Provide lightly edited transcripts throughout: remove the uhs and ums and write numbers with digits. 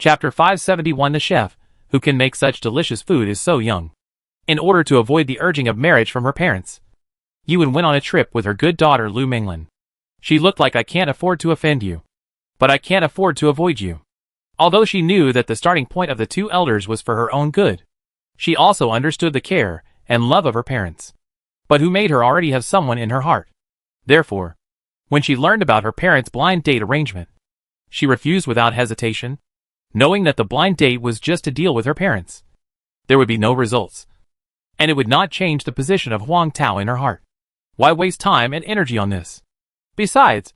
Chapter 571 The chef, who can make such delicious food, is so young. In order to avoid the urging of marriage from her parents, Yuan went on a trip with her good daughter Lu Minglin. She looked like, "I can't afford to offend you, but I can't afford to avoid you." Although she knew that the starting point of the two elders was for her own good, she also understood the care and love of her parents, but who made her already have someone in her heart. Therefore, when she learned about her parents' blind date arrangement, she refused without hesitation, knowing that the blind date was just to deal with her parents. There would be no results, and it would not change the position of Huang Tao in her heart. Why waste time and energy on this? Besides,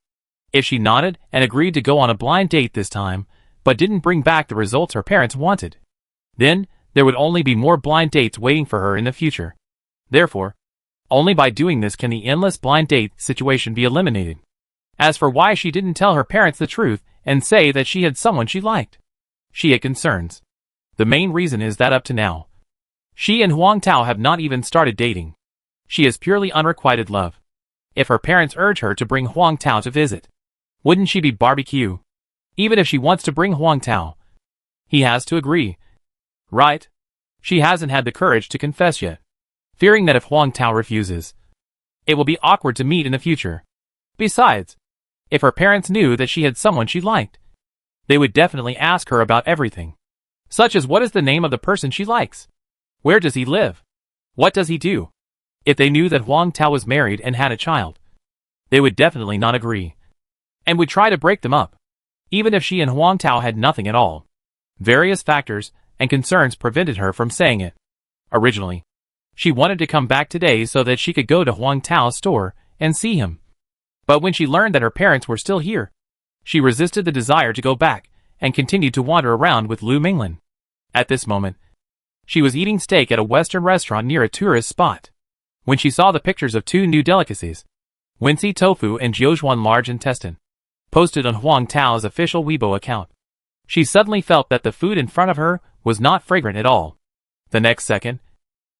if she nodded and agreed to go on a blind date this time, but didn't bring back the results her parents wanted, then there would only be more blind dates waiting for her in the future. Therefore, only by doing this can the endless blind date situation be eliminated. As for why she didn't tell her parents the truth and say that she had someone she liked, she had concerns. The main reason is that up to now, she and Huang Tao have not even started dating. She is purely unrequited love. If her parents urge her to bring Huang Tao to visit, wouldn't she be barbecue? Even if she wants to bring Huang Tao, he has to agree, right? She hasn't had the courage to confess yet, fearing that if Huang Tao refuses, it will be awkward to meet in the future. Besides, if her parents knew that she had someone she liked, they would definitely ask her about everything, such as what is the name of the person she likes, where does he live, what does he do. If they knew that Huang Tao was married and had a child, they would definitely not agree, and would try to break them up, even if she and Huang Tao had nothing at all. Various factors and concerns prevented her from saying it. Originally, she wanted to come back today so that she could go to Huang Tao's store and see him. But when she learned that her parents were still here, she resisted the desire to go back and continued to wander around with Lu Minglin. At this moment, she was eating steak at a Western restaurant near a tourist spot, when she saw the pictures of two new delicacies, Wincy tofu and Jiuzhuan large intestine, posted on Huang Tao's official Weibo account. She suddenly felt that the food in front of her was not fragrant at all. The next second,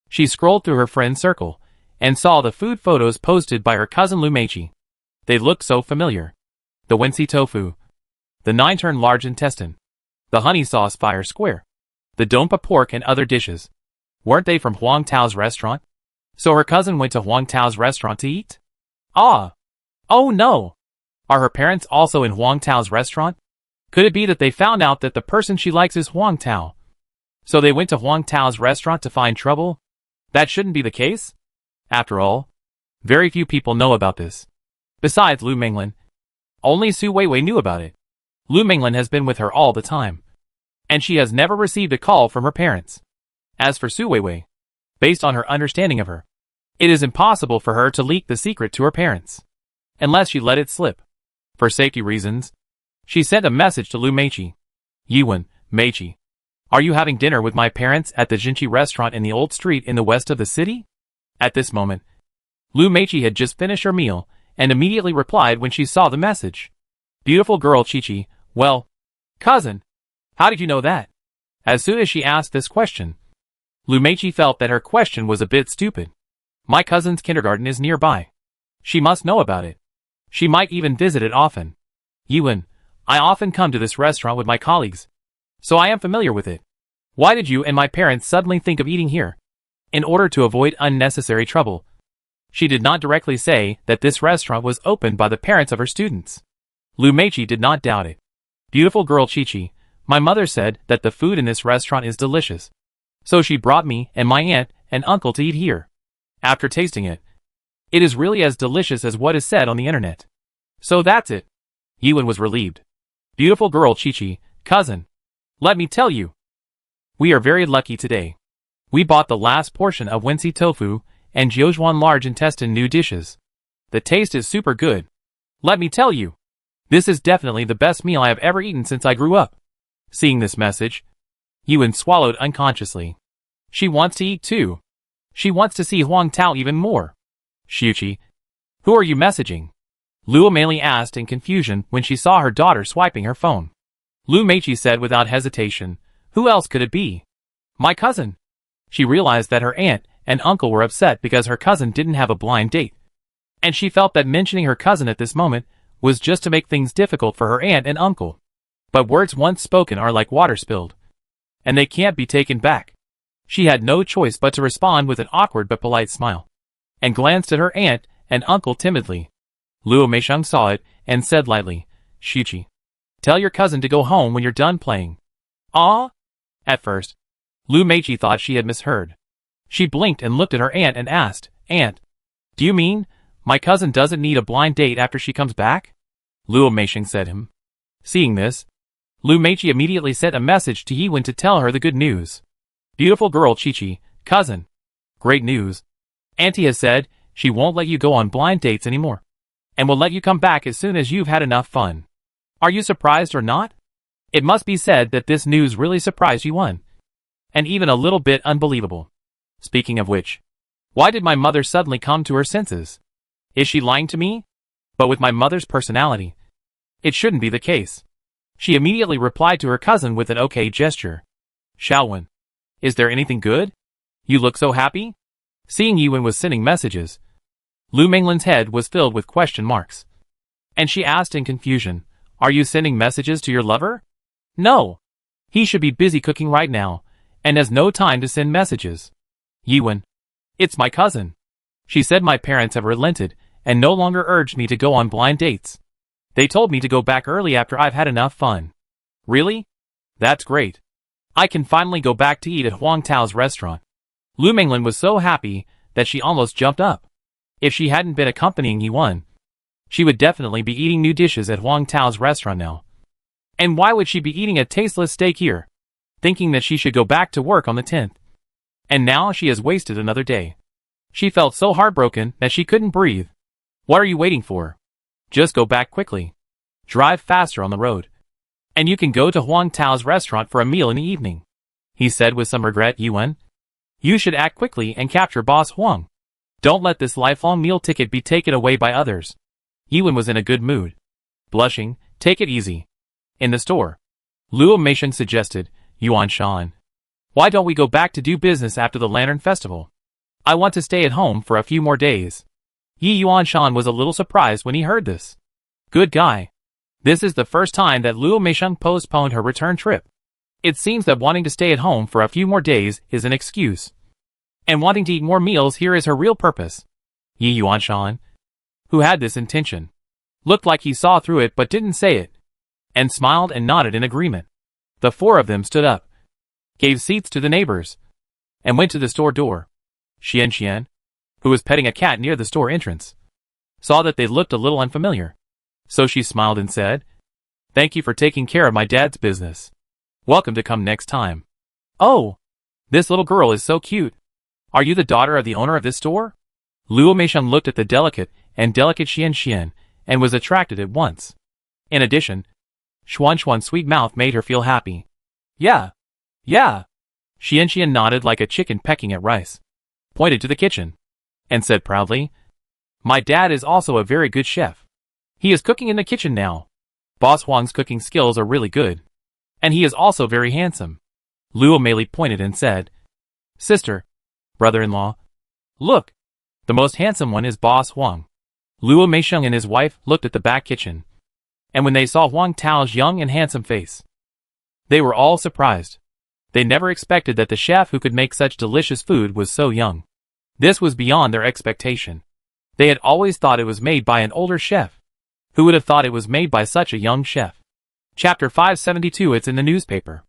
she scrolled through her friend's circle and saw the food photos posted by her cousin Lu Meiqi. They looked so familiar. The Wincy tofu, the 9-turn large intestine, the honey sauce fire square, the dompa pork and other dishes. Weren't they from Huang Tao's restaurant? So her cousin went to Huang Tao's restaurant to eat? Ah! Oh no! Are her parents also in Huang Tao's restaurant? Could it be that they found out that the person she likes is Huang Tao, so they went to Huang Tao's restaurant to find trouble? That shouldn't be the case. After all, very few people know about this. Besides Lu Minglin, only Su Weiwei knew about it. Lu Minglin has been with her all the time, and she has never received a call from her parents. As for Su Weiwei, based on her understanding of her, it is impossible for her to leak the secret to her parents, unless she let it slip. For safety reasons, she sent a message to Lu Meiqi. Yuan, Meiqi, are you having dinner with my parents at the Jinqi restaurant in the old street in the west of the city? At this moment, Lu Meiqi had just finished her meal and immediately replied when she saw the message. Beautiful girl Qiqi, well, cousin, how did you know that? As soon as she asked this question, Lu Meiqi felt that her question was a bit stupid. My cousin's kindergarten is nearby. She must know about it. She might even visit it often. Yuan, I often come to this restaurant with my colleagues, so I am familiar with it. Why did you and my parents suddenly think of eating here? In order to avoid unnecessary trouble. She did not directly say that this restaurant was opened by the parents of her students. Lu Meiqi did not doubt it. Beautiful girl Qiqi, my mother said that the food in this restaurant is delicious, so she brought me and my aunt and uncle to eat here. After tasting it, it is really as delicious as what is said on the internet. So that's it. Yuan was relieved. Beautiful girl Qiqi, cousin, let me tell you, we are very lucky today. We bought the last portion of Wincy tofu and Jiuzhuan large intestine new dishes. The taste is super good. Let me tell you, this is definitely the best meal I have ever eaten since I grew up. Seeing this message, Yuan swallowed unconsciously. She wants to eat too. She wants to see Huang Tao even more. Xiuqi, who are you messaging? Lu Meiqi asked in confusion when she saw her daughter swiping her phone. Lu Meiqi said without hesitation, who else could it be? My cousin. She realized that her aunt and uncle were upset because her cousin didn't have a blind date, and she felt that mentioning her cousin at this moment was just to make things difficult for her aunt and uncle. But words once spoken are like water spilled, and they can't be taken back. She had no choice but to respond with an awkward but polite smile, and glanced at her aunt and uncle timidly. Luo Meisheng saw it and said lightly, "Shichi, tell your cousin to go home when you're done playing." "Ah?" At first, Lu Meichi thought she had misheard. She blinked and looked at her aunt and asked, "Aunt, do you mean my cousin doesn't need a blind date after she comes back?" Luo Meisheng said him. Seeing this, Lu Meichi immediately sent a message to Yiwen to tell her the good news. "Beautiful girl Chichi, cousin. Great news. Auntie has said she won't let you go on blind dates anymore, and will let you come back as soon as you've had enough fun. Are you surprised or not?" It must be said that this news really surprised Yiwen, and even a little bit unbelievable. Speaking of which, why did my mother suddenly come to her senses? Is she lying to me? But with my mother's personality, it shouldn't be the case. She immediately replied to her cousin with an okay gesture. "Xiaowen, is there anything good? You look so happy?" Seeing Yiwen was sending messages, Lu Minglin's head was filled with question marks, and she asked in confusion, "Are you sending messages to your lover?" "No. He should be busy cooking right now, and has no time to send messages." "Yiwen, it's my cousin. She said my parents have relented and no longer urged me to go on blind dates. They told me to go back early after I've had enough fun." "Really? That's great. I can finally go back to eat at Huang Tao's restaurant." Lu Minglin was so happy that she almost jumped up. If she hadn't been accompanying Yiwen, she would definitely be eating new dishes at Huang Tao's restaurant now. And why would she be eating a tasteless steak here, thinking that she should go back to work on the 10th? And now she has wasted another day. She felt so heartbroken that she couldn't breathe. "What are you waiting for? Just go back quickly. Drive faster on the road, and you can go to Huang Tao's restaurant for a meal in the evening," he said with some regret. "Yiwen, you should act quickly and capture Boss Huang. Don't let this lifelong meal ticket be taken away by others." Yiwen was in a good mood. Blushing, "Take it easy." In the store, Luo Meisheng suggested, "Yuan Shan, why don't we go back to do business after the Lantern Festival? I want to stay at home for a few more days." Yi Yuanshan was a little surprised when he heard this. Good guy. This is the first time that Luo Meisheng postponed her return trip. It seems that wanting to stay at home for a few more days is an excuse, and wanting to eat more meals here is her real purpose. Yi Yuanshan, who had this intention, looked like he saw through it but didn't say it, and smiled and nodded in agreement. The four of them stood up, gave seats to the neighbors, and went to the store door. Xian, who was petting a cat near the store entrance, saw that they looked a little unfamiliar, so she smiled and said, "Thank you for taking care of my dad's business. Welcome to come next time." "Oh, this little girl is so cute. Are you the daughter of the owner of this store?" Luo Meisheng looked at the delicate Xian and was attracted at once. In addition, Xuan's sweet mouth made her feel happy. Yeah. Xian nodded like a chicken pecking at rice, pointed to the kitchen, and said proudly, "My dad is also a very good chef. He is cooking in the kitchen now. Boss Huang's cooking skills are really good, and he is also very handsome." Luo Meili pointed and said, "Sister, brother-in-law, look, the most handsome one is Boss Huang." Luo Meisheng and his wife looked at the back kitchen, and when they saw Huang Tao's young and handsome face, they were all surprised. They never expected that the chef who could make such delicious food was so young. This was beyond their expectation. They had always thought it was made by an older chef. Who would have thought it was made by such a young chef? Chapter 572. It's in the newspaper.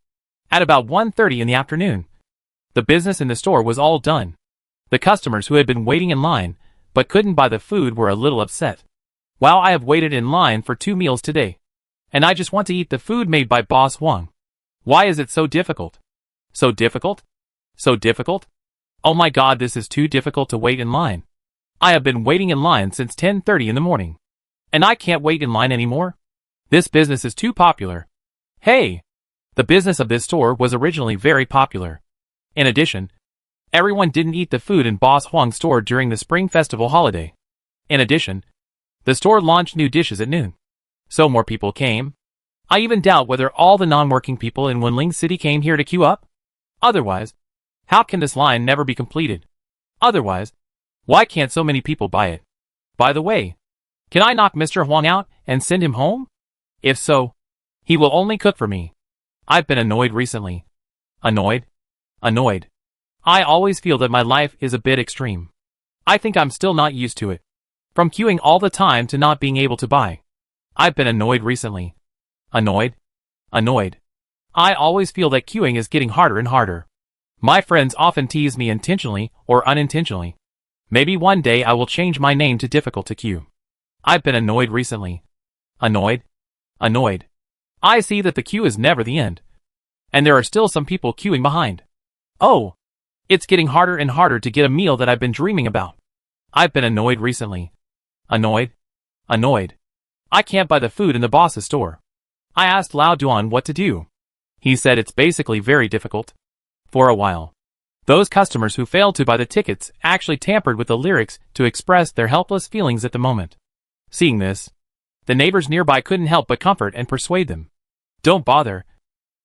At about 1:30 in the afternoon, the business in the store was all done. The customers who had been waiting in line but couldn't buy the food were a little upset. "Wow, I have waited in line for 2 meals today, and I just want to eat the food made by Boss Huang. Why is it so difficult? So difficult? So difficult? Oh my god, this is too difficult to wait in line. I have been waiting in line since 10:30 in the morning, and I can't wait in line anymore. This business is too popular." Hey! The business of this store was originally very popular. In addition, everyone didn't eat the food in Boss Huang's store during the Spring Festival holiday. In addition, the store launched new dishes at noon, so more people came. I even doubt whether all the non-working people in Wenling City came here to queue up. Otherwise, how can this line never be completed? Otherwise, why can't so many people buy it? By the way, can I knock Mr. Huang out and send him home? If so, He will only cook for me. I've been annoyed recently. Annoyed? Annoyed. I always feel that my life is a bit extreme. I think I'm still not used to it. From queuing all the time to not being able to buy. I've been annoyed recently. Annoyed? Annoyed. I always feel that queuing is getting harder and harder. My friends often tease me intentionally or unintentionally. Maybe one day I will change my name to difficult to queue. I've been annoyed recently. Annoyed? Annoyed. I see that the queue is never the end. And there are still some people queuing behind. Oh! It's getting harder and harder to get a meal that I've been dreaming about. I've been annoyed recently. Annoyed? Annoyed. I can't buy the food in the boss's store. I asked Lao Duan what to do. He said it's basically very difficult. For a while. Those customers who failed to buy the tickets actually tampered with the lyrics to express their helpless feelings at the moment. Seeing this, the neighbors nearby couldn't help but comfort and persuade them. Don't bother.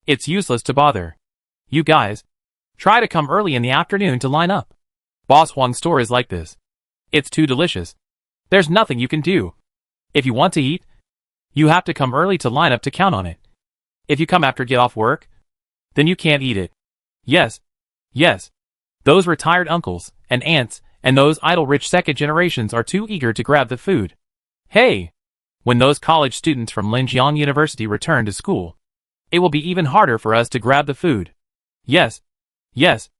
It's useless to bother. You guys, try to come early in the afternoon to line up. Boss Huang's store is like this. It's too delicious. There's nothing you can do. If you want to eat, you have to come early to line up to count on it. If you come after get off work, then you can't eat it. Yes. Yes. Those retired uncles and aunts and those idle rich second generations are too eager to grab the food. Hey! When those college students from Linjiang University return to school, it will be even harder for us to grab the food. Yes. Yes.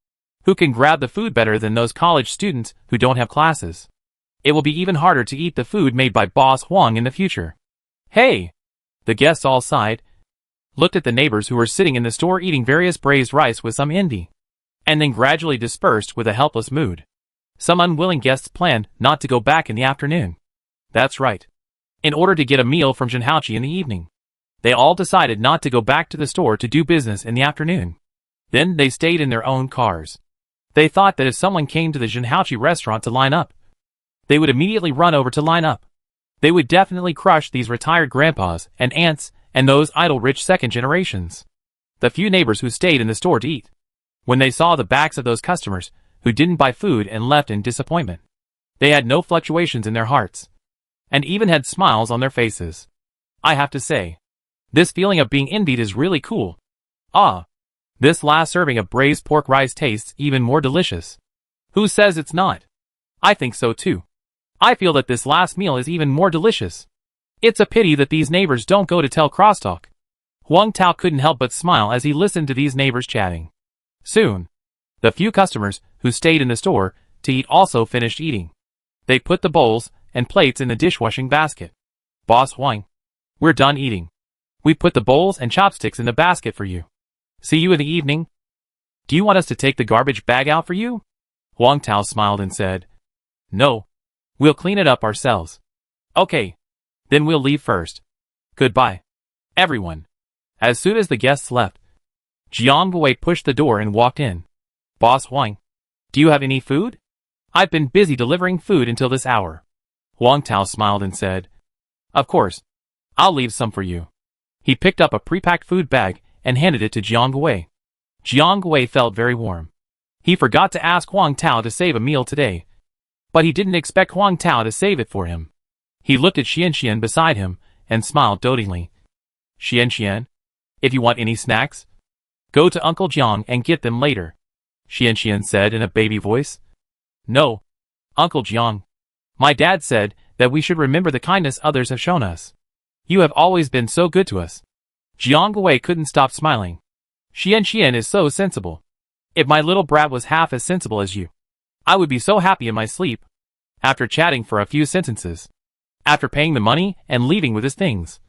Who can grab the food better than those college students who don't have classes? It will be even harder to eat the food made by Boss Huang in the future. Hey! The guests all sighed, looked at the neighbors who were sitting in the store eating various braised rice with some envy, and then gradually dispersed with a helpless mood. Some unwilling guests planned not to go back in the afternoon. That's right. In order to get a meal from Zhenhaoqi in the evening, they all decided not to go back to the store to do business in the afternoon. Then they stayed in their own cars. They thought that if someone came to the Zhenhaoqi restaurant to line up, they would immediately run over to line up. They would definitely crush these retired grandpas and aunts and those idle rich second generations. The few neighbors who stayed in the store to eat, when they saw the backs of those customers who didn't buy food and left in disappointment, they had no fluctuations in their hearts, and even had smiles on their faces. I have to say, this feeling of being envied is really cool. Ah! This last serving of braised pork rice tastes even more delicious. Who says it's not? I think so too. I feel that this last meal is even more delicious. It's a pity that these neighbors don't go to tell crosstalk. Huang Tao couldn't help but smile as he listened to these neighbors chatting. Soon, the few customers who stayed in the store to eat also finished eating. They put the bowls and plates in the dishwashing basket. Boss Huang, we're done eating. We put the bowls and chopsticks in the basket for you. See you in the evening. Do you want us to take the garbage bag out for you? Huang Tao smiled and said, No. We'll clean it up ourselves. Okay. Then we'll leave first. Goodbye, everyone. As soon as the guests left, Jiang Wei pushed the door and walked in. Boss Huang, do you have any food? I've been busy delivering food until this hour. Huang Tao smiled and said, Of course. I'll leave some for you. He picked up a pre-packed food bag and handed it to Jiang Wei. Jiang Wei felt very warm. He forgot to ask Huang Tao to save a meal today, but he didn't expect Huang Tao to save it for him. He looked at Xian beside him and smiled dotingly. Xian, if you want any snacks, go to Uncle Jiang and get them later, Xian said in a baby voice. No, Uncle Jiang. My dad said that we should remember the kindness others have shown us. You have always been so good to us. Jiang Wei couldn't stop smiling. Xian is so sensible. If my little brat was half as sensible as you, I would be so happy in my sleep. After chatting for a few sentences, after paying the money and leaving with his things,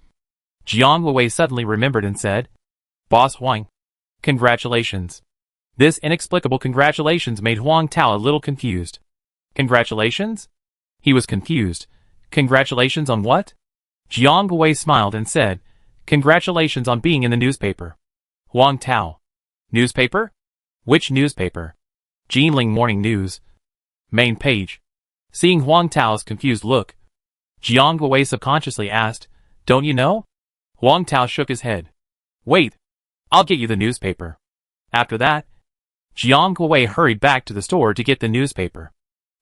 Jiang Wei suddenly remembered and said, Boss Huang, congratulations. This inexplicable congratulations made Huang Tao a little confused. Congratulations? He was confused. Congratulations on what? Jiang Wei smiled and said, Congratulations on being in the newspaper. Huang Tao. Newspaper? Which newspaper? Jinling Morning News. Main page. Seeing Huang Tao's confused look, Jiang Wei subconsciously asked, Don't you know? Huang Tao shook his head. Wait. I'll get you the newspaper. After that, Jiang Wei hurried back to the store to get the newspaper.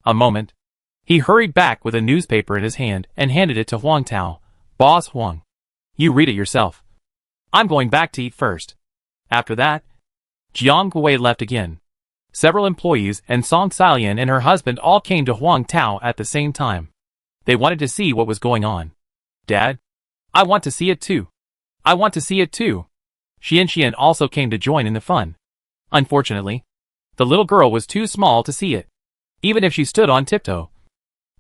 A moment. He hurried back with a newspaper in his hand and handed it to Huang Tao. Boss Huang. You read it yourself. I'm going back to eat first. After that, Jiang Guowei left again. Several employees and Song Salian and her husband all came to Huang Tao at the same time. They wanted to see what was going on. Dad? I want to see it too. I want to see it too. Xian also came to join in the fun. Unfortunately, the little girl was too small to see it. Even if she stood on tiptoe,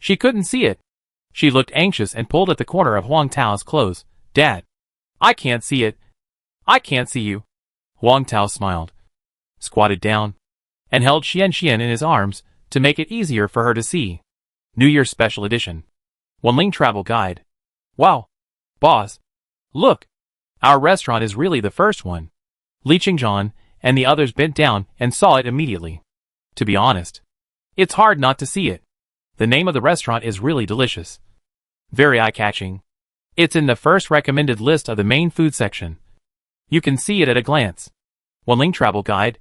she couldn't see it. She looked anxious and pulled at the corner of Huang Tao's clothes. Dad, I can't see it. I can't see you. Huang Tao smiled, squatted down, and held Xian in his arms to make it easier for her to see. New Year's Special Edition. Wanling Travel Guide. Wow. Boss. Look. Our restaurant is really the first one. Li Qingzhan and the others bent down and saw it immediately. To be honest, it's hard not to see it. The name of the restaurant is really delicious. Very eye-catching. It's in the first recommended list of the main food section. You can see it at a glance. Wanling Travel Guide.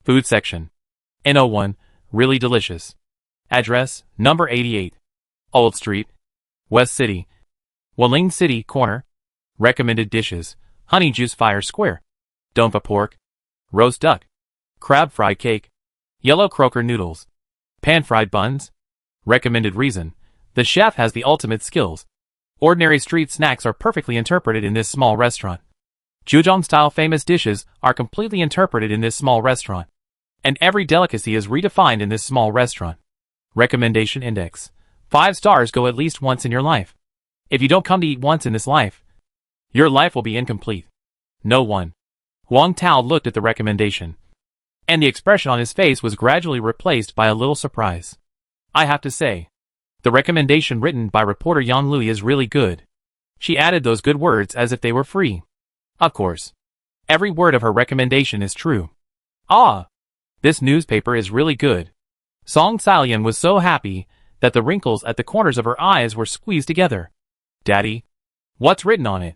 Food section. N01, really delicious. Address, number 88. Old Street. West City. Wanling City, corner. Recommended dishes, honey juice fire square. Donfa pork. Roast duck. Crab fried cake. Yellow croaker noodles. Pan-fried buns. Recommended reason, the chef has the ultimate skills. Ordinary street snacks are perfectly interpreted in this small restaurant. Zhejiang-style famous dishes are completely interpreted in this small restaurant. And every delicacy is redefined in this small restaurant. Recommendation index. 5 stars. Go at least once in your life. If you don't come to eat once in this life, your life will be incomplete. No one. Huang Tao looked at the recommendation, and the expression on his face was gradually replaced by a little surprise. I have to say, the recommendation written by reporter Yan Lui is really good. She added those good words as if they were free. Of course, every word of her recommendation is true. Ah! This newspaper is really good. Song Salian was so happy that the wrinkles at the corners of her eyes were squeezed together. Daddy, what's written on it?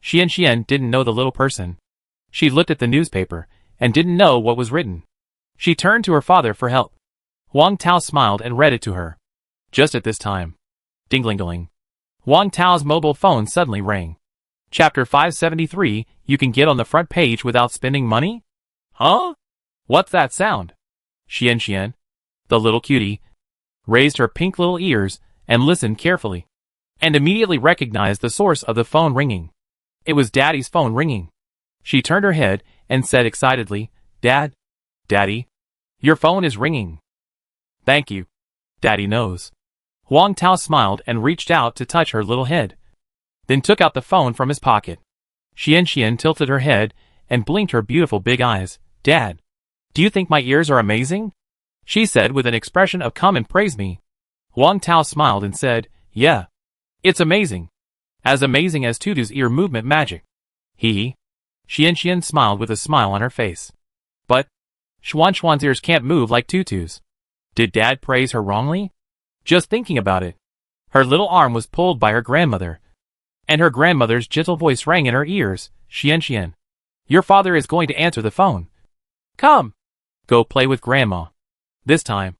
Xian didn't know the little person. She looked at the newspaper and didn't know what was written. She turned to her father for help. Huang Tao smiled and read it to her. Just at this time, ding-ling-ling, Huang Tao's mobile phone suddenly rang. Chapter 573, you can get on the front page without spending money? Huh? What's that sound? Xian, the little cutie, raised her pink little ears and listened carefully, and immediately recognized the source of the phone ringing. It was Daddy's phone ringing. She turned her head and said excitedly, Dad, Daddy, your phone is ringing. Thank you. Daddy knows. Huang Tao smiled and reached out to touch her little head, then took out the phone from his pocket. Xian tilted her head and blinked her beautiful big eyes. Dad, do you think my ears are amazing? She said with an expression of come and praise me. Huang Tao smiled and said, yeah, it's amazing. As amazing as Tutu's ear movement magic. Hee. Xian smiled with a smile on her face. But Xuan's ears can't move like Tutu's. Did Dad praise her wrongly? Just thinking about it, her little arm was pulled by her grandmother, and her grandmother's gentle voice rang in her ears. Xian, your father is going to answer the phone. Come, go play with Grandma. This time,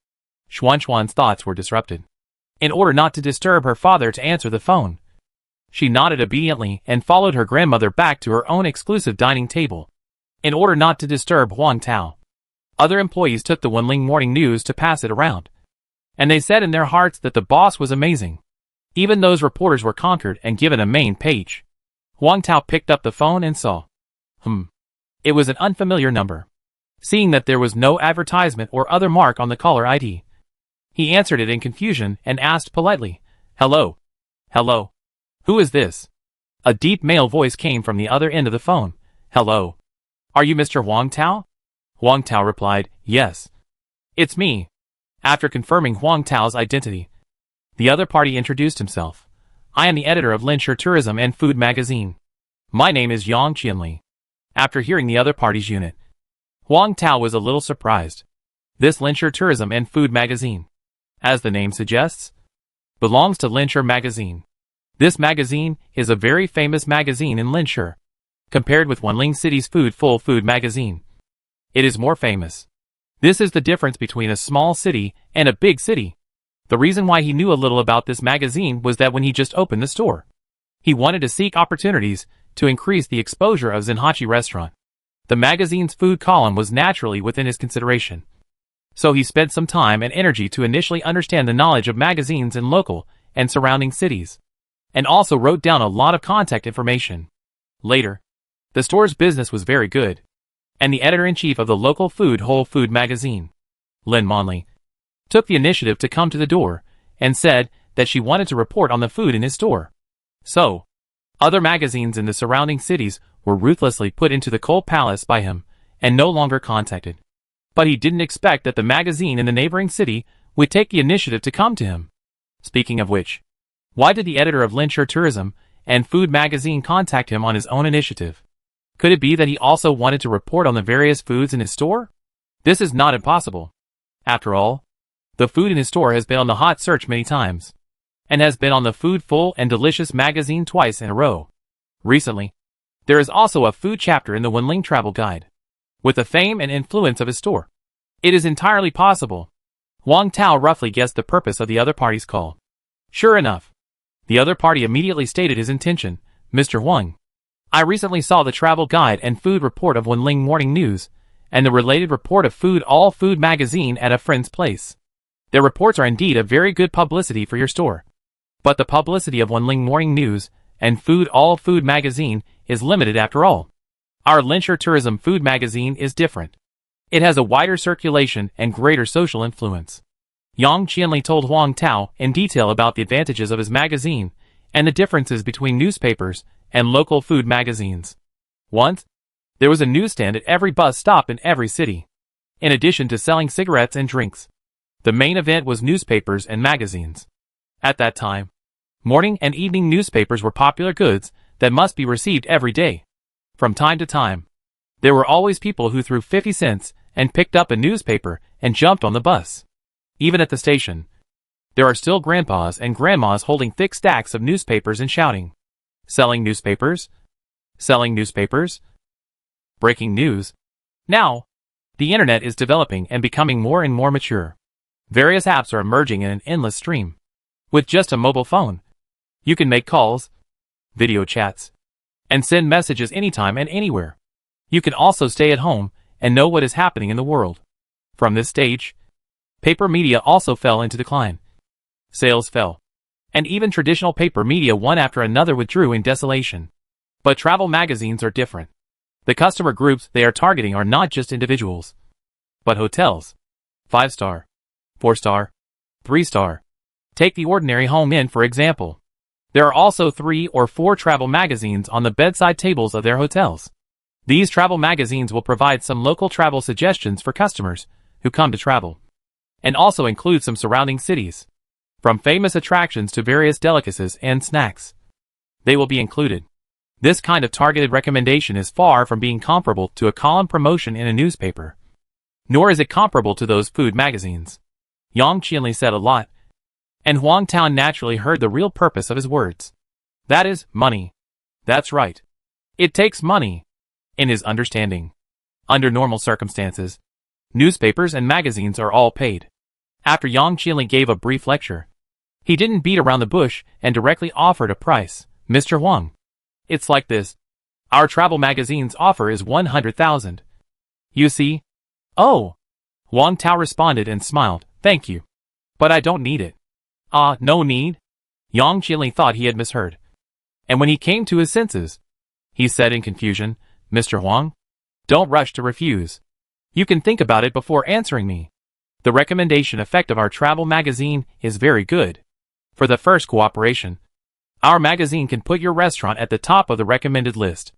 Xuan's thoughts were disrupted. In order not to disturb her father to answer the phone, she nodded obediently and followed her grandmother back to her own exclusive dining table. In order not to disturb Huang Tao, other employees took the Wanling Morning News to pass it around, and they said in their hearts that the boss was amazing. Even those reporters were conquered and given a main page. Huang Tao picked up the phone and saw. It was an unfamiliar number. Seeing that there was no advertisement or other mark on the caller ID, he answered it in confusion and asked politely, Hello? Hello? Who is this? A deep male voice came from the other end of the phone. Hello? Are you Mr. Huang Tao? Huang Tao replied, Yes. It's me. After confirming Huang Tao's identity, the other party introduced himself. I am the editor of Linshur Tourism and Food magazine. My name is Yang Qianli. After hearing the other party's unit, Huang Tao was a little surprised. This Linshur Tourism and Food magazine, as the name suggests, belongs to Linshur magazine. This magazine is a very famous magazine in Linshur. Compared with Wanling City's Full Food magazine, it is more famous. This is the difference between a small city and a big city. The reason why he knew a little about this magazine was that when he just opened the store, he wanted to seek opportunities to increase the exposure of Zenhachi restaurant. The magazine's food column was naturally within his consideration. So he spent some time and energy to initially understand the knowledge of magazines in local and surrounding cities, and also wrote down a lot of contact information. Later, the store's business was very good, and the editor-in-chief of the local Whole Food magazine, Lynn Monley, took the initiative to come to the door and said that she wanted to report on the food in his store. So, other magazines in the surrounding cities were ruthlessly put into the coal palace by him and no longer contacted. But he didn't expect that the magazine in the neighboring city would take the initiative to come to him. Speaking of which, why did the editor of Linshire Tourism and Food magazine contact him on his own initiative? Could it be that he also wanted to report on the various foods in his store? This is not impossible. After all, the food in his store has been on the hot search many times, and has been on the Foodful and Delicious magazine twice in a row. Recently, there is also a food chapter in the Wenling travel guide. With the fame and influence of his store, it is entirely possible. Wang Tao roughly guessed the purpose of the other party's call. Sure enough, the other party immediately stated his intention. Mr. Huang, I recently saw the travel guide and food report of Wenling Morning News, and the related report of All Food magazine at a friend's place. Their reports are indeed a very good publicity for your store. But the publicity of Wenling Morning News and All Food magazine is limited after all. Our Linshire Tourism Food magazine is different. It has a wider circulation and greater social influence. Yang Qianli told Huang Tao in detail about the advantages of his magazine and the differences between newspapers and local food magazines. Once, there was a newsstand at every bus stop in every city. In addition to selling cigarettes and drinks, the main event was newspapers and magazines. At that time, morning and evening newspapers were popular goods that must be received every day. From time to time, there were always people who threw 50 cents and picked up a newspaper and jumped on the bus. Even at the station, there are still grandpas and grandmas holding thick stacks of newspapers and shouting, "Selling newspapers? Selling newspapers?" Breaking news. Now, the internet is developing and becoming more and more mature. Various apps are emerging in an endless stream. With just a mobile phone, you can make calls, video chats, and send messages anytime and anywhere. You can also stay at home and know what is happening in the world. From this stage, paper media also fell into decline. Sales fell, and even traditional paper media one after another withdrew in desolation. But travel magazines are different. The customer groups they are targeting are not just individuals, but hotels. 5-star, 4-star, 3-star. Take the ordinary home inn for example. There are also 3 or 4 travel magazines on the bedside tables of their hotels. These travel magazines will provide some local travel suggestions for customers who come to travel, and also include some surrounding cities, from famous attractions to various delicacies and snacks. They will be included. This kind of targeted recommendation is far from being comparable to a column promotion in a newspaper, nor is it comparable to those food magazines. Yang Qianli said a lot, and Huang Tao naturally heard the real purpose of his words. That is, money. That's right. It takes money. In his understanding, under normal circumstances, newspapers and magazines are all paid. After Yang Qianli gave a brief lecture, he didn't beat around the bush and directly offered a price. Mr. Huang, it's like this. Our travel magazine's offer is 100,000. You see? Oh! Huang Tao responded and smiled. Thank you. But I don't need it. Ah, no need? Yang Qianli thought he had misheard. And when he came to his senses, he said in confusion, Mr. Huang, don't rush to refuse. You can think about it before answering me. The recommendation effect of our travel magazine is very good. For the first cooperation, our magazine can put your restaurant at the top of the recommended list.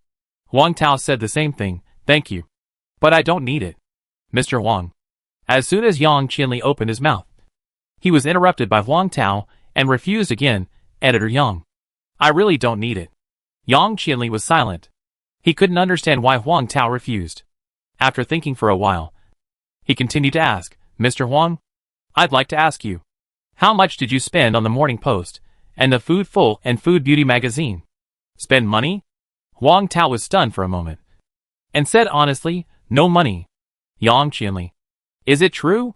Huang Tao said the same thing. Thank you. But I don't need it. Mr. Huang. As soon as Yang Qianli opened his mouth, he was interrupted by Huang Tao and refused again. Editor Yang, I really don't need it. Yang Qianli was silent. He couldn't understand why Huang Tao refused. After thinking for a while, he continued to ask, Mr. Huang, I'd like to ask you, how much did you spend on the Morning Post and the Foodful and Food Beauty magazine? Spend money? Huang Tao was stunned for a moment, and said honestly, no money. Yang Qianli, is it true?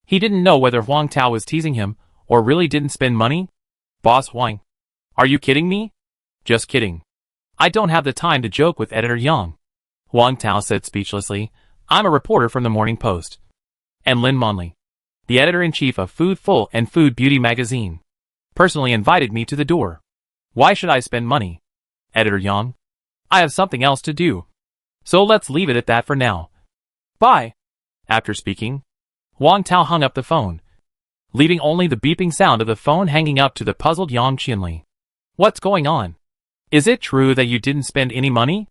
He didn't know whether Huang Tao was teasing him or really didn't spend money. Boss Huang, are you kidding me? Just kidding. I don't have the time to joke with Editor Yang. Wang Tao said speechlessly. I'm a reporter from the Morning Post. And Lin Monley, the editor-in-chief of Food Full and Food Beauty magazine, personally invited me to the door. Why should I spend money? Editor Yang, I have something else to do. So let's leave it at that for now. Bye. After speaking, Wang Tao hung up the phone, leaving only the beeping sound of the phone hanging up to the puzzled Yang Qianli. What's going on? Is it true that you didn't spend any money?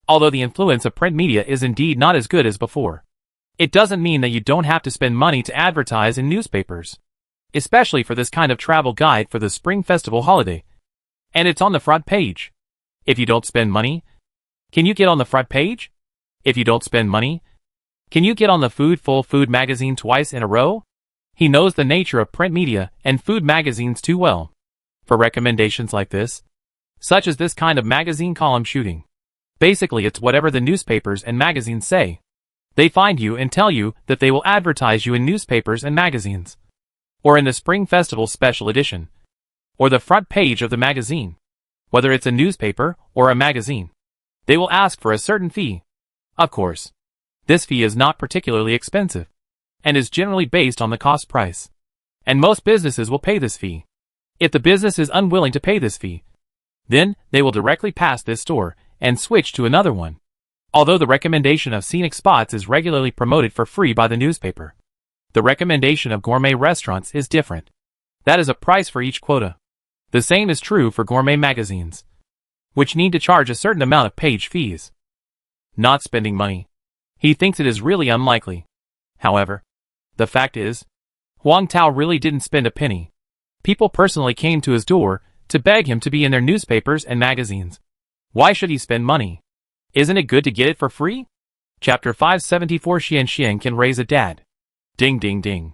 Although the influence of print media is indeed not as good as before, it doesn't mean that you don't have to spend money to advertise in newspapers, especially for this kind of travel guide for the Spring Festival holiday. And it's on the front page. If you don't spend money, can you get on the front page? If you don't spend money, can you get on the Food Full Food magazine twice in a row? He knows the nature of print media and food magazines too well for recommendations like this, such as this kind of magazine column shooting. Basically, it's whatever the newspapers and magazines say. They find you and tell you that they will advertise you in newspapers and magazines, or in the Spring Festival special edition, or the front page of the magazine. Whether it's a newspaper or a magazine, they will ask for a certain fee. Of course, this fee is not particularly expensive, and is generally based on the cost price. And most businesses will pay this fee. If the business is unwilling to pay this fee, then they will directly pass this store and switch to another one. Although the recommendation of scenic spots is regularly promoted for free by the newspaper, the recommendation of gourmet restaurants is different. That is a price for each quota. The same is true for gourmet magazines, which need to charge a certain amount of page fees. Not spending money. He thinks it is really unlikely. However, the fact is, Wang Tao really didn't spend a penny. People personally came to his door to beg him to be in their newspapers and magazines. Why should he spend money? Isn't it good to get it for free? Chapter 574 Xian can raise a dad. Ding ding ding.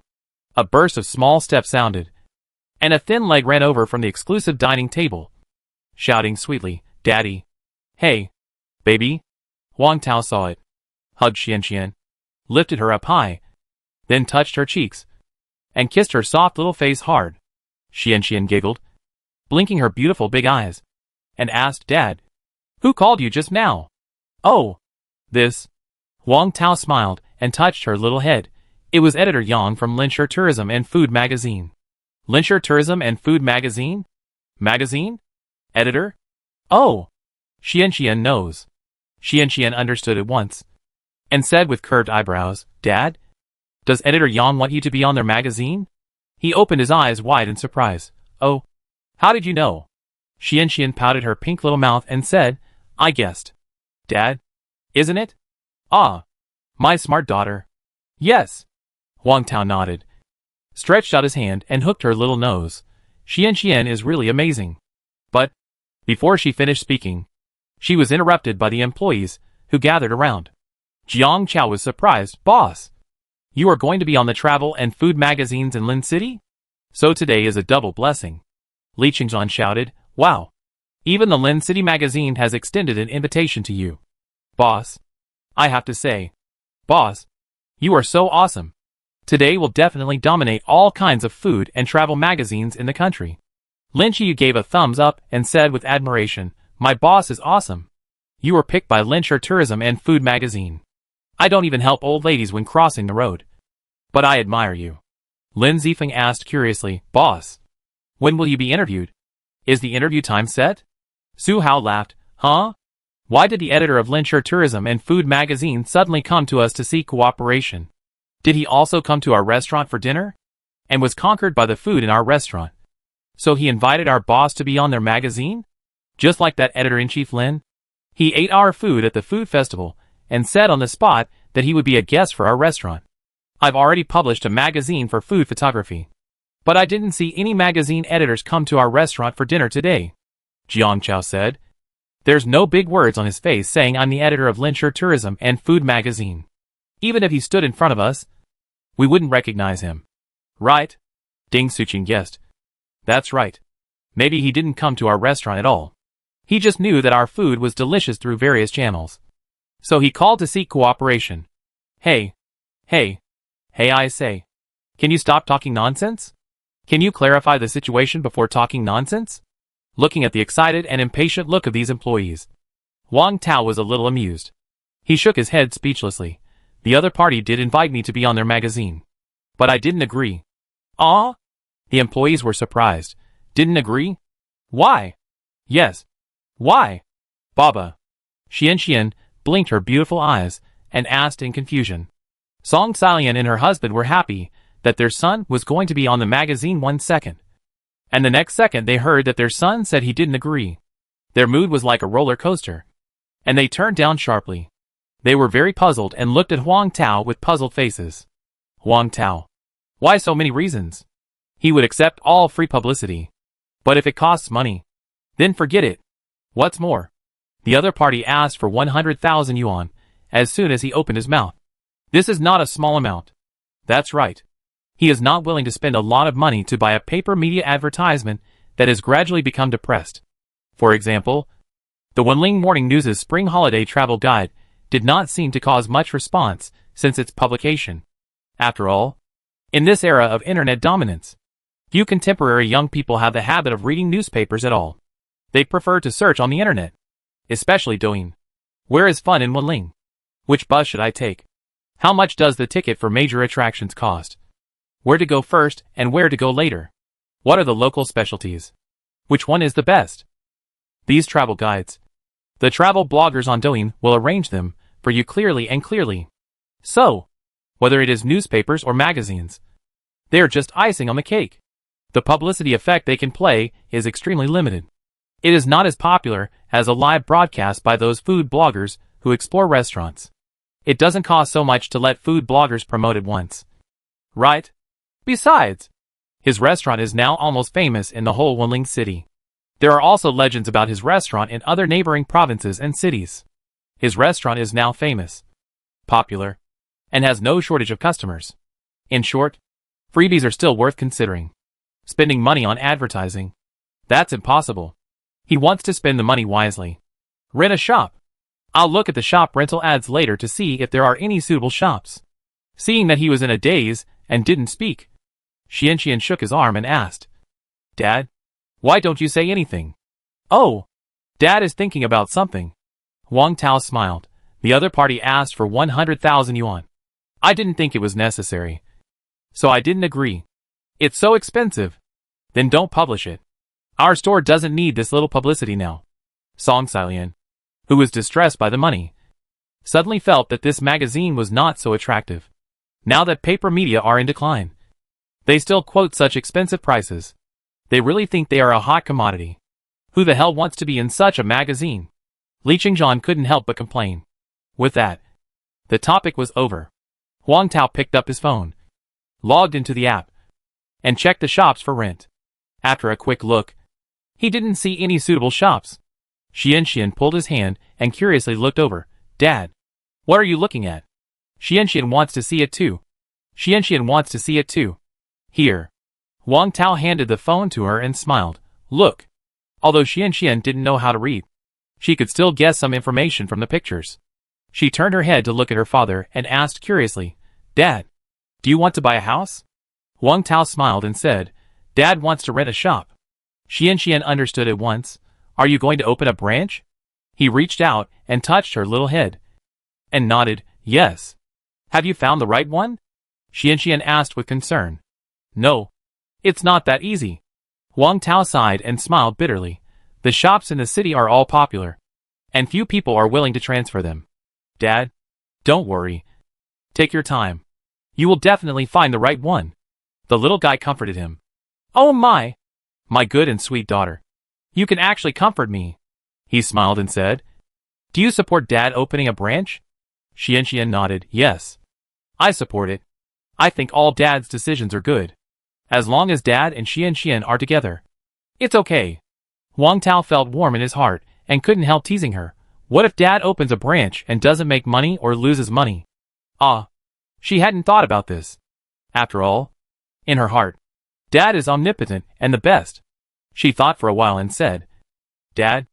A burst of small steps sounded, and a thin leg ran over from the exclusive dining table, shouting sweetly, Daddy. Hey, baby. Wang Tao saw it, hugged Xian, lifted her up high, then touched her cheeks, and kissed her soft little face hard. Xian giggled, blinking her beautiful big eyes, and asked, Dad, who called you just now? Oh, this. Wang Tao smiled and touched her little head. It was Editor Yang from Linshire Tourism and Food magazine. Linshire Tourism and Food magazine? Magazine? Editor? Oh! Xian knows. Xian understood at once, and said with curved eyebrows, Dad? Does Editor Yang want you to be on their magazine? He opened his eyes wide in surprise. Oh, how did you know? Xian pouted her pink little mouth and said, I guessed. Dad? Isn't it? Ah, my smart daughter. Yes. Wang Tao nodded, stretched out his hand and hooked her little nose. Xian is really amazing. But, before she finished speaking, she was interrupted by the employees, who gathered around. Jiang Chao was surprised. Boss, you are going to be on the travel and food magazines in Lin City? So today is a double blessing. Li Qingzhan shouted, Wow! Even the Lin City magazine has extended an invitation to you. Boss, I have to say, Boss, you are so awesome. Today will definitely dominate all kinds of food and travel magazines in the country. Lin Qiyu gave a thumbs up and said with admiration, My boss is awesome. You were picked by Linshire Tourism and Food magazine. I don't even help old ladies when crossing the road. But I admire you. Lin Zifeng asked curiously, Boss, when will you be interviewed? Is the interview time set? Su Hao laughed, Huh? Why did the editor of Linshire Tourism and Food magazine suddenly come to us to seek cooperation? Did he also come to our restaurant for dinner? And was conquered by the food in our restaurant. So he invited our boss to be on their magazine? Just like that editor-in-chief Lin? He ate our food at the food festival, and said on the spot that he would be a guest for our restaurant. I've already published a magazine for food photography. But I didn't see any magazine editors come to our restaurant for dinner today. Jiang Chao said. There's no big words on his face saying I'm the editor of Linshire Tourism and Food magazine. Even if he stood in front of us, we wouldn't recognize him. Right? Ding Suqing guessed. That's right. Maybe he didn't come to our restaurant at all. He just knew that our food was delicious through various channels. So he called to seek cooperation. Hey, I say. Can you stop talking nonsense? Can you clarify the situation before talking nonsense? Looking at the excited and impatient look of these employees, Wang Tao was a little amused. He shook his head speechlessly. The other party did invite me to be on their magazine. But I didn't agree. Ah? The employees were surprised. Didn't agree? Why? Yes. Why? Baba. Xian blinked her beautiful eyes and asked in confusion. Song Xiaolian and her husband were happy that their son was going to be on the magazine 1 second. And the next second they heard that their son said he didn't agree. Their mood was like a roller coaster. And they turned down sharply. They were very puzzled and looked at Huang Tao with puzzled faces. Huang Tao. Why so many reasons? He would accept all free publicity. But if it costs money, then forget it. What's more? The other party asked for 100,000 yuan as soon as he opened his mouth. This is not a small amount. That's right. He is not willing to spend a lot of money to buy a paper media advertisement that has gradually become depressed. For example, the Wenling Morning News' spring holiday travel guide did not seem to cause much response since its publication. After all, in this era of internet dominance, few contemporary young people have the habit of reading newspapers at all. They prefer to search on the internet, especially Douyin. Where is fun in Wenling? Which bus should I take? How much does the ticket for major attractions cost? Where to go first and where to go later? What are the local specialties? Which one is the best? These travel guides, the travel bloggers on Douyin will arrange them for you clearly. So, whether it is newspapers or magazines, they are just icing on the cake. The publicity effect they can play is extremely limited. It is not as popular as a live broadcast by those food bloggers who explore restaurants. It doesn't cost so much to let food bloggers promote it once. Right? Besides, his restaurant is now almost famous in the whole Wenling city. There are also legends about his restaurant in other neighboring provinces and cities. His restaurant is now famous, popular, and has no shortage of customers. In short, freebies are still worth considering. Spending money on advertising, that's impossible. He wants to spend the money wisely. Rent a shop. I'll look at the shop rental ads later to see if there are any suitable shops. Seeing that he was in a daze and didn't speak, Xian shook his arm and asked, Dad, why don't you say anything? Oh, Dad is thinking about something. Wang Tao smiled. The other party asked for 100,000 yuan. I didn't think it was necessary, so I didn't agree. It's so expensive. Then don't publish it. Our store doesn't need this little publicity now. Song Xiaolian, who was distressed by the money, suddenly felt that this magazine was not so attractive. Now that paper media are in decline, they still quote such expensive prices. They really think they are a hot commodity. Who the hell wants to be in such a magazine? Li Qingzhan couldn't help but complain. With that, the topic was over. Huang Tao picked up his phone, logged into the app, and checked the shops for rent. After a quick look, he didn't see any suitable shops. Xian pulled his hand and curiously looked over. Dad, what are you looking at? Xian wants to see it too. Xian wants to see it too. Here. Wang Tao handed the phone to her and smiled. Look. Although Xian didn't know how to read, she could still guess some information from the pictures. She turned her head to look at her father and asked curiously, Dad, do you want to buy a house? Wang Tao smiled and said, Dad wants to rent a shop. Xian understood at once. Are you going to open a branch? He reached out and touched her little head and nodded, yes. Have you found the right one? Xian asked with concern. No. It's not that easy. Wang Tao sighed and smiled bitterly. The shops in the city are all popular, and few people are willing to transfer them. Dad, don't worry. Take your time. You will definitely find the right one. The little guy comforted him. Oh my good and sweet daughter. You can actually comfort me. He smiled and said, Do you support Dad opening a branch? Xian nodded, yes. I support it. I think all Dad's decisions are good. As long as Dad and Xian are together, it's okay. Wang Tao felt warm in his heart and couldn't help teasing her. What if Dad opens a branch and doesn't make money or loses money? She hadn't thought about this. After all, in her heart, Dad is omnipotent and the best. She thought for a while and said, Dad,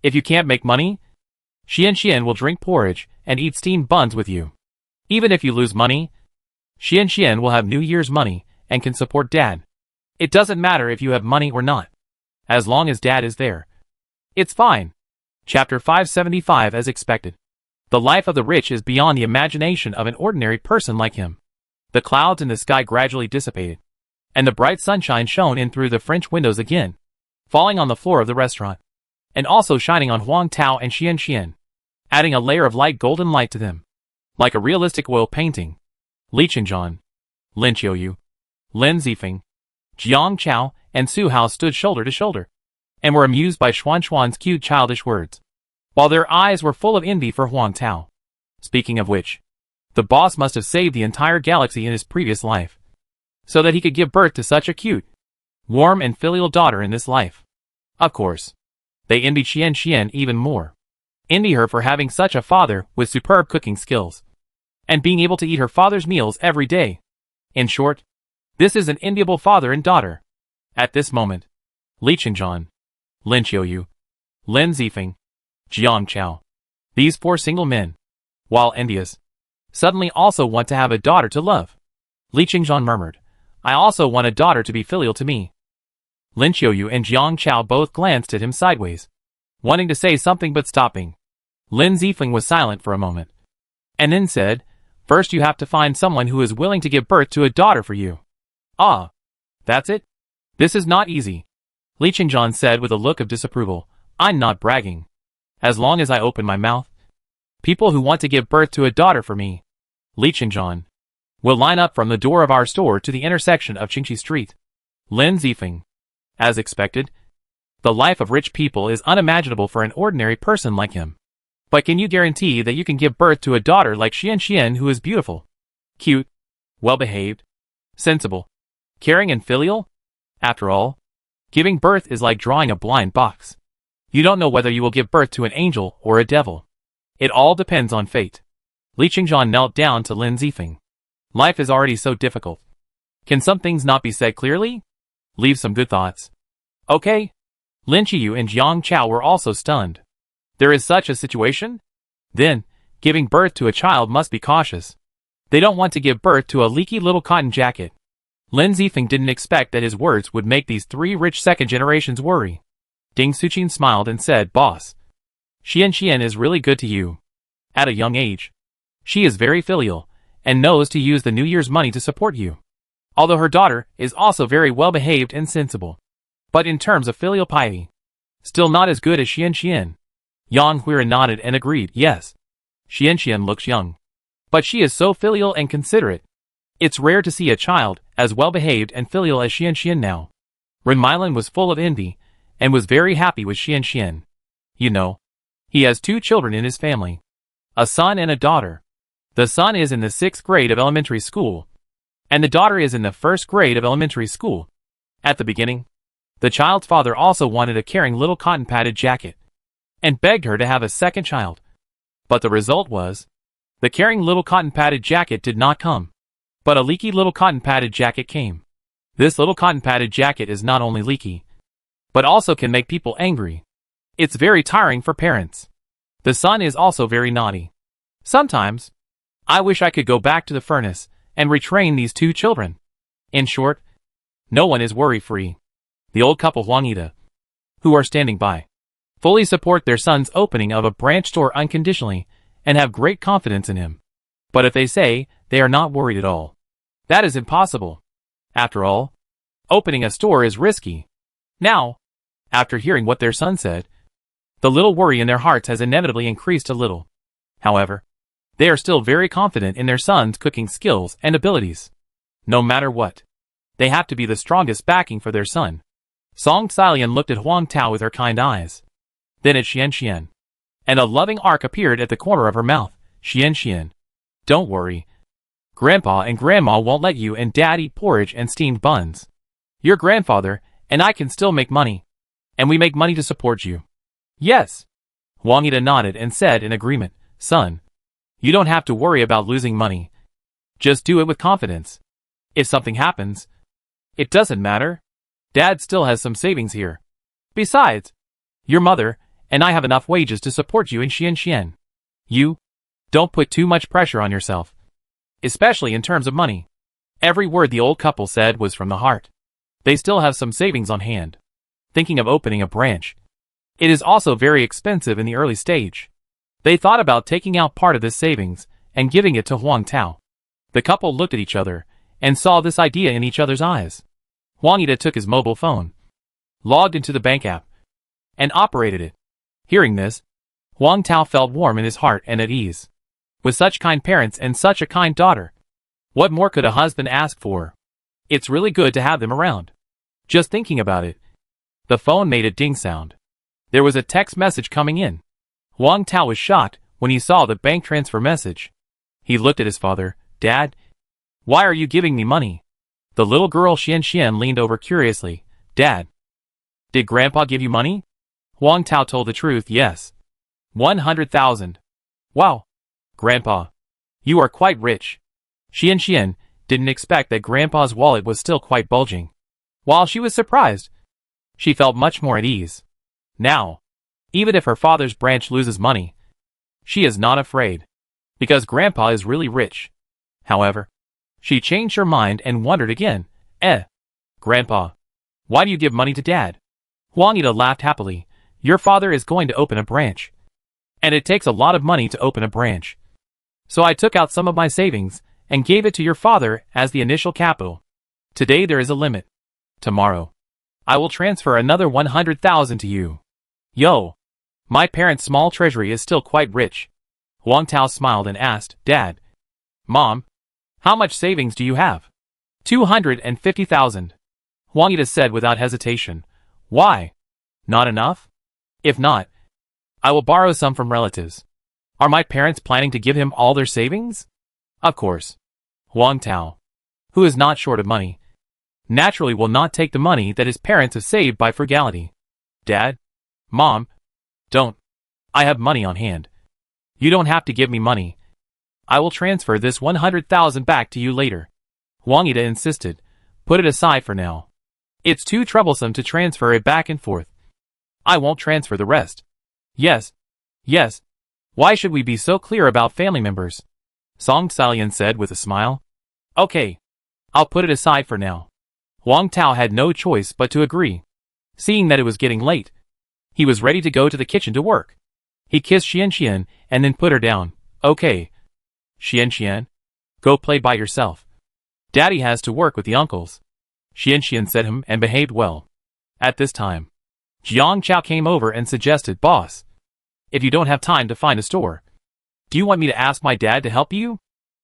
if you can't make money, Xian will drink porridge and eat steamed buns with you. Even if you lose money, Xian will have New Year's money and can support Dad. It doesn't matter if you have money or not. As long as Dad is there, it's fine. Chapter 575. As expected. The life of the rich is beyond the imagination of an ordinary person like him. The clouds in the sky gradually dissipated, and the bright sunshine shone in through the French windows again, falling on the floor of the restaurant, and also shining on Huang Tao and Xian Xian, adding a layer of light golden light to them, like a realistic oil painting. Li Qingzhan, Lin Qiuyu, Lin Zifeng, Jiang Chao, and Su Hao stood shoulder to shoulder, and were amused by Xuan's cute childish words, while their eyes were full of envy for Huang Tao. Speaking of which, the boss must have saved the entire galaxy in his previous life, so that he could give birth to such a cute, warm and filial daughter in this life. Of course, they envied Xian Xian even more. Envy her for having such a father with superb cooking skills, and being able to eat her father's meals every day. In short, this is an enviable father and daughter. At this moment, Li Qingzhan, Lin Qiuyu, Lin Zifeng, Jiang Chao, these four single men, while envious, suddenly also want to have a daughter to love. Li Qingzhan murmured, I also want a daughter to be filial to me. Lin Qiuyu and Jiang Chao both glanced at him sideways, wanting to say something but stopping. Lin Zifeng was silent for a moment, and then said, First you have to find someone who is willing to give birth to a daughter for you. Ah, that's it? This is not easy. Li Qingzhan said with a look of disapproval, I'm not bragging. As long as I open my mouth, people who want to give birth to a daughter for me, Li Qingzhan, will line up from the door of our store to the intersection of Qingxi Street. Lin Zifeng. As expected, the life of rich people is unimaginable for an ordinary person like him. But can you guarantee that you can give birth to a daughter like Xian Xian who is beautiful, cute, well-behaved, sensible, caring and filial? After all, giving birth is like drawing a blind box. You don't know whether you will give birth to an angel or a devil. It all depends on fate. Li Qingzhan knelt down to Lin Zifeng. Life is already so difficult. Can some things not be said clearly? Leave some good thoughts. Okay. Lin Qiuyu and Jiang Chao were also stunned. There is such a situation? Then, giving birth to a child must be cautious. They don't want to give birth to a leaky little cotton jacket. Lin Zifeng didn't expect that his words would make these three rich second generations worry. Ding Suqin smiled and said, Boss, Xian Xian is really good to you. At a young age, she is very filial, and knows to use the New Year's money to support you. Although her daughter is also very well behaved and sensible. But in terms of filial piety, still not as good as Xian Xian. Yang Huiran nodded and agreed, yes. Xian Xian looks young, but she is so filial and considerate. It's rare to see a child as well behaved and filial as Xian Xian now. Ren Milan was full of envy, and was very happy with Xian Xian. You know, he has 2 children in his family, a son and a daughter. The son is in the 6th grade of elementary school, and the daughter is in the 1st grade of elementary school. At the beginning, the child's father also wanted a caring little cotton-padded jacket, and begged her to have a second child. But the result was, the caring little cotton-padded jacket did not come, but a leaky little cotton-padded jacket came. This little cotton-padded jacket is not only leaky, but also can make people angry. It's very tiring for parents. The son is also very naughty. Sometimes, I wish I could go back to the furnace and retrain these 2 children. In short, no one is worry-free. The old couple Huang Ida, who are standing by, fully support their son's opening of a branch store unconditionally and have great confidence in him. But if they say they are not worried at all, that is impossible. After all, opening a store is risky. Now, after hearing what their son said, the little worry in their hearts has inevitably increased a little. However, they are still very confident in their son's cooking skills and abilities. No matter what, they have to be the strongest backing for their son. Song Xilian looked at Huang Tao with her kind eyes, then at Xian Xian, and a loving arc appeared at the corner of her mouth. Xian Xian, don't worry. Grandpa and Grandma won't let you and Dad eat porridge and steamed buns. Your grandfather and I can still make money, and we make money to support you. Yes. Huang Ida nodded and said in agreement, Son, you don't have to worry about losing money. Just do it with confidence. If something happens, it doesn't matter. Dad still has some savings here. Besides, your mother and I have enough wages to support you in Xian Xian. You don't put too much pressure on yourself, especially in terms of money. Every word the old couple said was from the heart. They still have some savings on hand, thinking of opening a branch. It is also very expensive in the early stage. They thought about taking out part of this savings and giving it to Huang Tao. The couple looked at each other and saw this idea in each other's eyes. Huang Yida took his mobile phone, logged into the bank app, and operated it. Hearing this, Huang Tao felt warm in his heart and at ease. With such kind parents and such a kind daughter, what more could a husband ask for? It's really good to have them around. Just thinking about it, the phone made a ding sound. There was a text message coming in. Huang Tao was shocked when he saw the bank transfer message. He looked at his father. Dad, why are you giving me money? The little girl Xian leaned over curiously. Dad, did Grandpa give you money? Huang Tao told the truth. Yes. 100,000. Wow. Grandpa, you are quite rich. Xian didn't expect that Grandpa's wallet was still quite bulging. While she was surprised, she felt much more at ease. Now, even if her father's branch loses money, she is not afraid, because Grandpa is really rich. However, she changed her mind and wondered again. Grandpa, why do you give money to Dad? Huang Yida laughed happily. Your father is going to open a branch, and it takes a lot of money to open a branch. So I took out some of my savings and gave it to your father as the initial capital. Today there is a limit. Tomorrow, I will transfer another 100,000 to you. Yo, my parents' small treasury is still quite rich. Huang Tao smiled and asked, Dad, Mom, how much savings do you have? 250,000. Huang Yida said without hesitation. Why? Not enough? If not, I will borrow some from relatives. Are my parents planning to give him all their savings? Of course. Huang Tao, who is not short of money, naturally will not take the money that his parents have saved by frugality. Dad, Mom, don't. I have money on hand. You don't have to give me money. I will transfer this 100,000 back to you later. Huang Yida insisted. Put it aside for now. It's too troublesome to transfer it back and forth. I won't transfer the rest. Yes. Yes. Why should we be so clear about family members? Song Salian said with a smile. Okay. I'll put it aside for now. Huang Tao had no choice but to agree. Seeing that it was getting late, he was ready to go to the kitchen to work. He kissed Xian and then put her down. Okay. Xian, go play by yourself. Daddy has to work with the uncles. Xian said him and behaved well. At this time, Jiang Chao came over and suggested, Boss, if you don't have time to find a store, do you want me to ask my dad to help you?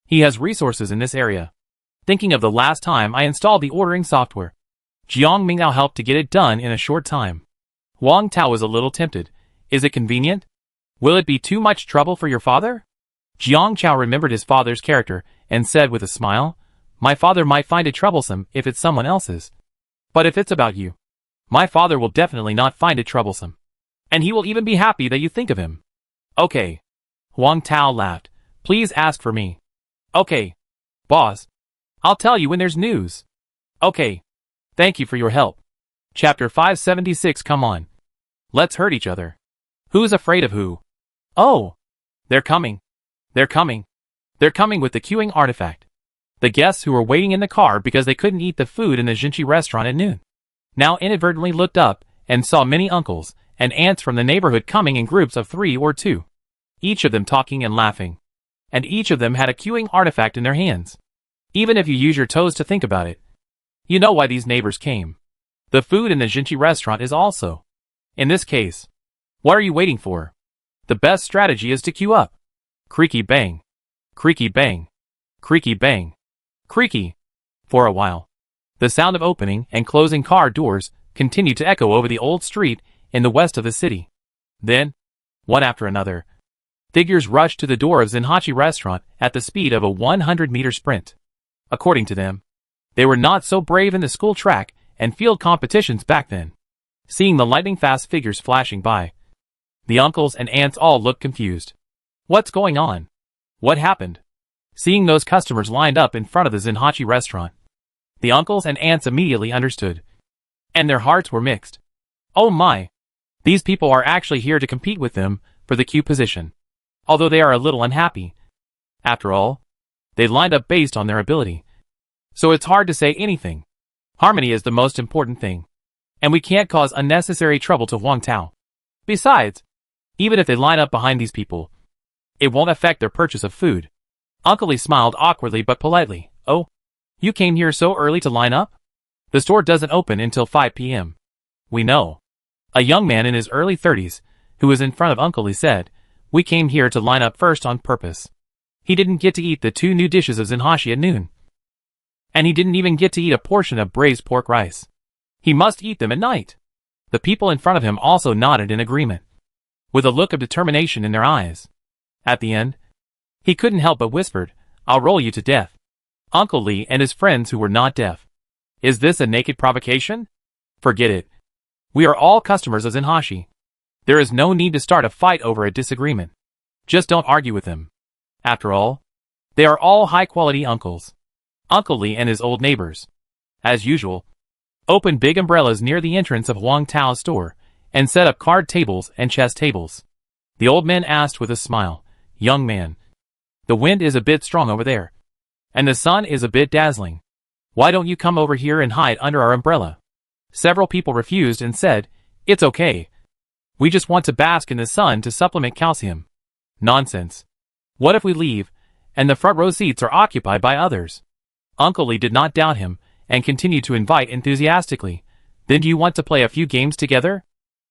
He has resources in this area. Thinking of the last time I installed the ordering software, Jiang Mingao helped to get it done in a short time. Huang Tao was a little tempted. Is it convenient? Will it be too much trouble for your father? Jiang Chao remembered his father's character and said with a smile, My father might find it troublesome if it's someone else's. But if it's about you, my father will definitely not find it troublesome. And he will even be happy that you think of him. Okay. Huang Tao laughed. Please ask for me. Okay. Boss, I'll tell you when there's news. Okay. Thank you for your help. Chapter 576. Come on. Let's hurt each other. Who's afraid of who? Oh. They're coming. They're coming. They're coming with the queuing artifact. The guests who were waiting in the car because they couldn't eat the food in the Jinchi restaurant at noon now inadvertently looked up and saw many uncles and aunts from the neighborhood coming in groups of 3 or 2, each of them talking and laughing. And each of them had a queuing artifact in their hands. Even if you use your toes to think about it, you know why these neighbors came. The food in the Jinchi restaurant is also. In this case, what are you waiting for? The best strategy is to queue up. Creaky bang. Creaky bang. Creaky bang. Creaky. For a while, the sound of opening and closing car doors continued to echo over the old street in the west of the city. Then, one after another, figures rushed to the door of Zenhachi restaurant at the speed of a 100-meter sprint. According to them, they were not so brave in the school track and field competitions back then. Seeing the lightning-fast figures flashing by, the uncles and aunts all looked confused. What's going on? What happened? Seeing those customers lined up in front of the Zenhachi restaurant, the uncles and aunts immediately understood. And their hearts were mixed. Oh my! These people are actually here to compete with them for the queue position. Although they are a little unhappy. After all, they lined up based on their ability. So it's hard to say anything. Harmony is the most important thing. And we can't cause unnecessary trouble to Huang Tao. Besides, even if they line up behind these people, it won't affect their purchase of food. Uncle Lee smiled awkwardly but politely. Oh, you came here so early to line up? The store doesn't open until 5 p.m. We know. A young man in his early 30s, who was in front of Uncle Lee, said, we came here to line up first on purpose. He didn't get to eat the 2 new dishes of zenhashi at noon. And he didn't even get to eat a portion of braised pork rice. He must eat them at night. The people in front of him also nodded in agreement, with a look of determination in their eyes. At the end, he couldn't help but whispered, I'll roll you to death. Uncle Lee and his friends who were not deaf. Is this a naked provocation? Forget it. We are all customers of zenhashi. There is no need to start a fight over a disagreement. Just don't argue with them. After all, they are all high-quality uncles. Uncle Lee and his old neighbors, as usual, opened big umbrellas near the entrance of Huang Tao's store and set up card tables and chess tables. The old man asked with a smile, Young man, the wind is a bit strong over there, and the sun is a bit dazzling. Why don't you come over here and hide under our umbrella? Several people refused and said, It's okay. We just want to bask in the sun to supplement calcium. Nonsense. What if we leave, and the front row seats are occupied by others? Uncle Lee did not doubt him, and continued to invite enthusiastically. Then do you want to play a few games together?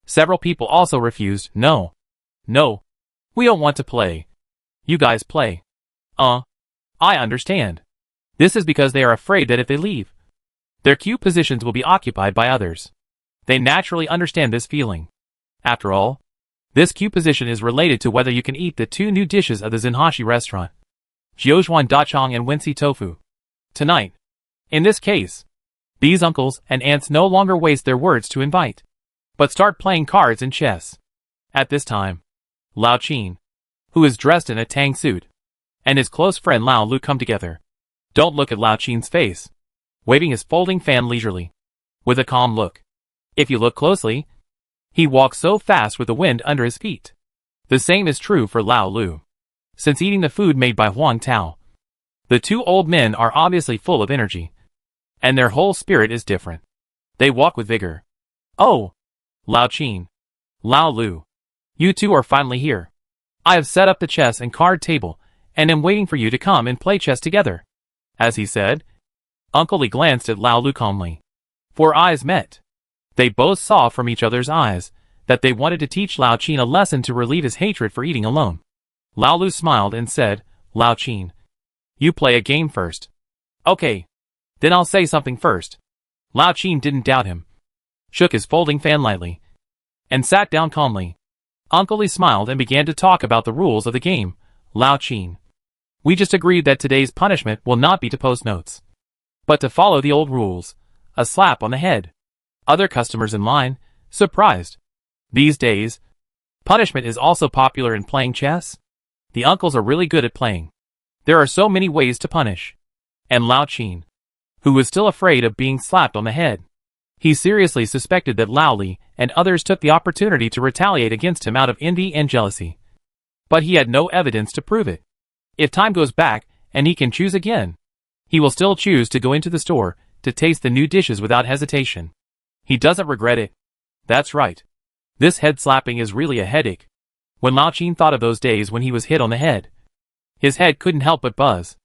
Several people also refused. No. No. We don't want to play. You guys play. I understand. This is because they are afraid that if they leave, their queue positions will be occupied by others. They naturally understand this feeling. After all, this queue position is related to whether you can eat the 2 new dishes of the zenhashi restaurant, Jiuzhuan Dachang and Wensi Tofu, tonight. In this case, these uncles and aunts no longer waste their words to invite, but start playing cards and chess. At this time, Lao Qin, who is dressed in a tang suit, and his close friend Lao Lu come together. Don't look at Lao Qin's face, waving his folding fan leisurely, with a calm look. If you look closely, he walks so fast with the wind under his feet. The same is true for Lao Lu. Since eating the food made by Huang Tao, the 2 old men are obviously full of energy, and their whole spirit is different. They walk with vigor. Oh, Lao Qin, Lao Lu, you 2 are finally here. I have set up the chess and card table, and am waiting for you to come and play chess together. As he said, Uncle Lee glanced at Lao Lu calmly. 4 eyes met. They both saw from each other's eyes that they wanted to teach Lao Qin a lesson to relieve his hatred for eating alone. Lao Lu smiled and said, Lao Qin, you play a game first. Okay. Then I'll say something first. Lao Qin didn't doubt him, shook his folding fan lightly, and sat down calmly. Uncle Lee smiled and began to talk about the rules of the game. Lao Qin, we just agreed that today's punishment will not be to post notes, but to follow the old rules, a slap on the head. Other customers in line, surprised. These days, punishment is also popular in playing chess. The uncles are really good at playing. There are so many ways to punish. And Lao Qin, who was still afraid of being slapped on the head, he seriously suspected that Lao Li and others took the opportunity to retaliate against him out of envy and jealousy. But he had no evidence to prove it. If time goes back and he can choose again, he will still choose to go into the store to taste the new dishes without hesitation. He doesn't regret it. That's right. This head slapping is really a headache. When Lao Qin thought of those days when he was hit on the head, his head couldn't help but buzz.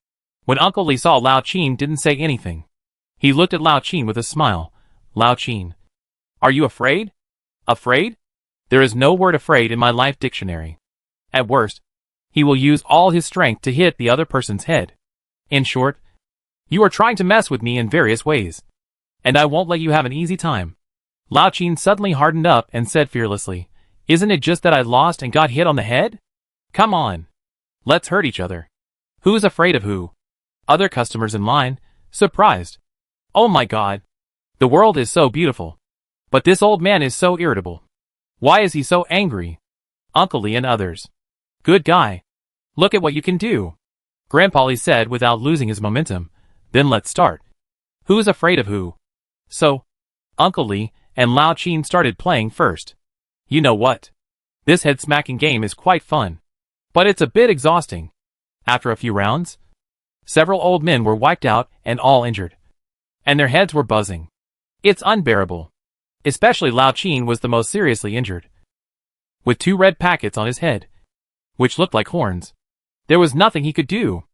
When Uncle Lee saw Lao Qin didn't say anything, he looked at Lao Qin with a smile. Lao Qin, are you afraid? Afraid? There is no word afraid in my life dictionary. At worst, he will use all his strength to hit the other person's head. In short, you are trying to mess with me in various ways, and I won't let you have an easy time. Lao Qin suddenly hardened up and said fearlessly, Isn't it just that I lost and got hit on the head? Come on. Let's hurt each other. Who's afraid of who? Other customers in line, surprised. Oh my God. The world is so beautiful. But this old man is so irritable. Why is he so angry? Uncle Lee and others. Good guy. Look at what you can do. Grandpa Lee said without losing his momentum. Then let's start. Who's afraid of who? So, Uncle Lee and Lao Qin started playing first. You know what? This head-smacking game is quite fun. But it's a bit exhausting. After a few rounds, several old men were wiped out and all injured. And their heads were buzzing. It's unbearable. Especially Lao Qin was the most seriously injured. with 2 red packets on his head, which looked like horns. There was nothing he could do.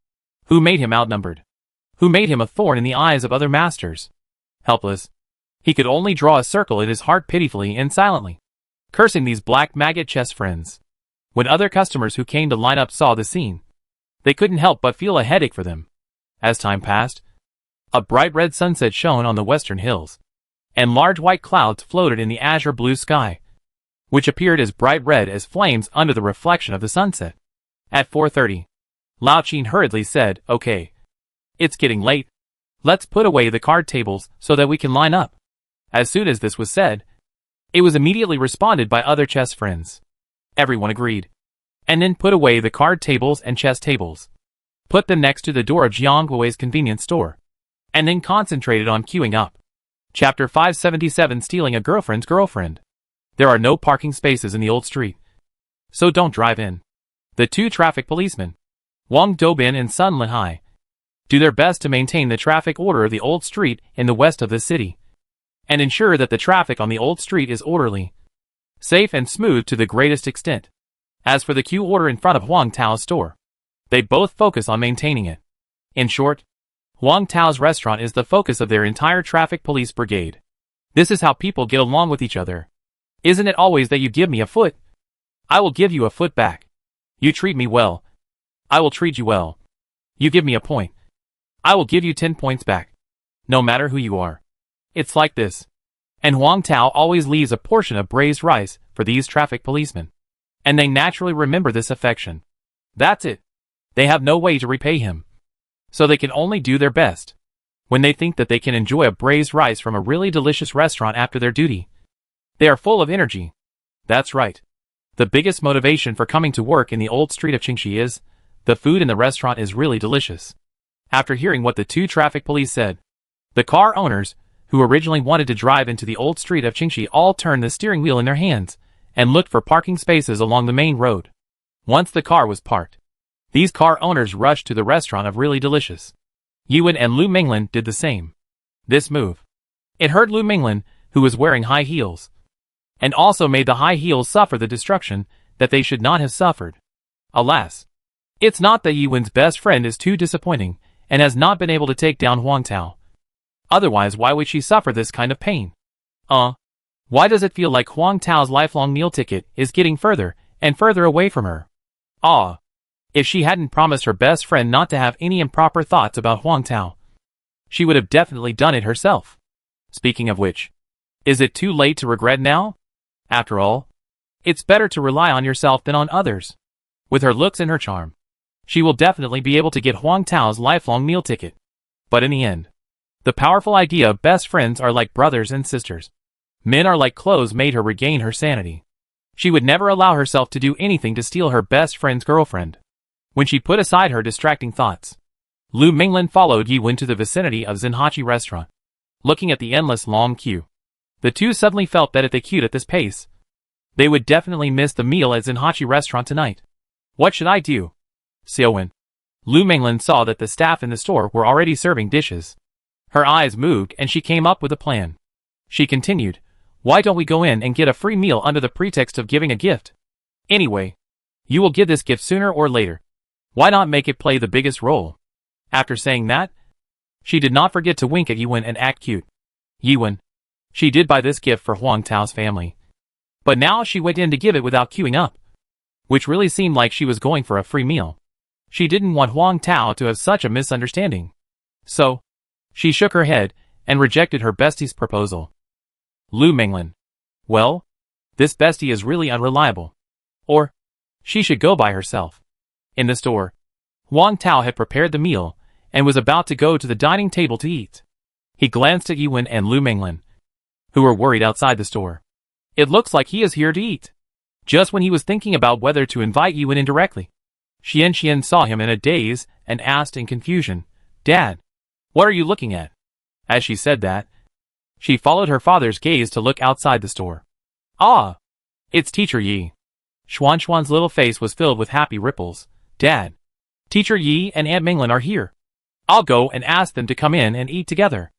Who made him outnumbered? Who made him a thorn in the eyes of other masters? Helpless, he could only draw a circle in his heart pitifully and silently, cursing these black maggot chess friends. When other customers who came to line up saw the scene, they couldn't help but feel a headache for them. As time passed, a bright red sunset shone on the western hills, and large white clouds floated in the azure blue sky, which appeared as bright red as flames under the reflection of the sunset. At 4:30, Lao Qin hurriedly said, "Okay, it's getting late. Let's put away the card tables so that we can line up." As soon as this was said, it was immediately responded by other chess friends. Everyone agreed, and then put away the card tables and chess tables, put them next to the door of Jiang Guo's convenience store, and then concentrated on queuing up. Chapter 577: Stealing a Girlfriend's Girlfriend. There are no parking spaces in the old street, so don't drive in. The 2 traffic policemen, Wang Dobin and Sun Linhai, do their best to maintain the traffic order of the old street in the west of the city, and ensure that the traffic on the old street is orderly, safe and smooth to the greatest extent. As for the queue order in front of Huang Tao's store, they both focus on maintaining it. In short, Huang Tao's restaurant is the focus of their entire traffic police brigade. This is how people get along with each other. Isn't it always that you give me a foot, I will give you a foot back? You treat me well, I will treat you well. You give me a point, I will give you 10 points back. No matter who you are. It's like this. And Huang Tao always leaves a portion of braised rice for these traffic policemen, and they naturally remember this affection. That's it. They have no way to repay him, so they can only do their best. When they think that they can enjoy a braised rice from a really delicious restaurant after their duty, they are full of energy. That's right. The biggest motivation for coming to work in the old street of Qingxi is, the food in the restaurant is really delicious. After hearing what the 2 traffic police said, the car owners, who originally wanted to drive into the old street of Qingxi, all turned the steering wheel in their hands and looked for parking spaces along the main road. Once the car was parked, these car owners rushed to the restaurant of Really Delicious. Yuan and Lu Minglin did the same. This move, it hurt Lu Minglin, who was wearing high heels, and also made the high heels suffer the destruction that they should not have suffered. Alas, it's not that Yuan's best friend is too disappointing and has not been able to take down Huang Tao. Otherwise, why would she suffer this kind of pain? Why does it feel like Huang Tao's lifelong meal ticket is getting further and further away from her? If she hadn't promised her best friend not to have any improper thoughts about Huang Tao, she would have definitely done it herself. Speaking of which, is it too late to regret now? After all, it's better to rely on yourself than on others. With her looks and her charm, she will definitely be able to get Huang Tao's lifelong meal ticket. But in the end, the powerful idea of best friends are like brothers and sisters. Men are like clothes made her regain her sanity. She would never allow herself to do anything to steal her best friend's girlfriend. When she put aside her distracting thoughts, Lu Minglin followed Yiwen to the vicinity of Zenhachi restaurant. Looking at the endless long queue, the 2 suddenly felt that if they queued at this pace, they would definitely miss the meal at Zenhachi restaurant tonight. What should I do? Xiaowen. Lu Minglin saw that the staff in the store were already serving dishes. Her eyes moved and she came up with a plan. She continued, "Why don't we go in and get a free meal under the pretext of giving a gift? Anyway, you will get this gift sooner or later. Why not make it play the biggest role?" After saying that, she did not forget to wink at Yiwen and act cute. Yiwen. She did buy this gift for Huang Tao's family. But now she went in to give it without queuing up, which really seemed like she was going for a free meal. She didn't want Huang Tao to have such a misunderstanding. So, she shook her head and rejected her bestie's proposal. Lu Minglin. Well, this bestie is really unreliable. Or, she should go by herself. In the store, Huang Tao had prepared the meal and was about to go to the dining table to eat. He glanced at Yiwen and Lu Minglin, who were worried outside the store. It looks like he is here to eat. Just when he was thinking about whether to invite Yiwen in directly, Xian saw him in a daze and asked in confusion, "Dad, what are you looking at?" As she said that, she followed her father's gaze to look outside the store. "Ah, it's Teacher Yi." Xuan's little face was filled with happy ripples. "Dad, Teacher Yi and Aunt Minglin are here. I'll go and ask them to come in and eat together."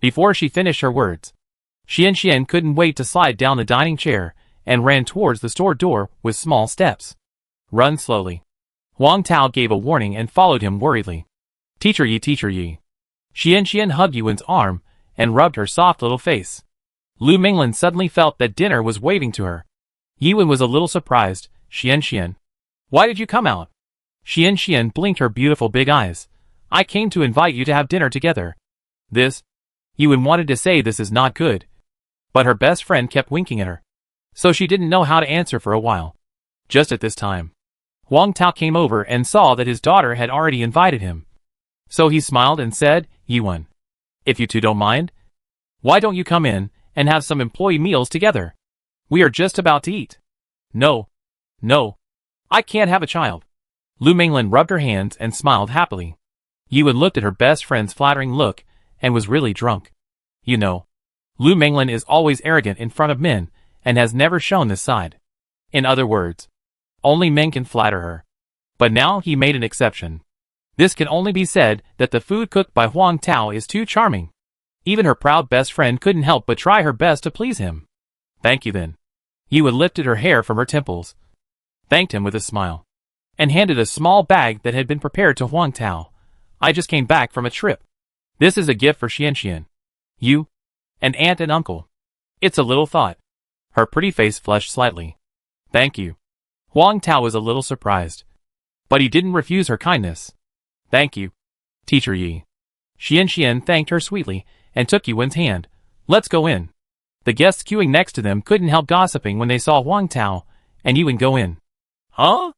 Before she finished her words, Xian couldn't wait to slide down the dining chair and ran towards the store door with small steps. Run slowly. Huang Tao gave a warning and followed him worriedly. Teacher Yi, Teacher Yi. Xian hugged Yuan's arm and rubbed her soft little face. Lu Minglin suddenly felt that dinner was waving to her. Yuan was a little surprised. Xian. Why did you come out? Xian blinked her beautiful big eyes. I came to invite you to have dinner together. This? Yuan wanted to say this is not good. But her best friend kept winking at her. So she didn't know how to answer for a while. Just at this time, Huang Tao came over and saw that his daughter had already invited him. So he smiled and said, Yuan, if you two don't mind, why don't you come in and have some employee meals together? We are just about to eat. No, I can't have a child. Lu Minglin rubbed her hands and smiled happily. Yuan looked at her best friend's flattering look and was really drunk. You know, Lu Minglin is always arrogant in front of men and has never shown this side. In other words, only men can flatter her. But now he made an exception. This can only be said that the food cooked by Huang Tao is too charming. Even her proud best friend couldn't help but try her best to please him. Thank you then. Yuan lifted her hair from her temples, thanked him with a smile, and handed a small bag that had been prepared to Huang Tao. I just came back from a trip. This is a gift for Xian. You, an aunt and uncle. It's a little thought. Her pretty face flushed slightly. Thank you. Huang Tao was a little surprised, but he didn't refuse her kindness. Thank you, Teacher Yi. Xian thanked her sweetly and took Yuan's hand. Let's go in. The guests queuing next to them couldn't help gossiping when they saw Huang Tao and Yuan go in. Huh?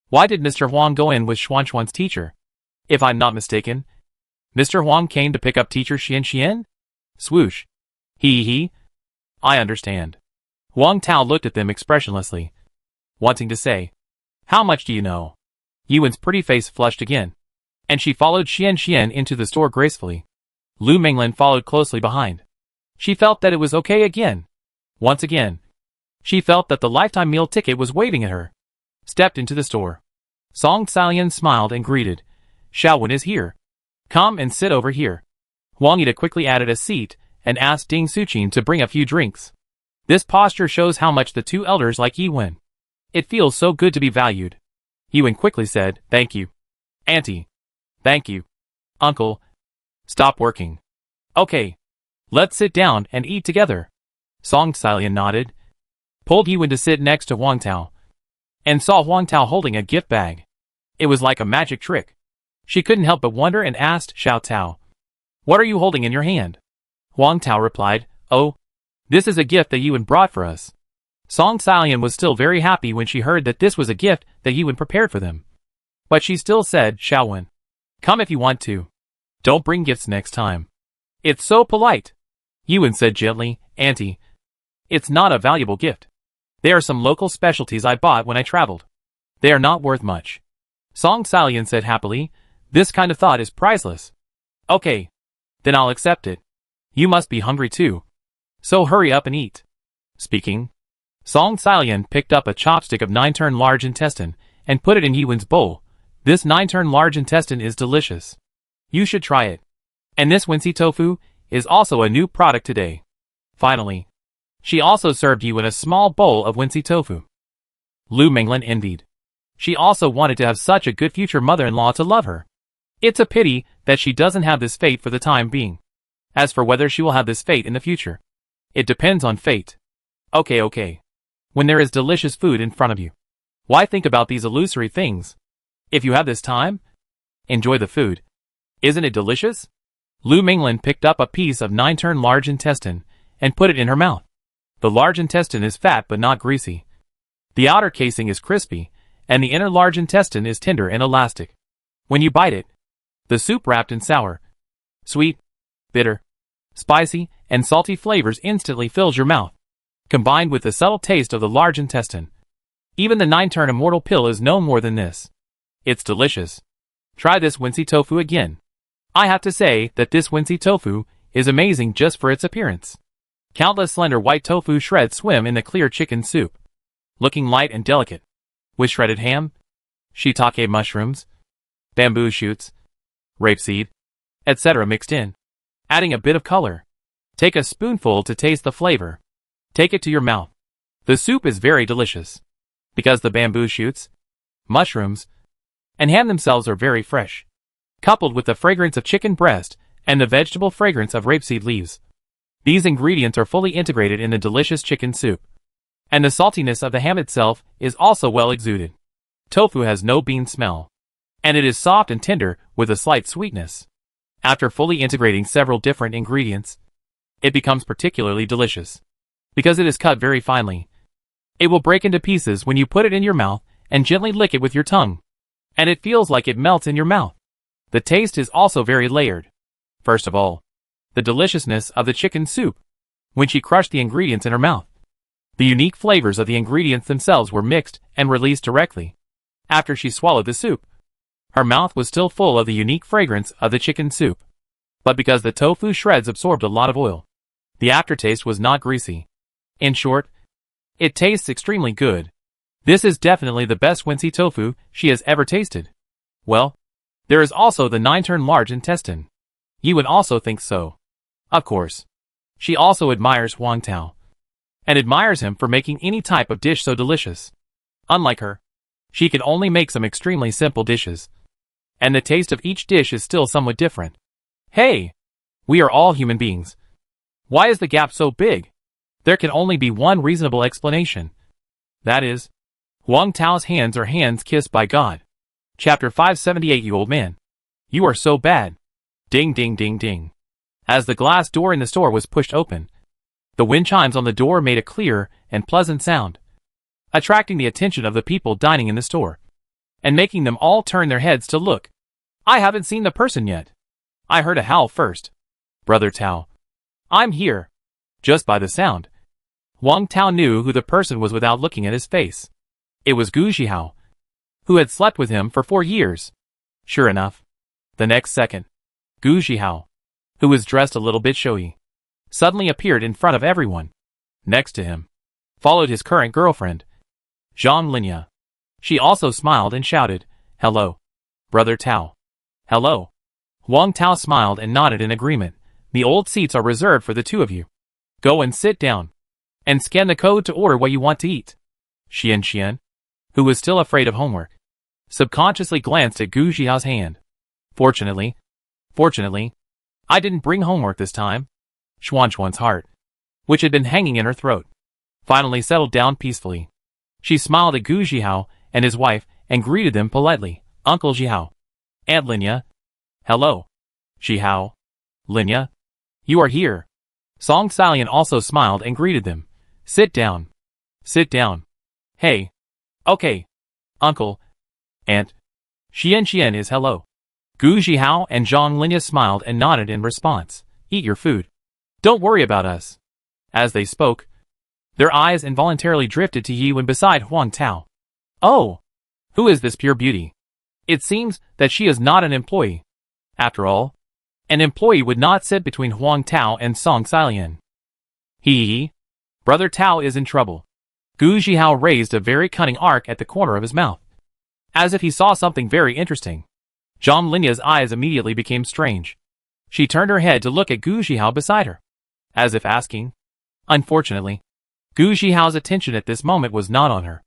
Why did Mr. Huang go in with Xuan's teacher? If I'm not mistaken, Mr. Huang came to pick up teacher Xian? Swoosh. He. I understand. Huang Tao looked at them expressionlessly, wanting to say, how much do you know? Yuan's pretty face flushed again, and she followed Xian into the store gracefully. Lu Minglin followed closely behind. She felt that it was okay again. Once again, she felt that the lifetime meal ticket was waving at her. Stepped into the store. Song Xiaolian smiled and greeted. Xiaowen is here. Come and sit over here. Wang Yida quickly added a seat and asked Ding Suqin to bring a few drinks. This posture shows how much the two elders like Yuan. It feels so good to be valued. Yuan quickly said, thank you. Auntie. Thank you. Uncle. Stop working. Okay. Let's sit down and eat together. Song Xiaolian nodded, pulled Yuan to sit next to Huang Tao, and saw Huang Tao holding a gift bag. It was like a magic trick. She couldn't help but wonder and asked Xiao Tao, what are you holding in your hand? Huang Tao replied, oh, this is a gift that Yuan brought for us. Song Xiaolian was still very happy when she heard that this was a gift that Yuan prepared for them. But she still said, Xiaowen, come if you want to. Don't bring gifts next time. It's so polite. Yuan said gently, Auntie, it's not a valuable gift. They are some local specialties I bought when I traveled. They are not worth much. Song Xiaolian said happily, this kind of thought is priceless. Okay. Then I'll accept it. You must be hungry too. So hurry up and eat. Speaking, Song Xiaolian picked up a chopstick of 9-turn large intestine and put it in Yuan's bowl. This 9-turn large intestine is delicious. You should try it. And this Wincy tofu is also a new product today. Finally, she also served Yuan a small bowl of Wincy tofu. Lu Minglin envied. She also wanted to have such a good future mother-in-law to love her. It's a pity that she doesn't have this fate for the time being. As for whether she will have this fate in the future, it depends on fate. Okay. When there is delicious food in front of you, why think about these illusory things? If you have this time, enjoy the food. Isn't it delicious? Lu Minglin picked up a piece of 9-turn large intestine and put it in her mouth. The large intestine is fat but not greasy. The outer casing is crispy, and the inner large intestine is tender and elastic. When you bite it, the soup wrapped in sour, sweet, bitter, spicy, and salty flavors instantly fills your mouth, combined with the subtle taste of the large intestine. Even the 9-turn immortal pill is no more than this. It's delicious. Try this Wincy tofu again. I have to say that this Wincy tofu is amazing just for its appearance. Countless slender white tofu shreds swim in the clear chicken soup, looking light and delicate, with shredded ham, shiitake mushrooms, bamboo shoots, rapeseed, etc. mixed in, adding a bit of color. Take a spoonful to taste the flavor. Take it to your mouth. The soup is very delicious, because the bamboo shoots, mushrooms, and ham themselves are very fresh, coupled with the fragrance of chicken breast and the vegetable fragrance of rapeseed leaves. These ingredients are fully integrated in the delicious chicken soup, and the saltiness of the ham itself is also well exuded. Tofu has no bean smell, and it is soft and tender with a slight sweetness. After fully integrating several different ingredients, it becomes particularly delicious, because it is cut very finely. It will break into pieces when you put it in your mouth and gently lick it with your tongue, and it feels like it melts in your mouth. The taste is also very layered. First of all, the deliciousness of the chicken soup, when she crushed the ingredients in her mouth. The unique flavors of the ingredients themselves were mixed and released directly after she swallowed the soup. Her mouth was still full of the unique fragrance of the chicken soup, but because the tofu shreds absorbed a lot of oil, the aftertaste was not greasy. In short, it tastes extremely good. This is definitely the best Wincy tofu she has ever tasted. Well, there is also the 9-turn large intestine. You would also think so. Of course. She also admires Huang Tao, and admires him for making any type of dish so delicious. Unlike her, she can only make some extremely simple dishes, and the taste of each dish is still somewhat different. Hey! We are all human beings. Why is the gap so big? There can only be one reasonable explanation. That is, Huang Tao's hands are hands kissed by God. Chapter 578. You old man. You are so bad. Ding ding ding ding. As the glass door in the store was pushed open, the wind chimes on the door made a clear and pleasant sound, attracting the attention of the people dining in the store, and making them all turn their heads to look. I haven't seen the person yet. I heard a howl first. Brother Tao. I'm here. Just by the sound, Huang Tao knew who the person was without looking at his face. It was Gu Zhihao, who had slept with him for 4 years. Sure enough, the next second, Gu Zhihao, who was dressed a little bit showy, suddenly appeared in front of everyone. Next to him followed his current girlfriend, Zhang Linya. She also smiled and shouted, "Hello, Brother Tao." "Hello." Huang Tao smiled and nodded in agreement. "The old seats are reserved for the two of you. Go and sit down, and scan the code to order what you want to eat." Xian, who was still afraid of homework, subconsciously glanced at Gu Zhihao's hand. Fortunately, I didn't bring homework this time. Xuan's heart, which had been hanging in her throat, finally settled down peacefully. She smiled at Gu Zhihao and his wife and greeted them politely. "Uncle Zhihao. Aunt Linya." "Hello. Zhihao. Linya. You are here." Song Salian also smiled and greeted them. Sit down. Sit down." "Hey. Okay. Uncle. Aunt." Xian is hello. Gu Zhihao and Zhang Linya smiled and nodded in response. "Eat your food. Don't worry about us." As they spoke, their eyes involuntarily drifted to Yi Wen beside Huang Tao. Oh! Who is this pure beauty? It seems that she is not an employee. After all, an employee would not sit between Huang Tao and Song Salian. Brother Tao is in trouble. Gu Zhihao raised a very cunning arc at the corner of his mouth, as if he saw something very interesting. Zhang Linya's eyes immediately became strange. She turned her head to look at Gu Zhihao beside her, as if asking. Unfortunately, Gu Zhihao's attention at this moment was not on her,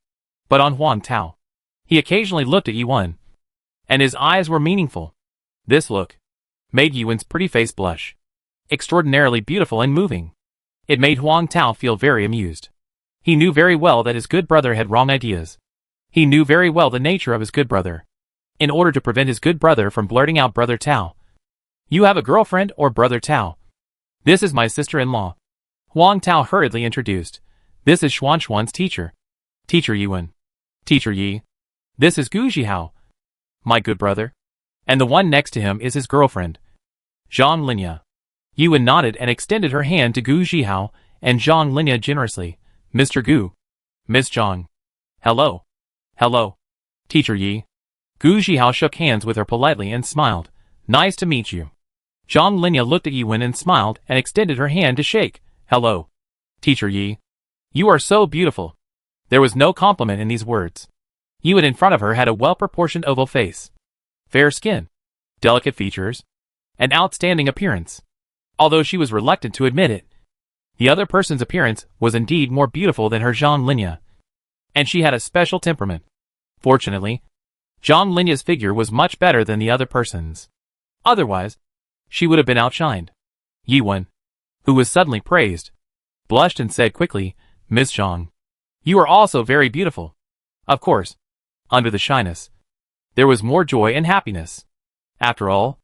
but on Huang Tao. He occasionally looked at Yi Wen, and his eyes were meaningful. This look made Yi Wen's pretty face blush, extraordinarily beautiful and moving. It made Huang Tao feel very amused. He knew very well that his good brother had wrong ideas. He knew very well the nature of his good brother. In order to prevent his good brother from blurting out Brother Tao, "You have a girlfriend or Brother Tao? This is my sister-in-law." Huang Tao hurriedly introduced. "This is Xuan's teacher. Teacher Yi Wen. Teacher Yi. This is Gu Zhihao, my good brother. And the one next to him is his girlfriend, Zhang Linya." Yi Wen nodded and extended her hand to Gu Zhihao and Zhang Linya generously. "Mr. Gu. Miss Zhang. Hello. Hello. Teacher Yi." Gu Zhihao shook hands with her politely and smiled. "Nice to meet you." Zhang Linya looked at Yi Wen and smiled and extended her hand to shake. "Hello. Teacher Yi. You are so beautiful." There was no compliment in these words. Yi Wen in front of her had a well-proportioned oval face, fair skin, delicate features, and outstanding appearance. Although she was reluctant to admit it, The other person's appearance was indeed more beautiful than her Jean Linya, and she had a special temperament. Fortunately, Jean Linya's figure was much better than the other person's. Otherwise, she would have been outshined. Yiwen, who was suddenly praised, blushed and said quickly, "Miss Zhang, you are also very beautiful." Of course, under the shyness, there was more joy and happiness. After all,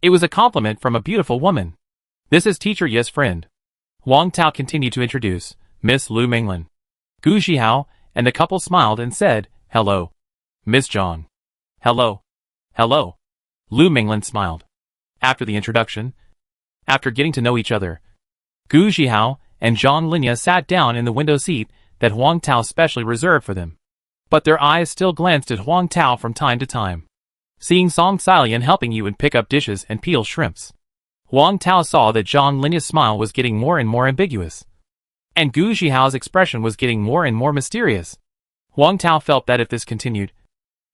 it was a compliment from a beautiful woman. "This is Teacher Ye's friend." Wang Tao continued to introduce Miss Lu Minglin. Gu Zhihao and the couple smiled and said, "Hello, Miss Zhang." "Hello. Hello." Lu Minglin smiled. After the introduction, after getting to know each other, Gu Zhihao and Zhang Linya sat down in the window seat that Huang Tao specially reserved for them. But their eyes still glanced at Huang Tao from time to time. Seeing Song Salian helping Yiwen pick up dishes and peel shrimps, Huang Tao saw that Zhang Linya's smile was getting more and more ambiguous, and Gu Zhihao's expression was getting more and more mysterious. Huang Tao felt that if this continued,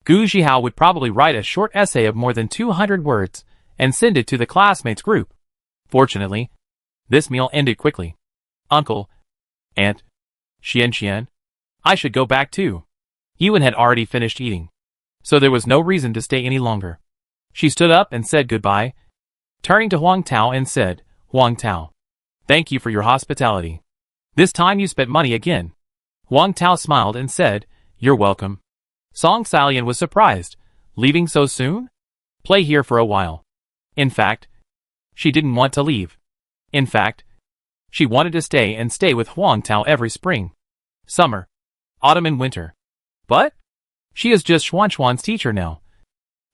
Gu Zhihao would probably write a short essay of more than 200 words and send it to the classmates group. Fortunately, this meal ended quickly. "Uncle, Aunt, Xian, I should go back too." Yiwen had already finished eating, so there was no reason to stay any longer. She stood up and said goodbye, turning to Huang Tao and said, "Huang Tao, thank you for your hospitality. This time you spent money again." Huang Tao smiled and said, "You're welcome." Song Salian was surprised. "Leaving so soon?" "Play here for a while." In fact, she didn't want to leave. In fact, she wanted to stay with Huang Tao every spring, summer, autumn and winter. But she is just Xuan's teacher now.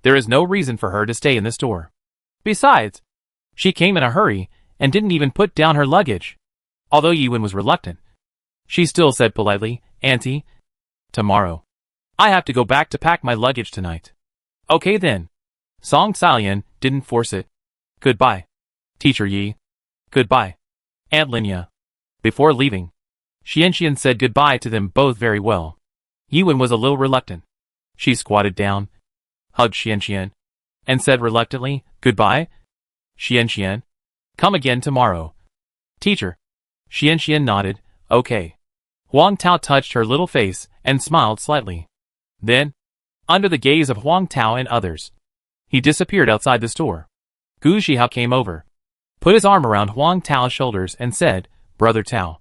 There is no reason for her to stay in the store. Besides, she came in a hurry and didn't even put down her luggage. Although Yiwen was reluctant, she still said politely, "Auntie, tomorrow, I have to go back to pack my luggage tonight." "Okay then." Song Salian didn't force it. "Goodbye, Teacher Yi." "Goodbye, Aunt Linya." Before leaving, Xian said goodbye to them both very well. Yiwen was a little reluctant. She squatted down, hugged Xian, and said reluctantly, "Goodbye, Xian. Come again tomorrow." "Teacher." Xian nodded, "Okay." Huang Tao touched her little face and smiled slightly. Then, under the gaze of Huang Tao and others, he disappeared outside the store. Gu Zhihao came over, put his arm around Huang Tao's shoulders and said, "Brother Tao,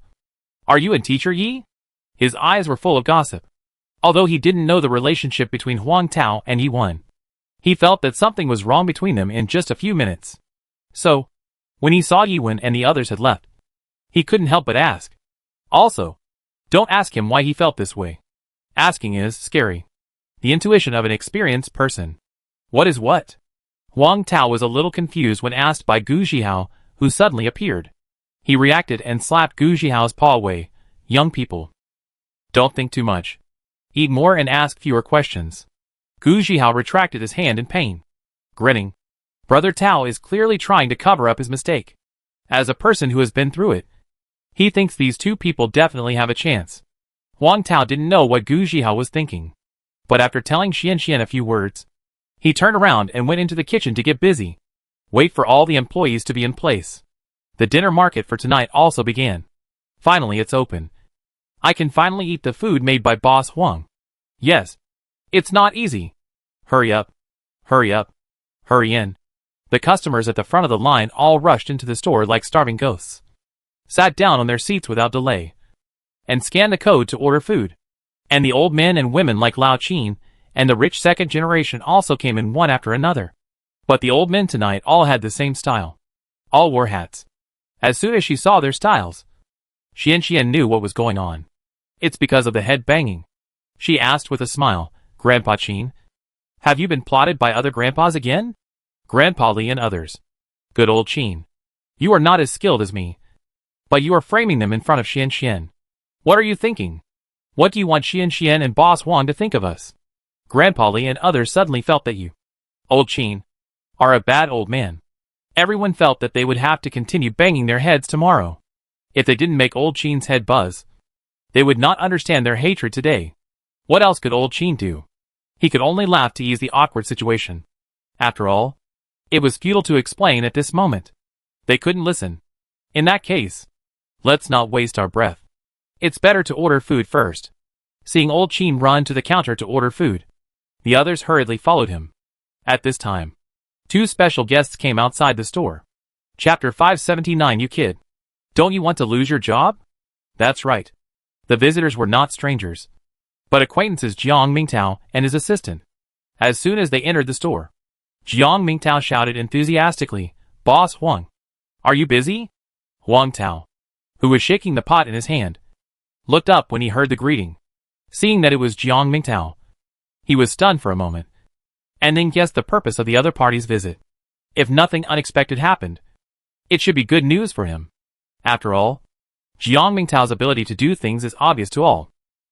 are you and Teacher Yi?" His eyes were full of gossip. Although he didn't know the relationship between Huang Tao and Yiwen, he felt that something was wrong between them in just a few minutes. So, when he saw Yiwen and the others had left, he couldn't help but ask. Also, don't ask him why he felt this way. Asking is scary. The intuition of an experienced person. What is what? Huang Tao was a little confused when asked by Gu Zhihao, who suddenly appeared. He reacted and slapped Gu Zhihao's paw away. "Young people, don't think too much. Eat more and ask fewer questions." Gu Zhihao retracted his hand in pain. Grinning, Brother Tao is clearly trying to cover up his mistake. As a person who has been through it, he thinks these two people definitely have a chance. Huang Tao didn't know what Gu Zhihao was thinking. But after telling Xian a few words, he turned around and went into the kitchen to get busy. Wait for all the employees to be in place. The dinner market for tonight also began. Finally it's open. I can finally eat the food made by Boss Huang. Yes. It's not easy. Hurry up. Hurry up. Hurry in. The customers at the front of the line all rushed into the store like starving ghosts. Sat down on their seats without delay, and scanned the code to order food. And the old men and women like Lao Qin and the rich second generation also came in one after another. But the old men tonight all had the same style. All wore hats. As soon as she saw their styles, Xian knew what was going on. "It's because of the head banging," she asked with a smile. "Grandpa Qin, have you been plotted by other grandpas again?" "Grandpa Li and others." "Good old Qin. You are not as skilled as me, but you are framing them in front of Xian. What are you thinking? What do you want Xian and Boss Huang to think of us?" Grandpa Li and others suddenly felt that you, old Qin, are a bad old man. Everyone felt that they would have to continue banging their heads tomorrow. If they didn't make old Qin's head buzz, they would not understand their hatred today. What else could old Qin do? He could only laugh to ease the awkward situation. After all, it was futile to explain at this moment. They couldn't listen. In that case, Let's not waste our breath. It's better to order food first. Seeing old Chin run to the counter to order food, the others hurriedly followed him. At this time, two special guests came outside the store. Chapter 579. You kid. Don't you want to lose your job? That's right. The visitors were not strangers, but acquaintances Jiang Mingtao and his assistant. As soon as they entered the store, Jiang Mingtao shouted enthusiastically, "Boss Huang, are you busy?" Huang Tao, who was shaking the pot in his hand, looked up when he heard the greeting. Seeing that it was Jiang Mingtao, he was stunned for a moment, and then guessed the purpose of the other party's visit. If nothing unexpected happened, it should be good news for him. After all, Jiang Mingtao's ability to do things is obvious to all.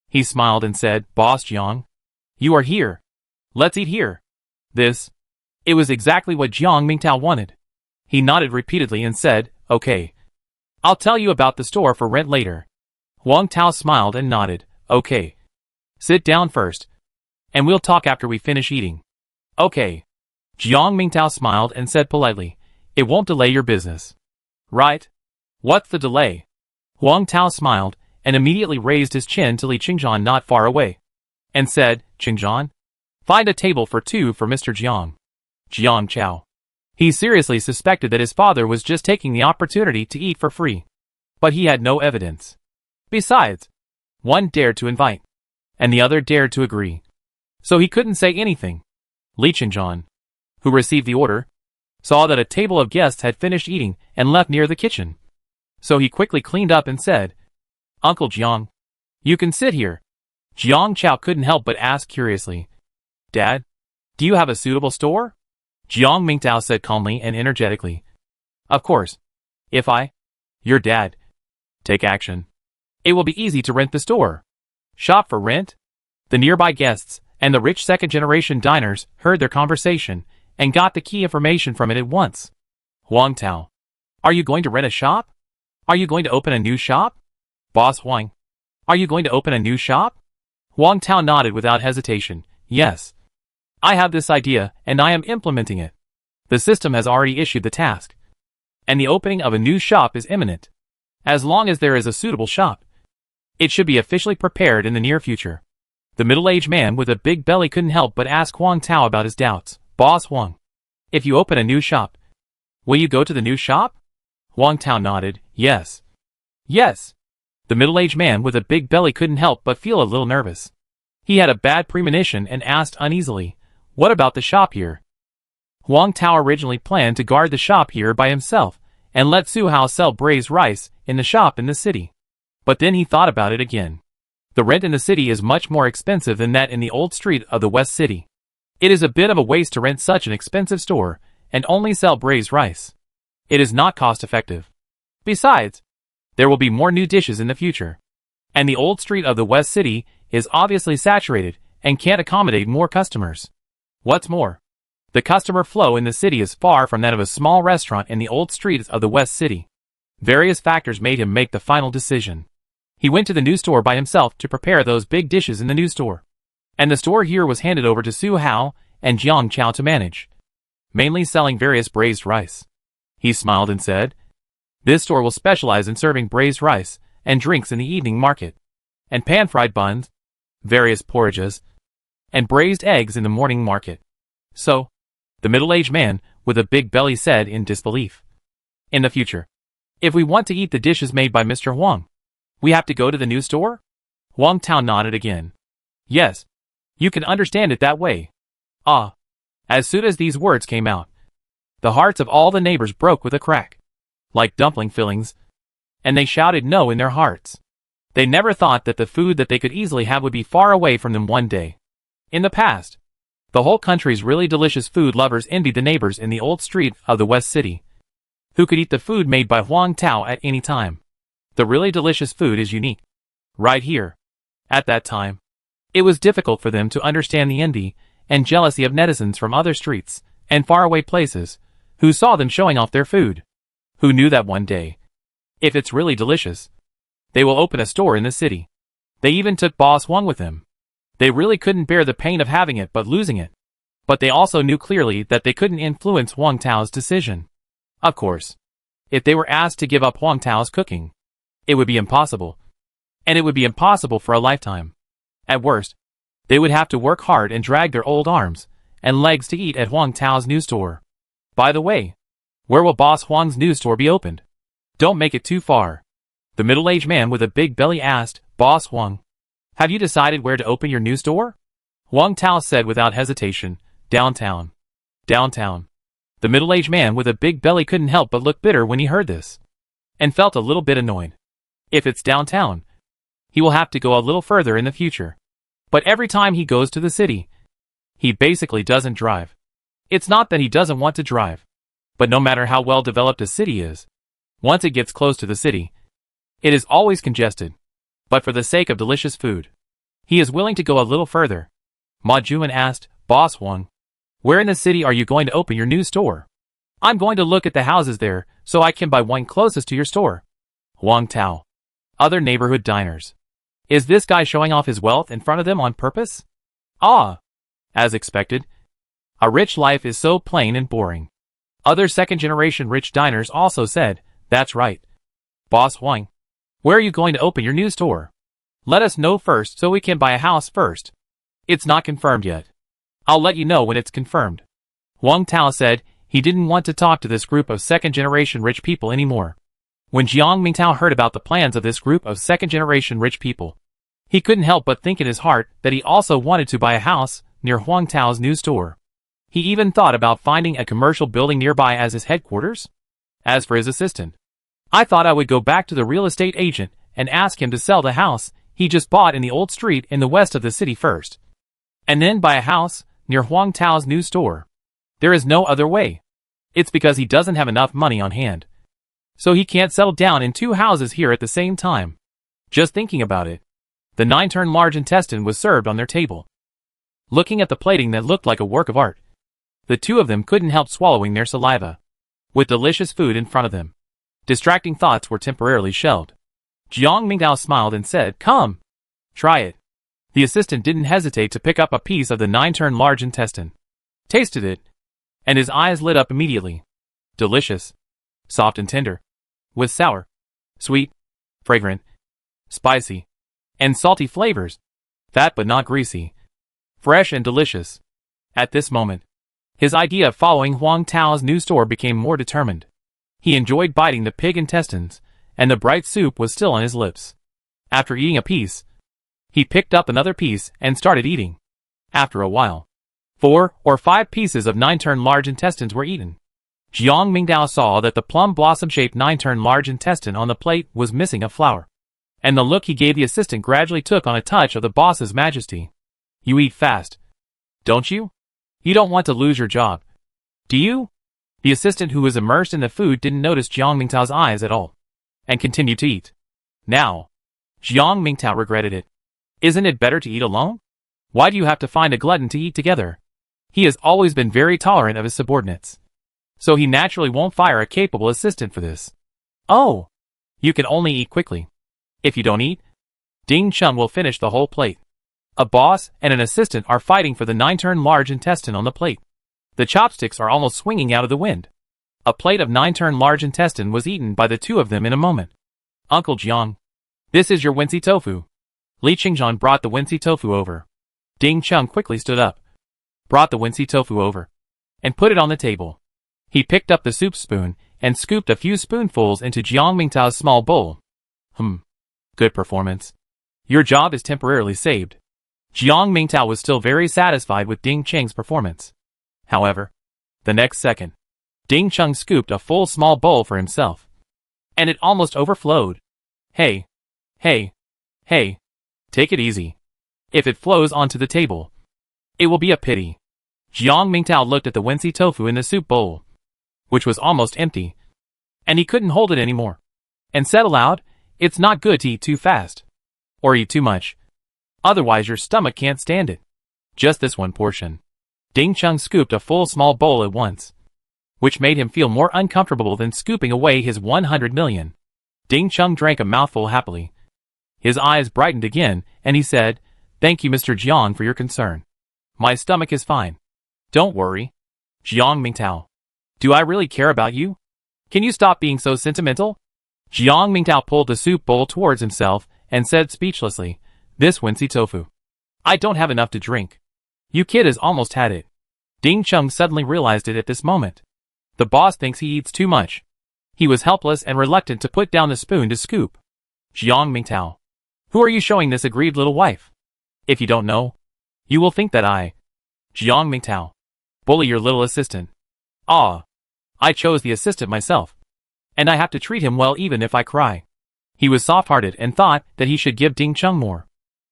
He smiled and said, "Boss Jiang, you are here. Let's eat here." It was exactly what Jiang Mingtao wanted. He nodded repeatedly and said, "Okay. I'll tell you about the store for rent later." Huang Tao smiled and nodded, "Okay. Sit down first, and we'll talk after we finish eating." "Okay." Jiang Mingtao smiled and said politely, "It won't delay your business, right?" "What's the delay?" Huang Tao smiled and immediately raised his chin to Li Qingzhan not far away, and said, "Qingzhan, find a table for two for Mr. Jiang." Jiang Chao. He seriously suspected that his father was just taking the opportunity to eat for free, but he had no evidence. Besides, one dared to invite, and the other dared to agree, so he couldn't say anything. Li Qingzhan, who received the order, saw that a table of guests had finished eating and left near the kitchen. So he quickly cleaned up and said, "Uncle Jiang, you can sit here." Jiang Chao couldn't help but ask curiously, "Dad, do you have a suitable store?" Jiang Mingtao said calmly and energetically, "Of course. If your dad, take action, it will be easy to rent the store." "Shop for rent?" The nearby guests and the rich second-generation diners heard their conversation and got the key information from it at once. "Huang Tao, are you going to rent a shop? Are you going to open a new shop?" "Boss Huang, are you going to open a new shop?" Huang Tao nodded without hesitation. "Yes. I have this idea and I am implementing it. The system has already issued the task, and the opening of a new shop is imminent. As long as there is a suitable shop, it should be officially prepared in the near future." The middle-aged man with a big belly couldn't help but ask Huang Tao about his doubts. "Boss Huang, if you open a new shop, will you go to the new shop?" Huang Tao nodded, "Yes." "Yes." The middle-aged man with a big belly couldn't help but feel a little nervous. He had a bad premonition and asked uneasily, "What about the shop here?" Huang Tao originally planned to guard the shop here by himself and let Su Hao sell braised rice in the shop in the city. But then he thought about it again. The rent in the city is much more expensive than that in the old street of the West City. It is a bit of a waste to rent such an expensive store and only sell braised rice. It is not cost-effective. Besides, there will be more new dishes in the future, and the old street of the West City is obviously saturated and can't accommodate more customers. What's more, the customer flow in the city is far from that of a small restaurant in the old streets of the West City. Various factors made him make the final decision. He went to the new store by himself to prepare those big dishes in the new store, and the store here was handed over to Su Hao and Jiang Chao to manage, mainly selling various braised rice. He smiled and said, "This store will specialize in serving braised rice and drinks in the evening market, and pan-fried buns, various porridges, and braised eggs in the morning market." "So," the middle-aged man with a big belly said in disbelief, "in the future, if we want to eat the dishes made by Mr. Huang, we have to go to the new store?" Huang Tao nodded again. "Yes, you can understand it that way." Ah! As soon as these words came out, the hearts of all the neighbors broke with a crack, like dumpling fillings, and they shouted no in their hearts. They never thought that the food that they could easily have would be far away from them one day. In the past, the whole country's really delicious food lovers envied the neighbors in the old street of the West City, who could eat the food made by Huang Tao at any time. The really delicious food is unique, right here. At that time, it was difficult for them to understand the envy and jealousy of netizens from other streets and faraway places who saw them showing off their food. Who knew that one day, if it's really delicious, they will open a store in the city. They even took Boss Huang with them. They really couldn't bear the pain of having it but losing it. But they also knew clearly that they couldn't influence Huang Tao's decision. Of course, if they were asked to give up Huang Tao's cooking, It would be impossible. And it would be impossible for a lifetime. At worst, they would have to work hard and drag their old arms and legs to eat at Huang Tao's new store. By the way, where will Boss Huang's new store be opened? Don't make it too far. The middle-aged man with a big belly asked Boss Huang. Have you decided where to open your new store? Huang Tao said without hesitation, downtown. Downtown. The middle-aged man with a big belly couldn't help but look bitter when he heard this, and felt a little bit annoyed. If it's downtown, he will have to go a little further in the future. But every time he goes to the city, he basically doesn't drive. It's not that he doesn't want to drive, but no matter how well developed a city is, once it gets close to the city, it is always congested. But for the sake of delicious food, he is willing to go a little further. Ma Juan asked, Boss Huang, where in the city are you going to open your new store? I'm going to look at the houses there, so I can buy one closest to your store. Huang Tao. Other neighborhood diners. Is this guy showing off his wealth in front of them on purpose? Ah! As expected. A rich life is so plain and boring. Other second-generation rich diners also said, that's right. Boss Huang, where are you going to open your new store? Let us know first so we can buy a house first. It's not confirmed yet. I'll let you know when it's confirmed. Huang Tao said he didn't want to talk to this group of second-generation rich people anymore. When Jiang Mingtao heard about the plans of this group of second-generation rich people, he couldn't help but think in his heart that he also wanted to buy a house near Huang Tao's new store. He even thought about finding a commercial building nearby as his headquarters. As for his assistant, I thought I would go back to the real estate agent and ask him to sell the house he just bought in the old street in the west of the city first, and then buy a house near Huang Tao's new store. There is no other way. It's because he doesn't have enough money on hand, so he can't settle down in two houses here at the same time. Just thinking about it, the 9-turn large intestine was served on their table. Looking at the plating that looked like a work of art, the two of them couldn't help swallowing their saliva. With delicious food in front of them, distracting thoughts were temporarily shelved. Jiang Mingtao smiled and said, Come! Try it. The assistant didn't hesitate to pick up a piece of the 9-turn large intestine, tasted it, and his eyes lit up immediately. Delicious. Soft and tender. With sour, sweet, fragrant, spicy, and salty flavors. Fat but not greasy. Fresh and delicious. At this moment, his idea of following Huang Tao's new store became more determined. He enjoyed biting the pig intestines, and the bright soup was still on his lips. After eating a piece, he picked up another piece and started eating. After a while, 4 or 5 pieces of 9-turn large intestines were eaten. Jiang Mingtao saw that the plum blossom-shaped 9-turn large intestine on the plate was missing a flower, and the look he gave the assistant gradually took on a touch of the boss's majesty. You eat fast, don't you? You don't want to lose your job, do you? The assistant who was immersed in the food didn't notice Jiang Mingtao's eyes at all, and continued to eat. Now, Jiang Mingtao regretted it. Isn't it better to eat alone? Why do you have to find a glutton to eat together? He has always been very tolerant of his subordinates, so he naturally won't fire a capable assistant for this. Oh! You can only eat quickly. If you don't eat, Ding Chun will finish the whole plate. A boss and an assistant are fighting for the 9-turn large intestine on the plate. The chopsticks are almost swinging out of the wind. A plate of 9-turn large intestine was eaten by the two of them in a moment. Uncle Jiang, this is your Wincy tofu. Li Qingzhan brought the Wincy tofu over. Ding Chun quickly stood up, brought the Wincy tofu over, and put it on the table. He picked up the soup spoon and scooped a few spoonfuls into Jiang Mingtao's small bowl. Good performance. Your job is temporarily saved. Jiang Mingtao was still very satisfied with Ding Cheng's performance. However, the next second, Ding Cheng scooped a full small bowl for himself, and it almost overflowed. Hey, take it easy. If it flows onto the table, it will be a pity. Jiang Mingtao looked at the Wincy tofu in the soup bowl, which was almost empty, and he couldn't hold it anymore, and said aloud, It's not good to eat too fast, or eat too much. Otherwise your stomach can't stand it. Just this one portion. Ding Cheng scooped a full small bowl at once, which made him feel more uncomfortable than scooping away his 100 million. Ding Cheng drank a mouthful happily. His eyes brightened again, and he said, Thank you, Mr. Jiang, for your concern. My stomach is fine. Don't worry. Jiang Mingtao, do I really care about you? Can you stop being so sentimental? Jiang Mingtao pulled the soup bowl towards himself and said speechlessly, "This Wincy tofu. I don't have enough to drink. You kid has almost had it." Ding Chung suddenly realized it at this moment. The boss thinks he eats too much. He was helpless and reluctant to put down the spoon to scoop. Jiang Mingtao. Who are you showing this aggrieved little wife? If you don't know, you will think that I, Jiang Mingtao, bully your little assistant. Ah, I chose the assistant myself. And I have to treat him well even if I cry. He was soft-hearted and thought that he should give Ding Chung more.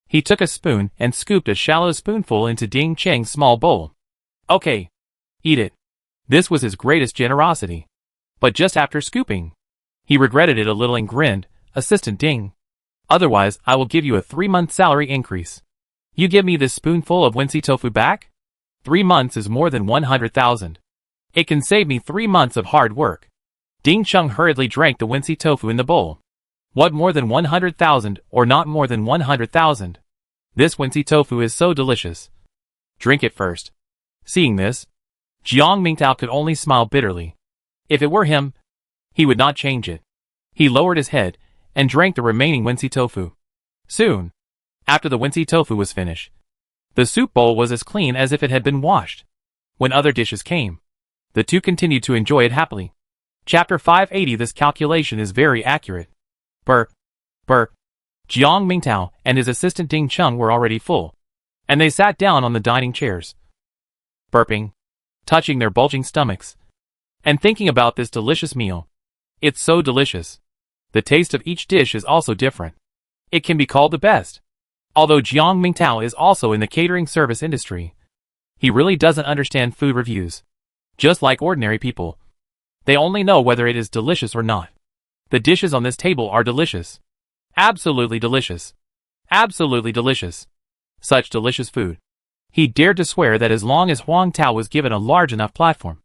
He took a spoon and scooped a shallow spoonful into Ding Cheng's small bowl. Okay, eat it. This was his greatest generosity. But just after scooping, he regretted it a little and grinned, "Assistant Ding. Otherwise, I will give you a 3-month salary increase. You give me this spoonful of Wincy tofu back? 3 months is more than 100,000. It can save me 3 months of hard work." Ding Chung hurriedly drank the Wincy tofu in the bowl. What, more than 100,000 or not more than 100,000? This Wincy tofu is so delicious. Drink it first. Seeing this, Jiang Mingtao could only smile bitterly. If it were him, he would not change it. He lowered his head and drank the remaining Wincy tofu. Soon, after the Wincy tofu was finished, the soup bowl was as clean as if it had been washed. When other dishes came, the two continued to enjoy it happily. Chapter 580. This calculation is very accurate. Burp. Burp. Jiang Mingtao and his assistant Ding Chung were already full, and they sat down on the dining chairs, burping, touching their bulging stomachs, and thinking about this delicious meal. It's so delicious. The taste of each dish is also different. It can be called the best. Although Jiang Mingtao is also in the catering service industry, he really doesn't understand food reviews. Just like ordinary people, they only know whether it is delicious or not. The dishes on this table are delicious. Absolutely delicious. Absolutely delicious. Such delicious food. He dared to swear that as long as Huang Tao was given a large enough platform,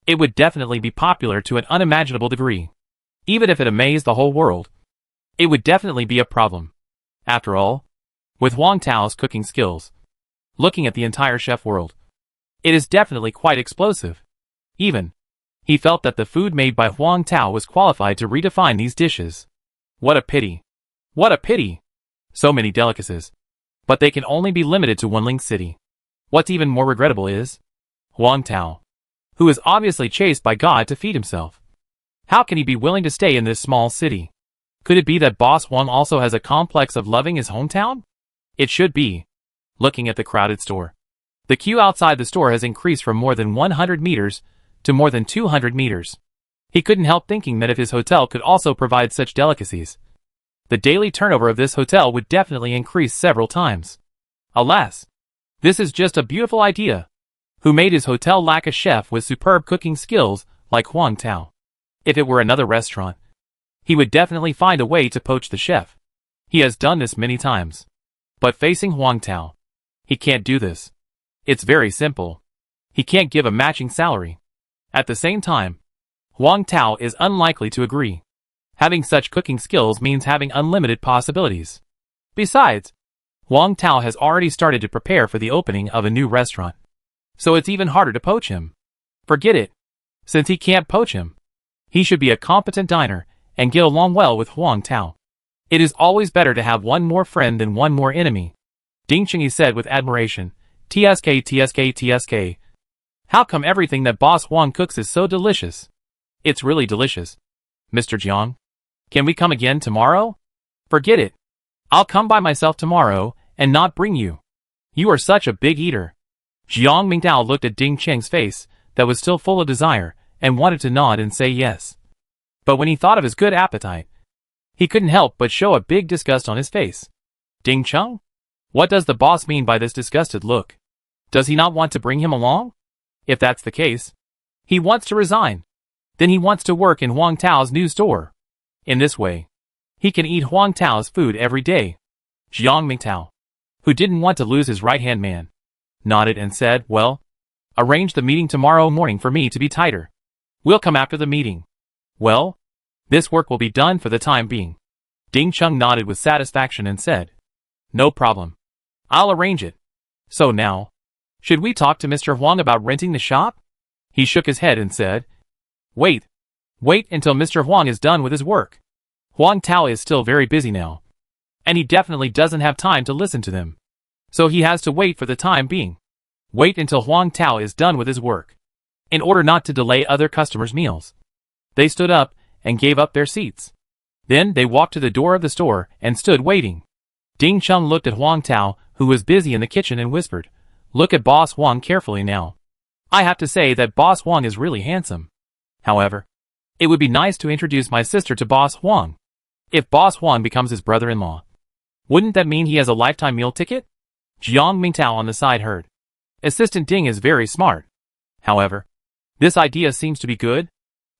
it would definitely be popular to an unimaginable degree. Even if it amazed the whole world, it would definitely be a problem. After all, with Huang Tao's cooking skills, looking at the entire chef world, it is definitely quite explosive. Even, he felt that the food made by Huang Tao was qualified to redefine these dishes. What a pity. What a pity. So many delicacies. But they can only be limited to Wenling City. What's even more regrettable is Huang Tao, who is obviously chased by God to feed himself. How can he be willing to stay in this small city? Could it be that Boss Huang also has a complex of loving his hometown? It should be. Looking at the crowded store, the queue outside the store has increased from more than 100 meters to more than 200 meters. He couldn't help thinking that if his hotel could also provide such delicacies, the daily turnover of this hotel would definitely increase several times. Alas, this is just a beautiful idea. Who made his hotel lack a chef with superb cooking skills like Huang Tao? If it were another restaurant, he would definitely find a way to poach the chef. He has done this many times. But facing Huang Tao, he can't do this. It's very simple. He can't give a matching salary. At the same time, Huang Tao is unlikely to agree. Having such cooking skills means having unlimited possibilities. Besides, Huang Tao has already started to prepare for the opening of a new restaurant. So it's even harder to poach him. Forget it. Since he can't poach him, he should be a competent diner and get along well with Huang Tao. It is always better to have one more friend than one more enemy. Ding Chengi said with admiration, "TSK, TSK, TSK. How come everything that Boss Huang cooks is so delicious? It's really delicious. Mr. Jiang, can we come again tomorrow?" "Forget it. I'll come by myself tomorrow and not bring you. You are such a big eater." Jiang Mingtao looked at Ding Cheng's face that was still full of desire and wanted to nod and say yes. But when he thought of his good appetite, he couldn't help but show a big disgust on his face. Ding Cheng? What does the boss mean by this disgusted look? Does he not want to bring him along? If that's the case, he wants to resign. Then he wants to work in Huang Tao's new store. In this way, he can eat Huang Tao's food every day. Jiang Mingtao, who didn't want to lose his right-hand man, nodded and said, "Well, arrange the meeting tomorrow morning for me to be tighter. We'll come after the meeting." "Well, this work will be done for the time being." Ding Cheng nodded with satisfaction and said, "No problem. I'll arrange it. So now, should we talk to Mr. Huang about renting the shop?" He shook his head and said, Wait until Mr. Huang is done with his work. Huang Tao is still very busy now. And he definitely doesn't have time to listen to them. So he has to wait for the time being. Wait until Huang Tao is done with his work. In order not to delay other customers' meals. They stood up and gave up their seats. Then they walked to the door of the store and stood waiting. Ding Cheng looked at Huang Tao, who was busy in the kitchen, and whispered, "Look at Boss Huang carefully now. I have to say that Boss Huang is really handsome. However, it would be nice to introduce my sister to Boss Huang. If Boss Huang becomes his brother-in-law, wouldn't that mean he has a lifetime meal ticket?" Jiang Mingtao on the side heard. Assistant Ding is very smart. However, this idea seems to be good.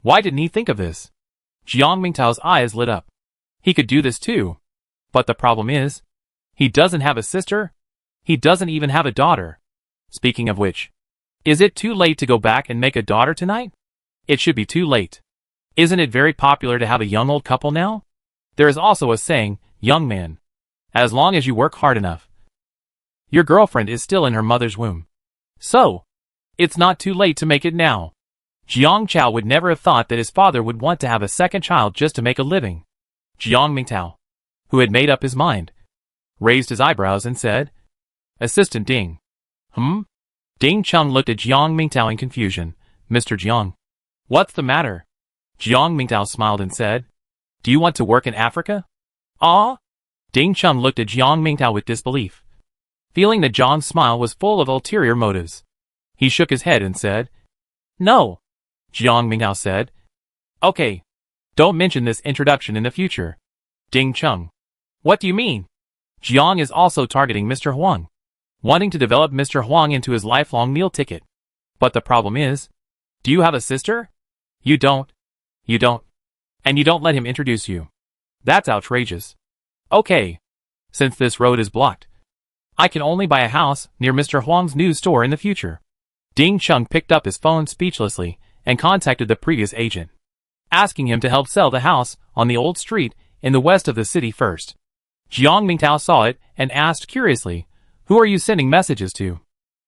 Why didn't he think of this? Jiang Mingtao's eyes lit up. He could do this too. But the problem is, he doesn't have a sister. He doesn't even have a daughter. Speaking of which, is it too late to go back and make a daughter tonight? It should be too late. Isn't it very popular to have a young old couple now? There is also a saying, young man, as long as you work hard enough. Your girlfriend is still in her mother's womb. So, it's not too late to make it now. Jiang Chao would never have thought that his father would want to have a second child just to make a living. Jiang Mingtao, who had made up his mind, raised his eyebrows and said, "Assistant Ding." Ding Cheng looked at Jiang Mingtao in confusion. "Mr. Jiang, what's the matter?" Jiang Mingtao smiled and said, "Do you want to work in Africa?" "Ah?" Ding Cheng looked at Jiang Mingtao with disbelief, feeling that Jiang's smile was full of ulterior motives. He shook his head and said, "No." Jiang Mingtao said, "Okay. Don't mention this introduction in the future." Ding Cheng, "What do you mean?" Jiang is also targeting Mr. Huang, wanting to develop Mr. Huang into his lifelong meal ticket. But the problem is, do you have a sister? You don't. You don't. And you don't let him introduce you. That's outrageous. Okay. Since this road is blocked, I can only buy a house near Mr. Huang's new store in the future. Ding Cheng picked up his phone speechlessly and contacted the previous agent, asking him to help sell the house on the old street in the west of the city first. Jiang Mingtao saw it and asked curiously, "Who are you sending messages to?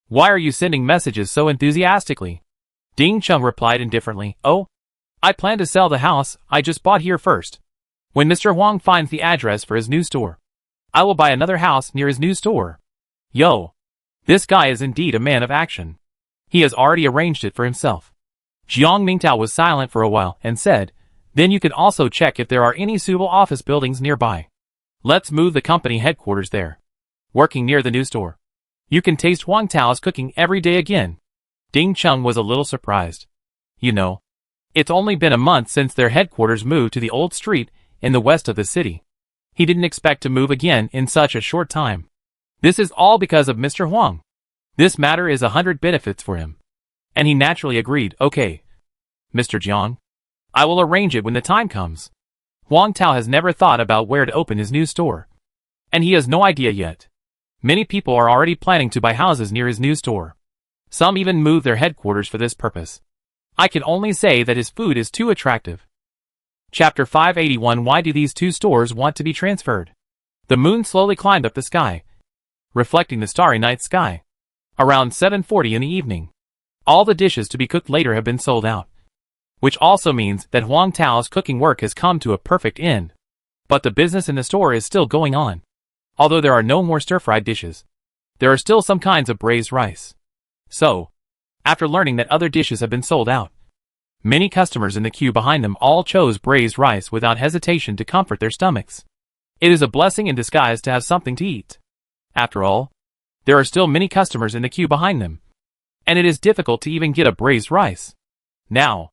Why are you sending messages so enthusiastically?" Ding Cheng replied indifferently, "Oh, I plan to sell the house I just bought here first. When Mr. Huang finds the address for his new store, I will buy another house near his new store." Yo, this guy is indeed a man of action. He has already arranged it for himself. Jiang Mingtao was silent for a while and said, "Then you can also check if there are any suitable office buildings nearby. Let's move the company headquarters there. Working near the new store, you can taste Huang Tao's cooking every day again." Ding Cheng was a little surprised. You know, it's only been a month since their headquarters moved to the old street in the west of the city. He didn't expect to move again in such a short time. This is all because of Mr. Huang. This matter is 100 benefits for him. And he naturally agreed, "Okay, Mr. Jiang, I will arrange it when the time comes." Huang Tao has never thought about where to open his new store. And he has no idea yet. Many people are already planning to buy houses near his new store. Some even move their headquarters for this purpose. I can only say that his food is too attractive. Chapter 581. Why do these two stores want to be transferred? The moon slowly climbed up the sky, reflecting the starry night sky. Around 7:40 in the evening, all the dishes to be cooked later have been sold out. Which also means that Huang Tao's cooking work has come to a perfect end. But the business in the store is still going on. Although there are no more stir-fried dishes, there are still some kinds of braised rice. So, after learning that other dishes have been sold out, many customers in the queue behind them all chose braised rice without hesitation to comfort their stomachs. It is a blessing in disguise to have something to eat. After all, there are still many customers in the queue behind them, and it is difficult to even get a braised rice. Now,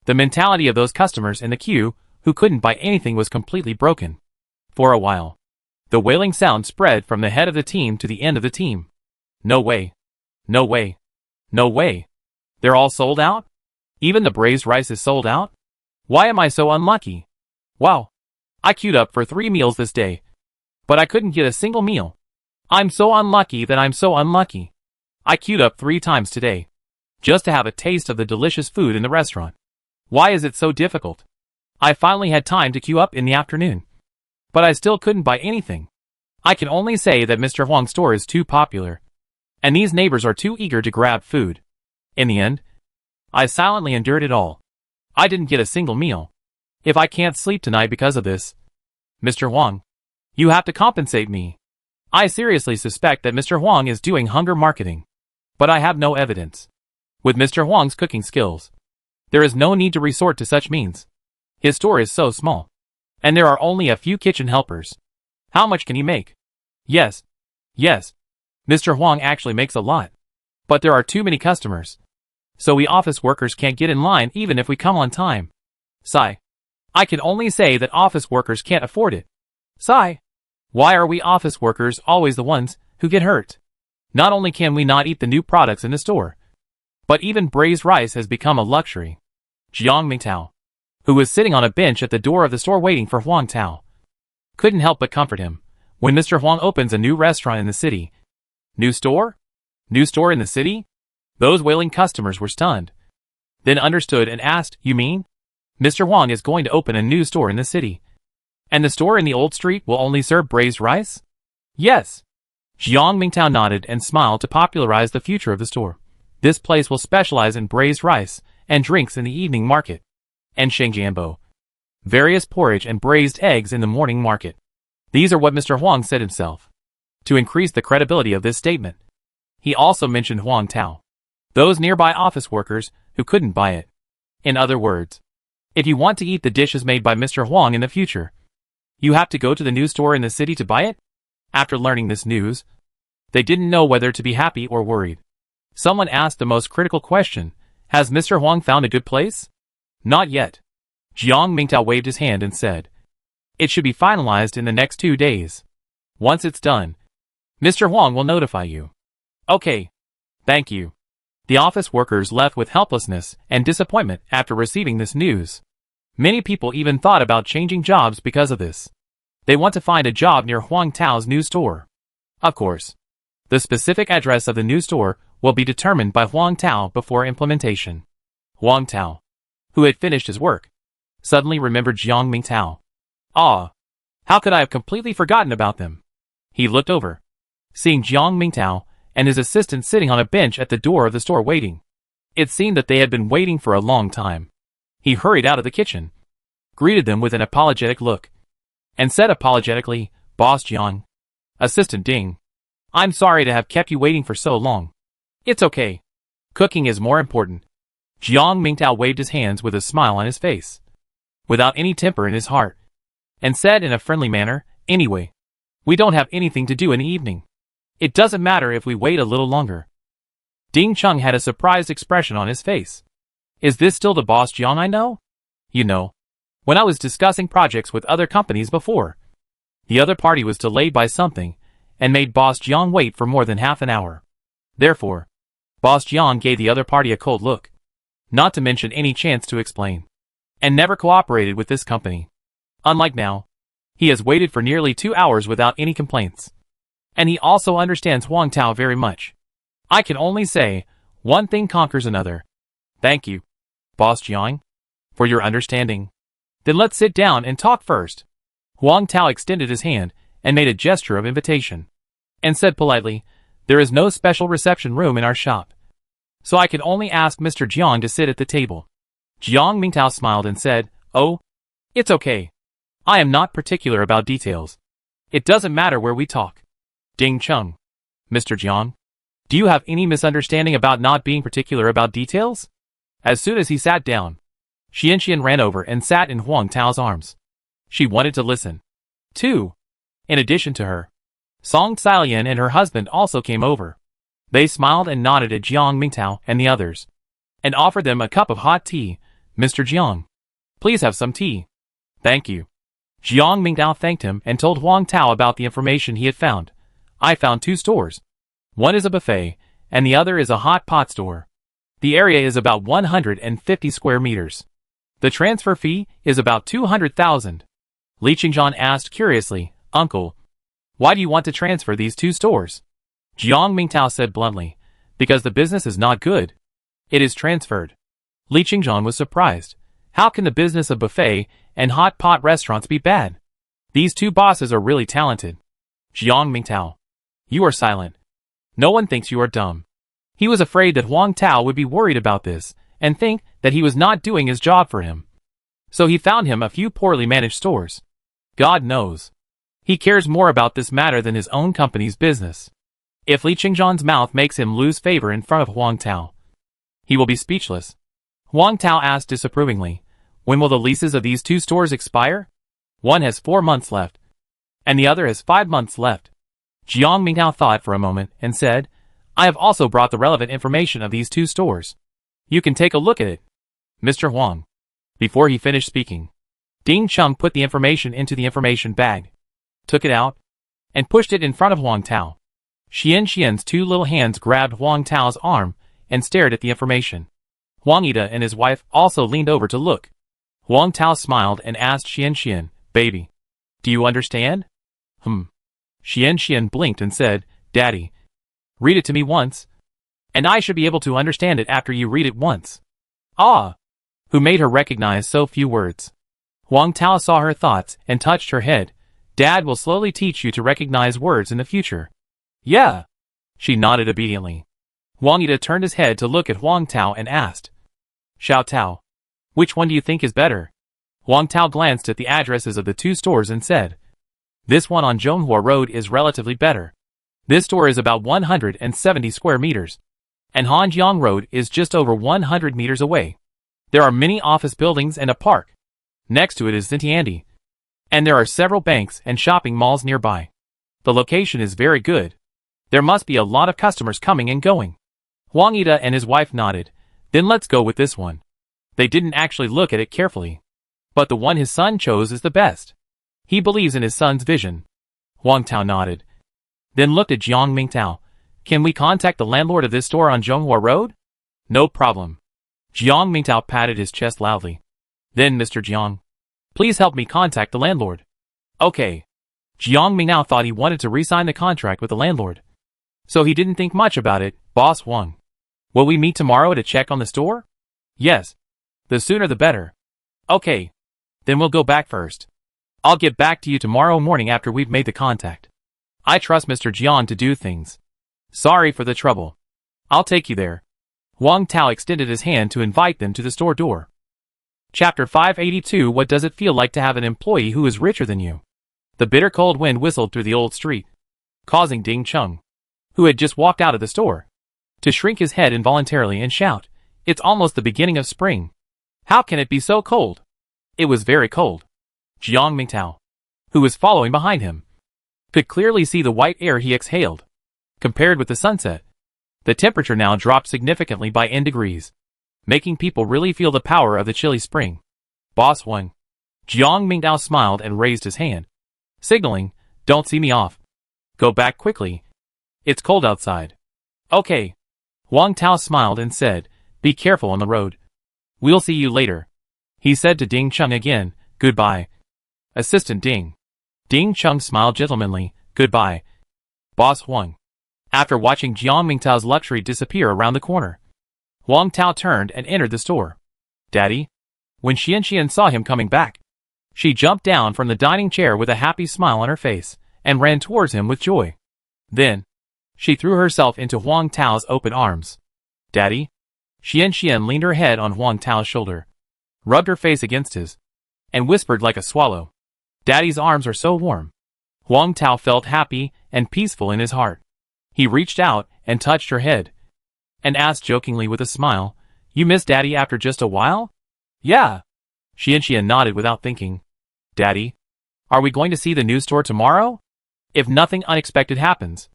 the mentality of those customers in the queue who couldn't buy anything was completely broken. For a while, the wailing sound spread from the head of the team to the end of the team. No way. No way. No way. They're all sold out? Even the braised rice is sold out? Why am I so unlucky? Wow. I queued up for 3 meals this day, but I couldn't get a single meal. I'm so unlucky that I'm so unlucky. I queued up 3 times today, just to have a taste of the delicious food in the restaurant. Why is it so difficult? I finally had time to queue up in the afternoon, but I still couldn't buy anything. I can only say that Mr. Huang's store is too popular, and these neighbors are too eager to grab food. In the end, I silently endured it all. I didn't get a single meal. If I can't sleep tonight because of this, Mr. Huang, you have to compensate me. I seriously suspect that Mr. Huang is doing hunger marketing. But I have no evidence. With Mr. Huang's cooking skills, there is no need to resort to such means. His store is so small. And there are only a few kitchen helpers. How much can he make? Yes. Mr. Huang actually makes a lot. But there are too many customers. So we office workers can't get in line even if we come on time. Sigh. I can only say that office workers can't afford it. Sigh. Why are we office workers always the ones who get hurt? Not only can we not eat the new products in the store, but even braised rice has become a luxury. Jiang Mingtao, who was sitting on a bench at the door of the store waiting for Huang Tao, couldn't help but comfort him. When Mr. Huang opens a new restaurant in the city. New store? New store in the city? Those wailing customers were stunned. Then understood and asked, you mean? Mr. Huang is going to open a new store in the city. And the store in the old street will only serve braised rice? Yes. Jiang Mingtao nodded and smiled to popularize the future of the store. This place will specialize in braised rice and drinks in the evening market. And shengjianbo, various porridge and braised eggs in the morning market. These are what Mr. Huang said himself. To increase the credibility of this statement, he also mentioned Huang Tao, those nearby office workers who couldn't buy it. In other words, if you want to eat the dishes made by Mr. Huang in the future, you have to go to the new store in the city to buy it? After learning this news, they didn't know whether to be happy or worried. Someone asked the most critical question, has Mr. Huang found a good place? Not yet. Jiang Mingtao waved his hand and said, it should be finalized in the next 2 days. Once it's done, Mr. Huang will notify you. Okay. Thank you. The office workers left with helplessness and disappointment after receiving this news. Many people even thought about changing jobs because of this. They want to find a job near Huang Tao's new store. Of course, the specific address of the new store will be determined by Huang Tao before implementation. Huang Tao, who had finished his work, suddenly remembered Jiang Mingtao. Ah, how could I have completely forgotten about them? He looked over, seeing Jiang Mingtao and his assistant sitting on a bench at the door of the store waiting. It seemed that they had been waiting for a long time. He hurried out of the kitchen, greeted them with an apologetic look, and said apologetically, Boss Jiang. Assistant Ding. I'm sorry to have kept you waiting for so long. It's okay. Cooking is more important. Jiang Mingtao waved his hands with a smile on his face, without any temper in his heart, and said in a friendly manner, anyway, we don't have anything to do in the evening. It doesn't matter if we wait a little longer. Ding Chung had a surprised expression on his face. Is this still the Boss Jiang I know? You know, when I was discussing projects with other companies before, the other party was delayed by something and made Boss Jiang wait for more than half an hour. Therefore, Boss Jiang gave the other party a cold look, not to mention any chance to explain, and never cooperated with this company. Unlike now, he has waited for nearly 2 hours without any complaints. And he also understands Huang Tao very much. I can only say, one thing conquers another. Thank you, Boss Jiang, for your understanding. Then let's sit down and talk first. Huang Tao extended his hand and made a gesture of invitation, and said politely, there is no special reception room in our shop, so I can only ask Mr. Jiang to sit at the table. Jiang Mingtao smiled and said, oh, it's okay. I am not particular about details. It doesn't matter where we talk. Ding Chung. Mr. Jiang, do you have any misunderstanding about not being particular about details? As soon as he sat down, Xianxian ran over and sat in Huang Tao's arms. She wanted to listen, too. In addition to her, Song Xiaolian and her husband also came over. They smiled and nodded at Jiang Mingtao and the others, and offered them a cup of hot tea. Mr. Jiang, please have some tea. Thank you. Jiang Mingtao thanked him and told Huang Tao about the information he had found. I found 2 stores. One is a buffet, and the other is a hot pot store. The area is about 150 square meters. The transfer fee is about 200,000. Li Qingzhan asked curiously, Uncle, why do you want to transfer these 2 stores? Jiang Mingtao said bluntly, because the business is not good. It is transferred. Li Qingzhan was surprised. How can the business of buffet and hot pot restaurants be bad? These 2 bosses are really talented. Jiang Mingtao, you are silent. No one thinks you are dumb. He was afraid that Huang Tao would be worried about this and think that he was not doing his job for him. So he found him a few poorly managed stores. God knows. He cares more about this matter than his own company's business. If Li Qingzhan's mouth makes him lose favor in front of Huang Tao, he will be speechless. Huang Tao asked disapprovingly, when will the leases of these 2 stores expire? One has 4 months left, and the other has 5 months left. Jiang Mingtao thought for a moment and said, I have also brought the relevant information of these 2 stores. You can take a look at it, Mr. Huang. Before he finished speaking, Ding Chung put the information into the information bag, took it out, and pushed it in front of Huang Tao. Xian's 2 little hands grabbed Huang Tao's arm and stared at the information. Huang Ida and his wife also leaned over to look. Huang Tao smiled and asked Xian, baby, do you understand? Xian blinked and said, Daddy, read it to me once, and I should be able to understand it after you read it once. Ah! Who made her recognize so few words? Huang Tao saw her thoughts and touched her head. Dad will slowly teach you to recognize words in the future. Yeah. She nodded obediently. Huang Ida turned his head to look at Huang Tao and asked, Xiao Tao, which one do you think is better? Huang Tao glanced at the addresses of the 2 stores and said, this one on Zhonghua Road is relatively better. This store is about 170 square meters, and Hanjiang Road is just over 100 meters away. There are many office buildings and a park. Next to it is Xintiandi, and there are several banks and shopping malls nearby. The location is very good. There must be a lot of customers coming and going. Huang Ida and his wife nodded. Then let's go with this one. They didn't actually look at it carefully, but the one his son chose is the best. He believes in his son's vision. Huang Tao nodded, then looked at Jiang Mingtao. Can we contact the landlord of this store on Zhonghua Road? No problem. Jiang Mingtao patted his chest loudly. Then Mr. Jiang, please help me contact the landlord. Okay. Jiang Mingtao thought he wanted to re-sign the contract with the landlord, so he didn't think much about it. Boss Huang, will we meet tomorrow to check on the store? Yes. The sooner the better. Okay. Then we'll go back first. I'll get back to you tomorrow morning after we've made the contact. I trust Mr. Jiang to do things. Sorry for the trouble. I'll take you there. Huang Tao extended his hand to invite them to the store door. Chapter 582. What does it feel like to have an employee who is richer than you? The bitter cold wind whistled through the old street, causing Ding Chung, who had just walked out of the store, to shrink his head involuntarily and shout, It's almost the beginning of spring. How can it be so cold? It was very cold. Jiang Mingtao, who was following behind him, could clearly see the white air he exhaled. Compared with the sunset, the temperature now dropped significantly by n degrees, making people really feel the power of the chilly spring. Boss Huang. Jiang Mingtao smiled and raised his hand, signaling, Don't see me off. Go back quickly. It's cold outside. Okay. Huang Tao smiled and said, Be careful on the road. We'll see you later. He said to Ding Chung again, Goodbye. Assistant Ding. Ding Chung smiled gentlemanly, Goodbye. Boss Huang. After watching Jiang Mingtao's luxury disappear around the corner, Huang Tao turned and entered the store. Daddy? When Xian saw him coming back, she jumped down from the dining chair with a happy smile on her face and ran towards him with joy. Then, she threw herself into Huang Tao's open arms. Daddy? Xian leaned her head on Huang Tao's shoulder, rubbed her face against his, and whispered like a swallow, Daddy's arms are so warm. Huang Tao felt happy and peaceful in his heart. He reached out and touched her head, and asked jokingly with a smile, You miss Daddy after just a while? Yeah. Xian nodded without thinking. Daddy, are we going to see the new store tomorrow? If nothing unexpected happens,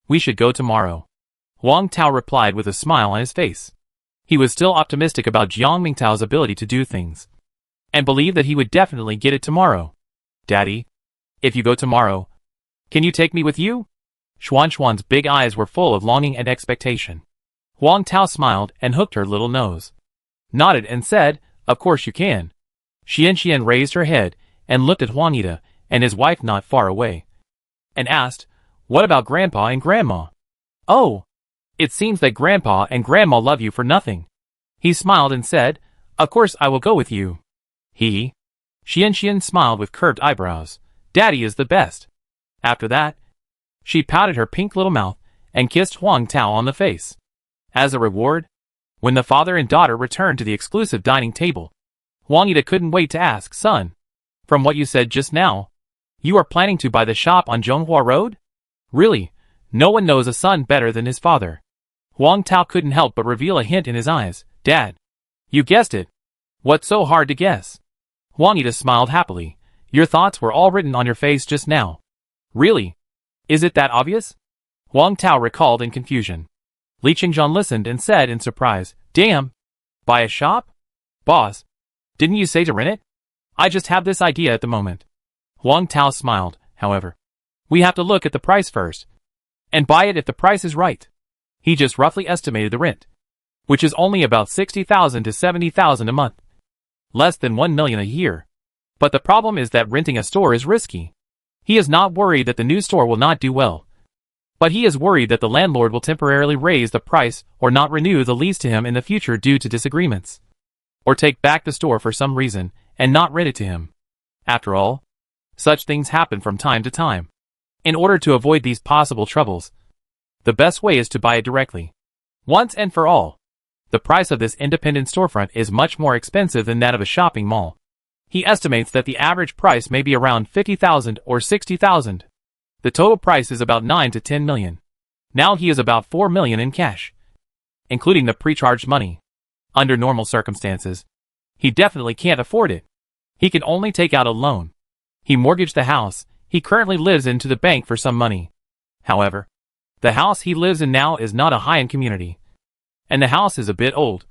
we should go tomorrow. Huang Tao replied with a smile on his face. He was still optimistic about Jiang Mingtao's ability to do things, and believed that he would definitely get it tomorrow. Daddy, if you go tomorrow, can you take me with you? Xuan's big eyes were full of longing and expectation. Huang Tao smiled and hooked her little nose, nodded and said, Of course you can. Xian raised her head and looked at Huang Ida and his wife not far away, and asked, What about Grandpa and Grandma? Oh, it seems that Grandpa and Grandma love you for nothing. He smiled and said, Of course I will go with you. Xian smiled with curved eyebrows. Daddy is the best. After that, she pouted her pink little mouth and kissed Huang Tao on the face. As a reward, when the father and daughter returned to the exclusive dining table, Huang Ida couldn't wait to ask, Son, from what you said just now, You are planning to buy the shop on Zhonghua Road? Really? No one knows a son better than his father. Huang Tao couldn't help but reveal a hint in his eyes. Dad. You guessed it. What's so hard to guess? Huang Yi smiled happily. Your thoughts were all written on your face just now. Really? Is it that obvious? Huang Tao recalled in confusion. Li Qingzhan listened and said in surprise, Damn! Buy a shop? Boss, didn't you say to rent it? I just have this idea at the moment. Huang Tao smiled, however. We have to look at the price first. And buy it if the price is right. He just roughly estimated the rent, which is only about 60,000 to 70,000 a month. Less than 1 million a year. But the problem is that renting a store is risky. He is not worried that the new store will not do well. But he is worried that the landlord will temporarily raise the price or not renew the lease to him in the future due to disagreements. Or take back the store for some reason and not rent it to him. After all, such things happen from time to time. In order to avoid these possible troubles, the best way is to buy it directly. Once and for all. The price of this independent storefront is much more expensive than that of a shopping mall. He estimates that the average price may be around 50,000 or 60,000. The total price is about 9 to 10 million. Now he is about 4 million in cash, including the pre-charged money. Under normal circumstances, he definitely can't afford it. He can only take out a loan. He mortgaged the house he currently lives in to the bank for some money. However, the house he lives in now is not a high-end community, and the house is a bit old,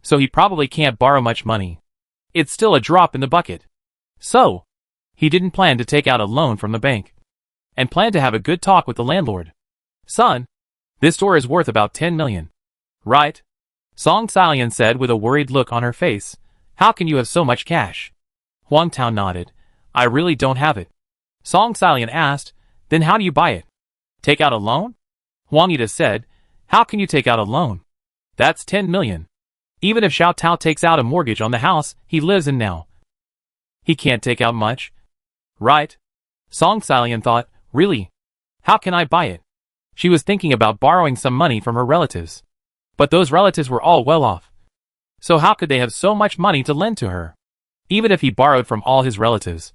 so he probably can't borrow much money. It's still a drop in the bucket. So, he didn't plan to take out a loan from the bank, and planned to have a good talk with the landlord. Son, this store is worth about 10 million. Right? Song Xiaolian said with a worried look on her face. How can you have so much cash? Huang Tao nodded. I really don't have it. Song Xiaolian asked, then how do you buy it? Take out a loan? Huang Yi said, how can you take out a loan? That's 10 million. Even if Xiao Tao takes out a mortgage on the house he lives in now, he can't take out much. Right? Song Xiaolian thought, really? How can I buy it? She was thinking about borrowing some money from her relatives. But those relatives were all well off. So how could they have so much money to lend to her? Even if he borrowed from all his relatives,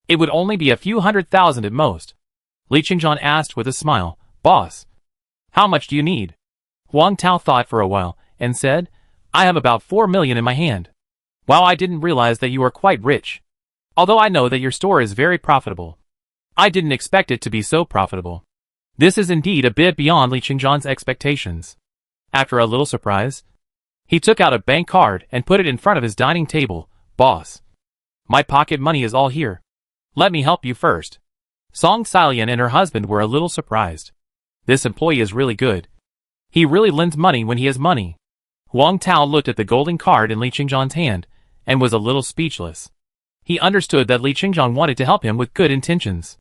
it would only be a few 100,000 at most. Li Qingzhan asked with a smile, Boss, how much do you need? Huang Tao thought for a while, and said, I have about 4 million in my hand. Wow, I didn't realize that you are quite rich. Although I know that your store is very profitable, I didn't expect it to be so profitable. This is indeed a bit beyond Li Qingzhan's expectations. After a little surprise, he took out a bank card and put it in front of his dining table. Boss, my pocket money is all here. Let me help you first. Song Xiaolian and her husband were a little surprised. This employee is really good. He really lends money when he has money. Huang Tao looked at the golden card in Li Qingzhan's hand and was a little speechless. He understood that Li Qingzhan wanted to help him with good intentions.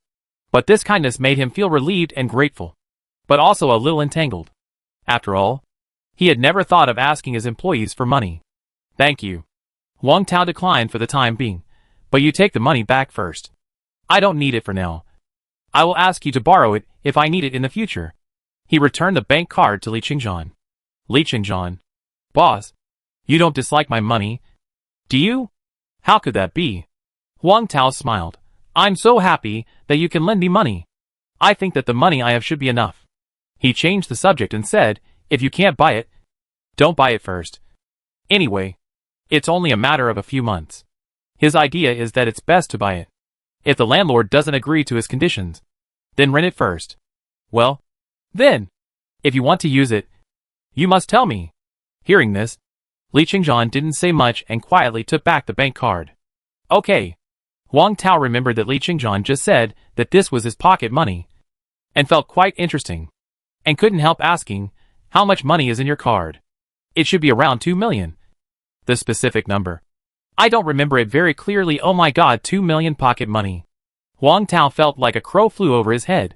But this kindness made him feel relieved and grateful, but also a little entangled. After all, he had never thought of asking his employees for money. Thank you. Huang Tao declined for the time being, but you take the money back first. I don't need it for now. I will ask you to borrow it if I need it in the future. He returned the bank card to Li Qingzhan. Li Qingzhan. Boss, you don't dislike my money, do you? How could that be? Huang Tao smiled. I'm so happy that you can lend me money. I think that the money I have should be enough. He changed the subject and said, if you can't buy it, don't buy it first. Anyway, it's only a matter of a few months. His idea is that it's best to buy it. If the landlord doesn't agree to his conditions, then rent it first. Well, then, if you want to use it, you must tell me. Hearing this, Li Qingzhan didn't say much and quietly took back the bank card. Okay. Huang Tao remembered that Li Qingzhan just said that this was his pocket money, and felt quite interesting, and couldn't help asking, how much money is in your card? It should be around 2 million. The specific number, I don't remember it very clearly. Oh my god, 2 million pocket money. Huang Tao felt like a crow flew over his head.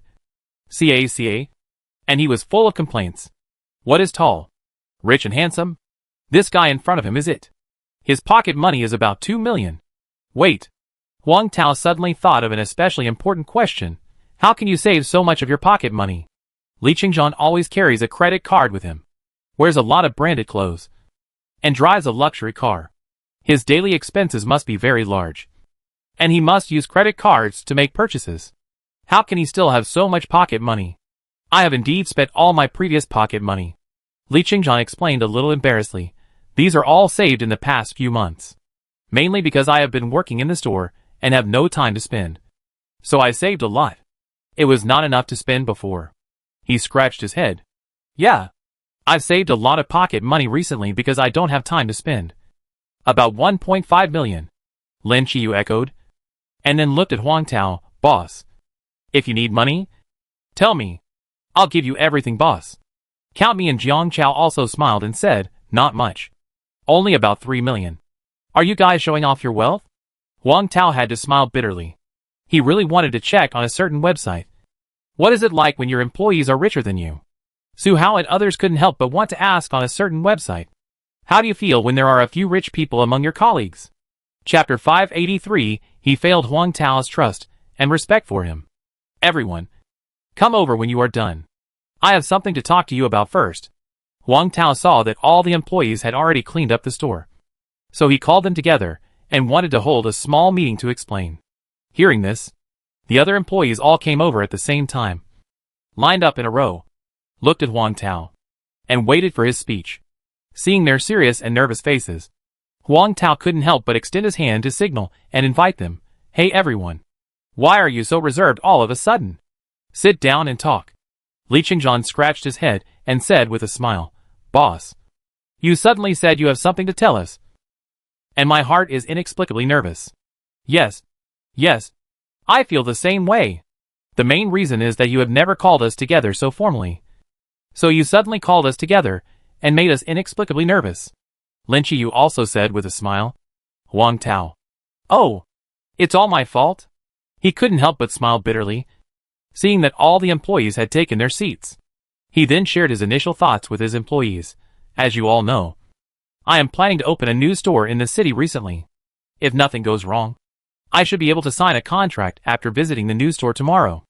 Ca. And he was full of complaints. What is tall? Rich and handsome? This guy in front of him is it. His pocket money is about 2 million. Wait. Huang Tao suddenly thought of an especially important question. How can you save so much of your pocket money? Li Qingzhan always carries a credit card with him, wears a lot of branded clothes, and drives a luxury car. His daily expenses must be very large. And he must use credit cards to make purchases. How can he still have so much pocket money? I have indeed spent all my previous pocket money. Li Qingjian explained a little embarrassedly. These are all saved in the past few months. Mainly because I have been working in the store and have no time to spend. So I saved a lot. It was not enough to spend before. He scratched his head. Yeah. I've saved a lot of pocket money recently because I don't have time to spend. About 1.5 million. Lin Qiyu echoed. And then looked at Huang Tao. Boss. If you need money, tell me. I'll give you everything, boss. Count me. And Jiang Chao also smiled and said, not much. Only about 3 million. Are you guys showing off your wealth? Huang Tao had to smile bitterly. He really wanted to check on a certain website. What is it like when your employees are richer than you? Su Hao and others couldn't help but want to ask on a certain website. How do you feel when there are a few rich people among your colleagues? Chapter 583, he failed Huang Tao's trust and respect for him. Everyone, come over when you are done. I have something to talk to you about first. Huang Tao saw that all the employees had already cleaned up the store. So he called them together and wanted to hold a small meeting to explain. Hearing this, the other employees all came over at the same time, lined up in a row, looked at Huang Tao, and waited for his speech. Seeing their serious and nervous faces, Huang Tao couldn't help but extend his hand to signal and invite them. Hey everyone. Why are you so reserved all of a sudden? Sit down and talk. Li Qingjian scratched his head and said with a smile, Boss, you suddenly said you have something to tell us. And my heart is inexplicably nervous. Yes, I feel the same way. The main reason is that you have never called us together so formally. So you suddenly called us together and made us inexplicably nervous. Lin Qiyu also said with a smile. Huang Tao. Oh, it's all my fault? He couldn't help but smile bitterly, seeing that all the employees had taken their seats. He then shared his initial thoughts with his employees. As you all know, I am planning to open a new store in the city recently. If nothing goes wrong, I should be able to sign a contract after visiting the new store tomorrow.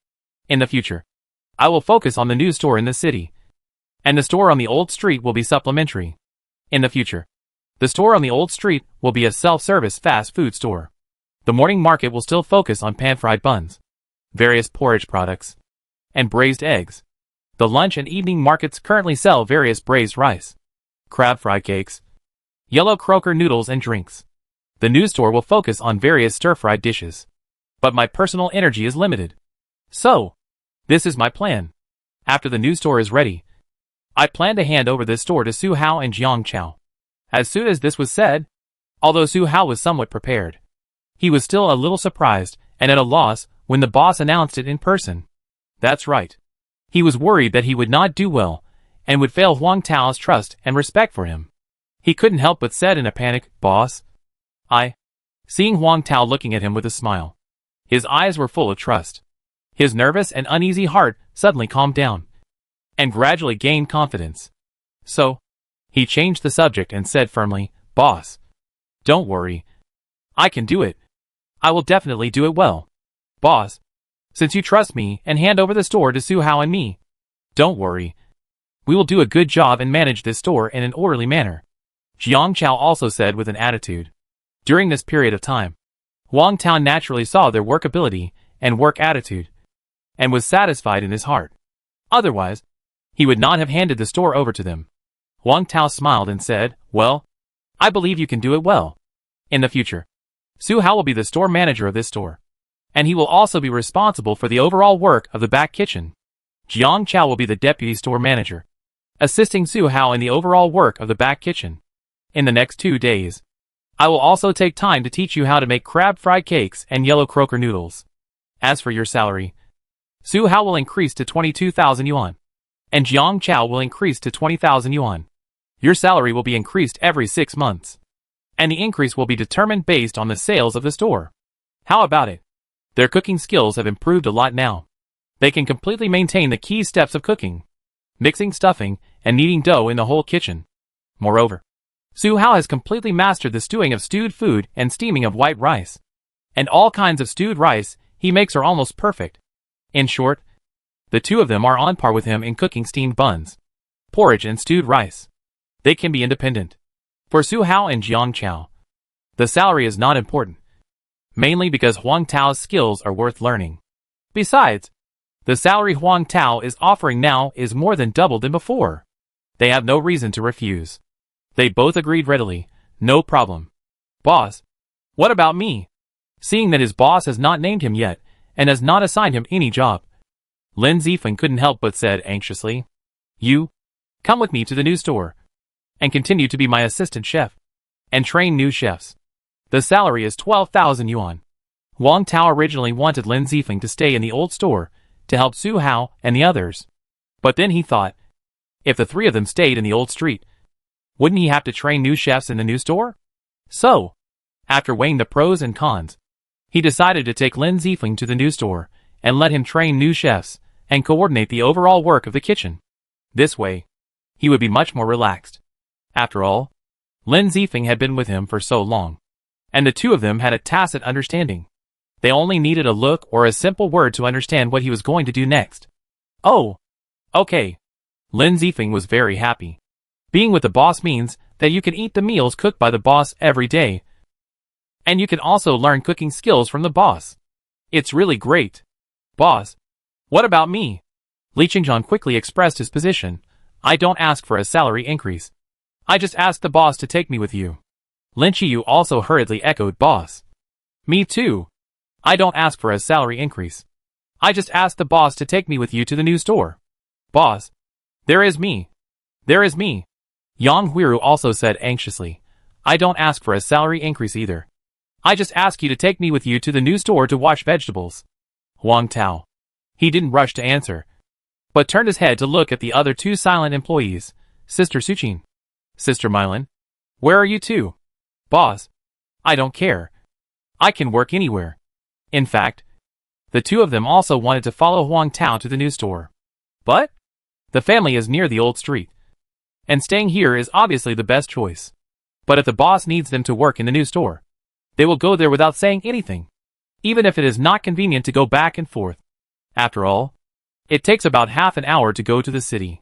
In the future, I will focus on the new store in the city, and the store on the old street will be supplementary. In the future, the store on the old street will be a self-service fast food store. The morning market will still focus on pan-fried buns, various porridge products, and braised eggs. The lunch and evening markets currently sell various braised rice, crab-fried cakes, yellow croaker noodles and drinks. The new store will focus on various stir-fried dishes. But my personal energy is limited. So, this is my plan. After the new store is ready, I plan to hand over this store to Su Hao and Jiang Chao. As soon as this was said, although Su Hao was somewhat prepared, he was still a little surprised and at a loss when the boss announced it in person. That's right. He was worried that he would not do well and would fail Huang Tao's trust and respect for him. He couldn't help but said in a panic, Boss, seeing Huang Tao looking at him with a smile. His eyes were full of trust. His nervous and uneasy heart suddenly calmed down and gradually gained confidence. So, he changed the subject and said firmly, Boss, don't worry. I can do it. I will definitely do it well. Boss, since you trust me and hand over the store to Su Hao and me, don't worry. We will do a good job and manage this store in an orderly manner. Jiang Chao also said with an attitude. During this period of time, Huang Tao naturally saw their work ability and work attitude, and was satisfied in his heart. Otherwise, he would not have handed the store over to them. Huang Tao smiled and said, Well, I believe you can do it well. In the future, Su Hao will be the store manager of this store, and he will also be responsible for the overall work of the back kitchen. Jiang Chao will be the deputy store manager, assisting Su Hao in the overall work of the back kitchen. In the next 2 days, I will also take time to teach you how to make crab-fried cakes and yellow croaker noodles. As for your salary, Su Hao will increase to 22,000 yuan, and Jiang Chao will increase to 20,000 yuan. Your salary will be increased every 6 months, and the increase will be determined based on the sales of the store. How about it? Their cooking skills have improved a lot now. They can completely maintain the key steps of cooking, mixing, stuffing, and kneading dough in the whole kitchen. Moreover, Su Hao has completely mastered the stewing of stewed food and steaming of white rice. And all kinds of stewed rice he makes are almost perfect. In short, the two of them are on par with him in cooking steamed buns, porridge and stewed rice. They can be independent. For Su Hao and Jiang Chao, the salary is not important. mainly because Huang Tao's skills are worth learning. Besides, the salary Huang Tao is offering now is more than double than before. They have no reason to refuse. They both agreed readily. No problem. Boss, what about me? Seeing that his boss has not named him yet, and has not assigned him any job, Lin Zifeng couldn't help but said anxiously, "You, come with me to the new store, and continue to be my assistant chef, and train new chefs. The salary is 12,000 yuan. Huang Tao originally wanted Lin Zifeng to stay in the old store, to help Su Hao and the others. But then he thought, if the three of them stayed in the old street, wouldn't he have to train new chefs in the new store? So, after weighing the pros and cons, he decided to take Lin Zifeng to the new store, and let him train new chefs, and coordinate the overall work of the kitchen. This way, he would be much more relaxed. After all, Lin Zifeng had been with him for so long, and the two of them had a tacit understanding. They only needed a look or a simple word to understand what he was going to do next. Oh, okay. Lin Zifeng was very happy. Being with the boss means that you can eat the meals cooked by the boss every day, and you can also learn cooking skills from the boss. It's really great. Boss, what about me? Li Qingzhan quickly expressed his position. I don't ask for a salary increase. I just ask the boss to take me with you. Lin Qiyu also hurriedly echoed, boss. Me too. I don't ask for a salary increase. I just ask the boss to take me with you to the new store. Boss, there is me. There is me. Yang Huiru also said anxiously. I don't ask for a salary increase either. I just ask you to take me with you to the new store to wash vegetables. Huang Tao. He didn't rush to answer, but turned his head to look at the other two silent employees, Sister Suqin. Sister Mylan. Where are you two? Boss. I don't care. I can work anywhere. In fact, the two of them also wanted to follow Huang Tao to the new store. But the family is near the old street, and staying here is obviously the best choice. But if the boss needs them to work in the new store, they will go there without saying anything, even if it is not convenient to go back and forth. After all, it takes about half an hour to go to the city.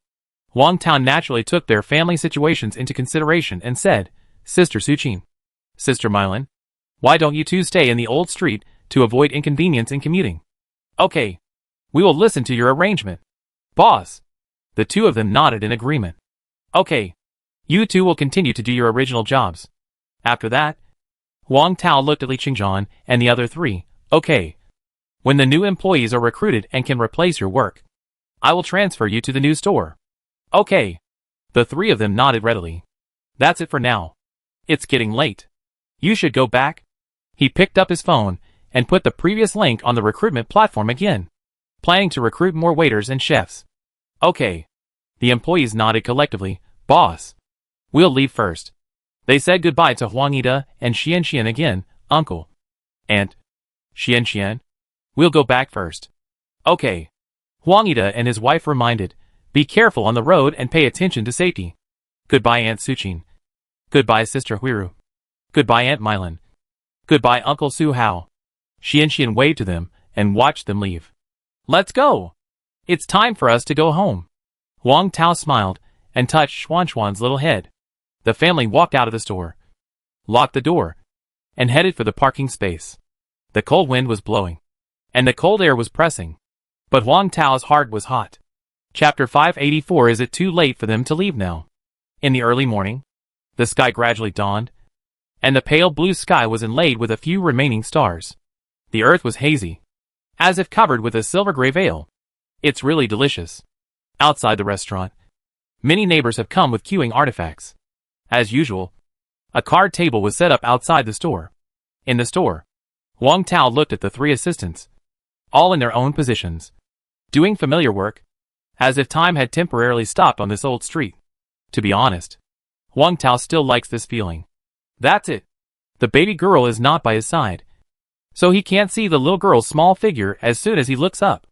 Huang Tao naturally took their family situations into consideration and said, Sister Suqin. Sister Mylan. Why don't you two stay in the old street to avoid inconvenience in commuting? Okay. We will listen to your arrangement. Boss. The two of them nodded in agreement. Okay. You two will continue to do your original jobs. After that, Huang Tao looked at Li Qingzhan and the other three. Okay. When the new employees are recruited and can replace your work, I will transfer you to the new store. Okay. The three of them nodded readily. That's it for now. It's getting late. You should go back. He picked up his phone and put the previous link on the recruitment platform again, planning to recruit more waiters and chefs. Okay. The employees nodded collectively. Boss. We'll leave first. They said goodbye to Huang Ida and Xian again. Uncle. Aunt. Xian. We'll go back first. Okay. Huang Ida and his wife reminded, be careful on the road and pay attention to safety. Goodbye Aunt Suqin. Goodbye Sister Huiru. Goodbye Aunt Mylan. Goodbye Uncle Su Hao. Xian waved to them and watched them leave. Let's go. It's time for us to go home. Huang Tao smiled and touched Xuan's little head. The family walked out of the store, locked the door, and headed for the parking space. The cold wind was blowing, and the cold air was pressing, but Huang Tao's heart was hot. Chapter 584. Is it too late for them to leave now? In the early morning, the sky gradually dawned, and the pale blue sky was inlaid with a few remaining stars. The earth was hazy, as if covered with a silver gray veil. It's really delicious. Outside the restaurant, many neighbors have come with queuing artifacts. As usual, a card table was set up outside the store. In the store, Huang Tao looked at the three assistants, all in their own positions, doing familiar work, as if time had temporarily stopped on this old street. To be honest, Huang Tao still likes this feeling. That's it. The baby girl is not by his side, so he can't see the little girl's small figure as soon as he looks up.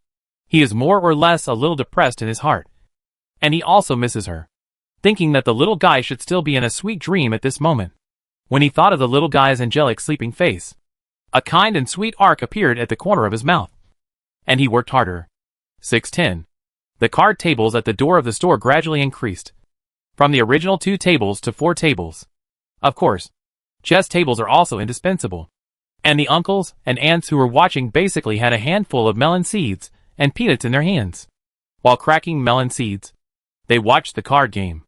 He is more or less a little depressed in his heart, and he also misses her, thinking that the little guy should still be in a sweet dream at this moment. When he thought of the little guy's angelic sleeping face, a kind and sweet arc appeared at the corner of his mouth, and he worked harder. 6:10. The card tables at the door of the store gradually increased, from the original 2 tables to 4 tables. Of course, chess tables are also indispensable. And the uncles and aunts who were watching basically had a handful of melon seeds and peanuts in their hands. While cracking melon seeds, they watched the card game.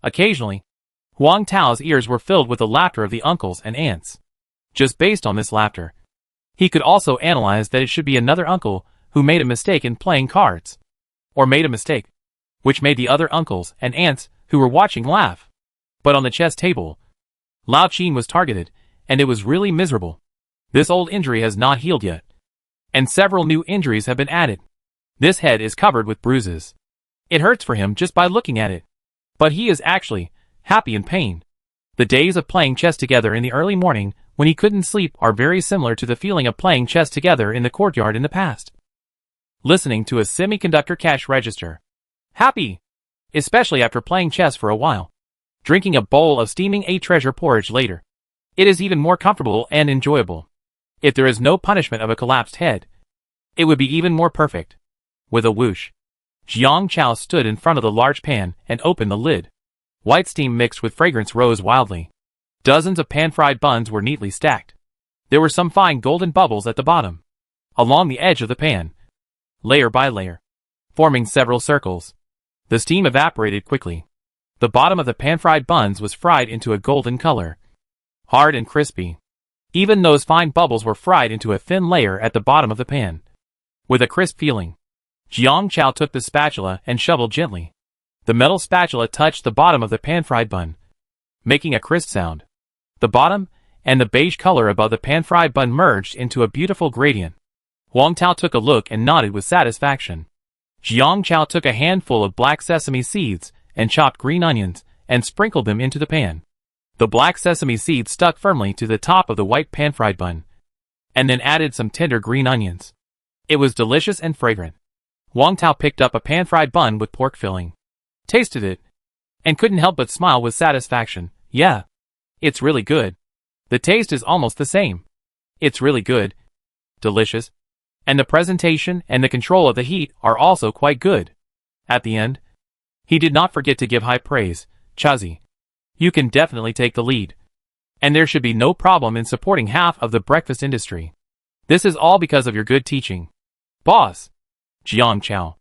Occasionally, Huang Tao's ears were filled with the laughter of the uncles and aunts. Just based on this laughter, he could also analyze that it should be another uncle who made a mistake in playing cards. Or made a mistake, which made the other uncles and aunts who were watching laugh. But on the chess table, Lao Qin was targeted, and it was really miserable. This old injury has not healed yet, and several new injuries have been added. This head is covered with bruises. It hurts for him just by looking at it. But he is actually happy in pain. The days of playing chess together in the early morning when he couldn't sleep are very similar to the feeling of playing chess together in the courtyard in the past. Listening to a semiconductor cash register. Happy, especially after playing chess for a while. Drinking a bowl of steaming treasure porridge later. It is even more comfortable and enjoyable. If there is no punishment of a collapsed head, it would be even more perfect. With a whoosh, Jiang Chao stood in front of the large pan and opened the lid. White steam mixed with fragrance rose wildly. Dozens of pan-fried buns were neatly stacked. There were some fine golden bubbles at the bottom, along the edge of the pan, layer by layer, forming several circles. The steam evaporated quickly. The bottom of the pan-fried buns was fried into a golden color, hard and crispy. Even those fine bubbles were fried into a thin layer at the bottom of the pan. With a crisp feeling, Jiang Chao took the spatula and shoveled gently. The metal spatula touched the bottom of the pan-fried bun, making a crisp sound. The bottom and the beige color above the pan-fried bun merged into a beautiful gradient. Huang Tao took a look and nodded with satisfaction. Jiang Chao took a handful of black sesame seeds and chopped green onions and sprinkled them into the pan. The black sesame seeds stuck firmly to the top of the white pan-fried bun, and then added some tender green onions. It was delicious and fragrant. Huang Tao picked up a pan-fried bun with pork filling, tasted it, and couldn't help but smile with satisfaction. Yeah, it's really good. The taste is almost the same. It's really good. Delicious. And the presentation and the control of the heat are also quite good. At the end, he did not forget to give high praise. Chazi, you can definitely take the lead. And there should be no problem in supporting half of the breakfast industry. This is all because of your good teaching. Boss. Jiang Chao,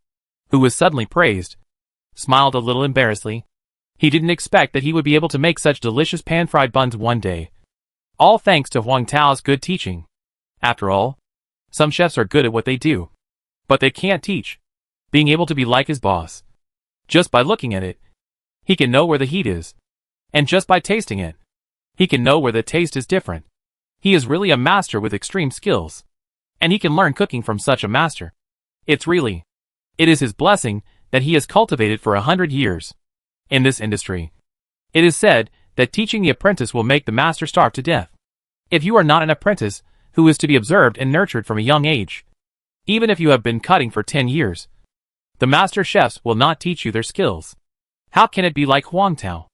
who was suddenly praised, smiled a little embarrassedly. He didn't expect that he would be able to make such delicious pan-fried buns one day. All thanks to Huang Tao's good teaching. After all, some chefs are good at what they do, but they can't teach. Being able to be like his boss. Just by looking at it, he can know where the heat is. And just by tasting it, he can know where the taste is different. He is really a master with extreme skills. And he can learn cooking from such a master. It is his blessing that he has cultivated for 100 years. In this industry, it is said that teaching the apprentice will make the master starve to death. If you are not an apprentice who is to be observed and nurtured from a young age, even if you have been cutting for 10 years, the master chefs will not teach you their skills. How can it be like Huang Tao,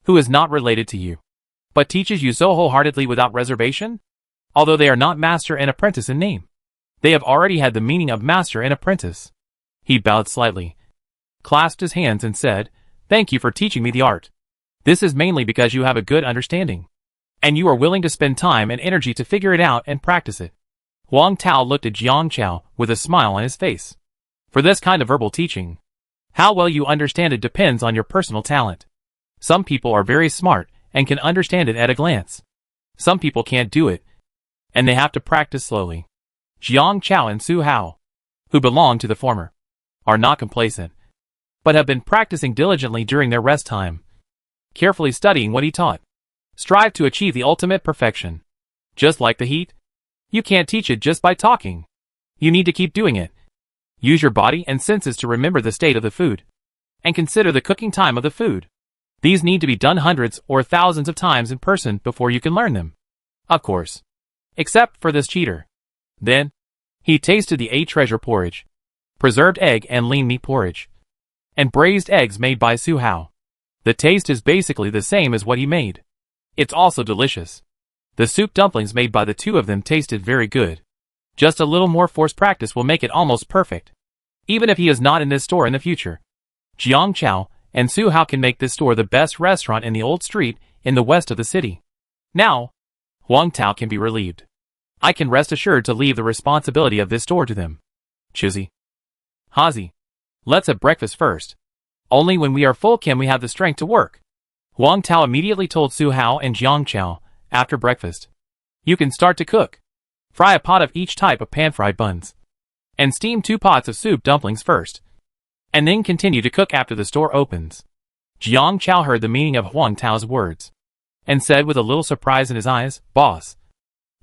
who is not related to you, but teaches you so wholeheartedly without reservation? Although they are not master and apprentice in name, they have already had the meaning of master and apprentice. He bowed slightly, clasped his hands and said, "Thank you for teaching me the art. This is mainly because you have a good understanding, and you are willing to spend time and energy to figure it out and practice it." Huang Tao looked at Jiang Chao with a smile on his face. For this kind of verbal teaching, how well you understand it depends on your personal talent. Some people are very smart and can understand it at a glance. Some people can't do it, and they have to practice slowly. Jiang Chao and Su Hao, who belong to the former, are not complacent, but have been practicing diligently during their rest time, carefully studying what he taught. Strive to achieve the ultimate perfection. Just like the heat, you can't teach it just by talking. You need to keep doing it. Use your body and senses to remember the state of the food, and consider the cooking time of the food. These need to be done hundreds or thousands of times in person before you can learn them. Of course. Except for this cheater. Then, he tasted the treasure porridge, preserved egg and lean meat porridge, and braised eggs made by Su Hao. The taste is basically the same as what he made. It's also delicious. The soup dumplings made by the two of them tasted very good. Just a little more forced practice will make it almost perfect. Even if he is not in this store in the future, Jiang Chao and Su Hao can make this store the best restaurant in the old street in the west of the city. Now, Huang Tao can be relieved. I can rest assured to leave the responsibility of this store to them. Choosy. Hazi. Let's have breakfast first. Only when we are full can we have the strength to work. Huang Tao immediately told Su Hao and Jiang Chao, after breakfast. You can start to cook. Fry a pot of each type of pan-fried buns. And steam 2 pots of soup dumplings first. And then continue to cook after the store opens. Jiang Chao heard the meaning of Huang Tao's words. And said with a little surprise in his eyes, Boss.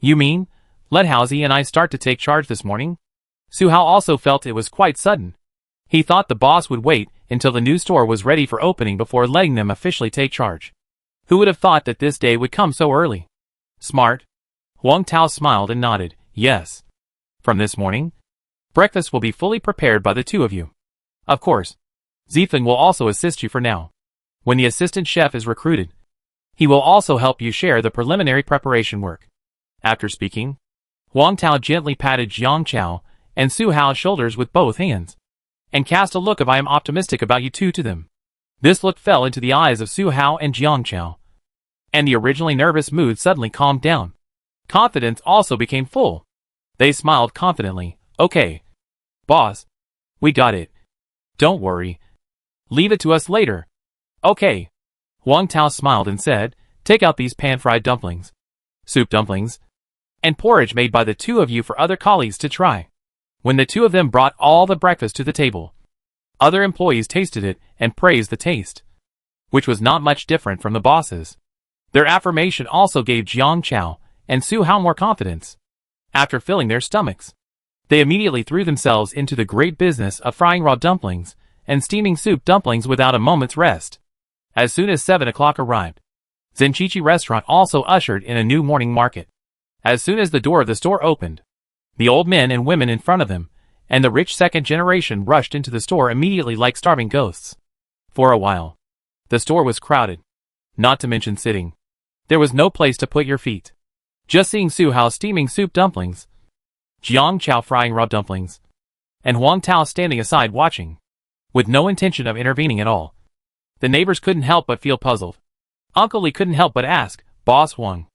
You mean, let Haozi and I start to take charge this morning? Su Hao also felt it was quite sudden. He thought the boss would wait until the new store was ready for opening before letting them officially take charge. Who would have thought that this day would come so early? Smart. Huang Tao smiled and nodded, yes. From this morning, breakfast will be fully prepared by the two of you. Of course, Zifeng will also assist you for now. When the assistant chef is recruited, he will also help you share the preliminary preparation work. After speaking, Huang Tao gently patted Jiang Chao and Su Hao's shoulders with both hands, and cast a look of I am optimistic about you two to them. This look fell into the eyes of Su Hao and Jiang Chao, and the originally nervous mood suddenly calmed down. Confidence also became full. They smiled confidently. Okay. Boss. We got it. Don't worry. Leave it to us later. Okay. Huang Tao smiled and said, take out these pan-fried dumplings, soup dumplings, and porridge made by the two of you for other colleagues to try. When the two of them brought all the breakfast to the table, other employees tasted it and praised the taste, which was not much different from the boss's. Their affirmation also gave Jiang Chao and Su Hao more confidence. After filling their stomachs, they immediately threw themselves into the great business of frying raw dumplings and steaming soup dumplings without a moment's rest. As soon as 7 o'clock arrived, Zenchichi restaurant also ushered in a new morning market. As soon as the door of the store opened, the old men and women in front of them, and the rich second generation rushed into the store immediately like starving ghosts. For a while, the store was crowded, not to mention sitting. There was no place to put your feet. Just seeing Su Hao steaming soup dumplings, Jiang Chao frying raw dumplings, and Huang Tao standing aside watching, with no intention of intervening at all. The neighbors couldn't help but feel puzzled. Uncle Li couldn't help but ask, Boss Huang,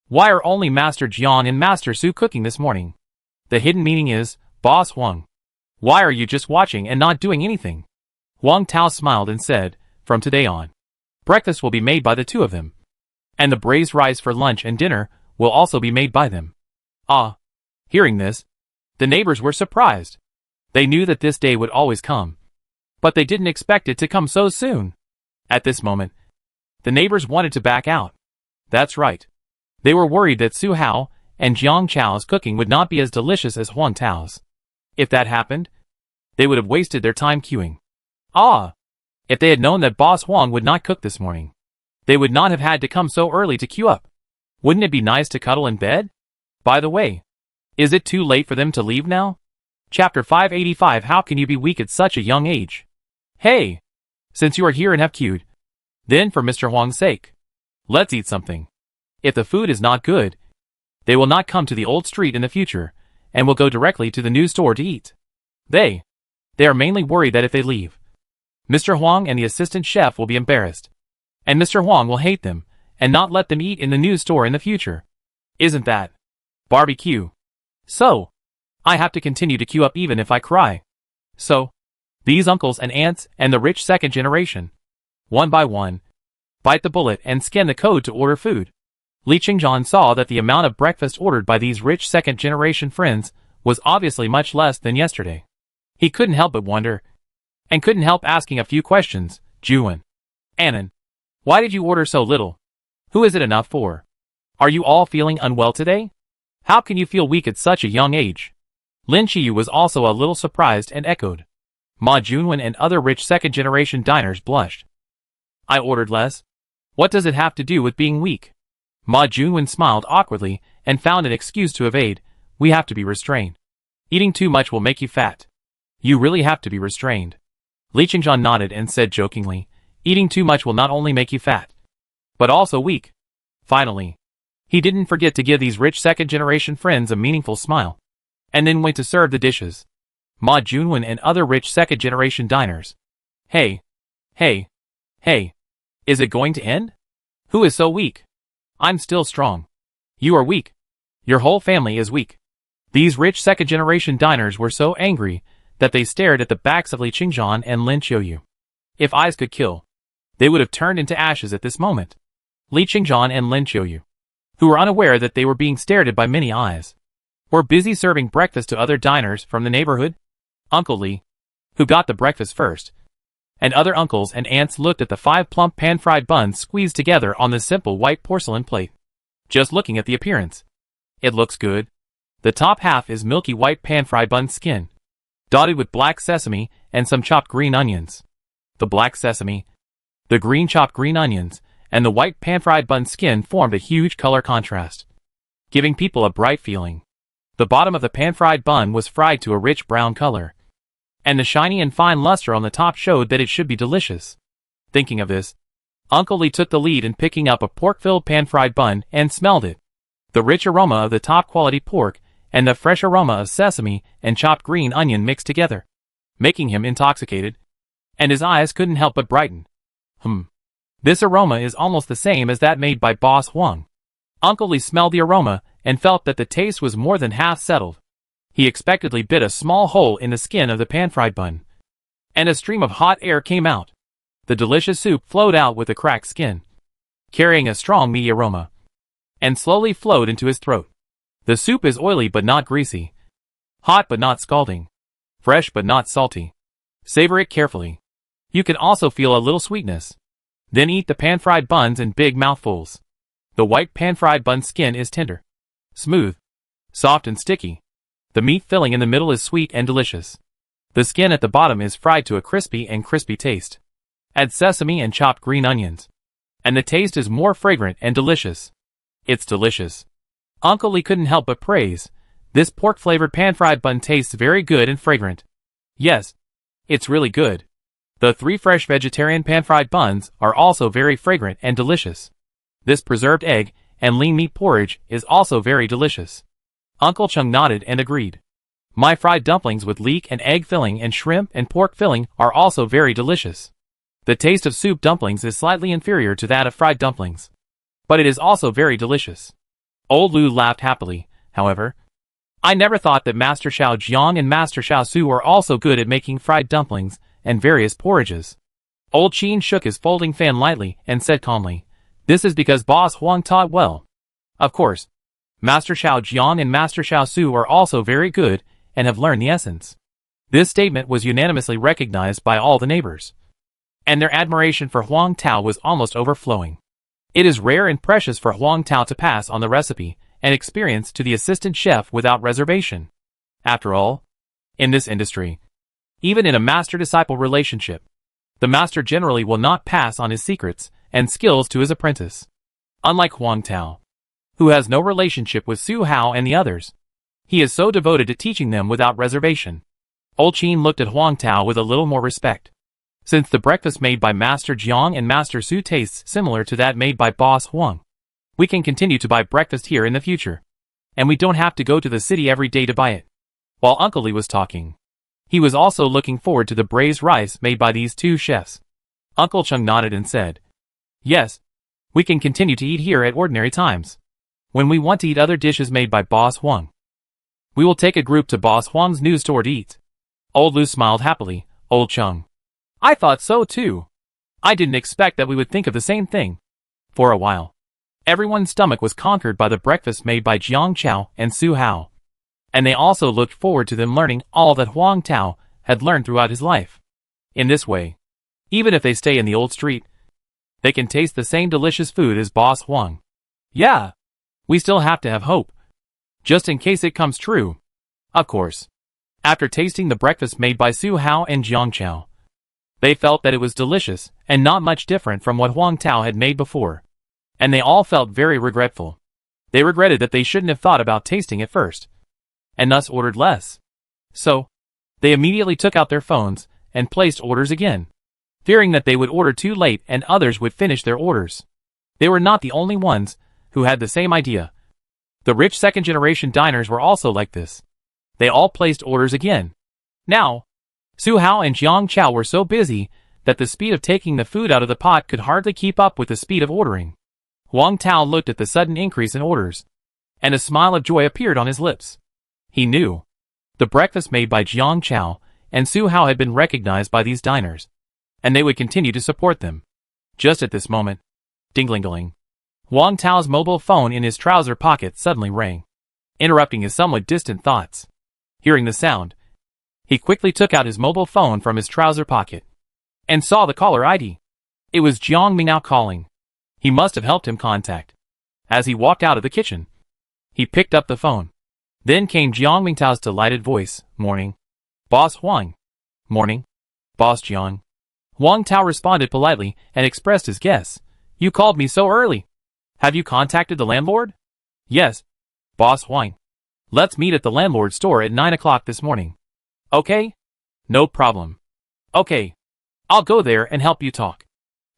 why are only Master Jiang and Master Su cooking this morning? The hidden meaning is, Boss Huang, why are you just watching and not doing anything? Huang Tao smiled and said, from today on, breakfast will be made by the two of them, and the braised rice for lunch and dinner will also be made by them. Ah! Hearing this, the neighbors were surprised. They knew that this day would always come, but they didn't expect it to come so soon. At this moment, the neighbors wanted to back out. That's right. They were worried that Su Hao and Jiang Chao's cooking would not be as delicious as Huang Tao's. If that happened, they would have wasted their time queuing. Ah! If they had known that Boss Huang would not cook this morning, they would not have had to come so early to queue up. Wouldn't it be nice to cuddle in bed? By the way, is it too late for them to leave now? Chapter 585. How can you be weak at such a young age? Hey! Since you are here and have queued, then for Mr. Huang's sake, let's eat something. If the food is not good, they will not come to the old street in the future, and will go directly to the new store to eat. They are mainly worried that if they leave, Mr. Huang and the assistant chef will be embarrassed, and Mr. Huang will hate them, and not let them eat in the new store in the future. Isn't that barbecue? So, I have to continue to queue up even if I cry. So, these uncles and aunts and the rich second generation, one by one, bite the bullet and scan the code to order food. Li Qingzhan saw that the amount of breakfast ordered by these rich second generation friends was obviously much less than yesterday. He couldn't help but wonder, and couldn't help asking a few questions. Juan, Annan, why did you order so little? Who is it enough for? Are you all feeling unwell today? How can you feel weak at such a young age? Lin Qiyu was also a little surprised and echoed. Ma Junwen and other rich second-generation diners blushed. I ordered less. What does it have to do with being weak? Ma Junwen smiled awkwardly and found an excuse to evade. We have to be restrained. Eating too much will make you fat. You really have to be restrained. Li Qingzhan nodded and said jokingly, eating too much will not only make you fat, but also weak. Finally, he didn't forget to give these rich second-generation friends a meaningful smile, and then went to serve the dishes. Ma Junwen and other rich second-generation diners. Hey! Hey! Hey! Is it going to end? Who is so weak? I'm still strong. You are weak. Your whole family is weak. These rich second-generation diners were so angry that they stared at the backs of Li Qingzhan and Lin Qiuyu. If eyes could kill, they would have turned into ashes at this moment. Li Qingzhan and Lin Qiuyu, who were unaware that they were being stared at by many eyes, were busy serving breakfast to other diners from the neighborhood. Uncle Li, who got the breakfast first, and other uncles and aunts looked at the 5 plump pan-fried buns squeezed together on the simple white porcelain plate. Just looking at the appearance, it looks good. The top half is milky white pan-fried bun skin, dotted with black sesame and some chopped green onions. The black sesame, the green chopped green onions, and the white pan-fried bun skin formed a huge color contrast, giving people a bright feeling. The bottom of the pan-fried bun was fried to a rich brown color, and the shiny and fine luster on the top showed that it should be delicious. Thinking of this, Uncle Li took the lead in picking up a pork-filled pan-fried bun and smelled it. The rich aroma of the top-quality pork and the fresh aroma of sesame and chopped green onion mixed together, making him intoxicated, and his eyes couldn't help but brighten. This aroma is almost the same as that made by Boss Huang. Uncle Li smelled the aroma and felt that the taste was more than half settled. He expectantly bit a small hole in the skin of the pan-fried bun, and a stream of hot air came out. The delicious soup flowed out with the cracked skin, carrying a strong meaty aroma, and slowly flowed into his throat. The soup is oily but not greasy, hot but not scalding, fresh but not salty. Savor it carefully. You can also feel a little sweetness. Then eat the pan-fried buns in big mouthfuls. The white pan-fried bun skin is tender, smooth, soft and sticky. The meat filling in the middle is sweet and delicious. The skin at the bottom is fried to a crispy taste. Add sesame and chopped green onions, and the taste is more fragrant and delicious. It's delicious. Uncle Li couldn't help but praise. This pork-flavored pan-fried bun tastes very good and fragrant. Yes, it's really good. The 3 fresh vegetarian pan-fried buns are also very fragrant and delicious. This preserved egg and lean meat porridge is also very delicious. Uncle Chung nodded and agreed. My fried dumplings with leek and egg filling and shrimp and pork filling are also very delicious. The taste of soup dumplings is slightly inferior to that of fried dumplings, but it is also very delicious. Old Lu laughed happily, however. I never thought that Master Xiao Jiang and Master Xiao Su are also good at making fried dumplings and various porridges. Old Qin shook his folding fan lightly and said calmly, this is because Boss Huang taught well. Of course, Master Xiao Jiang and Master Xiao Su are also very good and have learned the essence. This statement was unanimously recognized by all the neighbors, and their admiration for Huang Tao was almost overflowing. It is rare and precious for Huang Tao to pass on the recipe and experience to the assistant chef without reservation. After all, in this industry, even in a master-disciple relationship, the master generally will not pass on his secrets and skills to his apprentice. Unlike Huang Tao, who has no relationship with Su Hao and the others, he is so devoted to teaching them without reservation. Old Qin looked at Huang Tao with a little more respect. Since the breakfast made by Master Jiang and Master Su tastes similar to that made by Boss Huang, we can continue to buy breakfast here in the future, and we don't have to go to the city every day to buy it. While Uncle Li was talking, he was also looking forward to the braised rice made by these 2 chefs. Uncle Chung nodded and said, yes, we can continue to eat here at ordinary times. When we want to eat other dishes made by Boss Huang, we will take a group to Boss Huang's new store to eat. Old Lu smiled happily. Old Chung, I thought so too. I didn't expect that we would think of the same thing. For a while, everyone's stomach was conquered by the breakfast made by Jiang Chao and Su Hao, and they also looked forward to them learning all that Huang Tao had learned throughout his life. In this way, even if they stay in the old street, they can taste the same delicious food as Boss Huang. Yeah, we still have to have hope, just in case it comes true. Of course, after tasting the breakfast made by Su Hao and Jiang Chao, they felt that it was delicious and not much different from what Huang Tao had made before, and they all felt very regretful. They regretted that they shouldn't have thought about tasting it first, and thus ordered less. So, they immediately took out their phones and placed orders again, fearing that they would order too late and others would finish their orders. They were not the only ones who had the same idea. The rich second-generation diners were also like this. They all placed orders again. Now, Su Hao and Jiang Chao were so busy that the speed of taking the food out of the pot could hardly keep up with the speed of ordering. Huang Tao looked at the sudden increase in orders, and a smile of joy appeared on his lips. He knew. The breakfast made by Jiang Chao and Su Hao had been recognized by these diners, and they would continue to support them. Just at this moment, ding-ling-ling, Wang Tao's mobile phone in his trouser pocket suddenly rang, interrupting his somewhat distant thoughts. Hearing the sound, he quickly took out his mobile phone from his trouser pocket and saw the caller ID. It was Jiang Mingtao calling. He must have helped him contact. As he walked out of the kitchen, he picked up the phone. Then came Jiang Mingtao's delighted voice. Morning, Boss Huang. Morning, Boss Jiang. Wang Tao responded politely and expressed his guess. You called me so early. Have you contacted the landlord? Yes, Boss Huang. Let's meet at the landlord's store at 9 o'clock this morning. Okay? No problem. Okay. I'll go there and help you talk.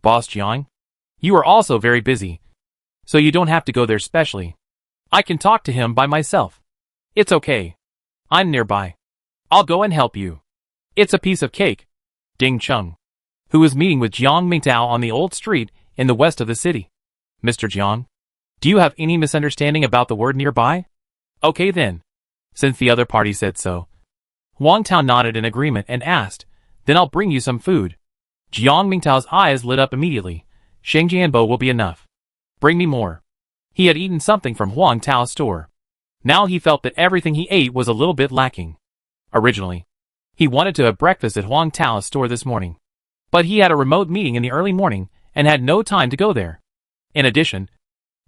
Boss Jiang, you are also very busy, so you don't have to go there specially. I can talk to him by myself. It's okay. I'm nearby. I'll go and help you. It's a piece of cake. Ding Chung, who was meeting with Jiang Mingtao on the old street in the west of the city. Mr. Jiang, do you have any misunderstanding about the word nearby? Okay then. Since the other party said so. Wang Tao nodded in agreement and asked, then I'll bring you some food. Jiang Mingtao's eyes lit up immediately. Shengjianbo will be enough. Bring me more. He had eaten something from Wang Tao's store. Now he felt that everything he ate was a little bit lacking. Originally, he wanted to have breakfast at Wang Tao's store this morning, but he had a remote meeting in the early morning and had no time to go there. In addition,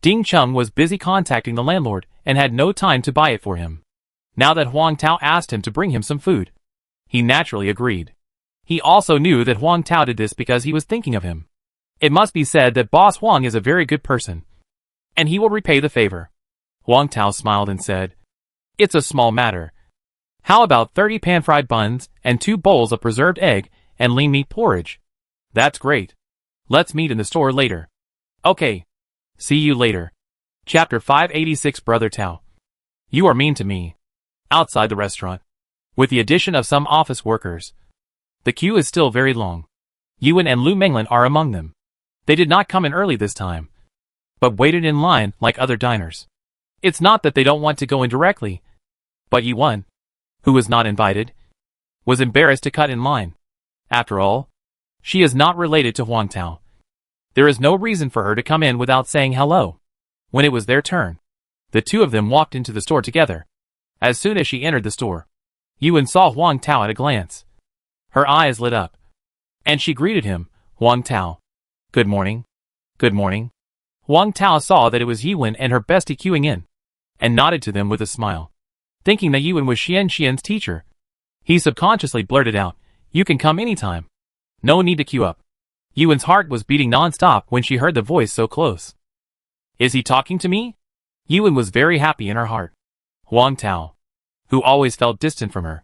Ding Chung was busy contacting the landlord and had no time to buy it for him. Now that Wang Tao asked him to bring him some food, he naturally agreed. He also knew that Wang Tao did this because he was thinking of him. It must be said that Boss Wang is a very good person, and he will repay the favor. Wang Tao smiled and said, it's a small matter. How about 30 pan-fried buns and 2 bowls of preserved egg and lean meat porridge? That's great. Let's meet in the store later. Okay. See you later. Chapter 586 Brother Tao. You are mean to me. Outside the restaurant, with the addition of some office workers, the queue is still very long. Yuan and Lu Menglin are among them. They did not come in early this time, but waited in line like other diners. It's not that they don't want to go in directly, but Yuan, who was not invited, was embarrassed to cut in line. After all, she is not related to Wang Tao. There is no reason for her to come in without saying hello. When it was their turn, the two of them walked into the store together. As soon as she entered the store, Yuan saw Wang Tao at a glance. Her eyes lit up, and she greeted him. Wang Tao. Good morning. Good morning. Wang Tao saw that it was Yuan and her bestie queuing in, and nodded to them with a smile. Thinking that Yuan was Xian's teacher, he subconsciously blurted out, you can come anytime. No need to queue up. Yuan's heart was beating non-stop when she heard the voice so close. Is he talking to me? Yuan was very happy in her heart. Wang Tao, who always felt distant from her,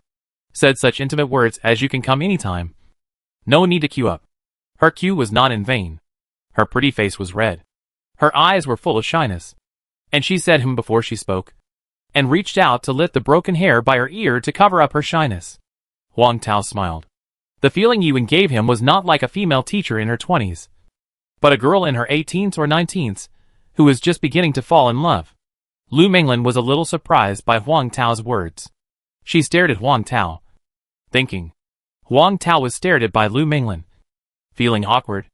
said such intimate words as you can come anytime. No need to queue up. Her queue was not in vain. Her pretty face was red. Her eyes were full of shyness. And she said him before she spoke, and reached out to lift the broken hair by her ear to cover up her shyness. Wang Tao smiled. The feeling Yuan gave him was not like a female teacher in her 20s, but a girl in her 18s or 19s, who was just beginning to fall in love. Lu Menglin was a little surprised by Wang Tao's words. She stared at Wang Tao, thinking. Wang Tao was stared at by Lu Menglin. Feeling awkward,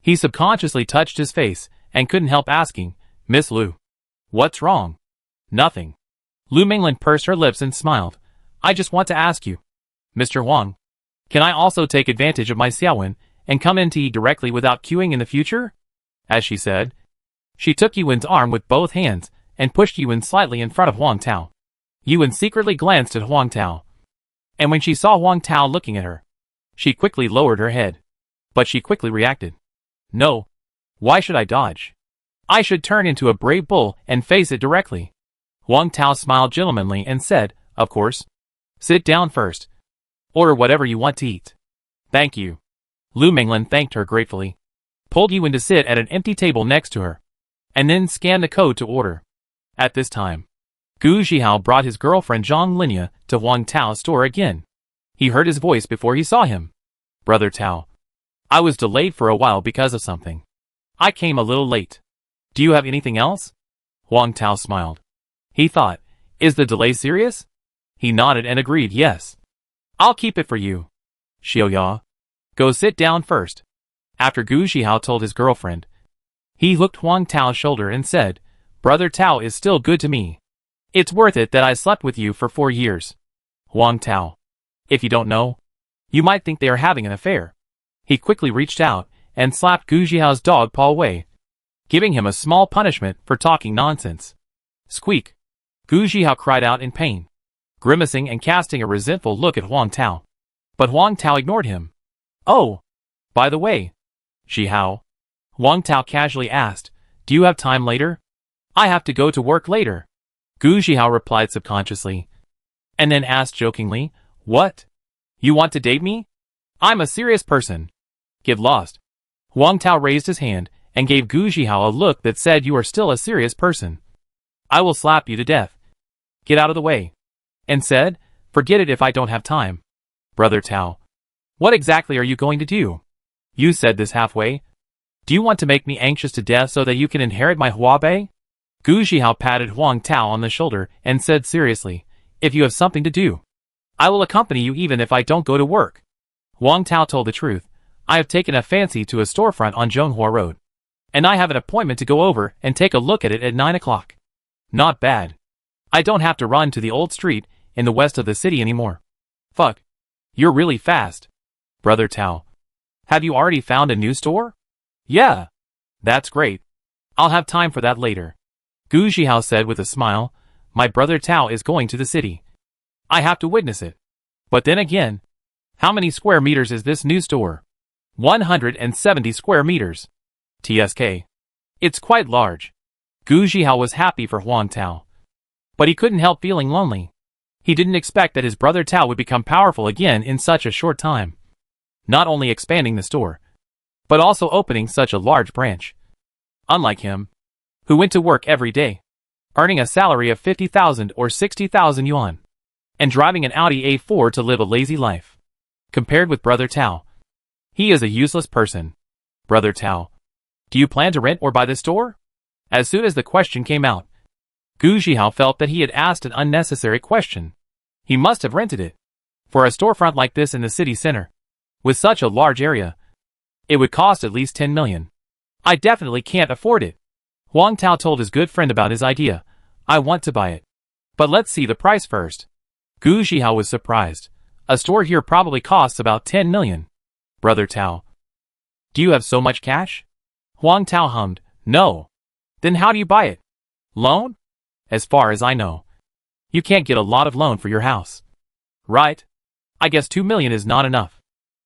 he subconsciously touched his face and couldn't help asking, Miss Lu, what's wrong? Nothing. Lu Menglin pursed her lips and smiled. I just want to ask you, Mr. Wang, can I also take advantage of my Xiaowen and come in to eat directly without queuing in the future? As she said, she took Yuan's arm with both hands and pushed Yuan slightly in front of Wang Tao. Yuan secretly glanced at Wang Tao, and when she saw Wang Tao looking at her, she quickly lowered her head. But she quickly reacted. No. Why should I dodge? I should turn into a brave bull and face it directly. Wang Tao smiled gentlemanly and said, of course. Sit down first. Order whatever you want to eat. Thank you. Lu Menglin thanked her gratefully, pulled Yuan to sit at an empty table next to her, and then scanned the code to order. At this time, Gu Zhihao brought his girlfriend Zhang Linya to Wang Tao's store again. He heard his voice before he saw him. Brother Tao, I was delayed for a while because of something. I came a little late. Do you have anything else? Wang Tao smiled. He thought, is the delay serious? He nodded and agreed yes. I'll keep it for you. Xiaoya. Go sit down first. After Gu Zhihao told his girlfriend, he hooked Huang Tao's shoulder and said, Brother Tao is still good to me. It's worth it that I slept with you for 4 years. Huang Tao. If you don't know, you might think they are having an affair. He quickly reached out and slapped Gu Zhihao's dog paw away, giving him a small punishment for talking nonsense. Squeak. Gu Zhihao cried out in pain, grimacing and casting a resentful look at Huang Tao. But Huang Tao ignored him. Oh, by the way, Zhihao, Huang Tao casually asked, do you have time later? I have to go to work later. Gu Zhihao replied subconsciously, and then asked jokingly, what? You want to date me? I'm a serious person. Get lost. Huang Tao raised his hand and gave Gu Zhihao a look that said you are still a serious person. I will slap you to death. Get out of the way. And said, forget it if I don't have time. Brother Tao. What exactly are you going to do? You said this halfway. Do you want to make me anxious to death so that you can inherit my Huabei? Gu Zhihao patted Huang Tao on the shoulder and said seriously, if you have something to do, I will accompany you even if I don't go to work. Huang Tao told the truth. I have taken a fancy to a storefront on Zhonghua Road, and I have an appointment to go over and take a look at it at 9 o'clock. Not bad. I don't have to run to the old street in the west of the city anymore. Fuck. You're really fast. Brother Tao. Have you already found a new store? Yeah. That's great. I'll have time for that later. Gu Zhihao said with a smile, my brother Tao is going to the city. I have to witness it. But then again, how many square meters is this new store? 170 square meters. TSK. It's quite large. Gu Zhihao was happy for Huang Tao, but he couldn't help feeling lonely. He didn't expect that his brother Tao would become powerful again in such a short time. Not only expanding the store, but also opening such a large branch. Unlike him, who went to work every day, earning a salary of 50,000 or 60,000 yuan, and driving an Audi A4 to live a lazy life. Compared with brother Tao, he is a useless person. Brother Tao, do you plan to rent or buy the store? As soon as the question came out, Gu Zhihao felt that he had asked an unnecessary question. He must have rented it. For a storefront like this in the city center, with such a large area, it would cost at least 10 million. I definitely can't afford it. Huang Tao told his good friend about his idea. I want to buy it. But let's see the price first. Gu Zhihao was surprised. A store here probably costs about 10 million. Brother Tao. Do you have so much cash? Huang Tao hummed. No. Then how do you buy it? Loan? As far as I know, you can't get a lot of loan for your house. Right? I guess 2 million is not enough.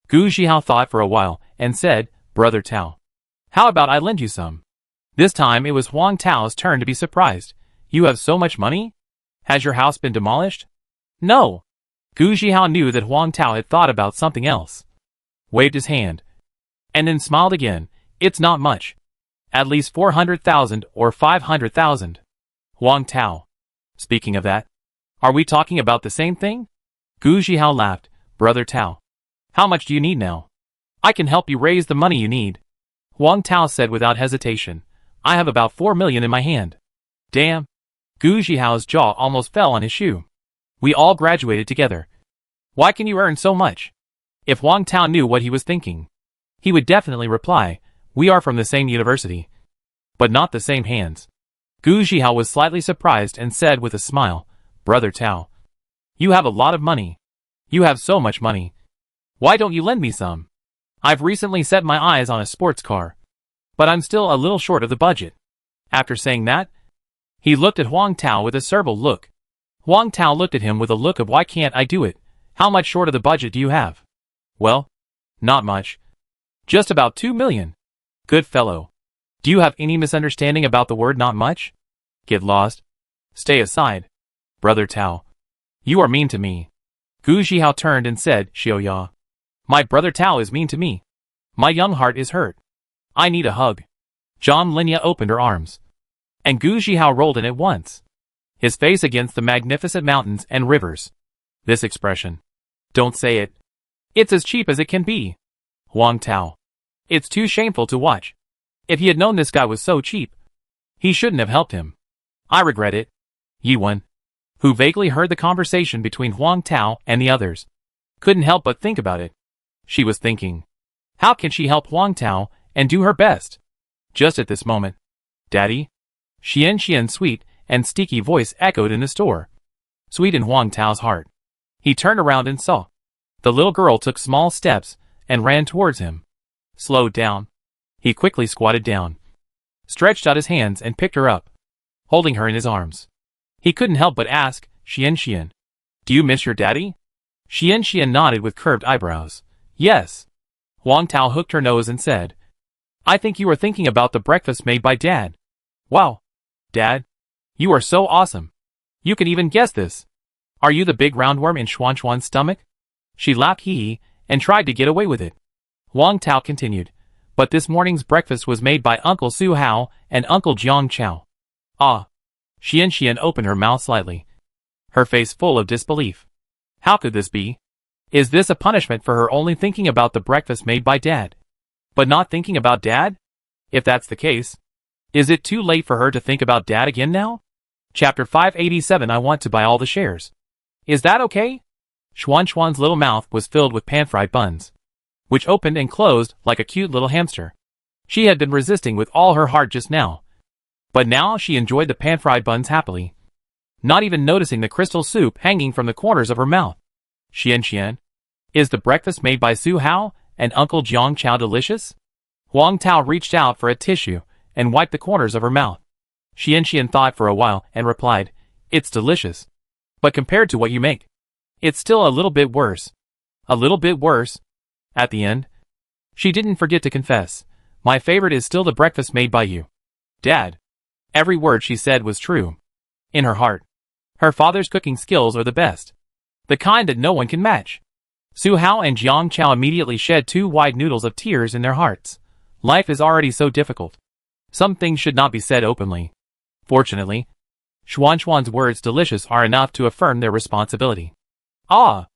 Gu Zhihao thought for a while and said, Brother Tao, how about I lend you some? This time it was Huang Tao's turn to be surprised. You have so much money? Has your house been demolished? No. Gu Zhihao knew that Huang Tao had thought about something else. Waved his hand, and then smiled again. It's not much. At least 400,000 or 500,000. Huang Tao. Speaking of that, are we talking about the same thing? Gu Zhihao laughed. Brother Tao, how much do you need now? I can help you raise the money you need. Huang Tao said without hesitation. I have about 4 million in my hand. Damn. Gu Zhihao's jaw almost fell on his shoe. We all graduated together. Why can you earn so much? If Huang Tao knew what he was thinking, he would definitely reply, we are from the same university, but not the same hands. Gu Zhihao was slightly surprised and said with a smile, Brother Tao, you have a lot of money. You have so much money. Why don't you lend me some? I've recently set my eyes on a sports car, but I'm still a little short of the budget. After saying that, he looked at Huang Tao with a servile look. Huang Tao looked at him with a look of why can't I do it? How much short of the budget do you have? Well, not much. Just about 2 million. Good fellow. Do you have any misunderstanding about the word not much? Get lost. Stay aside. Brother Tao. You are mean to me. Gu Zhihao turned and said, Xiaoya. My brother Tao is mean to me. My young heart is hurt. I need a hug. Zhang Linya opened her arms, and Gu Zhihao rolled in at once, his face against the magnificent mountains and rivers. This expression. Don't say it. It's as cheap as it can be. Huang Tao. It's too shameful to watch. If he had known this guy was so cheap, he shouldn't have helped him. I regret it. Yiwen, who vaguely heard the conversation between Huang Tao and the others, couldn't help but think about it. She was thinking, how can she help Huang Tao and do her best? Just at this moment, Daddy? Xian's sweet and steaky voice echoed in the store. Sweet in Huang Tao's heart. He turned around and saw. The little girl took small steps and ran towards him. Slowed down. He quickly squatted down, stretched out his hands and picked her up, holding her in his arms. He couldn't help but ask, Xian, do you miss your daddy? Xian nodded with curved eyebrows. Yes. Huang Tao hooked her nose and said, I think you were thinking about the breakfast made by Dad. Wow. Dad, you are so awesome. You can even guess this. Are you the big roundworm in Xuan's stomach? She laughed hee and tried to get away with it. Huang Tao continued, but this morning's breakfast was made by Uncle Su Hao and Uncle Jiang Chao. Ah. Xian opened her mouth slightly, her face full of disbelief. How could this be? Is this a punishment for her only thinking about the breakfast made by Dad, but not thinking about Dad? If that's the case, is it too late for her to think about Dad again now? Chapter 587. I want to buy all the shares. Is that okay? Xuan's little mouth was filled with pan-fried buns, which opened and closed like a cute little hamster. She had been resisting with all her heart just now, but now she enjoyed the pan-fried buns happily, not even noticing the crystal soup hanging from the corners of her mouth. Xian, is the breakfast made by Su Hao and Uncle Jiang Chao delicious? Huang Tao reached out for a tissue and wiped the corners of her mouth. Xian thought for a while and replied, it's delicious. But compared to what you make, it's still a little bit worse. A little bit worse. At the end, she didn't forget to confess, my favorite is still the breakfast made by you, Dad. Every word she said was true. In her heart, her father's cooking skills are the best, the kind that no one can match. Su Hao and Jiang Chao immediately shed two wide noodles of tears in their hearts. Life is already so difficult. Some things should not be said openly. Fortunately, Xuan's words delicious are enough to affirm their responsibility. Ah!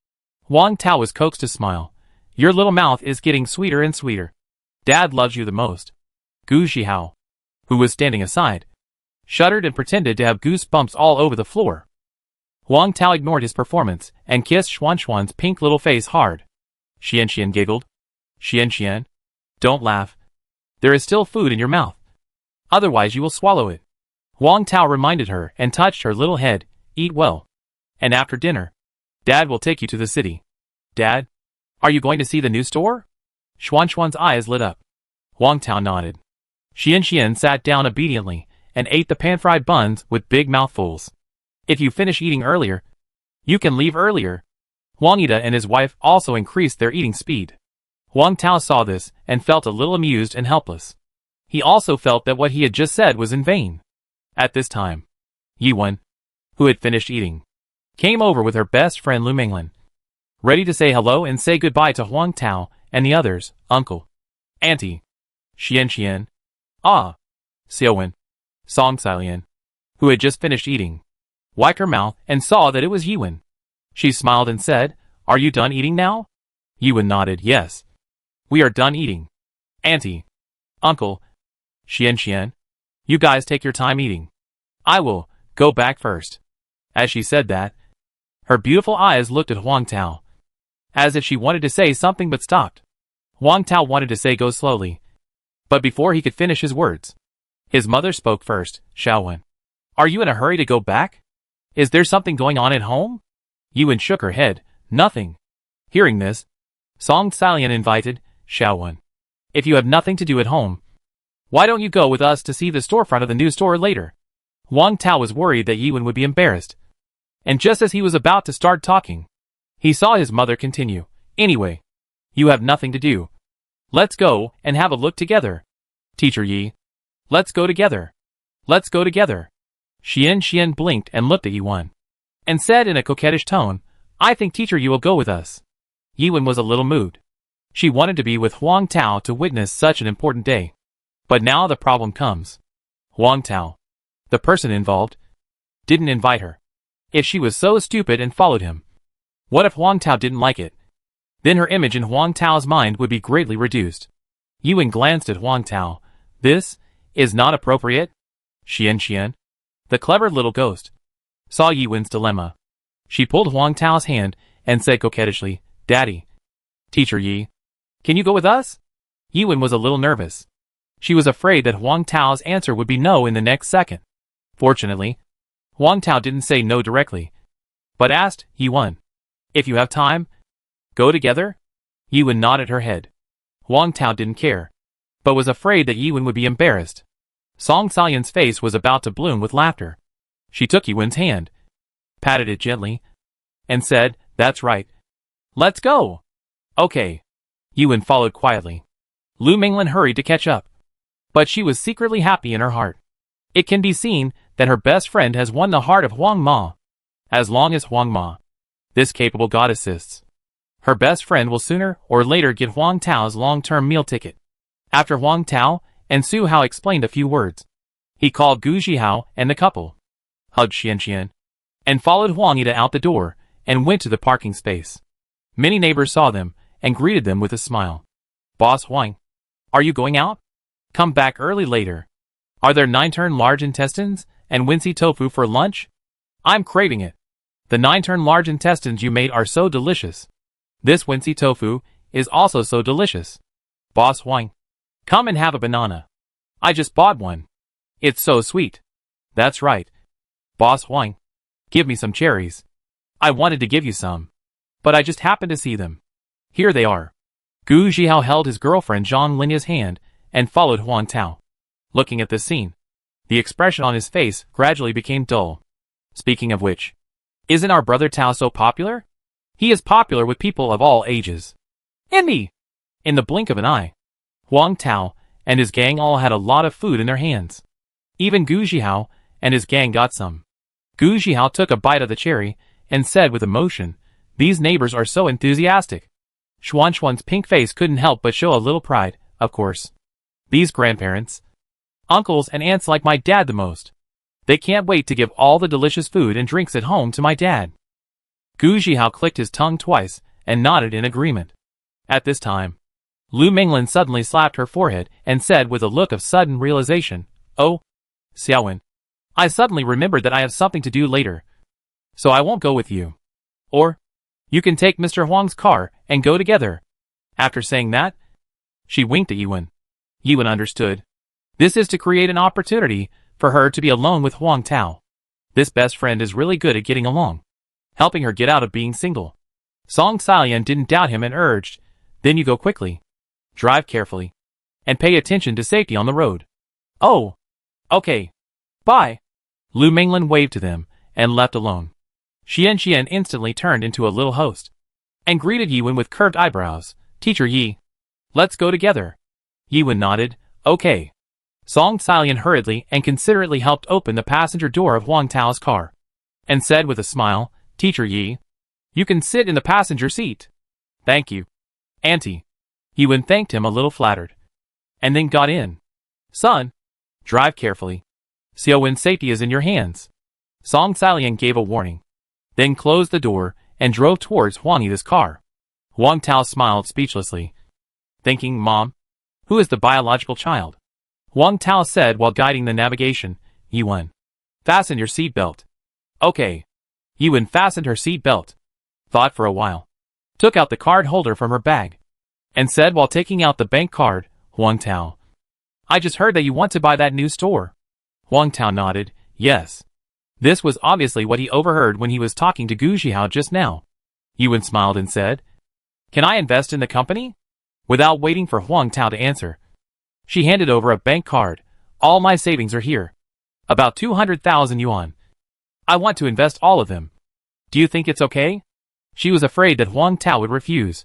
Huang Tao was coaxed to smile. Your little mouth is getting sweeter and sweeter. Dad loves you the most. Gu Zhihao, who was standing aside, shuddered and pretended to have goosebumps all over the floor. Huang Tao ignored his performance and kissed Xuan's pink little face hard. Xian giggled. Xian, don't laugh. There is still food in your mouth. Otherwise you will swallow it. Huang Tao reminded her and touched her little head. Eat well. And after dinner, Dad will take you to the city. Dad, are you going to see the new store? Xuan's eyes lit up. Huang Tao nodded. Xian sat down obediently and ate the pan-fried buns with big mouthfuls. If you finish eating earlier, you can leave earlier. Huang Ida and his wife also increased their eating speed. Huang Tao saw this and felt a little amused and helpless. He also felt that what he had just said was in vain. At this time, Yiwen, who had finished eating, came over with her best friend Lu Minglin, ready to say hello and say goodbye to Huang Tao and the others, Uncle, Auntie, Xian, Ah, Xiaowen, Song Silian, who had just finished eating, wiped her mouth and saw that it was Yiwen. She smiled and said, Are you done eating now? Yiwen nodded, Yes. We are done eating. Auntie, Uncle, Xian, you guys take your time eating. I will go back first. As she said that, her beautiful eyes looked at Huang Tao, as if she wanted to say something but stopped. Huang Tao wanted to say go slowly, but before he could finish his words, his mother spoke first. Xiaowen, are you in a hurry to go back? Is there something going on at home? Yiwen shook her head. Nothing. Hearing this, Song Silian invited, Xiaowen, if you have nothing to do at home, why don't you go with us to see the storefront of the new store later? Huang Tao was worried that Yiwen would be embarrassed, and just as he was about to start talking, he saw his mother continue, Anyway, you have nothing to do. Let's go and have a look together. Teacher Yi, let's go together. Let's go together. Xian blinked and looked at Yiwen, and said in a coquettish tone, I think Teacher Yi will go with us. Yiwen was a little moved. She wanted to be with Huang Tao to witness such an important day. But now the problem comes. Huang Tao, the person involved, didn't invite her. If she was so stupid and followed him, what if Huang Tao didn't like it? Then her image in Huang Tao's mind would be greatly reduced. Yiwen glanced at Huang Tao. This is not appropriate. Xian, the clever little ghost, saw Yiwen's dilemma. She pulled Huang Tao's hand and said coquettishly, "Daddy. Teacher Yi. Can you go with us?" Yiwen was a little nervous. She was afraid that Huang Tao's answer would be no in the next second. Fortunately, Huang Tao didn't say no directly, but asked, "Yiwen, if you have time, go together?" Yiwen nodded her head. Huang Tao didn't care, but was afraid that Yiwen would be embarrassed. Song Xiaoyan's face was about to bloom with laughter. She took Yiwen's hand, patted it gently, and said, "That's right. Let's go." "Okay." Yiwen followed quietly. Lu Minglin hurried to catch up, but she was secretly happy in her heart. It can be seen that her best friend has won the heart of Huang Ma. As long as Huang Ma, this capable god, assists, her best friend will sooner or later get Huang Tao's long-term meal ticket. After Huang Tao and Su Hao explained a few words, he called Gu Zhihao and the couple, hugged Xian, and followed Huang Yi out the door and went to the parking space. Many neighbors saw them and greeted them with a smile. "Boss Huang, are you going out? Come back early later. Are there 9-turn large intestines and Wincy tofu for lunch? I'm craving it. The 9-turn large intestines you made are so delicious. This Wincy tofu is also so delicious. Boss Huang, come and have a banana. I just bought one. It's so sweet." "That's right. Boss Huang, give me some cherries. I wanted to give you some, but I just happened to see them. Here they are." Gu Zhihao held his girlfriend Zhang Linya's hand and followed Huang Tao. Looking at this scene, the expression on his face gradually became dull. Speaking of which, isn't our brother Tao so popular? He is popular with people of all ages. And me! In the blink of an eye, Huang Tao and his gang all had a lot of food in their hands. Even Gu Zhihao and his gang got some. Gu Zhihao took a bite of the cherry and said with emotion, "These neighbors are so enthusiastic." Xuan's pink face couldn't help but show a little pride, of course. These grandparents, uncles and aunts like my dad the most. They can't wait to give all the delicious food and drinks at home to my dad. Gu Zhihao clicked his tongue twice and nodded in agreement. At this time, Lu Minglin suddenly slapped her forehead and said with a look of sudden realization, "Oh, Xiaowen, I suddenly remembered that I have something to do later, so I won't go with you. Or, you can take Mr. Huang's car and go together." After saying that, she winked at Yiwen. Yiwen understood. This is to create an opportunity for her to be alone with Huang Tao. This best friend is really good at getting along, helping her get out of being single. Song Xiaoyan didn't doubt him and urged, "Then you go quickly. Drive carefully. And pay attention to safety on the road." "Oh, okay. Bye." Lu Minglin waved to them and left alone. Xian instantly turned into a little host and greeted Yiwen with curved eyebrows. "Teacher Yi, let's go together." Yiwen nodded, "Okay." Song Xiaoyan hurriedly and considerately helped open the passenger door of Huang Tao's car and said with a smile, "Teacher Yi, you can sit in the passenger seat." "Thank you, Auntie." Yiwen thanked him a little flattered, and then got in. "Son, drive carefully. Xiaowen's safety is in your hands." Song Xiaoyan gave a warning, then closed the door and drove towards Huang Yi's car. Huang Tao smiled speechlessly, thinking, "Mom, who is the biological child?" Huang Tao said while guiding the navigation, "Yiwen, fasten your seatbelt." "Okay." Yiwen fastened her seatbelt, thought for a while, took out the card holder from her bag, and said while taking out the bank card, "Huang Tao, I just heard that you want to buy that new store." Huang Tao nodded, "Yes." This was obviously what he overheard when he was talking to Gu Zhihao just now. Yiwen smiled and said, "Can I invest in the company?" Without waiting for Huang Tao to answer, she handed over a bank card. "All my savings are here. About 200,000 yuan. I want to invest all of them. Do you think it's okay?" She was afraid that Huang Tao would refuse,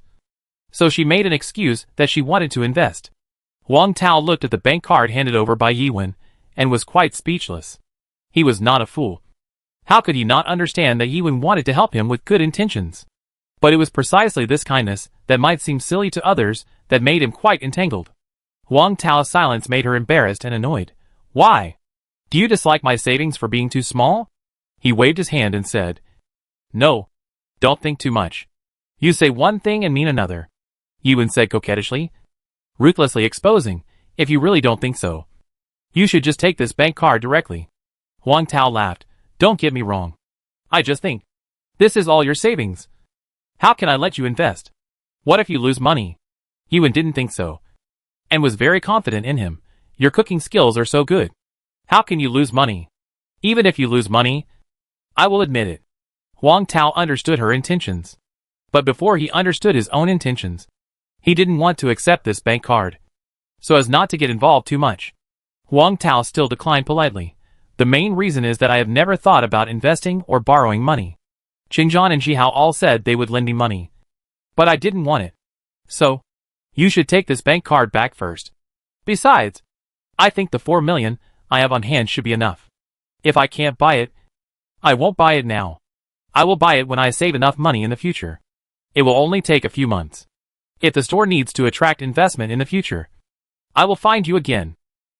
so she made an excuse that she wanted to invest. Huang Tao looked at the bank card handed over by Yiwen and was quite speechless. He was not a fool. How could he not understand that Yiwen wanted to help him with good intentions? But it was precisely this kindness that might seem silly to others that made him quite entangled. Huang Tao's silence made her embarrassed and annoyed. "Why? Do you dislike my savings for being too small?" He waved his hand and said, "No, don't think too much. You say one thing and mean another," Yiwen said coquettishly, ruthlessly exposing, "If you really don't think so, you should just take this bank card directly." Huang Tao laughed. "Don't get me wrong. I just think. This is all your savings. How can I let you invest? What if you lose money? Yuan didn't think so, and was very confident in him. Your cooking skills are so good. How can you lose money? Even if you lose money, I will admit it. Huang Tao understood her intentions. But before he understood his own intentions, he didn't want to accept this bank card, so as not to get involved too much. Huang Tao still declined politely. The main reason is that I have never thought about investing or borrowing money. Qingzhan and Zhihao all said they would lend me money, but I didn't want it. So, you should take this bank card back first. Besides, I think the 4 million I have on hand should be enough. If I can't buy it, I won't buy it now. I will buy it when I save enough money in the future. It will only take a few months. If the store needs to attract investment in the future, I will find you again.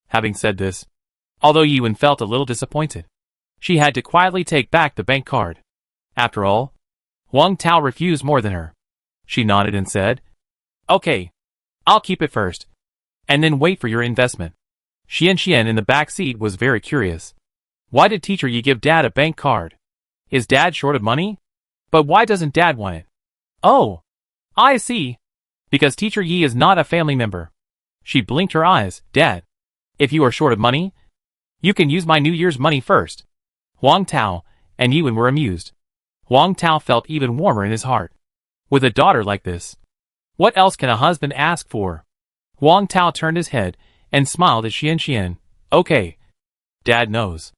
Having said this, although Yuan felt a little disappointed, she had to quietly take back the bank card. After all, Huang Tao refused more than her. She nodded and said, "Okay, I'll keep it first, and then wait for your investment." Xian in the back seat was very curious. Why did Teacher Yi give Dad a bank card? Is Dad short of money? But why doesn't Dad want it? Oh, I see. Because Teacher Yi is not a family member. She blinked her eyes. Dad, if you are short of money, you can use my New Year's money first. Huang Tao and Yuan were amused. Huang Tao felt even warmer in his heart. With a daughter like this, what else can a husband ask for? Huang Tao turned his head and smiled at Xian. Okay. Dad knows.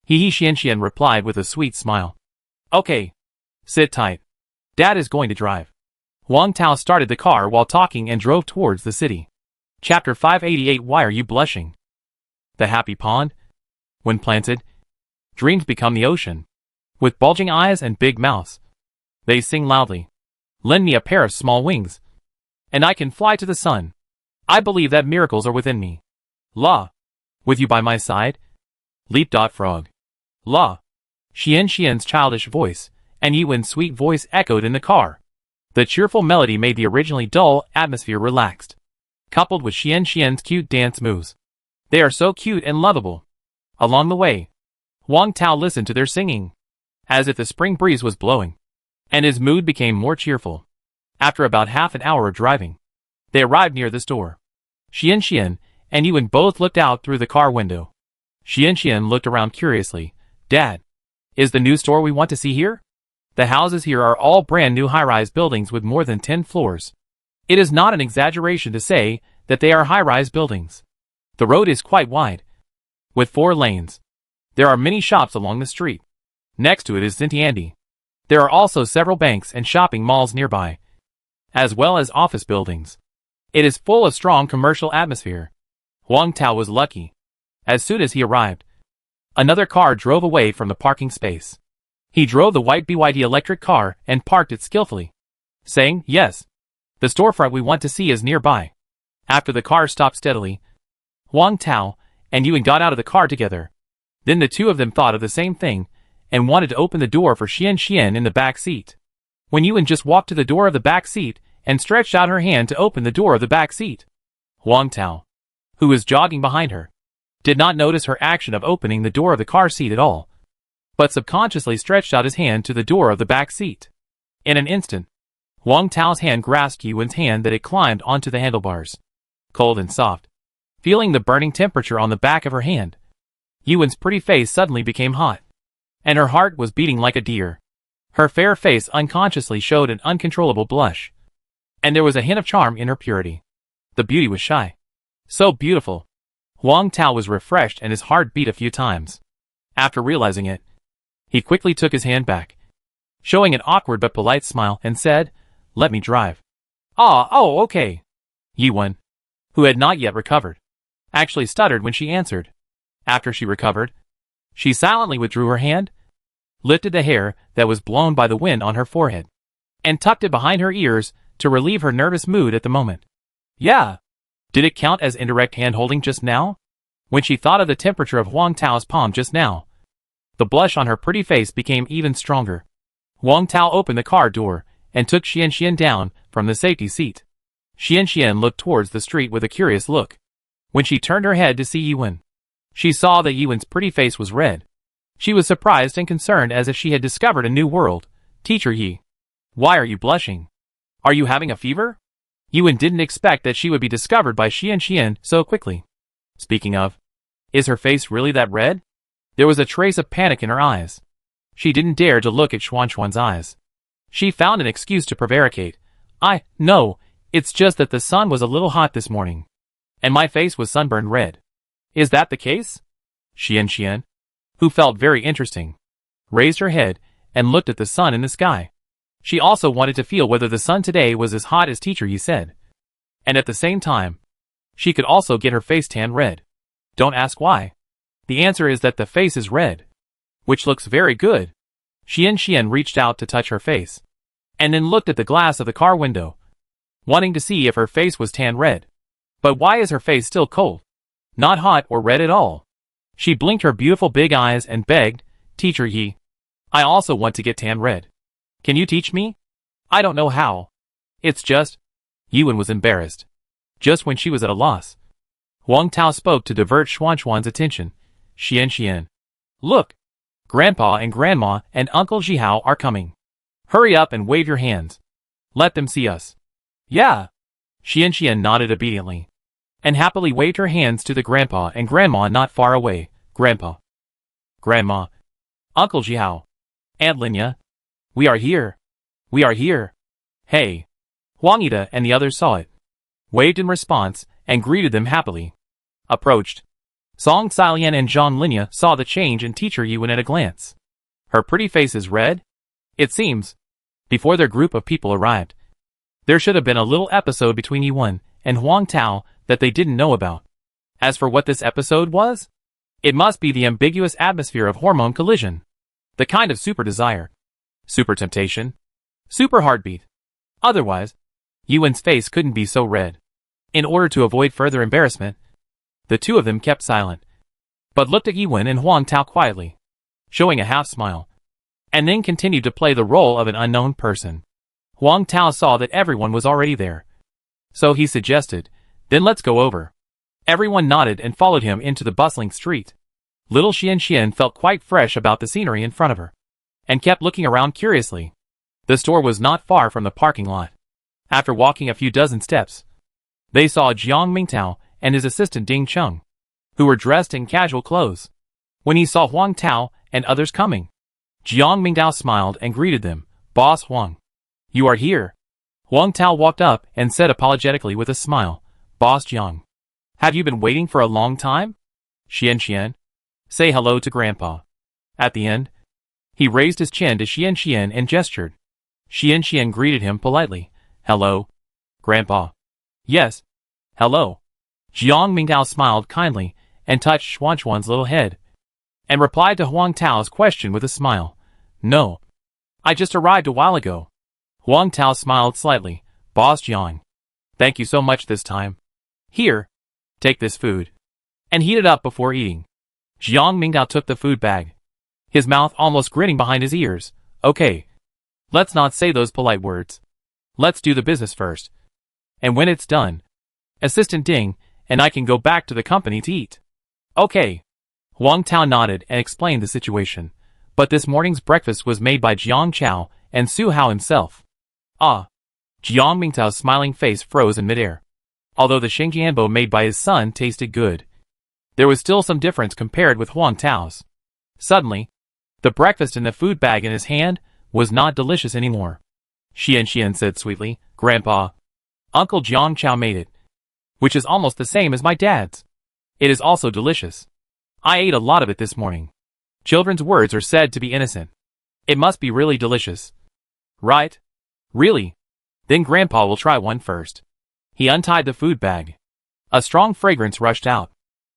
Xian replied with a sweet smile. Okay. Sit tight. Dad is going to drive. Huang Tao started the car while talking and drove towards the city. Chapter 588. Why are you blushing? The happy pond. When planted, dreams become the ocean. With bulging eyes and big mouths, they sing loudly. Lend me a pair of small wings, and I can fly to the sun. I believe that miracles are within me. La. With you by my side? Leap. Frog. La. Xian's childish voice and Yuan's sweet voice echoed in the car. The cheerful melody made the originally dull atmosphere relaxed, coupled with Xian's cute dance moves. They are so cute and lovable. Along the way, Huang Tao listened to their singing, as if the spring breeze was blowing, and his mood became more cheerful. After about half an hour of driving, they arrived near the store. Xian and Yuan both looked out through the car window. Xian looked around curiously. Dad, is the new store we want to see here? The houses here are all brand new high-rise buildings with more than 10 floors. It is not an exaggeration to say that they are high-rise buildings. The road is quite wide, with 4 lanes. There are many shops along the street. Next to it is Xintiandi. There are also several banks and shopping malls nearby, as well as office buildings. It is full of strong commercial atmosphere. Huang Tao was lucky. As soon as he arrived, another car drove away from the parking space. He drove the white BYD electric car and parked it skillfully, saying, "Yes, the storefront we want to see is nearby." After the car stopped steadily, Huang Tao and Yuan got out of the car together. Then the two of them thought of the same thing and wanted to open the door for Xian in the back seat. When Yuan just walked to the door of the back seat and stretched out her hand to open the door of the back seat, Huang Tao, who was jogging behind her, did not notice her action of opening the door of the car seat at all, but subconsciously stretched out his hand to the door of the back seat. In an instant, Huang Tao's hand grasped Yuan's hand that had climbed onto the handlebars, cold and soft. Feeling the burning temperature on the back of her hand, Yuan's pretty face suddenly became hot, and her heart was beating like a deer. Her fair face unconsciously showed an uncontrollable blush, and there was a hint of charm in her purity. The beauty was shy. So beautiful. Huang Tao was refreshed and his heart beat a few times. After realizing it, he quickly took his hand back, showing an awkward but polite smile, and said, "Let me drive." Oh, okay." Yuan, who had not yet recovered, actually stuttered when she answered. After she recovered, she silently withdrew her hand, lifted the hair that was blown by the wind on her forehead, and tucked it behind her ears to relieve her nervous mood at the moment. Yeah. Did it count as indirect hand-holding just now? When she thought of the temperature of Huang Tao's palm just now, the blush on her pretty face became even stronger. Huang Tao opened the car door and took Xian down from the safety seat. Xian looked towards the street with a curious look. When she turned her head to see Yuan, she saw that Yuan's pretty face was red. She was surprised and concerned as if she had discovered a new world. Teacher Yi. Why are you blushing? Are you having a fever? Yuan didn't expect that she would be discovered by Xian so quickly. Speaking of, is her face really that red? There was a trace of panic in her eyes. She didn't dare to look at Xuan's eyes. She found an excuse to prevaricate. No, it's just that the sun was a little hot this morning. And my face was sunburned red. Is that the case? Xian, who felt very interesting, raised her head and looked at the sun in the sky. She also wanted to feel whether the sun today was as hot as Teacher Yi said. And at the same time, she could also get her face tan red. Don't ask why. The answer is that the face is red. Which looks very good. Xian reached out to touch her face. And then looked at the glass of the car window, wanting to see if her face was tan red. But why is her face still cold? Not hot or red at all. She blinked her beautiful big eyes and begged, Teacher Yi, I also want to get tan red. Can you teach me? I don't know how. It's just... Yuan was embarrassed. Just when she was at a loss, Huang Tao spoke to divert Xuan's attention. Xian. Look! Grandpa and Grandma and Uncle Zhihao are coming. Hurry up and wave your hands. Let them see us. Yeah. Xian nodded obediently, and happily waved her hands to the Grandpa and Grandma not far away. Grandpa. Grandma. Uncle Zhihao. Aunt Linya. We are here. We are here. Hey. Huang Ida and the others saw it, waved in response, and greeted them happily. Approached. Song Sailian and Zhang Linya saw the change in Teacher Yuan at a glance. Her pretty face is red? It seems. Before their group of people arrived, there should have been a little episode between Yuan and Huang Tao that they didn't know about. As for what this episode was, it must be the ambiguous atmosphere of hormone collision. The kind of super desire, super temptation, super heartbeat. Otherwise, Yuan's face couldn't be so red. In order to avoid further embarrassment, the two of them kept silent, but looked at Yuan and Huang Tao quietly, showing a half smile, and then continued to play the role of an unknown person. Huang Tao saw that everyone was already there, so he suggested, then let's go over. Everyone nodded and followed him into the bustling street. Little Xian felt quite fresh about the scenery in front of her, and kept looking around curiously. The store was not far from the parking lot. After walking a few dozen steps, they saw Jiang Mingtao and his assistant Ding Cheng, who were dressed in casual clothes. When he saw Huang Tao and others coming, Jiang Mingtao smiled and greeted them. Boss Huang. You are here. Huang Tao walked up and said apologetically with a smile. Boss Jiang. Have you been waiting for a long time? Xian. Say hello to Grandpa. At the end, he raised his chin to Xian and gestured. Xian greeted him politely. Hello, Grandpa. Yes. Hello. Jiang Mingtao smiled kindly and touched Xuan's little head, and replied to Huang Tao's question with a smile. No. I just arrived a while ago. Huang Tao smiled slightly. Boss Jiang. Thank you so much this time. Here. Take this food. And heat it up before eating. Jiang Mingtao took the food bag, his mouth almost grinning behind his ears. Okay. Let's not say those polite words. Let's do the business first. And when it's done, Assistant Ding and I can go back to the company to eat. Okay. Huang Tao nodded and explained the situation. But this morning's breakfast was made by Jiang Chao and Su Hao himself. Ah. Jiang Mingtao's smiling face froze in midair. Although the Xingjianbo made by his son tasted good, there was still some difference compared with Huang Tao's. Suddenly, the breakfast in the food bag in his hand was not delicious anymore. Xian said sweetly, Grandpa, Uncle Jiang Chao made it, which is almost the same as my dad's. It is also delicious. I ate a lot of it this morning. Children's words are said to be innocent. It must be really delicious. Right? Really? Then Grandpa will try one first. He untied the food bag. A strong fragrance rushed out.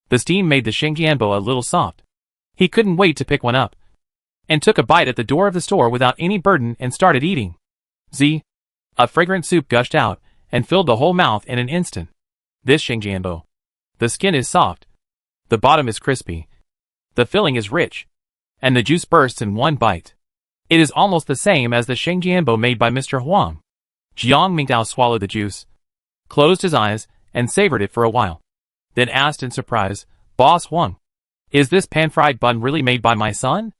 The steam made the Xingjianbo a little soft. He couldn't wait to pick one up, and took a bite at the door of the store without any burden and started eating. A fragrant soup gushed out and filled the whole mouth in an instant. This Xingjianbo. The skin is soft. The bottom is crispy. The filling is rich. And the juice bursts in one bite. It is almost the same as the Xingjianbo made by Mr. Huang. Jiang Mingtao swallowed the juice, closed his eyes, and savored it for a while. Then asked in surprise, Boss Huang, Is this pan-fried bun really made by my son?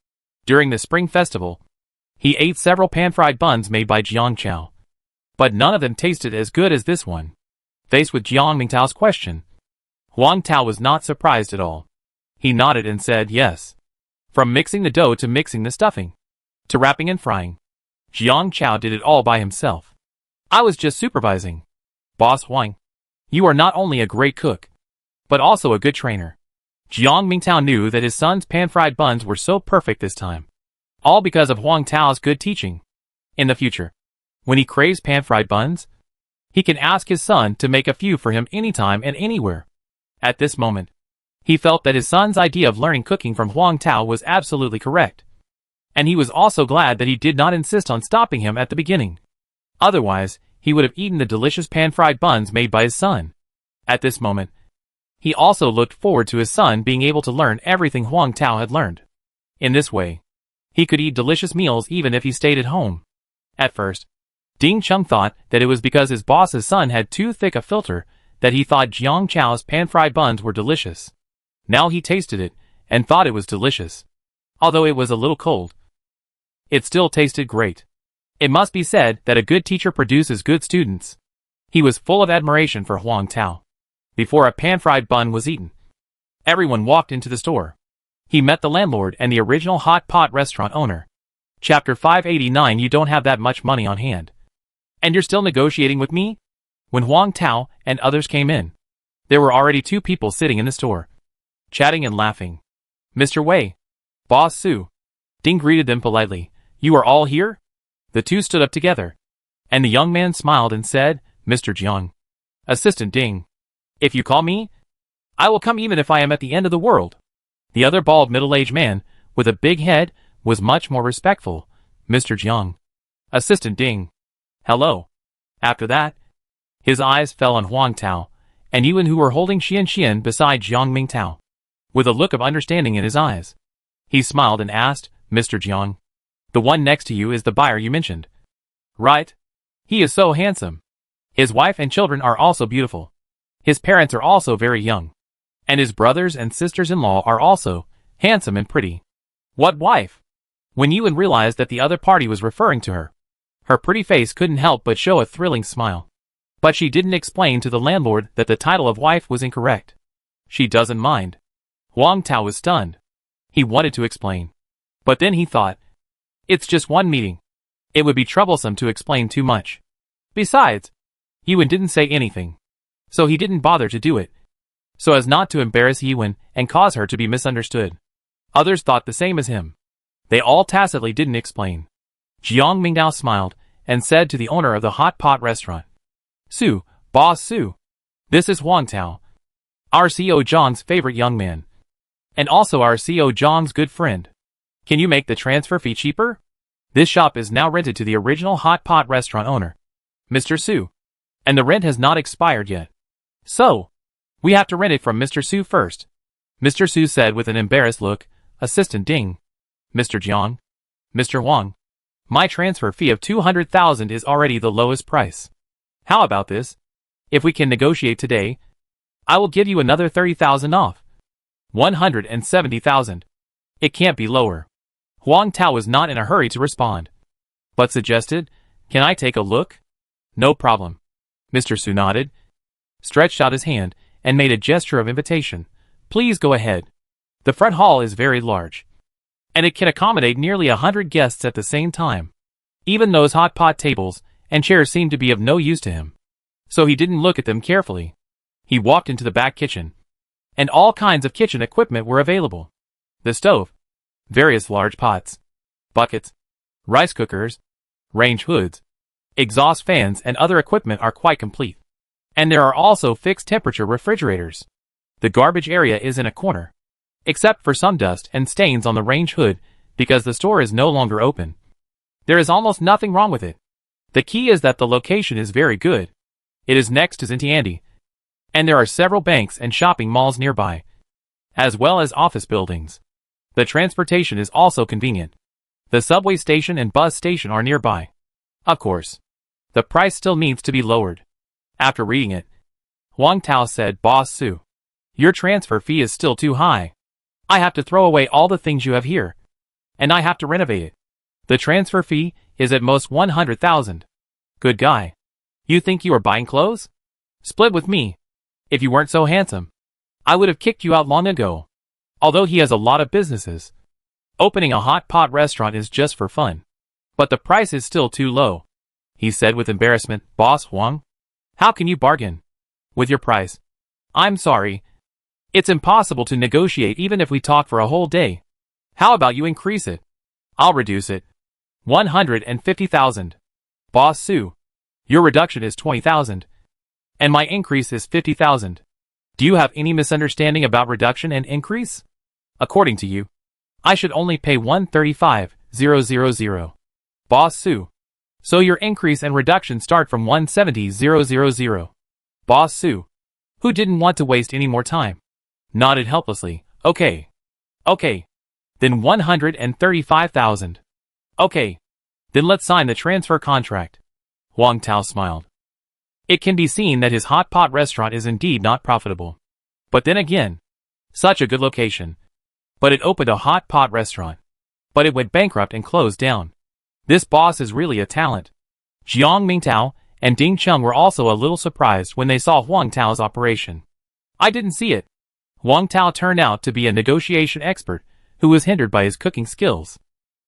During the spring festival, he ate several pan-fried buns made by Jiang Chao. But none of them tasted as good as this one. Faced with Jiang Mingtao's question, Huang Tao was not surprised at all. He nodded and said yes. From mixing the dough to mixing the stuffing, to wrapping and frying, Jiang Chao did it all by himself. I was just supervising. Boss Huang, you are not only a great cook, but also a good trainer. Jiang Mingtao knew that his son's pan-fried buns were so perfect this time. All because of Huang Tao's good teaching. In the future, when he craves pan-fried buns, he can ask his son to make a few for him anytime and anywhere. At this moment, he felt that his son's idea of learning cooking from Huang Tao was absolutely correct. And he was also glad that he did not insist on stopping him at the beginning. Otherwise, he would have eaten the delicious pan-fried buns made by his son. At this moment, he also looked forward to his son being able to learn everything Huang Tao had learned. In this way, he could eat delicious meals even if he stayed at home. At first, Ding Cheng thought that it was because his boss's son had too thick a filter that he thought Jiang Chao's pan-fried buns were delicious. Now he tasted it and thought it was delicious. Although it was a little cold, it still tasted great. It must be said that a good teacher produces good students. He was full of admiration for Huang Tao. Before a pan-fried bun was eaten, everyone walked into the store. He met the landlord and the original hot pot restaurant owner. Chapter 589. You don't have that much money on hand, and you're still negotiating with me? When Huang Tao and others came in, there were already two people sitting in the store, chatting and laughing. Mr. Wei, Boss Su. Ding greeted them politely. You are all here? The two stood up together, and the young man smiled and said, Mr. Jiang. Assistant Ding. If you call me, I will come even if I am at the end of the world. The other bald middle-aged man, with a big head, was much more respectful. Mr. Jiang. Assistant Ding. Hello. After that, his eyes fell on Huang Tao and Yuan, who were holding Xian beside Jiang Mingtao. With a look of understanding in his eyes, he smiled and asked, Mr. Jiang, the one next to you is the buyer you mentioned. Right? He is so handsome. His wife and children are also beautiful. His parents are also very young. And his brothers and sisters-in-law are also handsome and pretty. What wife? When Yuan realized that the other party was referring to her, her pretty face couldn't help but show a thrilling smile. But she didn't explain to the landlord that the title of wife was incorrect. She doesn't mind. Huang Tao was stunned. He wanted to explain. But then he thought, it's just one meeting. It would be troublesome to explain too much. Besides, Yuan didn't say anything, so he didn't bother to do it, so as not to embarrass Yuan and cause her to be misunderstood. Others thought the same as him. They all tacitly didn't explain. Jiang Mingtao smiled and said to the owner of the hot pot restaurant, Su, Boss Su, this is Huang Tao, our CEO Zhang's favorite young man, and also our CEO Zhang's good friend. Can you make the transfer fee cheaper? This shop is now rented to the original hot pot restaurant owner, Mr. Su, and the rent has not expired yet. So, we have to rent it from Mr. Su first. Mr. Su said with an embarrassed look. Assistant Ding. Mr. Jiang. Mr. Huang. My transfer fee of 200,000 is already the lowest price. How about this? If we can negotiate today, I will give you another 30,000 off. 170,000. It can't be lower. Huang Tao was not in a hurry to respond, but suggested, Can I take a look? No problem. Mr. Su nodded, stretched out his hand, and made a gesture of invitation. Please go ahead. The front hall is very large, and it can accommodate nearly 100 guests at the same time. Even those hot pot tables and chairs seemed to be of no use to him, so he didn't look at them carefully. He walked into the back kitchen, and all kinds of kitchen equipment were available. The stove, various large pots, buckets, rice cookers, range hoods, exhaust fans and other equipment are quite complete. And there are also fixed temperature refrigerators. The garbage area is in a corner, except for some dust and stains on the range hood because the store is no longer open. There is almost nothing wrong with it. The key is that the location is very good. It is next to Xintiandi, and there are several banks and shopping malls nearby, as well as office buildings. The transportation is also convenient. The subway station and bus station are nearby. Of course, the price still needs to be lowered. After reading it, Huang Tao said, Boss Su, your transfer fee is still too high. I have to throw away all the things you have here. And I have to renovate it. The transfer fee is at most 100,000. Good guy. You think you are buying clothes? Split with me. If you weren't so handsome, I would have kicked you out long ago. Although he has a lot of businesses. Opening a hot pot restaurant is just for fun. But the price is still too low. He said with embarrassment. Boss Huang? How can you bargain with your price? I'm sorry. It's impossible to negotiate even if we talk for a whole day. How about you increase it? I'll reduce it. 150,000. Boss Su. Your reduction is 20,000. And my increase is 50,000. Do you have any misunderstanding about reduction and increase? According to you, I should only pay 135,000. Boss Su. So your increase and reduction start from 170,000. Boss Su, who didn't want to waste any more time, nodded helplessly. Okay. Then 135,000. Okay. Then let's sign the transfer contract. Huang Tao smiled. It can be seen that his hot pot restaurant is indeed not profitable. But then again, such a good location. But it opened a hot pot restaurant. But it went bankrupt and closed down. This boss is really a talent. Jiang Mingtao and Ding Cheng were also a little surprised when they saw Huang Tao's operation. I didn't see it. Huang Tao turned out to be a negotiation expert who was hindered by his cooking skills.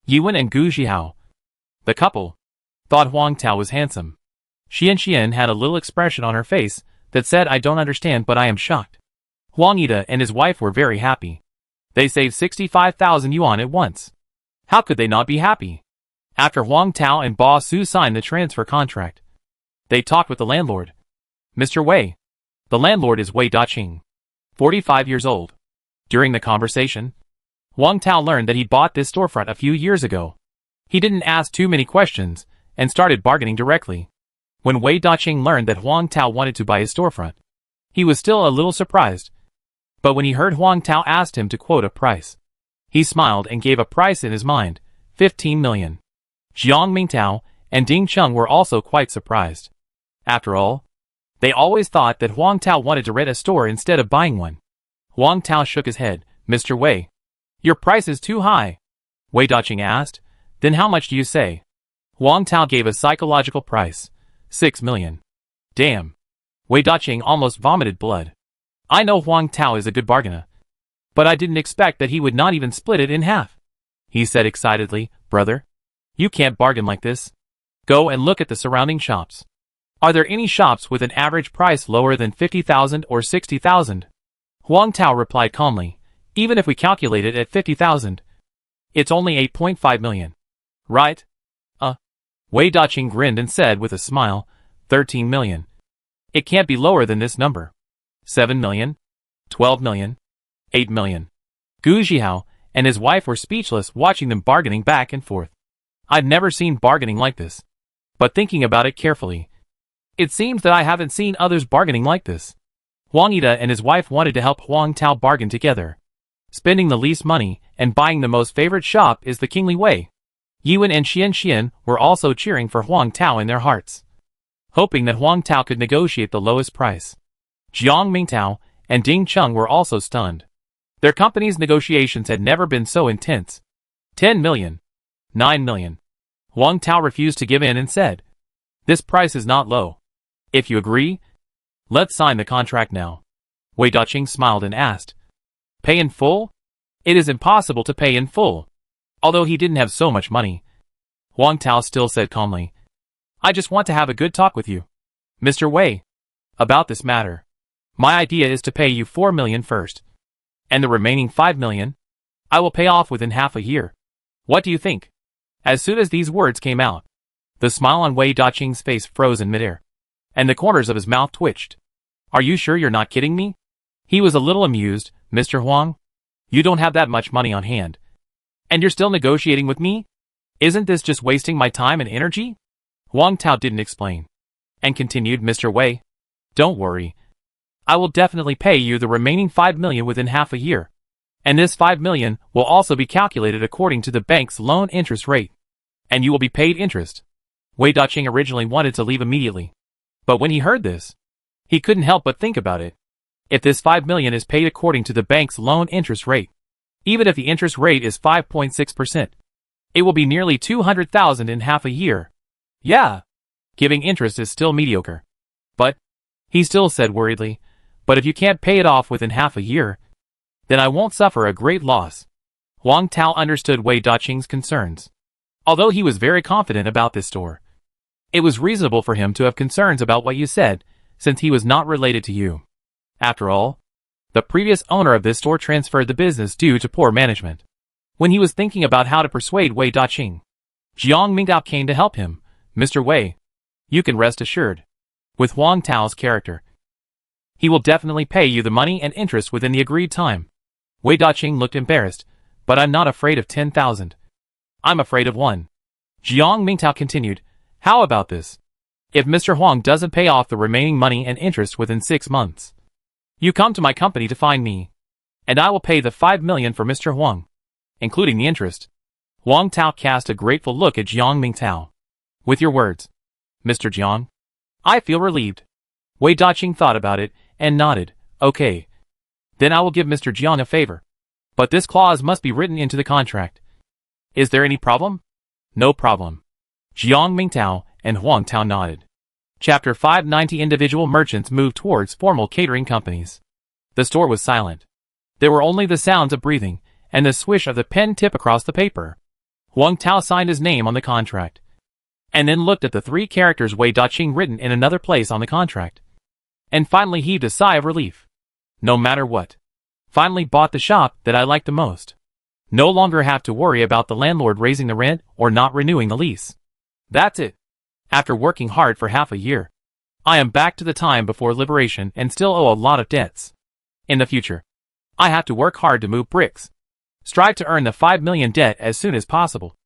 Yuan and Gu Zhihao, the couple, thought Huang Tao was handsome. Xian had a little expression on her face that said, I don't understand, but I am shocked. Huang Ida and his wife were very happy. They saved 65,000 yuan at once. How could they not be happy? After Huang Tao and Boss Su signed the transfer contract, they talked with the landlord. Mr. Wei. The landlord is Wei Daqing, 45 years old. During the conversation, Huang Tao learned that he bought this storefront a few years ago. He didn't ask too many questions and started bargaining directly. When Wei Daqing learned that Huang Tao wanted to buy his storefront, he was still a little surprised. But when he heard Huang Tao asked him to quote a price, he smiled and gave a price in his mind, 15 million. Jiang Mingtao and Ding Cheng were also quite surprised. After all, they always thought that Huang Tao wanted to rent a store instead of buying one. Huang Tao shook his head. Mr. Wei, your price is too high. Wei Daqing asked. Then how much do you say? Huang Tao gave a psychological price. 6 million. Damn. Wei Daqing almost vomited blood. I know Huang Tao is a good bargainer, but I didn't expect that he would not even split it in half. He said excitedly, brother, you can't bargain like this. Go and look at the surrounding shops. Are there any shops with an average price lower than 50,000 or 60,000? Huang Tao replied calmly, even if we calculate it at 50,000, it's only 8.5 million. Right? Wei Daqing grinned and said with a smile, 13 million. It can't be lower than this number. 7 million? 12 million? 8 million. Gu Zhihao and his wife were speechless watching them bargaining back and forth. I've never seen bargaining like this. But thinking about it carefully, it seems that I haven't seen others bargaining like this. Huang Ida and his wife wanted to help Huang Tao bargain together. Spending the least money and buying the most favorite shop is the kingly way. Yuan and Xian were also cheering for Huang Tao in their hearts, hoping that Huang Tao could negotiate the lowest price. Jiang Mingtao and Ding Cheng were also stunned. Their company's negotiations had never been so intense. 10 million. 9 million. Huang Tao refused to give in and said, this price is not low. If you agree, let's sign the contract now. Wei Daqing smiled and asked, pay in full? It is impossible to pay in full. Although he didn't have so much money, Huang Tao still said calmly, I just want to have a good talk with you, Mr. Wei, about this matter. My idea is to pay you 4 million first, and the remaining 5 million, I will pay off within half a year. What do you think? As soon as these words came out, the smile on Wei Daqing's face froze in midair, and the corners of his mouth twitched. Are you sure you're not kidding me? He was a little amused. Mr. Huang, you don't have that much money on hand, and you're still negotiating with me? Isn't this just wasting my time and energy? Huang Tao didn't explain, and continued, Mr. Wei, don't worry. I will definitely pay you the remaining 5 million within half a year. And this 5 million will also be calculated according to the bank's loan interest rate. And you will be paid interest. Wei Daqing originally wanted to leave immediately. But when he heard this, he couldn't help but think about it. If this 5 million is paid according to the bank's loan interest rate, Even if the interest rate is 5.6%, it will be nearly 200,000 in half a year. Yeah. Giving interest is still mediocre. But, he still said worriedly, but if you can't pay it off within half a year, then I won't suffer a great loss. Huang Tao understood Wei Daqing's concerns. Although he was very confident about this store, it was reasonable for him to have concerns about what you said, since he was not related to you. After all, the previous owner of this store transferred the business due to poor management. When he was thinking about how to persuade Wei Daqing, Jiang Mingtao came to help him. Mr. Wei, you can rest assured. With Huang Tao's character, he will definitely pay you the money and interest within the agreed time. Wei Daqing looked embarrassed, but I'm not afraid of 10,000. I'm afraid of 1. Jiang Mingtao continued, how about this? If Mr. Huang doesn't pay off the remaining money and interest within 6 months, you come to my company to find me, and I will pay the 5 million for Mr. Huang, including the interest. Huang Tao cast a grateful look at Jiang Mingtao. With your words, Mr. Jiang, I feel relieved. Wei Daqing thought about it and nodded. Okay. Then I will give Mr. Jiang a favor. But this clause must be written into the contract. Is there any problem? No problem. Jiang Mingtao and Huang Tao nodded. Chapter 590. Individual merchants moved towards formal catering companies. The store was silent. There were only the sounds of breathing and the swish of the pen tip across the paper. Huang Tao signed his name on the contract, and then looked at the 3 characters Wei Daqing written in another place on the contract, and finally heaved a sigh of relief. No matter what. Finally bought the shop that I liked the most. No longer have to worry about the landlord raising the rent or not renewing the lease. That's it. After working hard for half a year, I am back to the time before liberation and still owe a lot of debts. In the future, I have to work hard to move bricks, strive to earn the 5 million debt as soon as possible,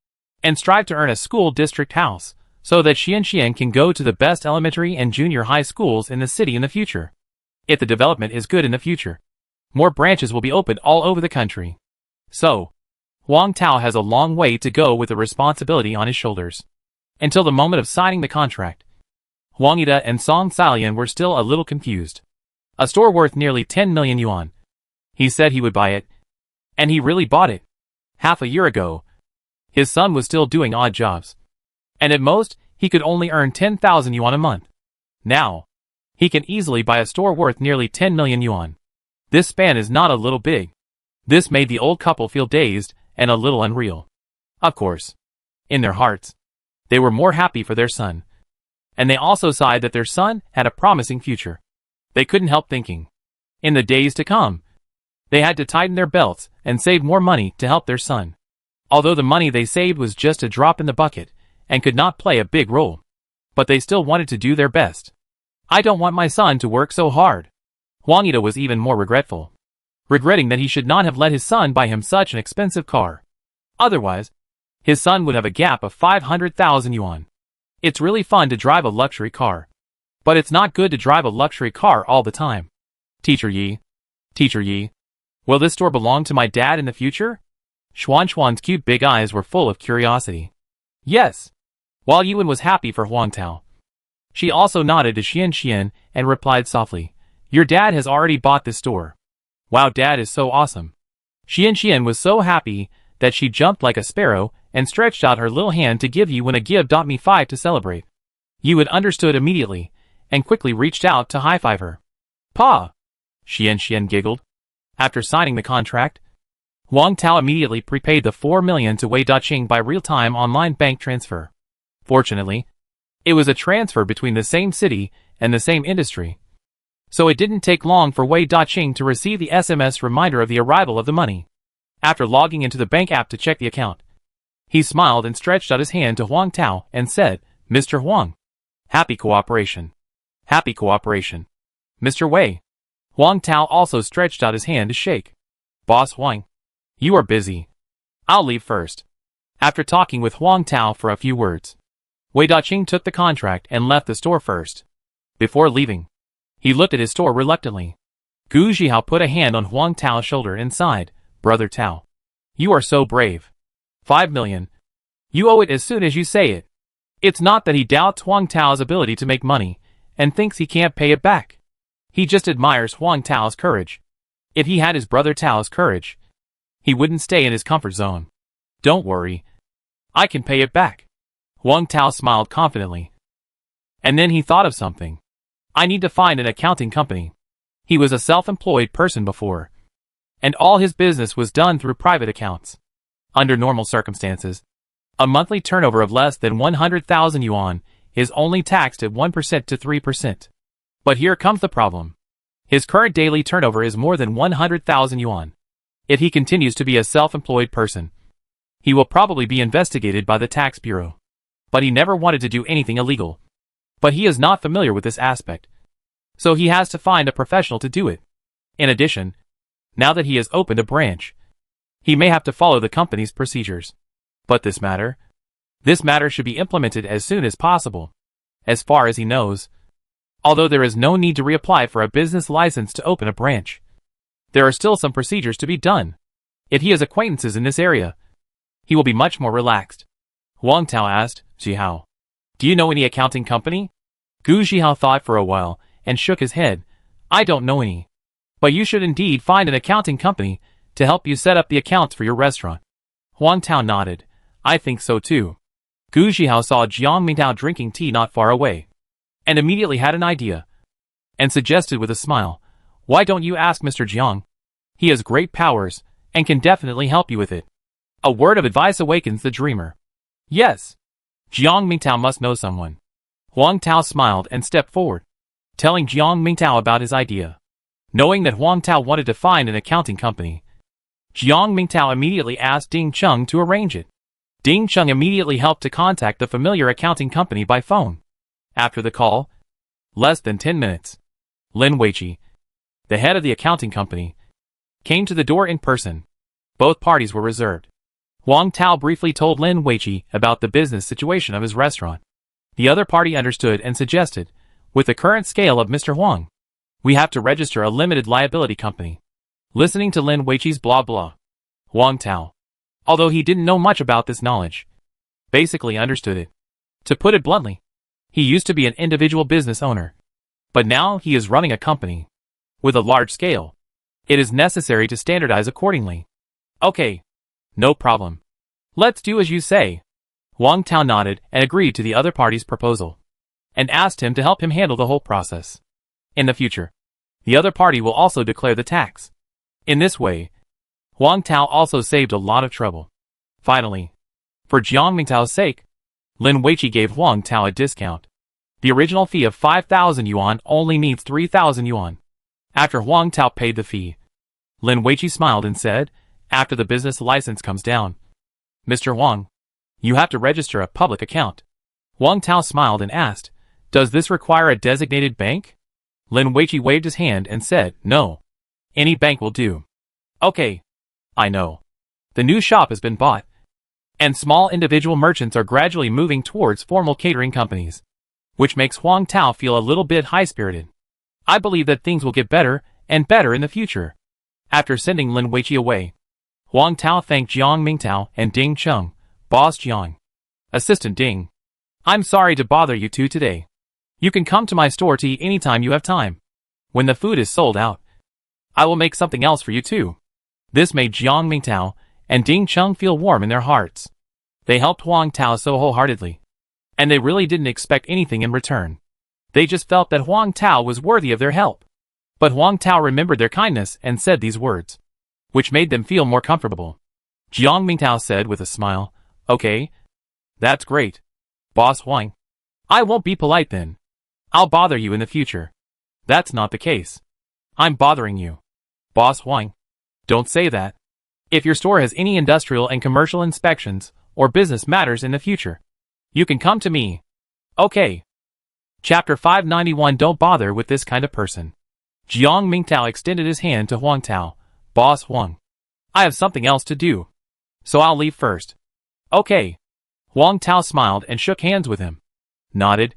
and strive to earn a school district house so that Xian can go to the best elementary and junior high schools in the city in the future. If the development is good in the future, more branches will be opened all over the country. So, Huang Tao has a long way to go with the responsibility on his shoulders. Until the moment of signing the contract, Huang Yida and Song Xiaolian were still a little confused. A store worth nearly 10 million yuan. He said he would buy it, and he really bought it. Half a year ago, his son was still doing odd jobs, and at most, he could only earn 10,000 yuan a month. Now, he can easily buy a store worth nearly 10 million yuan. This span is not a little big. This made the old couple feel dazed and a little unreal. Of course, in their hearts, they were more happy for their son, and they also sighed that their son had a promising future. They couldn't help thinking, in the days to come, they had to tighten their belts and save more money to help their son. Although the money they saved was just a drop in the bucket and could not play a big role, but they still wanted to do their best. I don't want my son to work so hard. Huang Yida was even more regretful, regretting that he should not have let his son buy him such an expensive car. Otherwise, his son would have a gap of 500,000 yuan. It's really fun to drive a luxury car, but it's not good to drive a luxury car all the time. Teacher Yi, will this store belong to my dad in the future? Xuan's cute big eyes were full of curiosity. Yes. While Yuan was happy for Huang Tao, she also nodded to Xian and replied softly, your dad has already bought this store. Wow, dad is so awesome. Xian was so happy that she jumped like a sparrow and stretched out her little hand to give Yuan a give.me 5 to celebrate. Yuan understood immediately and quickly reached out to high-five her. Pa! Xian giggled. After signing the contract, Huang Tao immediately prepaid the 4 million to Wei Daqing by real-time online bank transfer. Fortunately, it was a transfer between the same city and the same industry, so it didn't take long for Wei Daqing to receive the SMS reminder of the arrival of the money. After logging into the bank app to check the account, he smiled and stretched out his hand to Huang Tao and said, Mr. Huang, happy cooperation. Happy cooperation. Mr. Wei. Huang Tao also stretched out his hand to shake. Boss Huang, you are busy. I'll leave first. After talking with Huang Tao for a few words, Wei Daqing took the contract and left the store first. Before leaving, he looked at his store reluctantly. Gu Zhihao put a hand on Huang Tao's shoulder and sighed, Brother Tao, you are so brave. 5 million. You owe it as soon as you say it. It's not that he doubts Huang Tao's ability to make money and thinks he can't pay it back. He just admires Huang Tao's courage. If he had his brother Tao's courage, He wouldn't stay in his comfort zone. Don't worry. I can pay it back. Huang Tao smiled confidently. And then he thought of something. I need to find an accounting company. He was a self-employed person before, and all his business was done through private accounts. Under normal circumstances, a monthly turnover of less than 100,000 yuan is only taxed at 1% to 3%. But here comes the problem. His current daily turnover is more than 100,000 yuan. If he continues to be a self-employed person, he will probably be investigated by the tax bureau. But he never wanted to do anything illegal. But he is not familiar with this aspect, so he has to find a professional to do it. In addition, now that he has opened a branch, he may have to follow the company's procedures. But this matter should be implemented as soon as possible. As far as he knows, although there is no need to reapply for a business license to open a branch, there are still some procedures to be done. If he has acquaintances in this area, he will be much more relaxed. Huang Tao asked Zhihao, "Do you know any accounting company?" Gu Zhihao thought for a while and shook his head. "I don't know any. But you should indeed find an accounting company to help you set up the accounts for your restaurant." Huang Tao nodded. "I think so too." Gu Zhihao saw Jiang Mingtao drinking tea not far away, and immediately had an idea, and suggested with a smile, "Why don't you ask Mr. Jiang? He has great powers, and can definitely help you with it." A word of advice awakens the dreamer. Yes, Jiang Mingtao must know someone. Huang Tao smiled and stepped forward, telling Jiang Mingtao about his idea. Knowing that Huang Tao wanted to find an accounting company, Jiang Mingtao immediately asked Ding Cheng to arrange it. Ding Cheng immediately helped to contact the familiar accounting company by phone. After the call, less than 10 minutes, Lin Weiqi, the head of the accounting company, came to the door in person. Both parties were reserved. Huang Tao briefly told Lin Weiqi about the business situation of his restaurant. The other party understood and suggested, with the current scale of Mr. Huang, we have to register a limited liability company. Listening to Lin Weiqi's blah blah, Huang Tao, although he didn't know much about this knowledge, basically understood it. To put it bluntly, he used to be an individual business owner, but now he is running a company. With a large scale, it is necessary to standardize accordingly. Okay, no problem. Let's do as you say. Huang Tao nodded and agreed to the other party's proposal, and asked him to help him handle the whole process. In the future, the other party will also declare the tax. In this way, Huang Tao also saved a lot of trouble. Finally, for Jiang Mingtao's sake, Lin Weiqi gave Huang Tao a discount. The original fee of 5,000 yuan only needs 3,000 yuan. After Huang Tao paid the fee, Lin Weiqi smiled and said, "After the business license comes down, Mr. Huang, you have to register a public account." Huang Tao smiled and asked, "Does this require a designated bank?" Lin Weiqi waved his hand and said, "No. Any bank will do." "Okay. I know. The new shop has been bought, and small individual merchants are gradually moving towards formal catering companies, which makes Huang Tao feel a little bit high-spirited. I believe that things will get better and better in the future." After sending Lin Weiqi away, Huang Tao thanked Jiang Mingtao and Ding Cheng, "Boss Jiang, Assistant Ding, I'm sorry to bother you two today. You can come to my store to eat anytime you have time. When the food is sold out, I will make something else for you too." This made Jiang Mingtao and Ding Cheng feel warm in their hearts. They helped Huang Tao so wholeheartedly, and they really didn't expect anything in return. They just felt that Huang Tao was worthy of their help. But Huang Tao remembered their kindness and said these words, which made them feel more comfortable. Jiang Mingtao said with a smile, "Okay, that's great, Boss Huang. I won't be polite then. I'll bother you in the future." "That's not the case. I'm bothering you, Boss Huang." "Don't say that. If your store has any industrial and commercial inspections or business matters in the future, you can come to me." "Okay." Chapter 591. Don't bother with this kind of person. Jiang Mingtao extended his hand to Huang Tao. "Boss Huang, I have something else to do, so I'll leave first." "Okay." Huang Tao smiled and shook hands with him, nodded,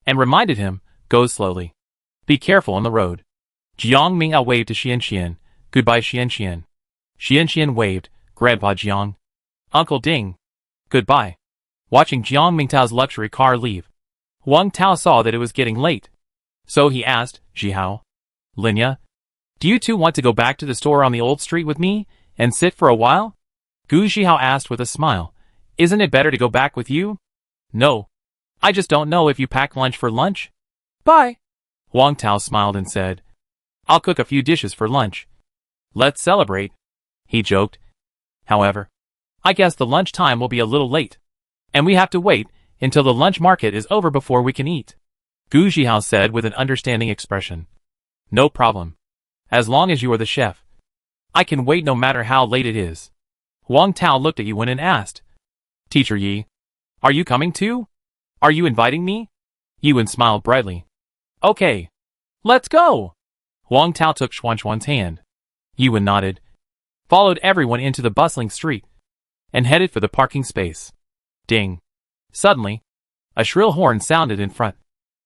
and reminded him, "Go slowly. Be careful on the road." Jiang Mingtao waved to Xian Xian. "Goodbye, Xian Xian." Xian Xian waved, "Grandpa Jiang. Uncle Ding. Goodbye." Watching Jiang Mingtao's luxury car leave, Huang Tao saw that it was getting late, so he asked, "Zhihao, Linya, do you two want to go back to the store on the old street with me and sit for a while? Gu Zhihao asked with a smile. Isn't it better to go back with you? No. I just don't know if you pack lunch for lunch. Bye. Huang Tao smiled and said, I'll cook a few dishes for lunch. Let's celebrate. He joked. However, I guess the lunch time will be a little late. And we have to wait until the lunch market is over before we can eat. Gu Zhihao said with an understanding expression. No problem. As long as you are the chef. I can wait no matter how late it is. Huang Tao looked at Yuan and asked, Teacher Yi, are you coming too? Are you inviting me? Yuan smiled brightly. Okay. Let's go. Huang Tao took Xuan's hand. Yuan nodded, followed everyone into the bustling street, and headed for the parking space. Ding. Suddenly, a shrill horn sounded in front,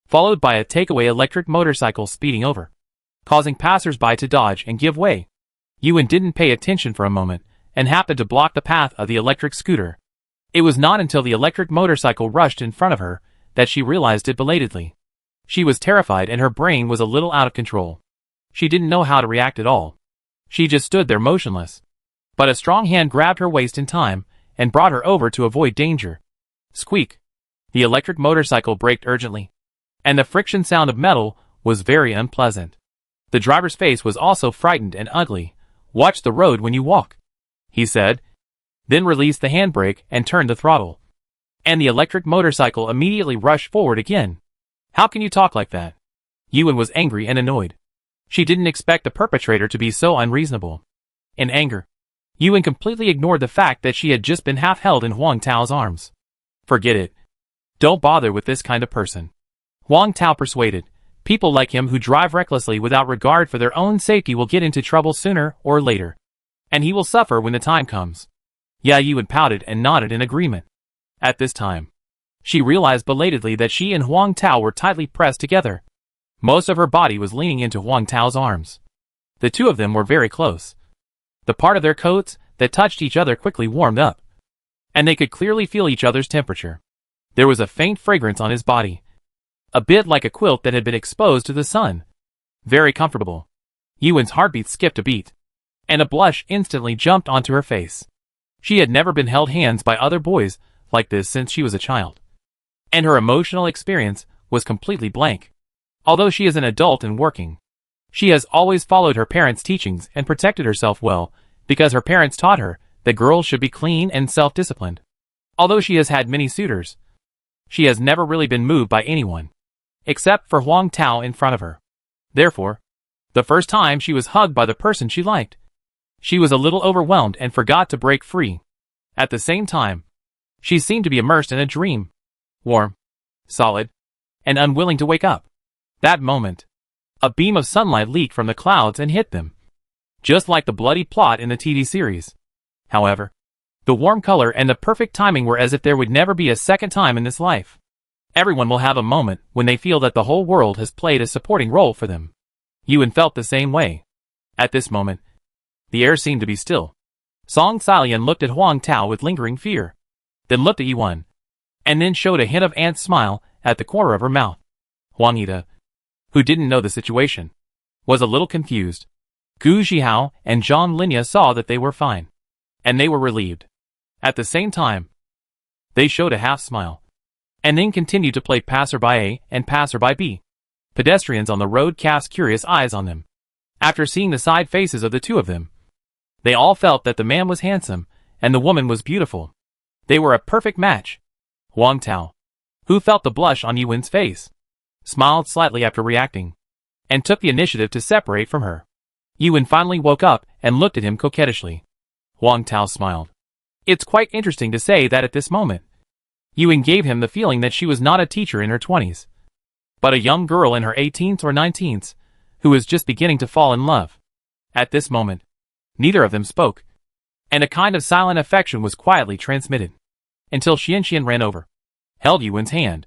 followed by a takeaway electric motorcycle speeding over, causing passers-by to dodge and give way. Yuan didn't pay attention for a moment, and happened to block the path of the electric scooter. It was not until the electric motorcycle rushed in front of her that she realized it belatedly. She was terrified and her brain was a little out of control. She didn't know how to react at all. She just stood there motionless. But a strong hand grabbed her waist in time and brought her over to avoid danger. Squeak! The electric motorcycle braked urgently, and the friction sound of metal was very unpleasant. The driver's face was also frightened and ugly. Watch the road when you walk, he said, then released the handbrake and turned the throttle. And the electric motorcycle immediately rushed forward again. How can you talk like that? Yuan was angry and annoyed. She didn't expect the perpetrator to be so unreasonable. In anger, Yuan completely ignored the fact that she had just been half held in Huang Tao's arms. Forget it. Don't bother with this kind of person. Huang Tao persuaded. People like him who drive recklessly without regard for their own safety will get into trouble sooner or later. And he will suffer when the time comes. Yuan pouted and nodded in agreement. At this time, she realized belatedly that she and Huang Tao were tightly pressed together. Most of her body was leaning into Huang Tao's arms. The two of them were very close. The part of their coats that touched each other quickly warmed up, and they could clearly feel each other's temperature. There was a faint fragrance on his body, a bit like a quilt that had been exposed to the sun. Very comfortable. Yuan's heartbeat skipped a beat, and a blush instantly jumped onto her face. She had never been held hands by other boys like this since she was a child, and her emotional experience was completely blank. Although she is an adult and working, she has always followed her parents' teachings and protected herself well, because her parents taught her that girls should be clean and self-disciplined. Although she has had many suitors, she has never really been moved by anyone, except for Huang Tao in front of her. Therefore, the first time she was hugged by the person she liked, she was a little overwhelmed and forgot to break free. At the same time, she seemed to be immersed in a dream, warm, solid, and unwilling to wake up. That moment, a beam of sunlight leaked from the clouds and hit them, just like the bloody plot in the TV series. However, the warm color and the perfect timing were as if there would never be a second time in this life. Everyone will have a moment when they feel that the whole world has played a supporting role for them. Yuan felt the same way. At this moment, the air seemed to be still. Song Xialian looked at Huang Tao with lingering fear, then looked at Yuan, and then showed a hint of ant smile at the corner of her mouth. Huang Ida, who didn't know the situation, was a little confused. Gu Zhihao and Zhang Linya saw that they were fine, and they were relieved. At the same time, they showed a half smile, and then continued to play passerby A and passerby B. Pedestrians on the road cast curious eyes on them. After seeing the side faces of the two of them, they all felt that the man was handsome, and the woman was beautiful. They were a perfect match. Huang Tao, who felt the blush on Yuan's face, smiled slightly after reacting, and took the initiative to separate from her. Yuan finally woke up and looked at him coquettishly. Huang Tao smiled. It's quite interesting to say that at this moment, Yuan gave him the feeling that she was not a teacher in her 20s, but a young girl in her 18th or 19th, who was just beginning to fall in love. At this moment, neither of them spoke, and a kind of silent affection was quietly transmitted, until Xianxian ran over, held Yuan's hand,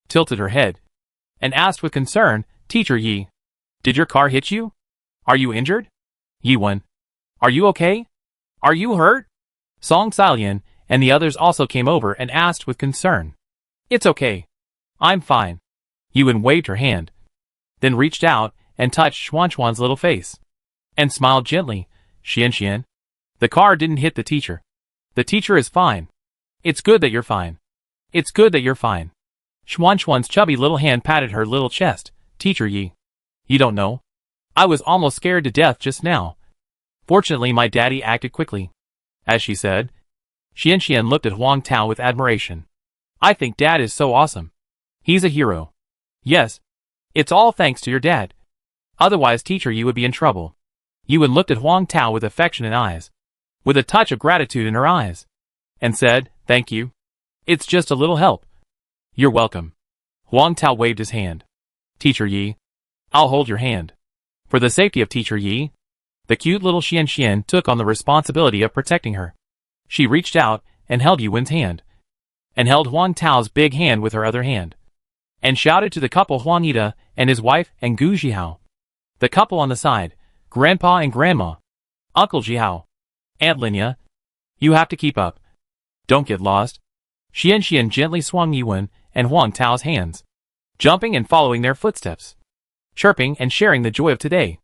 tilted her head, and asked with concern, Teacher Yi, did your car hit you? Are you injured? Yuan, are you okay? Are you hurt? Song Xialian and the others also came over and asked with concern. It's okay. I'm fine. Yuan waved her hand, then reached out and touched Xuan's little face, and smiled gently. Xianxian, The car didn't hit the teacher. The teacher is fine. It's good that you're fine. It's good that you're fine. Xuan's chubby little hand patted her little chest. Teacher Yi. You don't know? I was almost scared to death just now. Fortunately my daddy acted quickly. As she said, Xian looked at Huang Tao with admiration. I think Dad is so awesome. He's a hero. Yes. It's all thanks to your dad. Otherwise teacher Yi would be in trouble. Yuan looked at Huang Tao with affectionate eyes, with a touch of gratitude in her eyes, and said, Thank you. It's just a little help. You're welcome. Huang Tao waved his hand. Teacher Yi. I'll hold your hand. For the safety of Teacher Yi, the cute little Xian took on the responsibility of protecting her. She reached out and held Yuan's hand, and held Huang Tao's big hand with her other hand, and shouted to the couple Huang Ida and his wife and Gu Zhihao. The couple on the side, Grandpa and Grandma, Uncle Zhihao, Aunt Linya. You have to keep up. Don't get lost. Xian gently swung Yuan and Huang Tao's hands, jumping and following their footsteps, chirping and sharing the joy of today.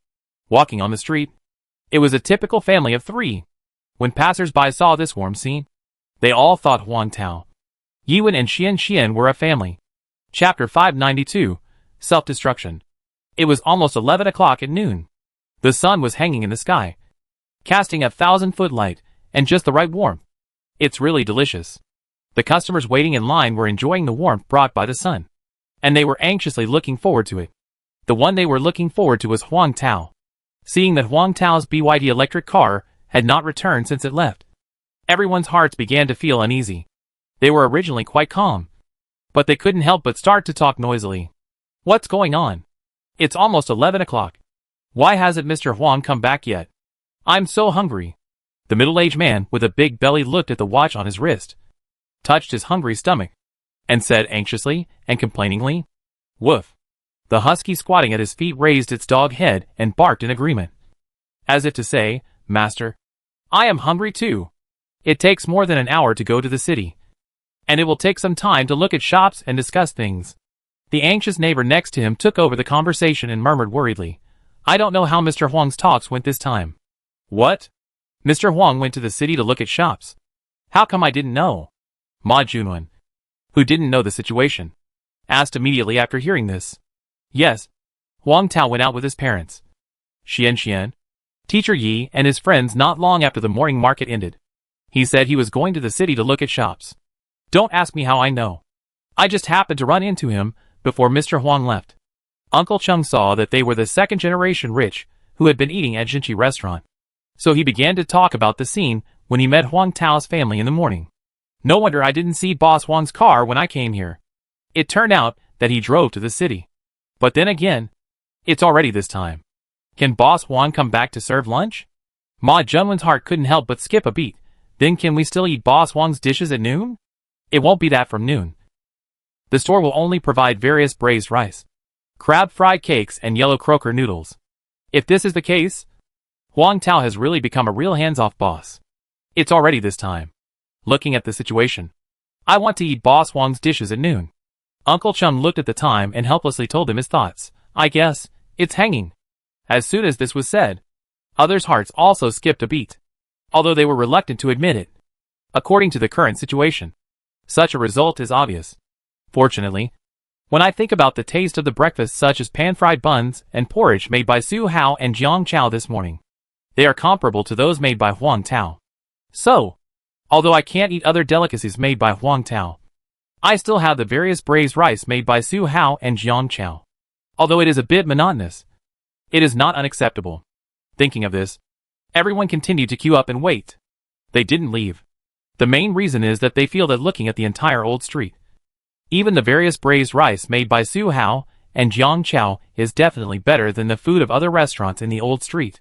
Walking on the street, it was a typical family of three. When passers-by saw this warm scene, they all thought Huang Tao, Yuan and Xian were a family. Chapter 592, Self-Destruction. It was almost 11 o'clock at noon. The sun was hanging in the sky, casting a 1,000-foot light, and just the right warmth. It's really delicious. The customers waiting in line were enjoying the warmth brought by the sun, and they were anxiously looking forward to it. The one they were looking forward to was Huang Tao. Seeing that Huang Tao's BYD electric car had not returned since it left, everyone's hearts began to feel uneasy. They were originally quite calm, but they couldn't help but start to talk noisily. What's going on? It's almost 11 o'clock. Why hasn't Mr. Huang come back yet? I'm so hungry. The middle-aged man with a big belly looked at the watch on his wrist, touched his hungry stomach, and said anxiously and complainingly, Woof. The husky squatting at his feet raised its dog head and barked in agreement, as if to say, Master, I am hungry too. It takes more than an hour to go to the city, and it will take some time to look at shops and discuss things. The anxious neighbor next to him took over the conversation and murmured worriedly, I don't know how Mr. Huang's talks went this time. What? Mr. Huang went to the city to look at shops. How come I didn't know? Ma Junwen, who didn't know the situation, asked immediately after hearing this. Yes. Huang Tao went out with his parents, Xian, Teacher Yi and his friends not long after the morning market ended. He said he was going to the city to look at shops. Don't ask me how I know. I just happened to run into him before Mr. Huang left. Uncle Chung saw that they were the second-generation rich who had been eating at Jinchi restaurant. So he began to talk about the scene when he met Huang Tao's family in the morning. No wonder I didn't see Boss Huang's car when I came here. It turned out that he drove to the city. But then again, it's already this time. Can Boss Huang come back to serve lunch? Ma Junwen's heart couldn't help but skip a beat. Then can we still eat Boss Huang's dishes at noon? It won't be that from noon. The store will only provide various braised rice, crab fried cakes and yellow croaker noodles. If this is the case, Huang Tao has really become a real hands-off boss. It's already this time. Looking at the situation, I want to eat Boss Huang's dishes at noon. Uncle Chum looked at the time and helplessly told him his thoughts. I guess it's hanging. As soon as this was said, others' hearts also skipped a beat, although they were reluctant to admit it. According to the current situation, such a result is obvious. Fortunately, when I think about the taste of the breakfast such as pan-fried buns and porridge made by Su Hao and Jiang Chao this morning, they are comparable to those made by Huang Tao. So, although I can't eat other delicacies made by Huang Tao, I still have the various braised rice made by Su Hao and Jiang Chao. Although it is a bit monotonous, it is not unacceptable. Thinking of this, everyone continued to queue up and wait. They didn't leave. The main reason is that they feel that looking at the entire old street, even the various braised rice made by Su Hao and Jiang Chao is definitely better than the food of other restaurants in the old street.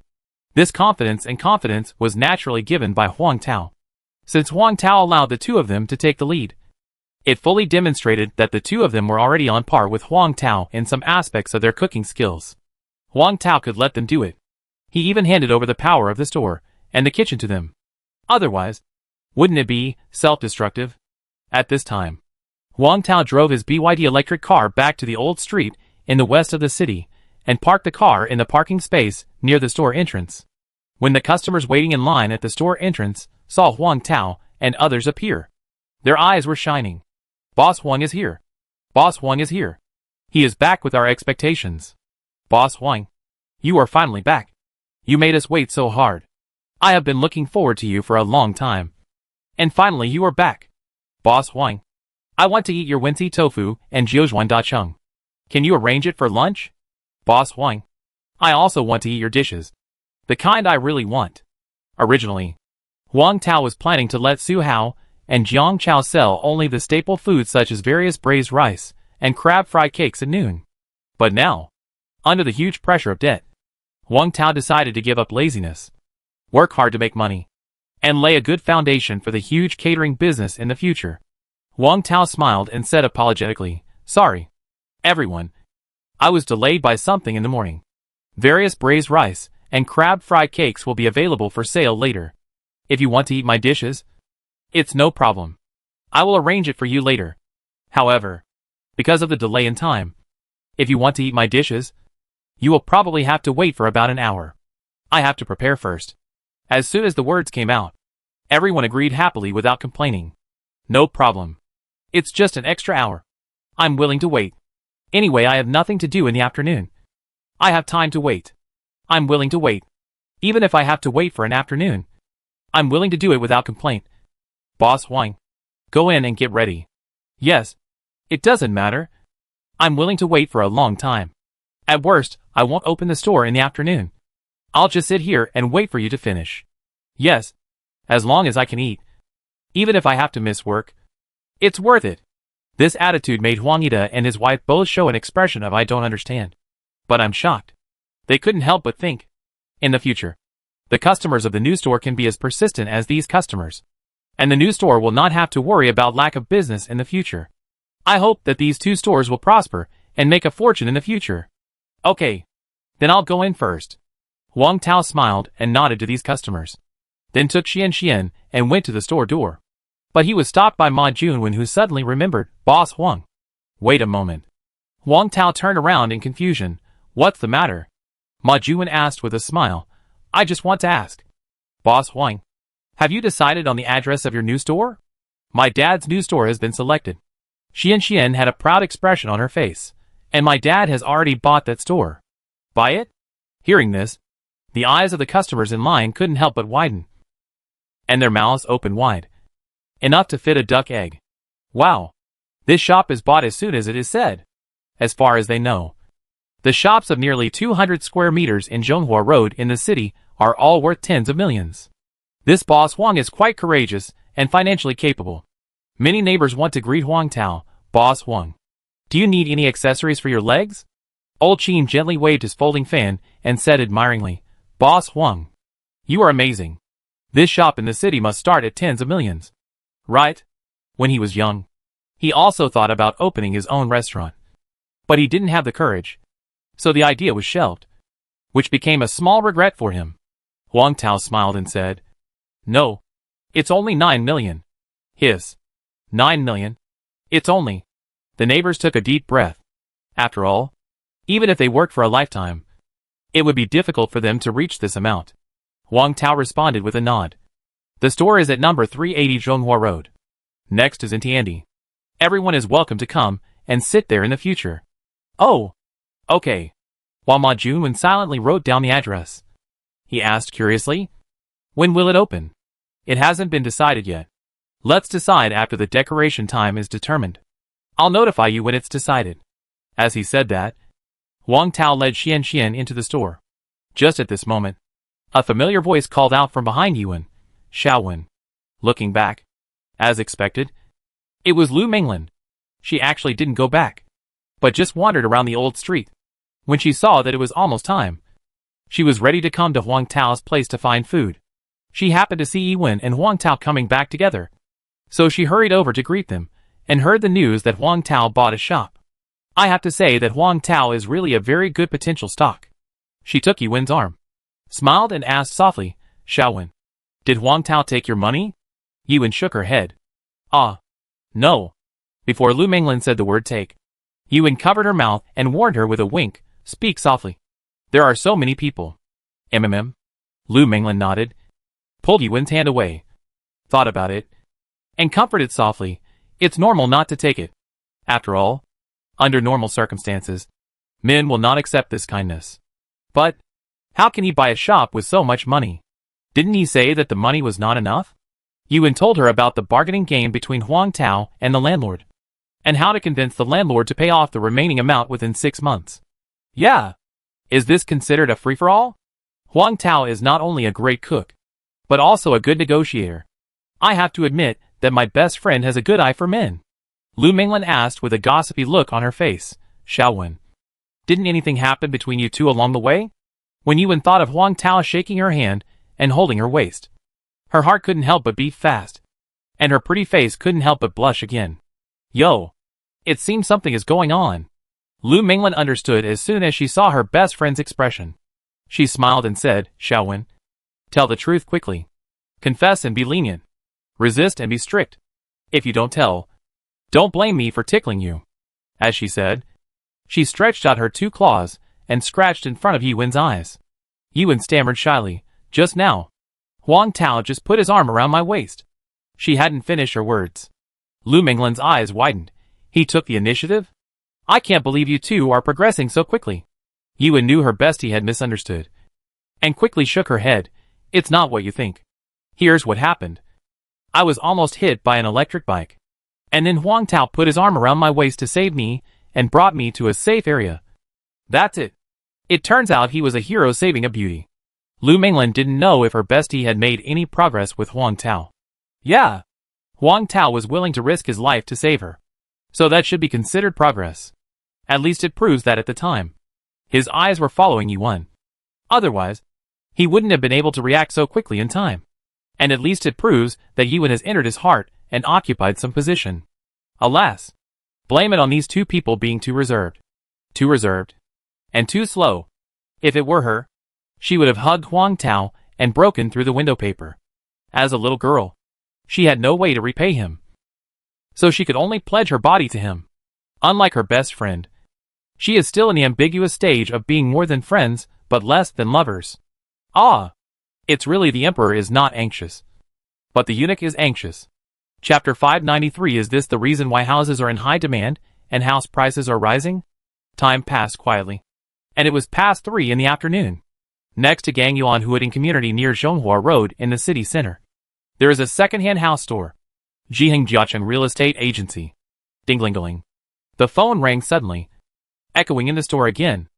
This confidence was naturally given by Huang Tao. Since Huang Tao allowed the two of them to take the lead, it fully demonstrated that the two of them were already on par with Huang Tao in some aspects of their cooking skills. Huang Tao could let them do it. He even handed over the power of the store and the kitchen to them. Otherwise, wouldn't it be self-destructive? At this time, Huang Tao drove his BYD electric car back to the old street in the west of the city and parked the car in the parking space near the store entrance. When the customers waiting in line at the store entrance saw Huang Tao and others appear, their eyes were shining. Boss Huang is here. Boss Huang is here. He is back with our expectations. Boss Huang, you are finally back. You made us wait so hard. I have been looking forward to you for a long time. And finally you are back. Boss Huang, I want to eat your Wensi tofu and jiuzhuan dacheng. Can you arrange it for lunch? Boss Huang, I also want to eat your dishes. The kind I really want. Originally, Huang Tao was planning to let Su Hao and Jiang Chao sell only the staple foods such as various braised rice and crab fry cakes at noon. But now, under the huge pressure of debt, Huang Tao decided to give up laziness, work hard to make money, and lay a good foundation for the huge catering business in the future. Huang Tao smiled and said apologetically, "Sorry, everyone. I was delayed by something in the morning. Various braised rice and crab fry cakes will be available for sale later. If you want to eat my dishes, it's no problem. I will arrange it for you later. However, because of the delay in time, if you want to eat my dishes, you will probably have to wait for about an hour. I have to prepare first." As soon as the words came out, everyone agreed happily without complaining. No problem. It's just an extra hour. I'm willing to wait. Anyway, I have nothing to do in the afternoon. I have time to wait. I'm willing to wait. Even if I have to wait for an afternoon, I'm willing to do it without complaint. Boss Huang, go in and get ready. Yes, it doesn't matter. I'm willing to wait for a long time. At worst, I won't open the store in the afternoon. I'll just sit here and wait for you to finish. Yes, as long as I can eat. Even if I have to miss work, it's worth it. This attitude made Huang Ida and his wife both show an expression of "I don't understand. But I'm shocked." They couldn't help but think, in the future, the customers of the new store can be as persistent as these customers, and the new store will not have to worry about lack of business in the future. I hope that these two stores will prosper and make a fortune in the future. Okay, then I'll go in first. Huang Tao smiled and nodded to these customers, then took Xian and went to the store door. But he was stopped by Ma Junwen, who suddenly remembered, "Boss Huang. Wait a moment." Huang Tao turned around in confusion. "What's the matter?" Ma Junwen asked with a smile. "I just want to ask. Boss Huang, have you decided on the address of your new store?" "My dad's new store has been selected." Xian had a proud expression on her face. "And my dad has already bought that store." "Buy it?" Hearing this, the eyes of the customers in line couldn't help but widen, and their mouths opened wide, enough to fit a duck egg. Wow! This shop is bought as soon as it is said. As far as they know, the shops of nearly 200 square meters in Zhonghua Road in the city are all worth tens of millions. This boss Huang is quite courageous and financially capable. Many neighbors want to greet Huang Tao. "Boss Huang, do you need any accessories for your legs?" Old Qin gently waved his folding fan and said admiringly, "Boss Huang, you are amazing. This shop in the city must start at tens of millions." Right? When he was young, he also thought about opening his own restaurant. But he didn't have the courage, so the idea was shelved, which became a small regret for him. Huang Tao smiled and said, "No, it's only 9 million. Hiss. 9 million? It's only." The neighbors took a deep breath. After all, even if they worked for a lifetime, it would be difficult for them to reach this amount. Huang Tao responded with a nod. "The store is at number 380 Zhonghua Road. Next is in Tiandi. Everyone is welcome to come and sit there in the future." "Oh, okay." While Ma Junwen silently wrote down the address, he asked curiously, "When will it open?" "It hasn't been decided yet. Let's decide after the decoration time is determined. I'll notify you when it's decided." As he said that, Huang Tao led Xian into the store. Just at this moment, a familiar voice called out from behind Yuan, "Xiaowen." Looking back, as expected, it was Lu Minglin. She actually didn't go back, but just wandered around the old street. When she saw that it was almost time, she was ready to come to Huang Tao's place to find food. She happened to see Yuan and Huang Tao coming back together, so she hurried over to greet them, and heard the news that Huang Tao bought a shop. I have to say that Huang Tao is really a very good potential stock. She took Yuan's arm, smiled and asked softly, "Xiaowen, did Huang Tao take your money?" Yuan shook her head. "Ah, no." Before Lu Minglin said the word take, Yuan covered her mouth and warned her with a wink, "Speak softly. There are so many people." Lu Minglan nodded, pulled Yuan's hand away, thought about it, and comforted softly. It's normal not to take it. After all, under normal circumstances, men will not accept this kindness. But how can he buy a shop with so much money? Didn't he say that the money was not enough? Yuan told her about the bargaining game between Huang Tao and the landlord, and how to convince the landlord to pay off the remaining amount within 6 months. Yeah. Is this considered a free-for-all? Huang Tao is not only a great cook, but also a good negotiator. I have to admit that my best friend has a good eye for men. Lu Minglan asked with a gossipy look on her face. Xiaowen, didn't anything happen between you two along the way? When Yuan thought of Huang Tao shaking her hand and holding her waist, her heart couldn't help but beat fast, and her pretty face couldn't help but blush again. Yo, it seems something is going on. Lu Minglan understood as soon as she saw her best friend's expression. She smiled and said, Xiaowen, tell the truth quickly. Confess and be lenient. Resist and be strict. If you don't tell, don't blame me for tickling you. As she said, she stretched out her 2 claws and scratched in front of Yuan's eyes. Yuan stammered shyly, just now, Huang Tao just put his arm around my waist. She hadn't finished her words. Lu Minglan's eyes widened. He took the initiative? I can't believe you two are progressing so quickly. Yuan knew her bestie had misunderstood, and quickly shook her head. It's not what you think. Here's what happened. I was almost hit by an electric bike, and then Huang Tao put his arm around my waist to save me and brought me to a safe area. That's it. It turns out he was a hero saving a beauty. Lu Minglan didn't know if her bestie had made any progress with Huang Tao. Yeah. Huang Tao was willing to risk his life to save her. So that should be considered progress. At least it proves that at the time, his eyes were following Yuan. Otherwise, he wouldn't have been able to react so quickly in time. And at least it proves that Yuan has entered his heart and occupied some position. Alas, blame it on these two people being too reserved. Too reserved. And too slow. If it were her, she would have hugged Huang Tao and broken through the window paper. As a little girl, she had no way to repay him, so she could only pledge her body to him. Unlike her best friend, she is still in the ambiguous stage of being more than friends, but less than lovers. Ah! It's really the emperor is not anxious, but the eunuch is anxious. Chapter 593. Is this the reason why houses are in high demand and house prices are rising? Time passed quietly, and it was past 3 in the afternoon. Next to Gangyuan Huading Community near Zhonghua Road in the city center, there is a second-hand house store. Jiheng Jiacheng Real Estate Agency. Ding-ling-ling. The phone rang suddenly, echoing in the store again,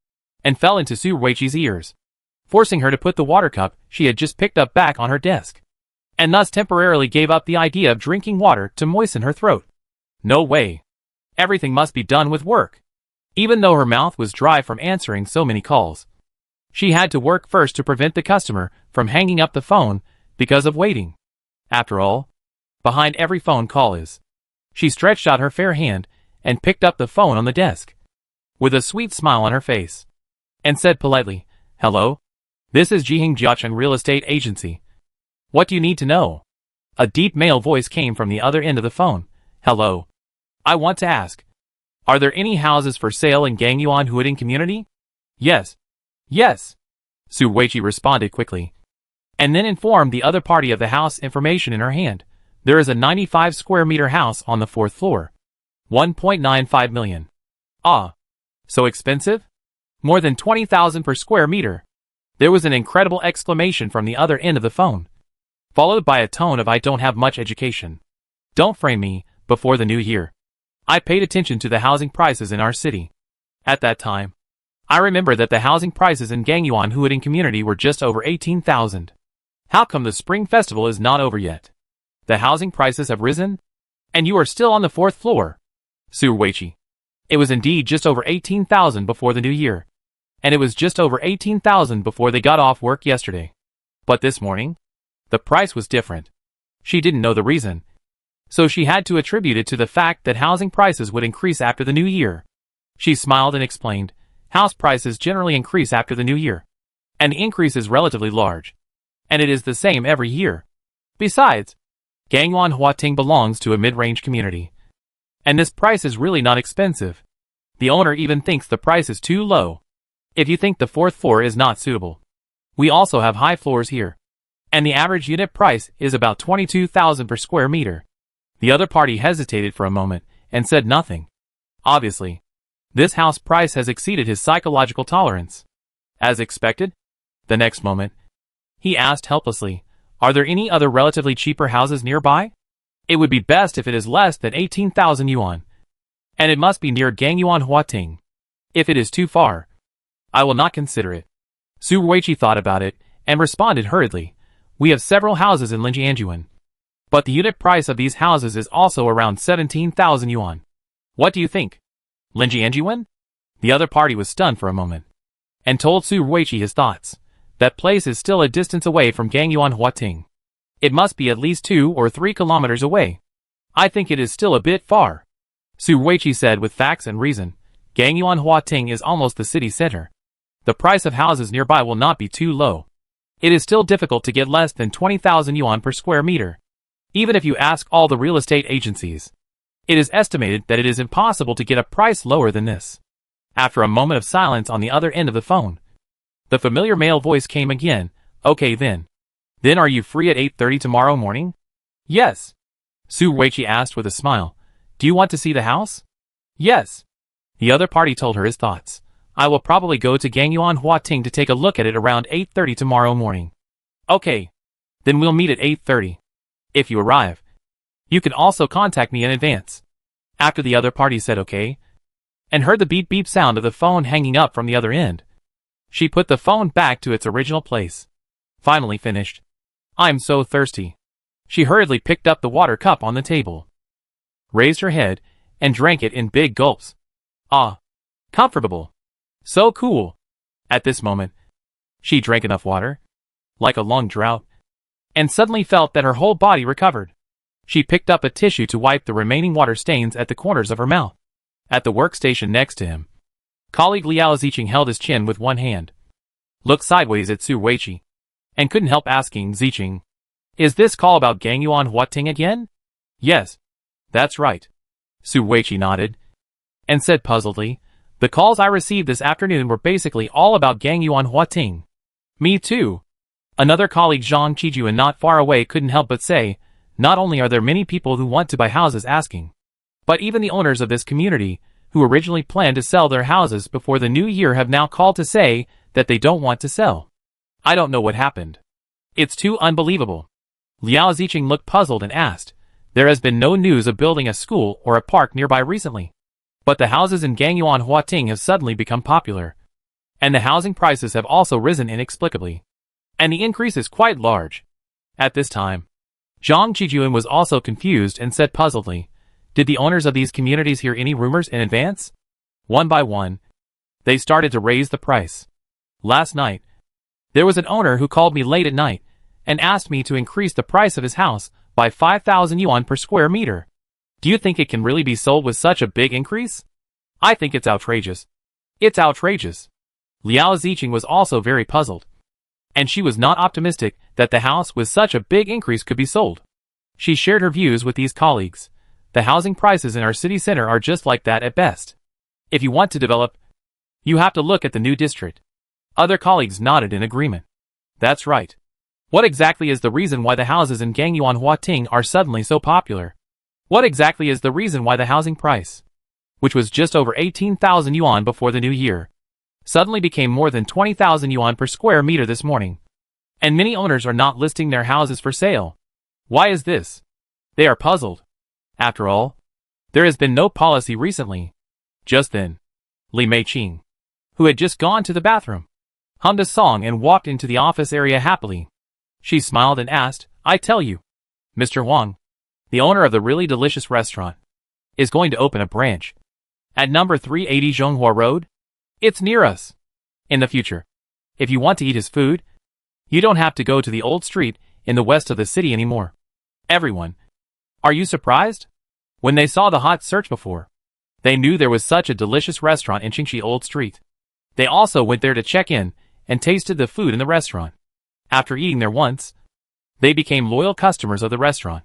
and fell into Su Ruiqi's ears, forcing her to put the water cup she had just picked up back on her desk, and thus temporarily gave up the idea of drinking water to moisten her throat. No way. Everything must be done with work. Even though her mouth was dry from answering so many calls, she had to work first to prevent the customer from hanging up the phone because of waiting. After all, behind every phone call is. She stretched out her fair hand and picked up the phone on the desk, with a sweet smile on her face, and said politely, Hello? This is Jiheng Jiacheng Real Estate Agency. What do you need to know? A deep male voice came from the other end of the phone. Hello. I want to ask, are there any houses for sale in Gangyuan Huading Community? Yes. Yes. Su Ruiqi responded quickly, and then informed the other party of the house information in her hand. There is a 95 square meter house on the 4th floor. 1.95 million. Ah. So expensive? More than 20,000 per square meter. There was an incredible exclamation from the other end of the phone, followed by a tone of I don't have much education. Don't frame me. Before the new year, I paid attention to the housing prices in our city. At that time, I remember that the housing prices in Gangyuan Huading Community were just over 18,000. How come the Spring Festival is not over yet? The housing prices have risen? And you are still on the 4th floor? Su Ruiqi. It was indeed just over 18,000 before the new year. And it was just over 18,000 before they got off work yesterday. But this morning, the price was different. She didn't know the reason, so she had to attribute it to the fact that housing prices would increase after the new year. She smiled and explained, house prices generally increase after the new year, and the increase is relatively large, and it is the same every year. Besides, Gangyuan Huating belongs to a mid-range community, and this price is really not expensive. The owner even thinks the price is too low. If you think the 4th floor is not suitable, We also have high floors here. And the average unit price is about 22,000 per square meter. The other party hesitated for a moment and said nothing. Obviously, this house price has exceeded his psychological tolerance. As expected, the next moment, he asked helplessly, "Are there any other relatively cheaper houses nearby? It would be best if it is less than 18,000 yuan. And it must be near Gangyuan Huating. If it is too far, I will not consider it." Su Ruiqi thought about it and responded hurriedly, "We have several houses in Linjianjuan. But the unit price of these houses is also around 17,000 yuan. What do you think?" Linjianjuan? The other party was stunned for a moment, and told Su Ruiqi his thoughts. That place is still a distance away from Gangyuan Huating. It must be at least 2 or 3 kilometers away. I think it is still a bit far. Su Ruiqi said with facts and reason. Gangyuan Huating is almost the city center. The price of houses nearby will not be too low. It is still difficult to get less than 20,000 yuan per square meter. Even if you ask all the real estate agencies, it is estimated that it is impossible to get a price lower than this. After a moment of silence on the other end of the phone, the familiar male voice came again. "Okay then. Then are you free at 8:30 tomorrow morning?" "Yes." Su Ruiqi asked with a smile. "Do you want to see the house?" "Yes." The other party told her his thoughts. "I will probably go to Gangyuan Huating to take a look at it around 8:30 tomorrow morning." "Okay. Then we'll meet at 8:30. If you arrive, you can also contact me in advance." After the other party said okay, and heard the beep-beep sound of the phone hanging up from the other end, she put the phone back to its original place. Finally finished. "I'm so thirsty." She hurriedly picked up the water cup on the table, raised her head, and drank it in big gulps. Ah, comfortable. So cool. At this moment, she drank enough water, like a long drought, and suddenly felt that her whole body recovered. She picked up a tissue to wipe the remaining water stains at the corners of her mouth. At the workstation next to him, colleague Liao Ziqing held his chin with one hand, looked sideways at Su Ruiqi, and couldn't help asking Ziqing, "Is this call about Gangyuan Huating again?" "Yes, that's right." Su Ruiqi nodded, and said puzzledly, "The calls I received this afternoon were basically all about Gangyuan Huating." "Me too." Another colleague Zhang Qijuan not far away couldn't help but say, "Not only are there many people who want to buy houses asking, but even the owners of this community, who originally planned to sell their houses before the new year, have now called to say that they don't want to sell. I don't know what happened. It's too unbelievable." Liao Ziqing looked puzzled and asked, "There has been no news of building a school or a park nearby recently. But the houses in Gangyuan Huating have suddenly become popular. And the housing prices have also risen inexplicably. And the increase is quite large." At this time, Zhang Qijuan was also confused and said puzzledly, "Did the owners of these communities hear any rumors in advance?" One by one, they started to raise the price. Last night, there was an owner who called me late at night and asked me to increase the price of his house by 5,000 yuan per square meter. Do you think it can really be sold with such a big increase? I think it's outrageous. It's outrageous. Liao Ziqing was also very puzzled, and she was not optimistic that the house with such a big increase could be sold. She shared her views with these colleagues. The housing prices in our city center are just like that at best. If you want to develop, you have to look at the new district. Other colleagues nodded in agreement. That's right. What exactly is the reason why the houses in Gangyuan Huating are suddenly so popular? What exactly is the reason why the housing price, which was just over 18,000 yuan before the new year, suddenly became more than 20,000 yuan per square meter this morning? And many owners are not listing their houses for sale. Why is this? They are puzzled. After all, there has been no policy recently. Just then, Li Meiqing, who had just gone to the bathroom, hummed a song and walked into the office area happily. She smiled and asked, "I tell you, Mr. Wang, the owner of the really delicious restaurant, is going to open a branch at number 380 Zhonghua Road. It's near us. In the future, if you want to eat his food, you don't have to go to the old street in the west of the city anymore." Everyone, are you surprised? When they saw the hot search before, they knew there was such a delicious restaurant in Qingxi Old Street. They also went there to check in and tasted the food in the restaurant. After eating there once, they became loyal customers of the restaurant,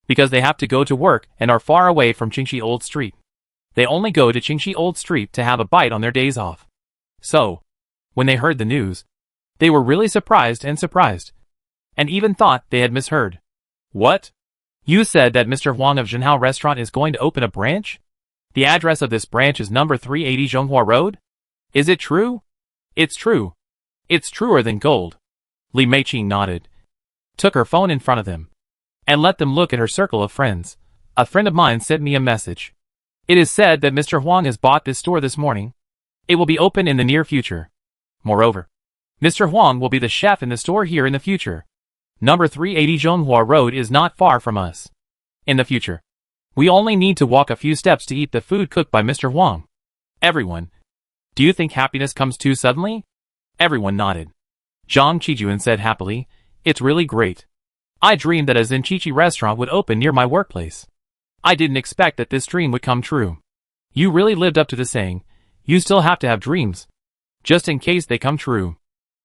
because they have to go to work and are far away from Qingxi Old Street. They only go to Qingxi Old Street to have a bite on their days off. So, when they heard the news, They were really surprised, and even thought they had misheard. What? You said that Mr. Huang of Jinhao Restaurant is going to open a branch? The address of this branch is number 380 Zhonghua Road? Is it true? It's true. It's truer than gold. Li Meiqing nodded, took her phone in front of them, and let them look at her circle of friends. A friend of mine sent me a message. It is said that Mr. Huang has bought this store this morning. It will be open in the near future. Moreover, Mr. Huang will be the chef in the store here in the future. Number 380 Zhonghua Road is not far from us. In the future, we only need to walk a few steps to eat the food cooked by Mr. Huang. Everyone, do you think happiness comes too suddenly? Everyone nodded. Zhang Qijuan said happily, it's really great. I dreamed that a Zinchichi restaurant would open near my workplace. I didn't expect that this dream would come true. You really lived up to the saying, you still have to have dreams, just in case they come true.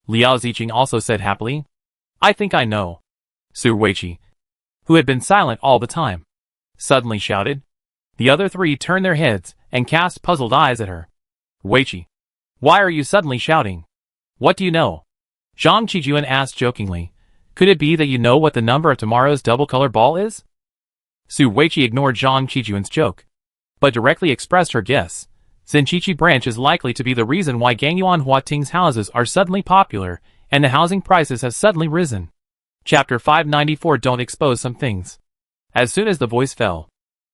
Liao Ziqing also said happily, I think I know. Su Weiqi, who had been silent all the time, suddenly shouted. The other three turned their heads and cast puzzled eyes at her. Weiqi, why are you suddenly shouting? What do you know? Zhang Qijuan asked jokingly. Could it be that you know what the number of tomorrow's double-color ball is? Su Weiqi ignored Zhang Qijuan's joke, but directly expressed her guess. Zinchichi branch is likely to be the reason why Gangyuan Huating's houses are suddenly popular and the housing prices have suddenly risen. Chapter 594 Don't expose some things. As soon as the voice fell,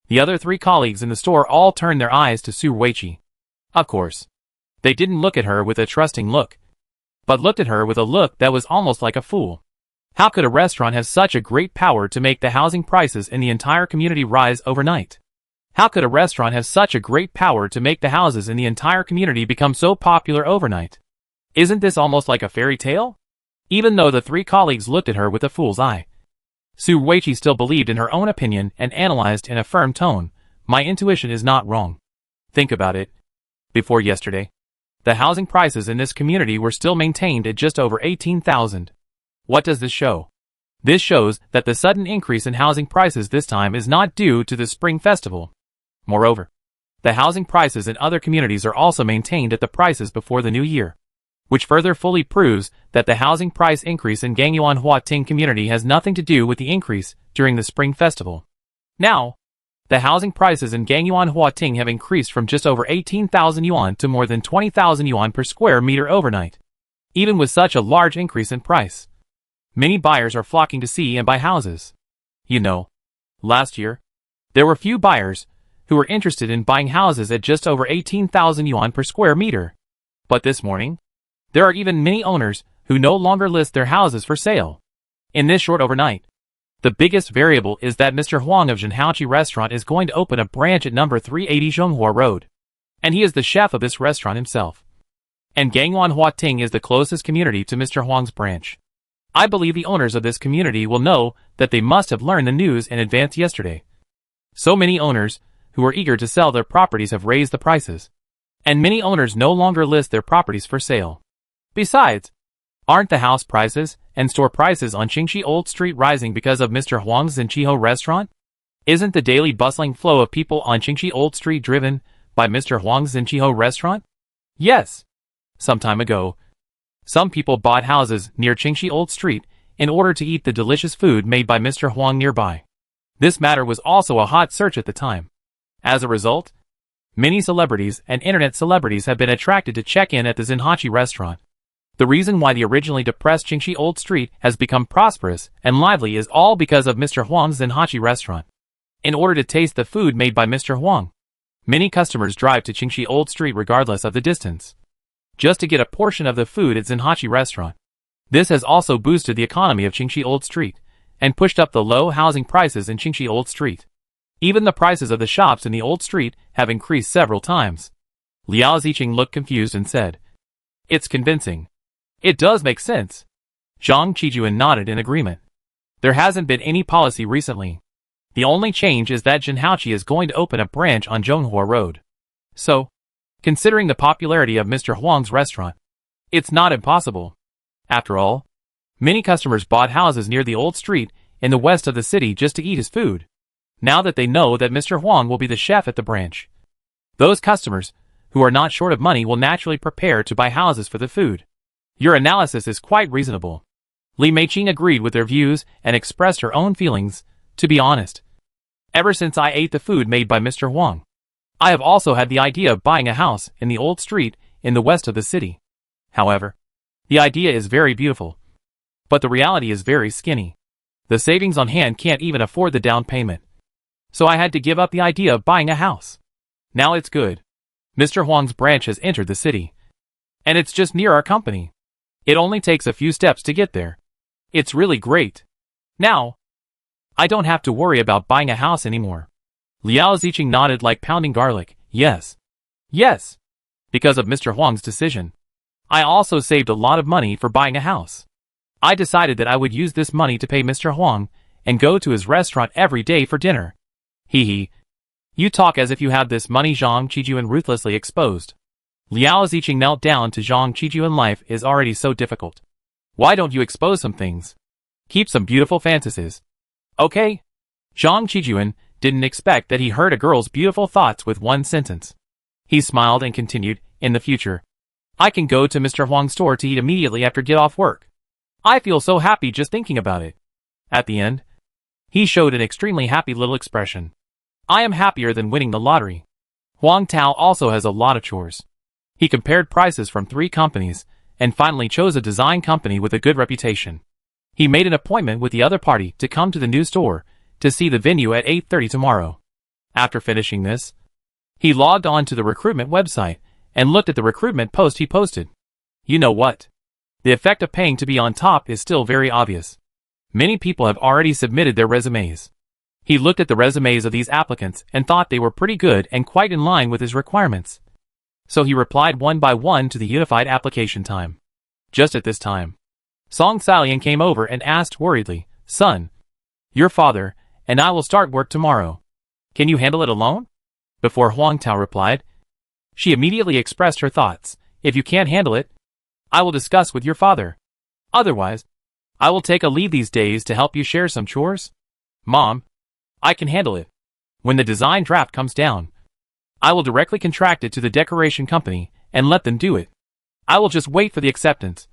the other three colleagues in the store all turned their eyes to Su Weiqi. Of course, they didn't look at her with a trusting look, but looked at her with a look that was almost like a fool. How could a restaurant have such a great power to make the housing prices in the entire community rise overnight? How could a restaurant have such a great power to make the houses in the entire community become so popular overnight? Isn't this almost like a fairy tale? Even though the three colleagues looked at her with a fool's eye, Su Weiqi still believed in her own opinion and analyzed in a firm tone, my intuition is not wrong. Think about it. Before yesterday, the housing prices in this community were still maintained at just over 18,000. What does this show? This shows that the sudden increase in housing prices this time is not due to the Spring Festival. Moreover, the housing prices in other communities are also maintained at the prices before the new year, which further fully proves that the housing price increase in Gangyuan Huating community has nothing to do with the increase during the Spring Festival. Now, the housing prices in Gangyuan Huating have increased from just over 18,000 yuan to more than 20,000 yuan per square meter overnight. Even with such a large increase in price, many buyers are flocking to see and buy houses. You know, last year, there were few buyers who were interested in buying houses at just over 18,000 yuan per square meter. But this morning, there are even many owners who no longer list their houses for sale. In this short overnight, the biggest variable is that Mr. Huang of Jinhaochi Restaurant is going to open a branch at number 380 Zhonghua Road, and he is the chef of this restaurant himself. And Gangyuan Huating is the closest community to Mr. Huang's branch. I believe the owners of this community will know that they must have learned the news in advance yesterday. So many owners who are eager to sell their properties have raised the prices, and many owners no longer list their properties for sale. Besides, aren't the house prices and store prices on Qingxi Old Street rising because of Mr. Huang's Zinchiho restaurant? Isn't the daily bustling flow of people on Qingxi Old Street driven by Mr. Huang's Zinchiho restaurant? Yes. Some time ago, some people bought houses near Qingxi Old Street in order to eat the delicious food made by Mr. Huang nearby. This matter was also a hot search at the time. As a result, many celebrities and internet celebrities have been attracted to check in at the Zinhachi restaurant. The reason why the originally depressed Qingxi Old Street has become prosperous and lively is all because of Mr. Huang's Zinhachi restaurant. In order to taste the food made by Mr. Huang, many customers drive to Qingxi Old Street regardless of the distance, just to get a portion of the food at Zinhachi restaurant. This has also boosted the economy of Qingxi Old Street and pushed up the low housing prices in Qingxi Old Street. Even the prices of the shops in the Old Street have increased several times. Liao Ziqing looked confused and said, It's convincing. It does make sense. Zhang Qijuan nodded in agreement. There hasn't been any policy recently. The only change is that Jinhaochi is going to open a branch on Zhonghua Road. So, considering the popularity of Mr. Huang's restaurant, it's not impossible. After all, many customers bought houses near the Old Street in the west of the city just to eat his food. Now that they know that Mr. Huang will be the chef at the branch, those customers who are not short of money will naturally prepare to buy houses for the food. Your analysis is quite reasonable. Li Meiqing agreed with their views and expressed her own feelings. To be honest, ever since I ate the food made by Mr. Huang, I have also had the idea of buying a house in the old street in the west of the city. However, the idea is very beautiful, but the reality is very skinny. The savings on hand can't even afford the down payment. So I had to give up the idea of buying a house. Now it's good. Mr. Huang's branch has entered the city, and it's just near our company. It only takes a few steps to get there. It's really great. Now, I don't have to worry about buying a house anymore. Liao Ziqing nodded like pounding garlic. Yes. Yes. Because of Mr. Huang's decision, I also saved a lot of money for buying a house. I decided that I would use this money to pay Mr. Huang and go to his restaurant every day for dinner. Hee hee. You talk as if you have this money. Zhang Qijuan ruthlessly exposed. Liao Ziqing knelt down to Zhang Qijuan. Life is already so difficult. Why don't you expose some things? Keep some beautiful fantasies. Okay? Zhang Qijuan didn't expect that he heard a girl's beautiful thoughts with one sentence. He smiled and continued, in the future, I can go to Mr. Huang's store to eat immediately after get off work. I feel so happy just thinking about it. At the end, he showed an extremely happy little expression. I am happier than winning the lottery. Huang Tao also has a lot of chores. He compared prices from 3 companies, and finally chose a design company with a good reputation. He made an appointment with the other party to come to the new store to see the venue at 8:30 tomorrow. After finishing this, he logged on to the recruitment website and looked at the recruitment post he posted. You know what? The effect of paying to be on top is still very obvious. Many people have already submitted their resumes. He looked at the resumes of these applicants and thought they were pretty good and quite in line with his requirements. So he replied one by one to the unified application time. Just at this time, Song Salian came over and asked worriedly, Son, your father and I will start work tomorrow. Can you handle it alone? Before Huang Tao replied, she immediately expressed her thoughts. If you can't handle it, I will discuss with your father. Otherwise, I will take a leave these days to help you share some chores. Mom, I can handle it. When the design draft comes down, I will directly contract it to the decoration company and let them do it. I will just wait for the acceptance.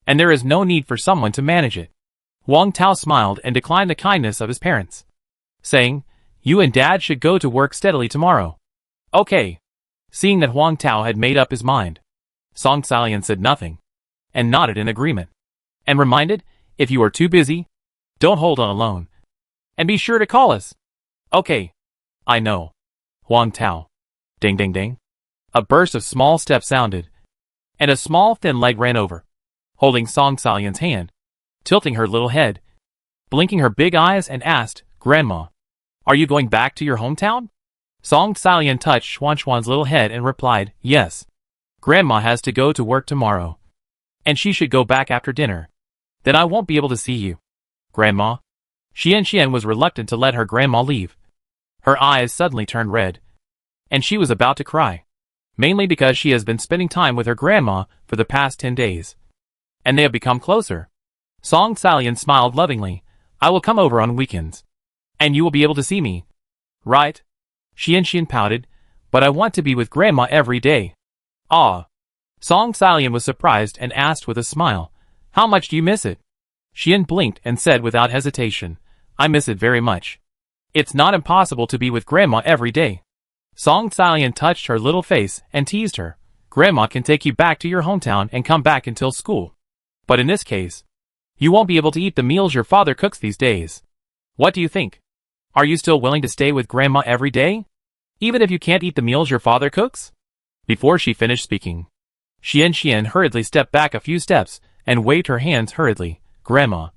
And there is no need for someone to manage it. Huang Tao smiled and declined the kindness of his parents, saying, You and Dad should go to work steadily tomorrow. Okay. Seeing that Huang Tao had made up his mind, Song Salian said nothing, and nodded in agreement, and reminded, If you are too busy, don't hold on alone. And be sure to call us. Okay. I know. Huang Tao. Ding ding ding. A burst of small steps sounded, and a small thin leg ran over, holding Song Salian's hand, tilting her little head, blinking her big eyes and asked, Grandma, are you going back to your hometown? Song Salian touched Xuan's little head and replied, Yes. Grandma has to go to work tomorrow, and she should go back after dinner. Then I won't be able to see you. Grandma. Xian was reluctant to let her grandma leave. Her eyes suddenly turned red, and she was about to cry, mainly because she has been spending time with her grandma for the past 10 days, and they have become closer. Song Salian smiled lovingly. I will come over on weekends, and you will be able to see me. Right? Xian pouted, but I want to be with grandma every day. Ah. Song Salian was surprised and asked with a smile, How much do you miss it? Xian blinked and said without hesitation, I miss it very much. It's not impossible to be with grandma every day. Song Salian touched her little face and teased her. Grandma can take you back to your hometown and come back until school. But in this case, you won't be able to eat the meals your father cooks these days. What do you think? Are you still willing to stay with grandma every day? Even if you can't eat the meals your father cooks? Before she finished speaking, Xian hurriedly stepped back a few steps and waved her hands hurriedly. Grandma.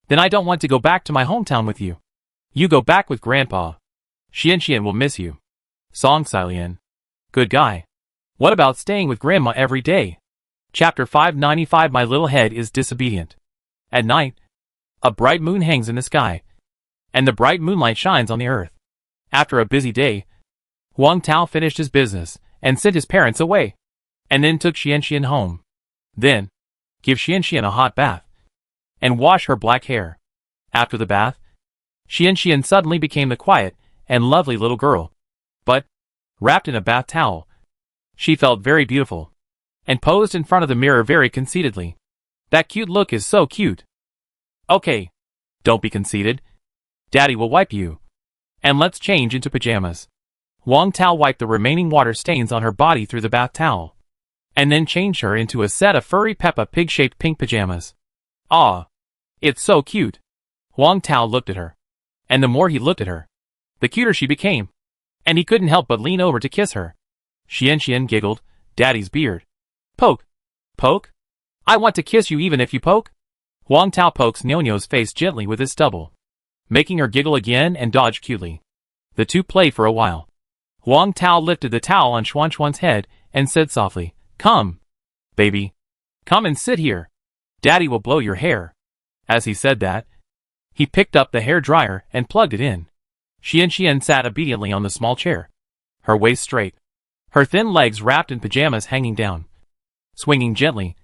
Then I don't want to go back to my hometown with you. You go back with grandpa. Xian will miss you. Song Salian. Good guy. What about staying with grandma every day? Chapter 595 My little head is disobedient. At night, a bright moon hangs in the sky, and the bright moonlight shines on the earth. After a busy day, Huang Tao finished his business and sent his parents away, and then took Xian home. Then, give Xian a hot bath, and wash her black hair. After the bath, Xian suddenly became the quiet and lovely little girl. But, wrapped in a bath towel, she felt very beautiful. and posed in front of the mirror very conceitedly. That cute look is so cute. Okay. Don't be conceited. Daddy will wipe you. And let's change into pajamas. Wang Tao wiped the remaining water stains on her body through the bath towel, and then changed her into a set of furry Peppa Pig-shaped pink pajamas. Ah, it's so cute. Wang Tao looked at her, and the more he looked at her, the cuter she became, and he couldn't help but lean over to kiss her. Xian giggled. Daddy's beard. Poke. Poke? I want to kiss you even if you poke? Wang Tao pokes Nyo's face gently with his stubble, making her giggle again and dodge cutely. The two played for a while. Wang Tao lifted the towel on Xuan's head and said softly, "Come, baby. Come and sit here. Daddy will blow your hair." As he said that, he picked up the hair dryer and plugged it in. Xian sat obediently on the small chair, her waist straight, her thin legs wrapped in pajamas hanging down. Swinging gently,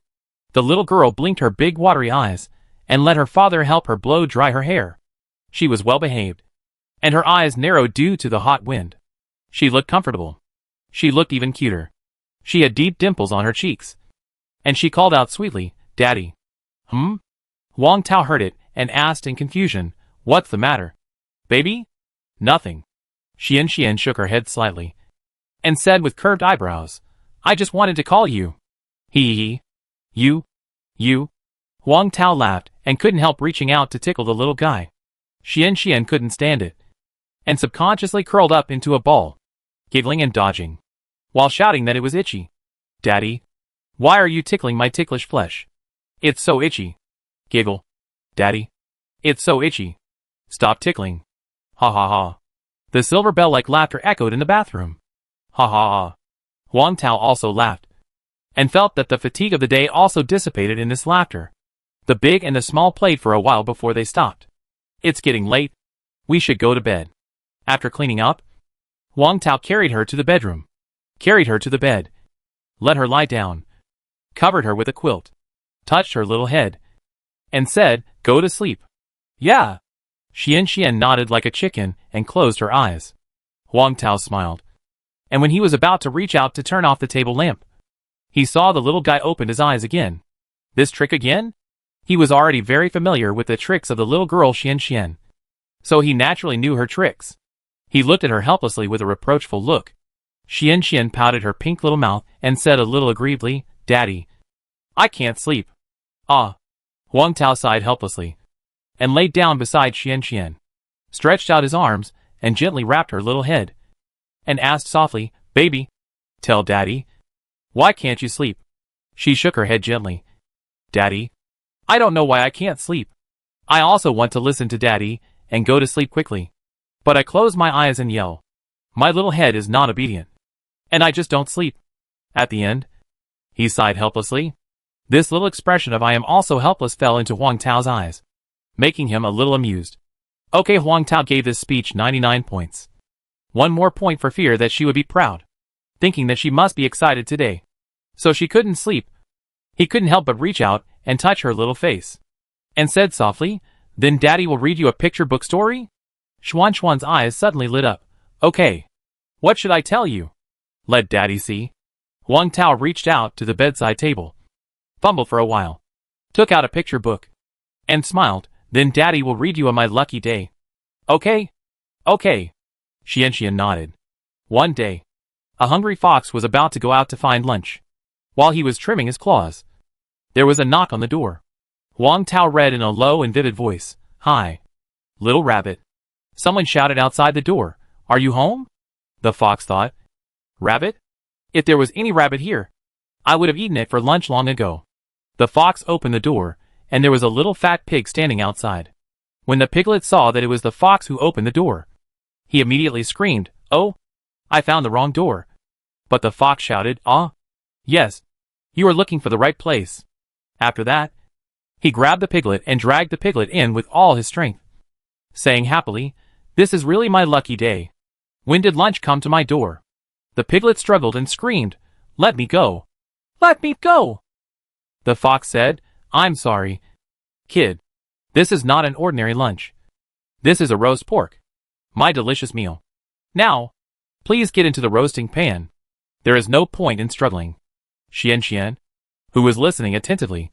the little girl blinked her big watery eyes and let her father help her blow dry her hair. She was well behaved, and her eyes narrowed due to the hot wind. She looked comfortable. She looked even cuter. She had deep dimples on her cheeks. And she called out sweetly, "Daddy." Wang Tao heard it and asked in confusion, "What's the matter? Baby?" "Nothing." Xian shook her head slightly and said with curved eyebrows, "I just wanted to call you." He. You. Wang Tao laughed and couldn't help reaching out to tickle the little guy. Xian couldn't stand it, and subconsciously curled up into a ball, giggling and dodging, while shouting that it was itchy. "Daddy, why are you tickling my ticklish flesh? It's so itchy." Giggle. "Daddy, it's so itchy. Stop tickling." Ha ha ha. The silver bell-like laughter echoed in the bathroom. Ha ha ha. Wang Tao also laughed, and felt that the fatigue of the day also dissipated in this laughter. The big and the small played for a while before they stopped. "It's getting late. We should go to bed." After cleaning up, Wang Tao carried her to the bedroom, carried her to the bed, let her lie down, covered her with a quilt, touched her little head, and said, "Go to sleep." "Yeah." Xian nodded like a chicken and closed her eyes. Wang Tao smiled, and when he was about to reach out to turn off the table lamp, he saw the little guy opened his eyes again. This trick again? He was already very familiar with the tricks of the little girl Xian, so he naturally knew her tricks. He looked at her helplessly with a reproachful look. Xian pouted her pink little mouth and said a little aggrievedly, "Daddy, I can't sleep." "Ah." Wang Tao sighed helplessly, and laid down beside Xian, stretched out his arms, and gently wrapped her little head, and asked softly, "Baby, tell Daddy, why can't you sleep?" She shook her head gently. "Daddy, I don't know why I can't sleep. I also want to listen to Daddy and go to sleep quickly. But I close my eyes and yell. My little head is not obedient. And I just don't sleep." At the end, he sighed helplessly. This little expression of "I am also helpless" fell into Wang Tao's eyes, making him a little amused. Okay, Wang Tao gave this speech 99 points. One more point for fear that she would be proud, thinking that she must be excited today. So she couldn't sleep. He couldn't help but reach out and touch her little face, and said softly, "Then Daddy will read you a picture book story?" Xuan's eyes suddenly lit up. "Okay. What should I tell you?" "Let Daddy see." Wang Tao reached out to the bedside table, fumbled for a while, took out a picture book, and smiled. "Then Daddy will read you a My Lucky Day." "Okay. Okay." Xian nodded. One day, a hungry fox was about to go out to find lunch. While he was trimming his claws, there was a knock on the door. Wang Tao read in a low and vivid voice, "Hi, little rabbit." Someone shouted outside the door, "Are you home?" The fox thought, "Rabbit? If there was any rabbit here, I would have eaten it for lunch long ago." The fox opened the door, and there was a little fat pig standing outside. When the piglet saw that it was the fox who opened the door, he immediately screamed, "Oh, I found the wrong door." But the fox shouted, "Ah, yes, you are looking for the right place." After that, he grabbed the piglet and dragged the piglet in with all his strength, saying happily, "This is really my lucky day. When did lunch come to my door?" The piglet struggled and screamed, "Let me go! Let me go!" The fox said, "I'm sorry, kid. This is not an ordinary lunch. This is a roast pork, my delicious meal. Now, please get into the roasting pan. There is no point in struggling." Xian, who was listening attentively,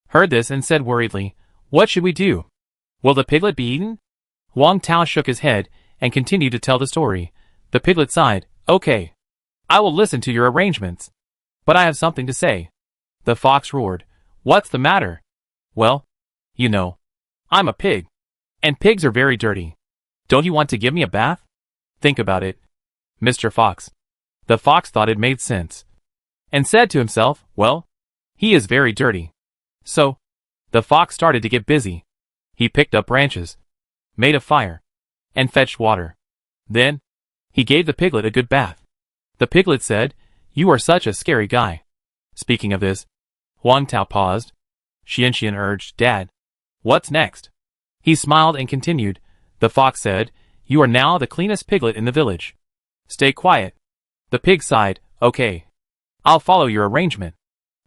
heard this and said worriedly, "What should we do? Will the piglet be eaten?" Huang Tao shook his head and continued to tell the story. The piglet sighed, "Okay. I will listen to your arrangements. But I have something to say." The fox roared, "What's the matter?" "Well, you know, I'm a pig. And pigs are very dirty. Don't you want to give me a bath? Think about it, Mr. Fox." The fox thought it made sense, and said to himself, "Well, he is very dirty." So, the fox started to get busy. He picked up branches, made a fire, and fetched water. Then, he gave the piglet a good bath. The piglet said, "You are such a scary guy." Speaking of this, Huang Tao paused. Xian urged, "Dad, what's next?" He smiled and continued. The fox said, "You are now the cleanest piglet in the village. Stay quiet." The pig sighed, "Okay. I'll follow your arrangement."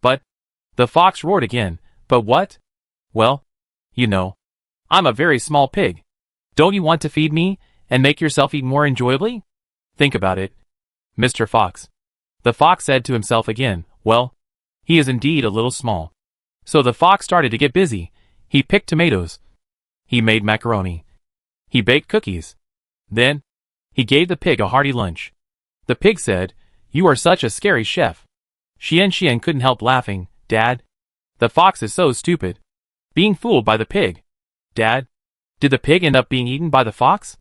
"But," the fox roared again, "but what?" "Well, you know, I'm a very small pig. Don't you want to feed me and make yourself eat more enjoyably? Think about it, Mr. Fox." The fox said to himself again, "Well, he is indeed a little small." So the fox started to get busy. He picked tomatoes. He made macaroni. He baked cookies. Then, he gave the pig a hearty lunch. The pig said, "You are such a scary chef." Xian couldn't help laughing. "Dad, the fox is so stupid. Being fooled by the pig." "Dad, did the pig end up being eaten by the fox?"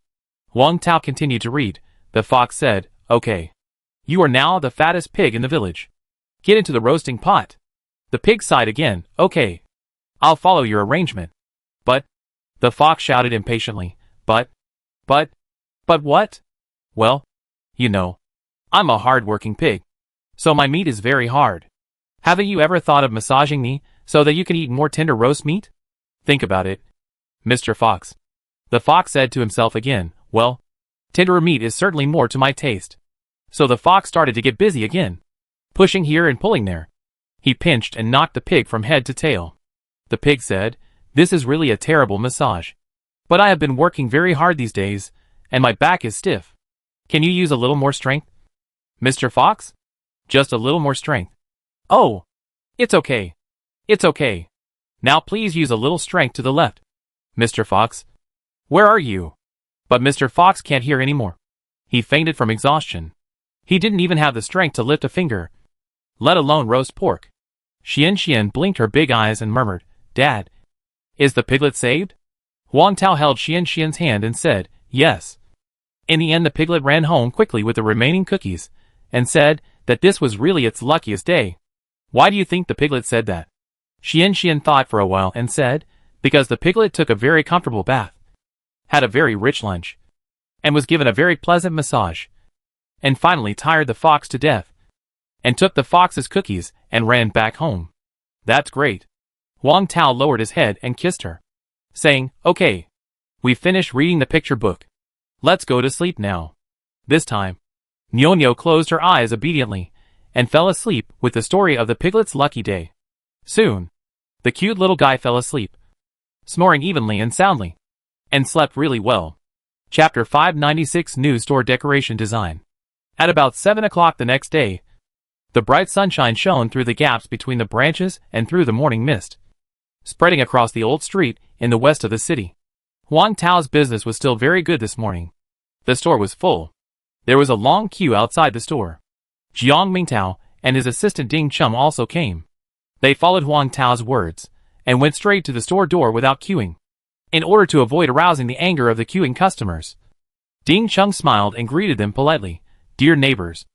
Huang Tao continued to read. The fox said, "Okay. You are now the fattest pig in the village. Get into the roasting pot." The pig sighed again, "Okay. I'll follow your arrangement." "But," the fox shouted impatiently, but what?" "Well, you know, I'm a hard-working pig. So my meat is very hard. Haven't you ever thought of massaging me so that you can eat more tender roast meat? Think about it, Mr. Fox." The fox said to himself again, "Well, tenderer meat is certainly more to my taste." So the fox started to get busy again, pushing here and pulling there. He pinched and knocked the pig from head to tail. The pig said, "This is really a terrible massage. But I have been working very hard these days, and my back is stiff. Can you use a little more strength, Mr. Fox? Just a little more strength." "Oh, it's okay. It's okay. Now please use a little strength to the left, Mr. Fox." "Where are you?" But Mr. Fox can't hear anymore. He fainted from exhaustion. He didn't even have the strength to lift a finger, let alone roast pork. Xian blinked her big eyes and murmured, "Dad, is the piglet saved?" Huang Tao held Xian's hand and said, "Yes." In the end, the piglet ran home quickly with the remaining cookies, and said that this was really its luckiest day. Why do you think the piglet said that? Xian thought for a while and said, "Because the piglet took a very comfortable bath, had a very rich lunch, and was given a very pleasant massage, and finally tired the fox to death, and took the fox's cookies and ran back home." "That's great." Huang Tao lowered his head and kissed her, saying, "Okay, we've finished reading the picture book. Let's go to sleep now." This time, Nyo closed her eyes obediently, and fell asleep with the story of the piglet's lucky day. Soon, the cute little guy fell asleep, snoring evenly and soundly, and slept really well. Chapter 596 New Store Decoration Design. At about 7 o'clock the next day, the bright sunshine shone through the gaps between the branches and through the morning mist, spreading across the old street in the west of the city. Huang Tao's business was still very good this morning. The store was full. There was a long queue outside the store. Jiang Mingtao and his assistant Ding Chum also came. They followed Huang Tao's words, and went straight to the store door without queuing, in order to avoid arousing the anger of the queuing customers. Ding Chum smiled and greeted them politely. "Dear neighbors,"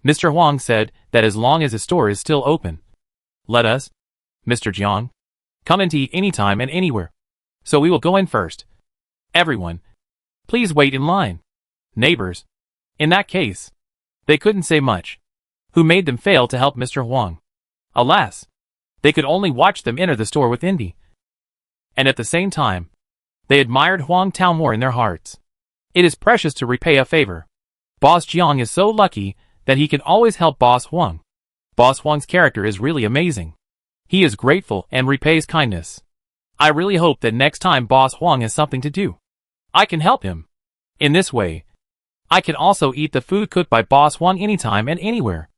Mr. Huang said that as long as the store is still open, let us, Mr. Jiang, come and eat anytime and anywhere. So we will go in first. Everyone, please wait in line. Neighbors. In that case, they couldn't say much. Who made them fail to help Mr. Huang? Alas, they could only watch them enter the store with envy. And at the same time, they admired Huang Tao more in their hearts. It is precious to repay a favor. Boss Jiang is so lucky that he can always help Boss Huang. Boss Huang's character is really amazing. He is grateful and repays kindness. I really hope that next time Boss Huang has something to do, I can help him. In this way, I can also eat the food cooked by Boss Huang anytime and anywhere.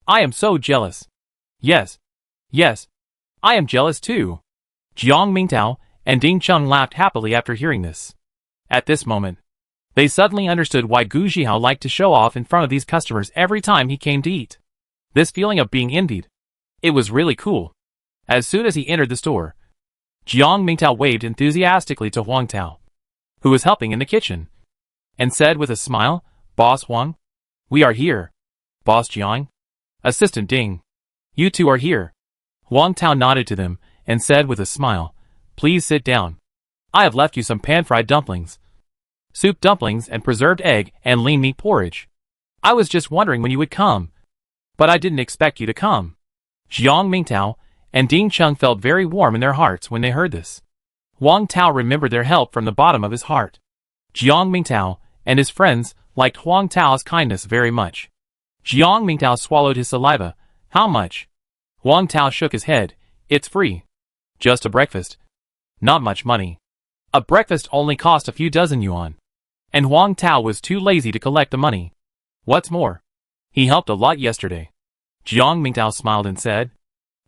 I am so jealous. Yes. Yes. I am jealous too. Jiang Mingtao and Ding Cheng laughed happily after hearing this. At this moment, they suddenly understood why Gu Zhihao liked to show off in front of these customers every time he came to eat. This feeling of being envied. It was really cool. As soon as he entered the store, Jiang Mingtao waved enthusiastically to Huang Tao, who was helping in the kitchen, and said with a smile, "Boss Huang, we are here." "Boss Jiang, Assistant Ding, you two are here." Huang Tao nodded to them and said with a smile, "Please sit down. I have left you some pan-fried dumplings, soup dumplings and preserved egg and lean meat porridge. I was just wondering when you would come, but I didn't expect you to come." Jiang Mingtao and Ding Cheng felt very warm in their hearts when they heard this. Huang Tao remembered their help from the bottom of his heart. Jiang Mingtao and his friends liked Huang Tao's kindness very much. Jiang Mingtao swallowed his saliva. "How much?" Huang Tao shook his head. "It's free. Just a breakfast. Not much money. A breakfast only cost a few dozen yuan." And Huang Tao was too lazy to collect the money. What's more, he helped a lot yesterday. Jiang Mingtao smiled and said,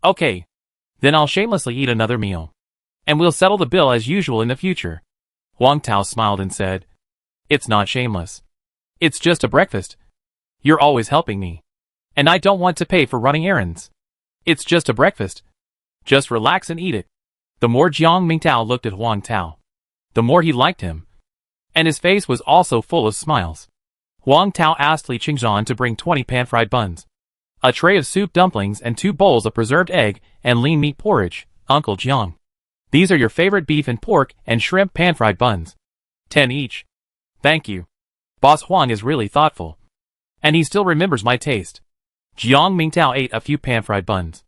"Okay, then I'll shamelessly eat another meal, and we'll settle the bill as usual in the future." Huang Tao smiled and said, "It's not shameless. It's just a breakfast. You're always helping me, and I don't want to pay for running errands. It's just a breakfast. Just relax and eat it." The more Jiang Mingtao looked at Huang Tao, the more he liked him, and his face was also full of smiles. Huang Tao asked Li Qingzhan to bring 20 pan-fried buns, a tray of soup dumplings and 2 bowls of preserved egg and lean meat porridge. "Uncle Jiang, these are your favorite beef and pork and shrimp pan-fried buns. 10 each. Thank you. Boss Huang is really thoughtful, and he still remembers my taste." Jiang Mingtao ate a few pan-fried buns,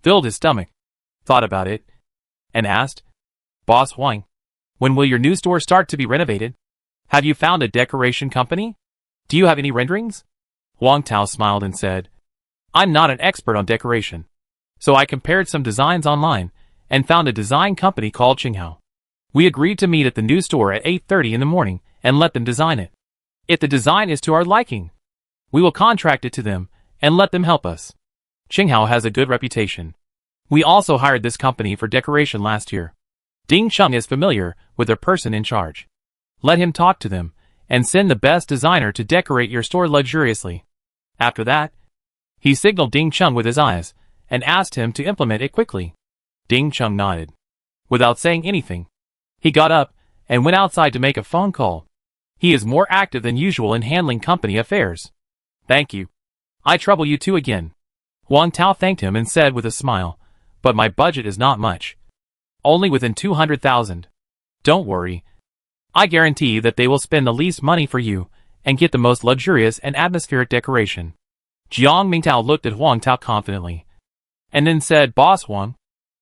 filled his stomach, thought about it, and asked, "Boss Huang, when will your new store start to be renovated? Have you found a decoration company? Do you have any renderings?" Huang Tao smiled and said, "I'm not an expert on decoration, so I compared some designs online and found a design company called Qinghao. We agreed to meet at the new store at 8:30 in the morning and let them design it. If the design is to our liking, we will contract it to them and let them help us. Qinghao has a good reputation. We also hired this company for decoration last year. Ding Cheng is familiar with their person in charge. Let him talk to them and send the best designer to decorate your store luxuriously." After that, he signaled Ding Cheng with his eyes and asked him to implement it quickly. Ding Cheng nodded. Without saying anything, he got up and went outside to make a phone call. He is more active than usual in handling company affairs. "Thank you. I trouble you two again." Huang Tao thanked him and said with a smile, "But my budget is not much. Only within 200,000. Don't worry. I guarantee that they will spend the least money for you and get the most luxurious and atmospheric decoration." Jiang Mingtao looked at Huang Tao confidently, and then said, "Boss Huang,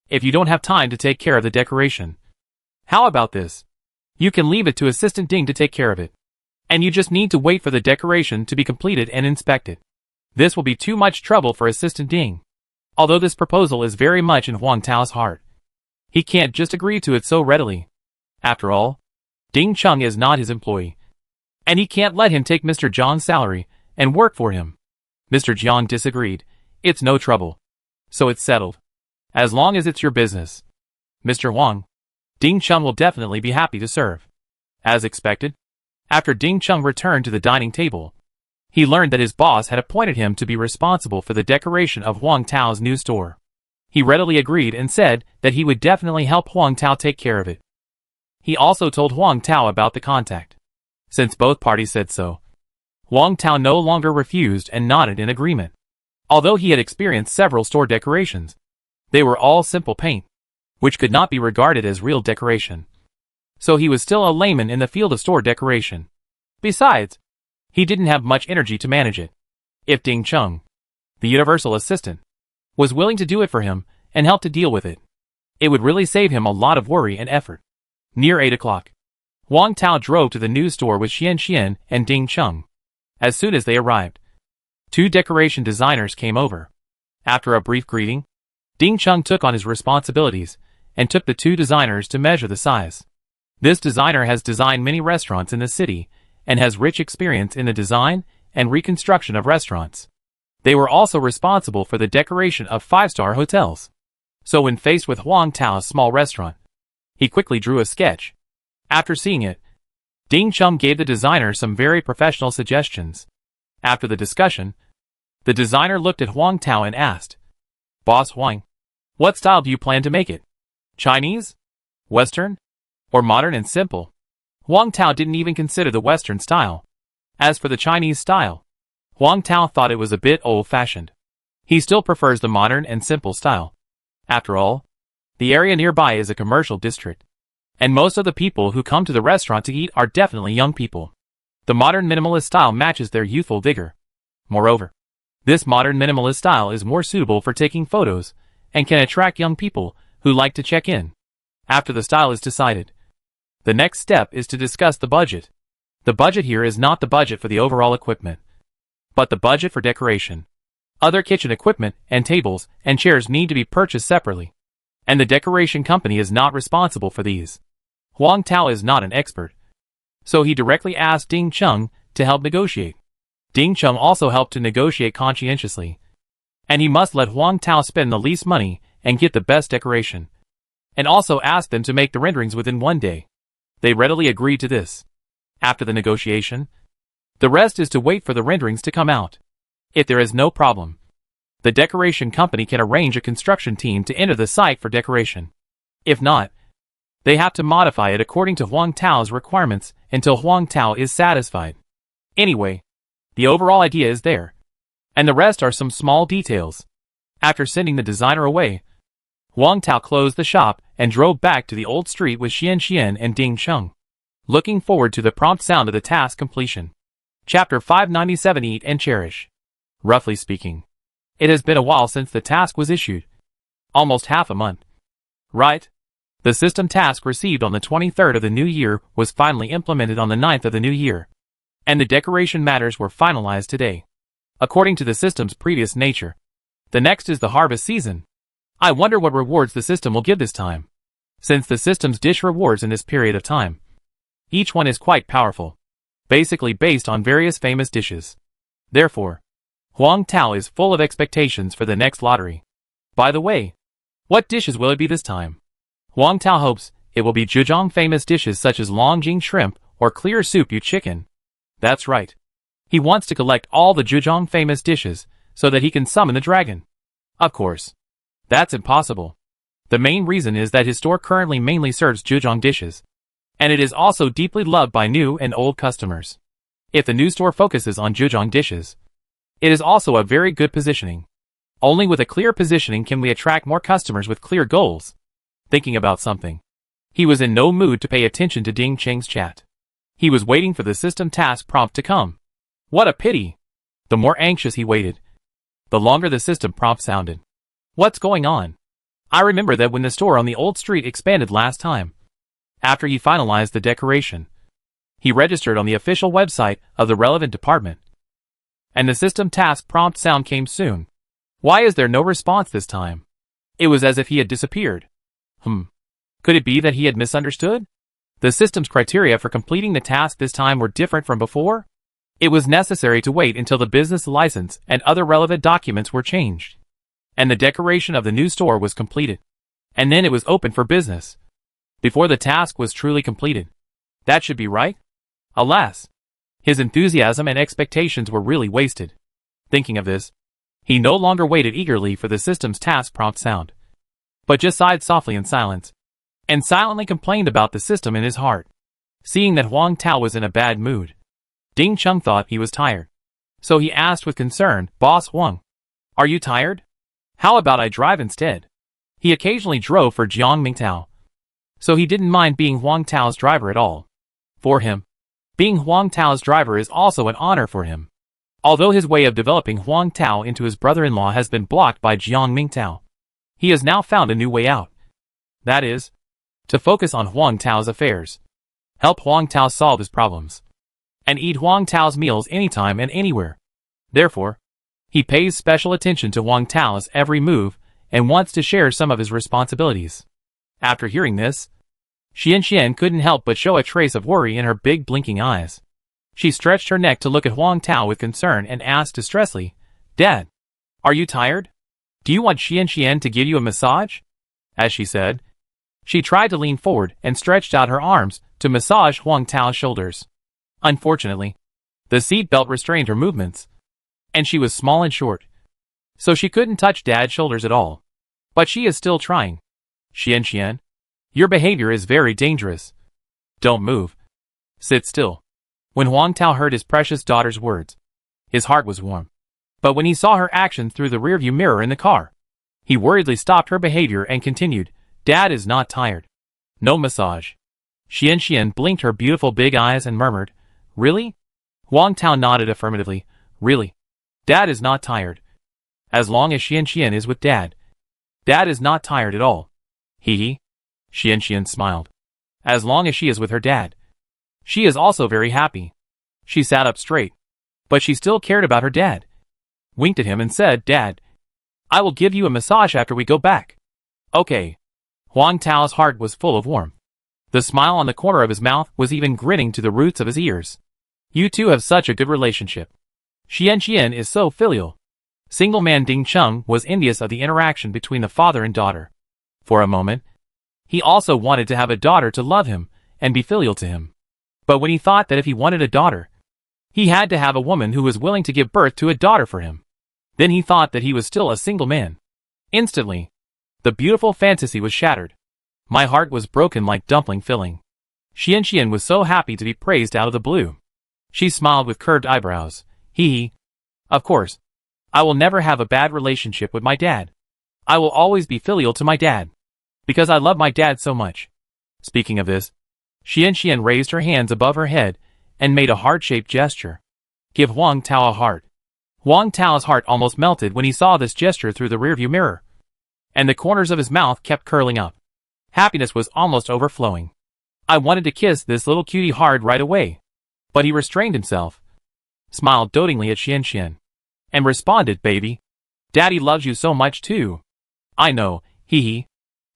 if you don't have time to take care of the decoration, how about this? You can leave it to Assistant Ding to take care of it, and you just need to wait for the decoration to be completed and inspected. This will be too much trouble for Assistant Ding." Although this proposal is very much in Huang Tao's heart, he can't just agree to it so readily. After all, Ding Cheng is not his employee, and he can't let him take Mr. Jiang's salary and work for him. Mr. Jiang disagreed. "It's no trouble. So it's settled. As long as it's your business, Mr. Huang, Ding Cheng will definitely be happy to serve." As expected, after Ding Cheng returned to the dining table, he learned that his boss had appointed him to be responsible for the decoration of Huang Tao's new store. He readily agreed and said that he would definitely help Huang Tao take care of it. He also told Huang Tao about the contact. Since both parties said so, Huang Tao no longer refused and nodded in agreement. Although he had experienced several store decorations, they were all simple paint, which could not be regarded as real decoration. So he was still a layman in the field of store decoration. Besides, he didn't have much energy to manage it. If Ding Cheng, the universal assistant, was willing to do it for him and help to deal with it, it would really save him a lot of worry and effort. Near 8 o'clock, Huang Tao drove to the new store with Xian and Ding Cheng. As soon as they arrived, 2 decoration designers came over. After a brief greeting, Ding Cheng took on his responsibilities and took the 2 designers to measure the size. This designer has designed many restaurants in the city and has rich experience in the design and reconstruction of restaurants. They were also responsible for the decoration of five-star hotels. So when faced with Huang Tao's small restaurant, he quickly drew a sketch. After seeing it, Ding Cheng gave the designer some very professional suggestions. After the discussion, the designer looked at Huang Tao and asked, "Boss Huang, what style do you plan to make it? Chinese? Western? Or modern and simple?" Huang Tao didn't even consider the Western style. As for the Chinese style, Huang Tao thought it was a bit old-fashioned. He still prefers the modern and simple style. After all, the area nearby is a commercial district, and most of the people who come to the restaurant to eat are definitely young people. The modern minimalist style matches their youthful vigor. Moreover, this modern minimalist style is more suitable for taking photos and can attract young people who like to check in. After the style is decided, the next step is to discuss the budget. The budget here is not the budget for the overall equipment, but the budget for decoration. Other kitchen equipment and tables and chairs need to be purchased separately, and the decoration company is not responsible for these. Huang Tao is not an expert, so he directly asked Ding Cheng to help negotiate. Ding Cheng also helped to negotiate conscientiously, and he must let Huang Tao spend the least money and get the best decoration, and also asked them to make the renderings within 1 day. They readily agreed to this. After the negotiation, the rest is to wait for the renderings to come out. If there is no problem, the decoration company can arrange a construction team to enter the site for decoration. If not, they have to modify it according to Huang Tao's requirements until Huang Tao is satisfied. Anyway, the overall idea is there, and the rest are some small details. After sending the designer away, Huang Tao closed the shop and drove back to the old street with Xian and Ding Cheng, looking forward to the prompt sound of the task completion. Chapter 597. Eat and Cherish. Roughly speaking, it has been a while since the task was issued. Almost half a month. Right? The system task received on the 23rd of the new year was finally implemented on the 9th of the new year, and the decoration matters were finalized today. According to the system's previous nature, the next is the harvest season. I wonder what rewards the system will give this time, since the system's dish rewards in this period of time. Each one is quite powerful, basically based on various famous dishes. Therefore, Huang Tao is full of expectations for the next lottery. By the way, what dishes will it be this time? Huang Tao hopes it will be Zhejiang famous dishes such as Longjing shrimp or clear soup yu chicken. That's right. He wants to collect all the Zhejiang famous dishes so that he can summon the dragon. Of course, that's impossible. The main reason is that his store currently mainly serves Zhejiang dishes, and it is also deeply loved by new and old customers. If the new store focuses on Zhejiang dishes, it is also a very good positioning. Only with a clear positioning can we attract more customers with clear goals. Thinking about something, he was in no mood to pay attention to Ding Cheng's chat. He was waiting for the system task prompt to come. What a pity! The more anxious he waited, the longer the system prompt sounded. What's going on? I remember that when the store on the old street expanded last time. After he finalized the decoration, he registered on the official website of the relevant department, and the system task prompt sound came soon. Why is there no response this time? It was as if he had disappeared. Could it be that he had misunderstood? The system's criteria for completing the task this time were different from before? It was necessary to wait until the business license and other relevant documents were changed, and the decoration of the new store was completed, and then it was open for business, before the task was truly completed. That should be right? Alas, his enthusiasm and expectations were really wasted. Thinking of this, he no longer waited eagerly for the system's task prompt sound, but just sighed softly in silence, and silently complained about the system in his heart. Seeing that Huang Tao was in a bad mood, Ding Cheng thought he was tired, so he asked with concern, "Boss Huang, are you tired? How about I drive instead?" He occasionally drove for Jiang Mingtao, so he didn't mind being Huang Tao's driver at all. For him, being Huang Tao's driver is also an honor for him. Although his way of developing Huang Tao into his brother-in-law has been blocked by Jiang Mingtao, he has now found a new way out. That is, to focus on Huang Tao's affairs, help Huang Tao solve his problems, and eat Huang Tao's meals anytime and anywhere. Therefore, he pays special attention to Huang Tao's every move and wants to share some of his responsibilities. After hearing this, Xian couldn't help but show a trace of worry in her big blinking eyes. She stretched her neck to look at Huang Tao with concern and asked distressingly, Dad, are you tired? Do you want Xian to give you a massage? As she said, she tried to lean forward and stretched out her arms to massage Huang Tao's shoulders. Unfortunately, the seat belt restrained her movements, and she was small and short, so she couldn't touch Dad's shoulders at all. But she is still trying. Xian, your behavior is very dangerous. Don't move. Sit still. When Huang Tao heard his precious daughter's words, his heart was warm. But when he saw her actions through the rearview mirror in the car, he worriedly stopped her behavior and continued, Dad is not tired. No massage. Xian blinked her beautiful big eyes and murmured, Really? Huang Tao nodded affirmatively. Really? Dad is not tired. As long as Xian is with Dad. Dad is not tired at all. Hee. Xian smiled. As long as she is with her dad. She is also very happy. She sat up straight. But she still cared about her dad. Winked at him and said, Dad, I will give you a massage after we go back. Okay. Huang Tao's heart was full of warmth. The smile on the corner of his mouth was even grinning to the roots of his ears. You two have such a good relationship. Xian is so filial. Single man Ding Cheng was envious of the interaction between the father and daughter. For a moment, he also wanted to have a daughter to love him and be filial to him. But when he thought that if he wanted a daughter, he had to have a woman who was willing to give birth to a daughter for him, then he thought that he was still a single man. Instantly, the beautiful fantasy was shattered. My heart was broken like dumpling filling. Xian was so happy to be praised out of the blue. She smiled with curved eyebrows. Hee. Of course, I will never have a bad relationship with my dad. I will always be filial to my dad. Because I love my dad so much. Speaking of this, Xian raised her hands above her head and made a heart-shaped gesture. Give Huang Tao a heart. Huang Tao's heart almost melted when he saw this gesture through the rearview mirror. And the corners of his mouth kept curling up. Happiness was almost overflowing. I wanted to kiss this little cutie hard right away. But he restrained himself. Smiled dotingly at Xian. And responded, Baby. Daddy loves you so much too. I know, hee.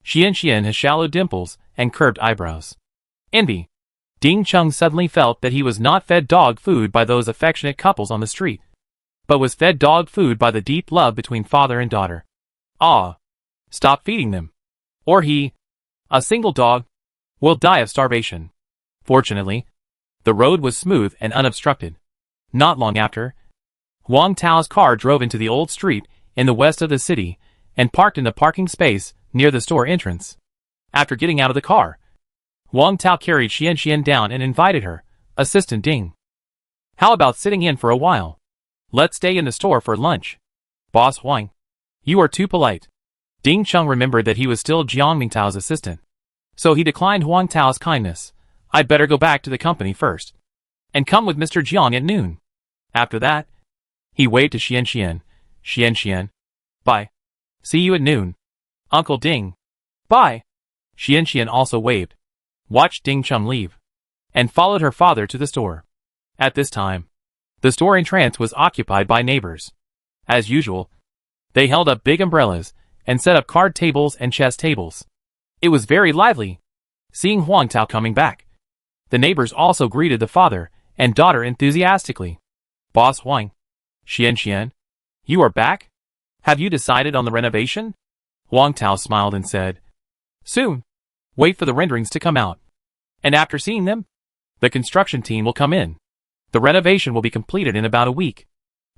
Xian has shallow dimples and curved eyebrows. Envy. Ding Cheng suddenly felt that he was not fed dog food by those affectionate couples on the street, but was fed dog food by the deep love between father and daughter. Ah. Stop feeding them. Or a single dog, will die of starvation. Fortunately, the road was smooth and unobstructed. Not long after, Huang Tao's car drove into the old street in the west of the city and parked in the parking space near the store entrance. After getting out of the car, Huang Tao carried Xian down and invited her, Assistant Ding. How about sitting in for a while? Let's stay in the store for lunch. Boss Huang. You are too polite. Ding Cheng remembered that he was still Jiang Mingtao's assistant. So he declined Huang Tao's kindness. I'd better go back to the company first. And come with Mr. Jiang at noon. After that, he waved to Xian. Xian. Bye. See you at noon. Uncle Ding. Bye. Xian also waved, watched Ding Cheng leave, and followed her father to the store. At this time, the store entrance was occupied by neighbors. As usual, they held up big umbrellas and set up card tables and chess tables. It was very lively, seeing Huang Tao coming back. The neighbors also greeted the father and daughter enthusiastically. Boss Huang. Xian, you are back? Have you decided on the renovation? Huang Tao smiled and said, Soon. Wait for the renderings to come out. And after seeing them, the construction team will come in. The renovation will be completed in about a week.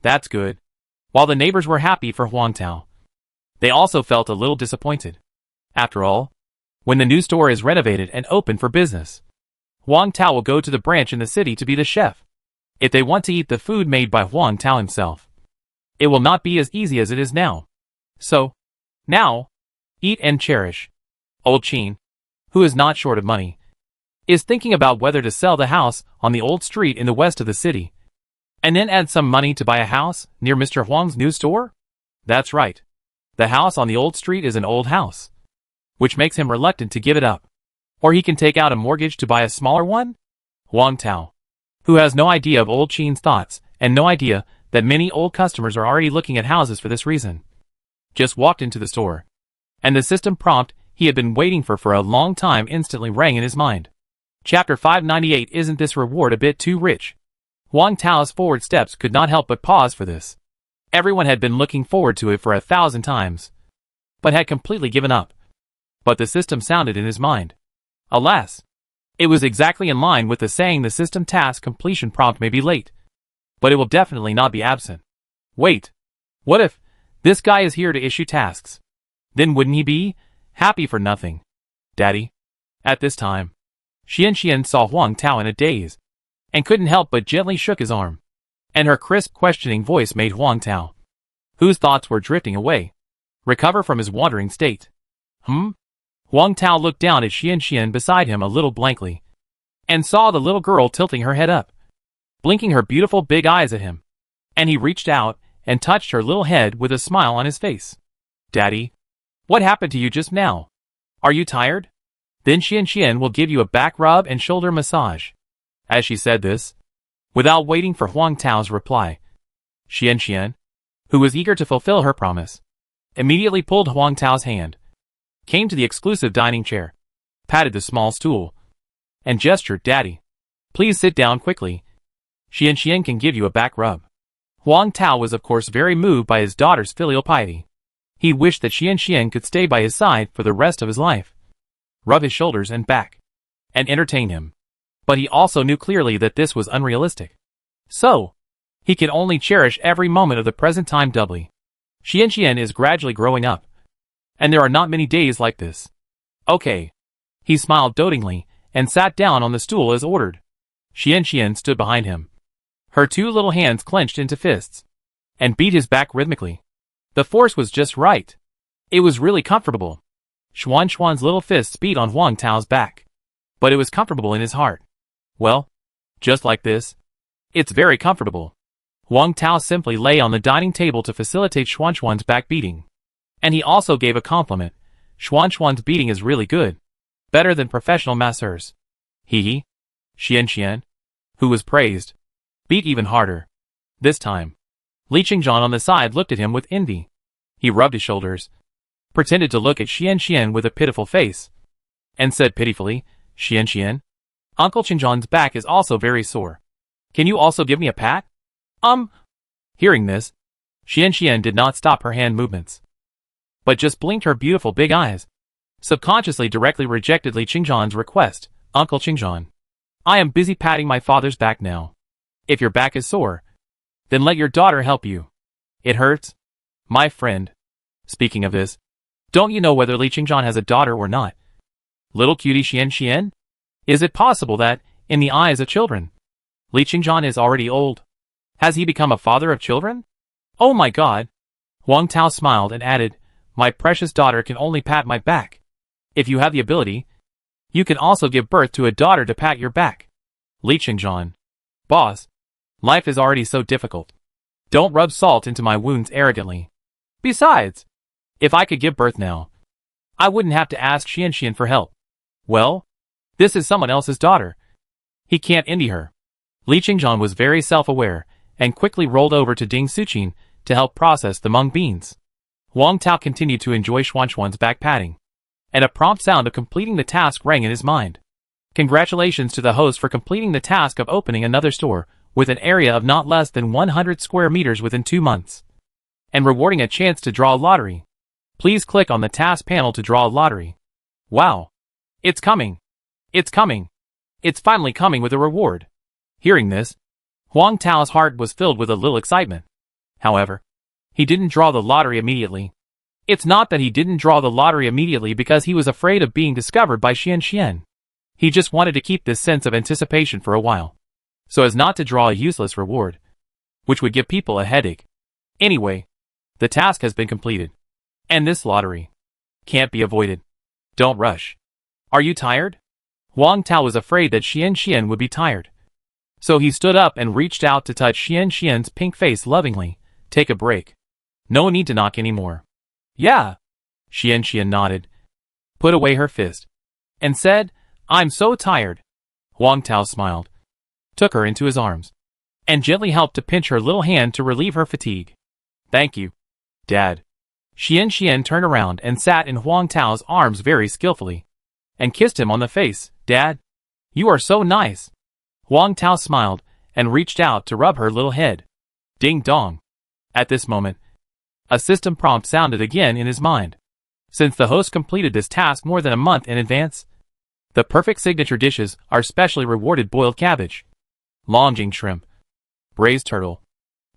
That's good. While the neighbors were happy for Huang Tao, they also felt a little disappointed. After all, when the new store is renovated and open for business, Huang Tao will go to the branch in the city to be the chef. If they want to eat the food made by Huang Tao himself, it will not be as easy as it is now. So, now, eat and cherish. Old Qin, who is not short of money, is thinking about whether to sell the house on the old street in the west of the city, and then add some money to buy a house near Mr. Huang's new store? That's right. The house on the old street is an old house, which makes him reluctant to give it up. Or he can take out a mortgage to buy a smaller one? Huang Tao, who has no idea of Old Qin's thoughts and no idea that many old customers are already looking at houses for this reason, just walked into the store, and the system prompt he had been waiting for a long time instantly rang in his mind. Chapter 598. Isn't this reward a bit too rich? Huang Tao's forward steps could not help but pause for this. Everyone had been looking forward to it for 1,000 times, but had completely given up. But the system sounded in his mind. Alas! It was exactly in line with the saying the system task completion prompt may be late, but it will definitely not be absent. Wait! What if this guy is here to issue tasks? Then wouldn't he be happy for nothing? Daddy? At this time, Xian saw Huang Tao in a daze, and couldn't help but gently shook his arm. And her crisp, questioning voice made Huang Tao, whose thoughts were drifting away, recover from his wandering state. Huang Tao looked down at Xian beside him a little blankly, and saw the little girl tilting her head up, blinking her beautiful big eyes at him. And he reached out and touched her little head with a smile on his face. Daddy, what happened to you just now? Are you tired? Then Xian will give you a back rub and shoulder massage. As she said this, without waiting for Huang Tao's reply, Xian, who was eager to fulfill her promise, immediately pulled Huang Tao's hand, came to the exclusive dining chair, patted the small stool, and gestured, Daddy, please sit down quickly. Xian can give you a back rub. Huang Tao was of course very moved by his daughter's filial piety. He wished that Xian could stay by his side for the rest of his life, rub his shoulders and back, and entertain him. But he also knew clearly that this was unrealistic. So, he could only cherish every moment of the present time doubly. Xian is gradually growing up, and there are not many days like this. Okay. He smiled dotingly, and sat down on the stool as ordered. Xian stood behind him, her two little hands clenched into fists, and beat his back rhythmically. The force was just right. It was really comfortable. Xuan's little fists beat on Huang Tao's back, but it was comfortable in his heart. Well, just like this. It's very comfortable. Huang Tao simply lay on the dining table to facilitate Xuan's back beating. And he also gave a compliment. Xuan's beating is really good. Better than professional masseurs. Xian, who was praised, beat even harder. This time, Li Qingzhan on the side looked at him with envy. He rubbed his shoulders, pretended to look at Xian with a pitiful face, and said pitifully, Xian, Uncle Qingzhan's back is also very sore. Can you also give me a pat? Hearing this, Xian did not stop her hand movements, but just blinked her beautiful big eyes. Subconsciously directly rejected Li Qingzhan's request. Uncle Qingzhan, I am busy patting my father's back now. If your back is sore, then let your daughter help you. It hurts? My friend. Speaking of this, don't you know whether Li Qingzhan has a daughter or not? Little cutie Xian? Is it possible that, in the eyes of children, Li Qingzhan is already old? Has he become a father of children? Oh my God! Huang Tao smiled and added, my precious daughter can only pat my back. If you have the ability, you can also give birth to a daughter to pat your back. Li Qingzhan. Boss, life is already so difficult. Don't rub salt into my wounds arrogantly. Besides, if I could give birth now, I wouldn't have to ask Xian for help. Well, this is someone else's daughter. He can't envy her. Li Qingzhan was very self-aware, and quickly rolled over to Ding Suqin to help process the mung beans. Huang Tao continued to enjoy Xuan's back patting, and a prompt sound of completing the task rang in his mind. Congratulations to the host for completing the task of opening another store with an area of not less than 100 square meters within 2 months, and rewarding a chance to draw a lottery. Please click on the task panel to draw a lottery. Wow! It's coming! It's coming! It's finally coming with a reward. Hearing this, Huang Tao's heart was filled with a little excitement. However, he didn't draw the lottery immediately. It's not that he didn't draw the lottery immediately because he was afraid of being discovered by Xian. He just wanted to keep this sense of anticipation for a while, so as not to draw a useless reward, which would give people a headache. Anyway, the task has been completed, and this lottery can't be avoided. Don't rush. Are you tired? Huang Tao was afraid that Xian would be tired, so he stood up and reached out to touch Xian's pink face lovingly. Take a break. No need to knock anymore. Yeah. Xian nodded, put away her fist, and said, I'm so tired. Huang Tao smiled, took her into his arms, and gently helped to pinch her little hand to relieve her fatigue. Thank you, Dad. Xian turned around and sat in Huang Tao's arms very skillfully, and kissed him on the face. Dad, you are so nice. Huang Tao smiled and reached out to rub her little head. Ding dong. At this moment, a system prompt sounded again in his mind. Since the host completed this task more than a month in advance, the perfect signature dishes are specially rewarded: boiled cabbage, Longjing shrimp, braised turtle.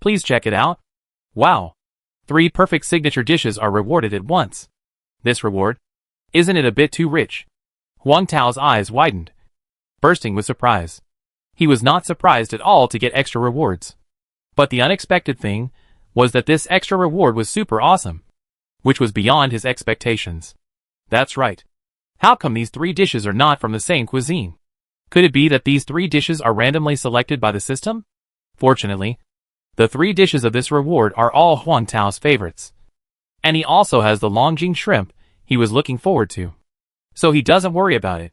Please check it out. Wow! 3 perfect signature dishes are rewarded at once. This reward? Isn't it a bit too rich? Huang Tao's eyes widened, bursting with surprise. He was not surprised at all to get extra rewards. But the unexpected thing was that this extra reward was super awesome, which was beyond his expectations. That's right. How come these 3 dishes are not from the same cuisine? Could it be that these 3 dishes are randomly selected by the system? Fortunately, the 3 dishes of this reward are all Huang Tao's favorites. And he also has the Longjing shrimp he was looking forward to. So he doesn't worry about it.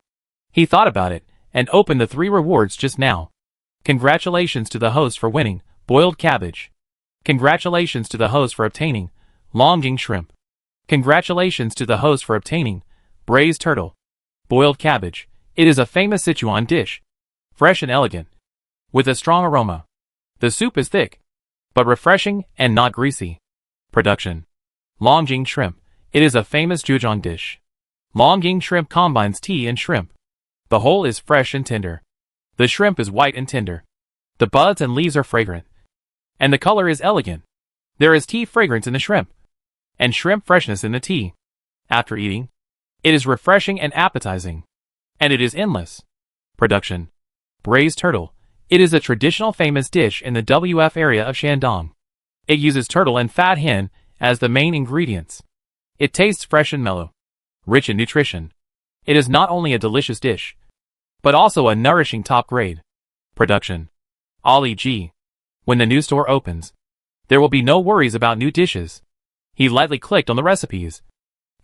He thought about it and opened the 3 rewards just now. Congratulations to the host for winning boiled cabbage. Congratulations to the host for obtaining Longjing shrimp. Congratulations to the host for obtaining braised turtle, boiled cabbage. It is a famous Sichuan dish, fresh and elegant, with a strong aroma. The soup is thick, but refreshing and not greasy. Production: Longjing shrimp. It is a famous Zhejiang dish. Longjing shrimp combines tea and shrimp. The whole is fresh and tender. The shrimp is white and tender. The buds and leaves are fragrant, and the color is elegant. There is tea fragrance in the shrimp, and shrimp freshness in the tea. After eating, it is refreshing and appetizing, and it is endless. Production: braised turtle. It is a traditional famous dish in the WF area of Shandong. It uses turtle and fat hen as the main ingredients. It tastes fresh and mellow, rich in nutrition. It is not only a delicious dish, but also a nourishing top grade. Production: Ali G. When the new store opens, there will be no worries about new dishes. He lightly clicked on the recipes,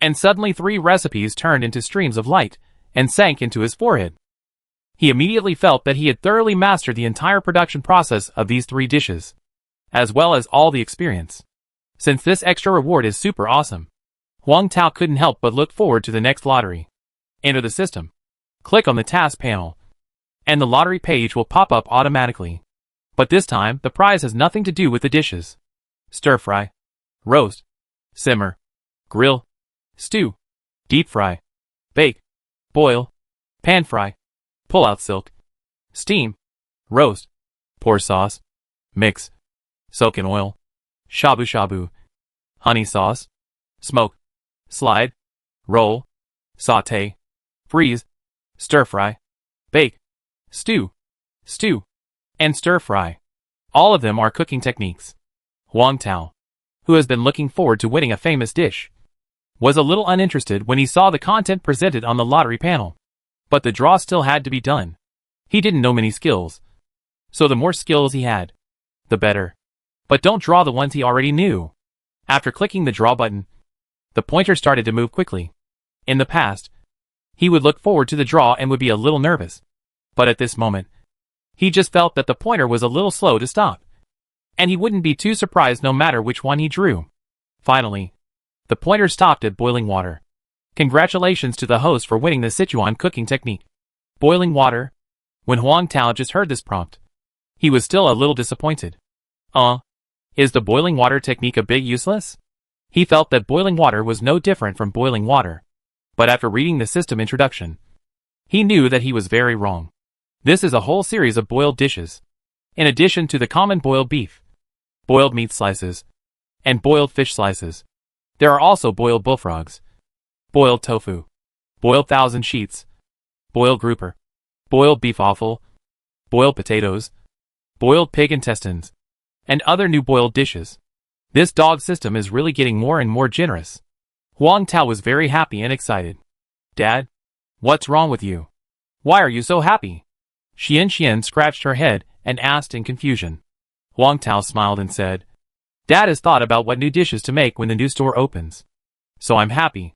and suddenly 3 recipes turned into streams of light and sank into his forehead. He immediately felt that he had thoroughly mastered the entire production process of these 3 dishes, as well as all the experience. Since this extra reward is super awesome, Huang Tao couldn't help but look forward to the next lottery. Enter the system. Click on the task panel, and the lottery page will pop up automatically. But this time, the prize has nothing to do with the dishes. Stir fry, roast, simmer, grill, stew, deep fry, bake, boil, pan fry, pull out silk, steam, roast, pour sauce, mix, soak in oil, shabu shabu, honey sauce, smoke, slide, roll, saute, freeze, stir fry, bake, stew, and stir fry. All of them are cooking techniques. Huang Tao, who has been looking forward to winning a famous dish, was a little uninterested when he saw the content presented on the lottery panel. But the draw still had to be done. He didn't know many skills, so the more skills he had, the better. But don't draw the ones he already knew. After clicking the draw button, the pointer started to move quickly. In the past, he would look forward to the draw and would be a little nervous. But at this moment, he just felt that the pointer was a little slow to stop, and he wouldn't be too surprised no matter which one he drew. Finally, the pointer stopped at boiling water. Congratulations to the host for winning the Sichuan cooking technique. Boiling water. When Huang Tao just heard this prompt, he was still a little disappointed. Is the boiling water technique a bit useless? He felt that boiling water was no different from boiling water. But after reading the system introduction, he knew that he was very wrong. This is a whole series of boiled dishes. In addition to the common boiled beef, boiled meat slices, and boiled fish slices, there are also boiled bullfrogs, boiled tofu, boiled thousand sheets, boiled grouper, boiled beef offal, boiled potatoes, boiled pig intestines, and other new boiled dishes. This dog system is really getting more and more generous. Huang Tao was very happy and excited. Dad, what's wrong with you? Why are you so happy? Xian scratched her head and asked in confusion. Huang Tao smiled and said, Dad has thought about what new dishes to make when the new store opens. So I'm happy.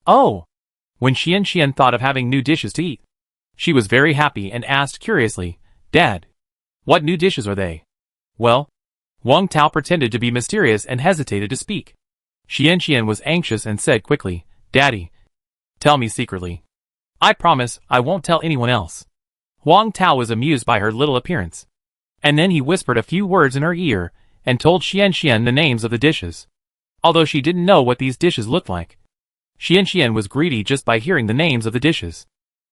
Oh! When Xian thought of having new dishes to eat, she was very happy and asked curiously, Dad, what new dishes are they? Well, Huang Tao pretended to be mysterious and hesitated to speak. Xian was anxious and said quickly, Daddy, tell me secretly. I promise I won't tell anyone else. Huang Tao was amused by her little appearance, and then he whispered a few words in her ear and told Xian the names of the dishes. Although she didn't know what these dishes looked like. Xian was greedy just by hearing the names of the dishes.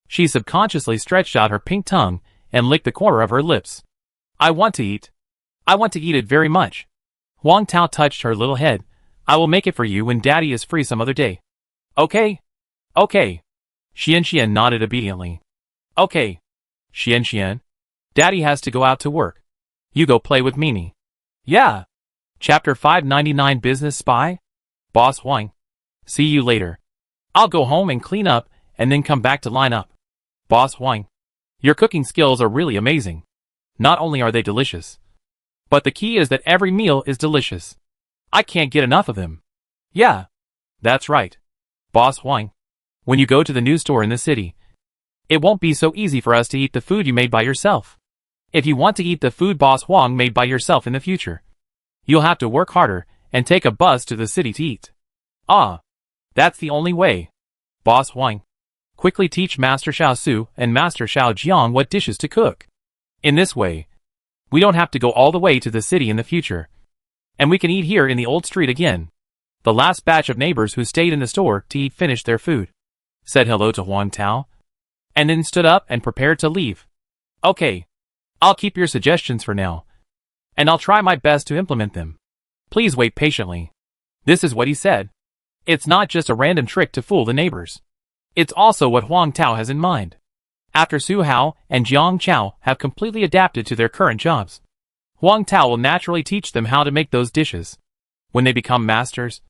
She subconsciously stretched out her pink tongue and licked the corner of her lips. I want to eat. I want to eat it very much. Huang Tao touched her little head. I will make it for you when Daddy is free some other day. Okay? Okay. Xian nodded obediently. Okay. Xian, Daddy has to go out to work. You go play with Mimi. Yeah. Chapter 599 Business Spy? Boss Huang. See you later. I'll go home and clean up and then come back to line up. Boss Huang. Your cooking skills are really amazing. Not only are they delicious, but the key is that every meal is delicious. I can't get enough of them. Yeah. That's right. Boss Huang. When you go to the new store in the city, it won't be so easy for us to eat the food you made by yourself. If you want to eat the food Boss Huang made by yourself in the future, you'll have to work harder and take a bus to the city to eat. Ah. That's the only way. Boss Huang. Quickly teach Master Xiao Su and Master Xiao Jiang what dishes to cook. In this way, we don't have to go all the way to the city in the future. And we can eat here in the old street again. The last batch of neighbors who stayed in the store to eat finished their food, said hello to Huang Tao, and then stood up and prepared to leave. Okay. I'll keep your suggestions for now, and I'll try my best to implement them. Please wait patiently. This is what he said. It's not just a random trick to fool the neighbors. It's also what Huang Tao has in mind. After Su Hao and Jiang Chao have completely adapted to their current jobs, Huang Tao will naturally teach them how to make those dishes. When they become masters,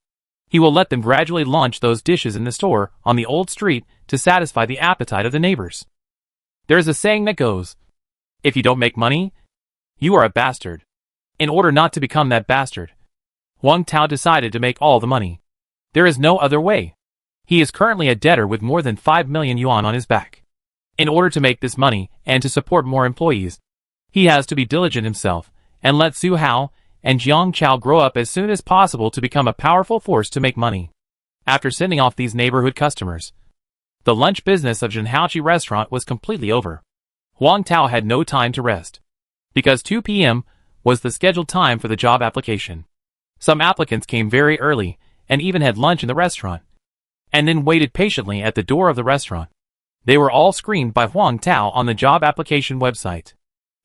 he will let them gradually launch those dishes in the store on the old street to satisfy the appetite of the neighbors. There's a saying that goes, if you don't make money, you are a bastard. In order not to become that bastard, Huang Tao decided to make all the money. There is no other way. He is currently a debtor with more than 5 million yuan on his back. In order to make this money and to support more employees, he has to be diligent himself and let Su Hao and Jiang Chao grow up as soon as possible to become a powerful force to make money. After sending off these neighborhood customers, the lunch business of Zhenhaochi restaurant was completely over. Huang Tao had no time to rest, because 2 p.m. was the scheduled time for the job application. Some applicants came very early and even had lunch in the restaurant, and then waited patiently at the door of the restaurant. They were all screened by Huang Tao on the job application website.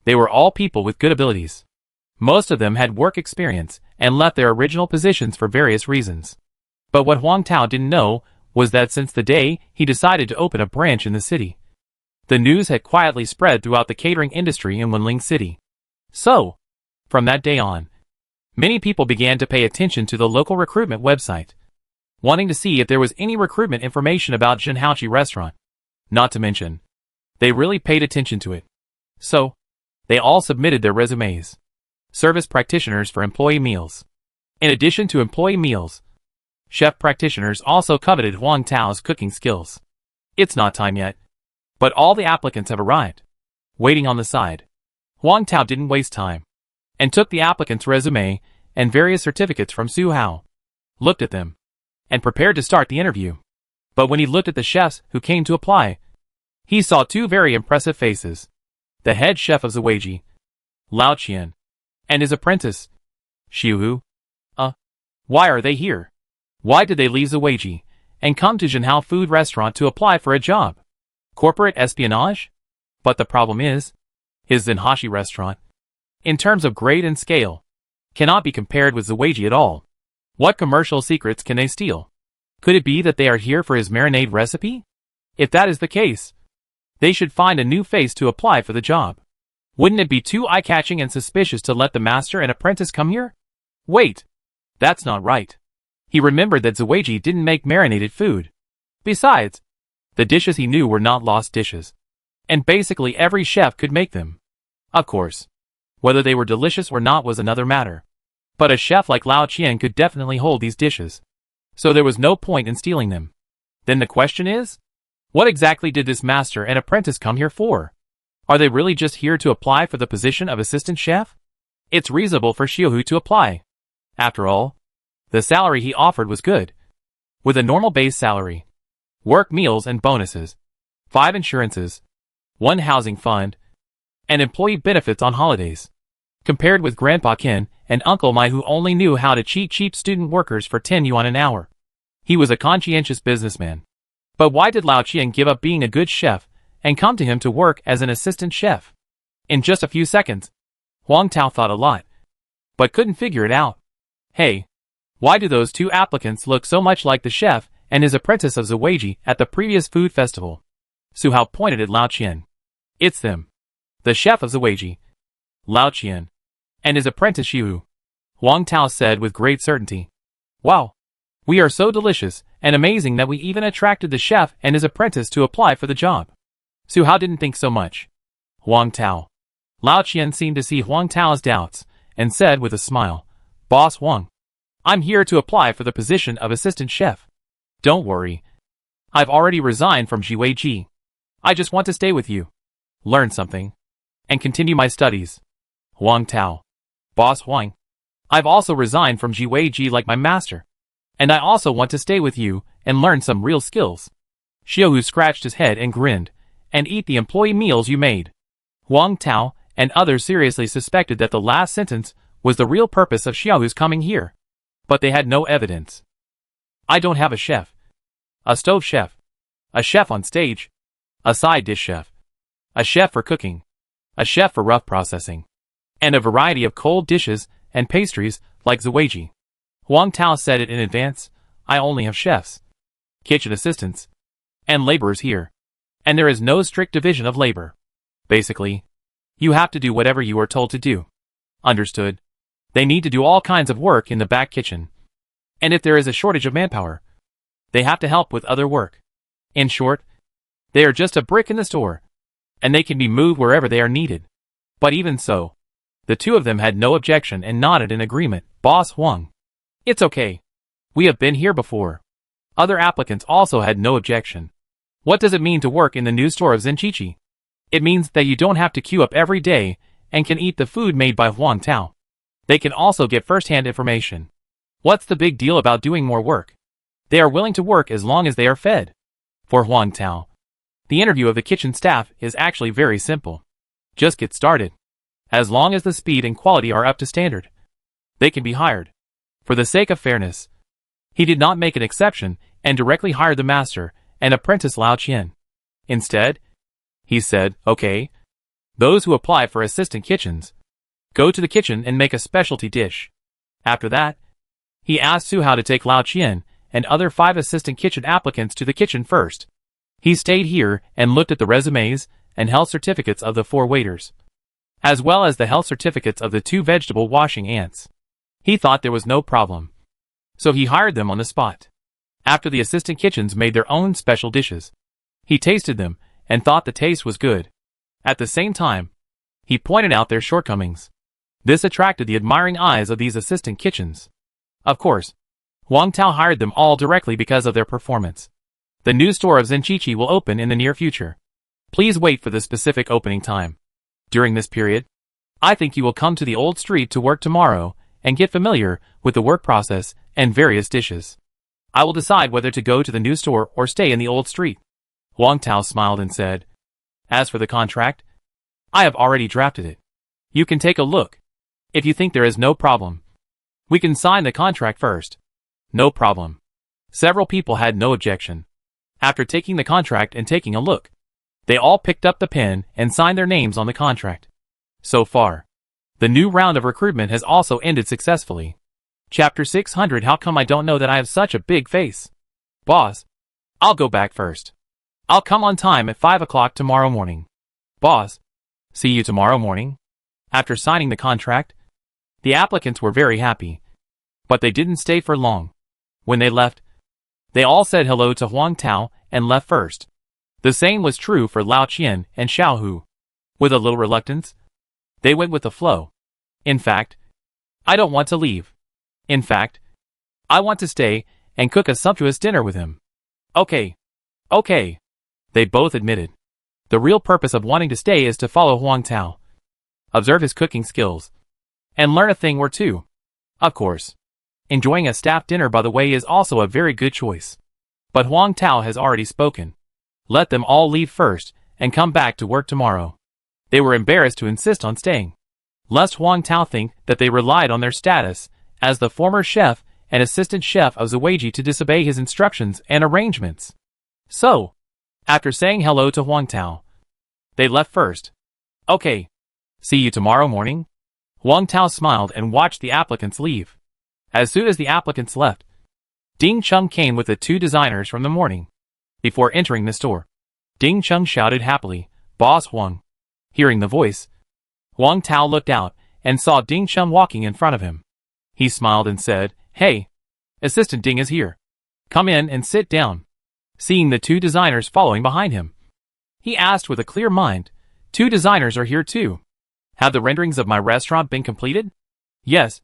They were all people with good abilities. Most of them had work experience and left their original positions for various reasons. But what Huang Tao didn't know was that since the day he decided to open a branch in the city, the news had quietly spread throughout the catering industry in Wenling City. So, from that day on, many people began to pay attention to the local recruitment website, wanting to see if there was any recruitment information about Zhenhaochi restaurant. Not to mention, they really paid attention to it. So, they all submitted their resumes. Service practitioners for employee meals. In addition to employee meals, chef practitioners also coveted Huang Tao's cooking skills. It's not time yet, but all the applicants have arrived. Waiting on the side, Huang Tao didn't waste time, and took the applicant's resume and various certificates from Su Hao, looked at them, and prepared to start the interview. But when he looked at the chefs who came to apply, he saw two very impressive faces. The head chef of Zuweiji, Lao Qian, and his apprentice, Xiu. Why are they here? Why did they leave Zuweiji and come to Zhenhao Food Restaurant to apply for a job? Corporate espionage? But the problem is, his Zhenhaochi restaurant, in terms of grade and scale, cannot be compared with Zuweiji at all. What commercial secrets can they steal? Could it be that they are here for his marinade recipe? If that is the case, they should find a new face to apply for the job. Wouldn't it be too eye-catching and suspicious to let the master and apprentice come here? Wait, that's not right. He remembered that Zuweiji didn't make marinated food. Besides, the dishes he knew were not lost dishes, and basically every chef could make them. Of course, whether they were delicious or not was another matter. But a chef like Lao Qian could definitely hold these dishes, so there was no point in stealing them. Then the question is, what exactly did this master and apprentice come here for? Are they really just here to apply for the position of assistant chef? It's reasonable for Xiuhu to apply. After all, the salary he offered was good. With a normal base salary, work meals and bonuses, 5 insurances, 1 housing fund, and employee benefits on holidays, compared with Grandpa Ken and Uncle Mai, who only knew how to cheat cheap student workers for 10 yuan an hour. He was a conscientious businessman. But why did Lao Qian give up being a good chef and come to him to work as an assistant chef? In just a few seconds, Huang Tao thought a lot, but couldn't figure it out. Hey, why do those two applicants look so much like the chef and his apprentice of Zuweiji at the previous food festival? Su Hao pointed at Lao Qian. It's them. The chef of Zuweiji, Lao Qian, and his apprentice Xiu. Huang Tao said with great certainty. Wow. We are so delicious and amazing that we even attracted the chef and his apprentice to apply for the job. Su Hao didn't think so much. Huang Tao. Lao Qian seemed to see Huang Tao's doubts and said with a smile, Boss Huang, I'm here to apply for the position of assistant chef. Don't worry. I've already resigned from Zuweiji. I just want to stay with you, learn something, and continue my studies. Huang Tao. Boss Huang, I've also resigned from Zuweiji like my master. And I also want to stay with you and learn some real skills. Xiaohu scratched his head and grinned, and eat the employee meals you made. Huang Tao and others seriously suspected that the last sentence was the real purpose of Xiaohu's coming here. But they had no evidence. I don't have a chef. A stove chef. A chef on stage. A side dish chef. A chef for cooking. A chef for rough processing. And a variety of cold dishes and pastries like Zuweiji. Huang Tao said it in advance. I only have chefs, kitchen assistants, and laborers here. And there is no strict division of labor. Basically, you have to do whatever you are told to do. Understood? They need to do all kinds of work in the back kitchen. And if there is a shortage of manpower, they have to help with other work. In short, they are just a brick in the store, and they can be moved wherever they are needed. But even so, the two of them had no objection and nodded in agreement. Boss Huang. It's okay. We have been here before. Other applicants also had no objection. What does it mean to work in the new store of Zenchichi? It means that you don't have to queue up every day and can eat the food made by Huang Tao. They can also get first-hand information. What's the big deal about doing more work? They are willing to work as long as they are fed. For Huang Tao, the interview of the kitchen staff is actually very simple. Just get started. As long as the speed and quality are up to standard, they can be hired. For the sake of fairness, he did not make an exception and directly hired the master and apprentice Lao Qian. Instead, he said, okay, those who apply for assistant kitchens, go to the kitchen and make a specialty dish. After that, he asked Su Hao to take Lao Qian and other 5 assistant kitchen applicants to the kitchen first. He stayed here and looked at the resumes and health certificates of the 4 waiters, as well as the health certificates of the 2 vegetable washing ants. He thought there was no problem, so he hired them on the spot. After the assistant kitchens made their own special dishes, he tasted them and thought the taste was good. At the same time, he pointed out their shortcomings. This attracted the admiring eyes of these assistant kitchens. Of course, Huang Tao hired them all directly because of their performance. The new store of Zenchichi will open in the near future. Please wait for the specific opening time. During this period, I think you will come to the old street to work tomorrow and get familiar with the work process and various dishes. I will decide whether to go to the new store or stay in the old street. Huang Tao smiled and said, As for the contract, I have already drafted it. You can take a look. If you think there is no problem, we can sign the contract first. No problem. Several people had no objection. After taking the contract and taking a look, they all picked up the pen and signed their names on the contract. So far, the new round of recruitment has also ended successfully. Chapter 600. How come I don't know that I have such a big face? Boss, I'll go back first. I'll come on time at 5 o'clock tomorrow morning. Boss, see you tomorrow morning. After signing the contract, the applicants were very happy. But they didn't stay for long. When they left, they all said hello to Huang Tao and left first. The same was true for Lao Qian and Xiaohu. With a little reluctance, they went with the flow. In fact, I don't want to leave. In fact, I want to stay and cook a sumptuous dinner with him. Okay. Okay. They both admitted. The real purpose of wanting to stay is to follow Huang Tao, observe his cooking skills, and learn a thing or two. Of course, enjoying a staff dinner by the way is also a very good choice. But Huang Tao has already spoken. Let them all leave first and come back to work tomorrow. They were embarrassed to insist on staying. lest Huang Tao think that they relied on their status as the former chef and assistant chef of Zuweiji to disobey his instructions and arrangements. So, after saying hello to Huang Tao, they left first. Okay. See you tomorrow morning? Huang Tao smiled and watched the applicants leave. As soon as the applicants left, Ding Chung came with the 2 designers from the morning. Before entering the store, Ding Chung shouted happily, "Boss Huang." Hearing the voice, Huang Tao looked out and saw Ding Chung walking in front of him. He smiled and said, "Hey, Assistant Ding is here. Come in and sit down." Seeing the 2 designers following behind him, he asked with a clear mind, "2 designers are here too. Have the renderings of my restaurant been completed?" "Yes,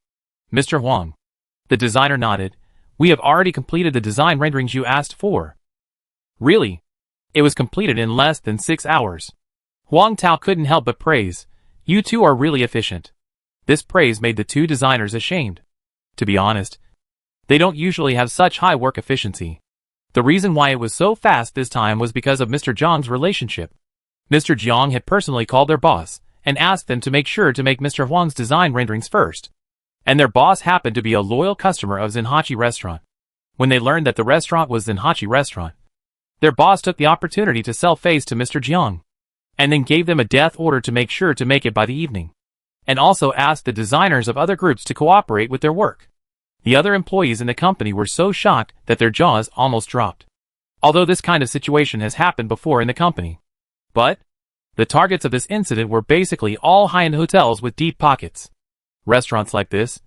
Mr. Huang." The designer nodded. "We have already completed the design renderings you asked for." "Really? It was completed in less than 6 hours." Huang Tao couldn't help but praise, "You two are really efficient." This praise made the 2 designers ashamed. To be honest, they don't usually have such high work efficiency. The reason why it was so fast this time was because of Mr. Jiang's relationship. Mr. Jiang had personally called their boss and asked them to make sure to make Mr. Huang's design renderings first. And their boss happened to be a loyal customer of Zenhachi Restaurant. When they learned that the restaurant was Zenhachi Restaurant, their boss took the opportunity to sell face to Mr. Jiang, and then gave them a death order to make sure to make it by the evening, and also asked the designers of other groups to cooperate with their work. The other employees in the company were so shocked that their jaws almost dropped. Although this kind of situation has happened before in the company. But the targets of this incident were basically all high-end hotels with deep pockets. Restaurants like this,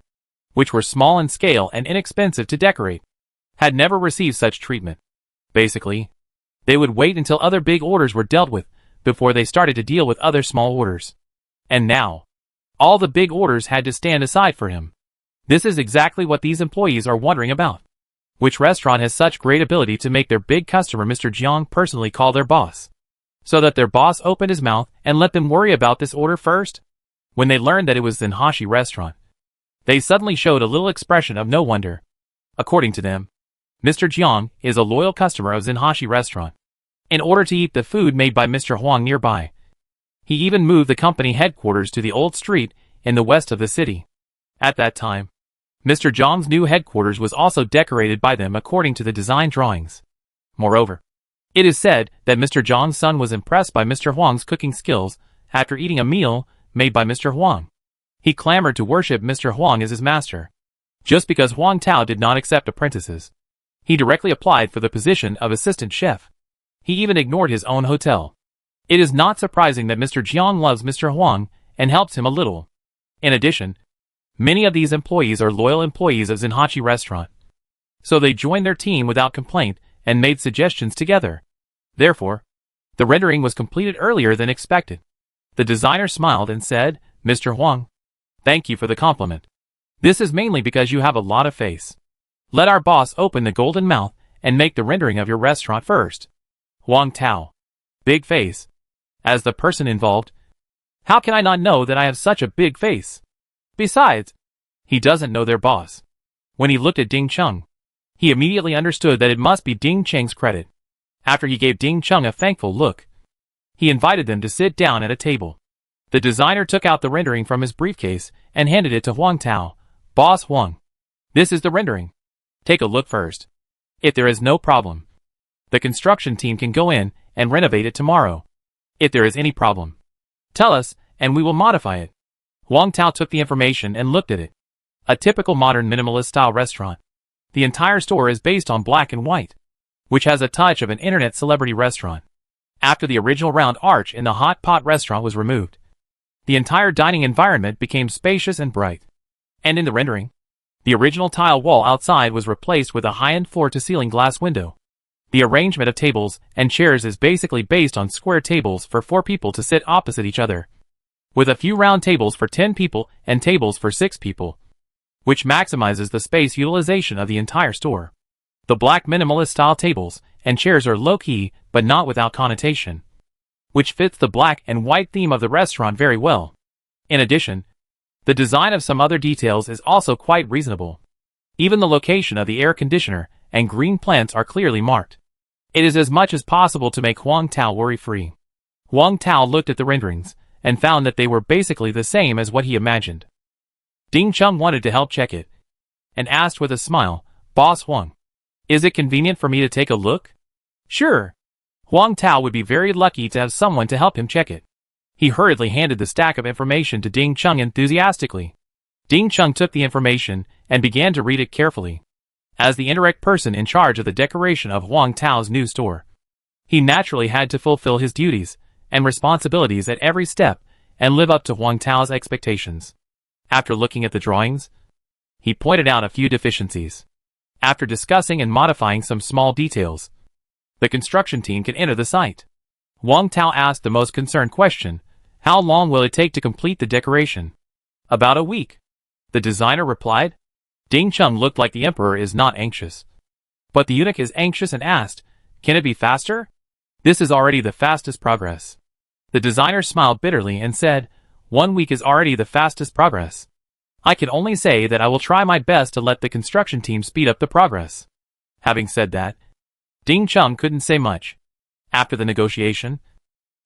which were small in scale and inexpensive to decorate, had never received such treatment. Basically, they would wait until other big orders were dealt with before they started to deal with other small orders. And now, all the big orders had to stand aside for him. This is exactly what these employees are wondering about. Which restaurant has such great ability to make their big customer Mr. Jiang personally call their boss, so that their boss opened his mouth and let them worry about this order first? When they learned that it was Zenhachi Restaurant, they suddenly showed a little expression of no wonder. According to them, Mr. Jiang is a loyal customer of Zenhachi Restaurant. In order to eat the food made by Mr. Huang nearby, he even moved the company headquarters to the old street in the west of the city. At that time, Mr. Jiang's new headquarters was also decorated by them according to the design drawings. Moreover, it is said that Mr. Jiang's son was impressed by Mr. Huang's cooking skills after eating a meal made by Mr. Huang. He clamored to worship Mr. Huang as his master. Just because Huang Tao did not accept apprentices, he directly applied for the position of assistant chef. He even ignored his own hotel. It is not surprising that Mr. Jiang loves Mr. Huang and helps him a little. In addition, many of these employees are loyal employees of Zenhachi Restaurant. So they joined their team without complaint and made suggestions together. Therefore, the rendering was completed earlier than expected. The designer smiled and said, "Mr. Huang, thank you for the compliment. This is mainly because you have a lot of face. Let our boss open the golden mouth and make the rendering of your restaurant first." Huang Tao. Big face. As the person involved, how can I not know that I have such a big face? Besides, he doesn't know their boss. When he looked at Ding Chung, he immediately understood that it must be Ding Cheng's credit. After he gave Ding Chung a thankful look, he invited them to sit down at a table. The designer took out the rendering from his briefcase and handed it to Huang Tao. "Boss Huang, this is the rendering. Take a look first. If there is no problem, the construction team can go in and renovate it tomorrow. If there is any problem, tell us and we will modify it." Huang Tao took the information and looked at it. A typical modern minimalist-style restaurant. The entire store is based on black and white, which has a touch of an internet celebrity restaurant. After the original round arch in the hot pot restaurant was removed, the entire dining environment became spacious and bright. And in the rendering, the original tile wall outside was replaced with a high-end floor-to-ceiling glass window. The arrangement of tables and chairs is basically based on square tables for 4 people to sit opposite each other, with a few round tables for 10 people and tables for 6 people, which maximizes the space utilization of the entire store. The black minimalist-style tables and chairs are low-key but not without connotation, which fits the black and white theme of the restaurant very well. In addition, the design of some other details is also quite reasonable. Even the location of the air conditioner and green plants are clearly marked. It is as much as possible to make Huang Tao worry-free. Huang Tao looked at the renderings and found that they were basically the same as what he imagined. Ding Cheng wanted to help check it, and asked with a smile, "Boss Huang, is it convenient for me to take a look?" "Sure." Huang Tao would be very lucky to have someone to help him check it. He hurriedly handed the stack of information to Ding Cheng enthusiastically. Ding Cheng took the information and began to read it carefully. As the indirect person in charge of the decoration of Huang Tao's new store, he naturally had to fulfill his duties and responsibilities at every step and live up to Huang Tao's expectations. After looking at the drawings, he pointed out a few deficiencies. After discussing and modifying some small details, the construction team could enter the site. Huang Tao asked the most concerned question: "How long will it take to complete the decoration?" "About a week," the designer replied. Ding Cheng looked like the emperor is not anxious. But the eunuch is anxious and asked, "Can it be faster?" "This is already the fastest progress." The designer smiled bitterly and said, "1 week is already the fastest progress. I can only say that I will try my best to let the construction team speed up the progress." Having said that, Ding Cheng couldn't say much. After the negotiation,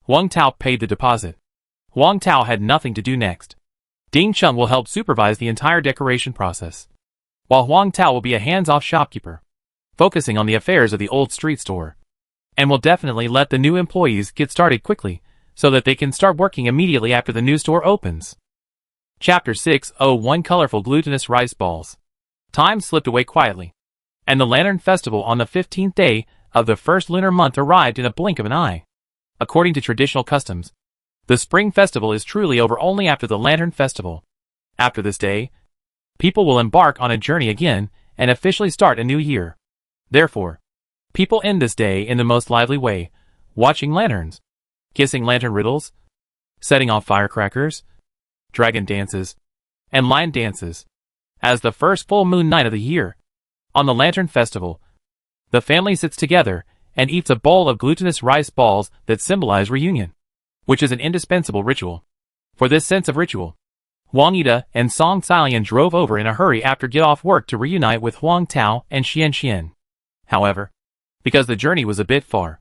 Huang Tao paid the deposit. Huang Tao had nothing to do next. Ding Cheng will help supervise the entire decoration process, while Huang Tao will be a hands-off shopkeeper, focusing on the affairs of the old street store, and will definitely let the new employees get started quickly so that they can start working immediately after the new store opens. Chapter 601: Colorful Glutinous Rice Balls. Time slipped away quietly, and the Lantern Festival on the 15th day of the first lunar month arrived in a blink of an eye. According to traditional customs, the Spring Festival is truly over only after the Lantern Festival. After this day, people will embark on a journey again and officially start a new year. Therefore, people end this day in the most lively way, watching lanterns, kissing lantern riddles, setting off firecrackers, dragon dances, and lion dances. As the first full moon night of the year, on the Lantern Festival, the family sits together and eats a bowl of glutinous rice balls that symbolize reunion, which is an indispensable ritual. For this sense of ritual, Huang Yida and Song Cailian drove over in a hurry after get-off work to reunite with Huang Tao and Xian Xian. However, because the journey was a bit far,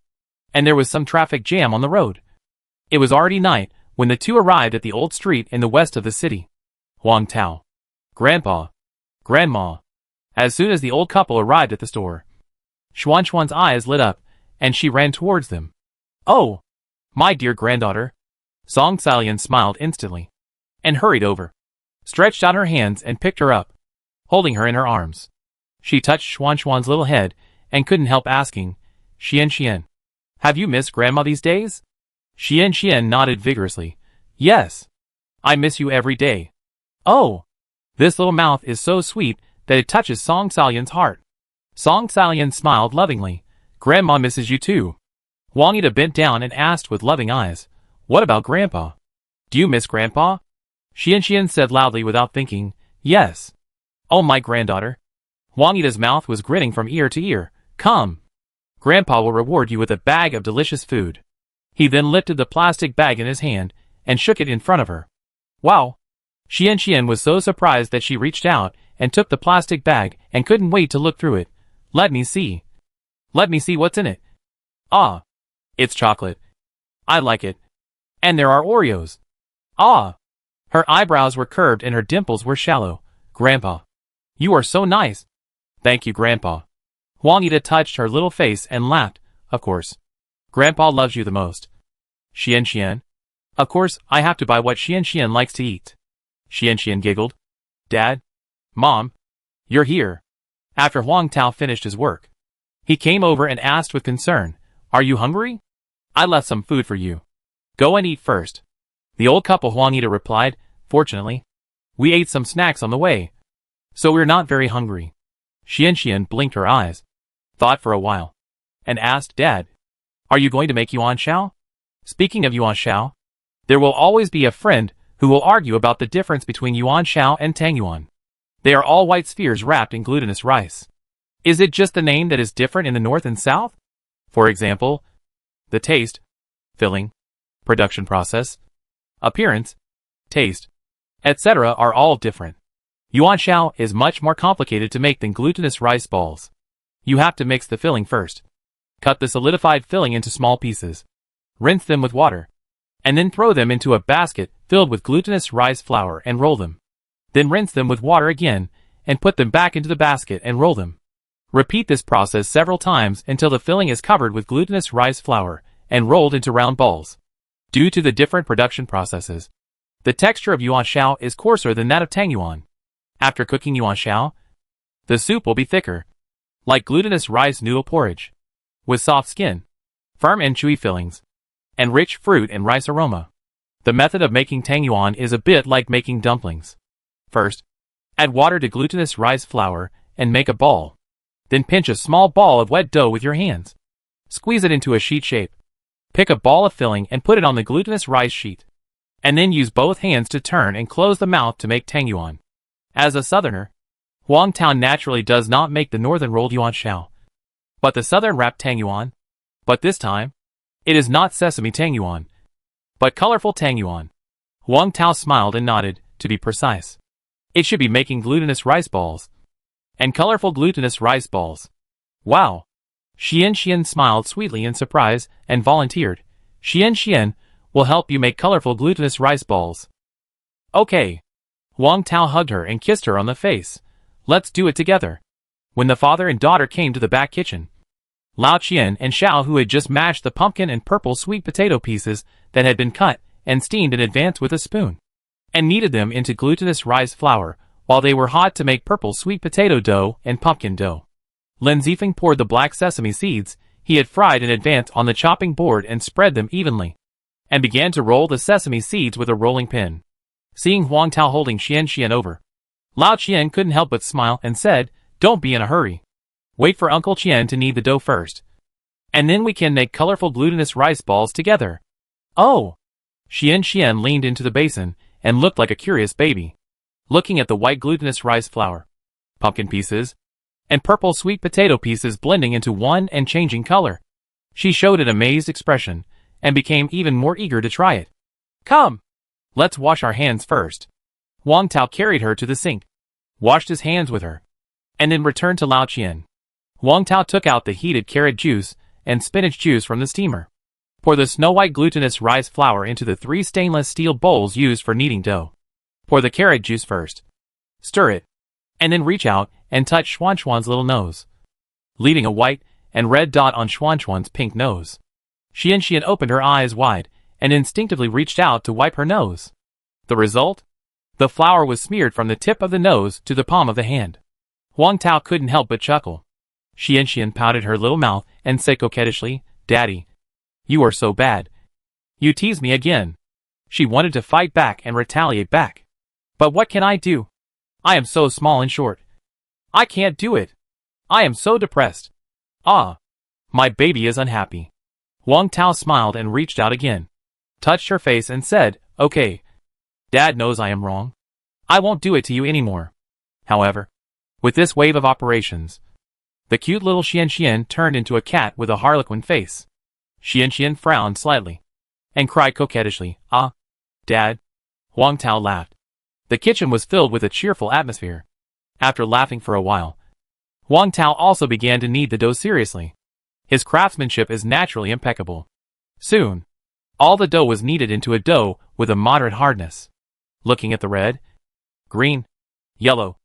and there was some traffic jam on the road, it was already night when the two arrived at the old street in the west of the city. Huang Tao, Grandpa, Grandma. As soon as the old couple arrived at the store, Xuan's eyes lit up, and she ran towards them. "Oh, my dear granddaughter." Song Cailian smiled instantly, and hurried over, stretched out her hands and picked her up, holding her in her arms. She touched Xuan's little head, and couldn't help asking, "Xian Xian, have you missed Grandma these days?" Xian Xian nodded vigorously. "Yes. I miss you every day." "Oh, this little mouth is so sweet that it touches Song Cailian's heart." Song Cailian smiled lovingly. "Grandma misses you too." Huang Yida bent down and asked with loving eyes, "What about Grandpa? Do you miss Grandpa?" Xian Xian said loudly without thinking, "Yes." "Oh, my granddaughter." Huang Yida's mouth was grinning from ear to ear. "Come. Grandpa will reward you with a bag of delicious food." He then lifted the plastic bag in his hand and shook it in front of her. "Wow." Xian Xian was so surprised that she reached out and took the plastic bag and couldn't wait to look through it. "Let me see. Let me see what's in it." "Ah. It's chocolate. I like it. And there are Oreos." "Ah." Her eyebrows were curved and her dimples were shallow. "Grandpa, you are so nice." "Thank you, Grandpa." Huang Yida touched her little face and laughed. "Of course. Grandpa loves you the most." "Xian Xian. Of course, I have to buy what Xian Xian likes to eat." Xian Xian giggled. "Dad, Mom, you're here." After Huang Tao finished his work, he came over and asked with concern, "Are you hungry? I left some food for you. Go and eat first." The old couple Huang Yida replied, "Fortunately, we ate some snacks on the way, so we're not very hungry." Xian Xian blinked her eyes, thought for a while, and asked, "Dad, are you going to make Yuan Shao?" "Speaking of Yuan Shao, there will always be a friend who will argue about the difference between Yuan Shao and Tang Yuan. They are all white spheres wrapped in glutinous rice. Is it just the name that is different in the north and south? For example, the taste, filling, production process, appearance, taste, etc. are all different. Yuan Shao is much more complicated to make than glutinous rice balls. You have to mix the filling first. Cut the solidified filling into small pieces. Rinse them with water. and then throw them into a basket filled with glutinous rice flour and roll them. Then rinse them with water again, and put them back into the basket and roll them. Repeat this process several times until the filling is covered with glutinous rice flour and rolled into round balls. Due to the different production processes, the texture of yuan xiao is coarser than that of tang yuan. After cooking yuan xiao, the soup will be thicker, like glutinous rice noodle porridge, with soft skin, firm and chewy fillings, and rich fruit and rice aroma. The method of making tang yuan is a bit like making dumplings. First, add water to glutinous rice flour and make a ball. Then pinch a small ball of wet dough with your hands. Squeeze it into a sheet shape. Pick a ball of filling and put it on the glutinous rice sheet. And then use both hands to turn and close the mouth to make tang yuan. As a southerner, Huangtao naturally does not make the northern rolled yuan xiao, but the southern wrapped tang yuan. But this time, it is not sesame tang yuan, but colorful tang yuan. Huangtao smiled and nodded, to be precise. It should be making glutinous rice balls. And colorful glutinous rice balls. Wow! Xian smiled sweetly in surprise and volunteered. Xian will help you make colorful glutinous rice balls. Okay. Huangtao hugged her and kissed her on the face. Let's do it together. When the father and daughter came to the back kitchen, Lao Qian and Xiao, who had just mashed the pumpkin and purple sweet potato pieces that had been cut and steamed in advance with a spoon, and kneaded them into glutinous rice flour, while they were hot to make purple sweet potato dough and pumpkin dough. Lin Zifeng poured the black sesame seeds he had fried in advance on the chopping board and spread them evenly, and began to roll the sesame seeds with a rolling pin. Seeing Huangtao holding Xian over, Lao Qian couldn't help but smile and said, "Don't be in a hurry. Wait for Uncle Qian to knead the dough first, and then we can make colorful glutinous rice balls together." Oh! Xian leaned into the basin and looked like a curious baby, looking at the white glutinous rice flour, pumpkin pieces, and purple sweet potato pieces blending into one and changing color. She showed an amazed expression and became even more eager to try it. "Come! Let's wash our hands first." Huangtao carried her to the sink, washed his hands with her, and then returned to Lao Qian. Huangtao took out the heated carrot juice and spinach juice from the steamer. Pour the snow-white glutinous rice flour into the 3 stainless steel bowls used for kneading dough. Pour the carrot juice first. Stir it, and then reach out and touch Xuanxuan's little nose, leaving a white and red dot on Xuanxuan's pink nose. Xian opened her eyes wide and instinctively reached out to wipe her nose. The result? The flour was smeared from the tip of the nose to the palm of the hand. Huangtao couldn't help but chuckle. Xian pouted her little mouth and said coquettishly, "Daddy, you are so bad. You tease me again." She wanted to fight back and retaliate back. "But what can I do? I am so small and short. I can't do it. I am so depressed. Ah, my baby is unhappy." Huangtao smiled and reached out again, touched her face and said, "Okay. Dad knows I am wrong. I won't do it to you anymore." However, with this wave of operations, the cute little Xian turned into a cat with a harlequin face. Xian frowned slightly and cried coquettishly, "Ah, Dad." Huangtao laughed. The kitchen was filled with a cheerful atmosphere. After laughing for a while, Huangtao also began to knead the dough seriously. His craftsmanship is naturally impeccable. Soon, all the dough was kneaded into a dough with a moderate hardness. Looking at the red, green, yellow,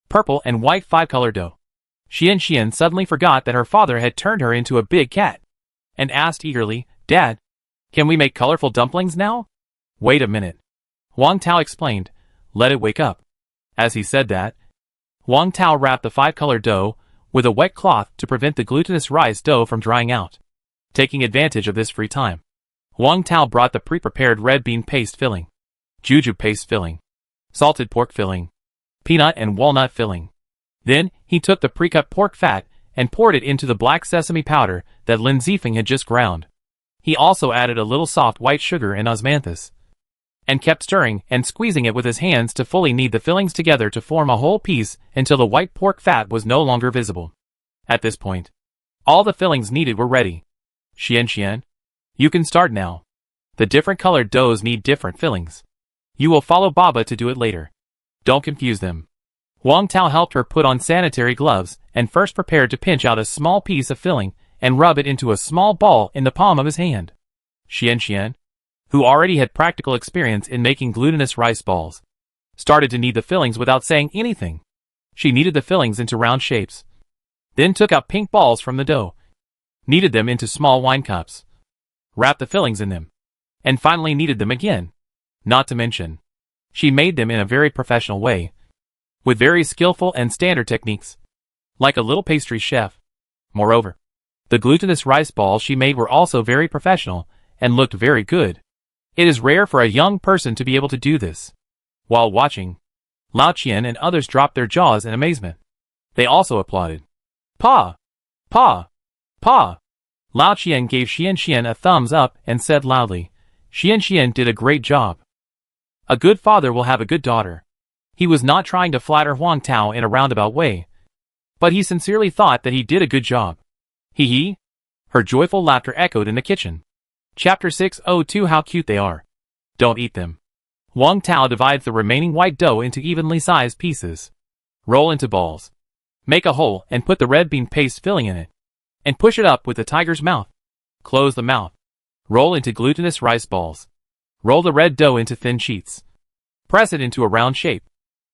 purple and white 5-color dough, Xian suddenly forgot that her father had turned her into a big cat, and asked eagerly, "Dad, can we make colorful dumplings now?" "Wait a minute," Huangtao explained. "Let it wake up." As he said that, Huangtao wrapped the 5-color dough with a wet cloth to prevent the glutinous rice dough from drying out. Taking advantage of this free time, Huangtao brought the pre-prepared red bean paste filling, jujube paste filling, salted pork filling, peanut and walnut filling. Then, he took the pre-cut pork fat and poured it into the black sesame powder that Lin Zifeng had just ground. He also added a little soft white sugar and osmanthus, and kept stirring and squeezing it with his hands to fully knead the fillings together to form a whole piece until the white pork fat was no longer visible. At this point, all the fillings needed were ready. Xian, you can start now. The different colored doughs need different fillings. You will follow Baba to do it later. Don't confuse them. Huangtao helped her put on sanitary gloves and first prepared to pinch out a small piece of filling and rub it into a small ball in the palm of his hand. Xian, who already had practical experience in making glutinous rice balls, started to knead the fillings without saying anything. She kneaded the fillings into round shapes, then took out pink balls from the dough, kneaded them into small wine cups, wrapped the fillings in them, and finally kneaded them again. Not to mention, she made them in a very professional way, with very skillful and standard techniques, like a little pastry chef. Moreover, the glutinous rice balls she made were also very professional and looked very good. It is rare for a young person to be able to do this. While watching, Lao Qian and others dropped their jaws in amazement. They also applauded. Pa! Pa! Pa! Lao Qian gave Xian a thumbs up and said loudly, Xian did a great job. A good father will have a good daughter. He was not trying to flatter Huang Tao in a roundabout way, but he sincerely thought that he did a good job. Hee hee. Her joyful laughter echoed in the kitchen. Chapter 602 How cute they are. Don't eat them. Huang Tao divides the remaining white dough into evenly sized pieces. Roll into balls. Make a hole and put the red bean paste filling in it. And push it up with the tiger's mouth. Close the mouth. Roll into glutinous rice balls. Roll the red dough into thin sheets. Press it into a round shape.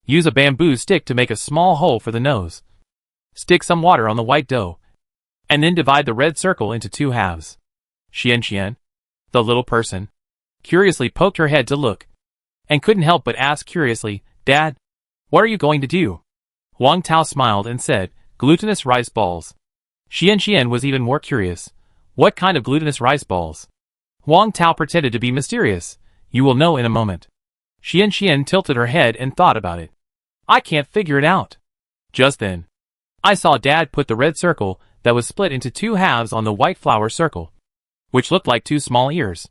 Use a bamboo stick to make a small hole for the nose. Stick some water on the white dough, and then divide the red circle into 2 halves. Xian, the little person, curiously poked her head to look, and couldn't help but ask curiously, Dad, what are you going to do? Huang Tao smiled and said, glutinous rice balls. Xian was even more curious. What kind of glutinous rice balls? Huang Tao pretended to be mysterious. You will know in a moment. Xian tilted her head and thought about it. I can't figure it out. Just then, I saw Dad put the red circle that was split into 2 halves on the white flour circle, which looked like 2 small ears.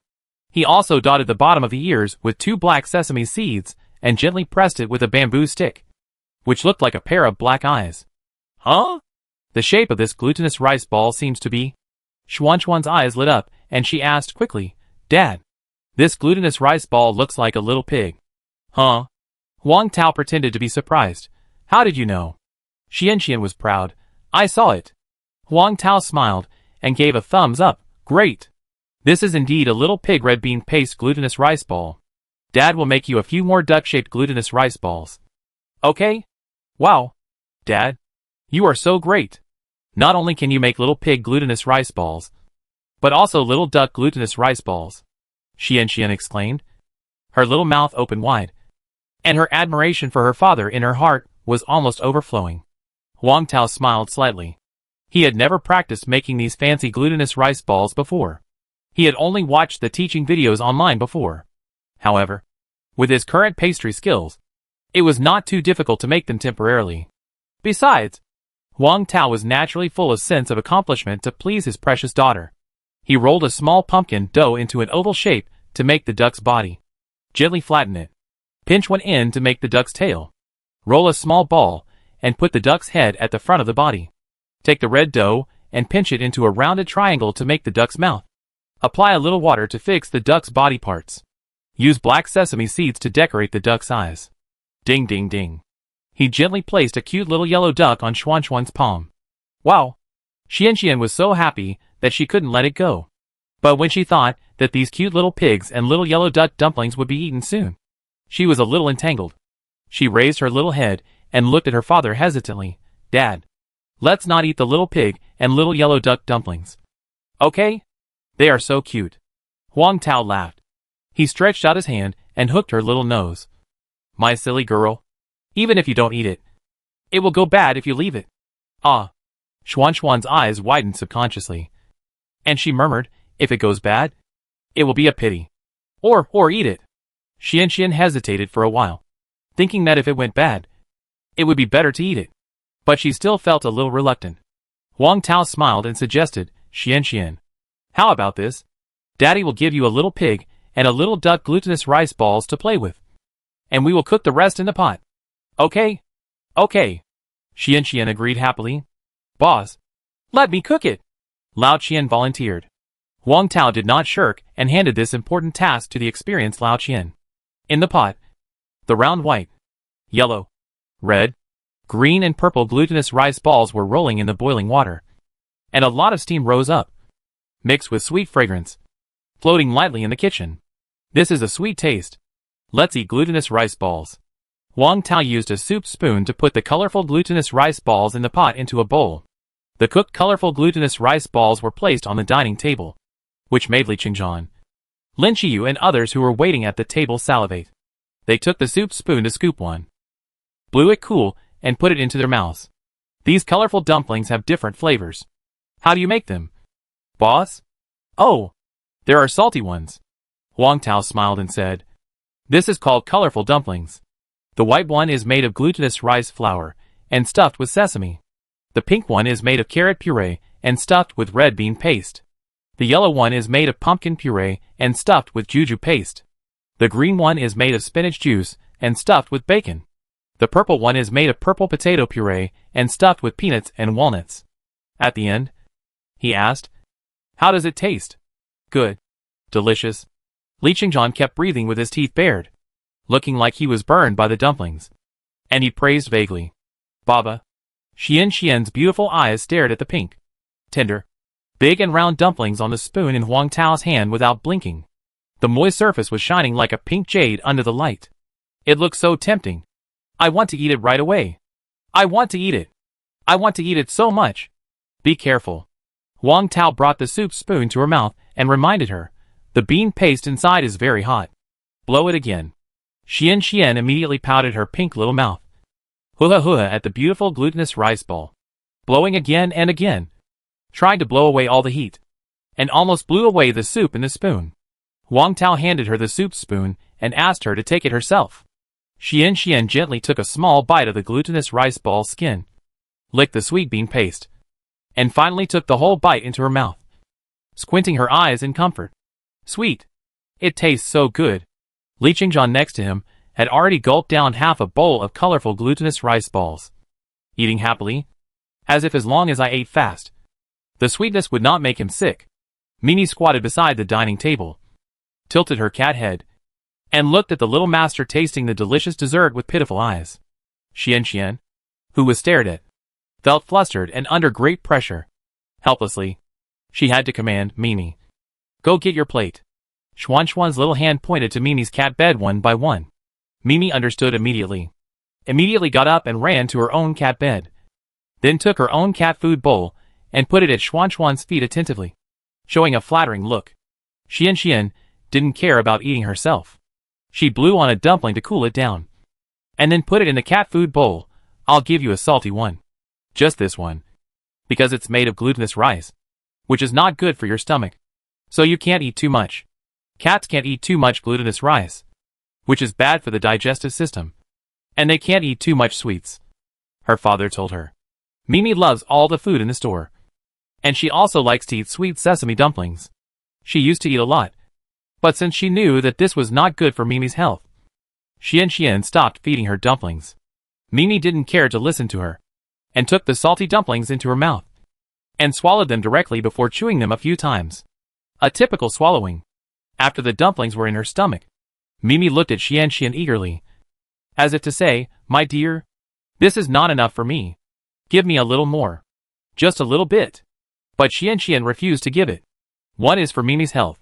He also dotted the bottom of the ears with 2 black sesame seeds and gently pressed it with a bamboo stick, which looked like a pair of black eyes. Huh? The shape of this glutinous rice ball seems to be... Xuan's eyes lit up, and she asked quickly, Dad, this glutinous rice ball looks like a little pig. Huh? Huang Tao pretended to be surprised. How did you know? Xian was proud. I saw it. Huang Tao smiled and gave a thumbs up. Great. This is indeed a little pig red bean paste glutinous rice ball. Dad will make you a few more duck-shaped glutinous rice balls. Okay? Wow. Dad, you are so great. Not only can you make little pig glutinous rice balls, but also little duck glutinous rice balls. Xian exclaimed. Her little mouth opened wide, and her admiration for her father in her heart was almost overflowing. Huang Tao smiled slightly. He had never practiced making these fancy glutinous rice balls before. He had only watched the teaching videos online before. However, with his current pastry skills, it was not too difficult to make them temporarily. Besides, Huang Tao was naturally full of sense of accomplishment to please his precious daughter. He rolled a small pumpkin dough into an oval shape to make the duck's body. Gently flatten it. Pinch one end to make the duck's tail. Roll a small ball and put the duck's head at the front of the body. Take the red dough and pinch it into a rounded triangle to make the duck's mouth. Apply a little water to fix the duck's body parts. Use black sesame seeds to decorate the duck's eyes. Ding ding ding. He gently placed a cute little yellow duck on Xuan's palm. Wow! Xian was so happy that she couldn't let it go. But when she thought that these cute little pigs and little yellow duck dumplings would be eaten soon, she was a little entangled. She raised her little head and looked at her father hesitantly. Dad, let's not eat the little pig and little yellow duck dumplings. Okay? They are so cute. Huang Tao laughed. He stretched out his hand and hooked her little nose. My silly girl. Even if you don't eat it, it will go bad if you leave it. Ah. Xuan's eyes widened subconsciously, and she murmured, if it goes bad, it will be a pity. Or eat it. Xian hesitated for a while, thinking that if it went bad, it would be better to eat it. But she still felt a little reluctant. Huang Tao smiled and suggested, Xian, how about this? Daddy will give you a little pig and a little duck glutinous rice balls to play with, and we will cook the rest in the pot. Okay? Okay. Xian agreed happily. Boss, let me cook it. Lao Qian volunteered. Huang Tao did not shirk and handed this important task to the experienced Lao Qian. In the pot, the round white, yellow, red, green and purple glutinous rice balls were rolling in the boiling water, and a lot of steam rose up, mixed with sweet fragrance, floating lightly in the kitchen. This is a sweet taste. Let's eat glutinous rice balls. Wang Tao used a soup spoon to put the colorful glutinous rice balls in the pot into a bowl. The cooked colorful glutinous rice balls were placed on the dining table, which made Li Qingzhan, Lin Qiyu and others who were waiting at the table salivate. They took the soup spoon to scoop one, blew it cool, and put it into their mouths. These colorful dumplings have different flavors. How do you make them, boss? Oh, there are salty ones. Wang Tao smiled and said, this is called colorful dumplings. The white one is made of glutinous rice flour and stuffed with sesame. The pink one is made of carrot puree and stuffed with red bean paste. The yellow one is made of pumpkin puree and stuffed with juju paste. The green one is made of spinach juice and stuffed with bacon. The purple one is made of purple potato puree and stuffed with peanuts and walnuts. At the end, he asked, how does it taste? Good. Delicious. Li Qingzhan kept breathing with his teeth bared, looking like he was burned by the dumplings. And he praised vaguely. Baba. Xian's beautiful eyes stared at the pink, tender, big and round dumplings on the spoon in Wang Tao's hand without blinking. The moist surface was shining like a pink jade under the light. It looked so tempting. I want to eat it right away. I want to eat it. I want to eat it so much. Be careful. Wang Tao brought the soup spoon to her mouth and reminded her, the bean paste inside is very hot. Blow it again. Xian immediately pouted her pink little mouth. Hula hula at the beautiful glutinous rice ball. Blowing again and again. Tried to blow away all the heat. And almost blew away the soup in the spoon. Wang Tao handed her the soup spoon and asked her to take it herself. Xian gently took a small bite of the glutinous rice ball skin, licked the sweet bean paste, and finally took the whole bite into her mouth, squinting her eyes in comfort. Sweet. It tastes so good. Li Qingzhan next to him had already gulped down half a bowl of colorful glutinous rice balls, eating happily, as if as long as I ate fast, the sweetness would not make him sick. Mimi squatted beside the dining table, tilted her cat head, and looked at the little master tasting the delicious dessert with pitiful eyes. Xian, who was stared at, felt flustered and under great pressure. Helplessly, she had to command Mimi, go get your plate. Xuan's little hand pointed to Mimi's cat bed one by one. Mimi understood immediately. Immediately got up and ran to her own cat bed. Then took her own cat food bowl and put it at Xuan's feet attentively, showing a flattering look. Xian didn't care about eating herself. She blew on a dumpling to cool it down, and then put it in the cat food bowl. I'll give you a salty one. Just this one. Because it's made of glutinous rice, which is not good for your stomach. So you can't eat too much. Cats can't eat too much glutinous rice, which is bad for the digestive system. And they can't eat too much sweets, her father told her. Mimi loves all the food in the store. And she also likes to eat sweet sesame dumplings. She used to eat a lot. But since she knew that this was not good for Mimi's health, Xian stopped feeding her dumplings. Mimi didn't care to listen to her, and took the salty dumplings into her mouth, and swallowed them directly before chewing them a few times. A typical swallowing. After the dumplings were in her stomach, Mimi looked at Xian eagerly, as if to say, my dear, this is not enough for me. Give me a little more. Just a little bit. But Xian refused to give it. One is for Mimi's health.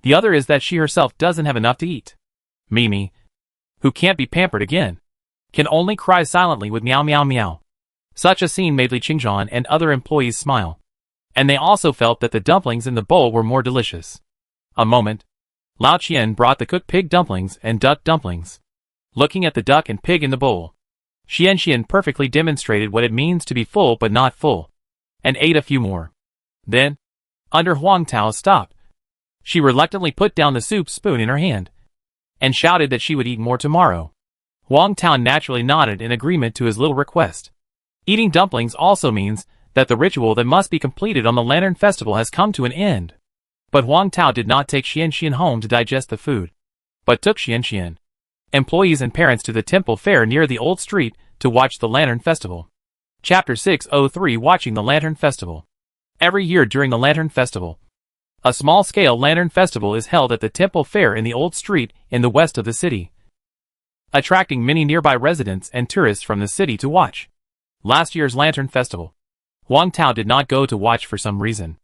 The other is that she herself doesn't have enough to eat. Mimi, who can't be pampered again, can only cry silently with meow meow meow. Such a scene made Li Qingzhan and other employees smile. And they also felt that the dumplings in the bowl were more delicious. A moment. Lao Qian brought the cooked pig dumplings and duck dumplings. Looking at the duck and pig in the bowl, Xian perfectly demonstrated what it means to be full but not full, and ate a few more. Then, under Wang Tao's stop, she reluctantly put down the soup spoon in her hand, and shouted that she would eat more tomorrow. Wang Tao naturally nodded in agreement to his little request. Eating dumplings also means that the ritual that must be completed on the Lantern Festival has come to an end. But Wang Tao did not take Xian home to digest the food, but took Xian, employees and parents to the temple fair near the old street to watch the Lantern Festival. Chapter 603 Watching the Lantern Festival. Every year during the Lantern Festival, a small-scale lantern festival is held at the temple fair in the old street in the west of the city, attracting many nearby residents and tourists from the city to watch. Last year's Lantern Festival, Wang Tao did not go to watch for some reason.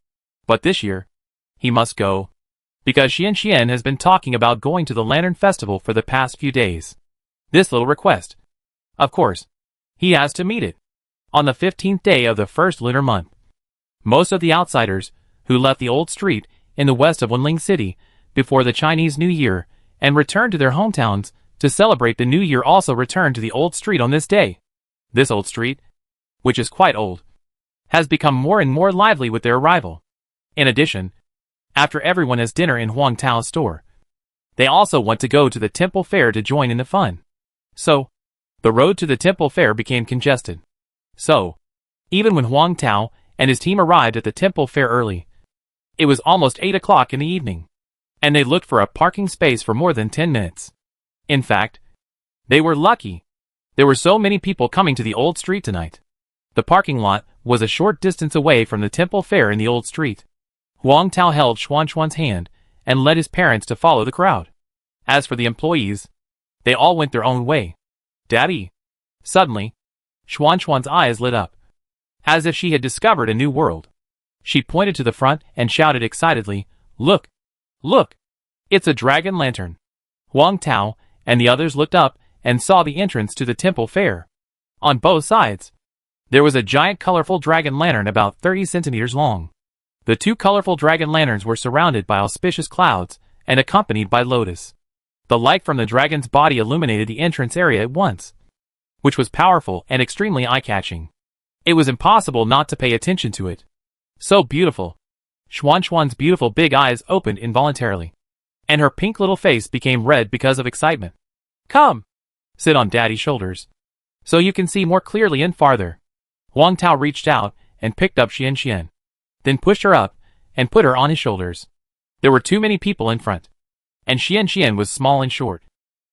But this year, he must go, because Xian has been talking about going to the Lantern Festival for the past few days. This little request. Of course, he has to meet it. On the 15th day of the first lunar month. Most of the outsiders, who left the old street in the west of Wenling City before the Chinese New Year and returned to their hometowns to celebrate the New Year, also returned to the old street on this day. This old street, which is quite old, has become more and more lively with their arrival. In addition, after everyone has dinner in Huang Tao's store, they also want to go to the temple fair to join in the fun. So, the road to the temple fair became congested. So, even when Huang Tao and his team arrived at the temple fair early, it was almost 8 o'clock in the evening, and they looked for a parking space for more than 10 minutes. In fact, they were lucky. There were so many people coming to the old street tonight. The parking lot was a short distance away from the temple fair in the old street. Huang Tao held Xuan's hand and led his parents to follow the crowd. As for the employees, they all went their own way. Daddy! Suddenly, Xuan's eyes lit up, as if she had discovered a new world. She pointed to the front and shouted excitedly, "Look! Look! It's a dragon lantern!" Huang Tao and the others looked up and saw the entrance to the temple fair. On both sides, there was a giant colorful dragon lantern about 30 centimeters long. The two colorful dragon lanterns were surrounded by auspicious clouds and accompanied by lotus. The light from the dragon's body illuminated the entrance area at once, which was powerful and extremely eye-catching. It was impossible not to pay attention to it. So beautiful. Xuan's beautiful big eyes opened involuntarily, and her pink little face became red because of excitement. "Come! Sit on Daddy's shoulders, so you can see more clearly and farther." Huang Tao reached out and picked up Xian, then pushed her up and put her on his shoulders. There were too many people in front, and Xian was small and short.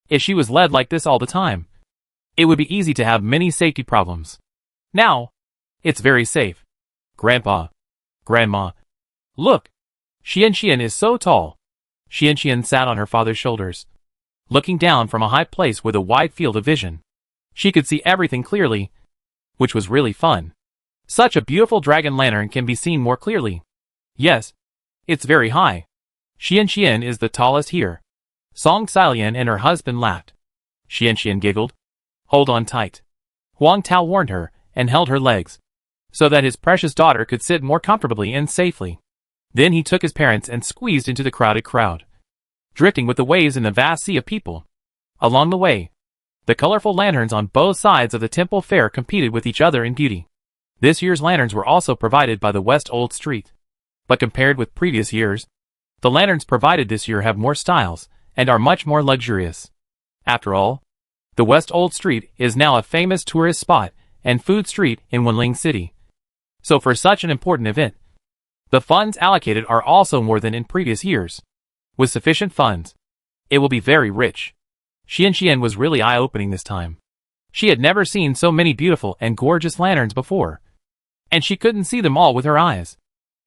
If she was led like this all the time, it would be easy to have many safety problems. Now, it's very safe. Grandpa, Grandma, look! Xian is so tall. Xian sat on her father's shoulders, looking down from a high place with a wide field of vision. She could see everything clearly, which was really fun. Such a beautiful dragon lantern can be seen more clearly. Yes, it's very high. Xian is the tallest here. Song Xilian and her husband laughed. Xian giggled. "Hold on tight." Huang Tao warned her and held her legs, so that his precious daughter could sit more comfortably and safely. Then he took his parents and squeezed into the crowded crowd, drifting with the waves in the vast sea of people. Along the way, the colorful lanterns on both sides of the temple fair competed with each other in beauty. This year's lanterns were also provided by the West Old Street. But compared with previous years, the lanterns provided this year have more styles and are much more luxurious. After all, the West Old Street is now a famous tourist spot and food street in Wenling City. So for such an important event, the funds allocated are also more than in previous years. With sufficient funds, it will be very rich. Xian was really eye-opening this time. She had never seen so many beautiful and gorgeous lanterns before, and she couldn't see them all with her eyes.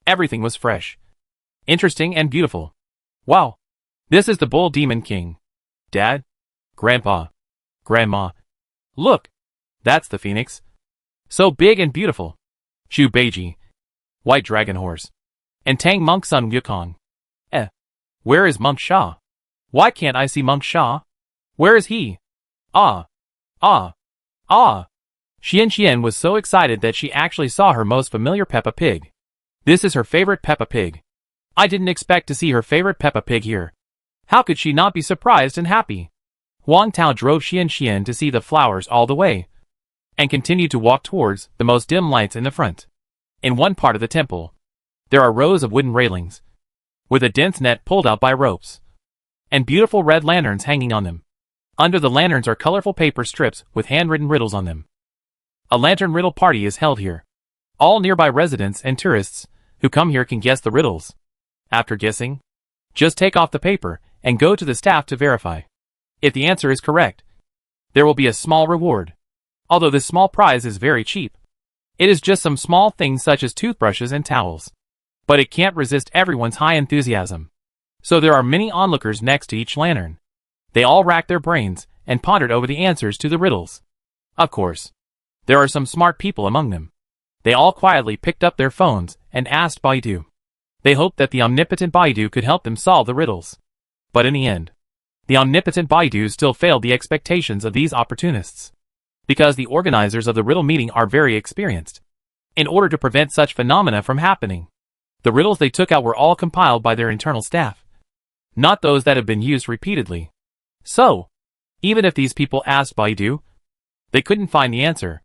Everything was fresh, interesting and beautiful. Wow! This is the Bull Demon King. Dad? Grandpa? Grandma? Look! That's the phoenix. So big and beautiful. Chu Beiji. White Dragon Horse. And Tang Monk Sun Wukong. Where is Monk Sha? Why can't I see Monk Sha? Where is he? Ah! Ah! Ah! Xian was so excited that she actually saw her most familiar Peppa Pig. This is her favorite Peppa Pig. I didn't expect to see her favorite Peppa Pig here. How could she not be surprised and happy? Huang Tao drove Xian to see the flowers all the way, and continued to walk towards the most dim lights in the front. In one part of the temple, there are rows of wooden railings, with a dense net pulled out by ropes, and beautiful red lanterns hanging on them. Under the lanterns are colorful paper strips with handwritten riddles on them. A lantern riddle party is held here. All nearby residents and tourists who come here can guess the riddles. After guessing, just take off the paper and go to the staff to verify. If the answer is correct, there will be a small reward. Although this small prize is very cheap. It is just some small things such as toothbrushes and towels. But it can't resist everyone's high enthusiasm. So there are many onlookers next to each lantern. They all racked their brains and pondered over the answers to the riddles. Of course, there are some smart people among them. They all quietly picked up their phones and asked Baidu. They hoped that the omnipotent Baidu could help them solve the riddles. But in the end, the omnipotent Baidu still failed the expectations of these opportunists. Because the organizers of the riddle meeting are very experienced. In order to prevent such phenomena from happening, the riddles they took out were all compiled by their internal staff, not those that have been used repeatedly. So, even if these people asked Baidu, they couldn't find the answer.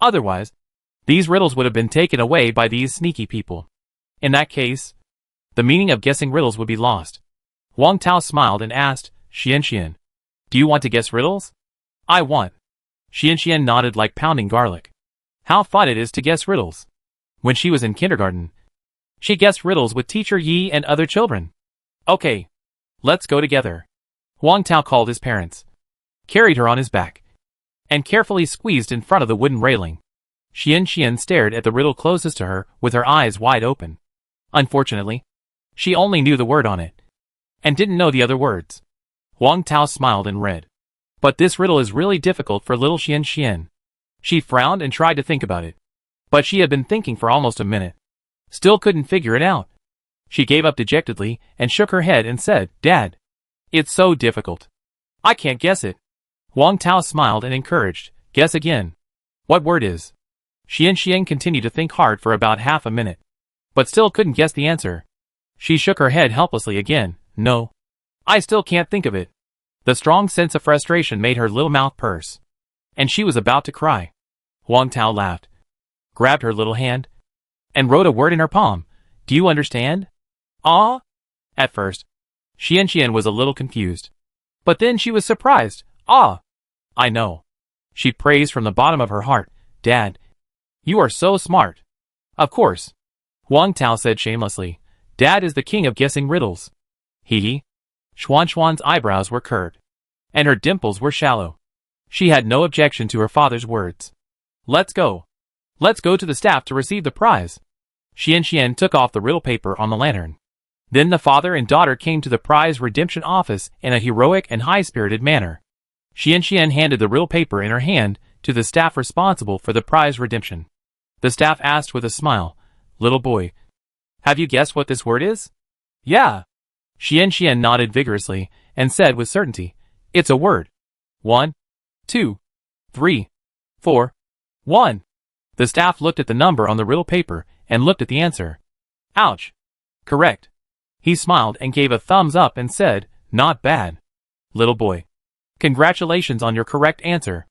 Otherwise, these riddles would have been taken away by these sneaky people. In that case, the meaning of guessing riddles would be lost. Wang Tao smiled and asked, Xian, do you want to guess riddles? I want. Xian nodded like pounding garlic. How fun it is to guess riddles. When she was in kindergarten, she guessed riddles with teacher Yi and other children. Okay, let's go together. Wang Tao called his parents, carried her on his back, and carefully squeezed in front of the wooden railing. Xian stared at the riddle closest to her with her eyes wide open. Unfortunately, she only knew the word on it, and didn't know the other words. Wang Tao smiled and read. But this riddle is really difficult for little Xian. She frowned and tried to think about it. But she had been thinking for almost a minute. Still couldn't figure it out. She gave up dejectedly and shook her head and said, Dad, it's so difficult. I can't guess it. Wang Tao smiled and encouraged, guess again. What word is? Xian continued to think hard for about half a minute, but still couldn't guess the answer. She shook her head helplessly again. No. I still can't think of it. The strong sense of frustration made her little mouth purse, and she was about to cry. Wang Tao laughed, grabbed her little hand, and wrote a word in her palm. Do you understand? Ah? At first, Xian was a little confused, but then she was surprised. Ah! I know. She praised from the bottom of her heart. Dad, you are so smart. Of course. Wang Tao said shamelessly. Dad is the king of guessing riddles. Hee. Xuan's eyebrows were curved, and her dimples were shallow. She had no objection to her father's words. Let's go. Let's go to the staff to receive the prize. Xian took off the riddle paper on the lantern. Then the father and daughter came to the prize redemption office in a heroic and high-spirited manner. Xian handed the riddle paper in her hand to the staff responsible for the prize redemption. The staff asked with a smile, Little boy, have you guessed what this word is? Yeah. Xian nodded vigorously and said with certainty, It's a word. 1, 2, 3, 4, 1. The staff looked at the number on the riddle paper and looked at the answer. Ouch. Correct. He smiled and gave a thumbs up and said, Not bad. Little boy. Congratulations on your correct answer.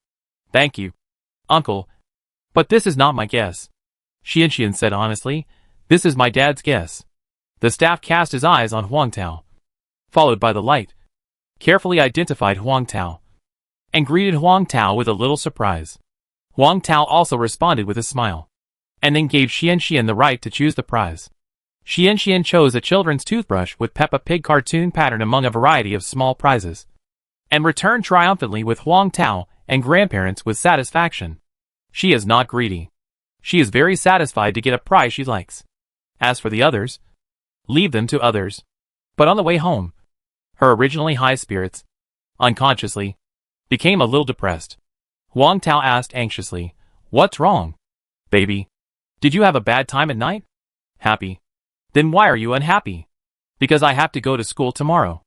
Thank you, Uncle. But this is not my guess. Xian said honestly, This is my dad's guess. The staff cast his eyes on Wang Tao, followed by the light, carefully identified Wang Tao, and greeted Wang Tao with a little surprise. Wang Tao also responded with a smile, and then gave Xian the right to choose the prize. Xian chose a children's toothbrush with Peppa Pig cartoon pattern among a variety of small prizes, and returned triumphantly with Wang Tao and grandparents with satisfaction. She is not greedy. She is very satisfied to get a prize she likes. As for the others, leave them to others. But on the way home, her originally high spirits, unconsciously, became a little depressed. Wang Tao asked anxiously, What's wrong? Baby, did you have a bad time at night? Happy. Then why are you unhappy? Because I have to go to school tomorrow.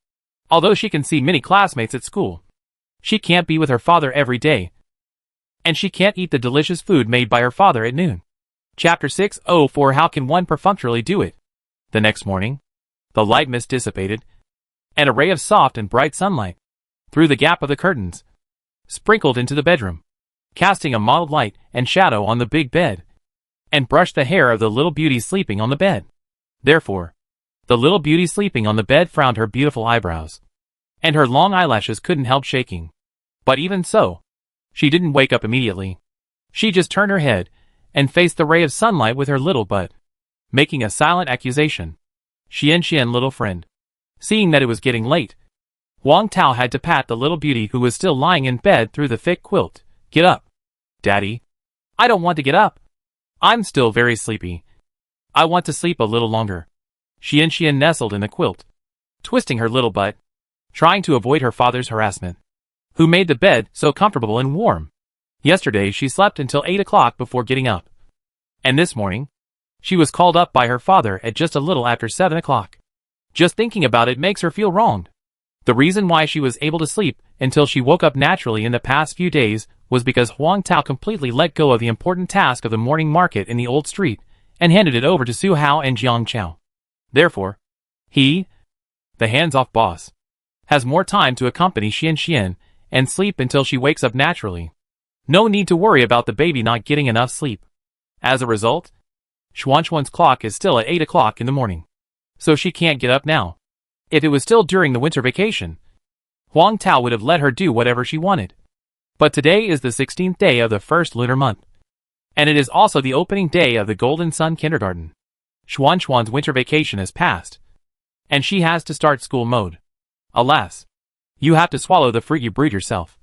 Although she can see many classmates at school, she can't be with her father every day, and she can't eat the delicious food made by her father at noon. Chapter 604 How can one perfunctorily do it? The next morning, the light mist dissipated, and a ray of soft and bright sunlight, through the gap of the curtains, sprinkled into the bedroom, casting a mottled light and shadow on the big bed, and brushed the hair of the little beauty sleeping on the bed. Therefore, the little beauty sleeping on the bed frowned her beautiful eyebrows, and her long eyelashes couldn't help shaking. But even so, she didn't wake up immediately. She just turned her head and faced the ray of sunlight with her little butt, making a silent accusation. Xian, little friend. Seeing that it was getting late, Wang Tao had to pat the little beauty who was still lying in bed through the thick quilt. Get up. Daddy. I don't want to get up. I'm still very sleepy. I want to sleep a little longer. Xian nestled in the quilt, twisting her little butt, trying to avoid her father's harassment, who made the bed so comfortable and warm. Yesterday she slept until 8 o'clock before getting up, and this morning, She was called up by her father at just a little after 7 o'clock. Just thinking about it makes her feel wronged. The reason why she was able to sleep until she woke up naturally in the past few days was because Huang Tao completely let go of the important task of the morning market in the old street and handed it over to Su Hao and Jiang Chao. Therefore, he, the hands-off boss, has more time to accompany Xian and sleep until she wakes up naturally. No need to worry about the baby not getting enough sleep. As a result, Xuan's clock is still at 8 o'clock in the morning, so she can't get up now. If it was still during the winter vacation, Huang Tao would have let her do whatever she wanted. But today is the 16th day of the first lunar month, and it is also the opening day of the Golden Sun Kindergarten. Xuan's winter vacation has passed, and she has to start school mode. Alas, you have to swallow the fruit you breed yourself.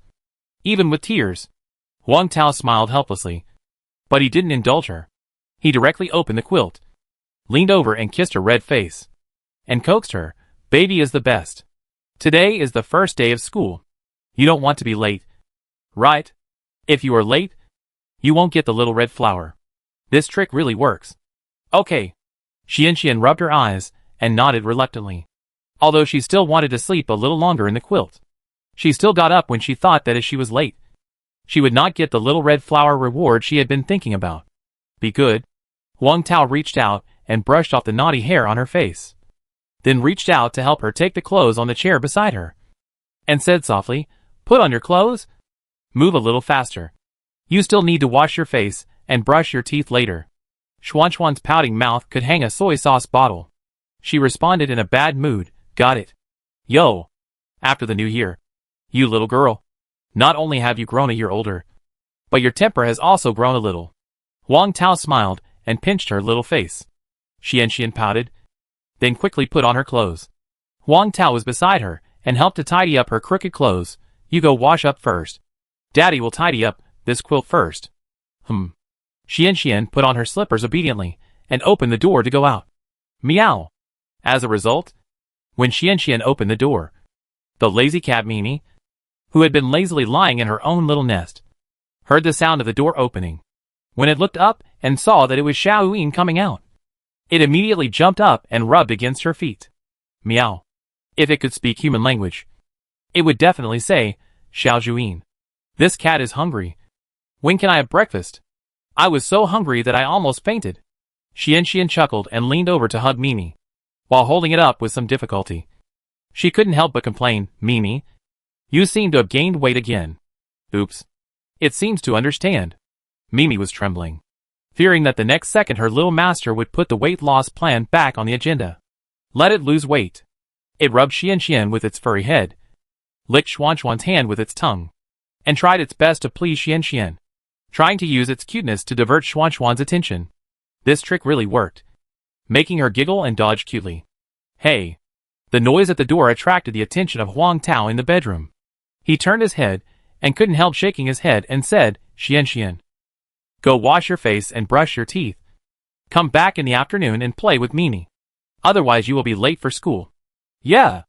Even with tears, Huang Tao smiled helplessly, but he didn't indulge her. He directly opened the quilt, leaned over and kissed her red face, and coaxed her, "Baby is the best. Today is the first day of school. You don't want to be late, right? If you are late, you won't get the little red flower. This trick really works." Okay. Xian rubbed her eyes and nodded reluctantly. Although she still wanted to sleep a little longer in the quilt, she still got up when she thought that if she was late, she would not get the little red flower reward she had been thinking about. Be good. Huang Tao reached out and brushed off the naughty hair on her face, then reached out to help her take the clothes on the chair beside her, and said softly, "Put on your clothes. Move a little faster. You still need to wash your face and brush your teeth later." Xuan's pouting mouth could hang a soy sauce bottle. She responded in a bad mood, "Got it. Yo. After the new year, you little girl. Not only have you grown a year older, but your temper has also grown a little." Huang Tao smiled and pinched her little face. Xian pouted, then quickly put on her clothes. Huang Tao was beside her and helped to tidy up her crooked clothes. "You go wash up first. Daddy will tidy up this quilt first." Xian put on her slippers obediently and opened the door to go out. Meow. As a result, when Xian opened the door, the lazy cat Mimi, who had been lazily lying in her own little nest, heard the sound of the door opening. When it looked up and saw that it was Xiaoyun coming out, it immediately jumped up and rubbed against her feet. Meow. If it could speak human language, it would definitely say, "Xiaoyun. This cat is hungry. When can I have breakfast? I was so hungry that I almost fainted." Xian chuckled and leaned over to hug Mimi, while holding it up with some difficulty. She couldn't help but complain, "Mimi, you seem to have gained weight again." Oops. It seems to understand. Mimi was trembling, fearing that the next second her little master would put the weight loss plan back on the agenda. Let it lose weight. It rubbed Xian with its furry head, licked Xuan's hand with its tongue, and tried its best to please Xian, trying to use its cuteness to divert Xuan's attention. This trick really worked, making her giggle and dodge cutely. Hey! The noise at the door attracted the attention of Huang Tao in the bedroom. He turned his head and couldn't help shaking his head and said, "Xian. Go wash your face and brush your teeth. Come back in the afternoon and play with Mimi. Otherwise you will be late for school." "Yeah."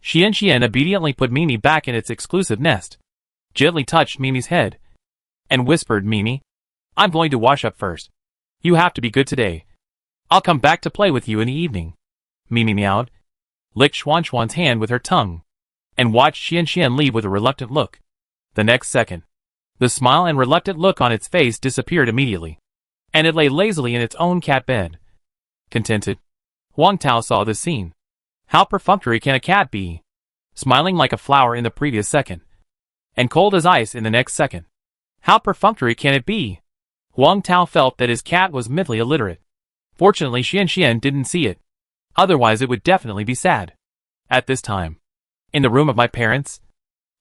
Xian obediently put Mimi back in its exclusive nest, gently touched Mimi's head, and whispered, "Mimi, I'm going to wash up first. You have to be good today. I'll come back to play with you in the evening." Mimi meowed, licked Xuan's hand with her tongue, and watched Xian leave with a reluctant look. The next second, the smile and reluctant look on its face disappeared immediately, and it lay lazily in its own cat bed. Contented, Huang Tao saw this scene. How perfunctory can a cat be? Smiling like a flower in the previous second, and cold as ice in the next second. How perfunctory can it be? Huang Tao felt that his cat was mentally illiterate. Fortunately Xian didn't see it. Otherwise it would definitely be sad. At this time, in the room of my parents,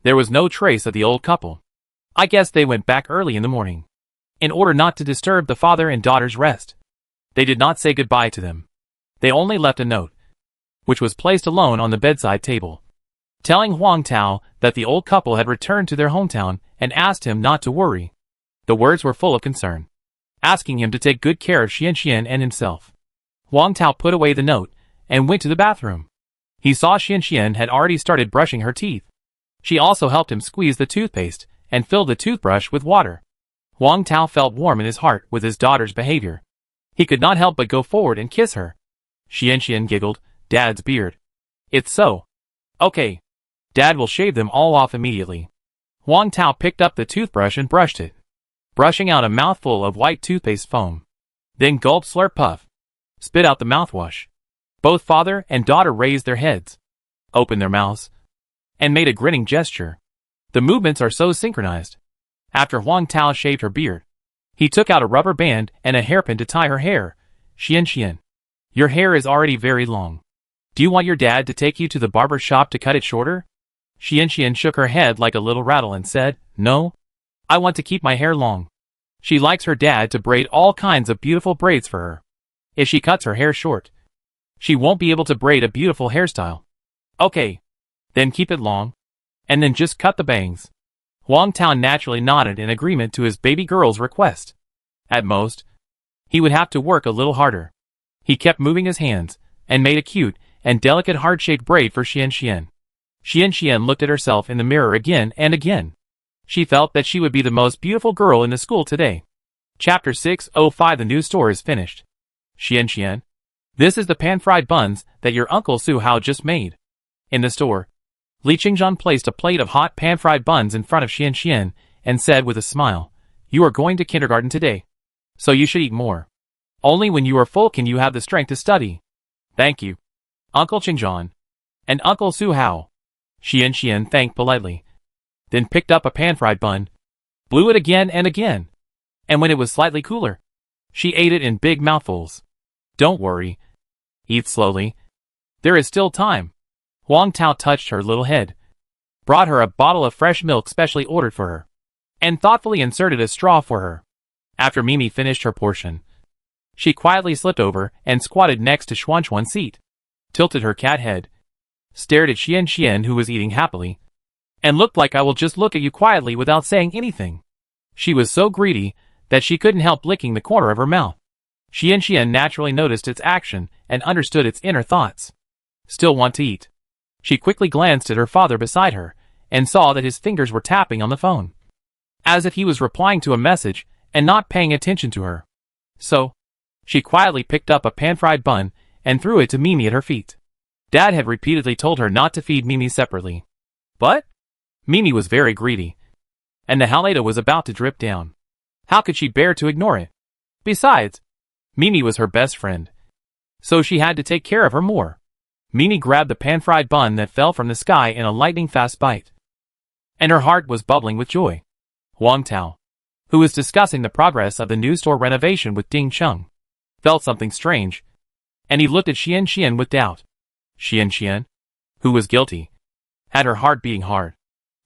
there was no trace of the old couple. I guess they went back early in the morning, in order not to disturb the father and daughter's rest. They did not say goodbye to them. They only left a note, which was placed alone on the bedside table, telling Huang Tao that the old couple had returned to their hometown and asked him not to worry. The words were full of concern, asking him to take good care of Xian and himself. Huang Tao put away the note and went to the bathroom. He saw Xian had already started brushing her teeth. She also helped him squeeze the toothpaste and filled the toothbrush with water. Huang Tao felt warm in his heart with his daughter's behavior. He could not help but go forward and kiss her. Xian giggled. Dad's beard. It's so. Okay. Dad will shave them all off immediately. Huang Tao picked up the toothbrush and brushed it, brushing out a mouthful of white toothpaste foam. Then gulp, slurp, puff. Spit out the mouthwash. Both father and daughter raised their heads, opened their mouths, and made a grinning gesture. The movements are so synchronized. After Huang Tao shaved her beard, he took out a rubber band and a hairpin to tie her hair. Xian, your hair is already very long. Do you want your dad to take you to the barber shop to cut it shorter? Xian shook her head like a little rattle and said, No. I want to keep my hair long. She likes her dad to braid all kinds of beautiful braids for her. If she cuts her hair short, she won't be able to braid a beautiful hairstyle. Okay. Then keep it long. And then just cut the bangs. Huang Tao naturally nodded in agreement to his baby girl's request. At most, he would have to work a little harder. He kept moving his hands, and made a cute and delicate heart-shaped braid for Xian. Xian looked at herself in the mirror again and again. She felt that she would be the most beautiful girl in the school today. Chapter 605. The new store is finished. Xian, this is the pan-fried buns that your Uncle Su Hao just made. In the store, Li Qingzhan placed a plate of hot pan-fried buns in front of Xian and said with a smile, You are going to kindergarten today, so you should eat more. Only when you are full can you have the strength to study. Thank you, Uncle Qingzhan. And Uncle Su Hao. Xian thanked politely, then picked up a pan-fried bun, blew it again and again, and when it was slightly cooler, she ate it in big mouthfuls. Don't worry. Eat slowly. There is still time. Huang Tao touched her little head, brought her a bottle of fresh milk specially ordered for her, and thoughtfully inserted a straw for her. After Mimi finished her portion, she quietly slipped over and squatted next to Xuan's seat, tilted her cat head, stared at Xian who was eating happily, and looked like I will just look at you quietly without saying anything. She was so greedy that she couldn't help licking the corner of her mouth. Xian naturally noticed its action and understood its inner thoughts. Still want to eat. She quickly glanced at her father beside her and saw that his fingers were tapping on the phone, as if he was replying to a message and not paying attention to her. So, she quietly picked up a pan-fried bun and threw it to Mimi at her feet. Dad had repeatedly told her not to feed Mimi separately. But Mimi was very greedy, and the halada was about to drip down. How could she bear to ignore it? Besides, Mimi was her best friend, so she had to take care of her more. Mimi grabbed the pan-fried bun that fell from the sky in a lightning-fast bite, and her heart was bubbling with joy. Huang Tao, who was discussing the progress of the new store renovation with Ding Cheng, felt something strange, and he looked at Xian with doubt. Xian, who was guilty, had her heart beating hard,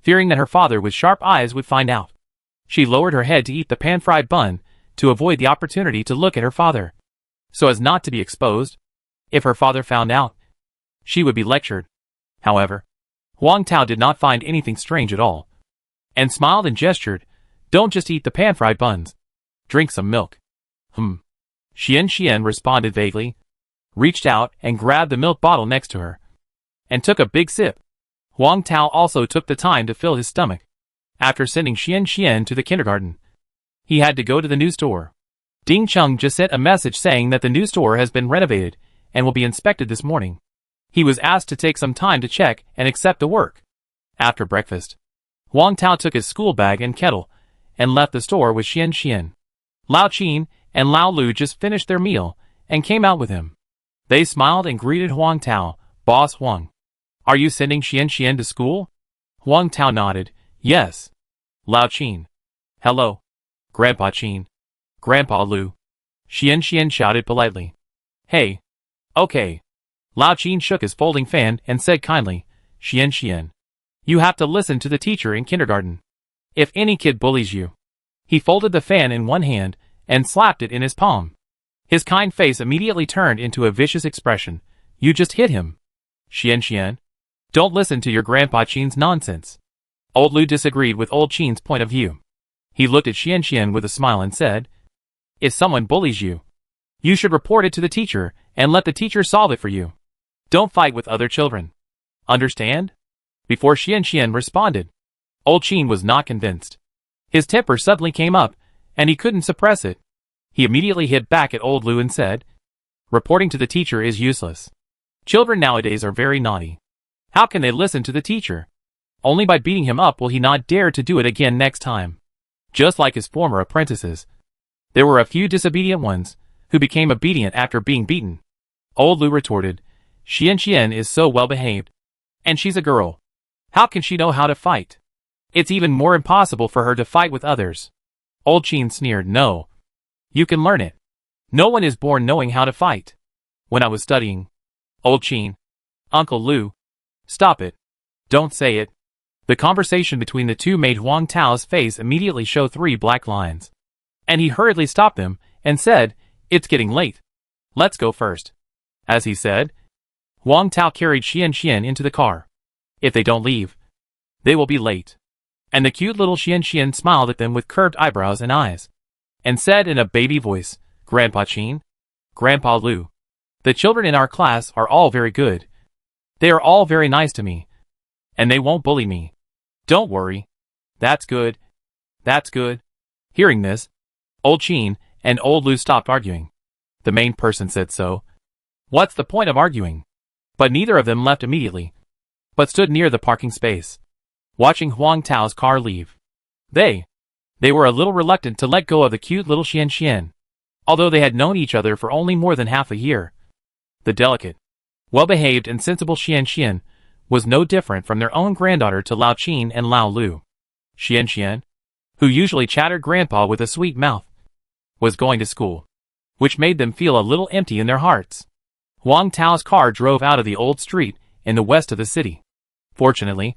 fearing that her father with sharp eyes would find out. She lowered her head to eat the pan-fried bun to avoid the opportunity to look at her father, so as not to be exposed. If her father found out, she would be lectured. However, Huang Tao did not find anything strange at all, and smiled and gestured, Don't just eat the pan-fried buns. Drink some milk. Xian responded vaguely, reached out and grabbed the milk bottle next to her, and took a big sip. Huang Tao also took the time to fill his stomach. After sending Xian to the kindergarten, he had to go to the new store. Ding Cheng just sent a message saying that the new store has been renovated and will be inspected this morning. He was asked to take some time to check and accept the work. After breakfast, Huang Tao took his school bag and kettle and left the store with Xian. Lao Qin and Lao Lu just finished their meal and came out with him. They smiled and greeted Huang Tao. Boss Huang, are you sending Xian to school? Huang Tao nodded. Yes. Lao Qin. Hello. Grandpa Qin. Grandpa Lu. Xian shouted politely. Hey. Okay. Lao Qin shook his folding fan and said kindly, Xian, you have to listen to the teacher in kindergarten. If any kid bullies you. He folded the fan in one hand and slapped it in his palm. His kind face immediately turned into a vicious expression. You just hit him. Xian, don't listen to your Grandpa Qin's nonsense. Old Lu disagreed with Old Qin's point of view. He looked at Xian with a smile and said, If someone bullies you, you should report it to the teacher and let the teacher solve it for you. Don't fight with other children. Understand? Before Xian responded, Old Qin was not convinced. His temper suddenly came up, and he couldn't suppress it. He immediately hit back at old Lou and said, "Reporting to the teacher is useless. Children nowadays are very naughty. How can they listen to the teacher? Only by beating him up will he not dare to do it again next time." Just like his former apprentices, there were a few disobedient ones, who became obedient after being beaten. Old Lou retorted, "Xian is so well behaved. And she's a girl. How can she know how to fight? It's even more impossible for her to fight with others." Old Qin sneered, "No. You can learn it. No one is born knowing how to fight. When I was studying..." "Old Qin. Uncle Lou. Stop it. Don't say it." The conversation between the two made Huang Tao's face immediately show 3 black lines. And he hurriedly stopped them, and said, "It's getting late. Let's go first." As he said, Huang Tao carried Xian into the car. "If they don't leave, they will be late." And the cute little Xian smiled at them with curved eyebrows and eyes, and said in a baby voice, "Grandpa Qin, Grandpa Lu, the children in our class are all very good. They are all very nice to me. And they won't bully me. Don't worry. That's good. That's good." Hearing this, Old Qin and Old Lu stopped arguing. The main person said so. What's the point of arguing? But neither of them left immediately, but stood near the parking space, watching Huang Tao's car leave. They were a little reluctant to let go of the cute little Xian, although they had known each other for only more than half a year. The delicate, well-behaved and sensible Xian was no different from their own granddaughter to Lao Qin and Lao Lu. Xian, who usually chattered grandpa with a sweet mouth, was going to school, which made them feel a little empty in their hearts. Huang Tao's car drove out of the old street in the west of the city. Fortunately,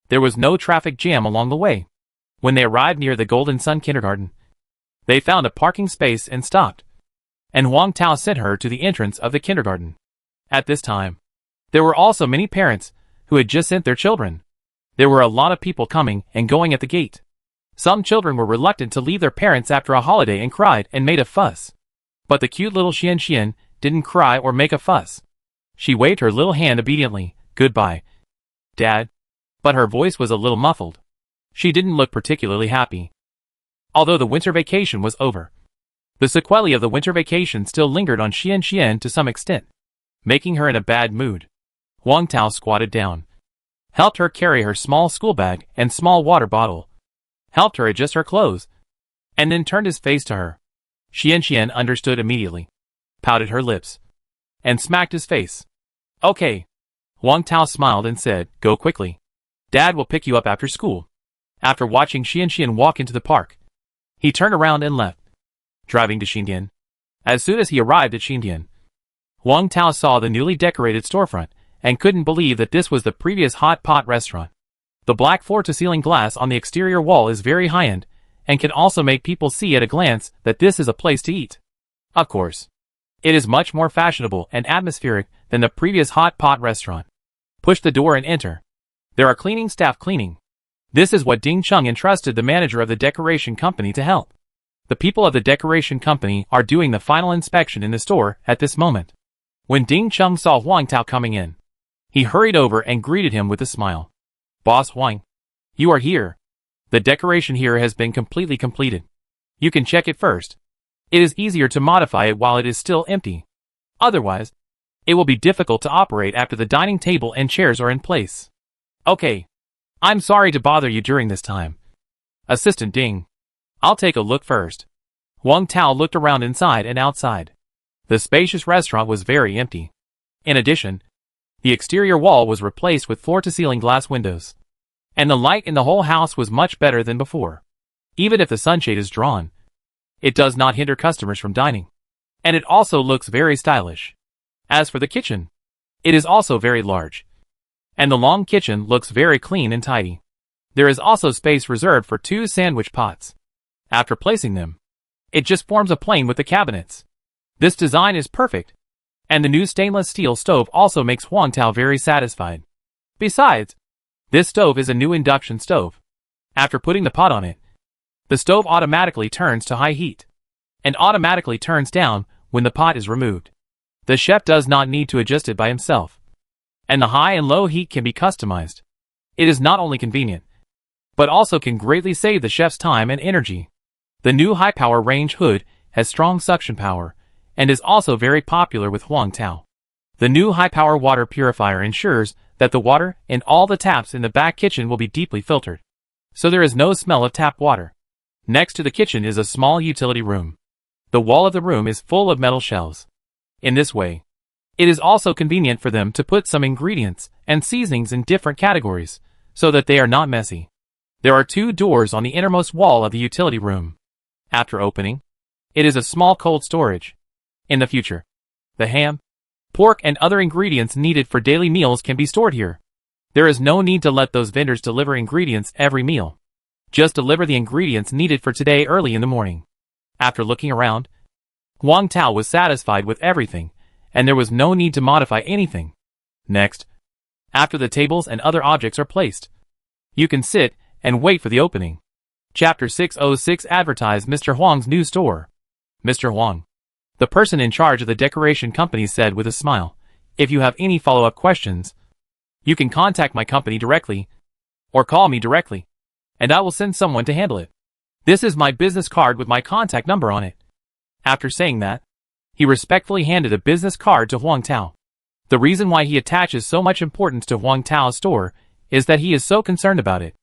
there was no traffic jam along the way. When they arrived near the Golden Sun Kindergarten, they found a parking space and stopped, and Huang Tao sent her to the entrance of the kindergarten. At this time, there were also many parents who had just sent their children. There were a lot of people coming and going at the gate. Some children were reluctant to leave their parents after a holiday and cried and made a fuss. But the cute little Xian didn't cry or make a fuss. She waved her little hand obediently, "Goodbye, Dad." But her voice was a little muffled. She didn't look particularly happy. Although the winter vacation was over, the sequelae of the winter vacation still lingered on Xian to some extent, making her in a bad mood. Huang Tao squatted down, helped her carry her small school bag and small water bottle, helped her adjust her clothes, and then turned his face to her. Xian understood immediately, pouted her lips, and smacked his face. "Okay." Huang Tao smiled and said, "Go quickly. Dad will pick you up after school." After watching Xian walk into the park, he turned around and left, driving to Xindian. As soon as he arrived at Xindian, Huang Tao saw the newly decorated storefront and couldn't believe that this was the previous hot pot restaurant. The black floor-to-ceiling glass on the exterior wall is very high-end, and can also make people see at a glance that this is a place to eat. Of course, it is much more fashionable and atmospheric than the previous hot pot restaurant. Push the door and enter. There are cleaning staff cleaning. This is what Ding Cheng entrusted the manager of the decoration company to help. The people of the decoration company are doing the final inspection in the store at this moment. When Ding Cheng saw Huang Tao coming in, he hurried over and greeted him with a smile. "Boss Huang, you are here. The decoration here has been completely completed. You can check it first. It is easier to modify it while it is still empty. Otherwise, it will be difficult to operate after the dining table and chairs are in place." "Okay. I'm sorry to bother you during this time. Assistant Ding, I'll take a look first." Huang Tao looked around inside and outside. The spacious restaurant was very empty. In addition, the exterior wall was replaced with floor-to-ceiling glass windows, and the light in the whole house was much better than before. Even if the sunshade is drawn, it does not hinder customers from dining, and it also looks very stylish. As for the kitchen, it is also very large, and the long kitchen looks very clean and tidy. There is also space reserved for 2 sandwich pots. After placing them, it just forms a plane with the cabinets. This design is perfect, and the new stainless steel stove also makes Huang Tao very satisfied. Besides, this stove is a new induction stove. After putting the pot on it, the stove automatically turns to high heat, and automatically turns down when the pot is removed. The chef does not need to adjust it by himself, and the high and low heat can be customized. It is not only convenient, but also can greatly save the chef's time and energy. The new high-power range hood has strong suction power, and is also very popular with Huang Tao. The new high-power water purifier ensures that the water in all the taps in the back kitchen will be deeply filtered, so there is no smell of tap water. Next to the kitchen is a small utility room. The wall of the room is full of metal shelves. In this way, it is also convenient for them to put some ingredients and seasonings in different categories, so that they are not messy. There are 2 doors on the innermost wall of the utility room. After opening, it is a small cold storage. In the future, the ham, pork and other ingredients needed for daily meals can be stored here. There is no need to let those vendors deliver ingredients every meal. Just deliver the ingredients needed for today early in the morning. After looking around, Huang Tao was satisfied with everything, and there was no need to modify anything. Next, after the tables and other objects are placed, you can sit and wait for the opening. Chapter 606 advertised Mr. Huang's new store. Mr. Huang, the person in charge of the decoration company, said with a smile, "If you have any follow-up questions, you can contact my company directly, or call me directly, and I will send someone to handle it. This is my business card with my contact number on it." After saying that, he respectfully handed a business card to Huang Tao. The reason why he attaches so much importance to Huang Tao's store is that he is so concerned about it.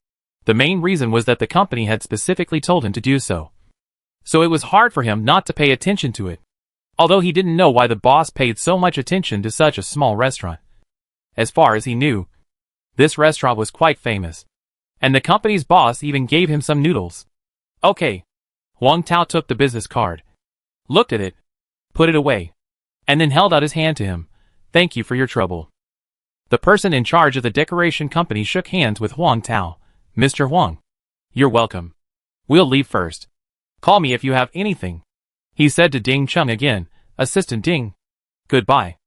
The main reason was that the company had specifically told him to do so. So it was hard for him not to pay attention to it, although he didn't know why the boss paid so much attention to such a small restaurant. As far as he knew, this restaurant was quite famous, and the company's boss even gave him some noodles. Okay. Huang Tao took the business card, looked at it, put it away, and then held out his hand to him. "Thank you for your trouble." The person in charge of the decoration company shook hands with Huang Tao. "Mr. Huang, you're welcome. We'll leave first. Call me if you have anything," he said to Ding Chung again. "Assistant Ding. Goodbye."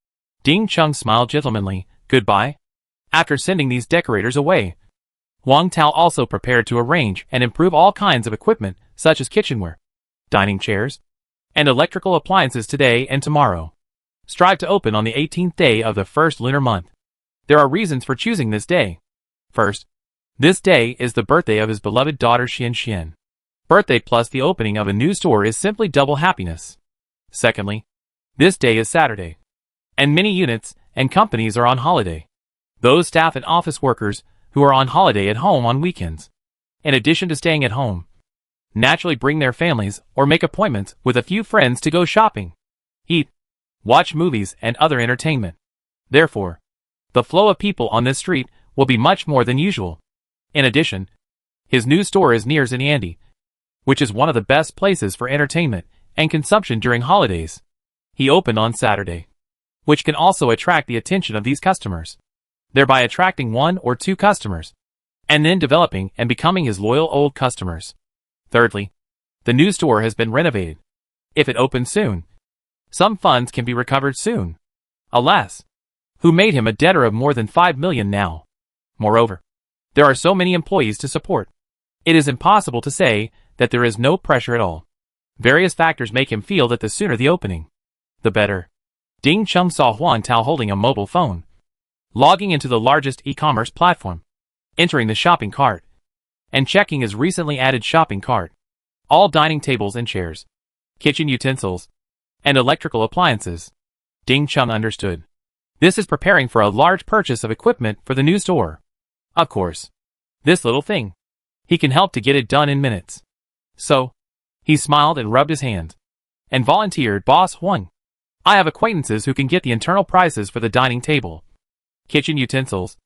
Ding Chung smiled gentlemanly. "Goodbye." After sending these decorators away, Huang Tao also prepared to arrange and improve all kinds of equipment, such as kitchenware, dining chairs, and electrical appliances today and tomorrow. Strive to open on the 18th day of the first lunar month. There are reasons for choosing this day. First, this day is the birthday of his beloved daughter Xian Xian. Birthday plus the opening of a new store is simply double happiness. Secondly, this day is Saturday, and many units and companies are on holiday. Those staff and office workers who are on holiday at home on weekends, in addition to staying at home, naturally bring their families or make appointments with a few friends to go shopping, eat, watch movies and other entertainment. Therefore, the flow of people on this street will be much more than usual. In addition, his new store is near Xinyandi, which is one of the best places for entertainment and consumption during holidays. He opened on Saturday, which can also attract the attention of these customers, thereby attracting 1 or 2 customers, and then developing and becoming his loyal old customers. Thirdly, the new store has been renovated. If it opens soon, some funds can be recovered soon. Alas, who made him a debtor of more than 5 million now? Moreover, there are so many employees to support. It is impossible to say that there is no pressure at all. Various factors make him feel that the sooner the opening, the better. Ding Chung saw Huang Tao holding a mobile phone, logging into the largest e-commerce platform, entering the shopping cart, and checking his recently added shopping cart. All dining tables and chairs, kitchen utensils, and electrical appliances. Ding Chung understood. This is preparing for a large purchase of equipment for the new store. Of course, this little thing, he can help to get it done in minutes. So, he smiled and rubbed his hands, and volunteered, "Boss Huang, I have acquaintances who can get the internal prices for the dining table, kitchen utensils,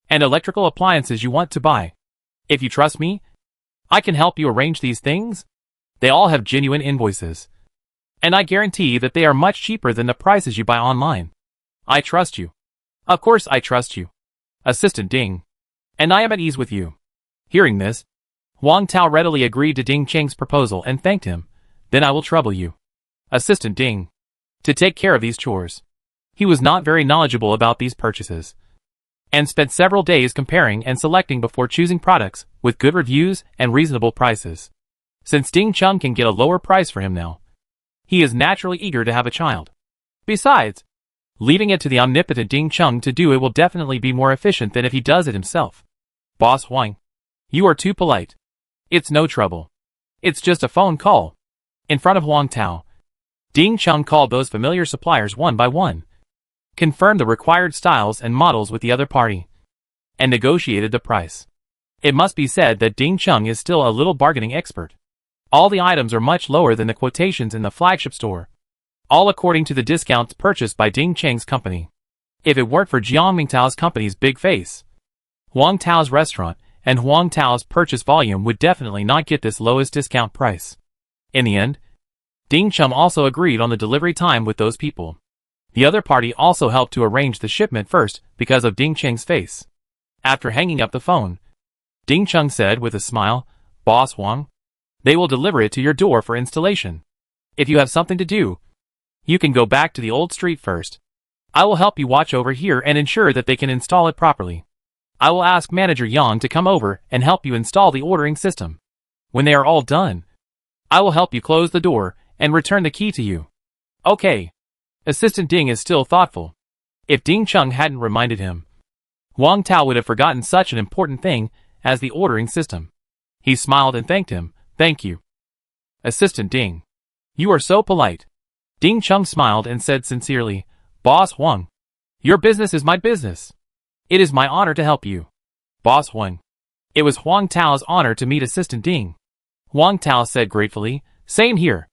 and electrical appliances you want to buy. If you trust me, I can help you arrange these things. They all have genuine invoices, and I guarantee that they are much cheaper than the prices you buy online. I trust you." "Of course I trust you, Assistant Ding, and I am at ease with you." Hearing this, Huang Tao readily agreed to Ding Cheng's proposal and thanked him. "Then I will trouble you, Assistant Ding, to take care of these chores." He was not very knowledgeable about these purchases, and spent several days comparing and selecting before choosing products with good reviews and reasonable prices. Since Ding Chung can get a lower price for him now, he is naturally eager to have a child. Besides, leaving it to the omnipotent Ding Chung to do it will definitely be more efficient than if he does it himself. "Boss Huang, you are too polite. It's no trouble. It's just a phone call." In front of Huang Tao, Ding Chung called those familiar suppliers one by one, confirmed the required styles and models with the other party, and negotiated the price. It must be said that Ding Chung is still a little bargaining expert. All the items are much lower than the quotations in the flagship store, all according to the discounts purchased by Ding Cheng's company. If it weren't for Jiang Mingtao's company's big face, Huang Tao's restaurant and Huang Tao's purchase volume would definitely not get this lowest discount price. In the end, Ding Chung also agreed on the delivery time with those people. The other party also helped to arrange the shipment first because of Ding Cheng's face. After hanging up the phone, Ding Chung said with a smile, "Boss Huang, they will deliver it to your door for installation. If you have something to do, you can go back to the old street first. I will help you watch over here and ensure that they can install it properly. I will ask Manager Yang to come over and help you install the ordering system. When they are all done, I will help you close the door and return the key to you." Okay. Assistant Ding is still thoughtful. If Ding Chung hadn't reminded him, Huang Tao would have forgotten such an important thing as the ordering system. He smiled and thanked him. "Thank you, Assistant Ding. You are so polite." Ding Chung smiled and said sincerely, "Boss Huang, your business is my business. It is my honor to help you, Boss Huang." It was Huang Tao's honor to meet Assistant Ding. Huang Tao said gratefully, "Same here."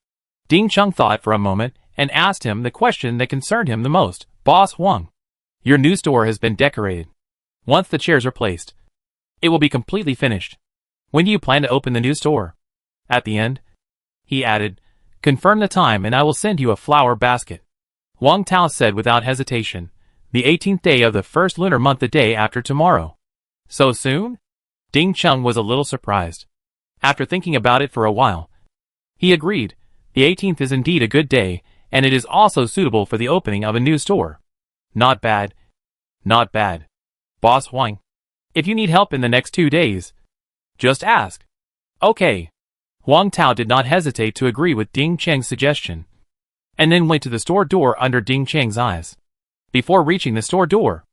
Ding Chung thought for a moment and asked him the question that concerned him the most. "Boss Huang, your new store has been decorated. Once the chairs are placed, it will be completely finished. When do you plan to open the new store?" At the end, he added, "Confirm the time and I will send you a flower basket." Huang Tao said without hesitation, "The 18th day of the first lunar month, the day after tomorrow." "So soon?" Ding Chung was a little surprised. After thinking about it for a while, he agreed. The 18th is indeed a good day, and it is also suitable for the opening of a new store. Not bad. Not bad. Boss Huang, if you need help in the next 2 days, just ask. Okay. Huang Tao did not hesitate to agree with Ding Cheng's suggestion, and then went to the store door under Ding Cheng's eyes. Before reaching the store door,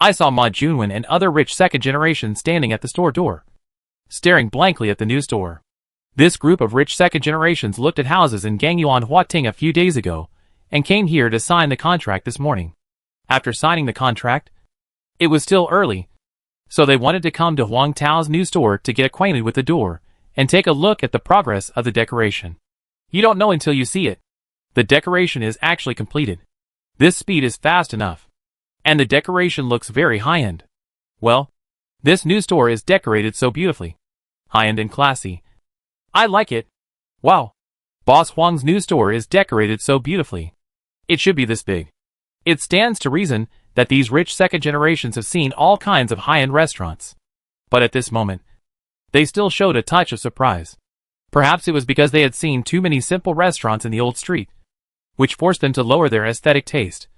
I saw Ma Junwen and other rich second generation standing at the store door, staring blankly at the new store. This group of rich second generations looked at houses in Gangyuan Huating a few days ago, and came here to sign the contract this morning. After signing the contract, it was still early, so they wanted to come to Huang Tao's new store to get acquainted with the door, and take a look at the progress of the decoration. You don't know until you see it. The decoration is actually completed. This speed is fast enough. And the decoration looks very high-end. Well, this new store is decorated so beautifully. High-end and classy. I like it. Wow. Boss Huang's new store is decorated so beautifully. It should be this big. It stands to reason that these rich second generations have seen all kinds of high-end restaurants. But at this moment, they still showed a touch of surprise. Perhaps it was because they had seen too many simple restaurants in the old street, which forced them to lower their aesthetic taste.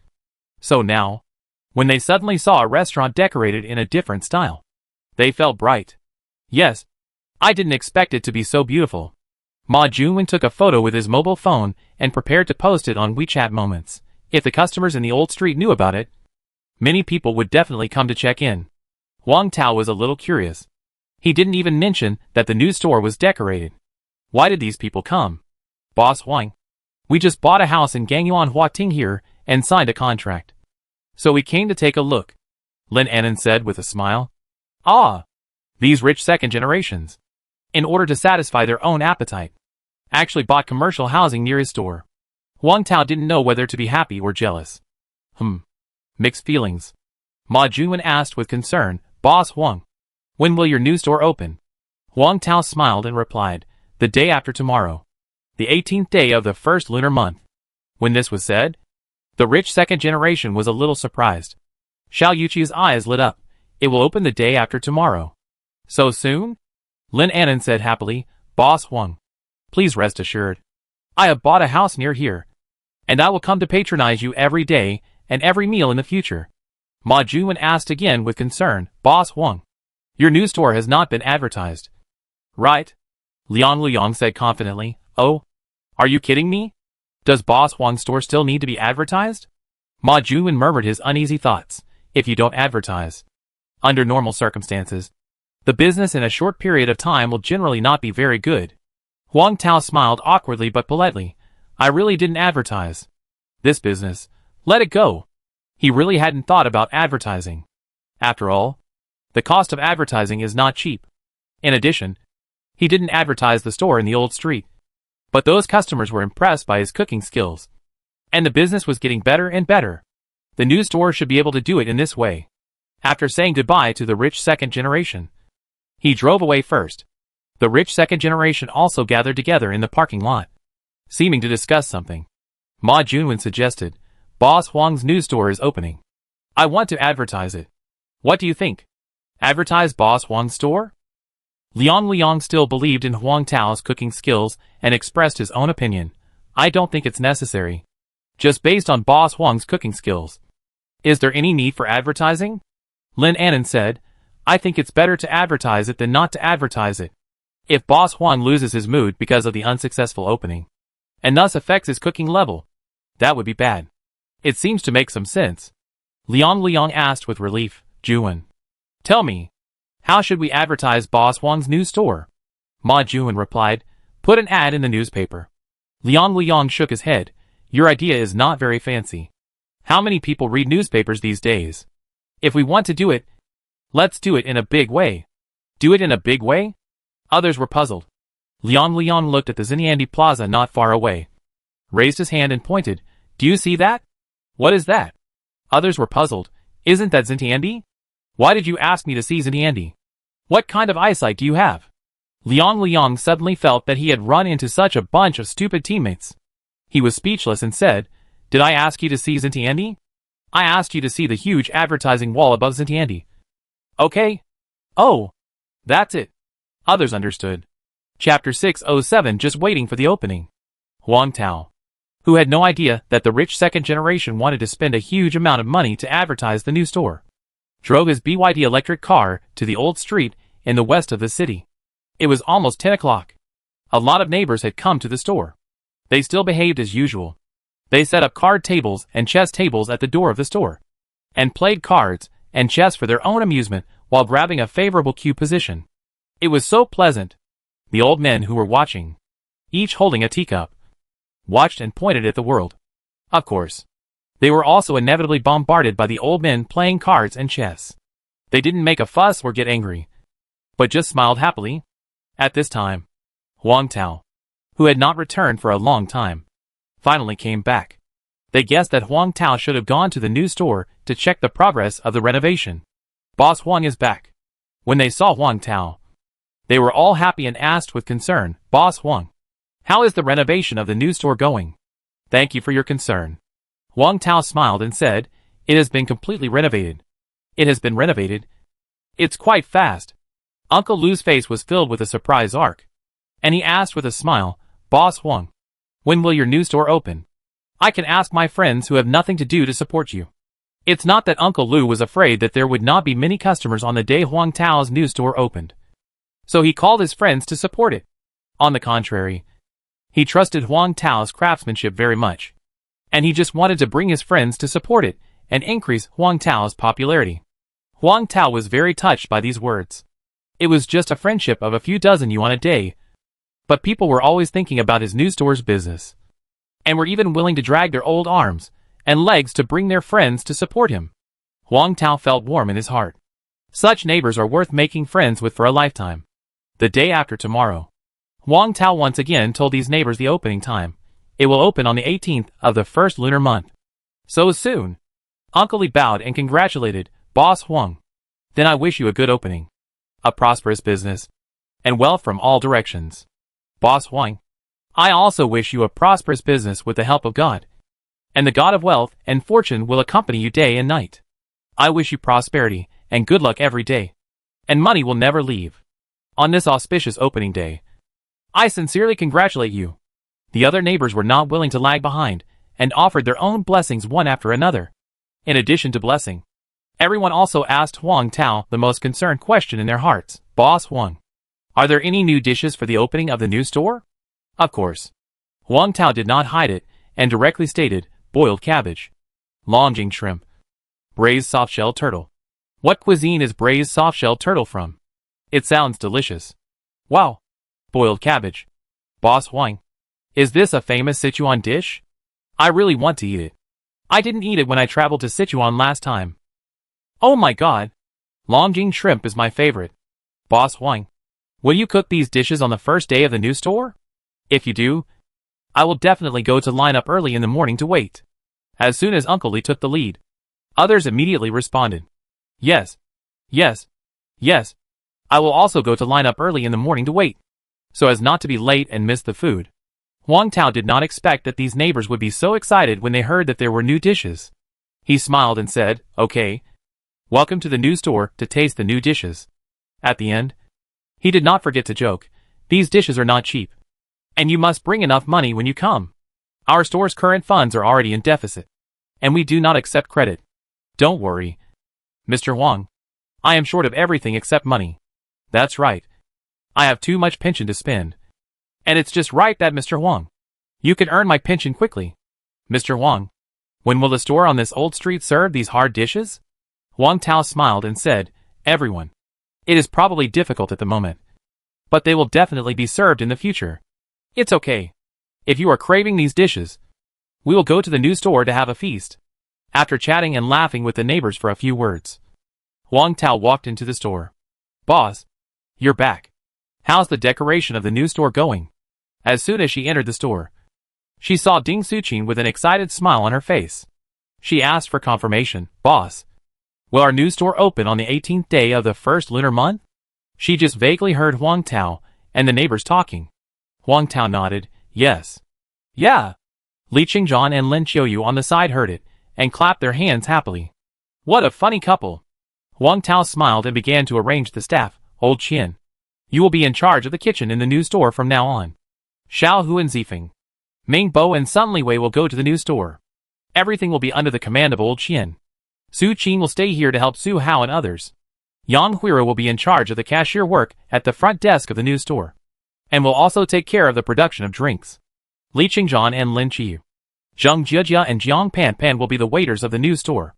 So now, when they suddenly saw a restaurant decorated in a different style, they felt bright. Yes, I didn't expect it to be so beautiful. Ma Junwen took a photo with his mobile phone and prepared to post it on WeChat Moments. If the customers in the old street knew about it, many people would definitely come to check in. Huang Tao was a little curious. He didn't even mention that the new store was decorated. Why did these people come? Boss Huang, we just bought a house in Gangyuan Huating here and signed a contract, so we came to take a look, Lin Anan said with a smile. Ah, these rich second generations, in order to satisfy their own appetite, actually bought commercial housing near his store. Huang Tao didn't know whether to be happy or jealous. Mixed feelings. Ma Junwen asked with concern, Boss Huang, when will your new store open? Huang Tao smiled and replied, the day after tomorrow, the 18th day of the first lunar month. When this was said, the rich second generation was a little surprised. Xiao Yuqi's eyes lit up. It will open the day after tomorrow. So soon? Lin Anan said happily, Boss Huang, please rest assured. I have bought a house near here, and I will come to patronize you every day and every meal in the future. Ma Junwen asked again with concern, Boss Huang, your new store has not been advertised, right? Liang Luyang said confidently, Oh, are you kidding me? Does Boss Huang's store still need to be advertised? Ma Junwen murmured his uneasy thoughts. If you don't advertise, under normal circumstances, the business in a short period of time will generally not be very good. Huang Tao smiled awkwardly but politely. I really didn't advertise this business. Let it go. He really hadn't thought about advertising. After all, the cost of advertising is not cheap. In addition, he didn't advertise the store in the old street. But those customers were impressed by his cooking skills. And the business was getting better and better. The new store should be able to do it in this way. After saying goodbye to the rich second generation, he drove away first. The rich second generation also gathered together in the parking lot, seeming to discuss something. Ma Junwen suggested, Boss Huang's new store is opening. I want to advertise it. What do you think? Advertise Boss Huang's store? Liang still believed in Huang Tao's cooking skills and expressed his own opinion. I don't think it's necessary. Just based on Boss Huang's cooking skills. Is there any need for advertising? Lin Annan said, I think it's better to advertise it than not to advertise it. If Boss Huang loses his mood because of the unsuccessful opening, and thus affects his cooking level, that would be bad. It seems to make some sense. Liang asked with relief, Junwen, tell me, how should we advertise Boss Huang's new store? Ma Junwen replied, put an ad in the newspaper. Liang shook his head, your idea is not very fancy. How many people read newspapers these days? If we want to do it, let's do it in a big way. Do it in a big way? Others were puzzled. Liang looked at the Xintiandi Plaza not far away, raised his hand and pointed, do you see that? What is that? Others were puzzled, isn't that Xintiandi? Why did you ask me to see Xintiandi? What kind of eyesight do you have? Liang suddenly felt that he had run into such a bunch of stupid teammates. He was speechless and said, did I ask you to see Xintiandi? I asked you to see the huge advertising wall above Xintiandi. Okay. Oh. That's it. Others understood. Chapter 607 just waiting for the opening. Huang Tao, who had no idea that the rich second generation wanted to spend a huge amount of money to advertise the new store, drove his BYD electric car to the old street in the west of the city. It was almost 10 o'clock. A lot of neighbors had come to the store. They still behaved as usual. They set up card tables and chess tables at the door of the store, and played cards and chess for their own amusement while grabbing a favorable queue position. It was so pleasant. The old men who were watching, each holding a teacup, watched and pointed at the world. Of course, they were also inevitably bombarded by the old men playing cards and chess. They didn't make a fuss or get angry, but just smiled happily. At this time, Huang Tao, who had not returned for a long time, finally came back. They guessed that Huang Tao should have gone to the new store to check the progress of the renovation. Boss Huang is back. When they saw Huang Tao, they were all happy and asked with concern, Boss Huang, how is the renovation of the new store going? Thank you for your concern. Huang Tao smiled and said, it has been completely renovated. It has been renovated. It's quite fast. Uncle Lu's face was filled with a surprise arc, and he asked with a smile, Boss Huang, when will your new store open? I can ask my friends who have nothing to do to support you. It's not that Uncle Lu was afraid that there would not be many customers on the day Huang Tao's new store opened, so he called his friends to support it. On the contrary, he trusted Huang Tao's craftsmanship very much, and he just wanted to bring his friends to support it and increase Huang Tao's popularity. Huang Tao was very touched by these words. It was just a friendship of a few dozen yuan a day, but people were always thinking about his new store's business, and were even willing to drag their old arms and legs to bring their friends to support him. Huang Tao felt warm in his heart. Such neighbors are worth making friends with for a lifetime. The day after tomorrow, Huang Tao once again told these neighbors the opening time. It will open on the 18th of the first lunar month. So soon. Uncle Li bowed and congratulated, Boss Huang. Then I wish you a good opening, a prosperous business, and wealth from all directions. Boss Huang, I also wish you a prosperous business with the help of God, and the God of wealth and fortune will accompany you day and night. I wish you prosperity and good luck every day, and money will never leave. On this auspicious opening day, I sincerely congratulate you. The other neighbors were not willing to lag behind, and offered their own blessings one after another. In addition to blessing, everyone also asked Huang Tao the most concerned question in their hearts, Boss Huang, are there any new dishes for the opening of the new store? Of course. Huang Tao did not hide it, and directly stated, boiled cabbage, Longjing shrimp, braised soft-shell turtle. What cuisine is braised soft-shell turtle from? It sounds delicious. Wow. Boiled cabbage. Boss Huang, Is this a famous Sichuan dish? I really want to eat it. I didn't eat it when I traveled to Sichuan last time. Oh my god. Longjing shrimp is my favorite. Boss Huang, will you cook these dishes on the first day of the new store? If you do, I will definitely go to line up early in the morning to wait. As soon as Uncle Li took the lead, others immediately responded. Yes. Yes. Yes. I will also go to line up early in the morning to wait, so as not to be late and miss the food. Huang Tao did not expect that these neighbors would be so excited when they heard that there were new dishes. He smiled and said, okay. Welcome to the new store to taste the new dishes. At the end, he did not forget to joke, these dishes are not cheap. And you must bring enough money when you come. Our store's current funds are already in deficit, and we do not accept credit. Don't worry, Mr. Huang. I am short of everything except money. That's right. I have too much pension to spend. And it's just right that Mr. Huang, you can earn my pension quickly. Mr. Huang, when will the store on this old street serve these hard dishes? Huang Tao smiled and said, everyone. It is probably difficult at the moment, but they will definitely be served in the future. It's okay. If you are craving these dishes, we will go to the new store to have a feast. After chatting and laughing with the neighbors for a few words, Huang Tao walked into the store. Boss, you're back. How's the decoration of the new store going? As soon as she entered the store, she saw Ding Suqin with an excited smile on her face. She asked for confirmation. Boss, will our new store open on the 18th day of the first lunar month? She just vaguely heard Huang Tao and the neighbors talking. Huang Tao nodded, yes. Yeah. Li Qingzhan and Lin Qiuyu on the side heard it and clapped their hands happily. What a funny couple. Huang Tao smiled and began to arrange the staff. Old Qian, you will be in charge of the kitchen in the new store from now on. Xiao Hu and Zifeng, Ming Bo and Sun Liwei will go to the new store. Everything will be under the command of Old Qian. Su Qing will stay here to help Su Hao and others. Yang Huira will be in charge of the cashier work at the front desk of the new store, and will also take care of the production of drinks. Li Qingzhan and Lin Qiu, Zheng Jiejia and Jiang Pan will be the waiters of the new store.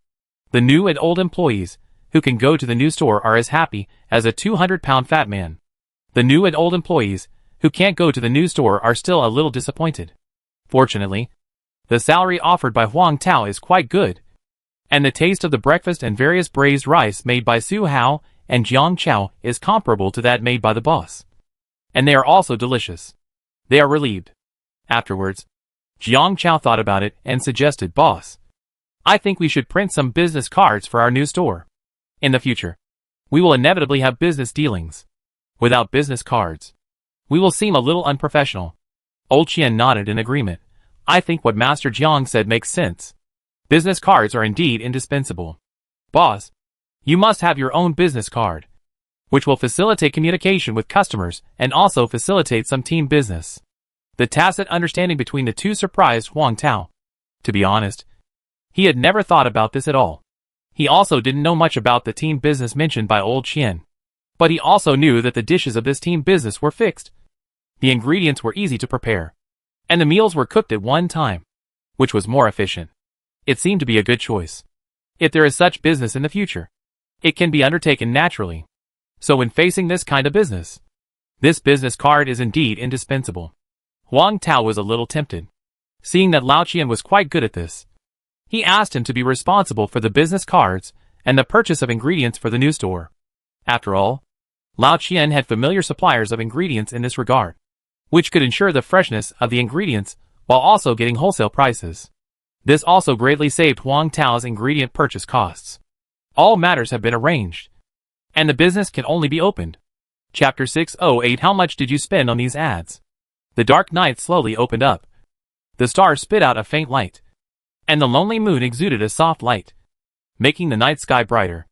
The new and old employees who can go to the new store are as happy as a 200-pound fat man. The new and old employees who can't go to the new store are still a little disappointed. Fortunately, the salary offered by Huang Tao is quite good, and the taste of the breakfast and various braised rice made by Su Hao and Jiang Chao is comparable to that made by the boss. And they are also delicious. They are relieved. Afterwards, Jiang Chao thought about it and suggested, Boss, I think we should print some business cards for our new store. In the future, we will inevitably have business dealings. Without business cards, we will seem a little unprofessional. Old Qian nodded in agreement. I think what Master Jiang said makes sense. Business cards are indeed indispensable. Boss, you must have your own business card, which will facilitate communication with customers and also facilitate some team business. The tacit understanding between the two surprised Huang Tao. To be honest, he had never thought about this at all. He also didn't know much about the team business mentioned by Old Qian. But he also knew that the dishes of this team business were fixed. The ingredients were easy to prepare, and the meals were cooked at one time, which was more efficient. It seemed to be a good choice. If there is such business in the future, it can be undertaken naturally. So when facing this kind of business, this business card is indeed indispensable. Huang Tao was a little tempted. Seeing that Lao Qian was quite good at this, he asked him to be responsible for the business cards and the purchase of ingredients for the new store. After all, Lao Qian had familiar suppliers of ingredients in this regard, which could ensure the freshness of the ingredients while also getting wholesale prices. This also greatly saved Huang Tao's ingredient purchase costs. All matters have been arranged, and the business can only be opened. Chapter 608 How much did you spend on these ads? The dark night slowly opened up. The stars spit out a faint light, and the lonely moon exuded a soft light, making the night sky brighter.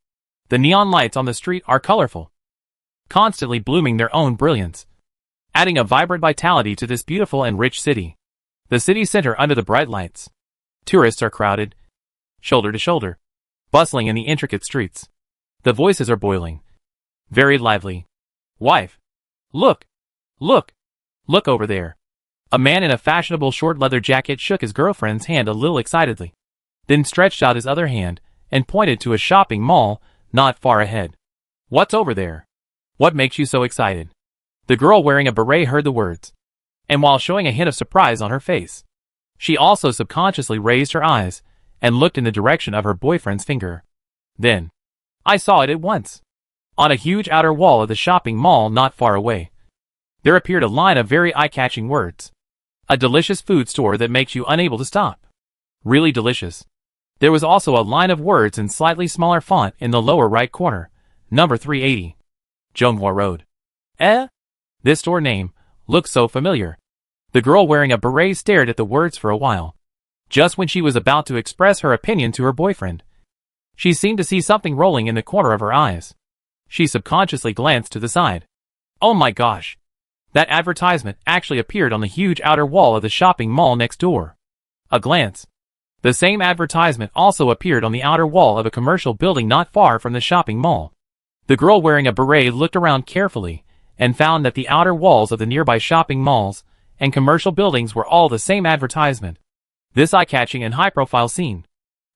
The neon lights on the street are colorful, constantly blooming their own brilliance, adding a vibrant vitality to this beautiful and rich city. The city center under the bright lights. Tourists are crowded, shoulder to shoulder, bustling in the intricate streets. The voices are boiling, very lively. Wife, look, look, look over there. A man in a fashionable short leather jacket shook his girlfriend's hand a little excitedly, then stretched out his other hand and pointed to a shopping mall not far ahead. What's over there? What makes you so excited? The girl wearing a beret heard the words and while showing a hint of surprise on her face, she also subconsciously raised her eyes and looked in the direction of her boyfriend's finger. Then, I saw it at once. On a huge outer wall of the shopping mall not far away, there appeared a line of very eye-catching words. A delicious food store that makes you unable to stop. Really delicious. There was also a line of words in slightly smaller font in the lower right corner. Number 380. Jonghwa Road. This store name looked so familiar. The girl wearing a beret stared at the words for a while. Just when she was about to express her opinion to her boyfriend, she seemed to see something rolling in the corner of her eyes. She subconsciously glanced to the side. Oh my gosh! That advertisement actually appeared on the huge outer wall of the shopping mall next door. A glance. The same advertisement also appeared on the outer wall of a commercial building not far from the shopping mall. The girl wearing a beret looked around carefully and found that the outer walls of the nearby shopping malls and commercial buildings were all the same advertisement. This eye-catching and high-profile scene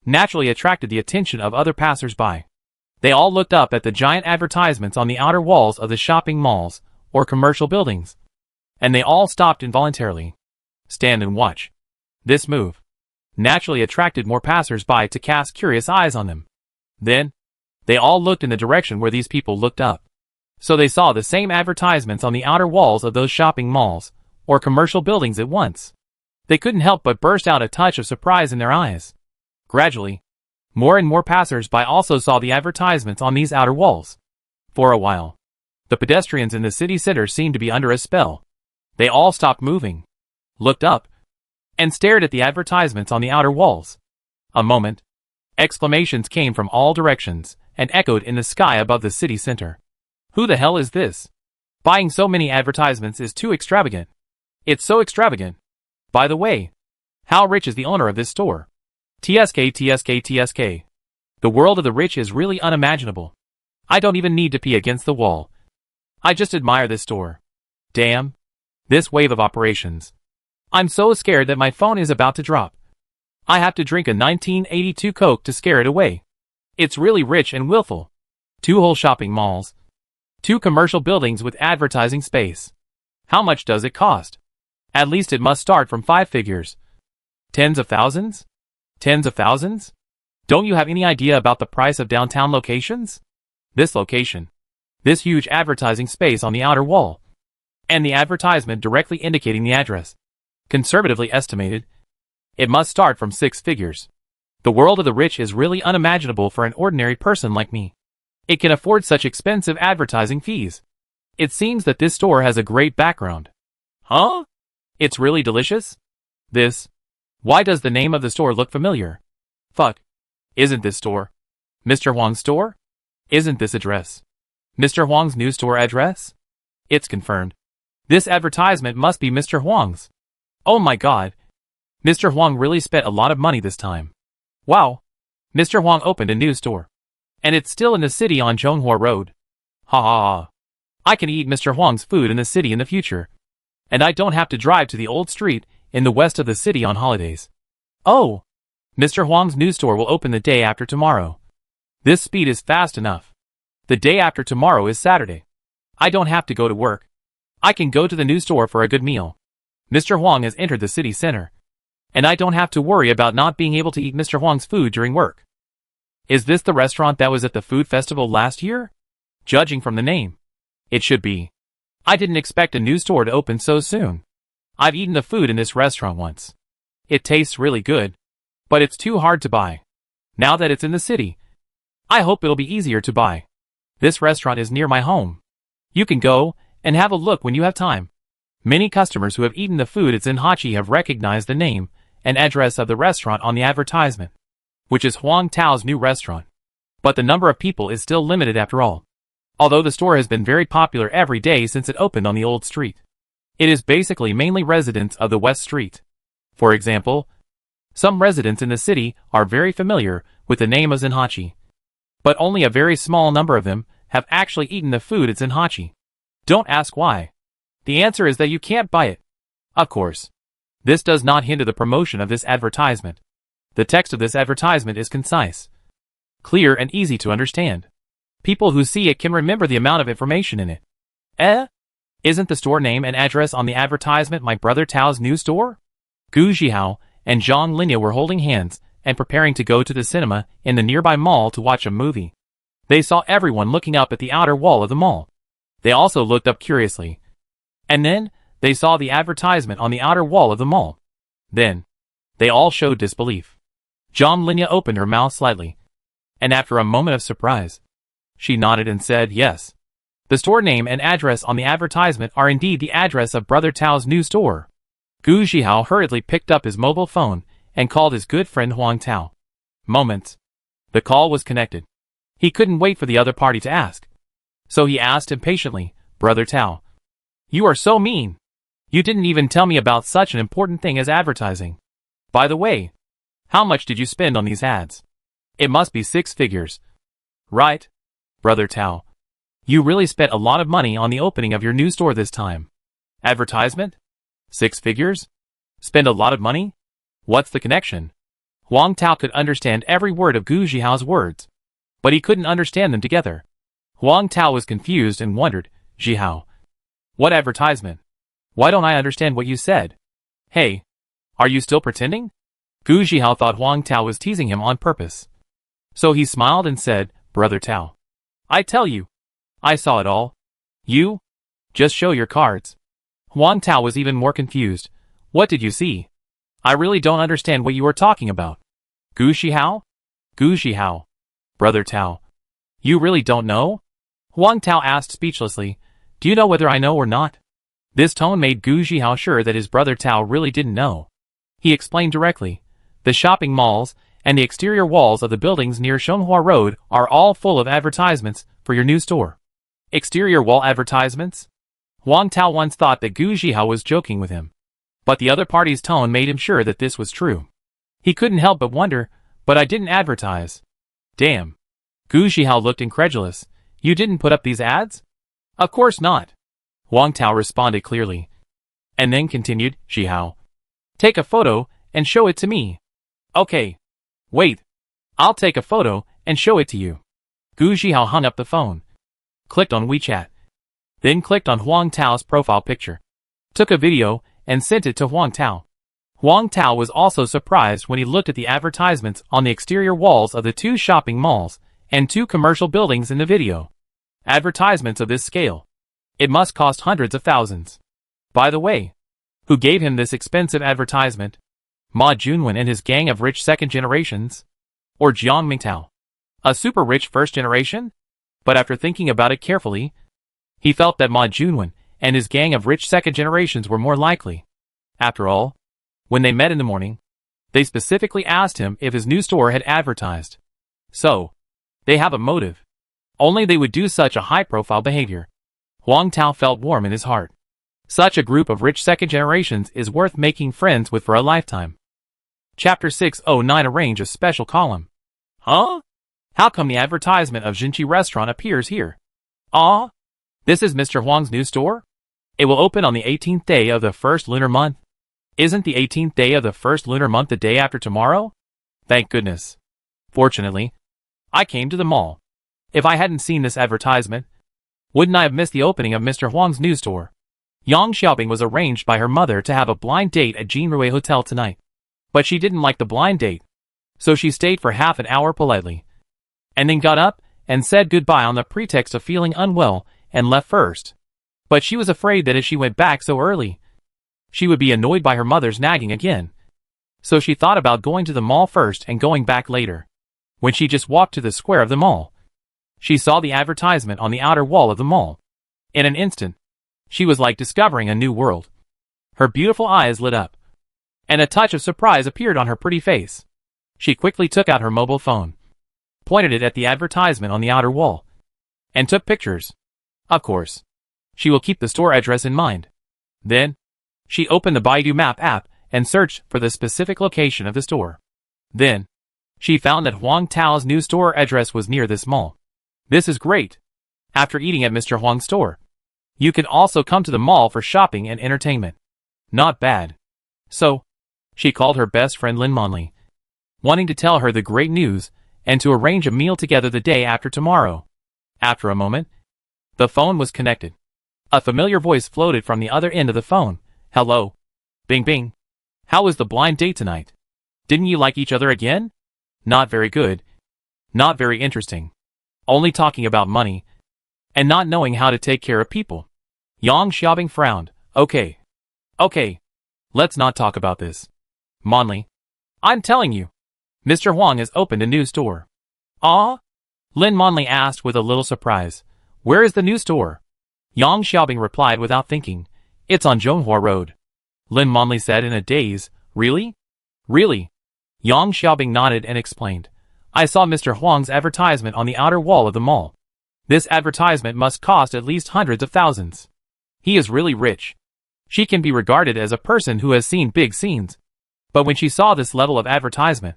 naturally attracted the attention of other passers-by. They all looked up at the giant advertisements on the outer walls of the shopping malls or commercial buildings, and they all stopped involuntarily. Stand and watch. This move naturally attracted more passers-by to cast curious eyes on them. Then, they all looked in the direction where these people looked up. So they saw the same advertisements on the outer walls of those shopping malls or commercial buildings at once. They couldn't help but burst out a touch of surprise in their eyes. Gradually, more and more passers-by also saw the advertisements on these outer walls. For a while, the pedestrians in the city center seemed to be under a spell. They all stopped moving, looked up, and stared at the advertisements on the outer walls. A moment, exclamations came from all directions and echoed in the sky above the city center. Who the hell is this? Buying so many advertisements is too extravagant. It's so extravagant. By the way, how rich is the owner of this store? TSK. The world of the rich is really unimaginable. I don't even need to pee against the wall. I just admire this store. Damn. This wave of operations. I'm so scared that my phone is about to drop. I have to drink a 1982 Coke to scare it away. It's really rich and willful. 2 whole shopping malls. 2 commercial buildings with advertising space. How much does it cost? At least it must start from 5 figures. Tens of thousands? Tens of thousands? Don't you have any idea about the price of downtown locations? This location. This huge advertising space on the outer wall. And the advertisement directly indicating the address. Conservatively estimated, it must start from 6 figures. The world of the rich is really unimaginable for an ordinary person like me. It can afford such expensive advertising fees. It seems that this store has a great background. Huh? It's really delicious? Why does the name of the store look familiar? Fuck. Isn't this store Mr. Huang's store? Isn't this address Mr. Huang's new store address? It's confirmed. This advertisement must be Mr. Huang's. Oh my god. Mr. Huang really spent a lot of money this time. Wow. Mr. Huang opened a new store. And it's still in the city on Jonghwa Road. Ha ha ha. I can eat Mr. Huang's food in the city in the future. And I don't have to drive to the old street in the west of the city on holidays. Oh. Mr. Huang's new store will open the day after tomorrow. This speed is fast enough. The day after tomorrow is Saturday. I don't have to go to work. I can go to the new store for a good meal. Mr. Huang has entered the city center. And I don't have to worry about not being able to eat Mr. Huang's food during work. Is this the restaurant that was at the food festival last year? Judging from the name, it should be. I didn't expect a new store to open so soon. I've eaten the food in this restaurant once. It tastes really good, but it's too hard to buy. Now that it's in the city, I hope it'll be easier to buy. This restaurant is near my home. You can go and have a look when you have time. Many customers who have eaten the food at Zinhachi have recognized the name and address of the restaurant on the advertisement, which is Huang Tao's new restaurant. But the number of people is still limited after all. Although the store has been very popular every day since it opened on the old street. It is basically mainly residents of the West Street. For example, some residents in the city are very familiar with the name of Zinhachi. But only a very small number of them have actually eaten the food at Zinhachi. Don't ask why. The answer is that you can't buy it. Of course. This does not hinder the promotion of this advertisement. The text of this advertisement is concise, clear and easy to understand. People who see it can remember the amount of information in it. Isn't the store name and address on the advertisement my brother Tao's new store? Gu Zhihao and Zhang Linya were holding hands and preparing to go to the cinema in the nearby mall to watch a movie. They saw everyone looking up at the outer wall of the mall. They also looked up curiously. And then, they saw the advertisement on the outer wall of the mall. Then, they all showed disbelief. Zhang Linya opened her mouth slightly. And after a moment of surprise, she nodded and said yes. The store name and address on the advertisement are indeed the address of Brother Tao's new store. Gu Zhihao hurriedly picked up his mobile phone and called his good friend Huang Tao. Moments. The call was connected. He couldn't wait for the other party to ask. So he asked impatiently, Brother Tao, you are so mean. You didn't even tell me about such an important thing as advertising. By the way, how much did you spend on these ads? It must be 6 figures. Right, Brother Tao. You really spent a lot of money on the opening of your new store this time. Advertisement? 6 figures? Spend a lot of money? What's the connection? Huang Tao could understand every word of Gu Zhihao's words, but he couldn't understand them together. Huang Tao was confused and wondered, Zhihao, what advertisement? Why don't I understand what you said? Hey, are you still pretending? Gu Zhihao thought Huang Tao was teasing him on purpose. So he smiled and said, Brother Tao, I tell you, I saw it all. You? Just show your cards. Huang Tao was even more confused. What did you see? I really don't understand what you are talking about. Gu Zhihao? Gu Zhihao. Brother Tao. You really don't know? Huang Tao asked speechlessly. Do you know whether I know or not? This tone made Gu Zhihao sure that his brother Tao really didn't know. He explained directly. The shopping malls and the exterior walls of the buildings near Shonghua Road are all full of advertisements for your new store. Exterior wall advertisements? Huang Tao once thought that Gu Zhihao was joking with him. But the other party's tone made him sure that this was true. He couldn't help but wonder, but I didn't advertise. Damn. Gu Zhihao looked incredulous. You didn't put up these ads? Of course not. Huang Tao responded clearly. And then continued, Zhihao. Take a photo and show it to me. Okay. Wait. I'll take a photo and show it to you. Gu Zhihao hung up the phone. Clicked on WeChat. Then clicked on Huang Tao's profile picture. Took a video and sent it to Huang Tao. Huang Tao was also surprised when he looked at the advertisements on the exterior walls of the 2 shopping malls and 2 commercial buildings in the video. Advertisements of this scale. It must cost hundreds of thousands. By the way, who gave him this expensive advertisement? Ma Junwen and his gang of rich second generations? Or Jiang Mingtao? A super rich first generation? But after thinking about it carefully, he felt that Ma Junwen and his gang of rich second generations were more likely. After all, when they met in the morning, they specifically asked him if his new store had advertised. So, they have a motive. Only they would do such a high-profile behavior. Huang Tao felt warm in his heart. Such a group of rich second generations is worth making friends with for a lifetime. Chapter 609 Arrange a special column. Huh? How come the advertisement of Jinchi Restaurant appears here? Ah? This is Mr. Huang's new store? It will open on the 18th day of the first lunar month. Isn't the 18th day of the first lunar month the day after tomorrow? Thank goodness. Fortunately, I came to the mall. If I hadn't seen this advertisement, wouldn't I have missed the opening of Mr. Huang's new store? Yang Xiaobing was arranged by her mother to have a blind date at Jinrui Hotel tonight. But she didn't like the blind date, so she stayed for half an hour politely, and then got up and said goodbye on the pretext of feeling unwell and left first. But she was afraid that if she went back so early, she would be annoyed by her mother's nagging again. So she thought about going to the mall first and going back later. When she just walked to the square of the mall, she saw the advertisement on the outer wall of the mall. In an instant, she was like discovering a new world. Her beautiful eyes lit up, and a touch of surprise appeared on her pretty face. She quickly took out her mobile phone, pointed it at the advertisement on the outer wall, and took pictures. Of course, she will keep the store address in mind. Then, she opened the Baidu Map app and searched for the specific location of the store. Then, she found that Huang Tao's new store address was near this mall. This is great. After eating at Mr. Huang's store, you can also come to the mall for shopping and entertainment. Not bad. So, she called her best friend Lin Monli, wanting to tell her the great news and to arrange a meal together the day after tomorrow. After a moment, the phone was connected. A familiar voice floated from the other end of the phone. Hello. Bing bing. How was the blind date tonight? Didn't you like each other again? Not very good. Not very interesting. Only talking about money. And not knowing how to take care of people. Yang Xiaobing frowned. Okay. Okay. Let's not talk about this. Monli. I'm telling you. Mr. Huang has opened a new store. Ah? Lin Monli asked with a little surprise. Where is the new store? Yang Xiaobing replied without thinking. It's on Zhonghua Road. Lin Monli said in a daze. Really? Really? Yang Xiaobing nodded and explained. I saw Mr. Huang's advertisement on the outer wall of the mall. This advertisement must cost at least hundreds of thousands. He is really rich. She can be regarded as a person who has seen big scenes. But when she saw this level of advertisement,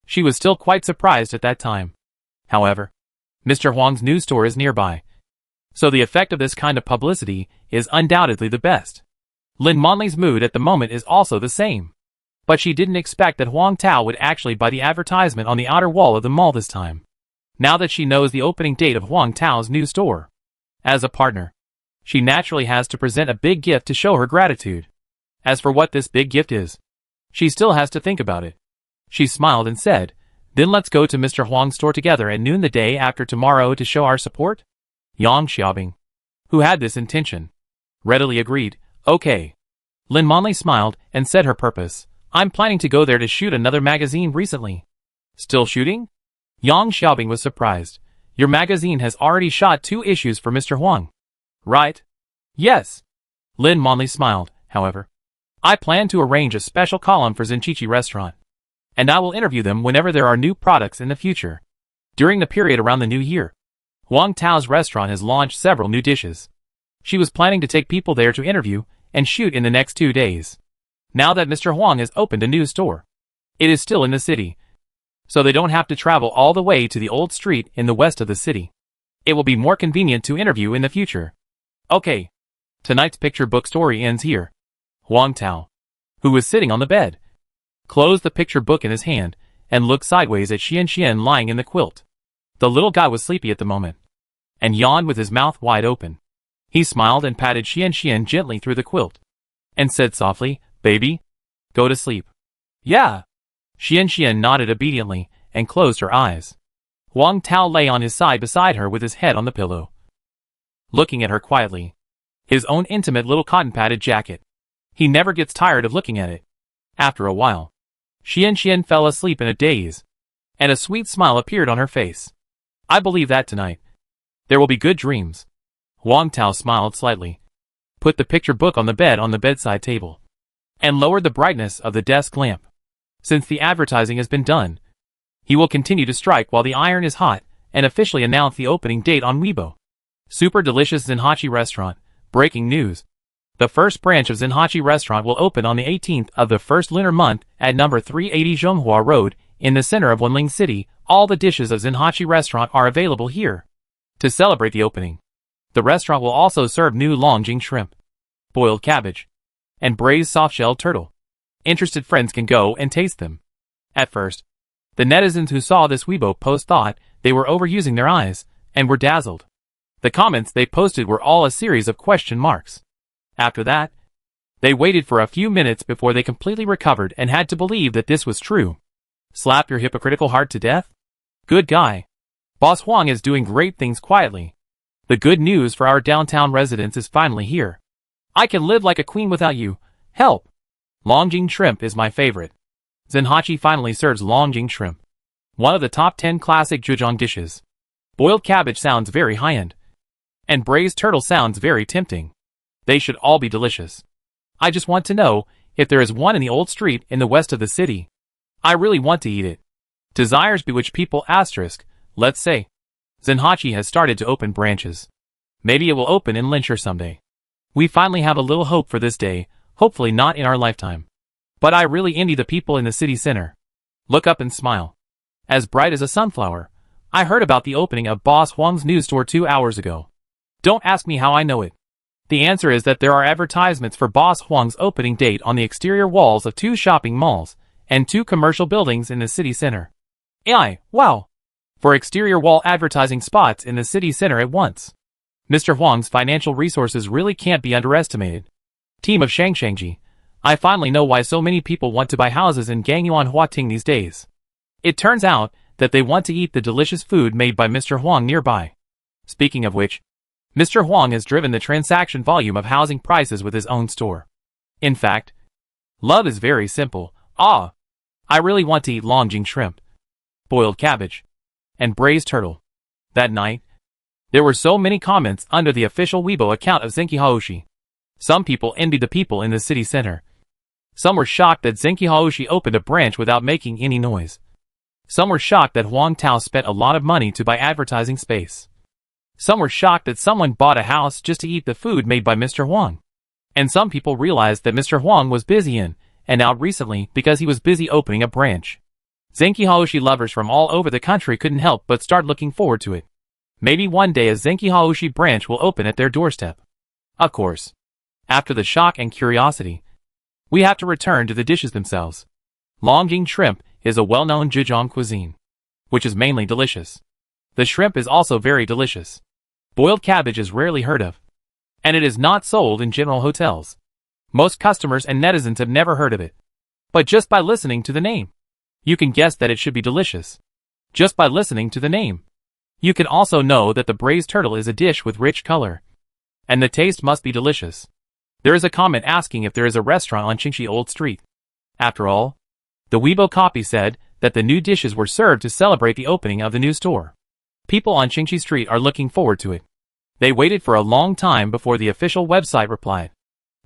she was still quite surprised at that time. However, Mr. Huang's new store is nearby. So the effect of this kind of publicity is undoubtedly the best. Lin Monli's mood at the moment is also the same. But she didn't expect that Huang Tao would actually buy the advertisement on the outer wall of the mall this time. Now that she knows the opening date of Huang Tao's new store. As a partner, she naturally has to present a big gift to show her gratitude. As for what this big gift is, she still has to think about it. She smiled and said, Then let's go to Mr. Huang's store together at noon the day after tomorrow to show our support? Yang Xiaobing, who had this intention, readily agreed. Okay. Lin Monli smiled and said her purpose. I'm planning to go there to shoot another magazine recently. Still shooting? Yang Xiaobing was surprised. Your magazine has already shot 2 issues for Mr. Huang. Right? Yes. Lin Monli smiled, however. I plan to arrange a special column for Zinchichi restaurant. And I will interview them whenever there are new products in the future. During the period around the new year, Huang Tao's restaurant has launched several new dishes. She was planning to take people there to interview and shoot in the next 2 days. Now that Mr. Huang has opened a new store, it is still in the city, so they don't have to travel all the way to the old street in the west of the city. It will be more convenient to interview in the future. Okay. Tonight's picture book story ends here. Huang Tao, who was sitting on the bed, closed the picture book in his hand and looked sideways at Xian lying in the quilt. The little guy was sleepy at the moment, and yawned with his mouth wide open. He smiled and patted Xian gently through the quilt, and said softly, Baby, go to sleep. Yeah. Xian nodded obediently and closed her eyes. Huang Tao lay on his side beside her with his head on the pillow, looking at her quietly. His own intimate little cotton-padded jacket. He never gets tired of looking at it. After a while, Xian fell asleep in a daze, and a sweet smile appeared on her face. I believe that tonight there will be good dreams. Huang Tao smiled slightly, put the picture book on the bedside table, and lowered the brightness of the desk lamp. Since the advertising has been done, he will continue to strike while the iron is hot and officially announce the opening date on Weibo. Super delicious Zenhachi restaurant. Breaking news. The first branch of Zenhachi restaurant will open on the 18th of the first lunar month at number 380 Zhonghua Road in the center of Wenling City. All the dishes of Zenhachi restaurant are available here. To celebrate the opening, the restaurant will also serve new Longjing shrimp, boiled cabbage, and braised soft-shelled turtle. Interested friends can go and taste them. At first, the netizens who saw this Weibo post thought they were overusing their eyes and were dazzled. The comments they posted were all a series of question marks. After that, they waited for a few minutes before they completely recovered and had to believe that this was true. Slap your hypocritical heart to death? Good guy. Boss Huang is doing great things quietly. The good news for our downtown residents is finally here. I can live like a queen without you. Help! Longjing shrimp is my favorite. Zenhachi finally serves Longjing shrimp, one of the top 10 classic Zhejiang dishes. Boiled cabbage sounds very high-end, and braised turtle sounds very tempting. They should all be delicious. I just want to know if there is one in the old street in the west of the city. I really want to eat it. Desires bewitch people asterisk, let's say. Zenhachi has started to open branches. Maybe it will open in Linshur someday. We finally have a little hope for this day, hopefully not in our lifetime. But I really envy the people in the city center. Look up and smile. As bright as a sunflower. I heard about the opening of Boss Huang's new store 2 hours ago. Don't ask me how I know it. The answer is that there are advertisements for Boss Huang's opening date on the exterior walls of 2 shopping malls and 2 commercial buildings in the city center. Wow! For exterior wall advertising spots in the city center at once. Mr. Huang's financial resources really can't be underestimated. Team of Shangshangji, I finally know why so many people want to buy houses in Gangyuan Huating these days. It turns out that they want to eat the delicious food made by Mr. Huang nearby. Speaking of which, Mr. Huang has driven the transaction volume of housing prices with his own store. In fact, love is very simple. I really want to eat Longjing shrimp, boiled cabbage, and braised turtle. That night, there were so many comments under the official Weibo account of Zenki Haoshi. Some people envied the people in the city center. Some were shocked that Zenki Haoshi opened a branch without making any noise. Some were shocked that Huang Tao spent a lot of money to buy advertising space. Some were shocked that someone bought a house just to eat the food made by Mr. Huang. And some people realized that Mr. Huang was busy in and out recently because he was busy opening a branch. Zenki Haoshi lovers from all over the country couldn't help but start looking forward to it. Maybe one day a Zenki Haoshi branch will open at their doorstep. Of course, after the shock and curiosity, we have to return to the dishes themselves. Longjing shrimp is a well-known Zhejiang cuisine, which is mainly delicious. The shrimp is also very delicious. Boiled cabbage is rarely heard of, and it is not sold in general hotels. Most customers and netizens have never heard of it. But just by listening to the name, you can guess that it should be delicious. Just by listening to the name, you can also know that the braised turtle is a dish with rich color, and the taste must be delicious. There is a comment asking if there is a restaurant on Qingxi Old Street. After all, the Weibo copy said that the new dishes were served to celebrate the opening of the new store. People on Qingxi Street are looking forward to it. They waited for a long time before the official website replied.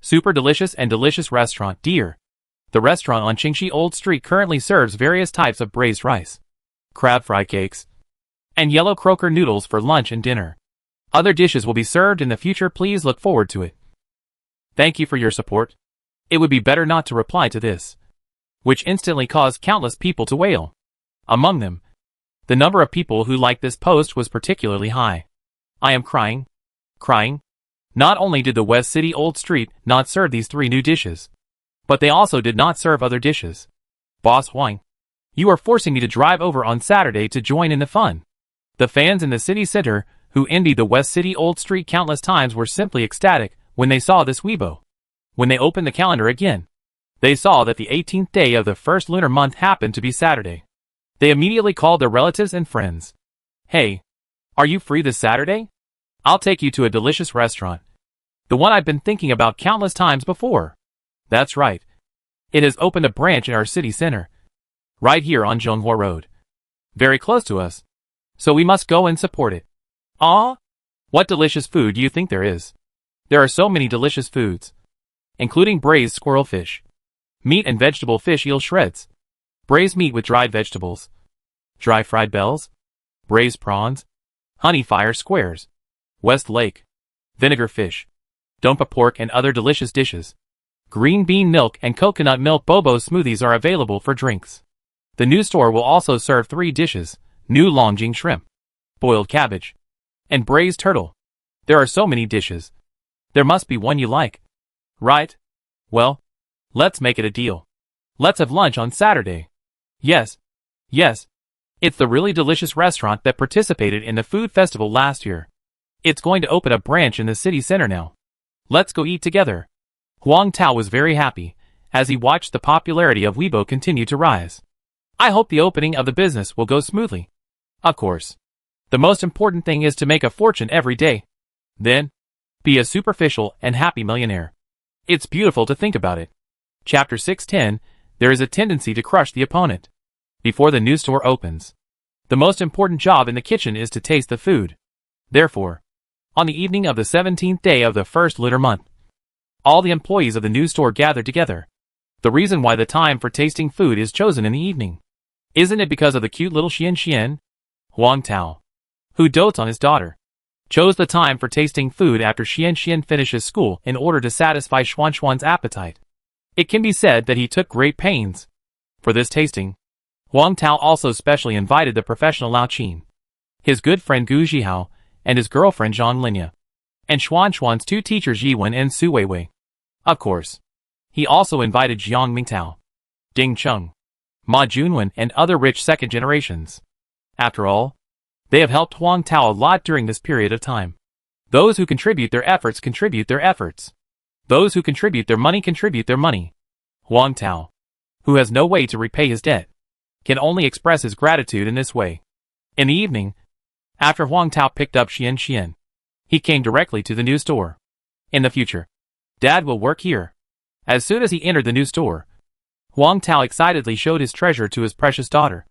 Super delicious and delicious restaurant, dear. The restaurant on Qingxi Old Street currently serves various types of braised rice, crab fry cakes, and yellow croaker noodles for lunch and dinner. Other dishes will be served in the future. Please look forward to it. Thank you for your support. It would be better not to reply to this, which instantly caused countless people to wail. Among them, the number of people who liked this post was particularly high. I am crying. Not only did the West City Old Street not serve these 3 new dishes, but they also did not serve other dishes. Boss Huang, you are forcing me to drive over on Saturday to join in the fun. The fans in the city center, who envied the West City Old Street countless times, were simply ecstatic when they saw this Weibo. When they opened the calendar again, they saw that the 18th day of the first lunar month happened to be Saturday. They immediately called their relatives and friends. Hey, are you free this Saturday? I'll take you to a delicious restaurant. The one I've been thinking about countless times before. That's right. It has opened a branch in our city center. Right here on Zhonghua Road. Very close to us. So we must go and support it. What delicious food do you think there is? There are so many delicious foods, including braised squirrel fish, meat and vegetable fish eel shreds, braised meat with dried vegetables, dry fried bells, braised prawns, honey fire squares, West Lake, vinegar fish, dompa pork and other delicious dishes. Green bean milk and coconut milk bobo smoothies are available for drinks. The new store will also serve 3 dishes, new Longjing shrimp, boiled cabbage, and braised turtle. There are so many dishes. There must be one you like. Right? Well, let's make it a deal. Let's have lunch on Saturday. Yes. It's the really delicious restaurant that participated in the food festival last year. It's going to open a branch in the city center now. Let's go eat together. Huang Tao was very happy as he watched the popularity of Weibo continue to rise. I hope the opening of the business will go smoothly. Of course. The most important thing is to make a fortune every day. Then, be a superficial and happy millionaire. It's beautiful to think about it. Chapter 610, there is a tendency to crush the opponent. Before the new store opens, the most important job in the kitchen is to taste the food. Therefore, on the evening of the 17th day of the first lunar month, all the employees of the new store gathered together. The reason why the time for tasting food is chosen in the evening, isn't it because of the cute little Xian? Huang Tao, who dotes on his daughter, chose the time for tasting food after Xian finishes school in order to satisfy Xuan's appetite. It can be said that he took great pains for this tasting. Huang Tao also specially invited the professional Lao Qin, his good friend Gu Zhihao, and his girlfriend Zhang Linya, and Xuan's 2 teachers Yiwen and Su Weiwei. Of course, he also invited Jiang Mingtao, Ding Cheng, Ma Junwen and other rich second generations. After all, they have helped Huang Tao a lot during this period of time. Those who contribute their efforts contribute their efforts. Those who contribute their money contribute their money. Huang Tao, who has no way to repay his debt, can only express his gratitude in this way. In the evening, after Huang Tao picked up Xian, he came directly to the new store. In the future, Dad will work here. As soon as he entered the new store, Huang Tao excitedly showed his treasure to his precious daughter.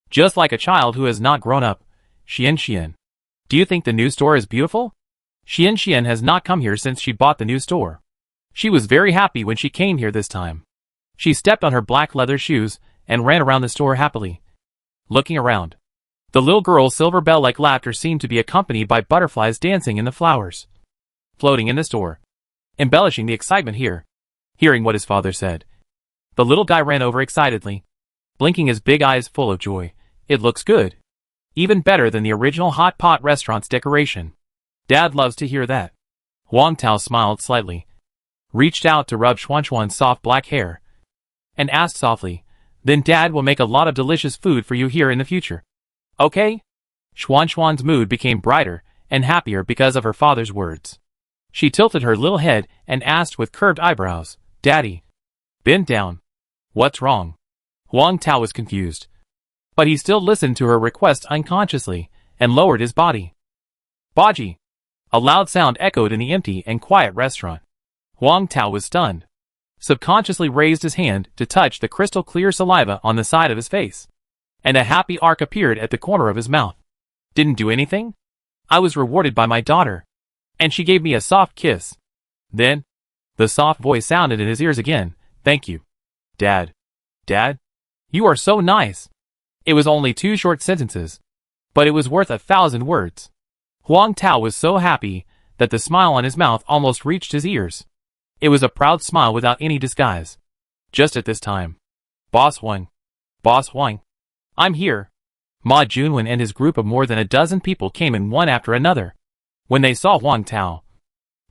Just like a child who has not grown up, Xian, do you think the new store is beautiful? Xian has not come here since she bought the new store. She was very happy when she came here this time. She stepped on her black leather shoes and ran around the store happily. Looking around, the little girl's silver bell-like laughter seemed to be accompanied by butterflies dancing in the flowers, floating in the store, embellishing the excitement here. Hearing what his father said, the little guy ran over excitedly, blinking his big eyes full of joy. It looks good. Even better than the original hot pot restaurant's decoration. Dad loves to hear that. Huang Tao smiled slightly, reached out to rub Xuan's soft black hair, and asked softly, "Then Dad will make a lot of delicious food for you here in the future. Okay?" Xuan's mood became brighter and happier because of her father's words. She tilted her little head and asked with curved eyebrows, "Daddy, bend down. What's wrong?" Huang Tao was confused, but he still listened to her request unconsciously and lowered his body. Baji! A loud sound echoed in the empty and quiet restaurant. Huang Tao was stunned, subconsciously raised his hand to touch the crystal-clear saliva on the side of his face, and a happy arc appeared at the corner of his mouth. Didn't do anything? I was rewarded by my daughter, and she gave me a soft kiss. Then, the soft voice sounded in his ears again, "Thank you. Dad. Dad? You are so nice." It was only 2 short sentences, but it was worth 1,000 words. Huang Tao was so happy that the smile on his mouth almost reached his ears. It was a proud smile without any disguise. Just at this time, Boss Huang, I'm here. Ma Junwen and his group of more than a dozen people came in one after another. When they saw Huang Tao,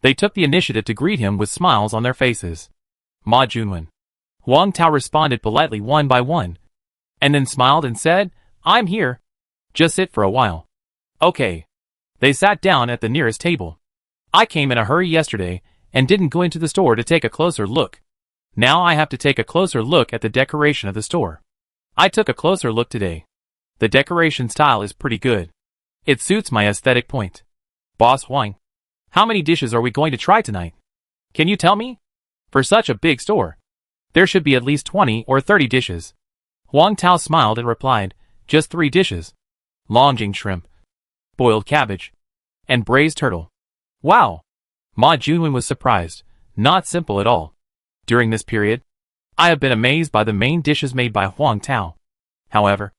they took the initiative to greet him with smiles on their faces. Ma Junwen. Huang Tao responded politely one by one, and then smiled and said, "I'm here. Just sit for a while." Okay. They sat down at the nearest table. I came in a hurry yesterday and didn't go into the store to take a closer look. Now I have to take a closer look at the decoration of the store. I took a closer look today. The decoration style is pretty good. It suits my aesthetic point. Boss Huang, how many dishes are we going to try tonight? Can you tell me? For such a big store, there should be at least 20 or 30 dishes. Huang Tao smiled and replied, "Just 3 dishes. Longjing shrimp, boiled cabbage, and braised turtle." Wow! Ma Junwen was surprised. Not simple at all. During this period, I have been amazed by the main dishes made by Huang Tao. However,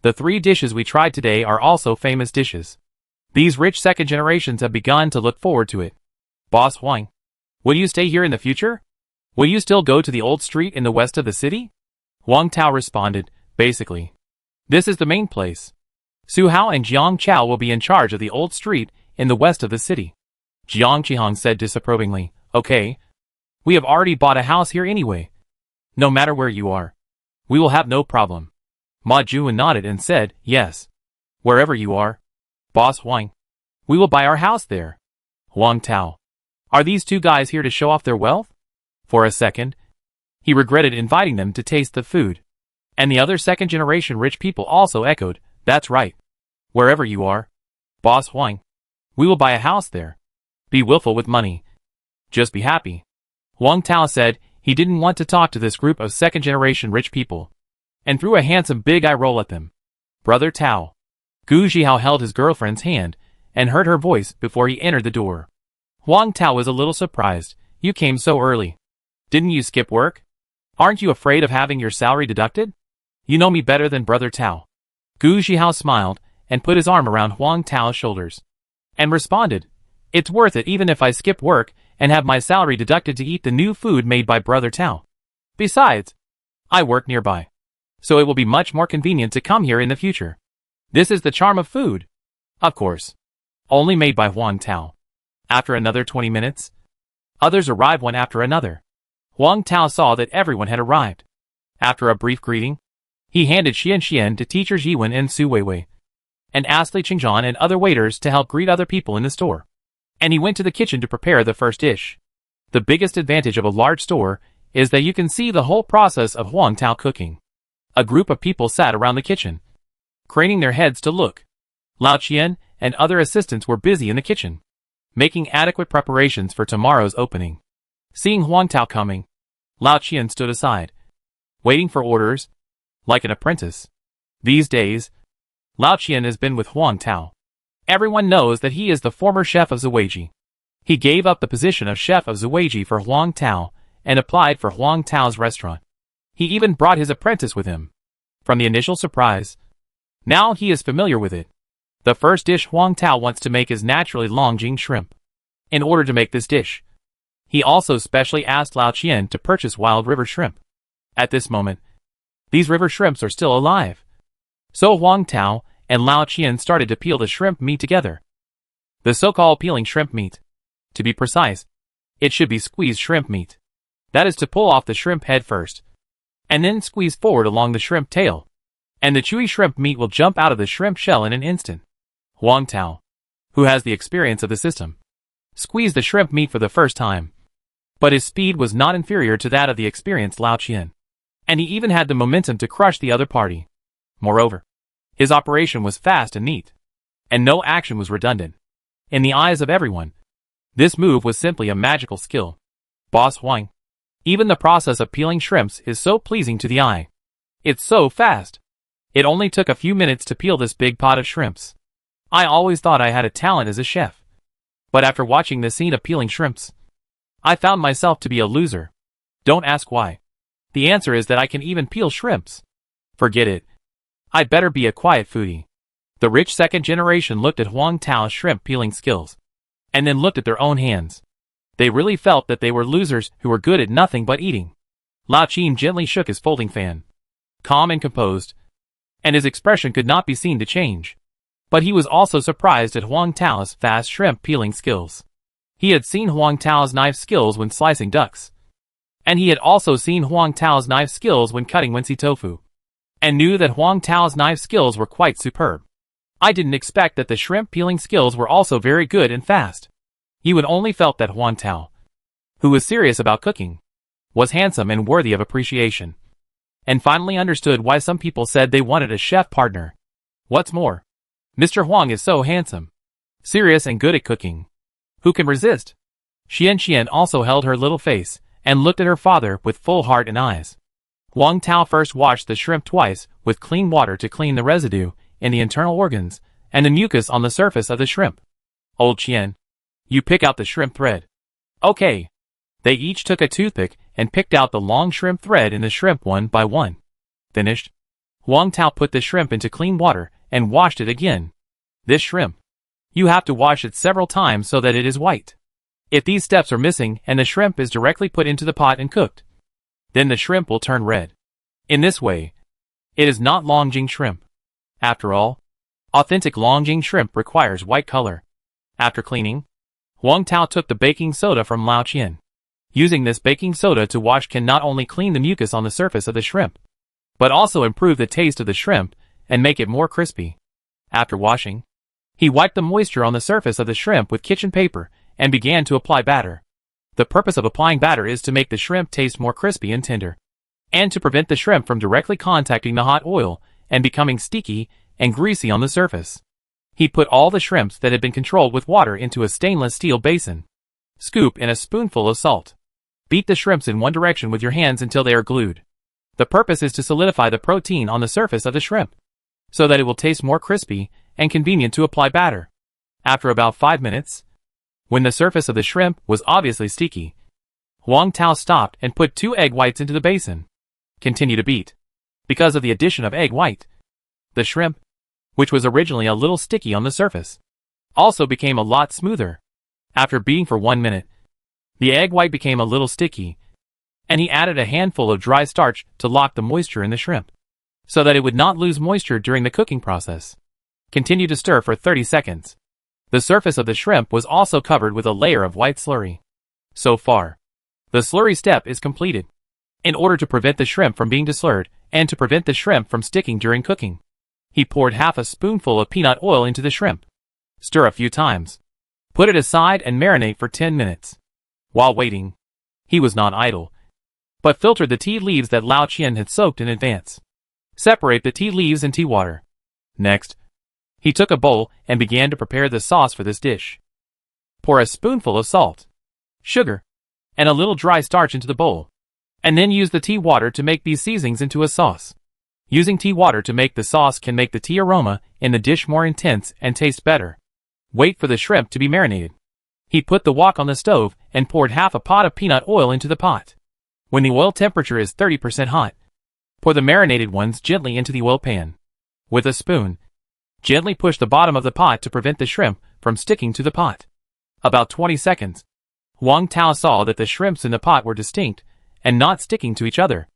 the 3 dishes we tried today are also famous dishes. These rich second generations have begun to look forward to it. Boss Huang, will you stay here in the future? Will you still go to the old street in the west of the city? Huang Tao responded, "Basically, this is the main place. Su Hao and Jiang Chao will be in charge of the old street in the west of the city." Jiang Qihang said disapprovingly, "Okay. We have already bought a house here anyway. No matter where you are, we will have no problem." Ma Junwen nodded and said, "Yes. Wherever you are. Boss Huang, we will buy our house there." Huang Tao, are these 2 guys here to show off their wealth? For a second, he regretted inviting them to taste the food. And the other second-generation rich people also echoed, "That's right. Wherever you are. Boss Huang, we will buy a house there. Be willful with money. Just be happy." Huang Tao said he didn't want to talk to this group of second-generation rich people, and threw a handsome big eye roll at them. "Brother Tao." Gu Zhihao held his girlfriend's hand and heard her voice before he entered the door. Huang Tao was a little surprised. "You came so early. Didn't you skip work? Aren't you afraid of having your salary deducted? You know me better than Brother Tao." Gu Zhihao smiled and put his arm around Huang Tao's shoulders, and responded, "It's worth it even if I skip work and have my salary deducted to eat the new food made by Brother Tao. Besides, I work nearby, so it will be much more convenient to come here in the future. This is the charm of food. Of course, only made by Huang Tao." After another 20 minutes, others arrived one after another. Huang Tao saw that everyone had arrived. After a brief greeting, he handed Xian to teachers Yiwen and Su Weiwei, and asked Li Qingzhan and other waiters to help greet other people in the store. and he went to the kitchen to prepare the first dish. The biggest advantage of a large store is that you can see the whole process of Huang Tao cooking. A group of people sat around the kitchen, craning their heads to look. Lao Qian and other assistants were busy in the kitchen, making adequate preparations for tomorrow's opening. Seeing Huang Tao coming, Lao Qian stood aside, waiting for orders, like an apprentice. These days, Lao Qian has been with Huang Tao. Everyone knows that he is the former chef of Zuweiji. He gave up the position of chef of Zuweiji for Huang Tao and applied for Huang Tao's restaurant. He even brought his apprentice with him. From the initial surprise, now he is familiar with it. The first dish Huang Tao wants to make is naturally Longjing shrimp. In order to make this dish, he also specially asked Lao Qian to purchase wild river shrimp. At this moment, these river shrimps are still alive. So Huang Tao and Lao Qian started to peel the shrimp meat together. The so-called peeling shrimp meat. To be precise, it should be squeezed shrimp meat. That is to pull off the shrimp head first, and then squeeze forward along the shrimp tail, and the chewy shrimp meat will jump out of the shrimp shell in an instant. Huang Tao, who has the experience of the system, squeezed the shrimp meat for the first time. But his speed was not inferior to that of the experienced Lao Qian, and he even had the momentum to crush the other party. Moreover, his operation was fast and neat, and no action was redundant. In the eyes of everyone, this move was simply a magical skill. Boss Huang. Even the process of peeling shrimps is so pleasing to the eye. It's so fast. It only took a few minutes to peel this big pot of shrimps. I always thought I had a talent as a chef. But after watching the scene of peeling shrimps, I found myself to be a loser. Don't ask why. The answer is that I can even peel shrimps. Forget it. I'd better be a quiet foodie. The rich second generation looked at Huang Tao's shrimp peeling skills, and then looked at their own hands. They really felt that they were losers who were good at nothing but eating. Lao Qian gently shook his folding fan, calm and composed, and his expression could not be seen to change. But he was also surprised at Huang Tao's fast shrimp peeling skills. He had seen Huang Tao's knife skills when slicing ducks, and he had also seen Huang Tao's knife skills when cutting Wensi tofu, and knew that Huang Tao's knife skills were quite superb. I didn't expect that the shrimp peeling skills were also very good and fast. You would only felt that Huang Tao, who was serious about cooking, was handsome and worthy of appreciation, and finally understood why some people said they wanted a chef partner. What's more, Mr. Huang is so handsome, serious and good at cooking. Who can resist? Xian also held her little face and looked at her father with full heart and eyes. Huang Tao first washed the shrimp twice with clean water to clean the residue in the internal organs and the mucus on the surface of the shrimp. Old Qian, you pick out the shrimp thread. Okay. They each took a toothpick and picked out the long shrimp thread in the shrimp one by one. Finished, Huang Tao put the shrimp into clean water and washed it again. This shrimp, you have to wash it several times so that it is white. If these steps are missing and the shrimp is directly put into the pot and cooked, then the shrimp will turn red. In this way, it is not Longjing shrimp. After all, authentic Longjing shrimp requires white color. After cleaning, Huang Tao took the baking soda from Lao Qian. Using this baking soda to wash can not only clean the mucus on the surface of the shrimp, but also improve the taste of the shrimp and make it more crispy. After washing, he wiped the moisture on the surface of the shrimp with kitchen paper and began to apply batter. The purpose of applying batter is to make the shrimp taste more crispy and tender, and to prevent the shrimp from directly contacting the hot oil and becoming sticky and greasy on the surface. He put all the shrimps that had been controlled with water into a stainless steel basin. Scoop in a spoonful of salt. Beat the shrimps in one direction with your hands until they are glued. The purpose is to solidify the protein on the surface of the shrimp, so that it will taste more crispy and convenient to apply batter. After about 5 minutes, when the surface of the shrimp was obviously sticky, Huang Tao stopped and put 2 egg whites into the basin. Continue to beat. Because of the addition of egg white, the shrimp, which was originally a little sticky on the surface, also became a lot smoother. After beating for 1 minute, the egg white became a little sticky, and he added a handful of dry starch to lock the moisture in the shrimp, so that it would not lose moisture during the cooking process. Continue to stir for 30 seconds. The surface of the shrimp was also covered with a layer of white slurry. So far, the slurry step is completed. In order to prevent the shrimp from being deslurred, and to prevent the shrimp from sticking during cooking, he poured half a spoonful of peanut oil into the shrimp. Stir a few times. Put it aside and marinate for 10 minutes. While waiting, he was not idle, but filtered the tea leaves that Lao Qian had soaked in advance. Separate the tea leaves and tea water. Next, he took a bowl and began to prepare the sauce for this dish. Pour a spoonful of salt, sugar, and a little dry starch into the bowl, and then use the tea water to make these seasonings into a sauce. Using tea water to make the sauce can make the tea aroma in the dish more intense and taste better. Wait for the shrimp to be marinated. He put the wok on the stove and poured half a pot of peanut oil into the pot. When the oil temperature is 30% hot, pour the marinated ones gently into the oil pan. With a spoon, gently push the bottom of the pot to prevent the shrimp from sticking to the pot. About 20 seconds, Huang Tao saw that the shrimps in the pot were distinct and not sticking to each other.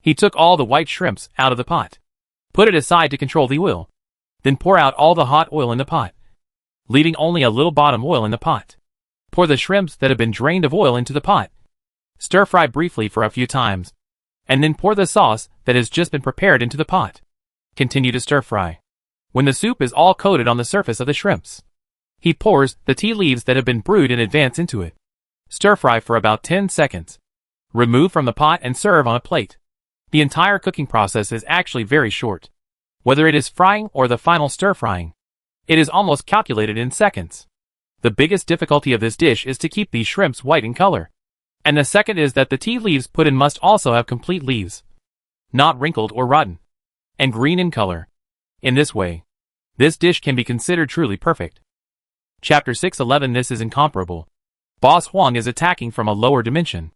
He took all the white shrimps out of the pot. Put it aside to control the oil. Then pour out all the hot oil in the pot, leaving only a little bottom oil in the pot. Pour the shrimps that have been drained of oil into the pot. Stir fry briefly for a few times, and then pour the sauce that has just been prepared into the pot. Continue to stir fry. When the soup is all coated on the surface of the shrimps, he pours the tea leaves that have been brewed in advance into it. Stir fry for about 10 seconds. Remove from the pot and serve on a plate. The entire cooking process is actually very short. Whether it is frying or the final stir frying, it is almost calculated in seconds. The biggest difficulty of this dish is to keep these shrimps white in color. And the second is that the tea leaves put in must also have complete leaves, not wrinkled or rotten, and green in color. In this way, this dish can be considered truly perfect. Chapter 611. This is incomparable. Boss Huang is attacking from a lower dimension.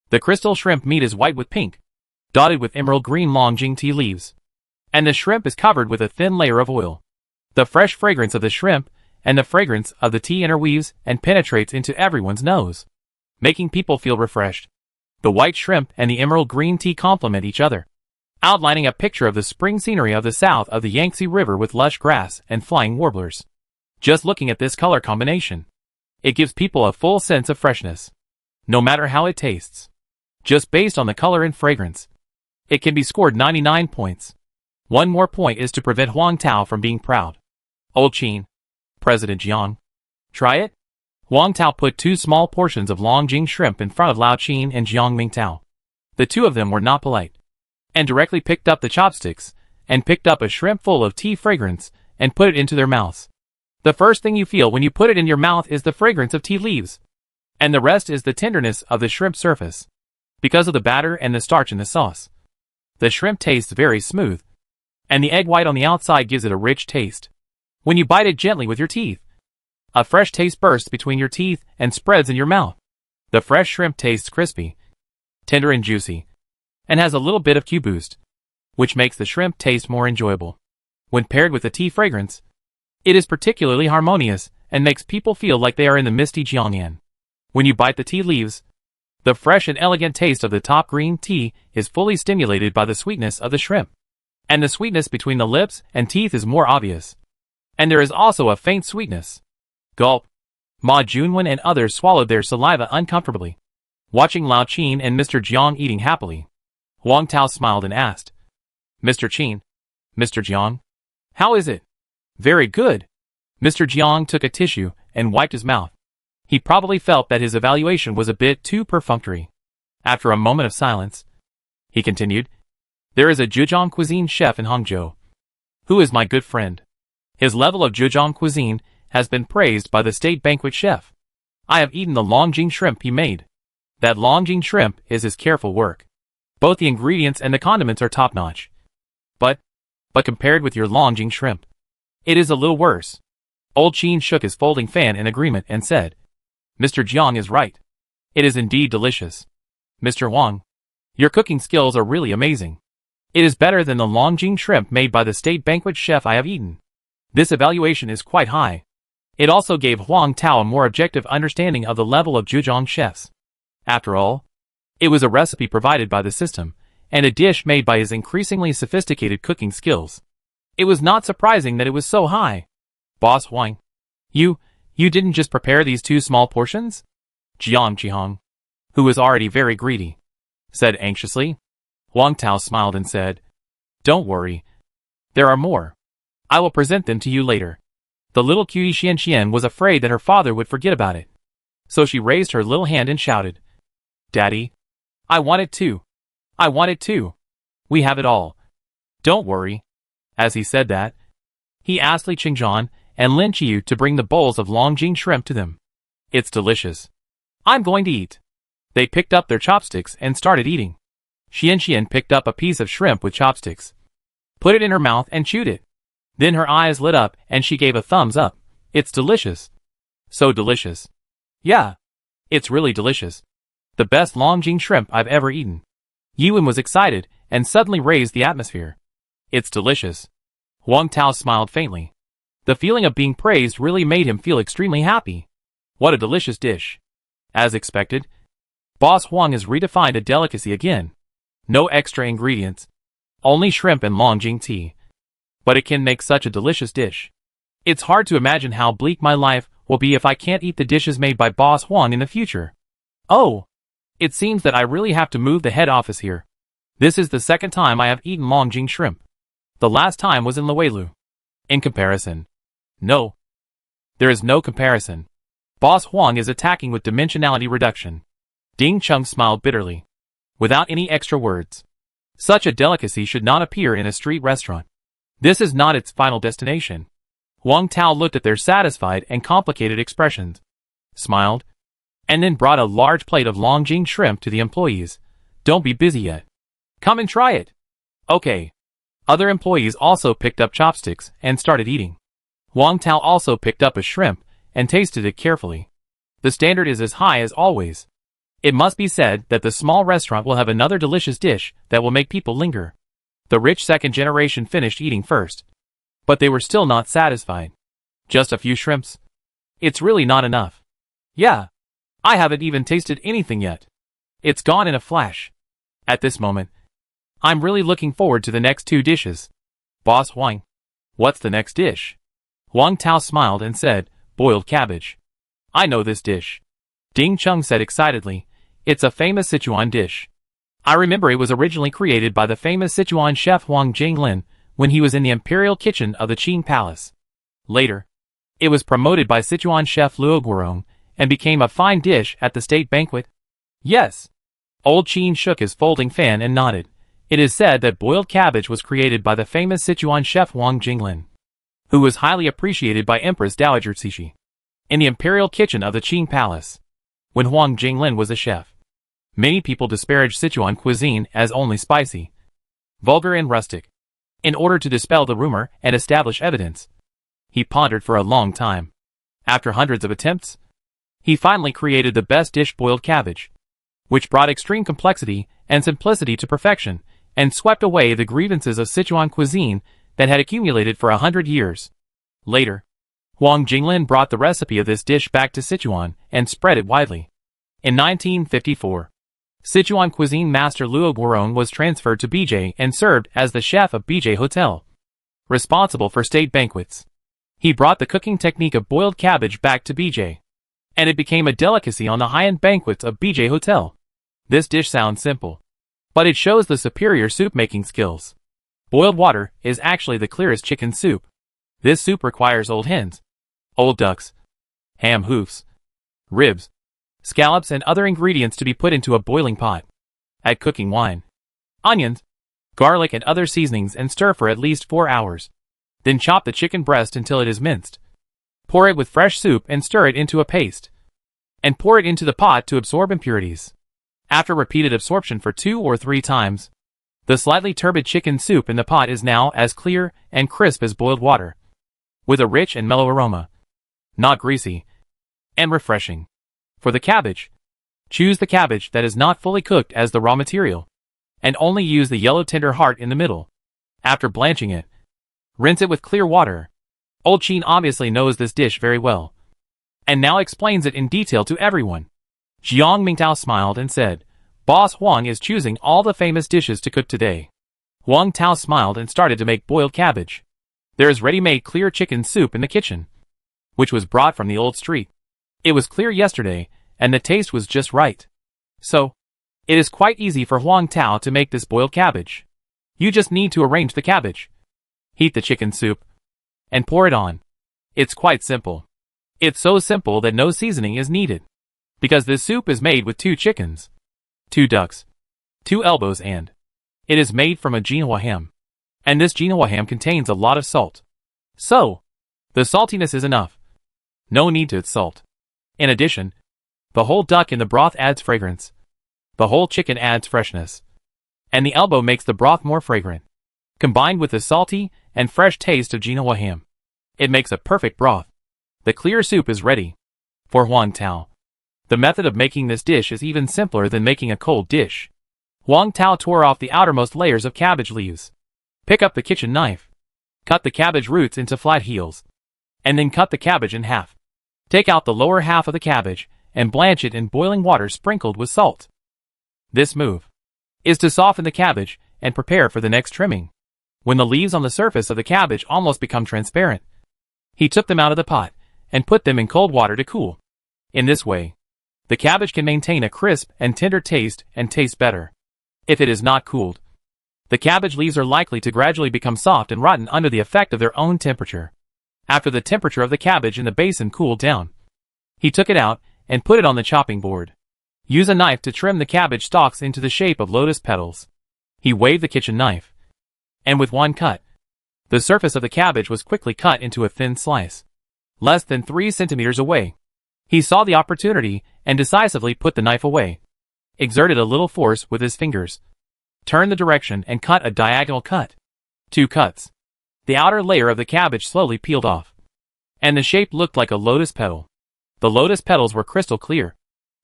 The crystal shrimp meat is white with pink, dotted with emerald green Longjing tea leaves, and the shrimp is covered with a thin layer of oil. The fresh fragrance of the shrimp and the fragrance of the tea interweaves and penetrates into everyone's nose, making people feel refreshed. The white shrimp and the emerald green tea complement each other, outlining a picture of the spring scenery of the south of the Yangtze River with lush grass and flying warblers. Just looking at this color combination, it gives people a full sense of freshness, no matter how it tastes. Just based on the color and fragrance, it can be scored 99 points. One more point is to prevent Huang Tao from being proud. Old Qin, President Jiang, try it? Huang Tao put 2 small portions of Longjing shrimp in front of Lao Qin and Jiang Mingtao. The two of them were not polite, and directly picked up the chopsticks, and picked up a shrimp full of tea fragrance, and put it into their mouths. The first thing you feel when you put it in your mouth is the fragrance of tea leaves, and the rest is the tenderness of the shrimp surface, because of the batter and the starch in the sauce. The shrimp tastes very smooth, and the egg white on the outside gives it a rich taste. When you bite it gently with your teeth, a fresh taste bursts between your teeth and spreads in your mouth. The fresh shrimp tastes crispy, tender and juicy, and has a little bit of Q-boost, which makes the shrimp taste more enjoyable. When paired with the tea fragrance, it is particularly harmonious and makes people feel like they are in the misty Jiangnan. When you bite the tea leaves, the fresh and elegant taste of the top green tea is fully stimulated by the sweetness of the shrimp, and the sweetness between the lips and teeth is more obvious. And there is also a faint sweetness. Gulp. Ma Junwen and others swallowed their saliva uncomfortably, watching Lao Qin and Mr. Jiang eating happily. Huang Tao smiled and asked, Mr. Qin, Mr. Jiang, how is it? Very good. Mr. Jiang took a tissue and wiped his mouth. He probably felt that his evaluation was a bit too perfunctory. After a moment of silence, he continued, there is a Zhejiang cuisine chef in Hangzhou, who is my good friend. His level of Zhejiang cuisine has been praised by the state banquet chef. I have eaten the Longjing shrimp he made. That Longjing shrimp is his careful work. Both the ingredients and the condiments are top-notch. But compared with your Longjing shrimp, it is a little worse. Old Qin shook his folding fan in agreement and said, Mr. Jiang is right. It is indeed delicious. Mr. Huang, your cooking skills are really amazing. It is better than the Longjing shrimp made by the state banquet chef I have eaten. This evaluation is quite high. It also gave Huang Tao a more objective understanding of the level of Zhejiang chefs. After all, it was a recipe provided by the system, and a dish made by his increasingly sophisticated cooking skills. It was not surprising that it was so high. Boss Huang, you didn't just prepare these 2 small portions? Jiang Qihong, who was already very greedy, said anxiously. Huang Tao smiled and said, don't worry. There are more. I will present them to you later. The little cutie Xian was afraid that her father would forget about it. So she raised her little hand and shouted, "Daddy, I want it too. I want it too. We have it all. Don't worry." As he said that, he asked Li Qingzhan and Lin Qiu to bring the bowls of Longjing shrimp to them. "It's delicious. I'm going to eat." They picked up their chopsticks and started eating. Xian picked up a piece of shrimp with chopsticks, put it in her mouth and chewed it. Then her eyes lit up and she gave a thumbs up. "It's delicious. So delicious. Yeah. It's really delicious. The best Longjing shrimp I've ever eaten." Yuan was excited and suddenly raised the atmosphere. "It's delicious." Huang Tao smiled faintly. The feeling of being praised really made him feel extremely happy. What a delicious dish. As expected, Boss Huang has redefined a delicacy again. No extra ingredients. Only shrimp and Longjing tea. But it can make such a delicious dish. It's hard to imagine how bleak my life will be if I can't eat the dishes made by Boss Huang in the future. Oh! It seems that I really have to move the head office here. This is the second time I have eaten Longjing shrimp. The last time was in Luelu. In comparison. No. There is no comparison. Boss Huang is attacking with dimensionality reduction. Ding Chung smiled bitterly. Without any extra words. Such a delicacy should not appear in a street restaurant. This is not its final destination. Huang Tao looked at their satisfied and complicated expressions, smiled, and then brought a large plate of Longjing shrimp to the employees. "Don't be busy yet. Come and try it." "Okay." Other employees also picked up chopsticks and started eating. Huang Tao also picked up a shrimp and tasted it carefully. The standard is as high as always. It must be said that the small restaurant will have another delicious dish that will make people linger. The rich second generation finished eating first. But they were still not satisfied. Just a few shrimps? It's really not enough. Yeah. I haven't even tasted anything yet. It's gone in a flash. At this moment, I'm really looking forward to the next two dishes. Boss Huang. What's the next dish? Huang Tao smiled and said, "Boiled cabbage." "I know this dish." Ding Chung said excitedly, "It's a famous Sichuan dish. I remember it was originally created by the famous Sichuan chef Huang Jinglin when he was in the imperial kitchen of the Qing Palace. Later, it was promoted by Sichuan chef Luo Guorong and became a fine dish at the state banquet." "Yes." Old Qin shook his folding fan and nodded. It is said that boiled cabbage was created by the famous Sichuan chef Huang Jinglin, who was highly appreciated by Empress Dowager Cixi in the imperial kitchen of the Qing Palace. When Huang Jinglin was a chef, many people disparaged Sichuan cuisine as only spicy, vulgar and rustic. In order to dispel the rumor and establish evidence, he pondered for a long time. After hundreds of attempts, he finally created the best dish, boiled cabbage, which brought extreme complexity and simplicity to perfection and swept away the grievances of Sichuan cuisine that had accumulated for 100 years. Later, Huang Jinglin brought the recipe of this dish back to Sichuan and spread it widely. In 1954, Sichuan cuisine master Luo Guorong was transferred to BJ and served as the chef of BJ Hotel, responsible for state banquets. He brought the cooking technique of boiled cabbage back to BJ, and it became a delicacy on the high-end banquets of BJ Hotel. This dish sounds simple, but it shows the superior soup-making skills. Boiled water is actually the clearest chicken soup. This soup requires old hens, old ducks, ham hoofs, ribs, scallops and other ingredients to be put into a boiling pot. Add cooking wine, onions, garlic and other seasonings and stir for at least 4 hours. Then chop the chicken breast until it is minced. Pour it with fresh soup and stir it into a paste. And pour it into the pot to absorb impurities. After repeated absorption for 2 or 3 times, the slightly turbid chicken soup in the pot is now as clear and crisp as boiled water, with a rich and mellow aroma, not greasy, and refreshing. For the cabbage, choose the cabbage that is not fully cooked as the raw material, and only use the yellow tender heart in the middle. After blanching it, rinse it with clear water. Old Qin obviously knows this dish very well, and now explains it in detail to everyone. Jiang Mingtao smiled and said, "Boss Huang is choosing all the famous dishes to cook today." Huang Tao smiled and started to make boiled cabbage. There is ready-made clear chicken soup in the kitchen, which was brought from the old street. It was clear yesterday, and the taste was just right. So, it is quite easy for Huang Tao to make this boiled cabbage. You just need to arrange the cabbage, heat the chicken soup, and pour it on. It's quite simple. It's so simple that no seasoning is needed. Because this soup is made with 2 chickens, 2 ducks, 2 elbows and it is made from a Genoa ham. And this Genoa ham contains a lot of salt. So, the saltiness is enough. No need to add salt. In addition, the whole duck in the broth adds fragrance. The whole chicken adds freshness. And the elbow makes the broth more fragrant. Combined with the salty and fresh taste of Genoa ham, it makes a perfect broth. The clear soup is ready. For Huang Tao, the method of making this dish is even simpler than making a cold dish. Huang Tao tore off the outermost layers of cabbage leaves. Pick up the kitchen knife. Cut the cabbage roots into flat heels. And then cut the cabbage in half. Take out the lower half of the cabbage and blanch it in boiling water sprinkled with salt. This move is to soften the cabbage and prepare for the next trimming. When the leaves on the surface of the cabbage almost become transparent, he took them out of the pot and put them in cold water to cool. In this way, the cabbage can maintain a crisp and tender taste and taste better. If it is not cooled, the cabbage leaves are likely to gradually become soft and rotten under the effect of their own temperature. After the temperature of the cabbage in the basin cooled down, he took it out and put it on the chopping board. Use a knife to trim the cabbage stalks into the shape of lotus petals. He waved the kitchen knife, and with one cut, the surface of the cabbage was quickly cut into a thin slice, less than 3 centimeters away. He saw the opportunity and decisively put the knife away, exerted a little force with his fingers, turned the direction and cut a diagonal cut. 2 cuts. The outer layer of the cabbage slowly peeled off, and the shape looked like a lotus petal. The lotus petals were crystal clear,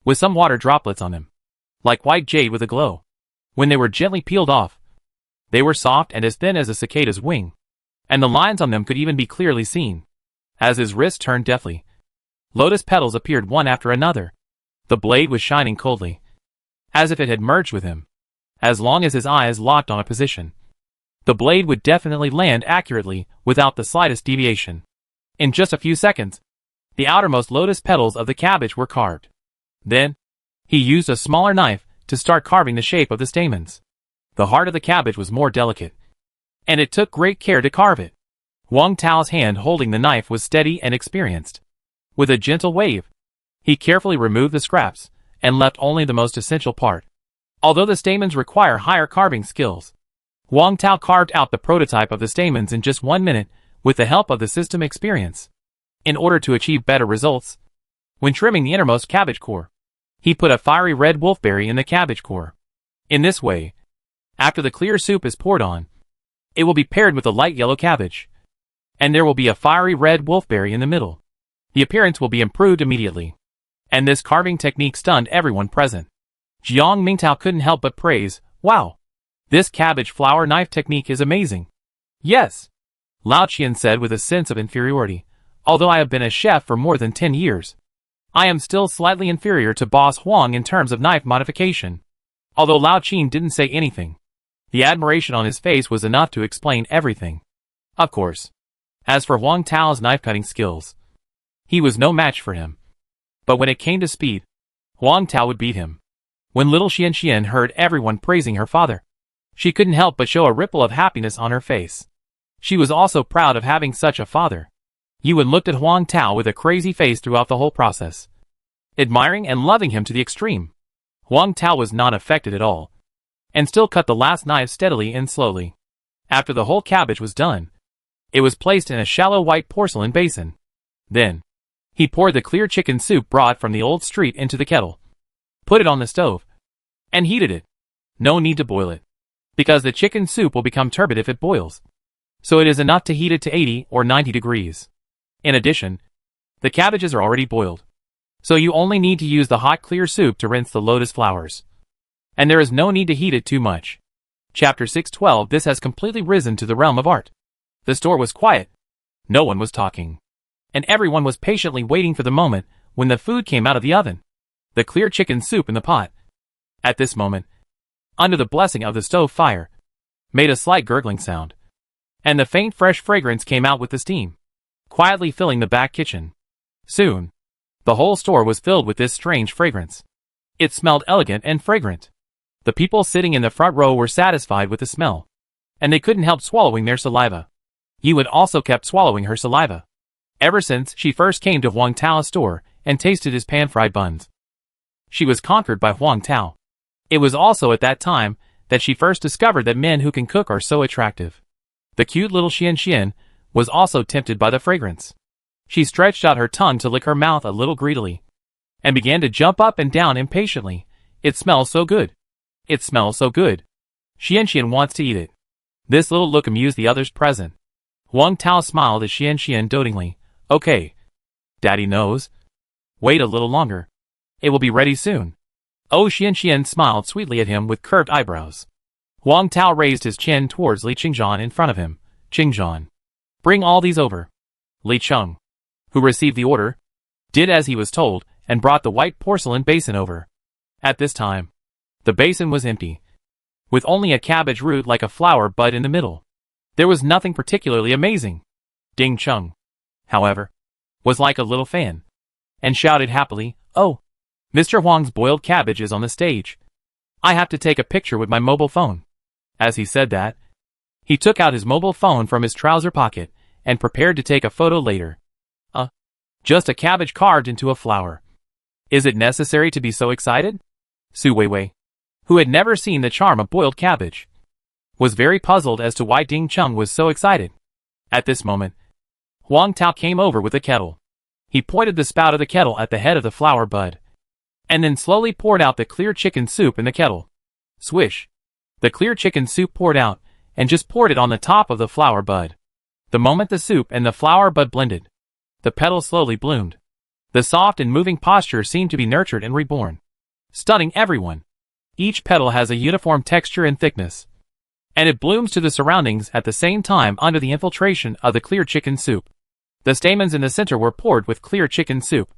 with some water droplets on them, like white jade with a glow. When they were gently peeled off, they were soft and as thin as a cicada's wing, and the lines on them could even be clearly seen. As his wrist turned deftly, lotus petals appeared one after another. The blade was shining coldly, as if it had merged with him. As long as his eyes locked on a position, the blade would definitely land accurately without the slightest deviation. In just a few seconds, the outermost lotus petals of the cabbage were carved. Then, he used a smaller knife to start carving the shape of the stamens. The heart of the cabbage was more delicate, and it took great care to carve it. Huang Tao's hand holding the knife was steady and experienced. With a gentle wave, he carefully removed the scraps and left only the most essential part. Although the stamens require higher carving skills, Huang Tao carved out the prototype of the stamens in just 1 minute with the help of the system experience. In order to achieve better results, when trimming the innermost cabbage core, he put a fiery red wolfberry in the cabbage core. In this way, after the clear soup is poured on, it will be paired with a light yellow cabbage, and there will be a fiery red wolfberry in the middle. The appearance will be improved immediately. And this carving technique stunned everyone present. Jiang Mingtao couldn't help but praise, "Wow! This cabbage flower knife technique is amazing." "Yes," Lao Qian said with a sense of inferiority. "Although I have been a chef for more than 10 years, I am still slightly inferior to Boss Huang in terms of knife modification." Although Lao Qian didn't say anything, the admiration on his face was enough to explain everything. Of course, as for Huang Tao's knife-cutting skills, he was no match for him. But when it came to speed, Huang Tao would beat him. When little Xian Xian heard everyone praising her father, she couldn't help but show a ripple of happiness on her face. She was also proud of having such a father. Yuan looked at Huang Tao with a crazy face throughout the whole process, admiring and loving him to the extreme. Huang Tao was not affected at all, and still cut the last knife steadily and slowly. After the whole cabbage was done, it was placed in a shallow white porcelain basin. Then, he poured the clear chicken soup brought from the old street into the kettle, put it on the stove, and heated it. No need to boil it, because the chicken soup will become turbid if it boils. So it is enough to heat it to 80 or 90 degrees. In addition, the cabbages are already boiled, so you only need to use the hot clear soup to rinse the lotus flowers. And there is no need to heat it too much. Chapter 612. This has completely risen to the realm of art. The store was quiet. No one was talking, and everyone was patiently waiting for the moment when the food came out of the oven. The clear chicken soup in the pot, at this moment, under the blessing of the stove fire, made a slight gurgling sound, and the faint fresh fragrance came out with the steam, quietly filling the back kitchen. Soon, the whole store was filled with this strange fragrance. It smelled elegant and fragrant. The people sitting in the front row were satisfied with the smell, and they couldn't help swallowing their saliva. Yuan also kept swallowing her saliva. ever since she first came to Huang Tao's store and tasted his pan-fried buns. She was conquered by Huang Tao. It was also at that time that she first discovered that men who can cook are so attractive. The cute little Xian was also tempted by the fragrance. She stretched out her tongue to lick her mouth a little greedily, and began to jump up and down impatiently. It smells so good. It smells so good. Xian wants to eat it. This little look amused the others present. Huang Tao smiled at Xian dotingly. Okay. Daddy knows. Wait a little longer. It will be ready soon. Oh, Xian smiled sweetly at him with curved eyebrows. Huang Tao raised his chin towards Li Qingzhan in front of him. Qingzhan, bring all these over. Li Cheng, who received the order, did as he was told and brought the white porcelain basin over. At this time, the basin was empty, with only a cabbage root like a flower bud in the middle. There was nothing particularly amazing. Ding Cheng, however, was like a little fan, and shouted happily, "Oh, Mr. Huang's boiled cabbage is on the stage. I have to take a picture with my mobile phone." As he said that, he took out his mobile phone from his trouser pocket and prepared to take a photo later. Just a cabbage carved into a flower. Is it necessary to be so excited? Su Weiwei, who had never seen the charm of boiled cabbage, was very puzzled as to why Ding Cheng was so excited. At this moment, Huang Tao came over with a kettle. He pointed the spout of the kettle at the head of the flower bud, and then slowly poured out the clear chicken soup in the kettle. Swish! The clear chicken soup poured out, and just poured it on the top of the flower bud. The moment the soup and the flower bud blended, the petals slowly bloomed. The soft and moving posture seemed to be nurtured and reborn, stunning everyone. Each petal has a uniform texture and thickness, and it blooms to the surroundings at the same time under the infiltration of the clear chicken soup. The stamens in the center were poured with clear chicken soup,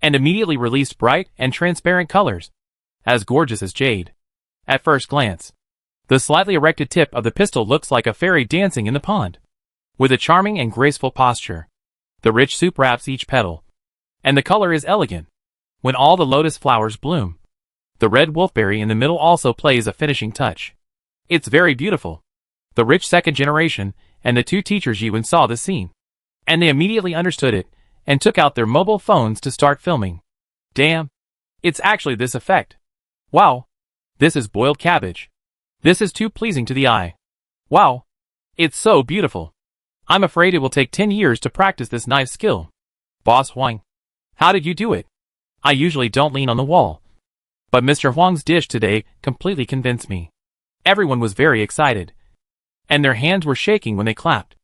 and immediately released bright and transparent colors, as gorgeous as jade. At first glance, the slightly erected tip of the pistil looks like a fairy dancing in the pond, with a charming and graceful posture. The rich soup wraps each petal, and the color is elegant. When all the lotus flowers bloom, the red wolfberry in the middle also plays a finishing touch. It's very beautiful. The rich second generation and the two teachers Yuan saw the scene, and they immediately understood it and took out their mobile phones to start filming. Damn! It's actually this effect. Wow! This is boiled cabbage. This is too pleasing to the eye. Wow! It's so beautiful. I'm afraid it will take 10 years to practice this nice skill. Boss Huang, how did you do it? I usually don't lean on the wall, but Mr. Huang's dish today completely convinced me. Everyone was very excited, and their hands were shaking when they clapped.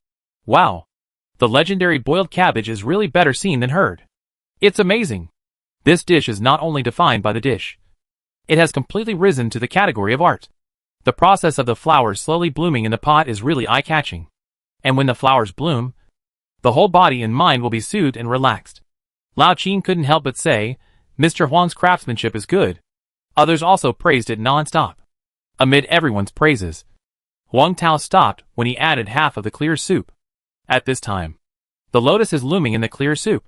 Wow! The legendary boiled cabbage is really better seen than heard. It's amazing. This dish is not only defined by the dish. It has completely risen to the category of art. The process of the flowers slowly blooming in the pot is really eye-catching. And when the flowers bloom, the whole body and mind will be soothed and relaxed. Lao Qin couldn't help but say, Mr. Huang's craftsmanship is good. Others also praised it non-stop. Amid everyone's praises, Huang Tao stopped when he added half of the clear soup. At this time, the lotus is looming in the clear soup,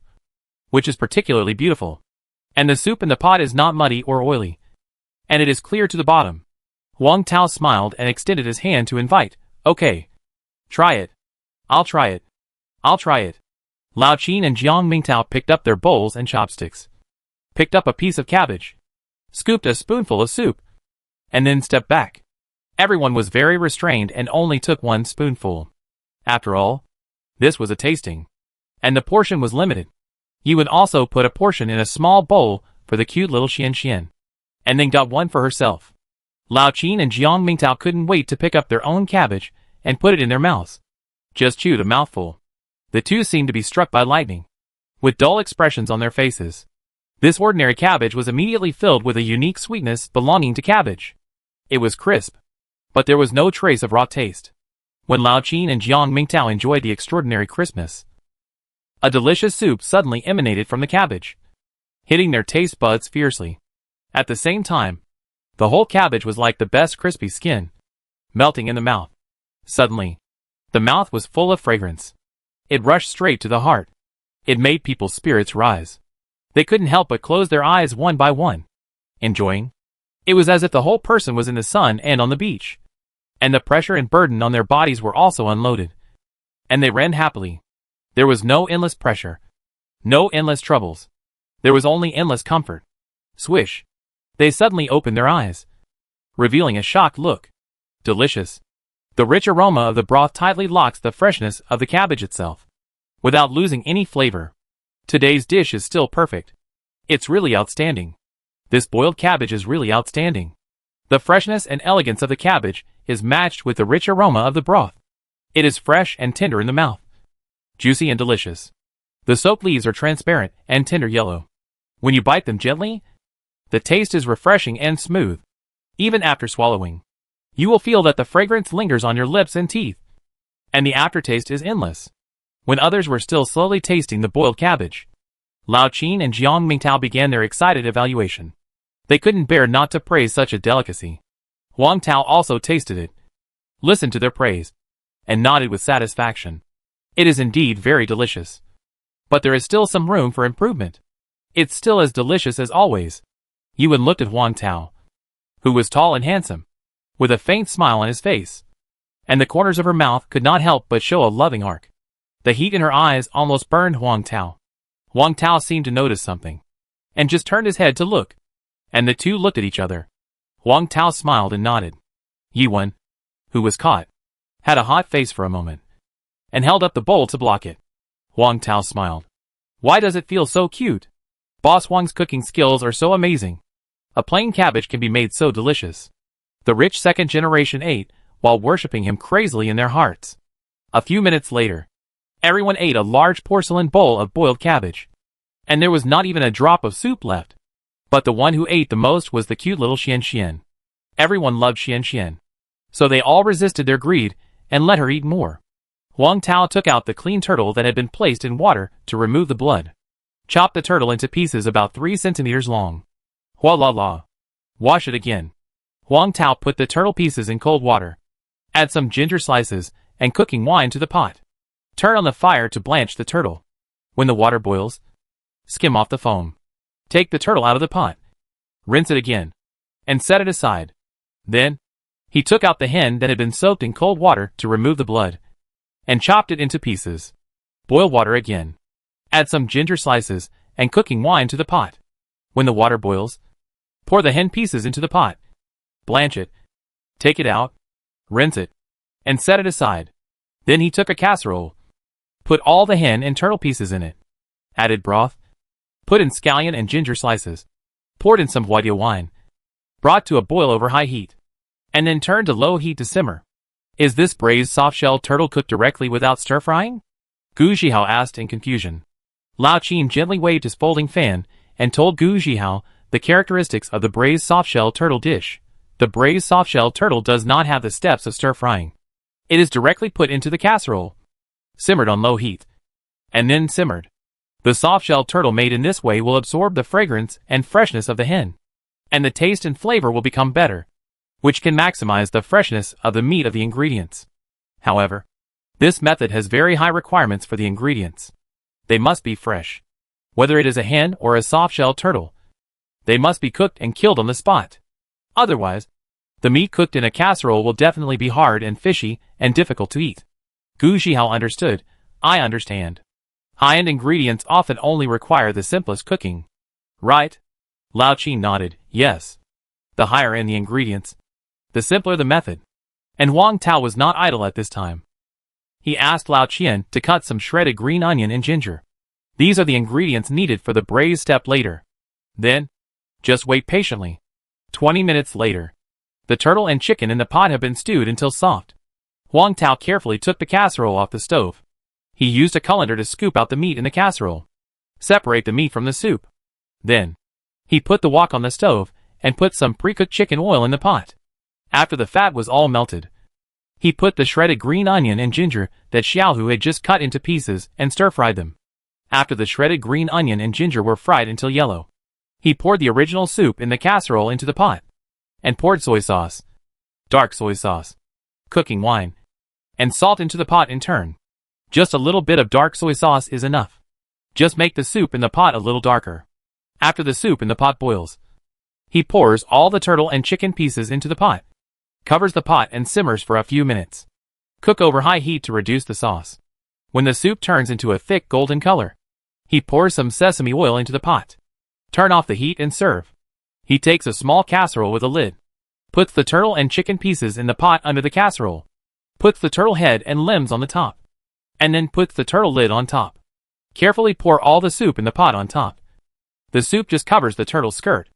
which is particularly beautiful. And the soup in the pot is not muddy or oily, and it is clear to the bottom. Huang Tao smiled and extended his hand to invite. Okay. Try it. I'll try it. I'll try it. Lao Qin and Jiang Mingtao picked up their bowls and chopsticks, picked up a piece of cabbage, scooped a spoonful of soup, and then stepped back. Everyone was very restrained and only took one spoonful. After all, this was a tasting, and the portion was limited. Yuan also put a portion in a small bowl for the cute little Xian, and then got one for herself. Lao Qin and Jiang Mingtao couldn't wait to pick up their own cabbage and put it in their mouths. Just chewed a mouthful. The two seemed to be struck by lightning, with dull expressions on their faces. This ordinary cabbage was immediately filled with a unique sweetness belonging to cabbage. It was crisp, but there was no trace of raw taste. When Lao Qin and Jiang Mingtao enjoyed the extraordinary crispness, a delicious soup suddenly emanated from the cabbage, hitting their taste buds fiercely. At the same time, the whole cabbage was like the best crispy skin, melting in the mouth. Suddenly, the mouth was full of fragrance. It rushed straight to the heart. It made people's spirits rise. They couldn't help but close their eyes one by one, enjoying. It was as if the whole person was in the sun and on the beach, and the pressure and burden on their bodies were also unloaded, and they ran happily. There was no endless pressure. No endless troubles. There was only endless comfort. Swish. They suddenly opened their eyes, revealing a shocked look. Delicious. The rich aroma of the broth tightly locks the freshness of the cabbage itself, without losing any flavor. Today's dish is still perfect. It's really outstanding. This boiled cabbage is really outstanding. The freshness and elegance of the cabbage is matched with the rich aroma of the broth. It is fresh and tender in the mouth. Juicy and delicious. The soaked leaves are transparent and tender yellow. When you bite them gently, the taste is refreshing and smooth. Even after swallowing, you will feel that the fragrance lingers on your lips and teeth, and the aftertaste is endless. When others were still slowly tasting the boiled cabbage, Lao Qin and Jiang Mingtao began their excited evaluation. They couldn't bear not to praise such a delicacy. Huang Tao also tasted it, listened to their praise, and nodded with satisfaction. It is indeed very delicious. But there is still some room for improvement. It's still as delicious as always. Yuan looked at Huang Tao, who was tall and handsome, with a faint smile on his face, and the corners of her mouth could not help but show a loving arc. The heat in her eyes almost burned Huang Tao. Huang Tao seemed to notice something, and just turned his head to look, and the two looked at each other. Huang Tao smiled and nodded. Yuan, who was caught, had a hot face for a moment, and held up the bowl to block it. Huang Tao smiled. Why does it feel so cute? Boss Huang's cooking skills are so amazing. A plain cabbage can be made so delicious. The rich second generation ate, while worshipping him crazily in their hearts. A few minutes later, everyone ate a large porcelain bowl of boiled cabbage, and there was not even a drop of soup left. But the one who ate the most was the cute little Xian Xian. Everyone loved Xian Xian, so they all resisted their greed and let her eat more. Huang Tao took out the clean turtle that had been placed in water to remove the blood. Chopped the turtle into pieces about 3 centimeters long. Hua la la. Wash it again. Huang Tao put the turtle pieces in cold water. Add some ginger slices and cooking wine to the pot. Turn on the fire to blanch the turtle. When the water boils, skim off the foam. Take the turtle out of the pot. Rinse it again, and set it aside. Then, he took out the hen that had been soaked in cold water to remove the blood, and chopped it into pieces. Boil water again. Add some ginger slices and cooking wine to the pot. When the water boils, pour the hen pieces into the pot. Blanch it. Take it out. Rinse it, and set it aside. Then he took a casserole, put all the hen and turtle pieces in it, added broth, put in scallion and ginger slices, poured in some huadia wine, brought to a boil over high heat, and then turned to low heat to simmer. Is this braised soft-shell turtle cooked directly without stir-frying? Gu Zhihao asked in confusion. Lao Qin gently waved his folding fan and told Gu Zhihao the characteristics of the braised soft-shell turtle dish. The braised soft-shell turtle does not have the steps of stir-frying. It is directly put into the casserole, simmered on low heat, and then simmered. The soft-shell turtle made in this way will absorb the fragrance and freshness of the hen, and the taste and flavor will become better, which can maximize the freshness of the meat of the ingredients. However, this method has very high requirements for the ingredients. They must be fresh. Whether it is a hen or a soft-shell turtle, they must be cooked and killed on the spot. Otherwise, the meat cooked in a casserole will definitely be hard and fishy and difficult to eat. Gu Zhihao understood. I understand. High-end ingredients often only require the simplest cooking. Right? Lao Qin nodded. Yes. The higher end the ingredients, the simpler the method. And Huang Tao was not idle at this time. He asked Lao Qian to cut some shredded green onion and ginger. These are the ingredients needed for the braise step later. Then, just wait patiently. 20 minutes later, the turtle and chicken in the pot have been stewed until soft. Huang Tao carefully took the casserole off the stove. He used a colander to scoop out the meat in the casserole. Separate the meat from the soup. Then, he put the wok on the stove and put some pre-cooked chicken oil in the pot. After the fat was all melted, he put the shredded green onion and ginger that Xiaohu had just cut into pieces and stir-fried them. After the shredded green onion and ginger were fried until yellow, he poured the original soup in the casserole into the pot, and poured soy sauce, dark soy sauce, cooking wine, and salt into the pot in turn. Just a little bit of dark soy sauce is enough. Just make the soup in the pot a little darker. After the soup in the pot boils, he pours all the turtle and chicken pieces into the pot, covers the pot and simmers for a few minutes. Cook over high heat to reduce the sauce. When the soup turns into a thick golden color, he pours some sesame oil into the pot. Turn off the heat and serve. He takes a small casserole with a lid, puts the turtle and chicken pieces in the pot under the casserole, puts the turtle head and limbs on the top, and then puts the turtle lid on top. Carefully pour all the soup in the pot on top. The soup just covers the turtle's skirt,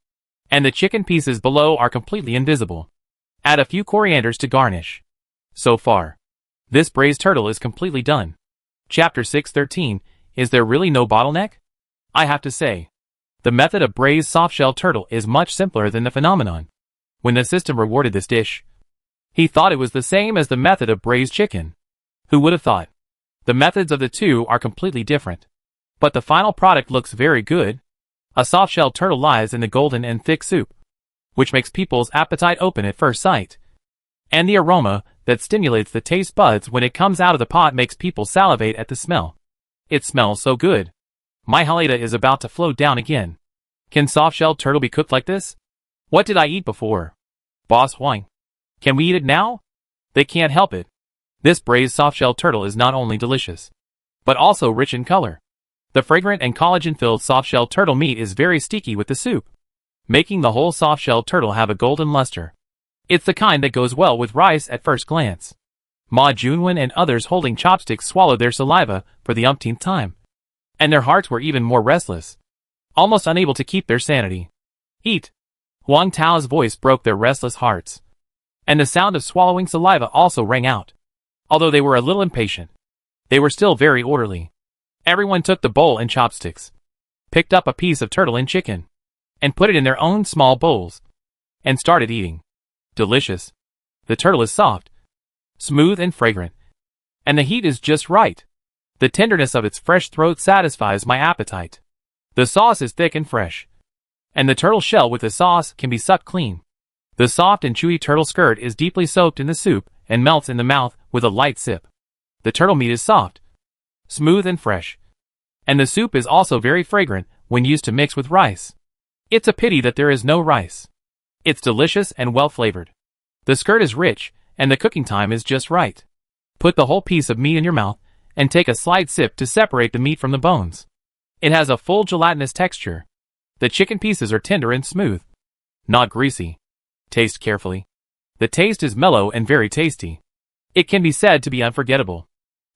and the chicken pieces below are completely invisible. Add a few corianders to garnish. So far, this braised turtle is completely done. Chapter 613, Is there really no bottleneck? I have to say, the method of braised soft-shell turtle is much simpler than the phenomenon. When the system rewarded this dish, he thought it was the same as the method of braised chicken. Who would have thought? The methods of the two are completely different. But the final product looks very good. A soft-shell turtle lies in the golden and thick soup, which makes people's appetite open at first sight. And the aroma that stimulates the taste buds when it comes out of the pot makes people salivate at the smell. It smells so good. My halita is about to float down again. Can soft-shell turtle be cooked like this? What did I eat before? Boss Huang. Can we eat it now? They can't help it. This braised soft-shell turtle is not only delicious, but also rich in color. The fragrant and collagen-filled soft-shell turtle meat is very sticky with the soup, making the whole soft-shell turtle have a golden luster. It's the kind that goes well with rice at first glance. Ma Junwen and others holding chopsticks swallowed their saliva for the umpteenth time, and their hearts were even more restless, almost unable to keep their sanity. Eat! Huang Tao's voice broke their restless hearts, and the sound of swallowing saliva also rang out. Although they were a little impatient, they were still very orderly. Everyone took the bowl and chopsticks, picked up a piece of turtle and chicken, and put it in their own small bowls, and started eating. Delicious. The turtle is soft, smooth and fragrant, and the heat is just right. The tenderness of its fresh throat satisfies my appetite. The sauce is thick and fresh, and the turtle shell with the sauce can be sucked clean. The soft and chewy turtle skirt is deeply soaked in the soup and melts in the mouth with a light sip. The turtle meat is soft, smooth and fresh, and the soup is also very fragrant when used to mix with rice. It's a pity that there is no rice. It's delicious and well flavored. The skirt is rich, and the cooking time is just right. Put the whole piece of meat in your mouth, and take a slight sip to separate the meat from the bones. It has a full gelatinous texture. The chicken pieces are tender and smooth, not greasy. Taste carefully. The taste is mellow and very tasty. It can be said to be unforgettable.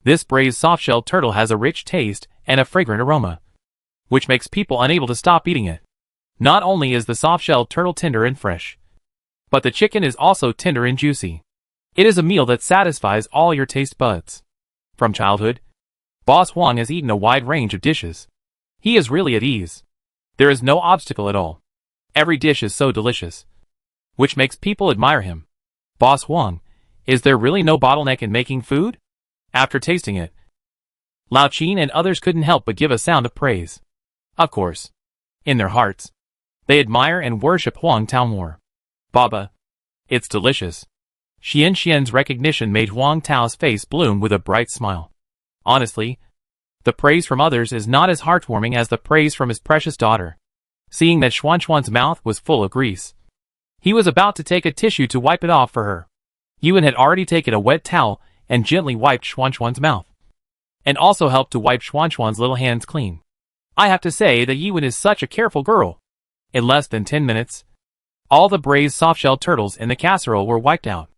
This braised soft-shell turtle has a rich taste and a fragrant aroma, which makes people unable to stop eating it. Not only is the soft-shell turtle tender and fresh, but the chicken is also tender and juicy. It is a meal that satisfies all your taste buds. From childhood, Boss Huang has eaten a wide range of dishes. He is really at ease. There is no obstacle at all. Every dish is so delicious, which makes people admire him. Boss Huang, is there really no bottleneck in making food? After tasting it, Lao Qin and others couldn't help but give a sound of praise. Of course, in their hearts, they admire and worship Huang Tao more. Baba, it's delicious. Xian's recognition made Huang Tao's face bloom with a bright smile. Honestly, the praise from others is not as heartwarming as the praise from his precious daughter. Seeing that Xuan's mouth was full of grease, he was about to take a tissue to wipe it off for her. Yuan had already taken a wet towel and gently wiped Xuan's mouth, and also helped to wipe Xuan's little hands clean. I have to say that Yuan is such a careful girl. In less than 10 minutes, all the braised soft-shell turtles in the casserole were wiped out.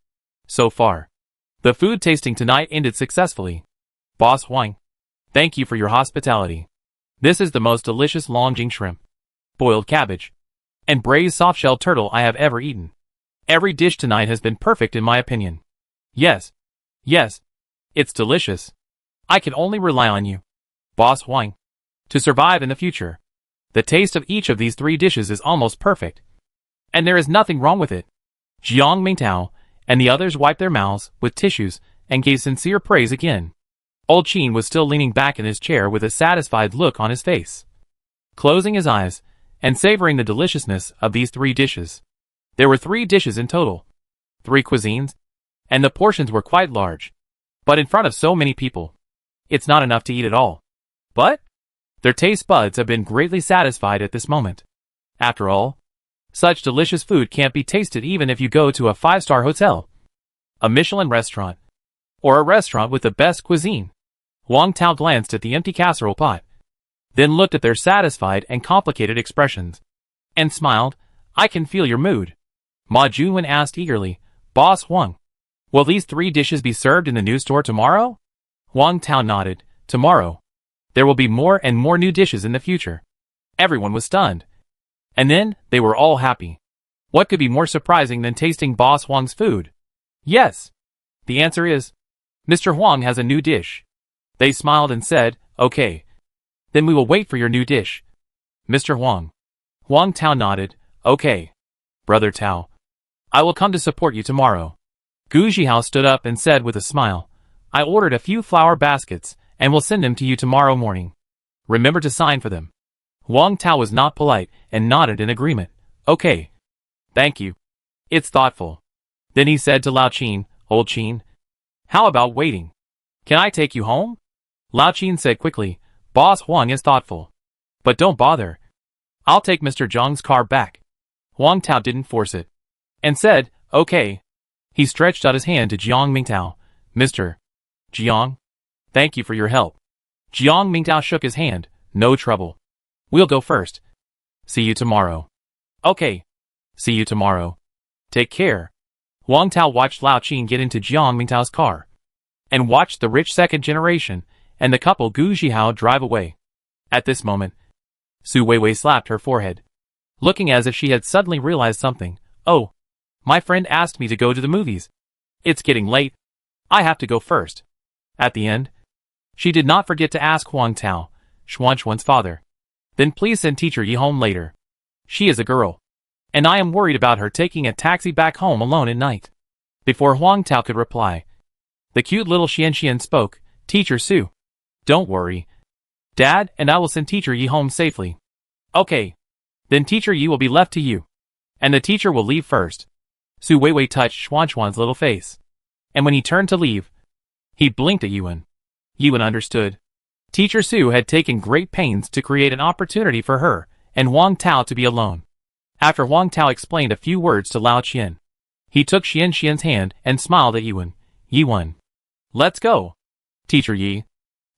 So far, the food tasting tonight ended successfully. Boss Huang, thank you for your hospitality. This is the most delicious Longjing shrimp, boiled cabbage, and braised soft-shell turtle I have ever eaten. Every dish tonight has been perfect in my opinion. Yes, it's delicious. I can only rely on you, Boss Huang, to survive in the future. The taste of each of these 3 dishes is almost perfect, and there is nothing wrong with it. Jiang Mingtao and the others wiped their mouths with tissues and gave sincere praise again. Old Qin was still leaning back in his chair with a satisfied look on his face, closing his eyes and savoring the deliciousness of these 3 dishes. There were 3 dishes in total, 3 cuisines, and the portions were quite large. But in front of so many people, it's not enough to eat it all. But their taste buds have been greatly satisfied at this moment. After all, such delicious food can't be tasted even if you go to a 5-star hotel, a Michelin restaurant, or a restaurant with the best cuisine. Wang Tao glanced at the empty casserole pot, then looked at their satisfied and complicated expressions, and smiled. I can feel your mood. Ma Junwen asked eagerly, Boss Wang, will these 3 dishes be served in the new store tomorrow? Wang Tao nodded. Tomorrow. There will be more and more new dishes in the future. Everyone was stunned. And then, they were all happy. What could be more surprising than tasting Boss Wang's food? Yes. The answer is, Mr. Huang has a new dish. They smiled and said, okay. Then we will wait for your new dish. Mr. Huang. Wang Tao nodded, okay. Brother Tao. I will come to support you tomorrow. Gu Zhihao stood up and said with a smile, I ordered a few flower baskets, and will send them to you tomorrow morning. Remember to sign for them. Wang Tao was not polite, and nodded in agreement. Okay. Thank you. It's thoughtful. Then he said to Lao Qin, Old Qin, how about waiting? Can I take you home? Lao Qin said quickly, Boss Huang is thoughtful. But don't bother. I'll take Mr. Zhang's car back. Wang Tao didn't force it, and said, okay. He stretched out his hand to Jiang Mingtao. Mr. Jiang, thank you for your help. Jiang Mingtao shook his hand. No trouble. We'll go first. See you tomorrow. Okay. See you tomorrow. Take care. Wang Tao watched Lao Qin get into Jiang Mingtao's car, and watched the rich second generation and the couple Gu Zhihao drive away. At this moment, Su Weiwei slapped her forehead, looking as if she had suddenly realized something. Oh, my friend asked me to go to the movies. It's getting late. I have to go first. At the end, she did not forget to ask Wang Tao, Xuanchuan's father, then please send teacher Yi home later. She is a girl, and I am worried about her taking a taxi back home alone at night. Before Wang Tao could reply, the cute little Xian spoke. Teacher Su, don't worry. Dad and I will send teacher Yi home safely. Okay. Then teacher Yi will be left to you, and the teacher will leave first. Su Weiwei touched Xuanchuan's little face, and when he turned to leave, he blinked at Yuan. Yuan understood. Teacher Su had taken great pains to create an opportunity for her and Wang Tao to be alone. After Wang Tao explained a few words to Lao Qian, he took Xian's hand and smiled at Yuan. Yuan. Let's go. Teacher Yi.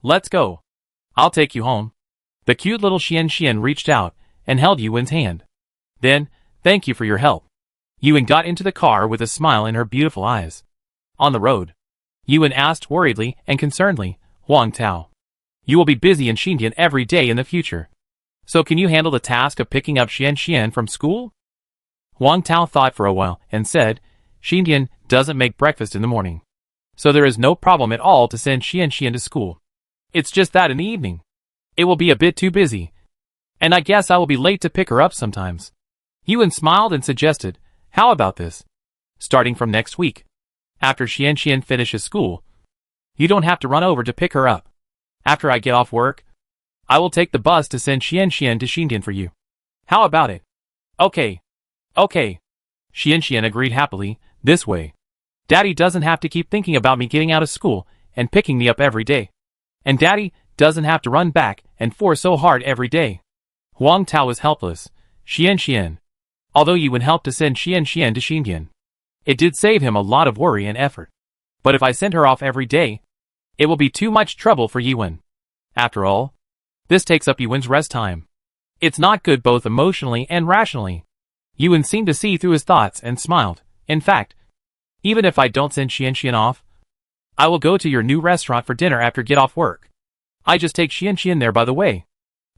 Let's go. I'll take you home. The cute little Xian reached out and held Yuan's hand. Then, thank you for your help. Yuan got into the car with a smile in her beautiful eyes. On the road, Yuan asked worriedly and concernedly, Wang Tao, you will be busy in Xindian every day in the future. So can you handle the task of picking up Xian from school? Wang Tao thought for a while and said, Xindian doesn't make breakfast in the morning, so there is no problem at all to send Xian to school. It's just that in the evening, it will be a bit too busy, and I guess I will be late to pick her up sometimes. Yuan smiled and suggested, how about this? Starting from next week, after Xian finishes school, you don't have to run over to pick her up. After I get off work, I will take the bus to send Xian to Xindian for you. How about it? Okay. Okay. Xian agreed happily. This way, Daddy doesn't have to keep thinking about me getting out of school and picking me up every day. And Daddy doesn't have to run back and forth so hard every day. Wang Tao was helpless. Xian. Although Yuan helped to send Xian to Xindian, it did save him a lot of worry and effort. But if I send her off every day, it will be too much trouble for Yuan. After all, this takes up Yuan's rest time. It's not good both emotionally and rationally. Yuan seemed to see through his thoughts and smiled. In fact, even if I don't send Xian off, I will go to your new restaurant for dinner after get off work. I just take Xian there by the way.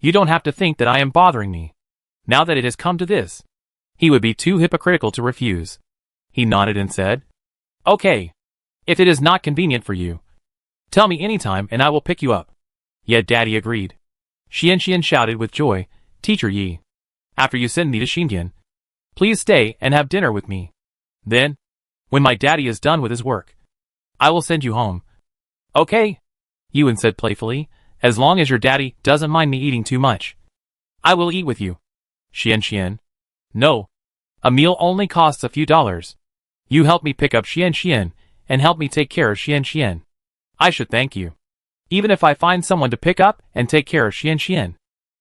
You don't have to think that I am bothering me. Now that it has come to this, he would be too hypocritical to refuse. He nodded and said, okay. If it is not convenient for you, tell me anytime and I will pick you up. Yet Daddy agreed. Xian shouted with joy, Teacher Yi, after you send me to Xindian, please stay and have dinner with me. Then, when my daddy is done with his work, I will send you home. Okay, Yuan said playfully, as long as your daddy doesn't mind me eating too much. I will eat with you. Xian. No. A meal only costs a few dollars. You help me pick up Xian and help me take care of Xian. I should thank you. Even if I find someone to pick up and take care of Xian,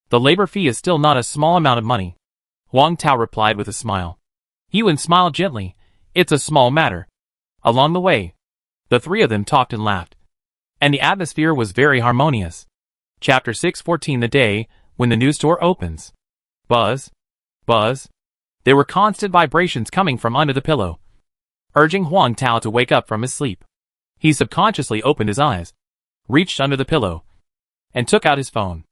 the labor fee is still not a small amount of money. Wang Tao replied with a smile. Yuan smiled gently. It's a small matter. Along the way, the three of them talked and laughed. and the atmosphere was very harmonious. Chapter 614 The day when the new store opens. Buzz. Buzz. There were constant vibrations coming from under the pillow, urging Huang Tao to wake up from his sleep. He subconsciously opened his eyes, reached under the pillow, and took out his phone.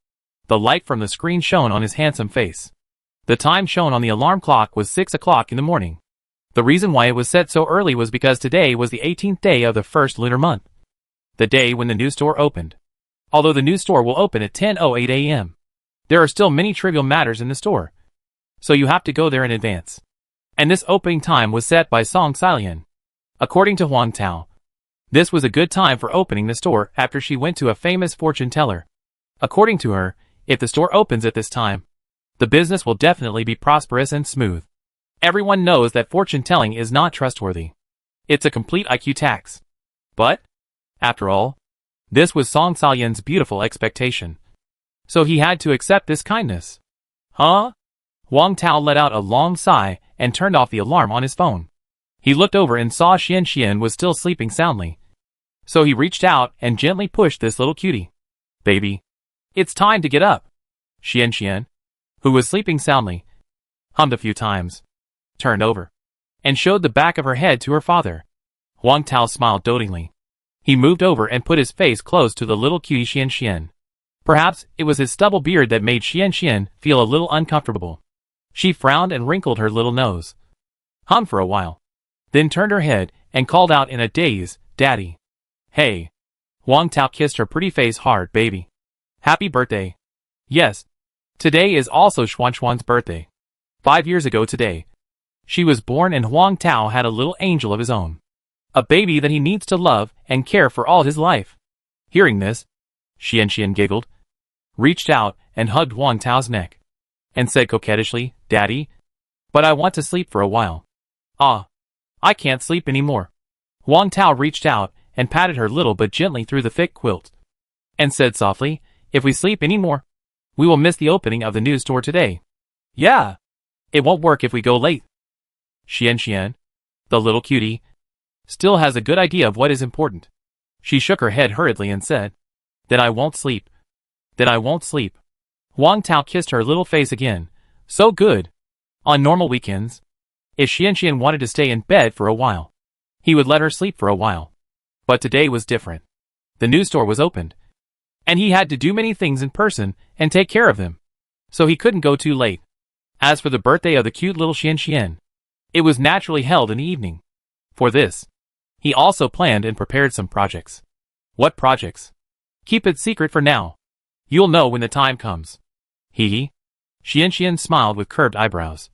The light from the screen shone on his handsome face. The time shown on the alarm clock was 6 o'clock in the morning. The reason why it was set so early was because today was the 18th day of the first lunar month, the day when the new store opened. Although the new store will open at 10:08 a.m., there are still many trivial matters in the store, so you have to go there in advance. And this opening time was set by Song Silian. According to Huang Tao, this was a good time for opening the store after she went to a famous fortune teller. According to her, if the store opens at this time, the business will definitely be prosperous and smooth. Everyone knows that fortune telling is not trustworthy. It's a complete IQ tax. But, after all, this was Song Salian's beautiful expectation. So he had to accept this kindness. Huh? Huang Tao let out a long sigh and turned off the alarm on his phone. He looked over and saw Xian was still sleeping soundly. So he reached out and gently pushed this little cutie. Baby, it's time to get up. Xian, who was sleeping soundly, hummed a few times, turned over, and showed the back of her head to her father. Huang Tao smiled dotingly. He moved over and put his face close to the little cutie Xian. Perhaps it was his stubble beard that made Xian feel a little uncomfortable. She frowned and wrinkled her little nose, hummed for a while, then turned her head and called out in a daze, Daddy. Hey. Huang Tao kissed her pretty face hard. Baby, happy birthday. Yes, today is also Xuan's birthday. 5 years ago today, she was born and Huang Tao had a little angel of his own. A baby that he needs to love and care for all his life. Hearing this, Xian giggled, reached out and hugged Huang Tao's neck, and said coquettishly, Daddy, but I want to sleep for a while. Ah, I can't sleep anymore. Huang Tao reached out and patted her little but gently through the thick quilt, and said softly, if we sleep anymore, we will miss the opening of the new store today. Yeah, it won't work if we go late. Xian, the little cutie, still has a good idea of what is important. She shook her head hurriedly and said, Then I won't sleep. Then I won't sleep. Huang Tao kissed her little face again. So good. On normal weekends, if Xian wanted to stay in bed for a while, he would let her sleep for a while. But today was different. The new store was opened, and he had to do many things in person and take care of them, so he couldn't go too late. As for the birthday of the cute little Xian, it was naturally held in the evening. For this, he also planned and prepared some projects. What projects? Keep it secret for now. You'll know when the time comes. Hee. Xian smiled with curved eyebrows,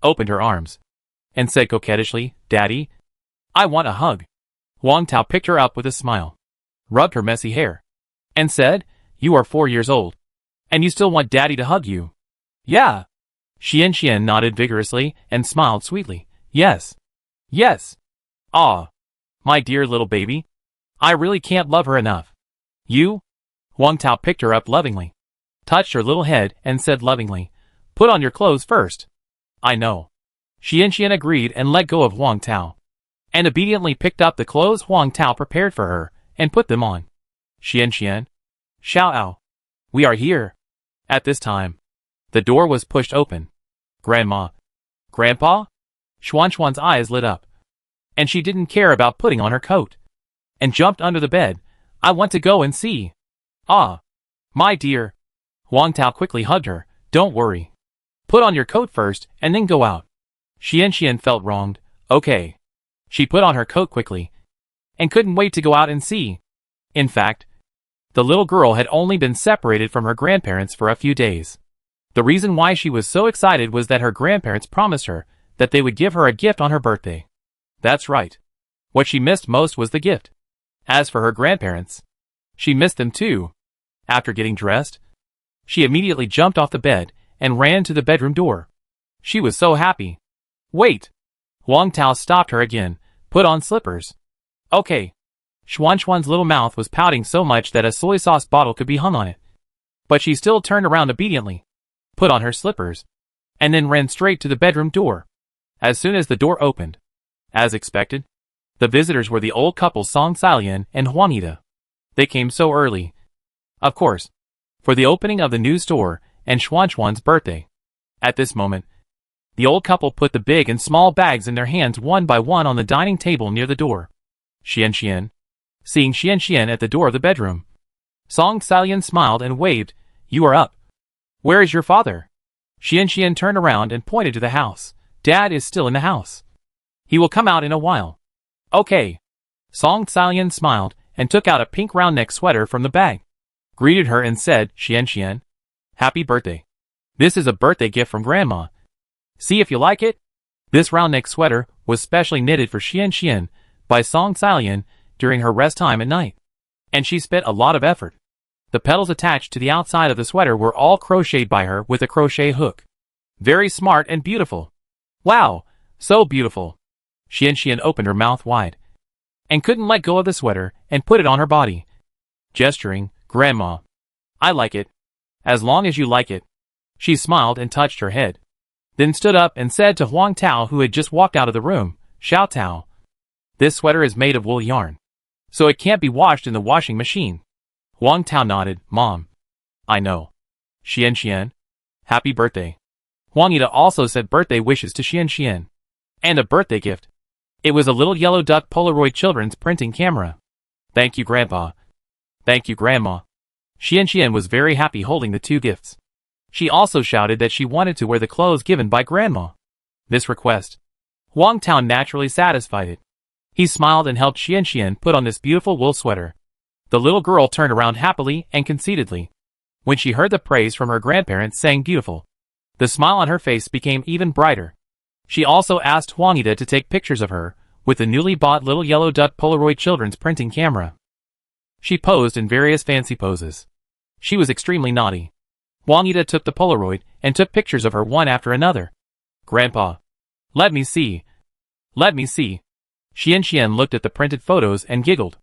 opened her arms, and said coquettishly, Daddy, I want a hug. Huang Tao picked her up with a smile, rubbed her messy hair, and said, You are 4 years old, and you still want Daddy to hug you? Yeah. Xian nodded vigorously and smiled sweetly. Yes. Yes. Ah, my dear little baby. I really can't love her enough. You? Huang Tao picked her up lovingly, touched her little head and said lovingly, Put on your clothes first. I know. Xian agreed and let go of Huang Tao, and obediently picked up the clothes Huang Tao prepared for her and put them on. Xian, Xiao, we are here. At this time, the door was pushed open. Grandma. Grandpa? Xuan's eyes lit up, and she didn't care about putting on her coat, and jumped under the bed. I want to go and see. Ah, my dear. Huang Tao quickly hugged her. Don't worry. Put on your coat first and then go out. Xian felt wronged. Okay. She put on her coat quickly, and couldn't wait to go out and see. In fact, the little girl had only been separated from her grandparents for a few days. The reason why she was so excited was that her grandparents promised her that they would give her a gift on her birthday. That's right. What she missed most was the gift. As for her grandparents, she missed them too. After getting dressed, she immediately jumped off the bed and ran to the bedroom door. She was so happy. Wait. Huang Tao stopped her again. Put on slippers. Okay. Xuan's little mouth was pouting so much that a soy sauce bottle could be hung on it. But she still turned around obediently, put on her slippers, and then ran straight to the bedroom door. As soon as the door opened, as expected, the visitors were the old couple Song Silian and Huangita. They came so early. Of course. For the opening of the new store and Xuanxuan's birthday. At this moment, the old couple put the big and small bags in their hands one by one on the dining table near the door. Xian. Seeing Xian at the door of the bedroom, Song Salian smiled and waved, "You are up. Where is your father?" Xian turned around and pointed to the house. "Dad is still in the house. He will come out in a while." "Okay." Song Salian smiled and took out a pink round neck sweater from the bag, greeted her and said, "Xian, happy birthday. This is a birthday gift from Grandma. See if you like it." This round neck sweater was specially knitted for Xian by Song Salian during her rest time at night, and she spent a lot of effort. The petals attached to the outside of the sweater were all crocheted by her with a crochet hook. Very smart and beautiful. Wow, so beautiful. Xian opened her mouth wide and couldn't let go of the sweater and put it on her body, gesturing, "Grandma, I like it. As long as you like it." She smiled and touched her head, then stood up and said to Huang Tao, who had just walked out of the room, "Xiao Tao, this sweater is made of wool yarn, so it can't be washed in the washing machine." Huang Tao nodded, "Mom, I know." Xian, happy birthday. Huang Yi also said birthday wishes to Xian, and a birthday gift. It was a little yellow duck Polaroid children's printing camera. "Thank you, Grandpa." "Thank you, Grandma." Xian was very happy holding the two gifts. She also shouted that she wanted to wear the clothes given by Grandma. This request, Huang Tao naturally satisfied it. He smiled and helped Xian put on this beautiful wool sweater. The little girl turned around happily and conceitedly when she heard the praise from her grandparents saying beautiful. The smile on her face became even brighter. She also asked Huang Yi to take pictures of her with the newly bought little yellow duck Polaroid children's printing camera. She posed in various fancy poses. She was extremely naughty. Huang Yi took the Polaroid and took pictures of her one after another. "Grandpa, let me see. Let me see." Xian looked at the printed photos and giggled.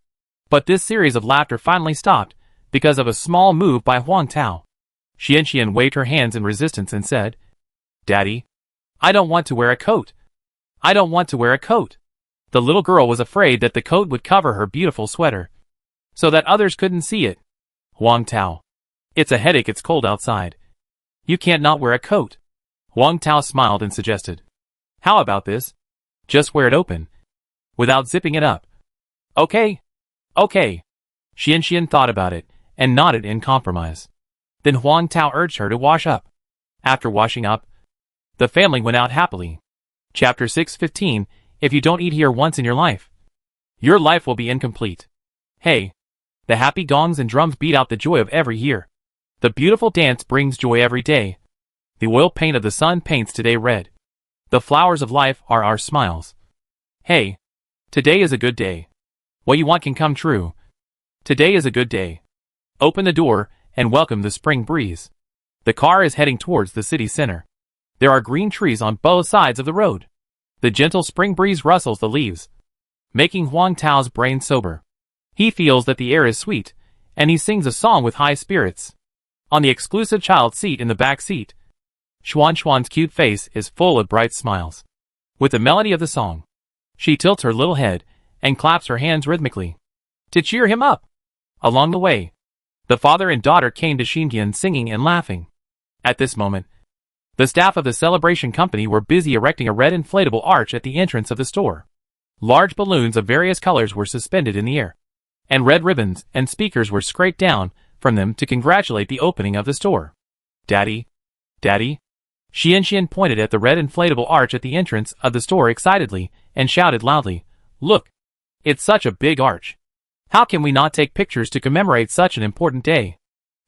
But this series of laughter finally stopped because of a small move by Huang Tao. Xian waved her hands in resistance and said, "Daddy, I don't want to wear a coat. I don't want to wear a coat." The little girl was afraid that the coat would cover her beautiful sweater, so that others couldn't see it. "Huang Tao, it's a headache, it's cold outside. You can't not wear a coat." Huang Tao smiled and suggested, "How about this? Just wear it open, without zipping it up." "Okay. Okay." Xian thought about it and nodded in compromise. Then Huang Tao urged her to wash up. After washing up, the family went out happily. Chapter 6:15. If you don't eat here once in your life will be incomplete. Hey, the happy gongs and drums beat out the joy of every year. The beautiful dance brings joy every day. The oil paint of the sun paints today red. The flowers of life are our smiles. Hey, today is a good day. What you want can come true. Today is a good day. Open the door and welcome the spring breeze. The car is heading towards the city center. There are green trees on both sides of the road. The gentle spring breeze rustles the leaves, making Huang Tao's brain sober. He feels that the air is sweet, and he sings a song with high spirits. On the exclusive child seat in the back seat, Xuanxuan's cute face is full of bright smiles. With the melody of the song, she tilts her little head and claps her hands rhythmically to cheer him up. Along the way, the father and daughter came to Xinjian singing and laughing. At this moment, the staff of the celebration company were busy erecting a red inflatable arch at the entrance of the store. Large balloons of various colors were suspended in the air, and red ribbons and speakers were scraped down from them to congratulate the opening of the store. "Daddy, Daddy?" Xian pointed at the red inflatable arch at the entrance of the store excitedly and shouted loudly, "Look! It's such a big arch. How can we not take pictures to commemorate such an important day?"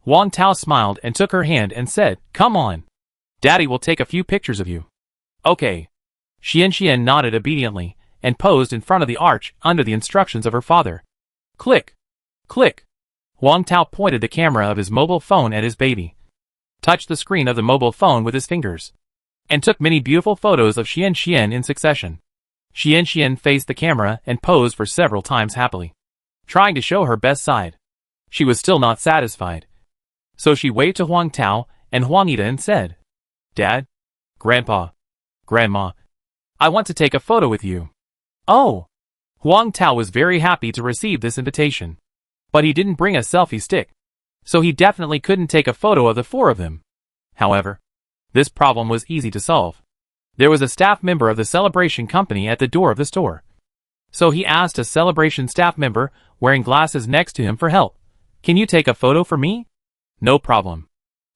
Huang Tao smiled and took her hand and said, "Come on. Daddy will take a few pictures of you." "Okay." Xian nodded obediently and posed in front of the arch under the instructions of her father. Click! Click! Huang Tao pointed the camera of his mobile phone at his baby, touched the screen of the mobile phone with his fingers, and took many beautiful photos of Xian in succession. Xian faced the camera and posed for several times happily, trying to show her best side. She was still not satisfied, so she waved to Huang Tao and Huang Yi and said, "Dad, Grandpa, Grandma, I want to take a photo with you." Oh! Huang Tao was very happy to receive this invitation. But he didn't bring a selfie stick, so he definitely couldn't take a photo of the four of them. However, this problem was easy to solve. There was a staff member of the celebration company at the door of the store. So he asked a celebration staff member wearing glasses next to him for help. "Can you take a photo for me?" "No problem."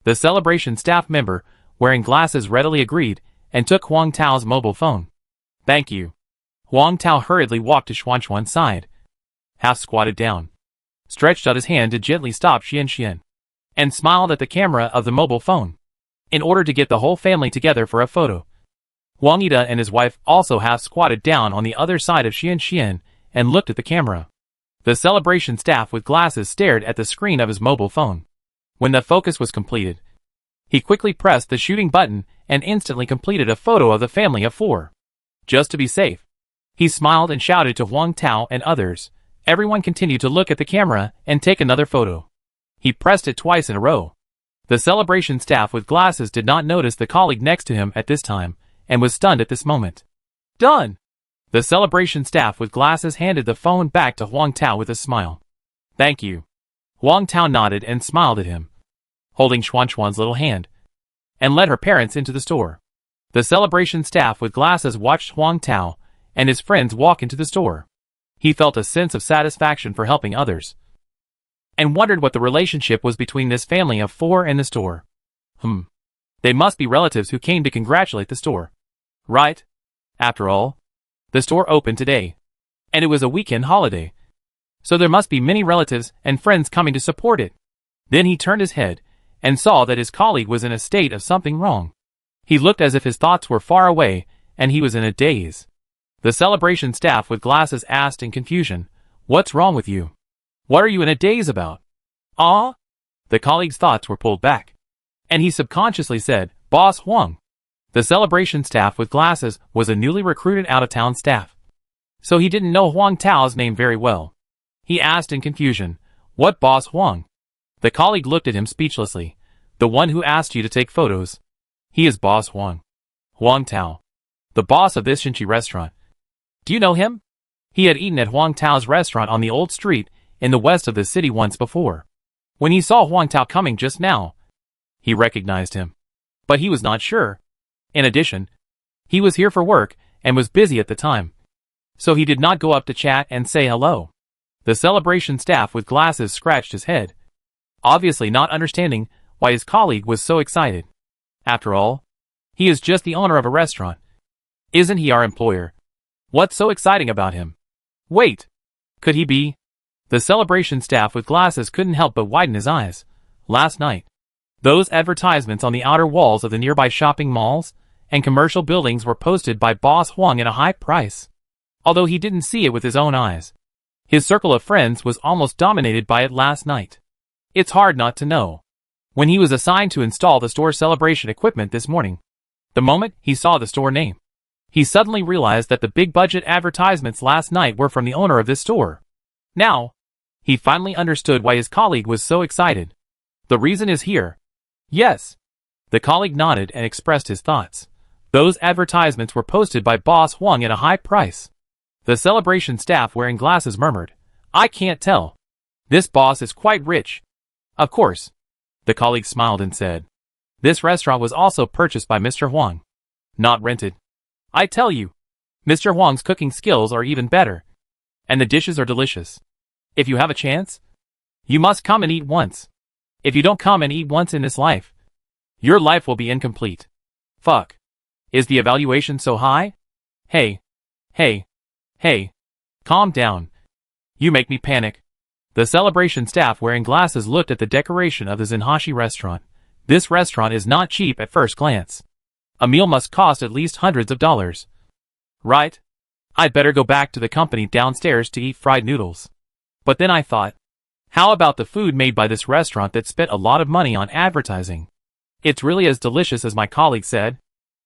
The celebration staff member wearing glasses readily agreed and took Huang Tao's mobile phone. "Thank you." Huang Tao hurriedly walked to Xuanxuan's side, half squatted down, stretched out his hand to gently stop Xian, and smiled at the camera of the mobile phone, in order to get the whole family together for a photo. Huang Yida and his wife also half squatted down on the other side of Xian and looked at the camera. The celebration staff with glasses stared at the screen of his mobile phone. When the focus was completed, he quickly pressed the shooting button and instantly completed a photo of the family of four. Just to be safe, he smiled and shouted to Huang Tao and others. Everyone continued to look at the camera and take another photo. He pressed it twice in a row. The celebration staff with glasses did not notice the colleague next to him at this time, and was stunned at this moment. "Done!" The celebration staff with glasses handed the phone back to Huang Tao with a smile. "Thank you." Huang Tao nodded and smiled at him, holding Xuanxuan's little hand, and led her parents into the store. The celebration staff with glasses watched Huang Tao and his friends walk into the store. He felt a sense of satisfaction for helping others, and wondered what the relationship was between this family of four and the store. They must be relatives who came to congratulate the store. Right? After all, the store opened today, and it was a weekend holiday, so there must be many relatives and friends coming to support it. Then he turned his head and saw that his colleague was in a state of something wrong. He looked as if his thoughts were far away, and he was in a daze. The celebration staff with glasses asked in confusion, "What's wrong with you? What are you in a daze about?" "Ah?" The colleague's thoughts were pulled back, and he subconsciously said, "Boss Huang." The celebration staff with glasses was a newly recruited out-of-town staff, so he didn't know Huang Tao's name very well. He asked in confusion, "What Boss Huang?" The colleague looked at him speechlessly. "The one who asked you to take photos. He is Boss Huang. Huang Tao, the boss of this Xinchi restaurant. Do you know him?" He had eaten at Huang Tao's restaurant on the old street in the west of the city once before. When he saw Huang Tao coming just now, he recognized him, but he was not sure. In addition, he was here for work and was busy at the time, so he did not go up to chat and say hello. The celebration staff with glasses scratched his head, obviously not understanding why his colleague was so excited. After all, he is just the owner of a restaurant. Isn't he our employer? What's so exciting about him? Wait, could he be? The celebration staff with glasses couldn't help but widen his eyes. Last night, those advertisements on the outer walls of the nearby shopping malls and commercial buildings were posted by Boss Huang at a high price. Although he didn't see it with his own eyes, his circle of friends was almost dominated by it last night. It's hard not to know. When he was assigned to install the store celebration equipment this morning, the moment he saw the store name, he suddenly realized that the big-budget advertisements last night were from the owner of this store. Now, he finally understood why his colleague was so excited. The reason is here. Yes. The colleague nodded and expressed his thoughts. Those advertisements were posted by Boss Huang at a high price. The celebration staff wearing glasses murmured, "I can't tell. This boss is quite rich." "Of course." The colleague smiled and said, "This restaurant was also purchased by Mr. Huang, not rented. I tell you, Mr. Huang's cooking skills are even better, and the dishes are delicious. If you have a chance, you must come and eat once. If you don't come and eat once in this life, your life will be incomplete." Fuck. Is the evaluation so high? Hey. Calm down. You make me panic. The celebration staff wearing glasses looked at the decoration of the Zenhashi restaurant. This restaurant is not cheap at first glance. A meal must cost at least hundreds of dollars. Right? I'd better go back to the company downstairs to eat fried noodles. But then I thought, how about the food made by this restaurant that spent a lot of money on advertising? It's really as delicious as my colleague said.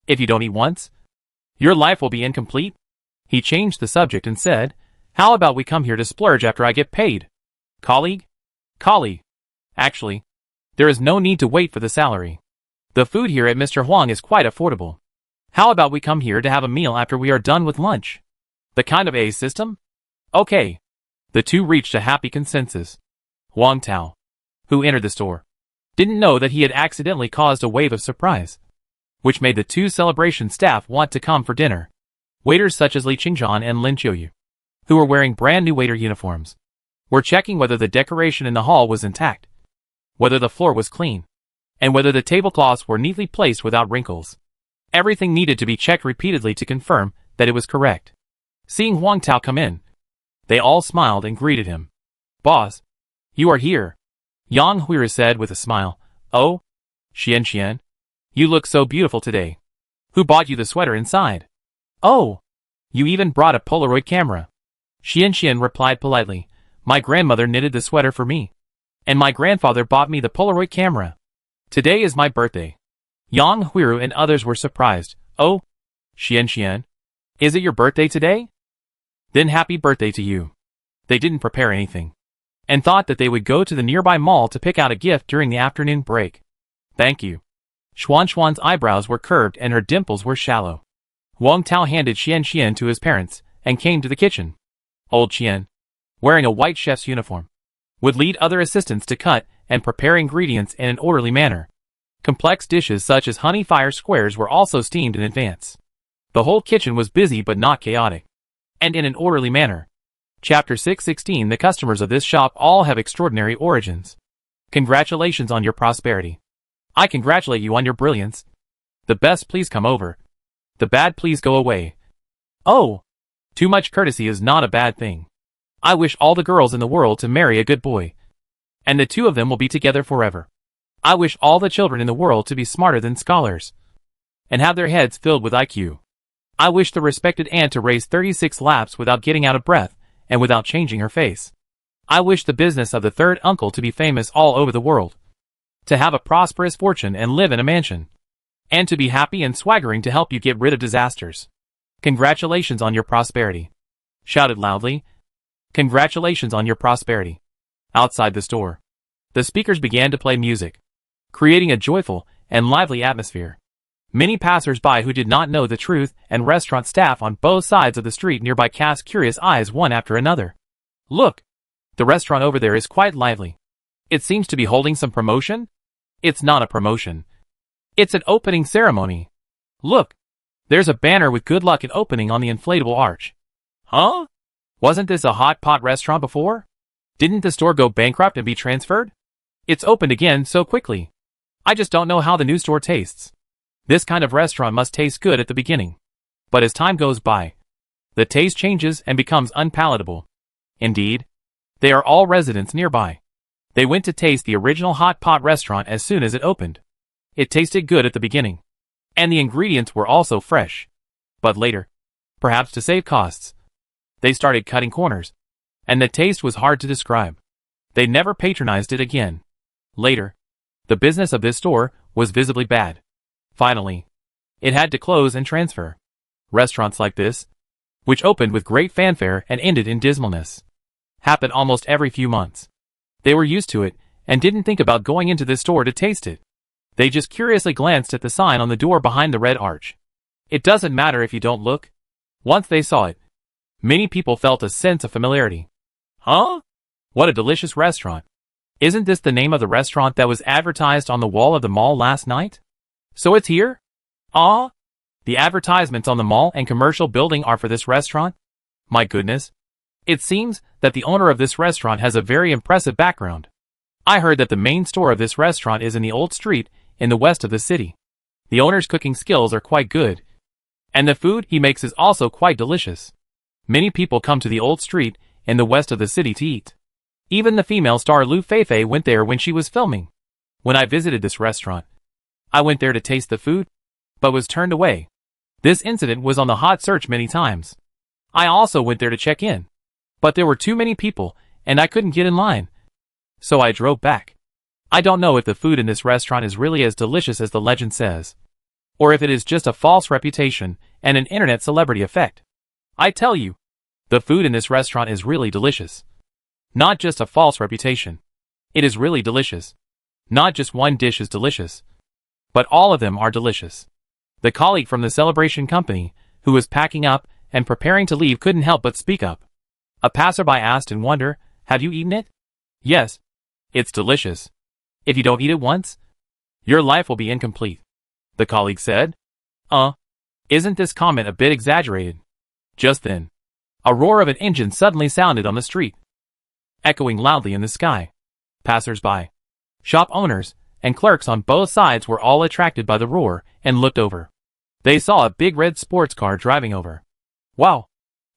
If you don't eat once, your life will be incomplete. He changed the subject and said, how about we come here to splurge after I get paid? Colleague? Actually, there is no need to wait for the salary. The food here at Mr. Huang is quite affordable. How about we come here to have a meal after we are done with lunch? The kind of A system? Okay. The two reached a happy consensus. Wang Tao, who entered the store, didn't know that he had accidentally caused a wave of surprise, which made the two celebration staff want to come for dinner. Waiters such as Li Qingzhan and Lin Qiuyu, who were wearing brand new waiter uniforms, were checking whether the decoration in the hall was intact, whether the floor was clean, and whether the tablecloths were neatly placed without wrinkles. Everything needed to be checked repeatedly to confirm that it was correct. Seeing Wang Tao come in, they all smiled and greeted him. "Boss, you are here," Yang Huiru said with a smile. "Oh, Xian, you look so beautiful today. Who bought you the sweater inside? Oh, you even brought a Polaroid camera." Xian replied politely, "My grandmother knitted the sweater for me, and my grandfather bought me the Polaroid camera. Today is my birthday." Yang Huiru and others were surprised. "Oh, Xian, is it your birthday today? Then happy birthday to you." They didn't prepare anything, and thought that they would go to the nearby mall to pick out a gift during the afternoon break. "Thank you." Xuan's eyebrows were curved and her dimples were shallow. Wang Tao handed Xian to his parents and came to the kitchen. Old Qian, wearing a white chef's uniform, would lead other assistants to cut and prepare ingredients in an orderly manner. Complex dishes such as honey fire squares were also steamed in advance. The whole kitchen was busy but not chaotic, and in an orderly manner. Chapter 616. The customers of this shop all have extraordinary origins. Congratulations on your prosperity. I congratulate you on your brilliance. The best please come over. The bad please go away. Oh, too much courtesy is not a bad thing. I wish all the girls in the world to marry a good boy, and the two of them will be together forever. I wish all the children in the world to be smarter than scholars, and have their heads filled with IQ. I wish the respected aunt to race 36 laps without getting out of breath, and without changing her face. I wish the business of the third uncle to be famous all over the world, to have a prosperous fortune and live in a mansion, and to be happy and swaggering to help you get rid of disasters. Congratulations on your prosperity. Shouted loudly. Congratulations on your prosperity. Outside the store, the speakers began to play music, creating a joyful and lively atmosphere. Many passers-by who did not know the truth and restaurant staff on both sides of the street nearby cast curious eyes one after another. Look, the restaurant over there is quite lively. It seems to be holding some promotion? It's not a promotion. It's an opening ceremony. Look, there's a banner with good luck and opening on the inflatable arch. Huh? Wasn't this a hot pot restaurant before? Didn't the store go bankrupt and be transferred? It's opened again so quickly. I just don't know how the new store tastes. This kind of restaurant must taste good at the beginning, but as time goes by, the taste changes and becomes unpalatable. Indeed, they are all residents nearby. They went to taste the original hot pot restaurant as soon as it opened. It tasted good at the beginning, and the ingredients were also fresh. But later, perhaps to save costs, they started cutting corners, and the taste was hard to describe. They never patronized it again. Later, the business of this store was visibly bad. Finally, it had to close and transfer. Restaurants like this, which opened with great fanfare and ended in dismalness, happened almost every few months. They were used to it and didn't think about going into this store to taste it. They just curiously glanced at the sign on the door behind the red arch. It doesn't matter if you don't look. Once they saw it, many people felt a sense of familiarity. Huh? What a delicious restaurant. Isn't this the name of the restaurant that was advertised on the wall of the mall last night? So it's here? Ah, the advertisements on the mall and commercial building are for this restaurant? My goodness. It seems that the owner of this restaurant has a very impressive background. I heard that the main store of this restaurant is in the old street in the west of the city. The owner's cooking skills are quite good, and the food he makes is also quite delicious. Many people come to the old street in the west of the city to eat. Even the female star Lu Feifei went there when she was filming. When I visited this restaurant, I went there to taste the food, but was turned away. This incident was on the hot search many times. I also went there to check in, but there were too many people, and I couldn't get in line. So I drove back. I don't know if the food in this restaurant is really as delicious as the legend says, or if it is just a false reputation and an internet celebrity effect. I tell you, the food in this restaurant is really delicious. Not just a false reputation. It is really delicious. Not just one dish is delicious, but all of them are delicious. The colleague from the celebration company, who was packing up and preparing to leave, couldn't help but speak up. A passerby asked in wonder, "Have you eaten it?" "Yes, It's delicious. If you don't eat it once, your life will be incomplete, the colleague said. Isn't this comment a bit exaggerated? Just then, a roar of an engine suddenly sounded on the street, echoing loudly in the sky. Passers-by, shop owners, and clerks on both sides were all attracted by the roar and looked over. They saw a big red sports car driving over. Wow!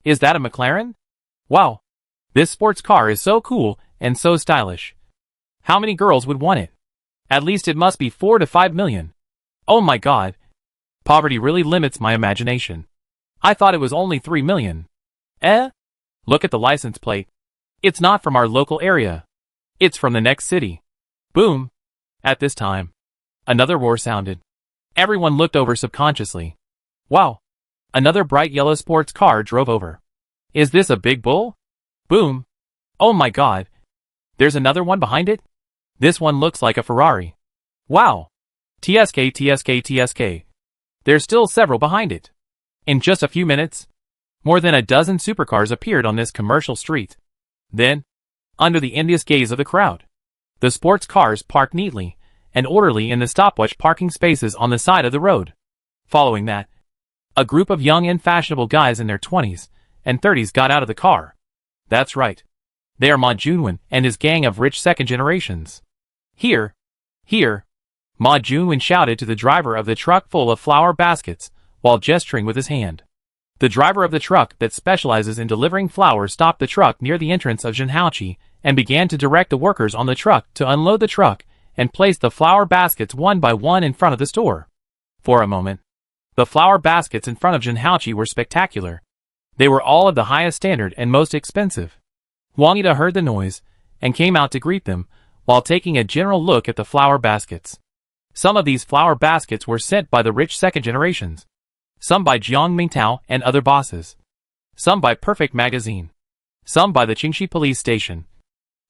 Is that a McLaren? Wow! This sports car is so cool and so stylish. How many girls would want it? At least it must be 4 to 5 million. Oh my god! Poverty really limits my imagination. I thought it was only 3 million. Look at the license plate. It's not from our local area. It's from the next city. Boom! At this time, another roar sounded. Everyone looked over subconsciously. Wow! Another bright yellow sports car drove over. Is this a big bull? Boom! Oh my god! There's another one behind it? This one looks like a Ferrari. Wow! TSK. There's still several behind it. In just a few minutes, more than a dozen supercars appeared on this commercial street. Then, under the envious gaze of the crowd, the sports cars parked neatly and orderly in the stopwatch parking spaces on the side of the road. Following that, a group of young and fashionable guys in their 20s and 30s got out of the car. That's right. They are Ma Junwen and his gang of rich second generations. Here! Ma Junwen shouted to the driver of the truck full of flower baskets while gesturing with his hand. The driver of the truck that specializes in delivering flowers stopped the truck near the entrance of Zhenhaoqi and began to direct the workers on the truck to unload the truck and place the flower baskets one by one in front of the store. For a moment, the flower baskets in front of Zhenhaoqi were spectacular. They were all of the highest standard and most expensive. Wang Yida heard the noise and came out to greet them while taking a general look at the flower baskets. Some of these flower baskets were sent by the rich second generations. Some by Jiang Mingtao and other bosses. Some by Perfect Magazine. Some by the Qingxi police station.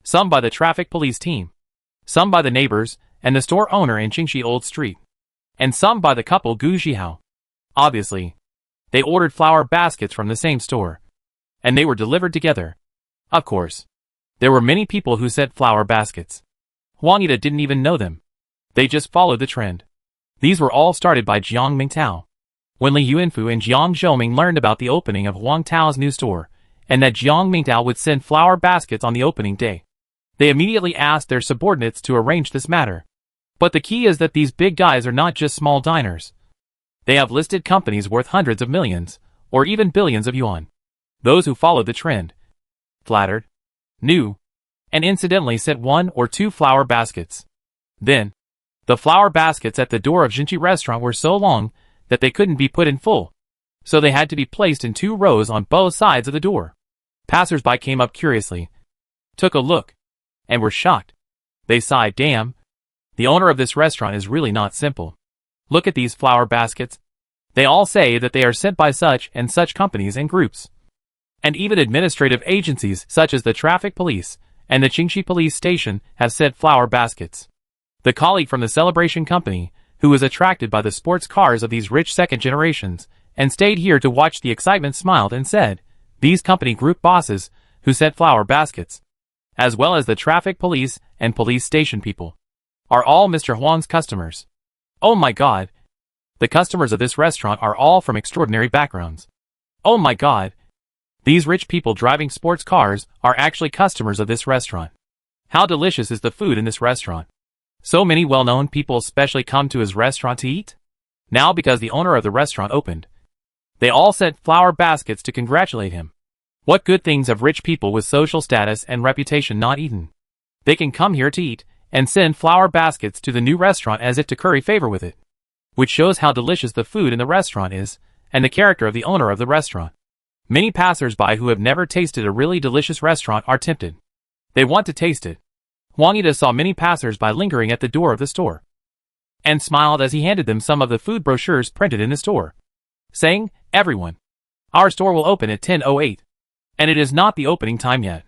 Some by the traffic police team. Some by the neighbors and the store owner in Qingxi Old Street. And some by the couple Gu Zhihao. Obviously, they ordered flower baskets from the same store. And they were delivered together. Of course, there were many people who sent flower baskets. Wang Yida didn't even know them. They just followed the trend. These were all started by Jiang Mingtao. When Li Yuanfu and Jiang Zhoming learned about the opening of Wang Tao's new store, and that Jiang Mingtao would send flower baskets on the opening day, they immediately asked their subordinates to arrange this matter. But the key is that these big guys are not just small diners. They have listed companies worth hundreds of millions, or even billions of yuan. Those who followed the trend, flattered, knew, and incidentally sent 1 or 2 flower baskets. Then, the flower baskets at the door of Jinchi restaurant were so long that they couldn't be put in full, so they had to be placed in 2 rows on both sides of the door. Passers-by came up curiously, took a look, and were shocked. They sighed, damn, the owner of this restaurant is really not simple. Look at these flower baskets. They all say that they are sent by such and such companies and groups. And even administrative agencies such as the traffic police and the Qingxi police station have sent flower baskets. The colleague from the celebration company, who was attracted by the sports cars of these rich second generations, and stayed here to watch the excitement, smiled and said, these company group bosses, who sent flower baskets, as well as the traffic police and police station people, are all Mr. Huang's customers. Oh my god! The customers of this restaurant are all from extraordinary backgrounds. Oh my god! These rich people driving sports cars are actually customers of this restaurant. How delicious is the food in this restaurant! So many well-known people especially come to his restaurant to eat. Now because the owner of the restaurant opened, they all sent flower baskets to congratulate him. What good things have rich people with social status and reputation not eaten? They can come here to eat and send flower baskets to the new restaurant as if to curry favor with it. Which shows how delicious the food in the restaurant is and the character of the owner of the restaurant. Many passers-by who have never tasted a really delicious restaurant are tempted. They want to taste it. Wang Yida saw many passers-by lingering at the door of the store, and smiled as he handed them some of the food brochures printed in the store, saying, everyone, our store will open at 10:08, and it is not the opening time yet.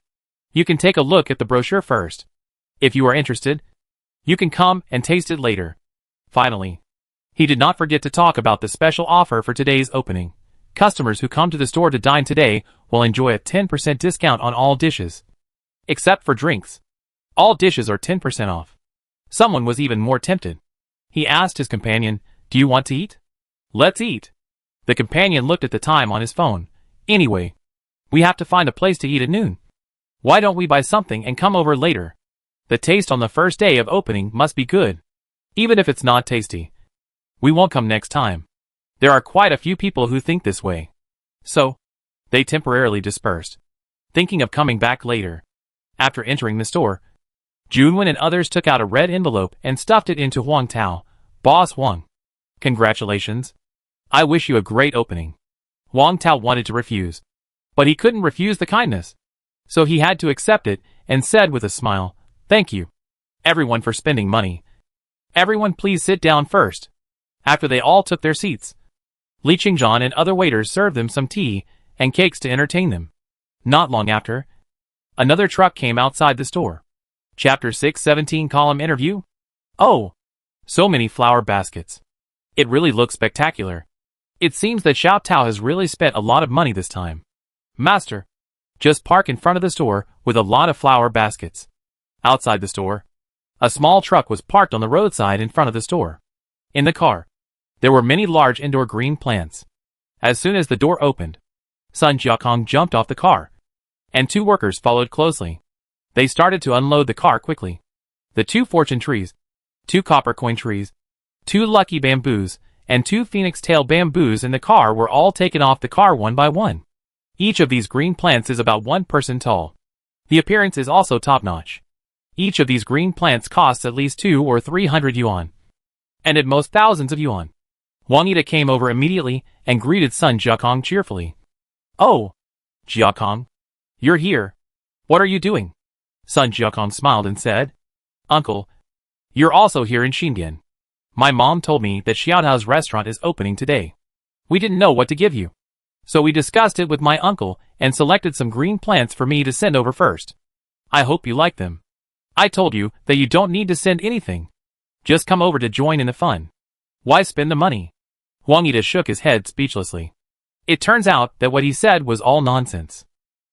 You can take a look at the brochure first. If you are interested, you can come and taste it later. Finally, he did not forget to talk about the special offer for today's opening. Customers who come to the store to dine today will enjoy a 10% discount on all dishes, except for drinks. All dishes are 10% off. Someone was even more tempted. He asked his companion, "Do you want to eat?" "Let's eat." The companion looked at the time on his phone. "Anyway, we have to find a place to eat at noon. Why don't we buy something and come over later? The taste on the first day of opening must be good. Even if it's not tasty, we won't come next time." There are quite a few people who think this way. So, they temporarily dispersed, thinking of coming back later. After entering the store, Junwen and others took out a red envelope and stuffed it into Huang Tao. "Boss Huang, congratulations. I wish you a great opening." Huang Tao wanted to refuse, but he couldn't refuse the kindness. So he had to accept it and said with a smile, "Thank you, everyone, for spending money. Everyone please sit down first." After they all took their seats, Li Qingzhan and other waiters served them some tea and cakes to entertain them. Not long after, another truck came outside the store. Chapter 617 Column Interview. "Oh, so many flower baskets. It really looks spectacular. It seems that Xiao Tao has really spent a lot of money this time. Master, just park in front of the store with a lot of flower baskets." Outside the store, a small truck was parked on the roadside in front of the store. In the car, there were many large indoor green plants. As soon as the door opened, Sun Jiakong jumped off the car, and two workers followed closely. They started to unload the car quickly. The 2 fortune trees, 2 copper coin trees, 2 lucky bamboos, and 2 phoenix tail bamboos in the car were all taken off the car one by one. Each of these green plants is about 1 person tall. The appearance is also top-notch. Each of these green plants costs at least 200 or 300 yuan, and at most thousands of yuan. Wang Yida came over immediately and greeted Sun Jiakong cheerfully. "Oh, Jiakong, you're here. What are you doing?" Sun Jiakong smiled and said, "Uncle, you're also here in Xindian. My mom told me that Xiaotao's restaurant is opening today. We didn't know what to give you, so we discussed it with my uncle and selected some green plants for me to send over first. I hope you like them. I told you that you don't need to send anything. Just come over to join in the fun. Why spend the money?" Wang Yida shook his head speechlessly. It turns out that what he said was all nonsense.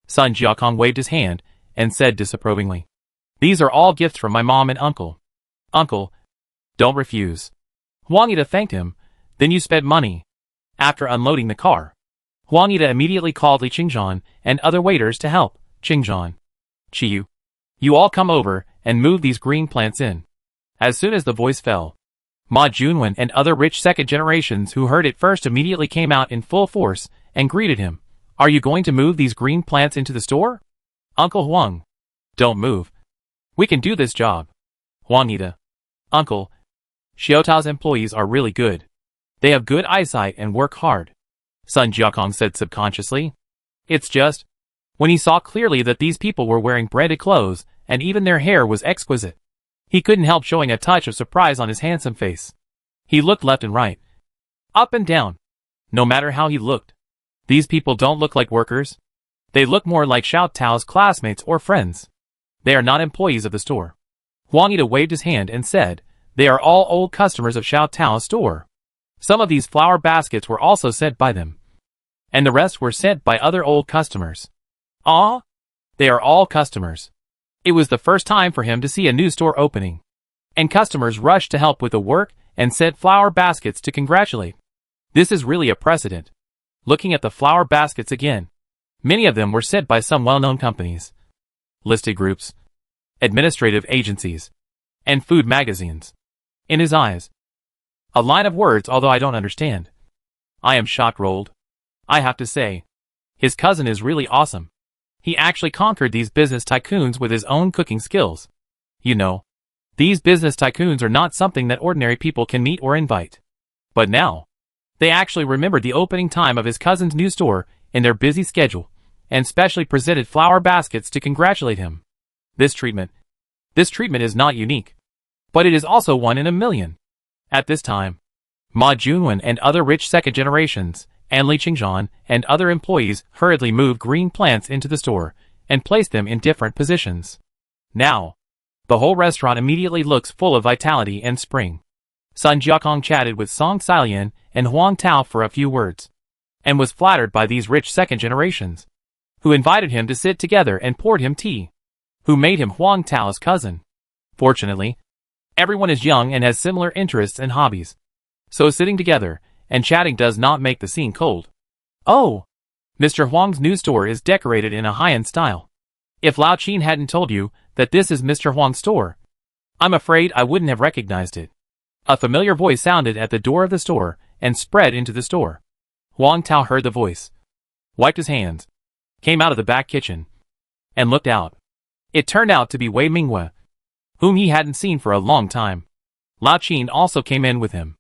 Sun Jiakong waved his hand and said disapprovingly, "These are all gifts from my mom and uncle. Uncle, don't refuse." Wang Yida thanked him. "Then you spent money." After unloading the car, Wang Yida immediately called Li Qingzhan and other waiters to help. "Qingzhan, Chiyu, you all come over and move these green plants in." As soon as the voice fell, Ma Junwen and other rich second generations who heard it first immediately came out in full force and greeted him. "Are you going to move these green plants into the store?" "Uncle Huang, don't move. We can do this job." Wang Yida, "Uncle, Xiaotao's employees are really good. They have good eyesight and work hard." Sun Jiakong said subconsciously. It's just, when he saw clearly that these people were wearing branded clothes and even their hair was exquisite, he couldn't help showing a touch of surprise on his handsome face. He looked left and right, up and down. No matter how he looked, these people don't look like workers. They look more like Xiao Tao's classmates or friends. They are not employees of the store. Wang Yida waved his hand and said, "They are all old customers of Xiao Tao's store. Some of these flower baskets were also sent by them, and the rest were sent by other old customers." Ah, they are all customers. It was the first time for him to see a new store opening, and customers rushed to help with the work and sent flower baskets to congratulate. This is really a precedent. Looking at the flower baskets again, many of them were sent by some well-known companies, listed groups, administrative agencies, and food magazines. In his eyes, a line of words, although I don't understand. I am shocked rolled. I have to say, his cousin is really awesome. He actually conquered these business tycoons with his own cooking skills. You know, these business tycoons are not something that ordinary people can meet or invite. But now, they actually remembered the opening time of his cousin's new store in their busy schedule, and specially presented flower baskets to congratulate him. This treatment is not unique, but it is also one in a million. At this time, Ma Junwen and other rich second generations, and Li Qingzhan and other employees hurriedly moved green plants into the store and placed them in different positions. Now, the whole restaurant immediately looks full of vitality and spring. Sun Jiakong chatted with Song Sailian and Huang Tao for a few words, and was flattered by these rich second generations, who invited him to sit together and poured him tea. who made him Huang Tao's cousin. Fortunately, everyone is young and has similar interests and hobbies. So sitting together and chatting does not make the scene cold. Oh! Mr. Huang's new store is decorated in a high-end style. If Lao Qin hadn't told you that this is Mr. Huang's store, I'm afraid I wouldn't have recognized it. A familiar voice sounded at the door of the store and spread into the store. Huang Tao heard the voice, wiped his hands, came out of the back kitchen, and looked out. It turned out to be Wei Mingwe, whom he hadn't seen for a long time. Lao Qin also came in with him.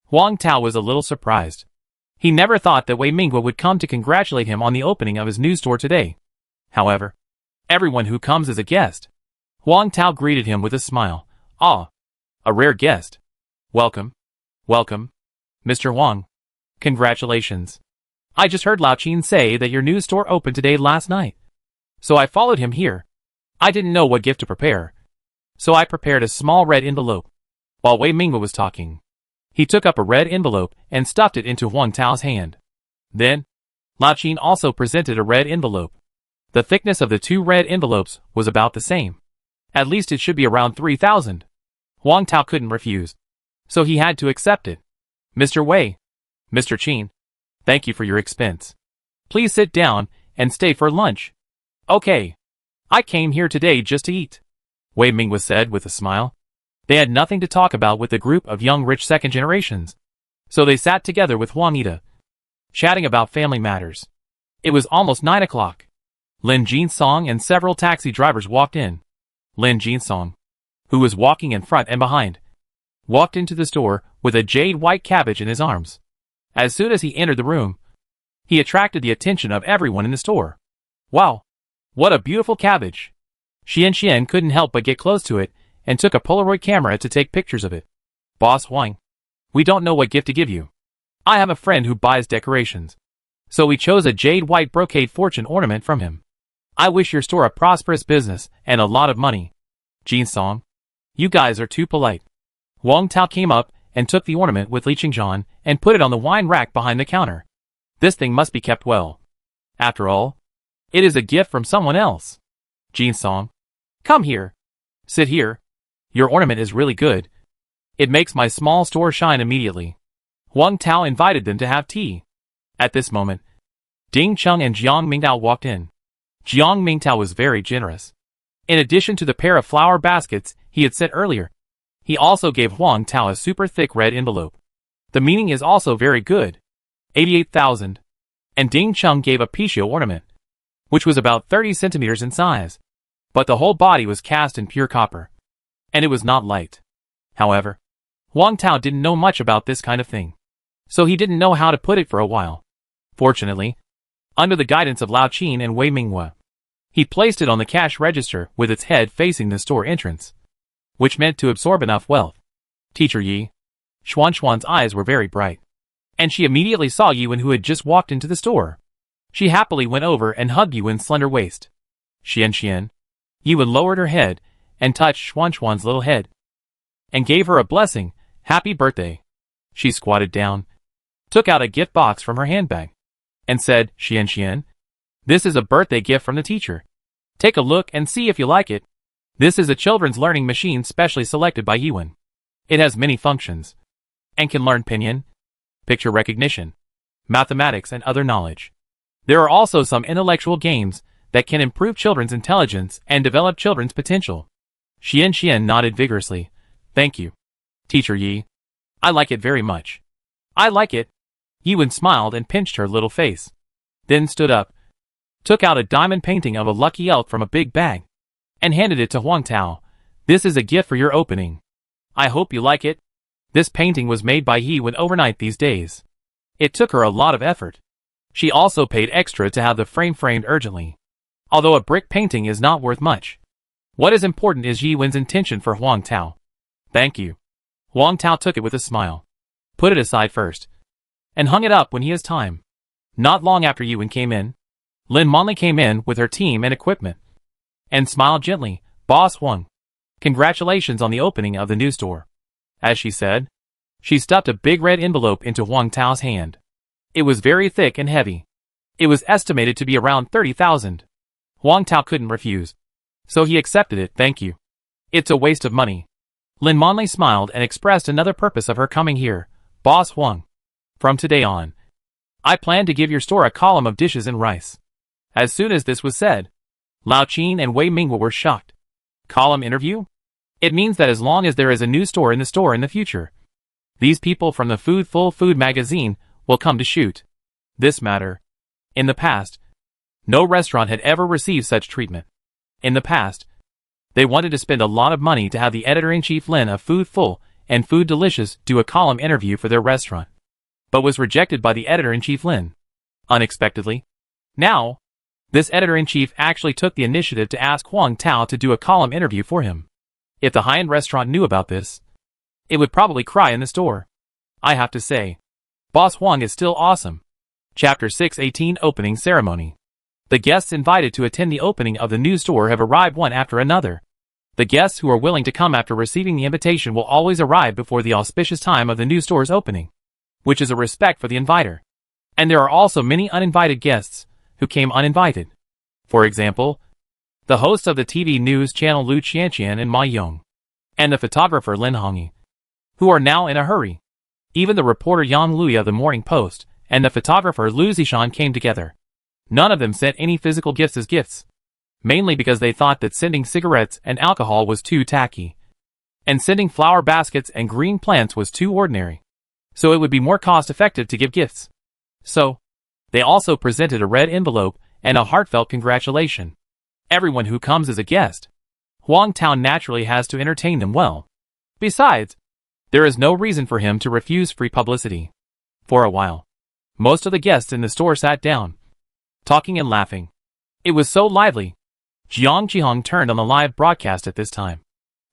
Huang Tao was a little surprised. He never thought that Wei Mingwe would come to congratulate him on the opening of his new store today. However, everyone who comes is a guest. Huang Tao greeted him with a smile. Ah, a rare guest. Welcome. Welcome, Mr. Huang. Congratulations. I just heard Lao Qin say that your new store opened today last night. So I followed him here. I didn't know what gift to prepare. So I prepared a small red envelope. While Wei Mingwe was talking, he took up a red envelope and stuffed it into Huang Tao's hand. Then, Lao Qin also presented a red envelope. The thickness of the two red envelopes was about the same. At least it should be around 3,000. Huang Tao couldn't refuse. So he had to accept it. Mr. Wei. Mr. Qin. Thank you for your expense. Please sit down and stay for lunch. Okay. I came here today just to eat, Wei Mingwe said with a smile. They had nothing to talk about with the group of young rich second generations. So they sat together with Huang Ida, chatting about family matters. It was almost 9 o'clock. Lin Jinsong and several taxi drivers walked in. Lin Jinsong, who was walking in front and behind, walked into the store with a jade white cabbage in his arms. As soon as he entered the room, he attracted the attention of everyone in the store. Wow! What a beautiful cabbage! Xian couldn't help but get close to it and took a Polaroid camera to take pictures of it. Boss Huang, we don't know what gift to give you. I have a friend who buys decorations, so we chose a jade white brocade fortune ornament from him. I wish your store a prosperous business and a lot of money. Jinsong, you guys are too polite. Huang Tao came up and took the ornament with Li Qingzhan and put it on the wine rack behind the counter. This thing must be kept well. After all, it is a gift from someone else. Jinsong, come here. Sit here. Your ornament is really good. It makes my small store shine immediately. Huang Tao invited them to have tea. At this moment, Ding Cheng and Jiang Mingtao walked in. Jiang Mingtao was very generous. In addition to the pair of flower baskets he had sent earlier, he also gave Huang Tao a super thick red envelope. The meaning is also very good. 88,000. And Ding Cheng gave a Pichio ornament, which was about 30 centimeters in size. But the whole body was cast in pure copper, and it was not light. However, Huang Tao didn't know much about this kind of thing, so he didn't know how to put it for a while. Fortunately, under the guidance of Lao Qin and Wei Mingwe, he placed it on the cash register with its head facing the store entrance, which meant to absorb enough wealth. Teacher Yi. Xuan's eyes were very bright, and she immediately saw Yuan, who had just walked into the store. She happily went over and hugged Yuan's slender waist. Xian. Yuan lowered her head and touched Xuan's little head and gave her a blessing. Happy birthday. She squatted down, took out a gift box from her handbag, and said, Xian, this is a birthday gift from the teacher. Take a look and see if you like it. This is a children's learning machine specially selected by Yuan. It has many functions and can learn pinyin, picture recognition, mathematics, and other knowledge. There are also some intellectual games that can improve children's intelligence and develop children's potential. Xian nodded vigorously. Thank you, Teacher Yi. I like it very much. I like it. Yuan smiled and pinched her little face, then stood up, took out a diamond painting of a lucky elk from a big bag, and handed it to Huang Tao. This is a gift for your opening. I hope you like it. This painting was made by Yuan overnight these days. It took her a lot of effort. She also paid extra to have the frame framed urgently. Although a brick painting is not worth much, what is important is Yuan's intention for Huang Tao. Thank you. Huang Tao took it with a smile, put it aside first, and hung it up when he has time. Not long after Yuan came in, Lin Monli came in with her team and equipment, and smiled gently. Boss Huang, congratulations on the opening of the new store. As she said, she stuffed a big red envelope into Huang Tao's hand. It was very thick and heavy. It was estimated to be around 30,000. Huang Tao couldn't refuse, So he accepted it, thank you. It's a waste of money. Lin Monley smiled and expressed another purpose of her coming here. Boss Huang. From today on, I plan to give your store a column of dishes and rice. As soon as this was said, Lao Qin and Wei Mingwa were shocked. Column interview? It means that as long as there is a new store in the future, these people from the Full Food magazine will come to shoot this matter. In the past, no restaurant had ever received such treatment. In the past, they wanted to spend a lot of money to have the editor-in-chief Lin of Food Full and Food Delicious do a column interview for their restaurant, but was rejected by the editor-in-chief Lin. Unexpectedly. Now, this editor-in-chief actually took the initiative to ask Huang Tao to do a column interview for him. If the high-end restaurant knew about this, it would probably cry in the store. I have to say, Boss Huang is still awesome. Chapter 618 Opening Ceremony. The guests invited to attend the opening of the new store have arrived one after another. The guests who are willing to come after receiving the invitation will always arrive before the auspicious time of the new store's opening, which is a respect for the inviter. And there are also many uninvited guests who came uninvited. For example, the hosts of the TV news channel Lu Qianqian and Ma Yong, and the photographer Lin Hongyi, who are now in a hurry. Even the reporter Yang Lui of the Morning Post and the photographer Lu Zishan came together. None of them sent any physical gifts as gifts, mainly because they thought that sending cigarettes and alcohol was too tacky, and sending flower baskets and green plants was too ordinary. So it would be more cost-effective to give gifts. So, they also presented a red envelope and a heartfelt congratulation. Everyone who comes as a guest, Huang Tao naturally has to entertain them well. Besides, there is no reason for him to refuse free publicity. For a while, most of the guests in the store sat down, talking and laughing. It was so lively. Jiang Qihong turned on the live broadcast at this time,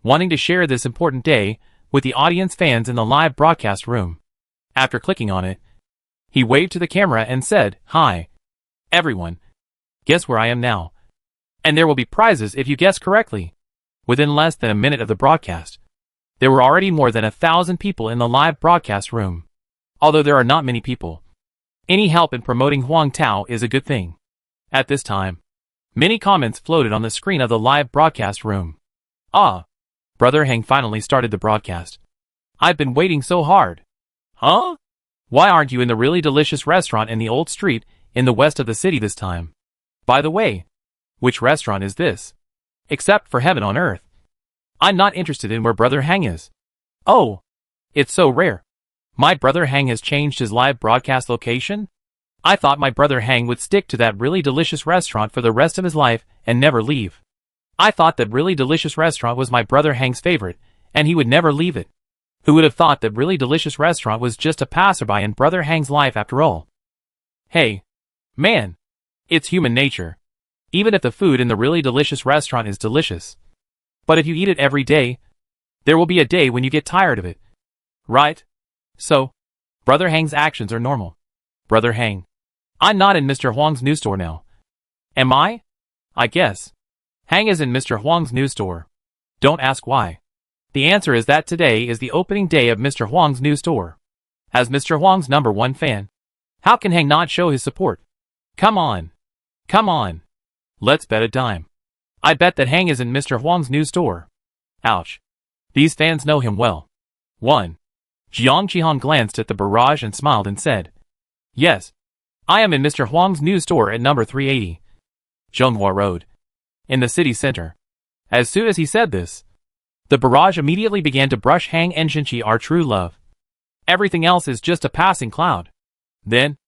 wanting to share this important day with the audience fans in the live broadcast room. After clicking on it, he waved to the camera and said, "Hi, everyone. Guess where I am now. And there will be prizes if you guess correctly." Within less than a minute of the broadcast, there were already more than 1,000 people in the live broadcast room. Although there are not many people, any help in promoting Huang Tao is a good thing. At this time, many comments floated on the screen of the live broadcast room. Ah, Brother Hang finally started the broadcast. I've been waiting so hard. Huh? Why aren't you in the really delicious restaurant in the old street in the west of the city this time? By the way, which restaurant is this? Except for heaven on earth. I'm not interested in where Brother Hang is. Oh, it's so rare. My Brother Hang has changed his live broadcast location? I thought my Brother Hang would stick to that really delicious restaurant for the rest of his life and never leave. I thought that really delicious restaurant was my Brother Hang's favorite, and he would never leave it. Who would have thought that really delicious restaurant was just a passerby in Brother Hang's life after all? Hey, man, it's human nature. Even if the food in the really delicious restaurant is delicious, but if you eat it every day, there will be a day when you get tired of it. Right? So, Brother Hang's actions are normal. Brother Hang, I'm not in Mr. Huang's new store now. Am I? I guess. Hang is in Mr. Huang's new store. Don't ask why. The answer is that today is the opening day of Mr. Huang's new store. As Mr. Huang's #1 fan, how can Hang not show his support? Come on. Come on. Let's bet a dime. I bet that Hang is in Mr. Huang's new store. Ouch. These fans know him well. 1. Jiang Qihong glanced at the barrage and smiled and said, "Yes, I am in Mr. Huang's new store at number 380. Zhonghua Road, in the city center." As soon as he said this, the barrage immediately began to brush Hang and Shinchi, our true love. Everything else is just a passing cloud. Then,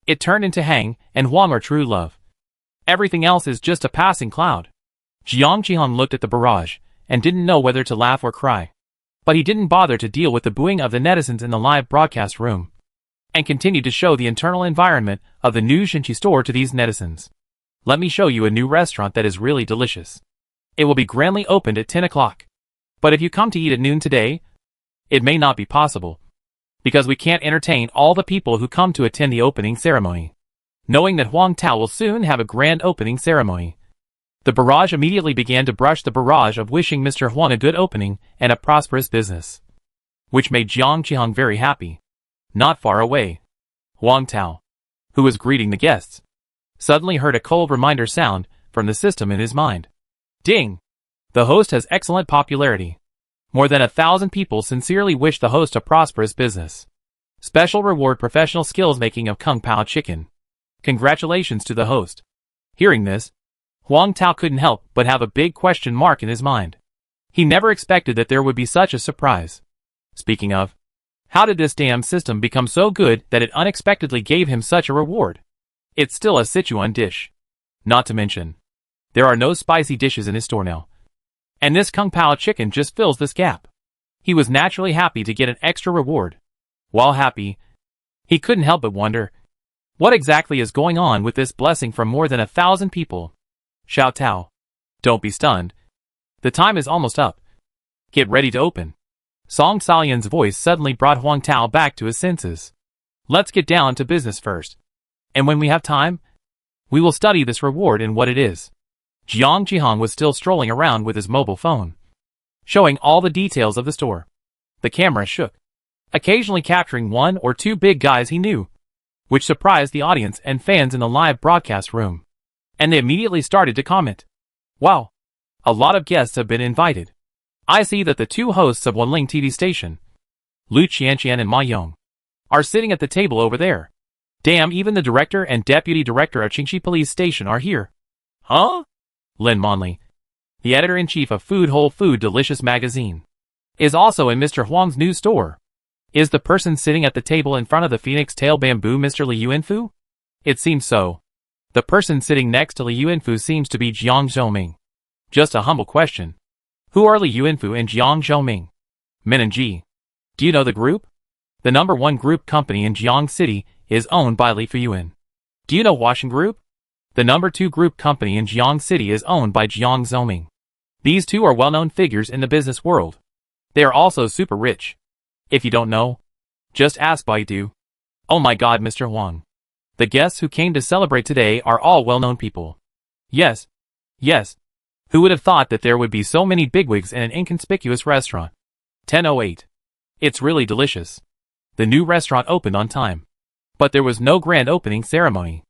it turned into Hang and Huang, our true love. Everything else is just a passing cloud. Jiang Qihong looked at the barrage and didn't know whether to laugh or cry. But he didn't bother to deal with the booing of the netizens in the live broadcast room, and continued to show the internal environment of the new Shinchi store to these netizens. Let me show you a new restaurant that is really delicious. It will be grandly opened at 10 o'clock. But if you come to eat at noon today, it may not be possible, because we can't entertain all the people who come to attend the opening ceremony. Knowing that Huang Tao will soon have a grand opening ceremony, the barrage immediately began to brush the barrage of wishing Mr. Huang a good opening and a prosperous business, which made Jiang Qihong very happy. Not far away, Huang Tao, who was greeting the guests, suddenly heard a cold reminder sound from the system in his mind. Ding! The host has excellent popularity. More than 1,000 people sincerely wish the host a prosperous business. Special reward professional skills making of Kung Pao chicken. Congratulations to the host. Hearing this, Huang Tao couldn't help but have a big question mark in his mind. He never expected that there would be such a surprise. Speaking of, how did this damn system become so good that it unexpectedly gave him such a reward? It's still a Sichuan dish. Not to mention, there are no spicy dishes in his store now. And this Kung Pao chicken just fills this gap. He was naturally happy to get an extra reward. While happy, he couldn't help but wonder, what exactly is going on with this blessing from more than 1,000 people? Xiao Tao, don't be stunned. The time is almost up. Get ready to open. Song Salian's voice suddenly brought Huang Tao back to his senses. Let's get down to business first. And when we have time, we will study this reward and what it is. Jiang Jihang was still strolling around with his mobile phone, showing all the details of the store. The camera shook, occasionally capturing one or two big guys he knew, which surprised the audience and fans in the live broadcast room. And they immediately started to comment. Wow, a lot of guests have been invited. I see that the two hosts of Wanling TV station, Lu Qianqian and Ma Yong, are sitting at the table over there. Damn, even the director and deputy director of Qingxi Police Station are here. Huh? Lin Monli, the editor-in-chief of Food Whole Food Delicious magazine, is also in Mr. Huang's new store. Is the person sitting at the table in front of the Phoenix Tail Bamboo Mr. Li Yuanfu? It seems so. The person sitting next to Li Yuanfu seems to be Jiang Zhoming. Just a humble question. Who are Li Yuanfu and Jiang Zhoming? Min and Ji. Do you know the group? The #1 group company in Jiang City is owned by Li Fuyuan. Do you know Washing Group? The #2 group company in Jiang City is owned by Jiang Zhoming. These two are well-known figures in the business world. They are also super rich. If you don't know, just ask Baidu. Oh my god, Mr. Huang. The guests who came to celebrate today are all well-known people. Yes. Yes. Who would have thought that there would be so many bigwigs in an inconspicuous restaurant? 10:08. It's really delicious. The new restaurant opened on time. But there was no grand opening ceremony.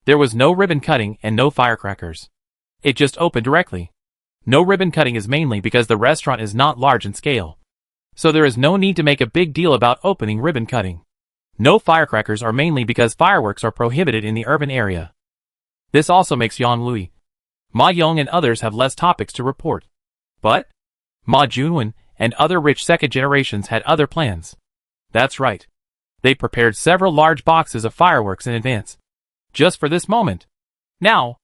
There was no ribbon cutting and no firecrackers. It just opened directly. No ribbon cutting is mainly because the restaurant is not large in scale. So there is no need to make a big deal about opening ribbon cutting. No firecrackers are mainly because fireworks are prohibited in the urban area. This also makes Yan Lui, Ma Yong and others have less topics to report. But Ma Junwen and other rich second generations had other plans. That's right. They prepared several large boxes of fireworks in advance, just for this moment. Now,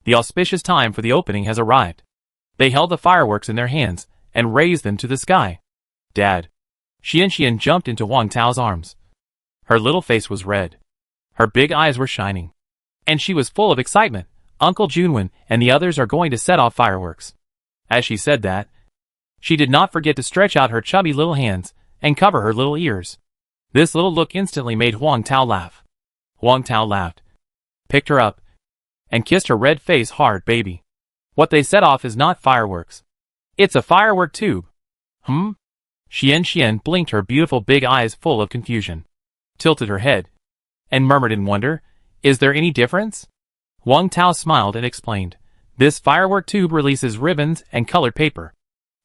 the auspicious time for the opening has arrived. They held the fireworks in their hands and raised them to the sky. Dad. Xian jumped into Huang Tao's arms. Her little face was red. Her big eyes were shining. And she was full of excitement. Uncle Junwen and the others are going to set off fireworks. As she said that, she did not forget to stretch out her chubby little hands and cover her little ears. This little look instantly made Huang Tao laugh. Huang Tao laughed, picked her up, and kissed her red face hard. Baby, what they set off is not fireworks. It's a firework tube. Xian blinked her beautiful big eyes full of confusion, tilted her head, and murmured in wonder, is there any difference? Huang Tao smiled and explained, this firework tube releases ribbons and colored paper.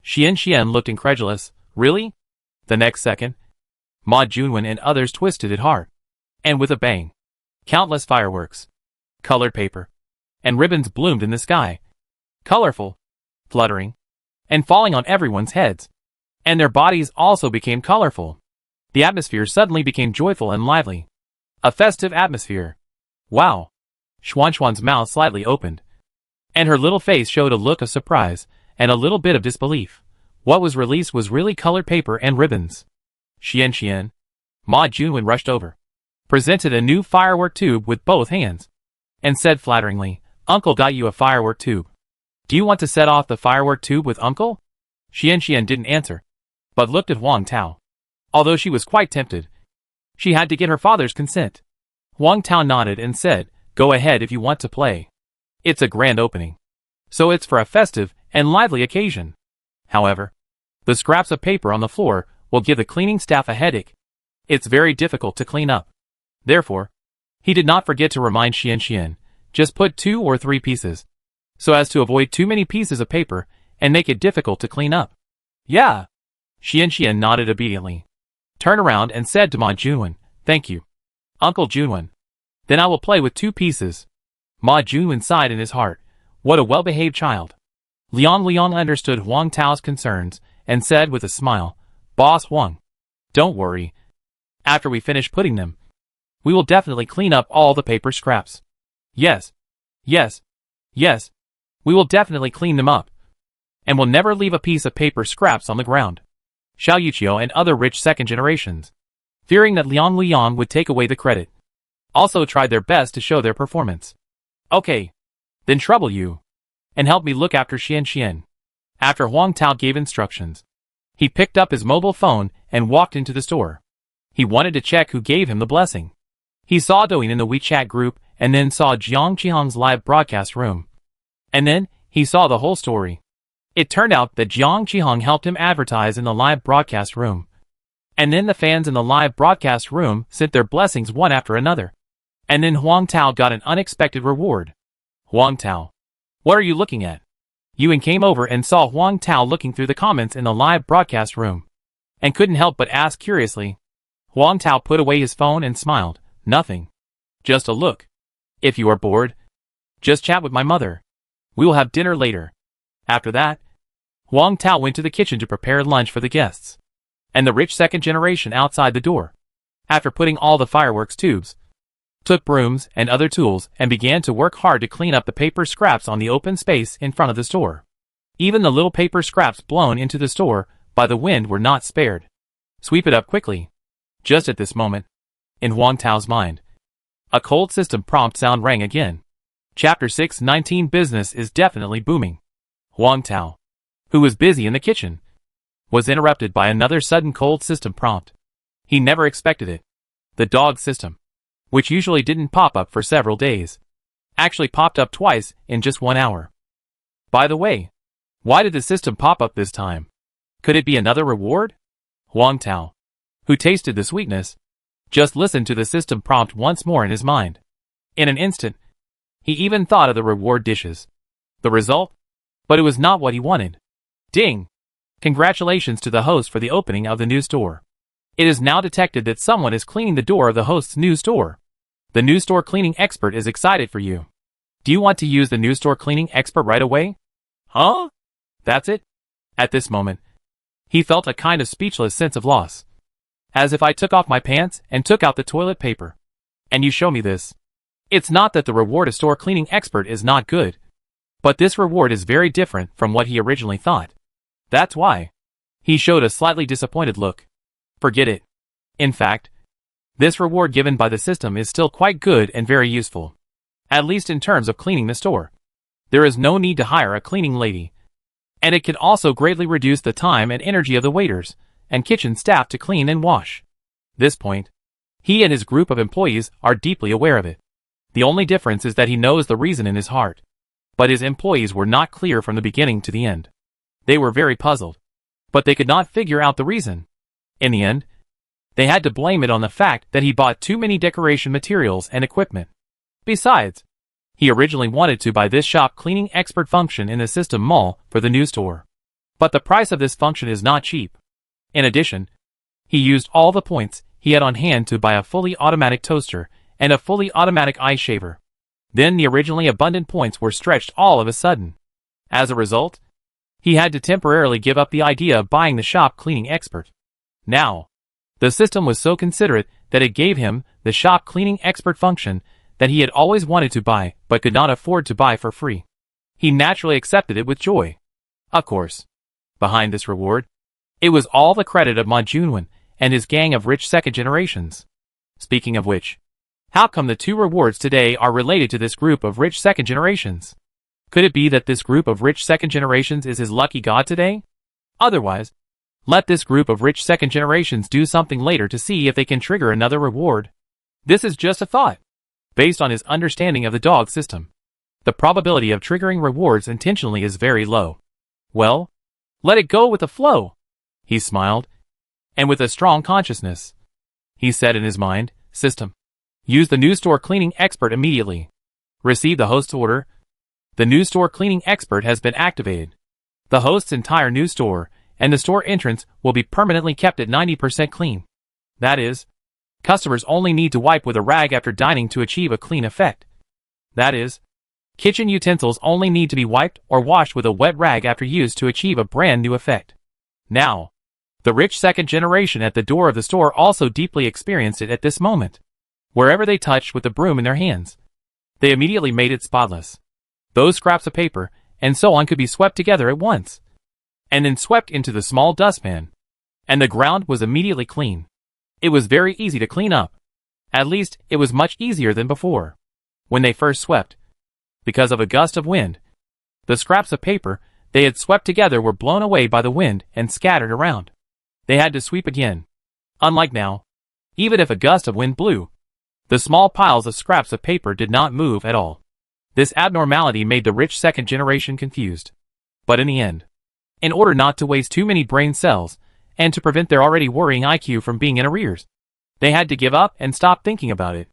Xian looked incredulous, really? The next second, Ma Junwen and others twisted it hard. And with a bang, countless fireworks, colored paper, and ribbons bloomed in the sky. Colorful, fluttering, and falling on everyone's heads. And their bodies also became colorful. The atmosphere suddenly became joyful and lively. A festive atmosphere. Wow. Xuan's mouth slightly opened, and her little face showed a look of surprise and a little bit of disbelief. What was released was really colored paper and ribbons. Xian, Ma Junwen rushed over, presented a new firework tube with both hands, and said flatteringly, Uncle got you a firework tube. Do you want to set off the firework tube with Uncle? Xian didn't answer, but looked at Huang Tao. Although she was quite tempted, she had to get her father's consent. Huang Tao nodded and said, go ahead if you want to play. It's a grand opening, so it's for a festive and lively occasion. However, the scraps of paper on the floor will give the cleaning staff a headache. It's very difficult to clean up. Therefore, he did not forget to remind Xian, just put 2 or 3 pieces, so as to avoid too many pieces of paper and make it difficult to clean up. Yeah. Xian nodded obediently, turned around and said to Ma Junwen, "Thank you, Uncle Junwen. Then I will play with 2 pieces." Ma Junwen sighed in his heart. What a well-behaved child. Liang understood Huang Tao's concerns and said with a smile, "Boss Huang, don't worry. After we finish putting them, we will definitely clean up all the paper scraps." Yes. We will definitely clean them up. And will never leave a piece of paper scraps on the ground. Xiao Yuqiu and other rich second generations, fearing that Liang would take away the credit, also tried their best to show their performance. Okay. Then trouble you. And help me look after Xian. After Huang Tao gave instructions, he picked up his mobile phone and walked into the store. He wanted to check who gave him the blessing. He saw Douyin in the WeChat group and then saw Jiang Qihang's live broadcast room. And then he saw the whole story. It turned out that Jiang Qihang helped him advertise in the live broadcast room. And then the fans in the live broadcast room sent their blessings one after another. And then Huang Tao got an unexpected reward. Huang Tao, what are you looking at? Yuan came over and saw Huang Tao looking through the comments in the live broadcast room, and couldn't help but ask curiously. Huang Tao put away his phone and smiled. Nothing. Just a look. If you are bored, just chat with my mother. We will have dinner later. After that, Huang Tao went to the kitchen to prepare lunch for the guests and the rich second generation outside the door. After putting all the fireworks tubes, took brooms and other tools and began to work hard to clean up the paper scraps on the open space in front of the store. Even the little paper scraps blown into the store by the wind were not spared. Sweep it up quickly. Just at this moment, in Huang Tao's mind, a cold system prompt sound rang again. Chapter 619 Business is definitely booming. Huang Tao, who was busy in the kitchen, was interrupted by another sudden cold system prompt. He never expected it. The dog system, which usually didn't pop up for several days, actually popped up twice in just 1 hour. By the way, why did the system pop up this time? Could it be another reward? Huang Tao, who tasted the sweetness, just listened to the system prompt once more in his mind. In an instant, he even thought of the reward dishes. The result? But it was not what he wanted. Ding! Congratulations to the host for the opening of the new store. It is now detected that someone is cleaning the door of the host's new store. The new store cleaning expert is excited for you. Do you want to use the new store cleaning expert right away? Huh? That's it? At this moment, he felt a kind of speechless sense of loss. As if I took off my pants and took out the toilet paper. And you show me this. It's not that the reward of store cleaning expert is not good. But this reward is very different from what he originally thought. That's why. He showed a slightly disappointed look. Forget it. In fact, this reward given by the system is still quite good and very useful. At least in terms of cleaning the store. There is no need to hire a cleaning lady. And it can also greatly reduce the time and energy of the waiters and kitchen staff to clean and wash. This point, he and his group of employees are deeply aware of it. The only difference is that he knows the reason in his heart. But his employees were not clear from the beginning to the end. They were very puzzled. But they could not figure out the reason. In the end, they had to blame it on the fact that he bought too many decoration materials and equipment. Besides, he originally wanted to buy this shop cleaning expert function in the system mall for the new store. But the price of this function is not cheap. In addition, he used all the points he had on hand to buy a fully automatic toaster and a fully automatic eye shaver. Then the originally abundant points were stretched all of a sudden. As a result, he had to temporarily give up the idea of buying the shop cleaning expert. Now, the system was so considerate that it gave him the shop cleaning expert function that he had always wanted to buy but could not afford to buy for free. He naturally accepted it with joy. Of course, behind this reward, it was all the credit of Ma Junwen and his gang of rich second generations. Speaking of which, how come the 2 rewards today are related to this group of rich second generations? Could it be that this group of rich second generations is his lucky god today? Otherwise, let this group of rich second generations do something later to see if they can trigger another reward. This is just a thought. Based on his understanding of the dog system, the probability of triggering rewards intentionally is very low. Well, let it go with the flow. He smiled, and with a strong consciousness, he said in his mind, System, use the new store cleaning expert immediately. Receive the host's order. The new store cleaning expert has been activated. the host's entire new store, and the store entrance will be permanently kept at 90% clean. That is, customers only need to wipe with a rag after dining to achieve a clean effect. That is, kitchen utensils only need to be wiped or washed with a wet rag after use to achieve a brand new effect. Now, the rich second generation at the door of the store also deeply experienced it at this moment. Wherever they touched with the broom in their hands, they immediately made it spotless. Those scraps of paper and so on could be swept together at once, and then swept into the small dustpan, and the ground was immediately clean. It was very easy to clean up. At least, it was much easier than before, when they first swept. Because of a gust of wind, the scraps of paper they had swept together were blown away by the wind and scattered around. They had to sweep again. Unlike now, even if a gust of wind blew, the small piles of scraps of paper did not move at all. This abnormality made the rich second generation confused. But in the end, in order not to waste too many brain cells, and to prevent their already worrying IQ from being in arrears, they had to give up and stop thinking about it.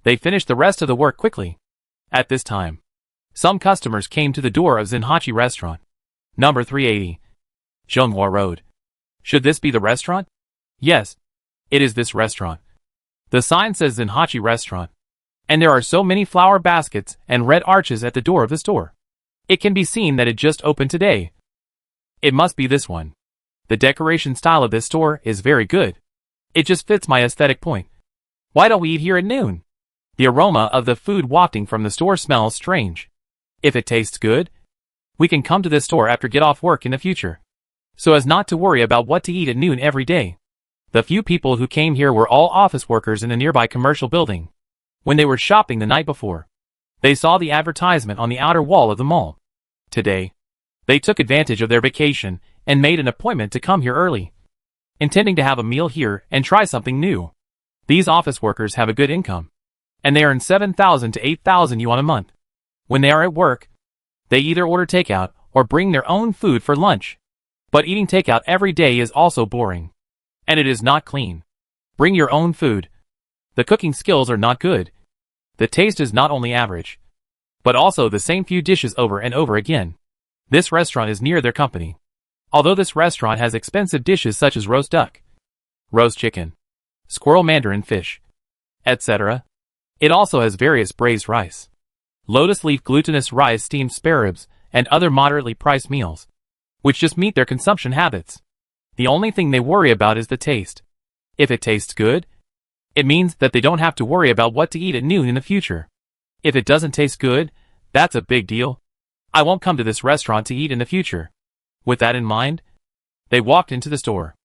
They finished the rest of the work quickly. At this time, some customers came to the door of Zenhachi Restaurant, number 380, Zhonghua Road. Should this be the restaurant? Yes, it is this restaurant. The sign says Zenhachi Restaurant, and there are so many flower baskets and red arches at the door of the store. It can be seen that it just opened today. It must be this one. The decoration style of this store is very good. It just fits my aesthetic point. Why don't we eat here at noon? The aroma of the food wafting from the store smells strange. If it tastes good, we can come to this store after get off work in the future, so as not to worry about what to eat at noon every day. The few people who came here were all office workers in a nearby commercial building. When they were shopping the night before, they saw the advertisement on the outer wall of the mall. Today, they took advantage of their vacation and made an appointment to come here early, intending to have a meal here and try something new. These office workers have a good income, and they earn 7,000 to 8,000 yuan a month. When they are at work, they either order takeout or bring their own food for lunch. But eating takeout every day is also boring, and it is not clean. Bring your own food. The cooking skills are not good. The taste is not only average, but also the same few dishes over and over again. This restaurant is near their company. Although this restaurant has expensive dishes such as roast duck, roast chicken, squirrel mandarin fish, etc., it also has various braised rice, lotus leaf glutinous rice steamed spare ribs, and other moderately priced meals, which just meet their consumption habits. The only thing they worry about is the taste. If it tastes good, it means that they don't have to worry about what to eat at noon in the future. If it doesn't taste good, that's a big deal. I won't come to this restaurant to eat in the future. With that in mind, they walked into the store.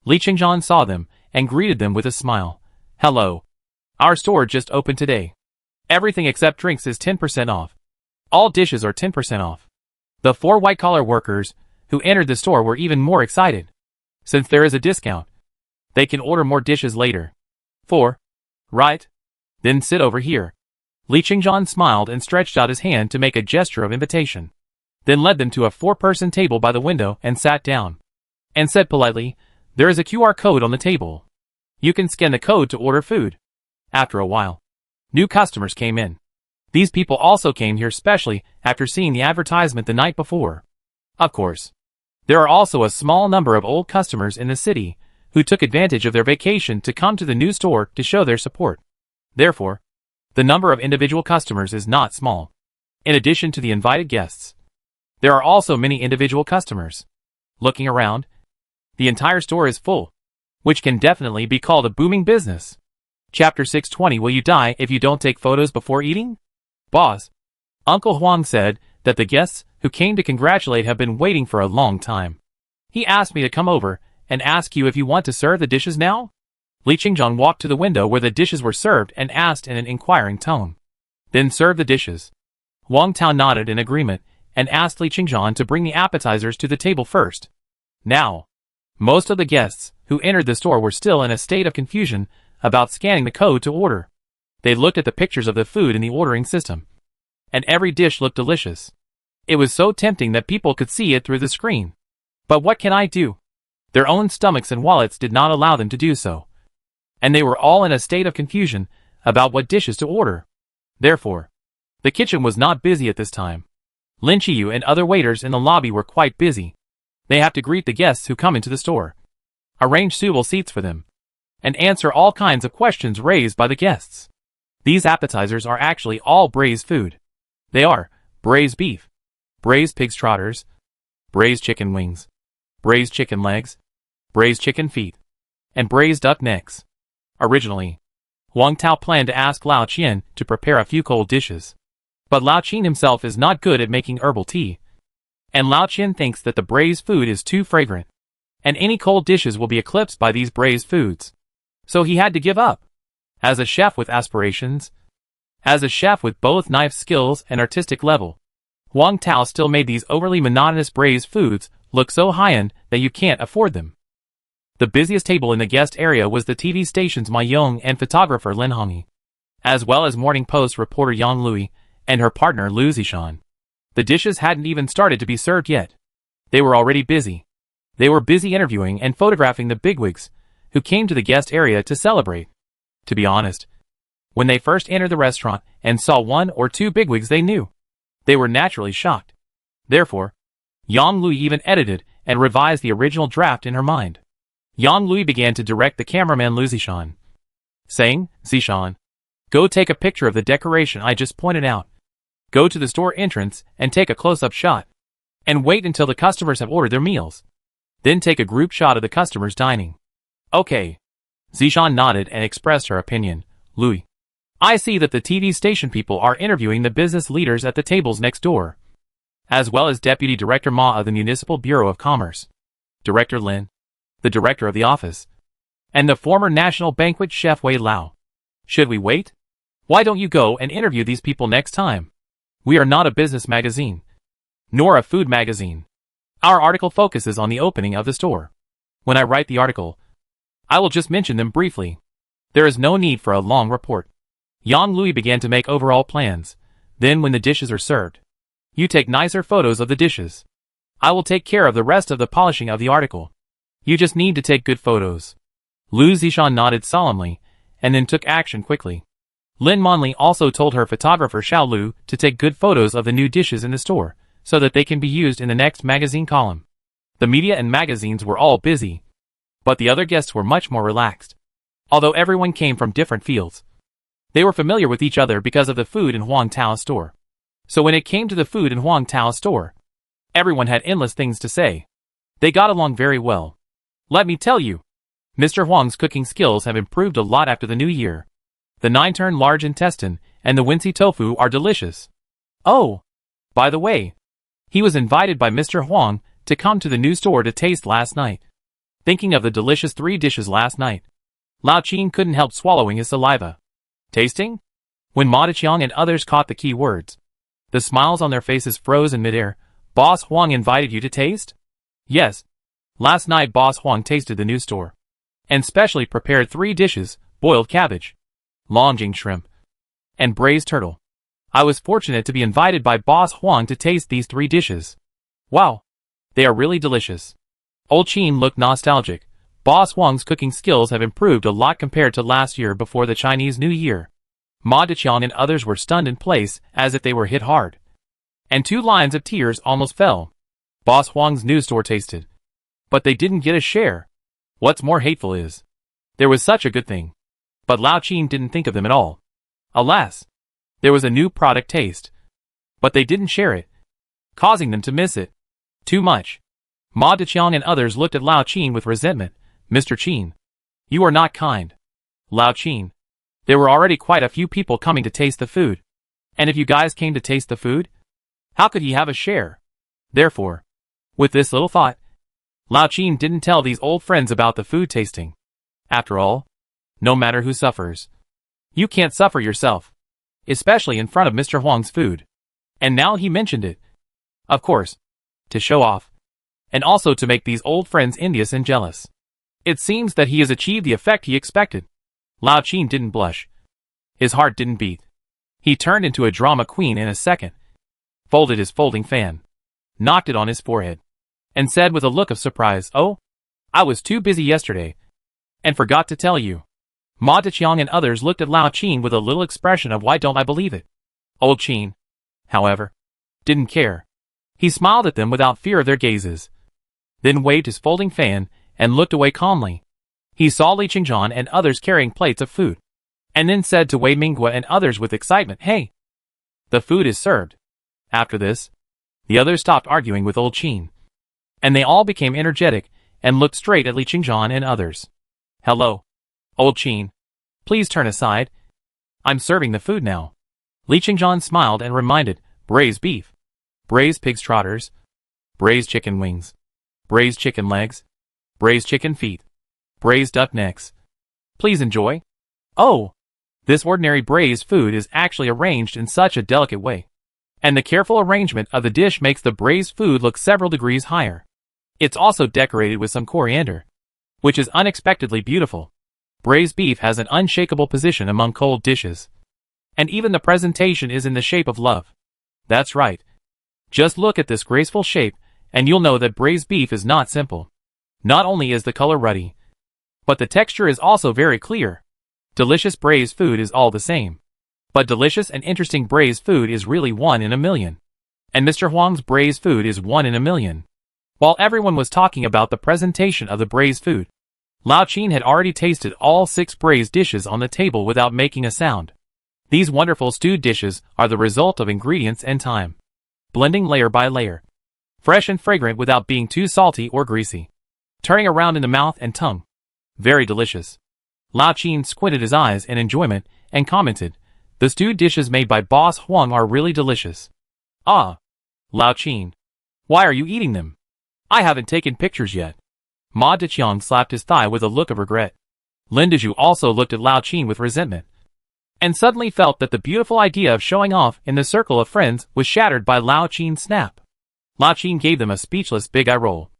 Li Qingzhan saw them and greeted them with a smile. Hello. Our store just opened today. Everything except drinks is 10% off. All dishes are 10% off. The 4 white-collar workers who entered the store were even more excited. Since there is a discount, they can order more dishes later. 4. Right? Then sit over here. Li Qingzhan smiled and stretched out his hand to make a gesture of invitation. Then led them to a 4-person table by the window and sat down, and said politely, there is a QR code on the table. You can scan the code to order food. After a while, new customers came in. These people also came here specially after seeing the advertisement the night before. Of course, there are also a small number of old customers in the city who took advantage of their vacation to come to the new store to show their support. Therefore, the number of individual customers is not small. In addition to the invited guests, there are also many individual customers. Looking around, the entire store is full, which can definitely be called a booming business. Chapter 620. Will you die if you don't take photos before eating? Boss, Uncle Huang said that the guests who came to congratulate have been waiting for a long time. He asked me to come over and ask you if you want to serve the dishes now? Li Qingzhan walked to the window where the dishes were served and asked in an inquiring tone. Then serve the dishes. Wang Tao nodded in agreement and asked Li Qingzhan to bring the appetizers to the table first. Now, most of the guests who entered the store were still in a state of confusion about scanning the code to order. They looked at the pictures of the food in the ordering system, and every dish looked delicious. It was so tempting that people could see it through the screen. But what can I do? Their own stomachs and wallets did not allow them to do so, and they were all in a state of confusion about what dishes to order. Therefore, the kitchen was not busy at this time. Lin Qiyu and other waiters in the lobby were quite busy. They have to greet the guests who come into the store, arrange suitable seats for them, and answer all kinds of questions raised by the guests. These appetizers are actually all braised food. They are braised beef, braised pig's trotters, braised chicken wings, braised chicken legs, braised chicken feet, and braised duck necks. Originally, Huang Tao planned to ask Lao Qian to prepare a few cold dishes. But Lao Qian himself is not good at making herbal tea, and Lao Qian thinks that the braised food is too fragrant, and any cold dishes will be eclipsed by these braised foods. So he had to give up. As a chef with aspirations, as a chef with both knife skills and artistic level, Huang Tao still made these overly monotonous braised foods look so high-end that you can't afford them. The busiest table in the guest area was the TV station's Ma Yong and photographer Lin Hongyi, as well as Morning Post reporter Yang Lui and her partner Lu Zishan. The dishes hadn't even started to be served yet. They were already busy. They were busy interviewing and photographing the bigwigs who came to the guest area to celebrate. To be honest, when they first entered the restaurant and saw one or two bigwigs they knew, they were naturally shocked. Therefore, Yang Lui even edited and revised the original draft in her mind. Yang Lui began to direct the cameraman Lu Zishan, saying, "Zishan, go take a picture of the decoration I just pointed out. Go to the store entrance and take a close-up shot. And wait until the customers have ordered their meals. Then take a group shot of the customers dining." "Okay." Zishan nodded and expressed her opinion. "Louis, I see that the TV station people are interviewing the business leaders at the tables next door, as well as Deputy Director Ma of the Municipal Bureau of Commerce, Director Lin, the director of the office, and the former national banquet chef Wei Lao. Should we wait? Why don't you go and interview these people next time? We are not a business magazine, nor a food magazine. Our article focuses on the opening of the store. When I write the article, I will just mention them briefly. There is no need for a long report." Yang Lui began to make overall plans. "Then when the dishes are served, you take nicer photos of the dishes. I will take care of the rest of the polishing of the article. You just need to take good photos." Lu Zishan nodded solemnly, and then took action quickly. Lin Monli also told her photographer Xiao Lu to take good photos of the new dishes in the store, so that they can be used in the next magazine column. The media and magazines were all busy, but the other guests were much more relaxed. Although everyone came from different fields, they were familiar with each other because of the food in Huang Tao's store. So when it came to the food in Huang Tao's store, everyone had endless things to say. They got along very well. Let me tell you, Mr. Huang's cooking skills have improved a lot after the new year. The 9-turn large intestine and the Wincy tofu are delicious. Oh, by the way, he was invited by Mr. Huang to come to the new store to taste last night. Thinking of the delicious 3 dishes last night, Lao Qian couldn't help swallowing his saliva. Tasting? When Ma Deqiang and others caught the key words, the smiles on their faces froze in midair. "Boss Huang invited you to taste?" "Yes. Last night Boss Huang tasted the new store, and specially prepared 3 dishes, boiled cabbage, longjing shrimp, and braised turtle. I was fortunate to be invited by Boss Huang to taste these 3 dishes. Wow, they are really delicious." Old Qin looked nostalgic. Boss Huang's cooking skills have improved a lot compared to last year before the Chinese New Year. Ma Deqiang and others were stunned in place as if they were hit hard, and 2 lines of tears almost fell. Boss Huang's new store tasted, but they didn't get a share. What's more hateful is, there was such a good thing, but Lao Qian didn't think of them at all. Alas, there was a new product taste, but they didn't share it, causing them to miss it too much. Ma Deqiang and others looked at Lao Qian with resentment. "Mr. Qian, you are not kind." "Lao Qian, there were already quite a few people coming to taste the food, and if you guys came to taste the food, how could he have a share?" Therefore, with this little thought, Lao Qian didn't tell these old friends about the food tasting. After all, no matter who suffers, you can't suffer yourself, especially in front of Mr. Huang's food. And now he mentioned it. Of course, to show off, and also to make these old friends envious and jealous. It seems that he has achieved the effect he expected. Lao Qian didn't blush. His heart didn't beat. He turned into a drama queen in a second, folded his folding fan, knocked it on his forehead, and said with a look of surprise, "Oh, I was too busy yesterday, and forgot to tell you." Ma Deqiang and others looked at Lao Qian with a little expression of "Why don't I believe it?" Old Qian, however, didn't care. He smiled at them without fear of their gazes. then waved his folding fan and looked away calmly. He saw Li Qingzhan and others carrying plates of food, and then said to Wei Minghua and others with excitement, "Hey, the food is served." After this, the others stopped arguing with old Qin, and they all became energetic and looked straight at Li Qingzhan and others. "Hello, old Qin. Please turn aside. I'm serving the food now." Li Qingzhan smiled and reminded, "Braised beef, braised pig's trotters, braised chicken wings, braised chicken legs, braised chicken feet, braised duck necks. Please enjoy." Oh, this ordinary braised food is actually arranged in such a delicate way, and the careful arrangement of the dish makes the braised food look several degrees higher. It's also decorated with some coriander, which is unexpectedly beautiful. Braised beef has an unshakable position among cold dishes, and even the presentation is in the shape of love. That's right. Just look at this graceful shape, and you'll know that braised beef is not simple. Not only is the color ruddy, but the texture is also very clear. Delicious braised food is all the same. But delicious and interesting braised food is really 1 in a million. And Mr. Huang's braised food is 1 in a million. While everyone was talking about the presentation of the braised food, Lao Qin had already tasted all 6 braised dishes on the table without making a sound. These wonderful stewed dishes are the result of ingredients and time, blending layer by layer, fresh and fragrant without being too salty or greasy, turning around in the mouth and tongue. Very delicious. Lao Qin squinted his eyes in enjoyment and commented, "The stewed dishes made by Boss Huang are really delicious." "Ah, Lao Qin, why are you eating them? I haven't taken pictures yet." Ma Deqiang slapped his thigh with a look of regret. Lin Dezhu also looked at Lao Qin with resentment, and suddenly felt that the beautiful idea of showing off in the circle of friends was shattered by Lao Qin's snap. Lao Qin gave them a speechless big eye roll.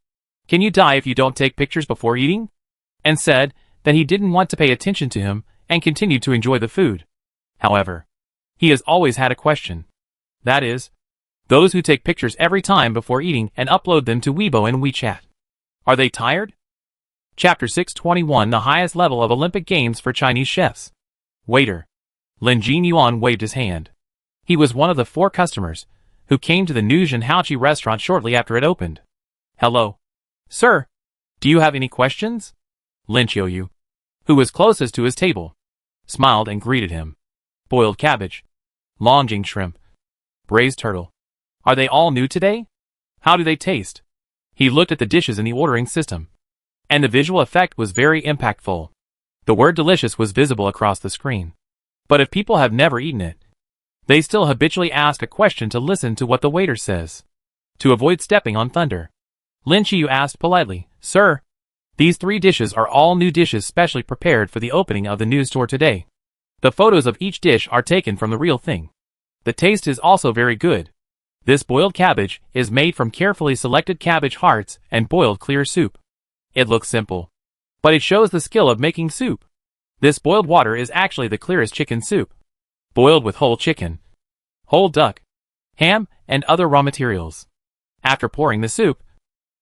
"Can you die if you don't take pictures before eating?" and said that he didn't want to pay attention to him and continued to enjoy the food. However, he has always had a question. That is, those who take pictures every time before eating and upload them to Weibo and WeChat. Are they tired? Chapter 621, the highest level of Olympic Games for Chinese chefs. Waiter. Lin Jinyuan waved his hand. He was one of the 4 customers who came to the Nuzhen Haoqi restaurant shortly after it opened. "Hello. Sir, do you have any questions?" Lin Qiuyu, who was closest to his table, smiled and greeted him. "Boiled cabbage, Longjing shrimp, braised turtle. Are they all new today? How do they taste?" He looked at the dishes in the ordering system, and the visual effect was very impactful. The word delicious was visible across the screen. But if people have never eaten it, they still habitually ask a question to listen to what the waiter says. To avoid stepping on thunder, Lin Qiu asked politely, "Sir, these 3 dishes are all new dishes specially prepared for the opening of the new store today. The photos of each dish are taken from the real thing. The taste is also very good. This boiled cabbage is made from carefully selected cabbage hearts and boiled clear soup. It looks simple, but it shows the skill of making soup. This boiled water is actually the clearest chicken soup, boiled with whole chicken, whole duck, ham, and other raw materials. After pouring the soup,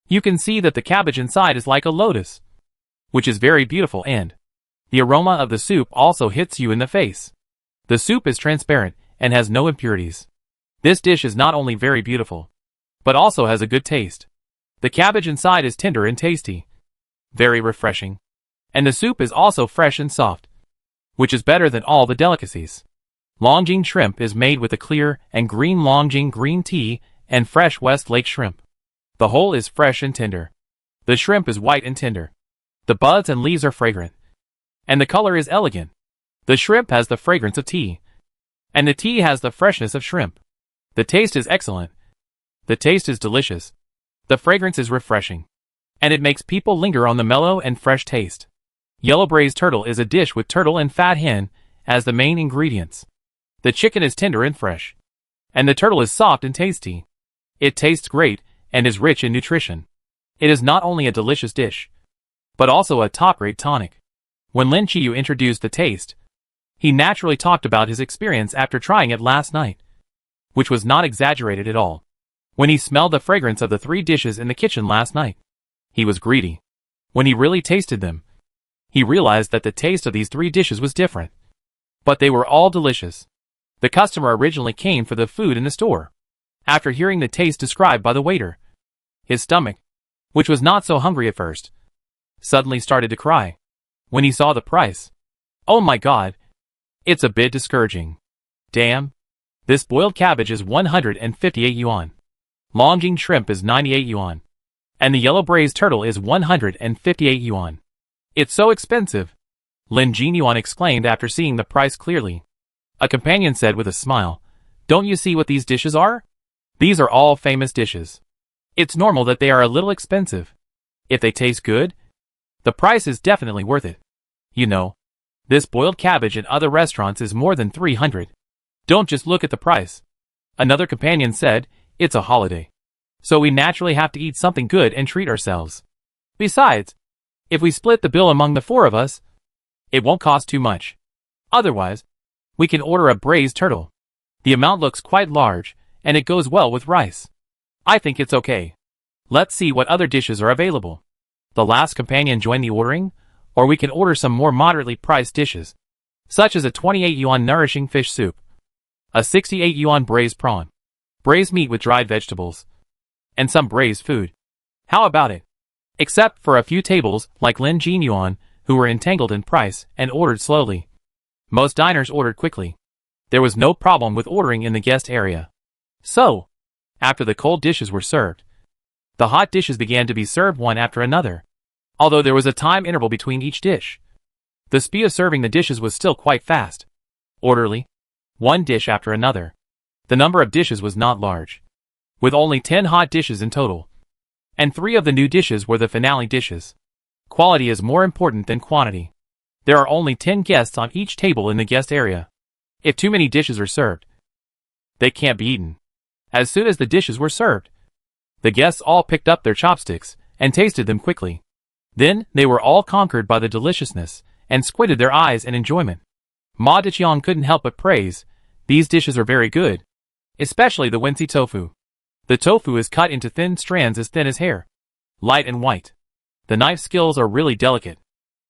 you can see that the cabbage inside is like a lotus, which is very beautiful, and the aroma of the soup also hits you in the face. The soup is transparent and has no impurities. This dish is not only very beautiful, but also has a good taste. The cabbage inside is tender and tasty, very refreshing, and the soup is also fresh and soft, which is better than all the delicacies. Longjing shrimp is made with a clear and green Longjing green tea and fresh West Lake shrimp. The whole is fresh and tender. The shrimp is white and tender. The buds and leaves are fragrant, and the color is elegant. The shrimp has the fragrance of tea, and the tea has the freshness of shrimp. The taste is excellent. The taste is delicious. The fragrance is refreshing, and it makes people linger on the mellow and fresh taste. Yellow braised turtle is a dish with turtle and fat hen as the main ingredients. The chicken is tender and fresh, and the turtle is soft and tasty. It tastes great and is rich in nutrition. It is not only a delicious dish, but also a top-rate tonic. When Lin Qiu introduced the taste, he naturally talked about his experience after trying it last night, which was not exaggerated at all. When he smelled the fragrance of the 3 dishes in the kitchen last night, he was greedy. When he really tasted them, he realized that the taste of these 3 dishes was different, but they were all delicious. The customer originally came for the food in the store. After hearing the taste described by the waiter, his stomach, which was not so hungry at first, suddenly started to cry when he saw the price. Oh my god, it's a bit discouraging. Damn. This boiled cabbage is 158 yuan. Longjing shrimp is 98 yuan. And the yellow braised turtle is 158 yuan. It's so expensive, Lin Jinyuan exclaimed after seeing the price clearly. A companion said with a smile, "Don't you see what these dishes are? These are all famous dishes. It's normal that they are a little expensive. If they taste good, the price is definitely worth it. You know, this boiled cabbage in other restaurants is more than 300. Don't just look at the price." Another companion said, "It's a holiday, so we naturally have to eat something good and treat ourselves. Besides, if we split the bill among the four of us, it won't cost too much. Otherwise, we can order a braised turtle. The amount looks quite large, and it goes well with rice. I think it's okay. Let's see what other dishes are available." The last companion joined the ordering, or we can order some more moderately priced dishes, such as a 28 yuan nourishing fish soup, a 68 yuan braised prawn, braised meat with dried vegetables, and some braised food. How about it? Except for a few tables like Lin Jinyuan, who were entangled in price and ordered slowly. Most diners ordered quickly. There was no problem with ordering in the guest area. So, after the cold dishes were served, the hot dishes began to be served one after another, although there was a time interval between each dish. The speed of serving the dishes was still quite fast. Orderly, one dish after another. The number of dishes was not large, with only 10 hot dishes in total, and 3 of the new dishes were the finale dishes. Quality is more important than quantity. There are only 10 guests on each table in the guest area. If too many dishes are served, they can't be eaten. As soon as the dishes were served, the guests all picked up their chopsticks and tasted them quickly. Then they were all conquered by the deliciousness and squinted their eyes in enjoyment. Ma Deqiang couldn't help but praise, "These dishes are very good, especially the Wensi tofu. The tofu is cut into thin strands as thin as hair, light and white. The knife skills are really delicate.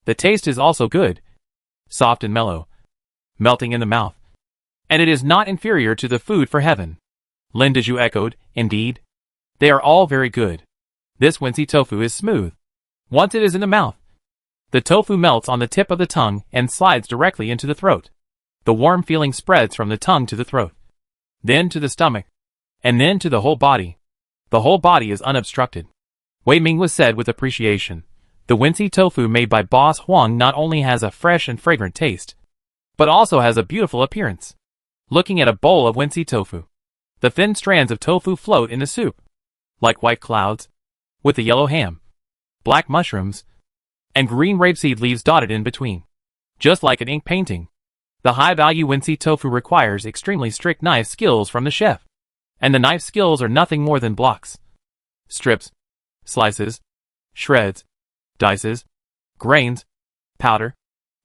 The taste is also good, soft and mellow, melting in the mouth. And it is not inferior to the food for heaven." Lin Dezhu echoed, "Indeed. They are all very good. This Wensi tofu is smooth. Once it is in the mouth, the tofu melts on the tip of the tongue and slides directly into the throat. The warm feeling spreads from the tongue to the throat, then to the stomach, and then to the whole body. The whole body is unobstructed." Wei Ming was said with appreciation, "The Wensi tofu made by Boss Huang not only has a fresh and fragrant taste, but also has a beautiful appearance." Looking at a bowl of Wensi tofu, the thin strands of tofu float in the soup, like white clouds, with the yellow ham, black mushrooms, and green rapeseed leaves dotted in between. Just like an ink painting. The high-value Wensi tofu requires extremely strict knife skills from the chef, and the knife skills are nothing more than blocks, strips, slices, shreds, dices, grains, powder,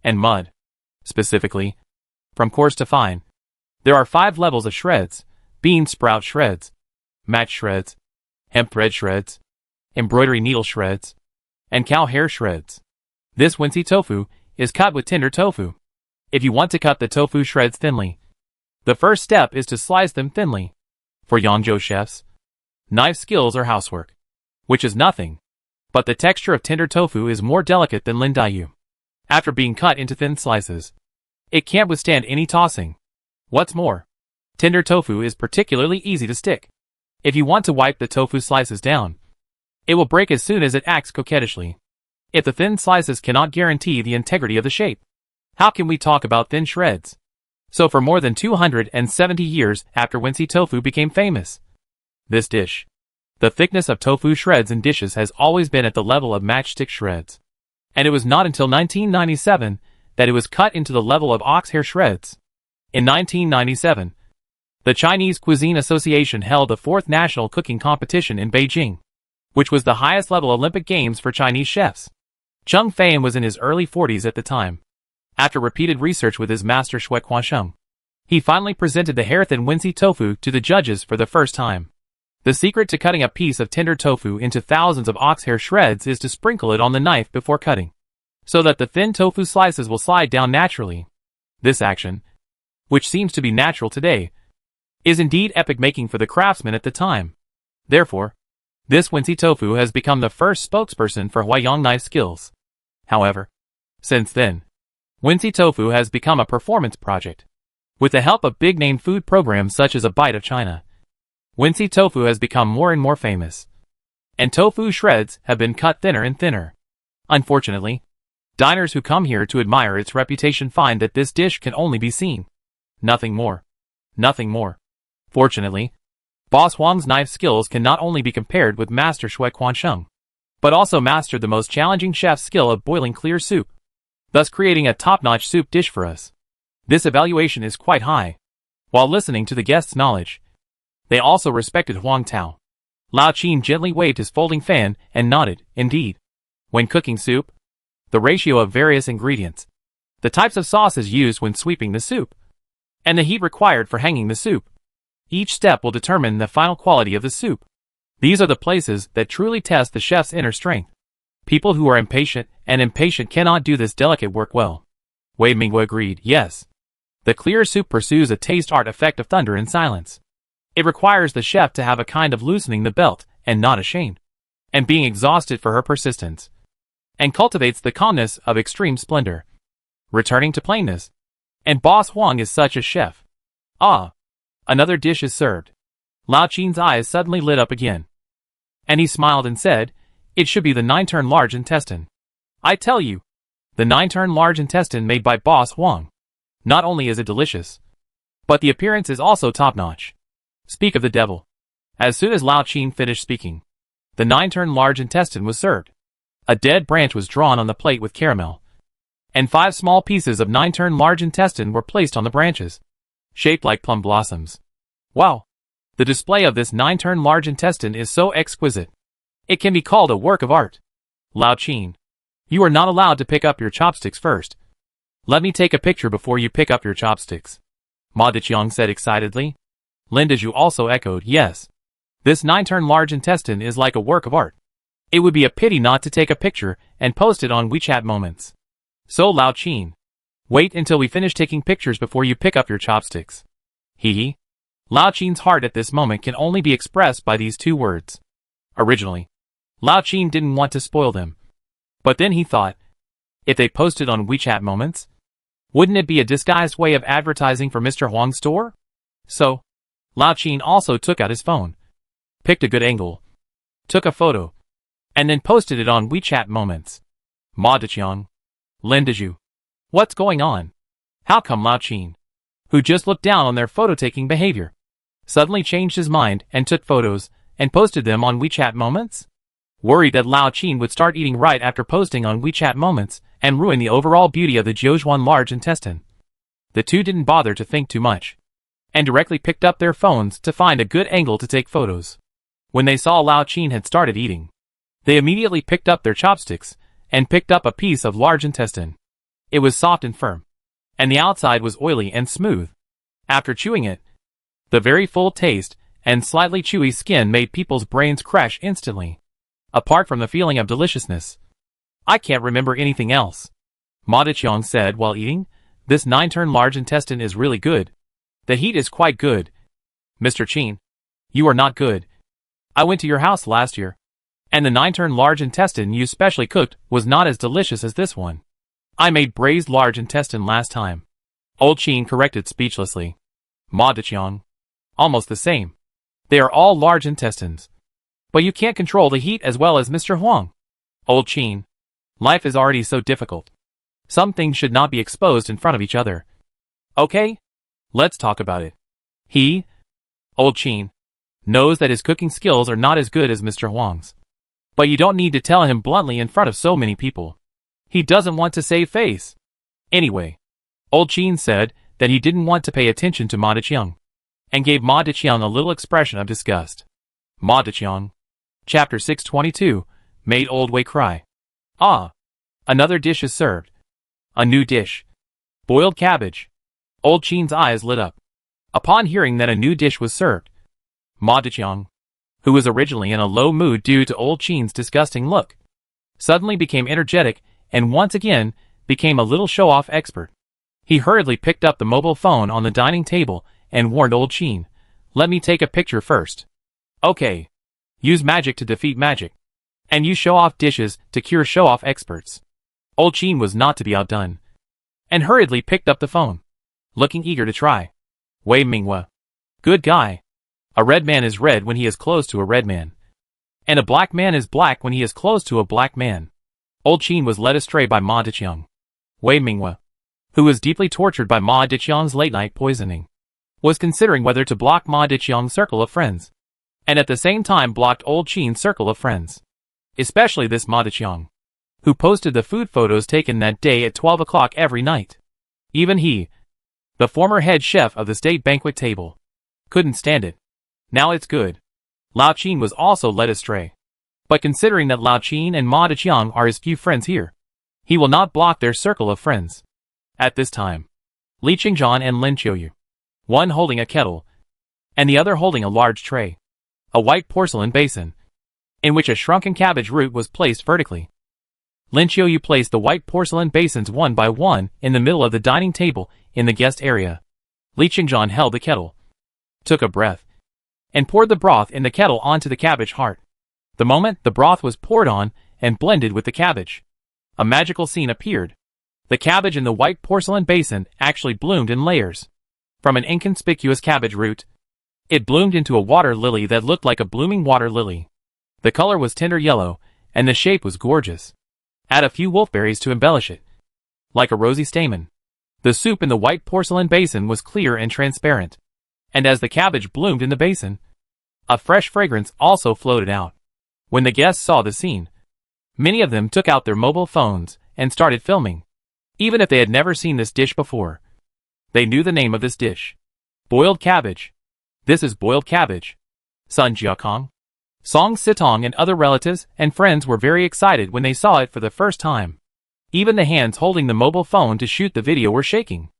and mud. Specifically, from coarse to fine, there are 5 levels of shreds: bean sprout shreds, match shreds, hemp thread shreds, embroidery needle shreds, and cow hair shreds. This Wensi tofu is cut with tender tofu. If you want to cut the tofu shreds thinly, the first step is to slice them thinly. For Yangzhou chefs, knife skills are housework, which is nothing, but the texture of tender tofu is more delicate than Lindayu. After being cut into thin slices, it can't withstand any tossing. What's more, tender tofu is particularly easy to stick. If you want to wipe the tofu slices down, it will break as soon as it acts coquettishly. If the thin slices cannot guarantee the integrity of the shape, how can we talk about thin shreds? So for more than 270 years after Wensi tofu became famous, this dish, the thickness of tofu shreds in dishes has always been at the level of matchstick shreds. And it was not until 1997 that it was cut into the level of ox hair shreds. In 1997, the Chinese Cuisine Association held the 4th National Cooking Competition in Beijing, which was the highest level Olympic Games for Chinese chefs. Cheng Feiyan was in his early 40s at the time. After repeated research with his master Xue Guangsheng, he finally presented the hair-thin Wensi tofu to the judges for the first time. The secret to cutting a piece of tender tofu into thousands of ox hair shreds is to sprinkle it on the knife before cutting, so that the thin tofu slices will slide down naturally. This action, which seems to be natural today, is indeed epoch-making for the craftsmen at the time. Therefore, This Wincy Tofu has become the first spokesperson for Huayong knife skills. However, since then, Wincy Tofu has become a performance project. With the help of big-name food programs such as A Bite of China, Wincy Tofu has become more and more famous. And tofu shreds have been cut thinner and thinner. Unfortunately, diners who come here to admire its reputation find that this dish can only be seen. Nothing more. Nothing more. Fortunately, Boss Huang's knife skills can not only be compared with Master Shui Quansheng, but also mastered the most challenging chef's skill of boiling clear soup, thus creating a top-notch soup dish for us. This evaluation is quite high. While listening to the guests' knowledge, they also respected Huang Tao. Lao Qin gently waved his folding fan and nodded, indeed. When cooking soup, the ratio of various ingredients, the types of sauces used when sweeping the soup, and the heat required for hanging the soup. Each step will determine the final quality of the soup. These are the places that truly test the chef's inner strength. People who are impatient cannot do this delicate work well. Wei Mingwu agreed, yes. The clear soup pursues a taste art effect of thunder and silence. It requires the chef to have a kind of loosening the belt and not ashamed, and being exhausted for her persistence, and cultivates the calmness of extreme splendor, returning to plainness. And Boss Huang is such a chef. Ah! Another dish is served. Lao Qin's eyes suddenly lit up again, and he smiled and said, it should be the 9-turn large intestine. I tell you, the 9-turn large intestine made by Boss Huang. Not only is it delicious, but the appearance is also top-notch. Speak of the devil. As soon as Lao Qin finished speaking, the 9-turn large intestine was served. A dead branch was drawn on the plate with caramel, and 5 small pieces of 9-turn large intestine were placed on the branches, shaped like plum blossoms. Wow! The display of this 9-turn large intestine is so exquisite. It can be called a work of art. Lao Qin, you are not allowed to pick up your chopsticks first. Let me take a picture before you pick up your chopsticks. Ma Deqiang said excitedly. Lin Dezhu also echoed, yes. This 9-turn large intestine is like a work of art. It would be a pity not to take a picture and post it on WeChat Moments. So Lao Qin, wait until we finish taking pictures before you pick up your chopsticks. Hee. Lao Qin's heart at this moment can only be expressed by these 2 words. Originally, Lao Qin didn't want to spoil them. But then he thought, if they posted on WeChat Moments, wouldn't it be a disguised way of advertising for Mr. Huang's store? So, Lao Qin also took out his phone, picked a good angle, took a photo, and then posted it on WeChat Moments. Ma Deqiang, Lin Dezhu, what's going on? How come Lao Qin, who just looked down on their photo-taking behavior, suddenly changed his mind and took photos and posted them on WeChat Moments? Worried that Lao Qin would start eating right after posting on WeChat Moments and ruin the overall beauty of the Jiuzhuan large intestine, the 2 didn't bother to think too much, and directly picked up their phones to find a good angle to take photos. When they saw Lao Qin had started eating, they immediately picked up their chopsticks and picked up a piece of large intestine. It was soft and firm, and the outside was oily and smooth. After chewing it, the very full taste and slightly chewy skin made people's brains crash instantly. Apart from the feeling of deliciousness, I can't remember anything else. Ma Deqiang said while eating, this 9-turn large intestine is really good. The heat is quite good. Mr. Qin, you are not good. I went to your house last year, and the 9-turn large intestine you specially cooked was not as delicious as this one. I made braised large intestine last time. Old Qin corrected speechlessly. Ma Deqiang, almost the same. They are all large intestines. But you can't control the heat as well as Mr. Huang. Old Qin, life is already so difficult. Some things should not be exposed in front of each other. Okay? Let's talk about it. He, Old Qin, knows that his cooking skills are not as good as Mr. Huang's. But you don't need to tell him bluntly in front of so many people. He doesn't want to save face. Anyway, Old Qin said that he didn't want to pay attention to Ma Deqiang, and gave Ma Deqiang a little expression of disgust. Ma Deqiang, Chapter 622, made Old Wei cry. Ah! Another dish is served. A new dish. Boiled cabbage. Old Qin's eyes lit up. Upon hearing that a new dish was served, Ma Deqiang, who was originally in a low mood due to Old Qin's disgusting look, suddenly became energetic and once again became a little show-off expert. He hurriedly picked up the mobile phone on the dining table and warned Old Qin, "Let me take a picture first." "Okay." Use magic to defeat magic. And use show-off dishes to cure show-off experts. Old Chin was not to be outdone, and hurriedly picked up the phone, looking eager to try. Wei Minghua. Good guy. A red man is red when he is close to a red man. And a black man is black when he is close to a black man. Old Chin was led astray by Ma Deqiang. Wei Minghua, who was deeply tortured by Ma Deqiang's late-night poisoning, was considering whether to block Ma Deqiang's circle of friends, and at the same time blocked Old Chin's circle of friends. Especially this Ma Deqiang, who posted the food photos taken that day at 12 o'clock every night. Even he, the former head chef of the state banquet table, couldn't stand it. Now it's good. Lao Chin was also led astray. But considering that Lao Chin and Ma Deqiang are his few friends here, he will not block their circle of friends. At this time, Li Qingzhan and Lin Qiuyu, one holding a kettle, and the other holding a large tray, a white porcelain basin, in which a shrunken cabbage root was placed vertically. Lin Qiuyu placed the white porcelain basins one by one in the middle of the dining table in the guest area. Li Qingzhan held the kettle, took a breath, and poured the broth in the kettle onto the cabbage heart. The moment the broth was poured on and blended with the cabbage, a magical scene appeared. The cabbage in the white porcelain basin actually bloomed in layers. From an inconspicuous cabbage root, it bloomed into a water lily that looked like a blooming water lily. The color was tender yellow, and the shape was gorgeous. Add a few wolfberries to embellish it, like a rosy stamen. The soup in the white porcelain basin was clear and transparent, and as the cabbage bloomed in the basin, a fresh fragrance also floated out. When the guests saw the scene, many of them took out their mobile phones and started filming. Even if they had never seen this dish before, they knew the name of this dish. Boiled cabbage. This is boiled cabbage. Sun Jiakong, Song Sitong and other relatives and friends were very excited when they saw it for the first time. Even the hands holding the mobile phone to shoot the video were shaking.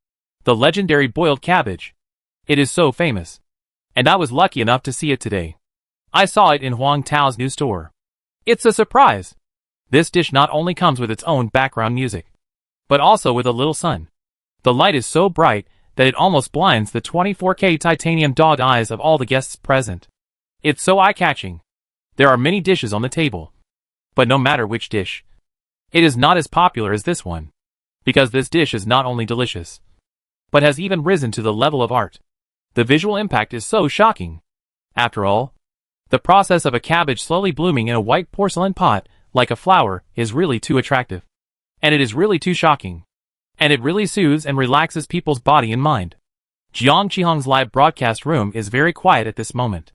The legendary boiled cabbage. It is so famous. And I was lucky enough to see it today. I saw it in Huang Tao's new store. It's a surprise. This dish not only comes with its own background music, but also with a little sun. The light is so bright that it almost blinds the 24K titanium dog eyes of all the guests present. It's so eye-catching. There are many dishes on the table, but no matter which dish, it is not as popular as this one, because this dish is not only delicious, but has even risen to the level of art. The visual impact is so shocking. After all, the process of a cabbage slowly blooming in a white porcelain pot, like a flower, is really too attractive. And it is really too shocking. And it really soothes and relaxes people's body and mind. Jiang Qihong's live broadcast room is very quiet at this moment.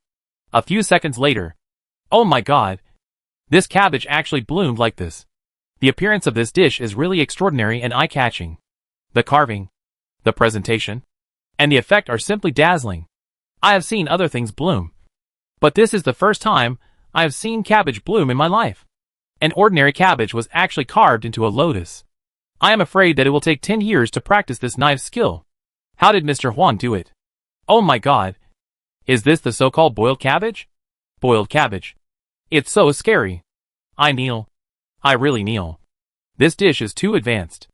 A few seconds later, oh my god! This cabbage actually bloomed like this. The appearance of this dish is really extraordinary and eye-catching. The carving, the presentation, and the effect are simply dazzling. I have seen other things bloom, but this is the first time I have seen cabbage bloom in my life. An ordinary cabbage was actually carved into a lotus. I am afraid that it will take 10 years to practice this knife skill. How did Mr. Huang do it? Oh my god! Is this the so-called boiled cabbage? Boiled cabbage. It's so scary. I kneel. I really kneel. This dish is too advanced.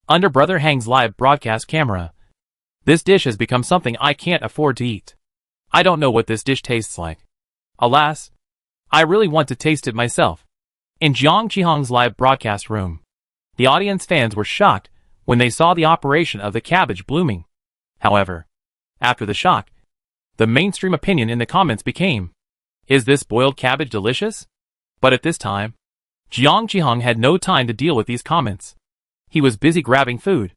Under Brother Hang's live broadcast camera, this dish has become something I can't afford to eat. I don't know what this dish tastes like. Alas, I really want to taste it myself. In Jiang Qihong's live broadcast room, the audience fans were shocked when they saw the operation of the cabbage blooming. However, after the shock, the mainstream opinion in the comments became, is this boiled cabbage delicious? But at this time, Jiang Qihong had no time to deal with these comments. He was busy grabbing food.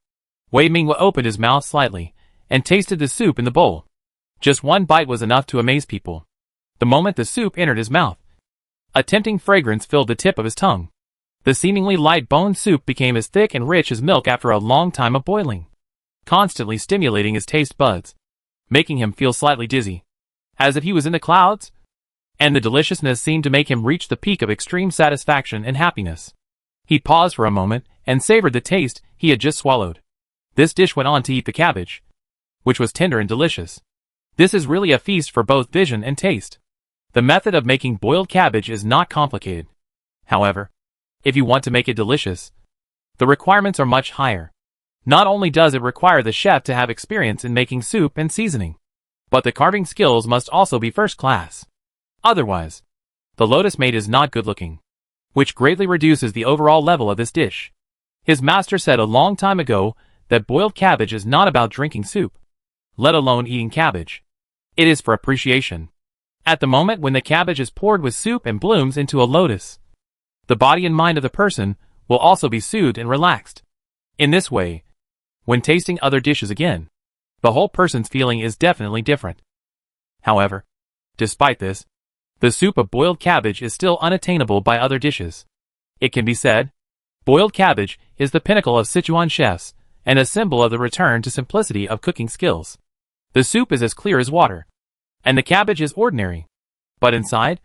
Wei Minghua opened his mouth slightly and tasted the soup in the bowl. Just one bite was enough to amaze people. The moment the soup entered his mouth, a tempting fragrance filled the tip of his tongue. The seemingly light bone soup became as thick and rich as milk after a long time of boiling, constantly stimulating his taste buds, making him feel slightly dizzy, as if he was in the clouds. And the deliciousness seemed to make him reach the peak of extreme satisfaction and happiness. He paused for a moment and savored the taste he had just swallowed. This dish went on to eat the cabbage, which was tender and delicious. This is really a feast for both vision and taste. The method of making boiled cabbage is not complicated. However, if you want to make it delicious, the requirements are much higher. Not only does it require the chef to have experience in making soup and seasoning, but the carving skills must also be first class. Otherwise, the lotus made is not good looking, which greatly reduces the overall level of this dish. His master said a long time ago that boiled cabbage is not about drinking soup, let alone eating cabbage. It is for appreciation. At the moment when the cabbage is poured with soup and blooms into a lotus, the body and mind of the person will also be soothed and relaxed. In this way, when tasting other dishes again, the whole person's feeling is definitely different. However, despite this, the soup of boiled cabbage is still unattainable by other dishes. It can be said, boiled cabbage is the pinnacle of Sichuan chefs and a symbol of the return to simplicity of cooking skills. The soup is as clear as water, and the cabbage is ordinary. But inside,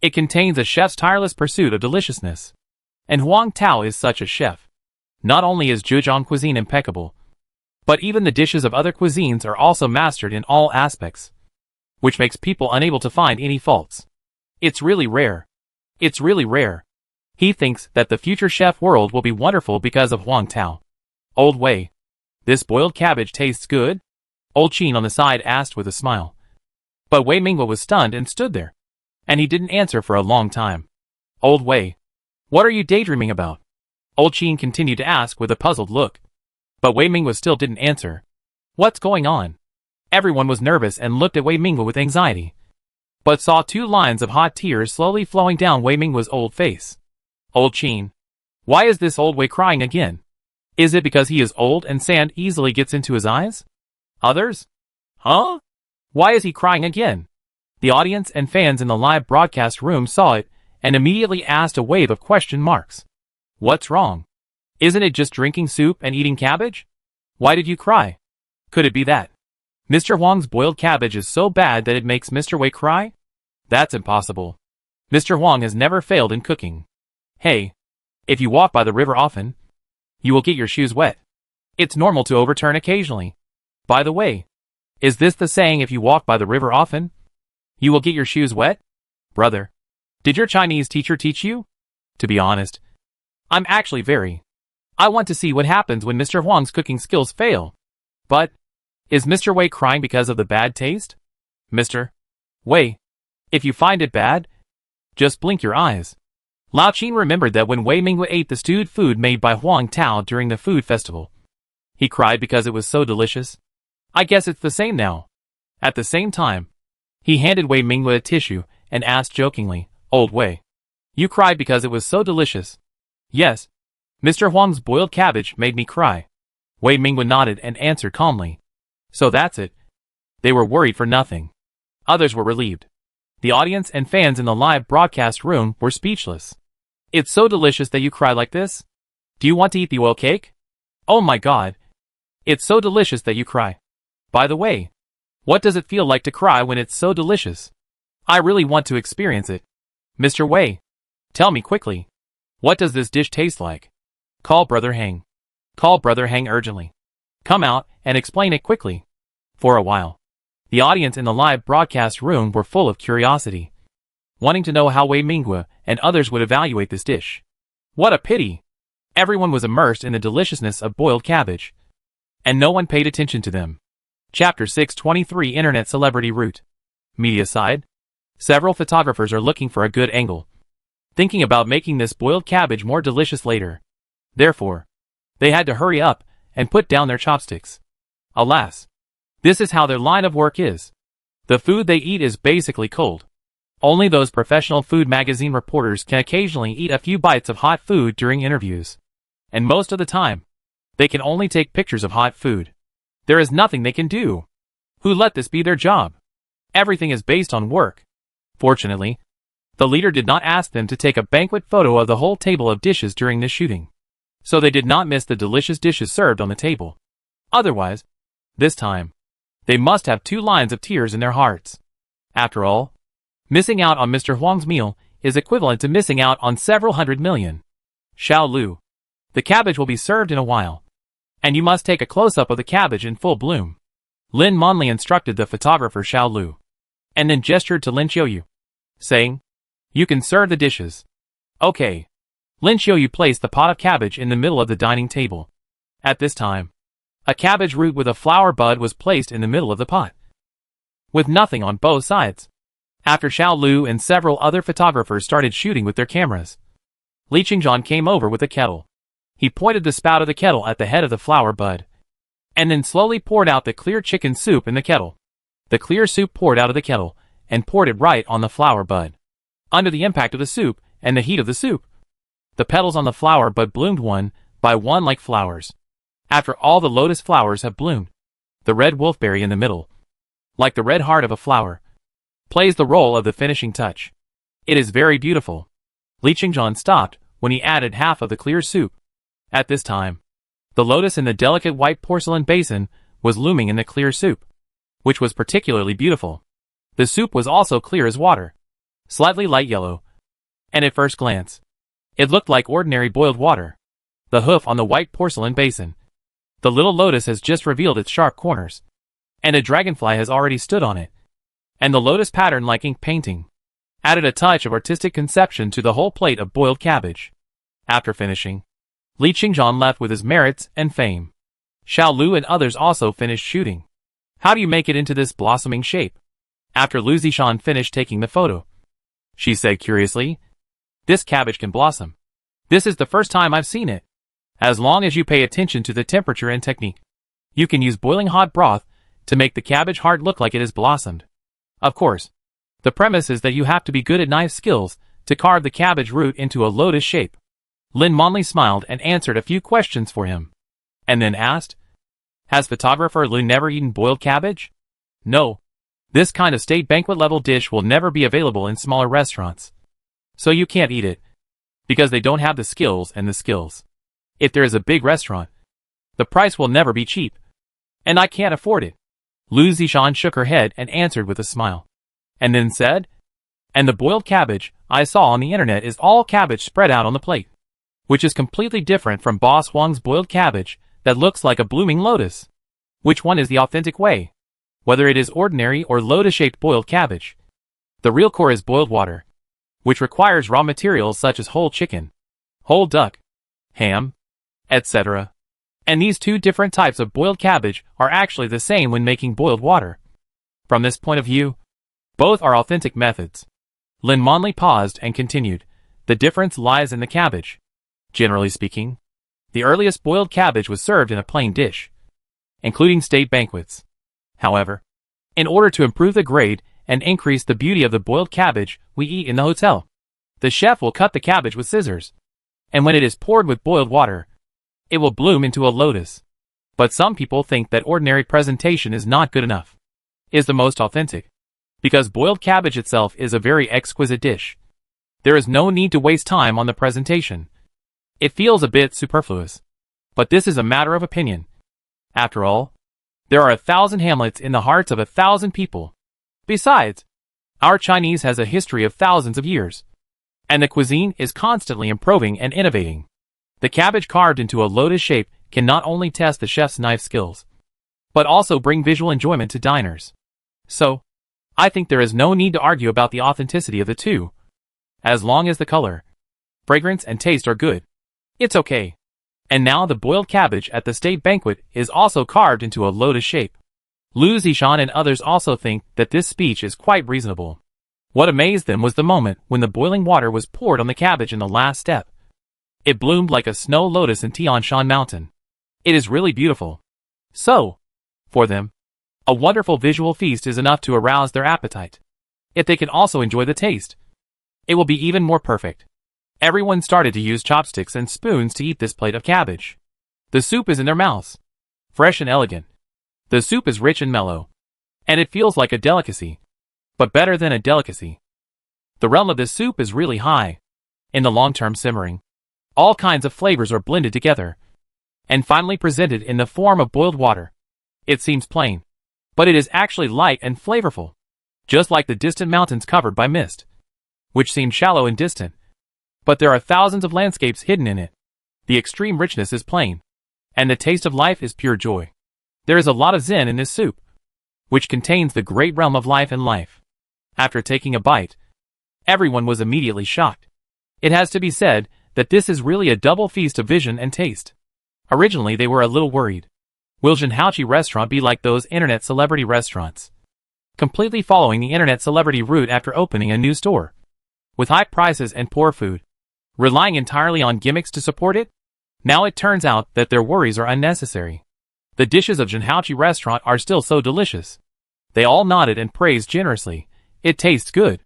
it contains a chef's tireless pursuit of deliciousness. And Huang Tao is such a chef. Not only is Zhejiang cuisine impeccable, but even the dishes of other cuisines are also mastered in all aspects, which makes people unable to find any faults. It's really rare. It's really rare. He thinks that the future chef world will be wonderful because of Huang Tao. Old Wei, this boiled cabbage tastes good? Old Qin on the side asked with a smile. But Wei Mingwa was stunned and stood there, and he didn't answer for a long time. Old Wei, what are you daydreaming about? Old Qin continued to ask with a puzzled look. But Wei Mingwa still didn't answer. What's going on? Everyone was nervous and looked at Wei Mingwa with anxiety, but saw 2 lines of hot tears slowly flowing down Wei Mingwa's old face. Old Qin, why is this old Wei crying again? Is it because he is old and sand easily gets into his eyes? Others? Huh? Why is he crying again? The audience and fans in the live broadcast room saw it and immediately asked a wave of question marks. What's wrong? Isn't it just drinking soup and eating cabbage? Why did you cry? Could it be that Mr. Huang's boiled cabbage is so bad that it makes Mr. Wei cry? That's impossible. Mr. Huang has never failed in cooking. Hey, if you walk by the river often, you will get your shoes wet. It's normal to overturn occasionally. By the way, is this the saying, if you walk by the river often, you will get your shoes wet? Brother, did your Chinese teacher teach you? To be honest, I'm actually I want to see what happens when Mr. Huang's cooking skills fail. But, is Mr. Wei crying because of the bad taste? Mr. Wei, if you find it bad, just blink your eyes. Lao Qin remembered that when Wei Mingwa ate the stewed food made by Huang Tao during the food festival, he cried because it was so delicious. I guess it's the same now. At the same time, he handed Wei Mingwa a tissue and asked jokingly, Old Wei, you cried because it was so delicious? Yes. Mr. Huang's boiled cabbage made me cry. Wei Mingwa nodded and answered calmly. So that's it. They were worried for nothing. Others were relieved. The audience and fans in the live broadcast room were speechless. It's so delicious that you cry like this? Do you want to eat the oil cake? Oh my god. It's so delicious that you cry. By the way, what does it feel like to cry when it's so delicious? I really want to experience it. Mr. Wei, tell me quickly. What does this dish taste like? Call Brother Hang. Call Brother Hang urgently. Come out and explain it quickly. For a while, the audience in the live broadcast room were full of curiosity, wanting to know how Wei Mingwa and others would evaluate this dish. What a pity! Everyone was immersed in the deliciousness of boiled cabbage, and no one paid attention to them. Chapter 623 Internet Celebrity Route. Media side. Several photographers are looking for a good angle, thinking about making this boiled cabbage more delicious later. Therefore, they had to hurry up and put down their chopsticks. Alas, this is how their line of work is. The food they eat is basically cold. Only those professional food magazine reporters can occasionally eat a few bites of hot food during interviews. And most of the time, they can only take pictures of hot food. There is nothing they can do. Who let this be their job? Everything is based on work. Fortunately, the leader did not ask them to take a banquet photo of the whole table of dishes during this shooting, so they did not miss the delicious dishes served on the table. Otherwise, this time, they must have 2 lines of tears in their hearts. After all, missing out on Mr. Huang's meal is equivalent to missing out on several hundred million. Xiao Lu, the cabbage will be served in a while, and you must take a close-up of the cabbage in full bloom. Lin Monli instructed the photographer Xiao Lu, and then gestured to Lin Xiuyu, saying, you can serve the dishes. Okay. Lin Xiuyu placed the pot of cabbage in the middle of the dining table. At this time, a cabbage root with a flower bud was placed in the middle of the pot, with nothing on both sides. After Xiao Lu and several other photographers started shooting with their cameras, Li Qingzhan came over with a kettle. He pointed the spout of the kettle at the head of the flower bud, and then slowly poured out the clear chicken soup in the kettle. The clear soup poured out of the kettle, and poured it right on the flower bud. Under the impact of the soup, and the heat of the soup, the petals on the flower bud bloomed one by one like flowers. After all the lotus flowers have bloomed, the red wolfberry in the middle, like the red heart of a flower, plays the role of the finishing touch. It is very beautiful. Li Qingzhan stopped when he added half of the clear soup. At this time, the lotus in the delicate white porcelain basin was looming in the clear soup, which was particularly beautiful. The soup was also clear as water, slightly light yellow, and at first glance, it looked like ordinary boiled water. The hoof on the white porcelain basin. The little lotus has just revealed its sharp corners, and a dragonfly has already stood on it. And the lotus pattern like ink painting added a touch of artistic conception to the whole plate of boiled cabbage. After finishing, Li Qingzhan left with his merits and fame. Xiao Lu and others also finished shooting. How do you make it into this blossoming shape? After Lu Zishan finished taking the photo, she said curiously, "This cabbage can blossom. This is the first time I've seen it. As long as you pay attention to the temperature and technique, you can use boiling hot broth to make the cabbage heart look like it has blossomed. Of course, the premise is that you have to be good at knife skills to carve the cabbage root into a lotus shape." Lin Monli smiled and answered a few questions for him, and then asked, "Has photographer Lu never eaten boiled cabbage?" "No. This kind of state banquet level dish will never be available in smaller restaurants. So you can't eat it, because they don't have the skills and the skills. If there is a big restaurant, the price will never be cheap, and I can't afford it." Lu Zishan shook her head and answered with a smile, and then said, "And the boiled cabbage I saw on the internet is all cabbage spread out on the plate, which is completely different from Boss Huang's boiled cabbage that looks like a blooming lotus. Which one is the authentic way? Whether it is ordinary or lotus-shaped boiled cabbage. The real core is boiled water, which requires raw materials such as whole chicken, whole duck, ham, etc. And these two different types of boiled cabbage are actually the same when making boiled water. From this point of view, both are authentic methods." Lin Monli paused and continued, "The difference lies in the cabbage. Generally speaking, the earliest boiled cabbage was served in a plain dish, including state banquets. However, in order to improve the grade and increase the beauty of the boiled cabbage we eat in the hotel, the chef will cut the cabbage with scissors, and when it is poured with boiled water, it will bloom into a lotus. But some people think that ordinary presentation is not good enough, is the most authentic, because boiled cabbage itself is a very exquisite dish. There is no need to waste time on the presentation. It feels a bit superfluous, but this is a matter of opinion. After all, there are 1,000 hamlets in the hearts of 1,000 people. Besides, our Chinese has a history of thousands of years, and the cuisine is constantly improving and innovating. The cabbage carved into a lotus shape can not only test the chef's knife skills, but also bring visual enjoyment to diners. So, I think there is no need to argue about the authenticity of the two. As long as the color, fragrance and taste are good, it's okay. And now the boiled cabbage at the state banquet is also carved into a lotus shape. Lu Zishan and others also think that this speech is quite reasonable. What amazed them was the moment when the boiling water was poured on the cabbage in the last step. It bloomed like a snow lotus in Tian Shan Mountain. It is really beautiful. So, for them, a wonderful visual feast is enough to arouse their appetite. If they can also enjoy the taste, it will be even more perfect. Everyone started to use chopsticks and spoons to eat this plate of cabbage. The soup is in their mouths, fresh and elegant. The soup is rich and mellow, and it feels like a delicacy, but better than a delicacy. The realm of this soup is really high. In the long-term simmering, all kinds of flavors are blended together, and finally presented in the form of boiled water. It seems plain, but it is actually light and flavorful, just like the distant mountains covered by mist, which seem shallow and distant. But there are thousands of landscapes hidden in it. The extreme richness is plain, and the taste of life is pure joy. There is a lot of zen in this soup, which contains the great realm of life and life. After taking a bite, everyone was immediately shocked. It has to be said that this is really a double feast of vision and taste. Originally they were a little worried. Will Jinhaoqi restaurant be like those internet celebrity restaurants? completely following the internet celebrity route after opening a new store. With high prices and poor food, relying entirely on gimmicks to support it? Now it turns out that their worries are unnecessary. The dishes of Jinhaochi restaurant are still so delicious. They all nodded and praised generously. It tastes good.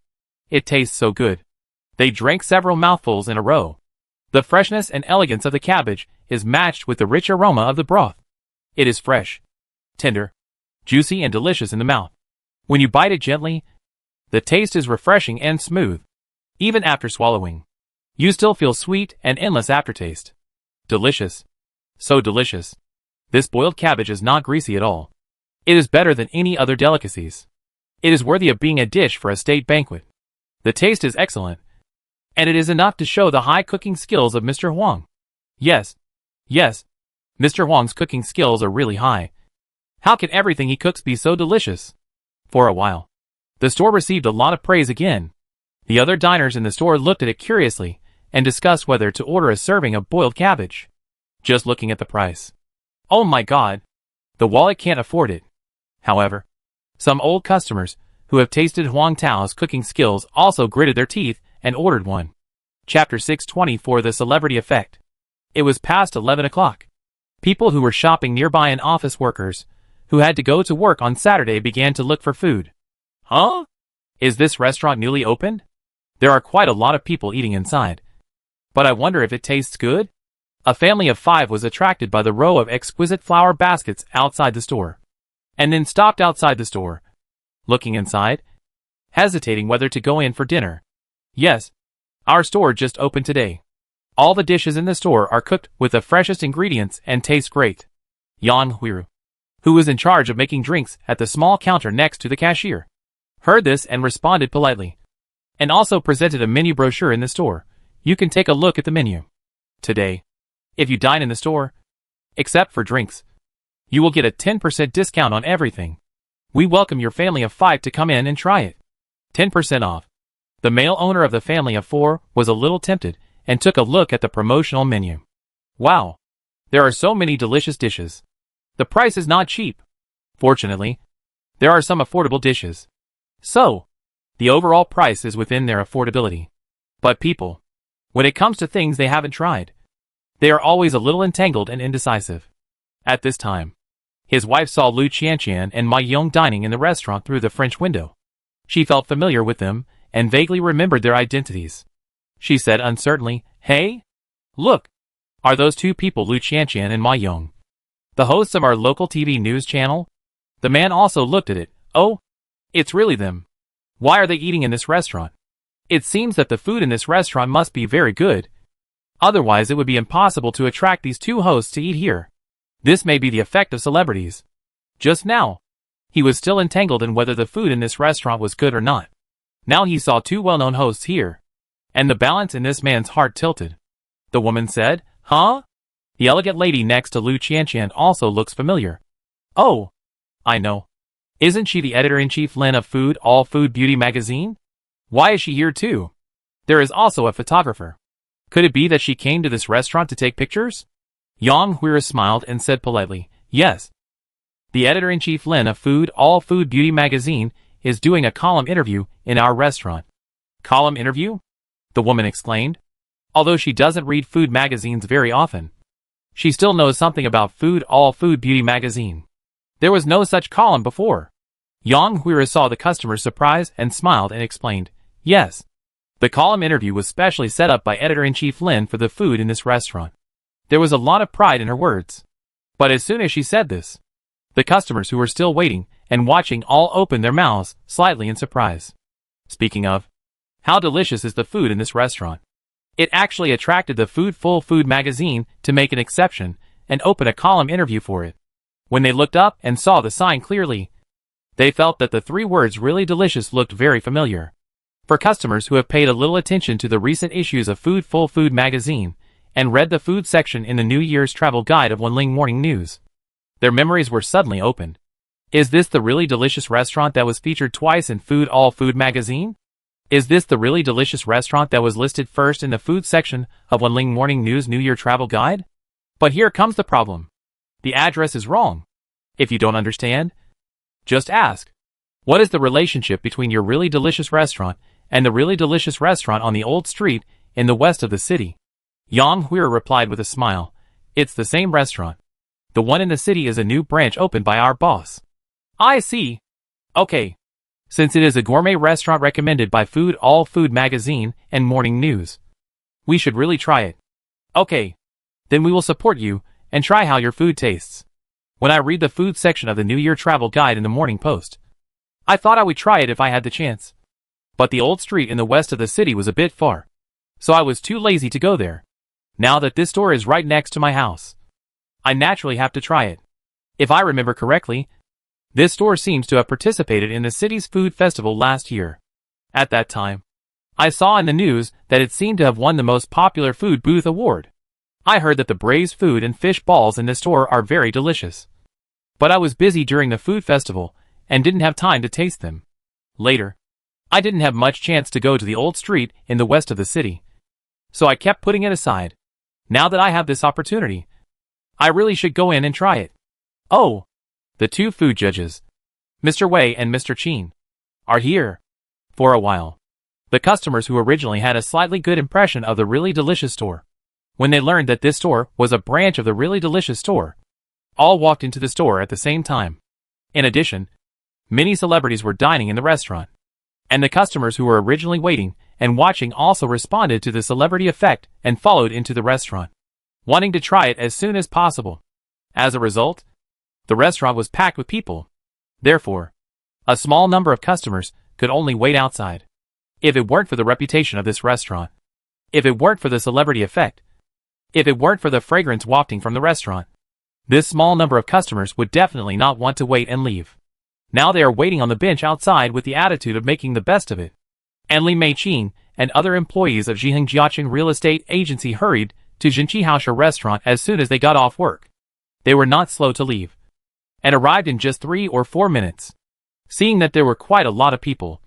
It tastes so good. They drank several mouthfuls in a row. The freshness and elegance of the cabbage is matched with the rich aroma of the broth. It is fresh, tender, juicy and delicious in the mouth. When you bite it gently, the taste is refreshing and smooth. Even after swallowing, you still feel sweet and endless aftertaste. Delicious. So delicious. This boiled cabbage is not greasy at all. It is better than any other delicacies. It is worthy of being a dish for a state banquet. The taste is excellent, and it is enough to show the high cooking skills of Mr. Huang. Yes. Mr. Huang's cooking skills are really high. How can everything he cooks be so delicious? For a while, the store received a lot of praise again. The other diners in the store looked at it curiously and discussed whether to order a serving of boiled cabbage. Just looking at the price. Oh my God! The wallet can't afford it. However, some old customers who have tasted Huang Tao's cooking skills also gritted their teeth and ordered one. Chapter 624 The Celebrity Effect. It was past 11 o'clock. People who were shopping nearby and office workers who had to go to work on Saturday began to look for food. Huh? Is this restaurant newly opened? There are quite a lot of people eating inside. But I wonder if it tastes good? A family of 5 was attracted by the row of exquisite flower baskets outside the store, and then stopped outside the store, looking inside, hesitating whether to go in for dinner. Yes, our store just opened today. All the dishes in the store are cooked with the freshest ingredients and taste great. Yang Huiru, who was in charge of making drinks at the small counter next to the cashier, heard this and responded politely, and also presented a menu brochure in the store. You can take a look at the menu. Today, if you dine in the store, except for drinks, you will get a 10% discount on everything. We welcome your family of 5 to come in and try it. 10% off. The male owner of the family of 4 was a little tempted and took a look at the promotional menu. Wow! There are so many delicious dishes. The price is not cheap. Fortunately, there are some affordable dishes. So, the overall price is within their affordability. But people, when it comes to things they haven't tried, they are always a little entangled and indecisive. At this time, his wife saw Lu Qianqian and Ma Yong dining in the restaurant through the French window. She felt familiar with them and vaguely remembered their identities. She said uncertainly, "Hey? Look! Are those 2 people Lu Qianqian and Ma Yong? The hosts of our local TV news channel?" The man also looked at it. "Oh, it's really them. Why are they eating in this restaurant? It seems that the food in this restaurant must be very good. Otherwise it would be impossible to attract these 2 hosts to eat here. This may be the effect of celebrities." Just now, he was still entangled in whether the food in this restaurant was good or not. Now he saw 2 well-known hosts here, and the balance in this man's heart tilted. The woman said, "Huh?" The elegant lady next to Lu Qianqian also looks familiar. "Oh, I know. Isn't she the editor-in-chief Lin of Food All Food Beauty magazine? Why is she here too? There is also a photographer. Could it be that she came to this restaurant to take pictures?" Yang Huiru smiled and said politely, "Yes. The editor-in-chief Lin of Food All Food Beauty magazine is doing a column interview in our restaurant." "Column interview?" the woman exclaimed. Although she doesn't read food magazines very often, she still knows something about Food All Food Beauty magazine. There was no such column before. Yang Huiru saw the customer's surprise and smiled and explained, "Yes. The column interview was specially set up by editor-in-chief Lin for the food in this restaurant." There was a lot of pride in her words. But as soon as she said this, the customers who were still waiting and watching all opened their mouths slightly in surprise. Speaking of, how delicious is the food in this restaurant? It actually attracted the Foodful Food magazine to make an exception and open a column interview for it. When they looked up and saw the sign clearly, they felt that the 3 words "really delicious" looked very familiar. For customers who have paid a little attention to the recent issues of Foodful Food magazine and read the food section in the New Year's travel guide of Wanling Morning News, their memories were suddenly opened. Is this the really delicious restaurant that was featured twice in Food All Food magazine? Is this the really delicious restaurant that was listed first in the food section of Wanling Morning News New Year travel guide? But here comes the problem. The address is wrong. If you don't understand, just ask. What is the relationship between your really delicious restaurant and the really delicious restaurant on the old street in the west of the city? Yang Huir replied with a smile. It's the same restaurant. The one in the city is a new branch opened by our boss. I see. Okay. Since it is a gourmet restaurant recommended by Food All Food magazine and Morning News, we should really try it. Okay. Then we will support you and try how your food tastes. When I read the food section of the New Year travel guide in the Morning Post, I thought I would try it if I had the chance. But the old street in the west of the city was a bit far, so I was too lazy to go there. Now that this store is right next to my house, I naturally have to try it. If I remember correctly, this store seems to have participated in the city's food festival last year. At that time, I saw in the news that it seemed to have won the most popular food booth award. I heard that the braised food and fish balls in this store are very delicious. But I was busy during the food festival and didn't have time to taste them. Later, I didn't have much chance to go to the old street in the west of the city, so I kept putting it aside. Now that I have this opportunity, I really should go in and try it. Oh, the two food judges, Mr. Wei and Mr. Qin, are here. For a while, the customers who originally had a slightly good impression of the Really Delicious store, when they learned that this store was a branch of the Really Delicious store, all walked into the store at the same time. In addition, many celebrities were dining in the restaurant, and the customers who were originally waiting and watching also responded to the celebrity effect and followed into the restaurant, wanting to try it as soon as possible. As a result, the restaurant was packed with people. Therefore, a small number of customers could only wait outside. If it weren't for the reputation of this restaurant, if it weren't for the celebrity effect, if it weren't for the fragrance wafting from the restaurant, this small number of customers would definitely not want to wait and leave. Now they are waiting on the bench outside with the attitude of making the best of it. And Li Meiqing and other employees of Zhiheng Jiaqing Real Estate Agency hurried to Jinqihaosha restaurant as soon as they got off work. They were not slow to leave, and arrived in just 3 or 4 minutes. Seeing that there were quite a lot of people,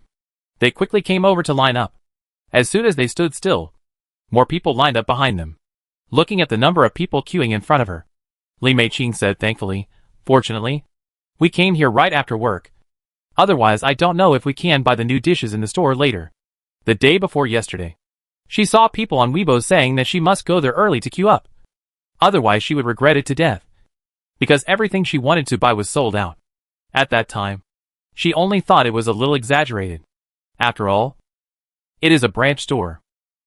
they quickly came over to line up. As soon as they stood still, more people lined up behind them. Looking at the number of people queuing in front of her, Li Meiqing said thankfully, "Fortunately, we came here right after work. Otherwise I don't know if we can buy the new dishes in the store later." The day before yesterday, she saw people on Weibo saying that she must go there early to queue up. Otherwise she would regret it to death, because everything she wanted to buy was sold out. At that time, she only thought it was a little exaggerated. After all, it is a branch store.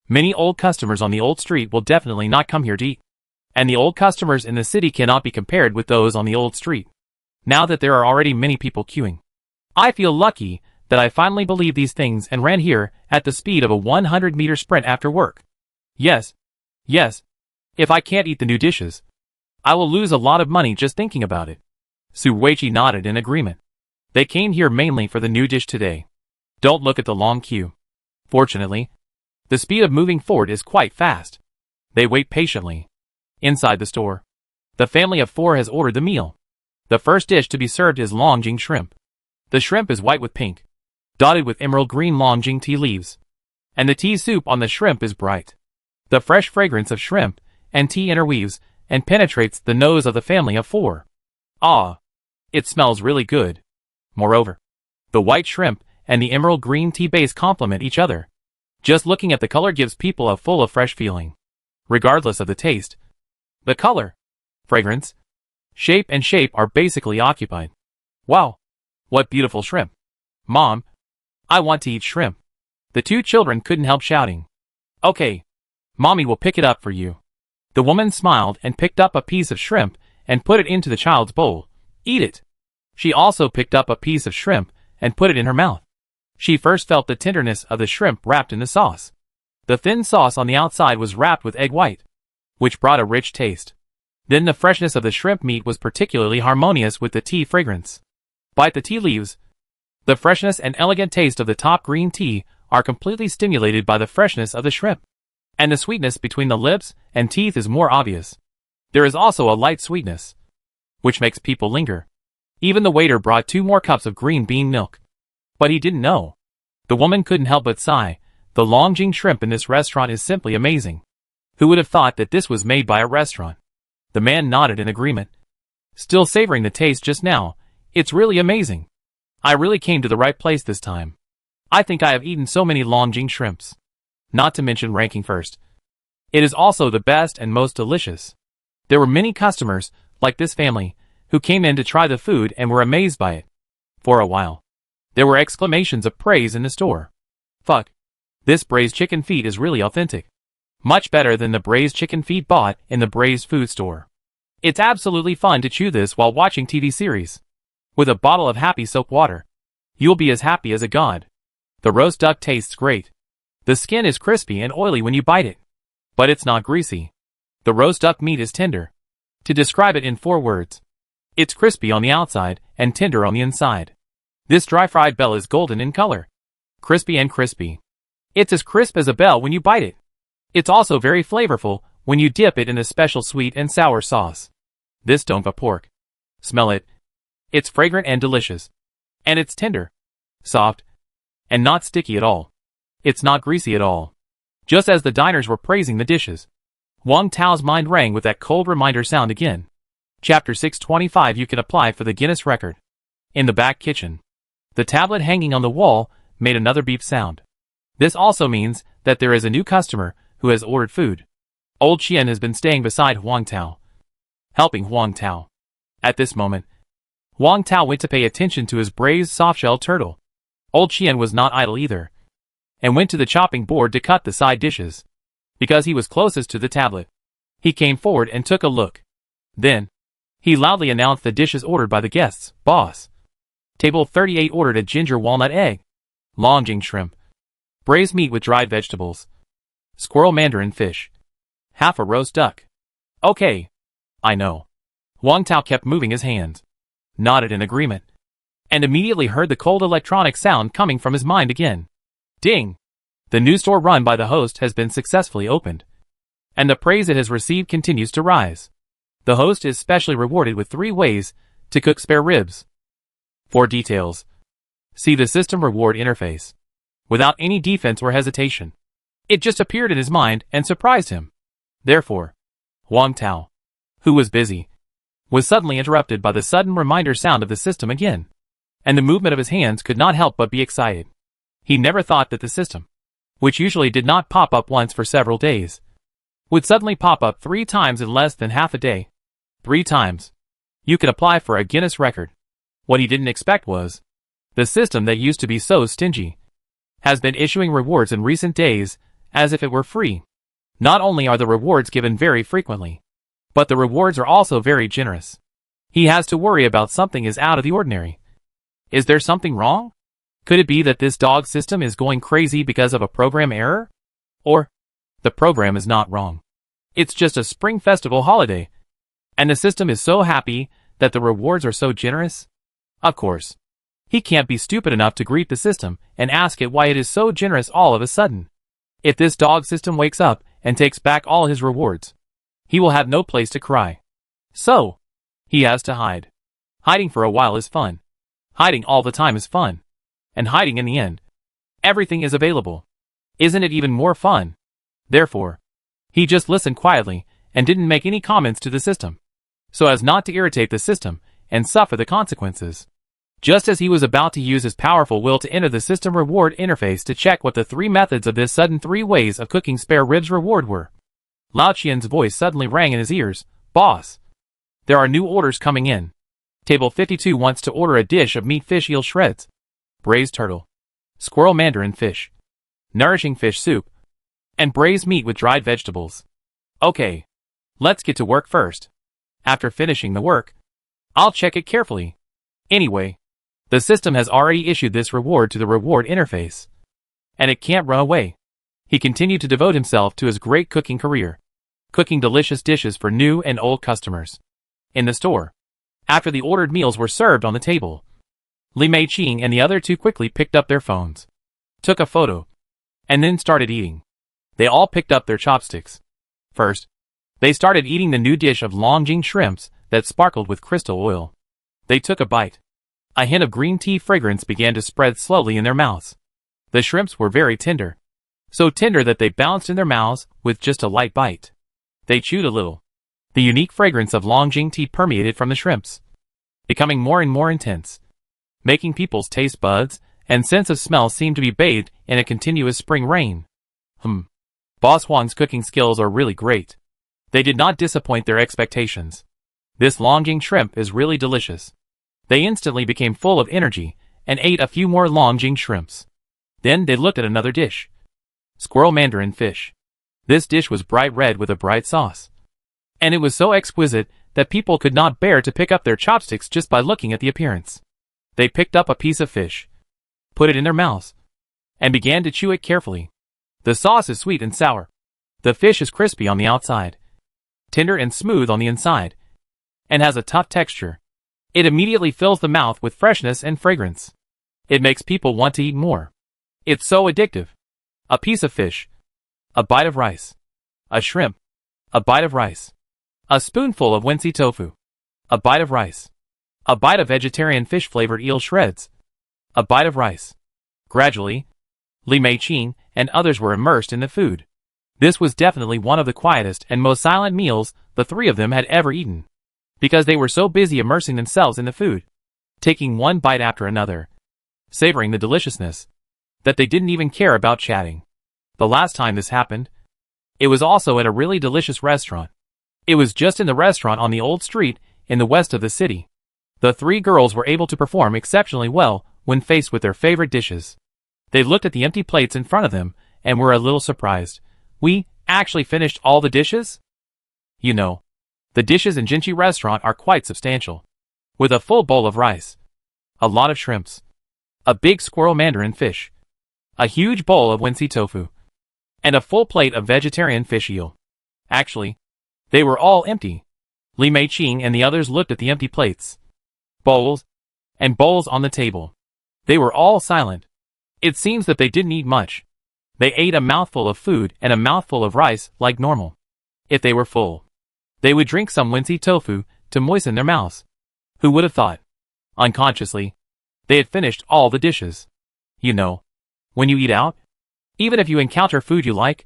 Many old customers on the old street will definitely not come here to eat, and the old customers in the city cannot be compared with those on the old street. Now that there are already many people queuing, I feel lucky that I finally believed these things and ran here at the speed of a 100-meter sprint after work. Yes, if I can't eat the new dishes, I will lose a lot of money just thinking about it. Su Weiqi nodded in agreement. They came here mainly for the new dish today. Don't look at the long queue. Fortunately, the speed of moving forward is quite fast. They wait patiently. Inside the store, the family of 4 has ordered the meal. The first dish to be served is longjing shrimp. The shrimp is white with pink, dotted with emerald green longjing tea leaves, and the tea soup on the shrimp is bright. The fresh fragrance of shrimp and tea interweaves and penetrates the nose of the family of 4. Ah, it smells really good. Moreover, the white shrimp and the emerald green tea base complement each other. Just looking at the color gives people a full of fresh feeling. Regardless of the taste, the color, fragrance, shape are basically occupied. Wow, what beautiful shrimp. Mom, I want to eat shrimp. The 2 children couldn't help shouting. Okay, Mommy will pick it up for you. The woman smiled and picked up a piece of shrimp and put it into the child's bowl. Eat it. She also picked up a piece of shrimp and put it in her mouth. She first felt the tenderness of the shrimp wrapped in the sauce. The thin sauce on the outside was wrapped with egg white, which brought a rich taste. Then the freshness of the shrimp meat was particularly harmonious with the tea fragrance. Bite the tea leaves. The freshness and elegant taste of the top green tea are completely stimulated by the freshness of the shrimp, and the sweetness between the lips and teeth is more obvious. There is also a light sweetness, which makes people linger. Even the waiter brought 2 more cups of green bean milk. But he didn't know. The woman couldn't help but sigh. The longjing shrimp in this restaurant is simply amazing. Who would have thought that this was made by a restaurant? The man nodded in agreement. Still savoring the taste just now, it's really amazing. I really came to the right place this time. I think I have eaten so many Longjing shrimps. Not to mention ranking first. It is also the best and most delicious. There were many customers, like this family, who came in to try the food and were amazed by it. For a while, there were exclamations of praise in the store. Fuck. This braised chicken feet is really authentic. Much better than the braised chicken feet bought in the braised food store. It's absolutely fun to chew this while watching TV series. With a bottle of happy soap water. You'll be as happy as a god. The roast duck tastes great. The skin is crispy and oily when you bite it. But it's not greasy. The roast duck meat is tender. To describe it in 4 words. It's crispy on the outside and tender on the inside. This dry-fried bell is golden in color. Crispy and crispy. It's as crisp as a bell when you bite it. It's also very flavorful when you dip it in a special sweet and sour sauce. This donfa pork. Smell it. It's fragrant and delicious. And it's tender. Soft. And not sticky at all. It's not greasy at all. Just as the diners were praising the dishes. Wang Tao's mind rang with that cold reminder sound again. Chapter 625 You can apply for the Guinness record. In the back kitchen. The tablet hanging on the wall made another beep sound. This also means that there is a new customer who has ordered food. Old Qian has been staying beside Huang Tao, helping Huang Tao. At this moment, Huang Tao went to pay attention to his braised softshell turtle. Old Qian was not idle either, and went to the chopping board to cut the side dishes. Because he was closest to the tablet, he came forward and took a look. Then, he loudly announced the dishes ordered by the guests. Boss. Table 38 ordered a ginger walnut egg, Longjing shrimp, braised meat with dried vegetables, squirrel mandarin fish, half a roast duck. Okay. I know. Huang Tao kept moving his hands, nodded in agreement, and immediately heard the cold electronic sound coming from his mind again. Ding! The new store run by the host has been successfully opened, and the praise it has received continues to rise. The host is specially rewarded with 3 ways to cook spare ribs. For details, see the system reward interface. Without any defense or hesitation, it just appeared in his mind and surprised him. Therefore, Huang Tao, who was busy, was suddenly interrupted by the sudden reminder sound of the system again, and the movement of his hands could not help but be excited. He never thought that the system, which usually did not pop up once for several days, would suddenly pop up 3 times in less than half a day. 3 times. You can apply for a Guinness record. What he didn't expect was, the system that used to be so stingy, has been issuing rewards in recent days, as if it were free. Not only are the rewards given very frequently, but the rewards are also very generous. He has to worry about something is out of the ordinary. Is there something wrong? Could it be that this dog system is going crazy because of a program error? Or, the program is not wrong. It's just a spring festival holiday, and the system is so happy that the rewards are so generous? Of course. He can't be stupid enough to greet the system and ask it why it is so generous all of a sudden. If this dog system wakes up and takes back all his rewards, he will have no place to cry. So, he has to hide. Hiding for a while is fun. Hiding all the time is fun. And hiding in the end. Everything is available. Isn't it even more fun? Therefore, he just listened quietly and didn't make any comments to the system, so as not to irritate the system and suffer the consequences. Just as he was about to use his powerful will to enter the system reward interface to check what the 3 methods of this sudden 3 ways of cooking spare ribs reward were, Lao Qian's voice suddenly rang in his ears. Boss! There are new orders coming in. Table 52 wants to order a dish of meat fish eel shreds, braised turtle, squirrel mandarin fish, nourishing fish soup, and braised meat with dried vegetables. Okay. Let's get to work first. After finishing the work, I'll check it carefully. Anyway, the system has already issued this reward to the reward interface, and it can't run away. He continued to devote himself to his great cooking career, cooking delicious dishes for new and old customers. In the store, after the ordered meals were served on the table, Li Meiqing and the other 2 quickly picked up their phones, took a photo, and then started eating. They all picked up their chopsticks. First, they started eating the new dish of Longjing shrimps that sparkled with crystal oil. They took a bite. A hint of green tea fragrance began to spread slowly in their mouths. The shrimps were very tender. So tender that they bounced in their mouths with just a light bite. They chewed a little. The unique fragrance of Longjing tea permeated from the shrimps, becoming more and more intense. making people's taste buds and sense of smell seem to be bathed in a continuous spring rain. Boss Huang's cooking skills are really great. They did not disappoint their expectations. This Longjing shrimp is really delicious. They instantly became full of energy and ate a few more Longjing shrimps. Then they looked at another dish. Squirrel mandarin fish. This dish was bright red with a bright sauce. And it was so exquisite that people could not bear to pick up their chopsticks just by looking at the appearance. They picked up a piece of fish, put it in their mouths, and began to chew it carefully. The sauce is sweet and sour. The fish is crispy on the outside, tender and smooth on the inside, and has a tough texture. It immediately fills the mouth with freshness and fragrance. It makes people want to eat more. It's so addictive. A piece of fish, a bite of rice, a shrimp, a bite of rice, a spoonful of Wensi tofu, a bite of rice, a bite of vegetarian fish-flavored eel shreds, a bite of rice. Gradually, Li Meiqing and others were immersed in the food. This was definitely one of the quietest and most silent meals the three of them had ever eaten, because they were so busy immersing themselves in the food, taking one bite after another, savoring the deliciousness, that they didn't even care about chatting. The last time this happened, it was also at a really delicious restaurant. It was just in the restaurant on the old street in the west of the city. The three girls were able to perform exceptionally well when faced with their favorite dishes. They looked at the empty plates in front of them and were a little surprised. We actually finished all the dishes? You know, the dishes in Jinchi restaurant are quite substantial. With a full bowl of rice, a lot of shrimps, a big squirrel mandarin fish, a huge bowl of Wensi tofu, and a full plate of vegetarian fish eel. Actually, they were all empty. Li Meiqing and the others looked at the empty plates, bowls, and bowls on the table. They were all silent. It seems that they didn't eat much. They ate a mouthful of food and a mouthful of rice like normal. If they were full, they would drink some Wensi tofu to moisten their mouths. Who would have thought? Unconsciously, they had finished all the dishes. You know, when you eat out, even if you encounter food you like,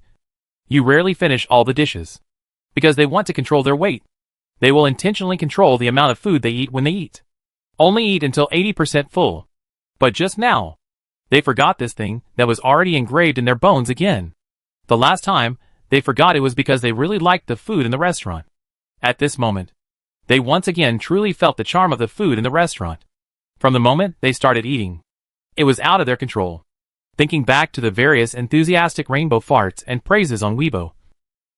you rarely finish all the dishes. Because they want to control their weight. They will intentionally control the amount of food they eat when they eat. Only eat until 80% full. But just now, they forgot this thing that was already engraved in their bones again. The last time, they forgot it was because they really liked the food in the restaurant. At this moment, they once again truly felt the charm of the food in the restaurant. From the moment they started eating, it was out of their control. Thinking back to the various enthusiastic rainbow farts and praises on Weibo,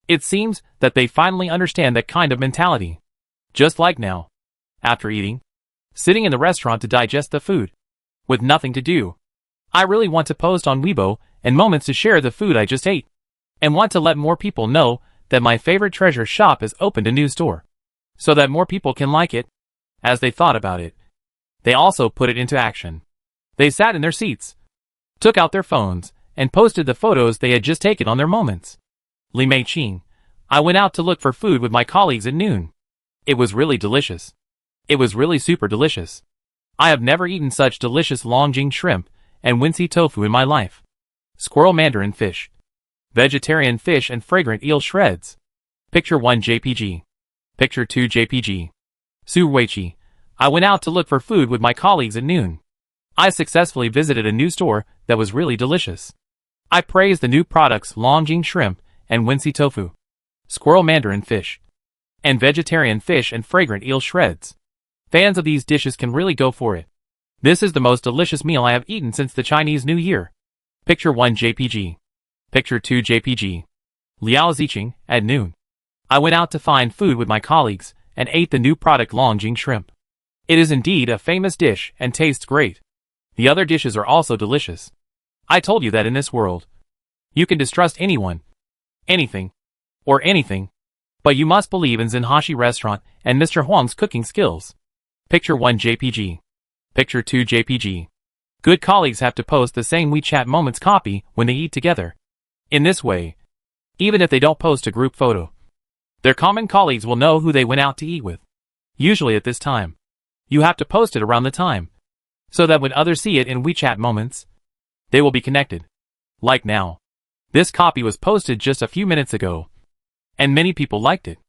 it seems that they finally understand that kind of mentality. Just like now, after eating, sitting in the restaurant to digest the food, with nothing to do. I really want to post on Weibo and moments to share the food I just ate, and want to let more people know that my favorite treasure shop has opened a new store, so that more people can like it. As they thought about it, they also put it into action. They sat in their seats, took out their phones, and posted the photos they had just taken on their moments. Li Meiqing, I went out to look for food with my colleagues at noon. It was really delicious. It was really super delicious. I have never eaten such delicious Longjing shrimp and Wensi tofu in my life. Squirrel mandarin fish, vegetarian fish and fragrant eel shreds. Picture 1 JPG. Picture 2 JPG. Su Weiqi, I went out to look for food with my colleagues at noon. I successfully visited a new store that was really delicious. I praised the new products Longjing shrimp and Wensi tofu, squirrel mandarin fish, and vegetarian fish and fragrant eel shreds. Fans of these dishes can really go for it. This is the most delicious meal I have eaten since the Chinese New Year. Picture 1 JPG. Picture 2 JPG. Liao Ziqing, at noon. I went out to find food with my colleagues and ate the new product Longjing shrimp. It is indeed a famous dish and tastes great. The other dishes are also delicious. I told you that in this world, you can distrust anyone, anything, or anything, but you must believe in Zenhashi Restaurant and Mr. Huang's cooking skills. Picture 1 JPG. Picture 2 JPG. Good colleagues have to post the same WeChat moments copy when they eat together. In this way, even if they don't post a group photo, their common colleagues will know who they went out to eat with. Usually at this time, you have to post it around the time, so that when others see it in WeChat moments, they will be connected. Like now. This copy was posted just a few minutes ago, and many people liked it.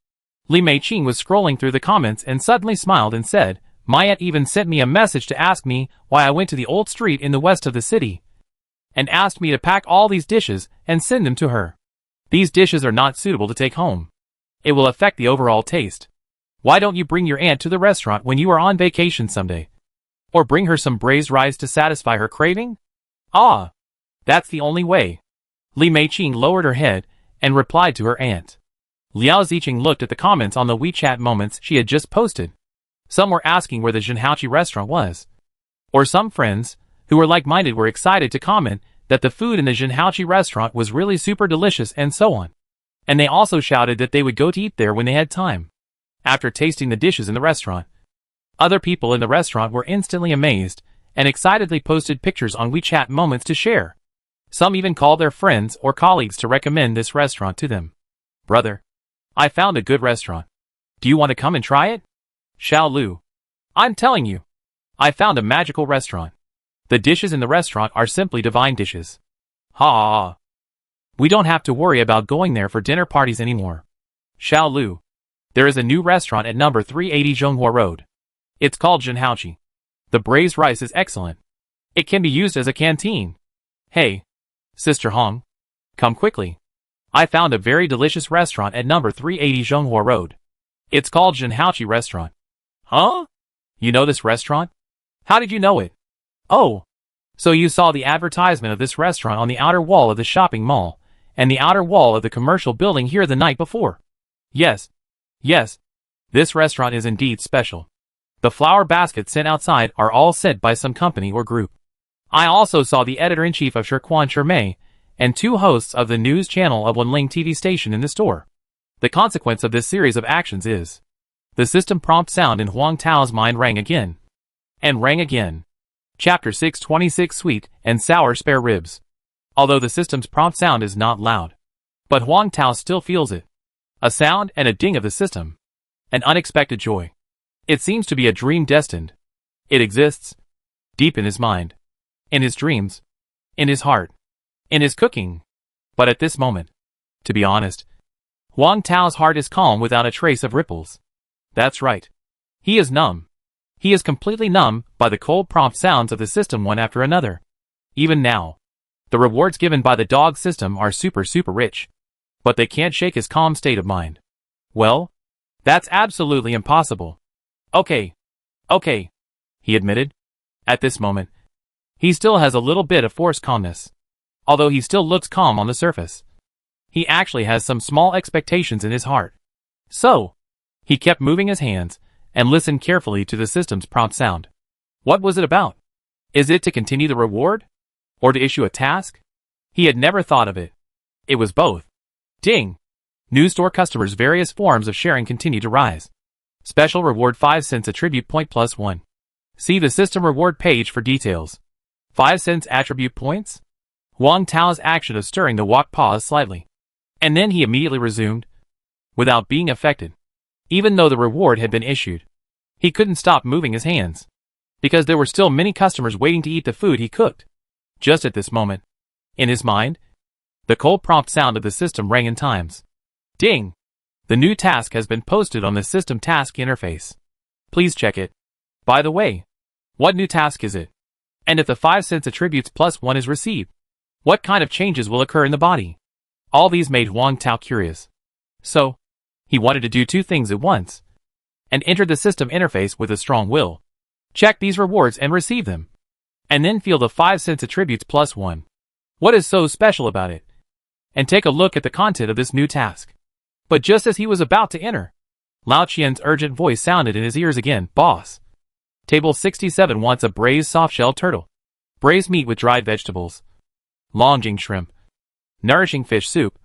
Li Meiqing was scrolling through the comments and suddenly smiled and said, My aunt even sent me a message to ask me why I went to the old street in the west of the city, and asked me to pack all these dishes and send them to her. These dishes are not suitable to take home. It will affect the overall taste. Why don't you bring your aunt to the restaurant when you are on vacation someday? Or bring her some braised rice to satisfy her craving? Ah, that's the only way. Li Meiqing lowered her head and replied to her aunt. Liao Ziqing looked at the comments on the WeChat moments she had just posted. Some were asking where the Zhenhaoqi restaurant was. Or some friends, who were like-minded, were excited to comment that the food in the Zhenhaoqi restaurant was really super delicious and so on. And they also shouted that they would go to eat there when they had time. After tasting the dishes in the restaurant, other people in the restaurant were instantly amazed and excitedly posted pictures on WeChat moments to share. Some even called their friends or colleagues to recommend this restaurant to them. Brother, I found a good restaurant. Do you want to come and try it? Xiao Lu. I'm telling you, I found a magical restaurant. The dishes in the restaurant are simply divine dishes. Ha! We don't have to worry about going there for dinner parties anymore. Xiao Lu. There is a new restaurant at number 380 Zhonghua Road. It's called Zhenhaoqi. The braised rice is excellent. It can be used as a canteen. Hey, Sister Hong, come quickly. I found a very delicious restaurant at number 380 Zhonghua Road. It's called Zhenhaoqi Restaurant. Huh? You know this restaurant? How did you know it? Oh, so you saw the advertisement of this restaurant on the outer wall of the shopping mall, and the outer wall of the commercial building here the night before. Yes. Yes. This restaurant is indeed special. The flower baskets sent outside are all sent by some company or group. I also saw the editor-in-chief of Shirquan Shirmei and 2 hosts of the news channel of Wenling TV station in the store. The consequence of this series of actions is the system prompt sound in Huang Tao's mind rang again. And rang again. Chapter 626 Sweet and Sour Spare Ribs. Although the system's prompt sound is not loud, but Huang Tao still feels it. A sound and a ding of the system. An unexpected joy. It seems to be a dream destined. It exists. Deep in his mind. In his dreams. In his heart. In his cooking. But at this moment, to be honest, Huang Tao's heart is calm without a trace of ripples. That's right. He is numb. He is completely numb by the cold prompt sounds of the system one after another. Even now, the rewards given by the dog system are super rich. But they can't shake his calm state of mind. Well, that's absolutely impossible. Okay, he admitted. At this moment, he still has a little bit of forced calmness. Although he still looks calm on the surface, he actually has some small expectations in his heart. So, he kept moving his hands and listened carefully to the system's prompt sound. What was it about? Is it to continue the reward? Or to issue a task? He had never thought of it. It was both. Ding! New store customers' various forms of sharing continue to rise. Special reward 5 cents attribute point +1. See the system reward page for details. 5 cents attribute points? Huang Tao's action of stirring the wok paused slightly. And then he immediately resumed, without being affected. Even though the reward had been issued, he couldn't stop moving his hands, because there were still many customers waiting to eat the food he cooked. Just at this moment, in his mind, the cold prompt sound of the system rang in times. Ding! The new task has been posted on the system task interface. Please check it. By the way, what new task is it? And if the 5 cents attributes +1 is received, what kind of changes will occur in the body? All these made Huang Tao curious. So, he wanted to do 2 things at once, and entered the system interface with a strong will. Check these rewards and receive them. And then feel the 5 cents attributes +1. What is so special about it? And take a look at the content of this new task. But just as he was about to enter, Lao Qian's urgent voice sounded in his ears again. Boss. Table 67 wants a braised soft-shell turtle. Braised meat with dried vegetables. Longjing shrimp. Nourishing fish soup.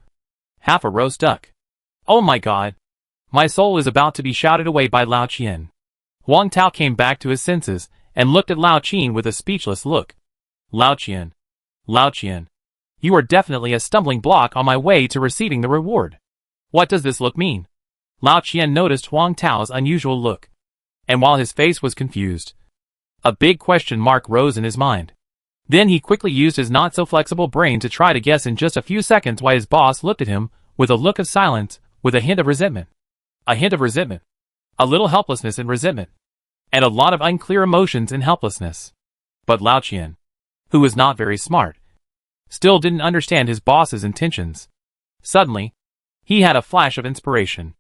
Half a roast duck. Oh my god. My soul is about to be shouted away by Lao Qian. Huang Tao came back to his senses and looked at Lao Qian with a speechless look. Lao Qian. You are definitely a stumbling block on my way to receiving the reward. What does this look mean? Lao Qian noticed Huang Tao's unusual look. And while his face was confused, a big question mark rose in his mind. Then he quickly used his not-so-flexible brain to try to guess in just a few seconds why his boss looked at him with a look of silence, with a hint of resentment. A hint of resentment. A little helplessness and resentment. and a lot of unclear emotions and helplessness. But Lao Qian, who was not very smart, still didn't understand his boss's intentions. Suddenly, he had a flash of inspiration.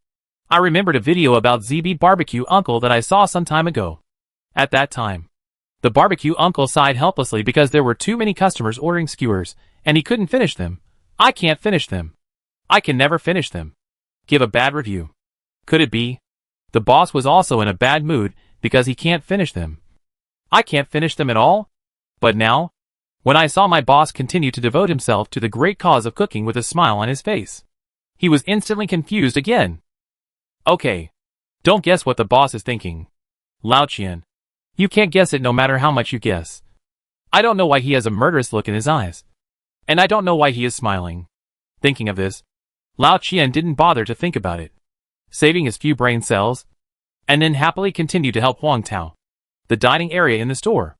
I remembered a video about ZB Barbecue Uncle that I saw some time ago. At that time, the barbecue uncle sighed helplessly because there were too many customers ordering skewers, and he couldn't finish them. I can't finish them. I can never finish them. Give a bad review. Could it be? The boss was also in a bad mood because he can't finish them. I can't finish them at all? But now, when I saw my boss continue to devote himself to the great cause of cooking with a smile on his face, he was instantly confused again. Okay. Don't guess what the boss is thinking. Lao Qian. You can't guess it no matter how much you guess. I don't know why he has a murderous look in his eyes. And I don't know why he is smiling. Thinking of this, Lao Qian didn't bother to think about it, saving his few brain cells, and then happily continued to help Huang Tao, the dining area in the store.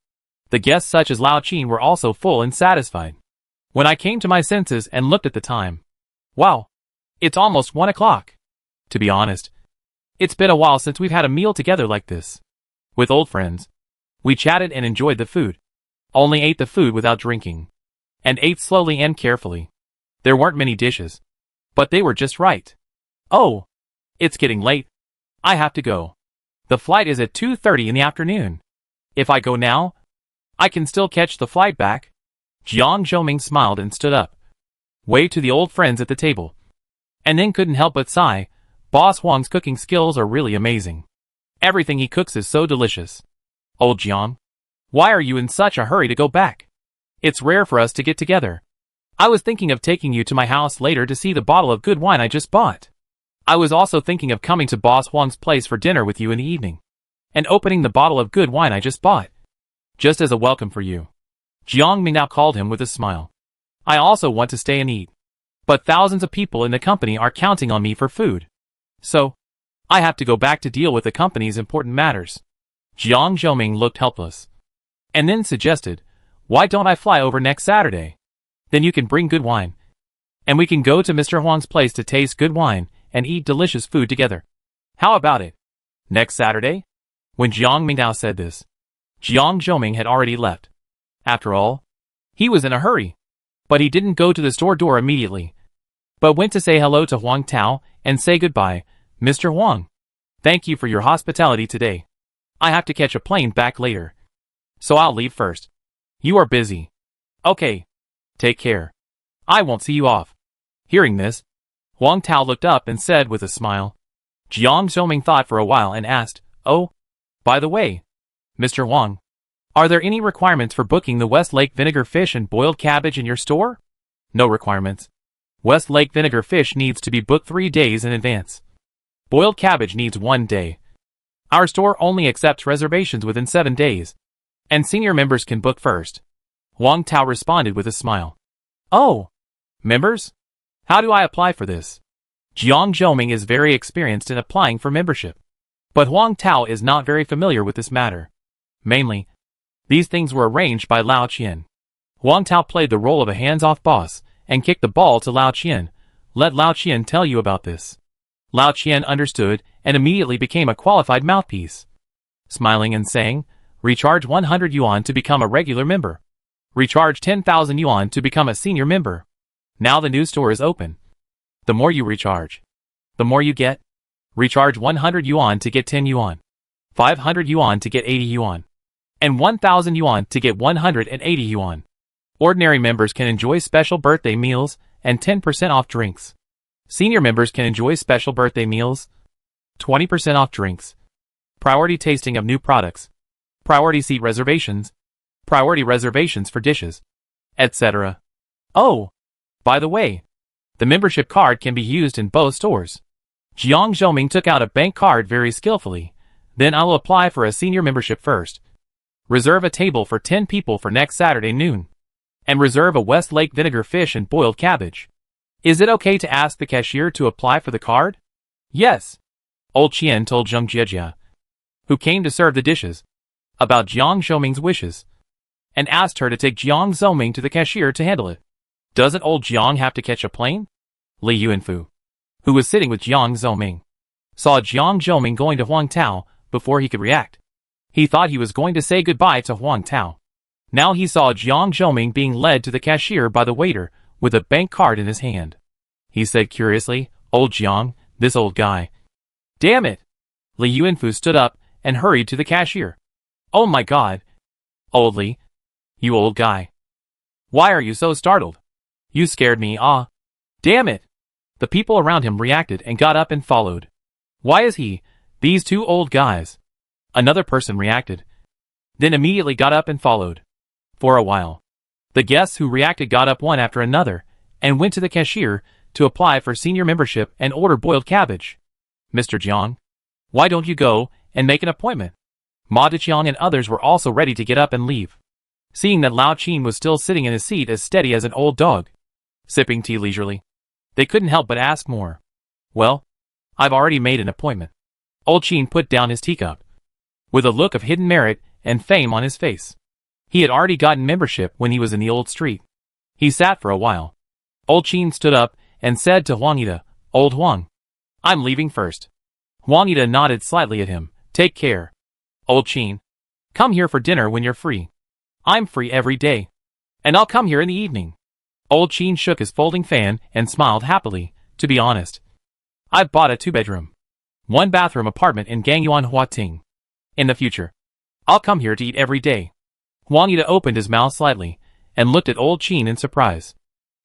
The guests such as Lao Qian were also full and satisfied. When I came to my senses and looked at the time, wow, it's almost 1 o'clock. To be honest, it's been a while since we've had a meal together like this. With old friends, we chatted and enjoyed the food. Only ate the food without drinking. And ate slowly and carefully. There weren't many dishes, but they were just right. Oh, it's getting late. I have to go. The flight is at 2:30 in the afternoon. If I go now, I can still catch the flight back. Jiang Zhoming smiled and stood up, waved to the old friends at the table, and then couldn't help but sigh. Boss Huang's cooking skills are really amazing. Everything he cooks is so delicious. Old Jiang, why are you in such a hurry to go back? It's rare for us to get together. I was thinking of taking you to my house later to see the bottle of good wine I just bought. I was also thinking of coming to Boss Huang's place for dinner with you in the evening, and opening the bottle of good wine I just bought, just as a welcome for you. Jiang Ming now called him with a smile. I also want to stay and eat, but thousands of people in the company are counting on me for food. So, I have to go back to deal with the company's important matters. Jiang Zhoming looked helpless, and then suggested, why don't I fly over next Saturday? Then you can bring good wine, and we can go to Mr. Huang's place to taste good wine and eat delicious food together. How about it? Next Saturday? When Jiang Mingdao said this, Jiang Zhoming had already left. After all, he was in a hurry. But he didn't go to the store door immediately, but went to say hello to Huang Tao and say goodbye. Mr. Huang, thank you for your hospitality today. I have to catch a plane back later, so I'll leave first. You are busy. Okay. Take care. I won't see you off. Hearing this, Huang Tao looked up and said with a smile. Jiang Zhoming thought for a while and asked, oh, by the way, Mr. Huang, are there any requirements for booking the West Lake vinegar fish and boiled cabbage in your store? No requirements. West Lake vinegar fish needs to be booked 3 days in advance. Boiled cabbage needs 1 day. Our store only accepts reservations within 7 days, and senior members can book first. Huang Tao responded with a smile. Oh, members? How do I apply for this? Jiang Zhoming is very experienced in applying for membership, but Huang Tao is not very familiar with this matter. Mainly, these things were arranged by Lao Qian. Huang Tao played the role of a hands-off boss and kicked the ball to Lao Qian. Let Lao Qian tell you about this. Lao Qian understood and immediately became a qualified mouthpiece, smiling and saying, recharge 100 yuan to become a regular member. Recharge 10,000 yuan to become a senior member. Now the new store is open. The more you recharge, the more you get. Recharge 100 yuan to get 10 yuan, 500 yuan to get 80 yuan, and 1,000 yuan to get 180 yuan. Ordinary members can enjoy special birthday meals and 10% off drinks. Senior members can enjoy special birthday meals, 20% off drinks, priority tasting of new products, priority seat reservations, priority reservations for dishes, etc. Oh, by the way, the membership card can be used in both stores. Jiang Zhoming took out a bank card very skillfully. Then I'll apply for a senior membership first. Reserve a table for 10 people for next Saturday noon. And reserve a West Lake vinegar fish and boiled cabbage. Is it okay to ask the cashier to apply for the card? Yes. Old Qian told Zheng Jiejia, who came to serve the dishes, about Jiang Zhoming's wishes, and asked her to take Jiang Zhoming to the cashier to handle it. Doesn't old Jiang have to catch a plane? Li Yuanfu, who was sitting with Jiang Zhoming, saw Jiang Zhoming going to Huang Tao before he could react. He thought he was going to say goodbye to Huang Tao. Now he saw Jiang Zhoming being led to the cashier by the waiter, with a bank card in his hand. He said curiously, "Old Jiang, this old guy." "Damn it!" Li Yuanfu stood up and hurried to the cashier. "Oh my god! Old Li, you old guy. Why are you so startled? You scared me, ah. Damn it!" The people around him reacted and got up and followed. "Why is he, these two old guys?" Another person reacted, then immediately got up and followed. For a while, the guests who reacted got up one after another and went to the cashier to apply for senior membership and order boiled cabbage. "Mr. Jiang, why don't you go and make an appointment?" Ma Deqiang and others were also ready to get up and leave. Seeing that Lao Qin was still sitting in his seat as steady as an old dog, sipping tea leisurely, they couldn't help but ask more. "Well, I've already made an appointment." Old Qin put down his teacup, with a look of hidden merit and fame on his face. He had already gotten membership when he was in the old street. He sat for a while. Old Qin stood up and said to Huang Yida, "Old Huang, I'm leaving first." Huang Yida nodded slightly at him. "Take care. Old Qin, come here for dinner when you're free." "I'm free every day. And I'll come here in the evening." Old Qin shook his folding fan and smiled happily. "To be honest, I've bought a 2-bedroom, 1-bathroom apartment in Gangyuan Huating. In the future, I'll come here to eat every day." Huang Yida opened his mouth slightly and looked at Old Qin in surprise.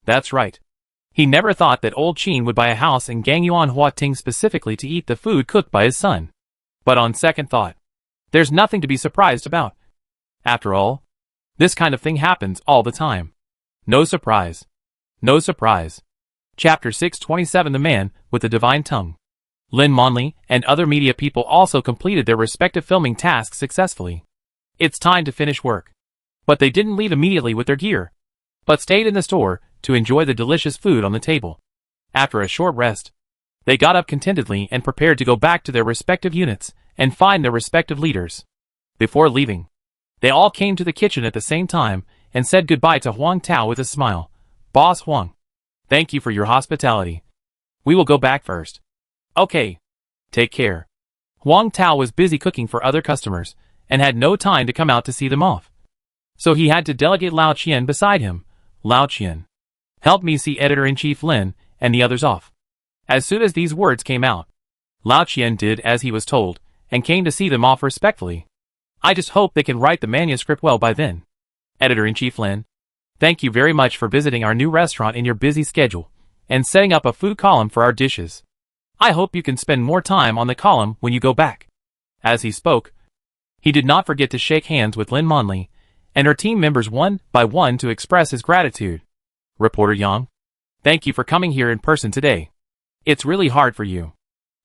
That's right. He never thought that Old Qin would buy a house in Gangyuan Huating specifically to eat the food cooked by his son. But on second thought, there's nothing to be surprised about. After all, this kind of thing happens all the time. No surprise. No surprise. Chapter 627 The Man with the Divine Tongue. Lin Monli and other media people also completed their respective filming tasks successfully. It's time to finish work. But they didn't leave immediately with their gear, but stayed in the store to enjoy the delicious food on the table. After a short rest, they got up contentedly and prepared to go back to their respective units and find their respective leaders. Before leaving, they all came to the kitchen at the same time and said goodbye to Huang Tao with a smile. "Boss Huang, thank you for your hospitality. We will go back first." "Okay. Take care." Huang Tao was busy cooking for other customers and had no time to come out to see them off. So he had to delegate Lao Qian beside him. "Lao Qian, help me see Editor-in-Chief Lin and the others off." As soon as these words came out, Lao Qian did as he was told and came to see them off respectfully. "I just hope they can write the manuscript well by then. Editor-in-Chief Lin, thank you very much for visiting our new restaurant in your busy schedule and setting up a food column for our dishes. I hope you can spend more time on the column when you go back." As he spoke, he did not forget to shake hands with Lin Monli and her team members one by one to express his gratitude. "Reporter Yang, thank you for coming here in person today. It's really hard for you.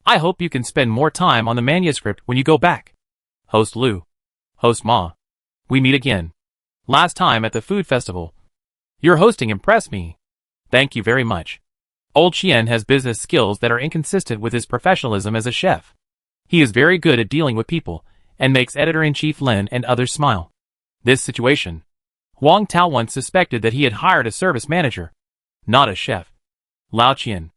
I hope you can spend more time on the manuscript when you go back." Host Lu, Host Ma, we meet again. Last time at the food festival. Your hosting impressed me. Thank you very much. Old Qian has business skills that are inconsistent with his professionalism as a chef. He is very good at dealing with people and makes Editor-in-Chief Lin and others smile. This situation, Huang Tao once suspected that he had hired a service manager, not a chef. Lao Qian.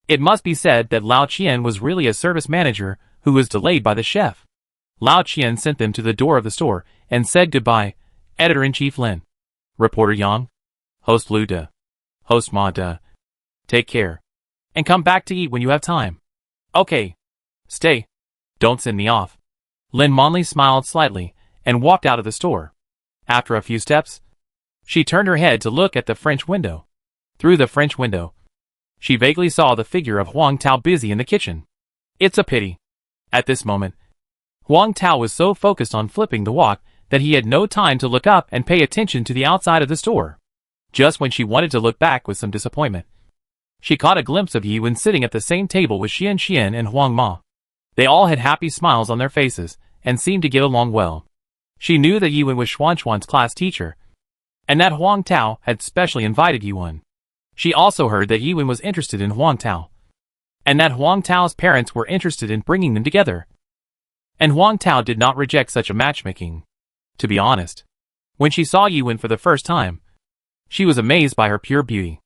It must be said that Lao Qian was really a service manager who was delayed by the chef. Lao Qian sent them to the door of the store and said goodbye. Editor-in-Chief Lin. Reporter Yang. Host Lu De. Host Ma De. Take care. And come back to eat when you have time. Okay. Stay. Don't send me off. Lin Monli smiled slightly and walked out of the store. After a few steps, she turned her head to look at the French window. Through the French window, she vaguely saw the figure of Huang Tao busy in the kitchen. It's a pity. At this moment, Huang Tao was so focused on flipping the wok that he had no time to look up and pay attention to the outside of the store. Just when she wanted to look back with some disappointment, she caught a glimpse of Yiwen sitting at the same table with Xian Xian and Huang Ma. They all had happy smiles on their faces and seemed to get along well. She knew that Yiwen was Xuan's class teacher, and that Huang Tao had specially invited Yiwen. She also heard that Yiwen was interested in Huang Tao, and that Huang Tao's parents were interested in bringing them together. And Huang Tao did not reject such a matchmaking. To be honest, when she saw Yiwen for the first time, she was amazed by her pure beauty.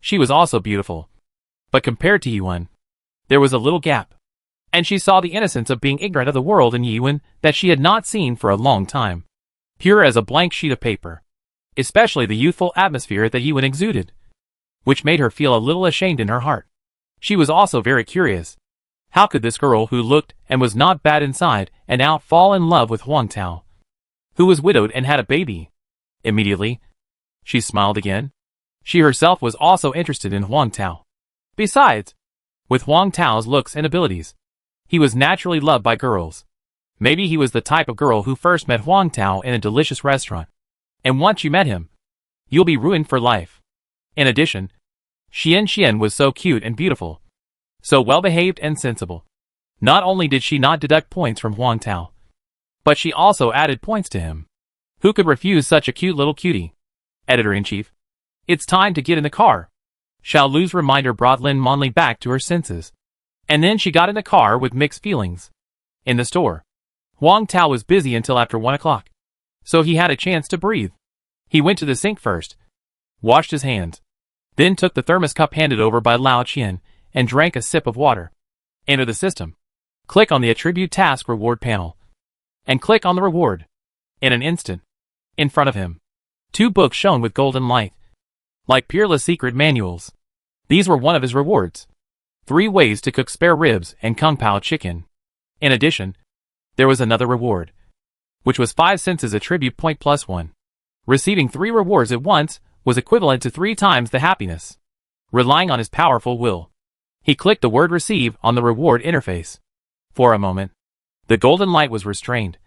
She was also beautiful, but compared to Yiwen, there was a little gap. And she saw the innocence of being ignorant of the world in Yiwen that she had not seen for a long time. Pure as a blank sheet of paper. Especially the youthful atmosphere that Yiwen exuded, which made her feel a little ashamed in her heart. She was also very curious. How could this girl who looked and was not bad inside and out fall in love with Huang Tao, who was widowed and had a baby? Immediately, she smiled again. She herself was also interested in Huang Tao. Besides, with Huang Tao's looks and abilities, he was naturally loved by girls. Maybe he was the type of girl who first met Huang Tao in a delicious restaurant. And once you met him, you'll be ruined for life. In addition, Xian was so cute and beautiful, so well-behaved and sensible. Not only did she not deduct points from Huang Tao, but she also added points to him. Who could refuse such a cute little cutie? Editor-in-Chief. It's time to get in the car. Xiao Lu's reminder brought Lin Monli back to her senses. And then she got in the car with mixed feelings. In the store, Huang Tao was busy until after 1 o'clock, so he had a chance to breathe. He went to the sink first, washed his hands, then took the thermos cup handed over by Lao Qian and drank a sip of water. Enter the system. Click on the Attribute Task Reward panel, and click on the reward. In an instant, in front of him, 2 books shone with golden light, like peerless secret manuals. These were one of his rewards. 3 ways to cook spare ribs and Kung Pao chicken. In addition, there was another reward, which was 5 senses attribute point plus 1. Receiving 3 rewards at once was equivalent to 3 times the happiness. Relying on his powerful will, he clicked the word receive on the reward interface. For a moment, the golden light was restrained,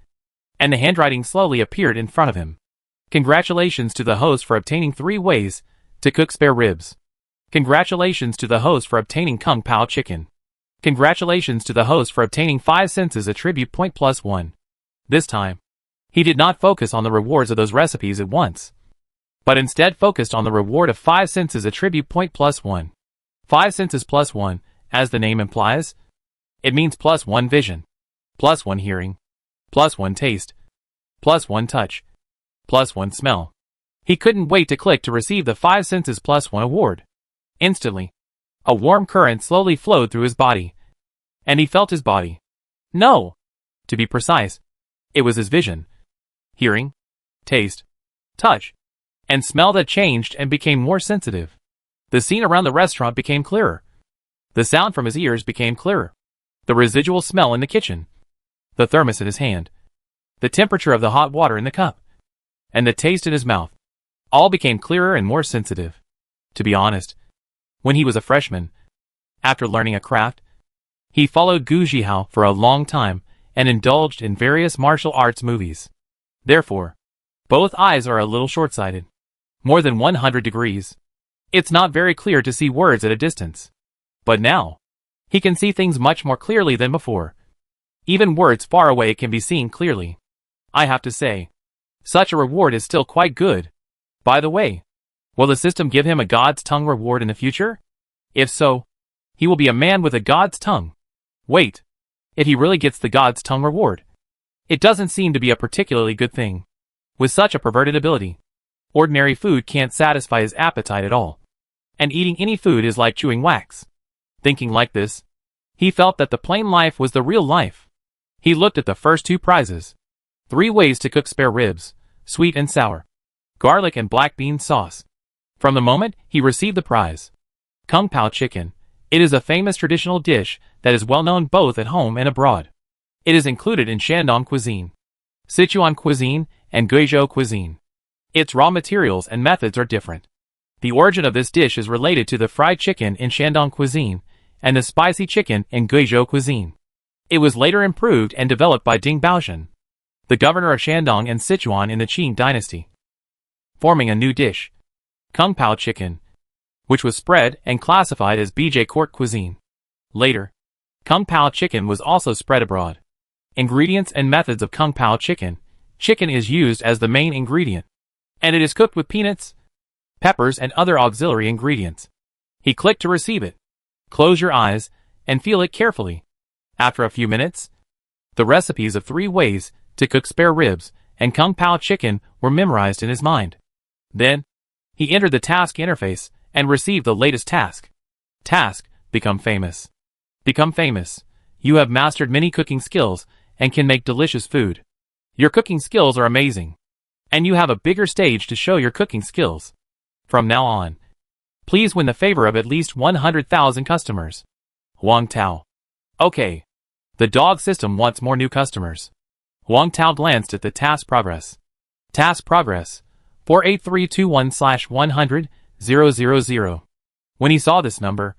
and the handwriting slowly appeared in front of him. Congratulations to the host for obtaining 3 ways to cook spare ribs. Congratulations to the host for obtaining Kung Pao chicken. Congratulations to the host for obtaining 5 senses attribute point plus 1. This time, he did not focus on the rewards of those recipes at once, but instead focused on the reward of 5 senses attribute point plus 1. 5 senses plus 1, as the name implies. It means plus 1 vision, plus 1 hearing, plus 1 taste, plus 1 touch, plus 1 smell. He couldn't wait to click to receive the 5 senses plus 1 award. Instantly, a warm current slowly flowed through his body, and he felt his body. No! To be precise, it was his vision, hearing, taste, touch, and smell that changed and became more sensitive. The scene around the restaurant became clearer. The sound from his ears became clearer. The residual smell in the kitchen, the thermos in his hand, the temperature of the hot water in the cup, and the taste in his mouth, all became clearer and more sensitive. To be honest, when he was a freshman, after learning a craft, he followed Gu Zhihao for a long time and indulged in various martial arts movies. Therefore, both eyes are a little short-sighted. More than 100 degrees. It's not very clear to see words at a distance. But now, he can see things much more clearly than before. Even words far away can be seen clearly. I have to say, such a reward is still quite good. By the way, will the system give him a God's tongue reward in the future? If so, he will be a man with a God's tongue. Wait, if he really gets the God's tongue reward, it doesn't seem to be a particularly good thing. With such a perverted ability, ordinary food can't satisfy his appetite at all. And eating any food is like chewing wax. Thinking like this, he felt that the plain life was the real life. He looked at the first 2 prizes. 3 ways to cook spare ribs, sweet and sour, garlic and black bean sauce. From the moment he received the prize, Kung Pao chicken, it is a famous traditional dish that is well known both at home and abroad. It is included in Shandong cuisine, Sichuan cuisine, and Guizhou cuisine. Its raw materials and methods are different. The origin of this dish is related to the fried chicken in Shandong cuisine and the spicy chicken in Guizhou cuisine. It was later improved and developed by Ding Baoxian, the governor of Shandong and Sichuan in the Qing dynasty, forming a new dish, Kung Pao chicken, which was spread and classified as BJ court cuisine. Later, Kung Pao chicken was also spread abroad. Ingredients and methods of Kung Pao chicken. Chicken is used as the main ingredient, and it is cooked with peanuts, peppers, and other auxiliary ingredients. He clicked to receive it. Close your eyes and feel it carefully. After a few minutes, the recipes of 3 ways to cook spare ribs and Kung Pao chicken were memorized in his mind. Then, he entered the task interface and received the latest task. Task, become famous. Become famous. You have mastered many cooking skills and can make delicious food. Your cooking skills are amazing. And you have a bigger stage to show your cooking skills. From now on, please win the favor of at least 100,000 customers. Huang Tao. Okay. The dog system wants more new customers. Huang Tao glanced at the task progress. Task progress. 48321/100,000. When he saw this number,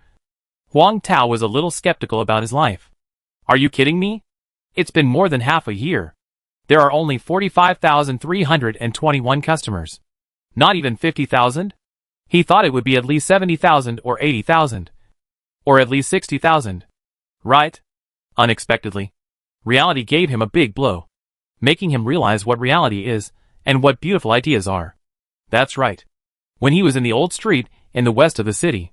Huang Tao was a little skeptical about his life. Are you kidding me? It's been more than half a year. There are only 45,321 customers. Not even 50,000? He thought it would be at least 70,000 or 80,000. Or at least 60,000. Right? Unexpectedly, reality gave him a big blow, making him realize what reality is and what beautiful ideas are. That's right. When he was in the old street in the west of the city,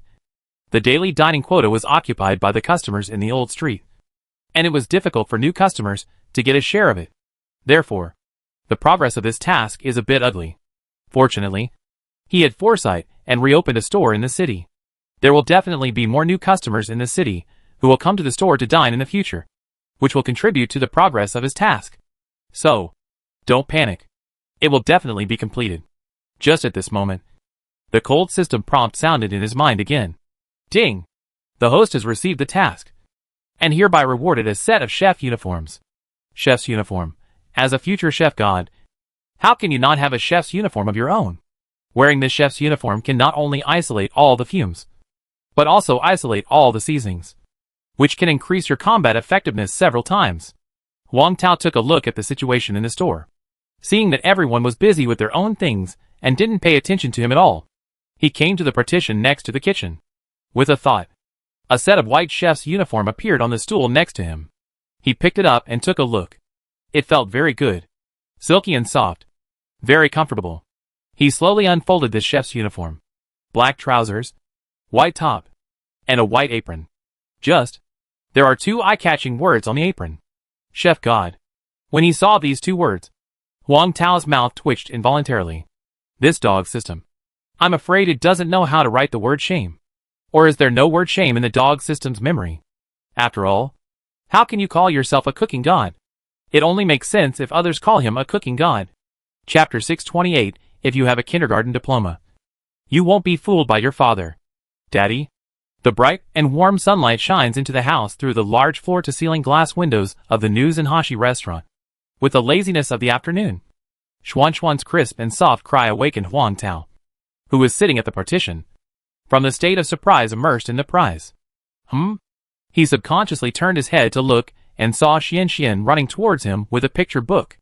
the daily dining quota was occupied by the customers in the old street, and it was difficult for new customers to get a share of it. Therefore, the progress of this task is a bit ugly. Fortunately, he had foresight and reopened a store in the city. There will definitely be more new customers in the city who will come to the store to dine in the future, which will contribute to the progress of his task. So, don't panic. It will definitely be completed. Just at this moment, the cold system prompt sounded in his mind again. Ding! The host has received the task, and hereby rewarded a set of chef uniforms. Chef's uniform. As a future chef god, how can you not have a chef's uniform of your own? Wearing this chef's uniform can not only isolate all the fumes, but also isolate all the seasonings, which can increase your combat effectiveness several times. Huang Tao took a look at the situation in the store. Seeing that everyone was busy with their own things and didn't pay attention to him at all, he came to the partition next to the kitchen. With a thought, a set of white chef's uniform appeared on the stool next to him. He picked it up and took a look. It felt very good. Silky and soft. Very comfortable. He slowly unfolded this chef's uniform. Black trousers, white top, and a white apron. There are two eye-catching words on the apron. Chef God. When he saw these two words, Huang Tao's mouth twitched involuntarily. This dog system. I'm afraid it doesn't know how to write the word shame. Or is there no word shame in the dog system's memory? After all, how can you call yourself a cooking god? It only makes sense if others call him a cooking god. Chapter 628. If you have a kindergarten diploma, you won't be fooled by your father. Daddy? The bright and warm sunlight shines into the house through the large floor-to-ceiling glass windows of the News and Hashi restaurant. With the laziness of the afternoon, Xuan's crisp and soft cry awakened Huang Tao, who was sitting at the partition, from the state of surprise immersed in the prize. He subconsciously turned his head to look and saw Xian running towards him with a picture book.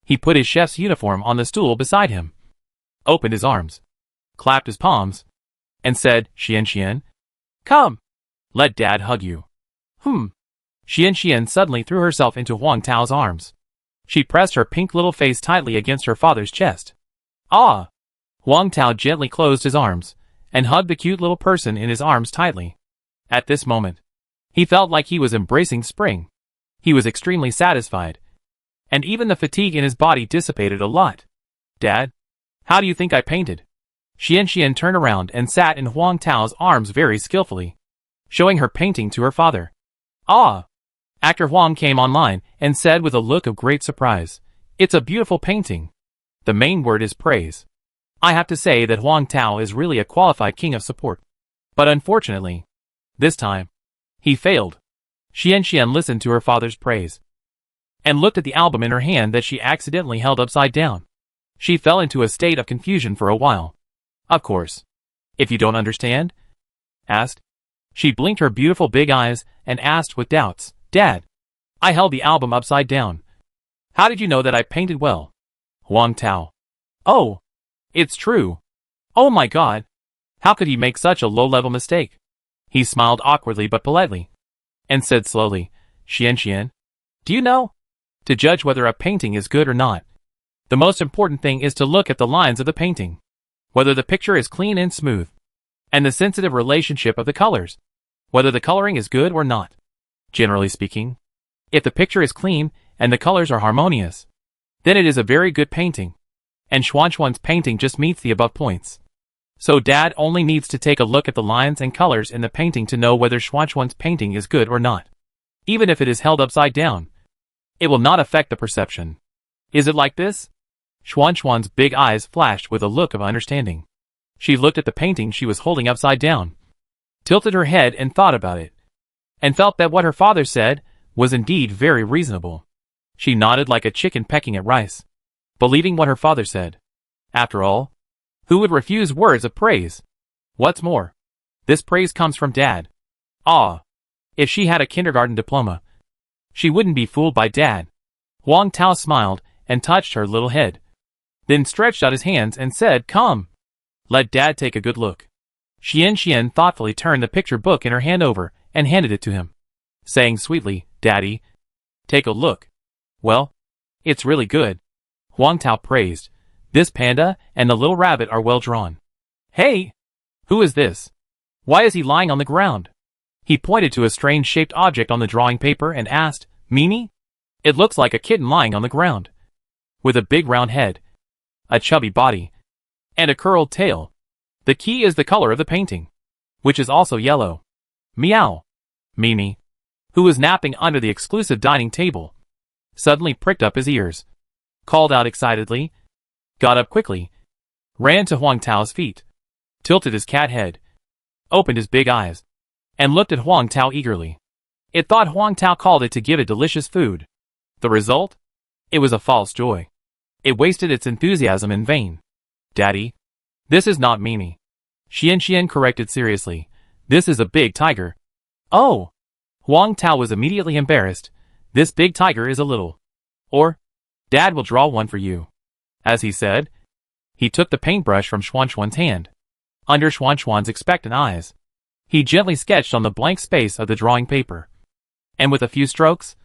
He put his chef's uniform on the stool beside him, opened his arms, clapped his palms, and said, Xian, come, let Dad hug you. Xian suddenly threw herself into Huang Tao's arms. She pressed her pink little face tightly against her father's chest. Ah! Huang Tao gently closed his arms, and hugged the cute little person in his arms tightly. At this moment, he felt like he was embracing spring. He was extremely satisfied, and even the fatigue in his body dissipated a lot. Dad, how do you think I painted? Xian turned around and sat in Huang Tao's arms very skillfully, showing her painting to her father. Ah! Actor Huang came online and said with a look of great surprise, it's a beautiful painting. The main word is praise. I have to say that Huang Tao is really a qualified king of support. But unfortunately, this time, he failed. Xian listened to her father's praise, and looked at the album in her hand that she accidentally held upside down. She fell into a state of confusion for a while. Of course. If you don't understand? Asked. She blinked her beautiful big eyes and asked with doubts, Dad, I held the album upside down. How did you know that I painted well? Huang Tao. Oh, it's true. Oh my God. How could he make such a low-level mistake? He smiled awkwardly but politely, and said slowly, Xian, do you know? To judge whether a painting is good or not, the most important thing is to look at the lines of the painting, whether the picture is clean and smooth, and the sensitive relationship of the colors, whether the coloring is good or not. Generally speaking, if the picture is clean and the colors are harmonious, then it is a very good painting, and Xuan's painting just meets the above points. So Dad only needs to take a look at the lines and colors in the painting to know whether Xuan's painting is good or not. even if it is held upside down. It will not affect the perception. Is it like this? Xuan's big eyes flashed with a look of understanding. She looked at the painting she was holding upside down, tilted her head and thought about it, and felt that what her father said was indeed very reasonable. She nodded like a chicken pecking at rice, believing what her father said. After all, who would refuse words of praise? What's more, this praise comes from Dad. Ah, if she had a kindergarten diploma, she wouldn't be fooled by Dad. Huang Tao smiled and touched her little head, then stretched out his hands and said, "Come. Let Dad take a good look." Xian thoughtfully turned the picture book in her hand over and handed it to him, saying sweetly, "Daddy, take a look." "Well, it's really good," Huang Tao praised. "This panda and the little rabbit are well drawn." "Hey! Who is this? Why is he lying on the ground?" He pointed to a strange-shaped object on the drawing paper and asked, "Mimi? It looks like a kitten lying on the ground, with a big round head, a chubby body, and a curled tail. The key is the color of the painting, which is also yellow." Meow. Mimi, who was napping under the exclusive dining table, suddenly pricked up his ears, called out excitedly, got up quickly, ran to Huang Tao's feet, tilted his cat head, opened his big eyes, and looked at Huang Tao eagerly. It thought Huang Tao called it to give it delicious food. The result? It was a false joy. It wasted its enthusiasm in vain. "Daddy, this is not Mimi," Xian corrected seriously. "This is a big tiger." "Oh!" Huang Tao was immediately embarrassed. "This big tiger is a little. Or, Dad will draw one for you." As he said, he took the paintbrush from Xuan's hand. Under Xuan's expectant eyes, he gently sketched on the blank space of the drawing paper. And with a few strokes,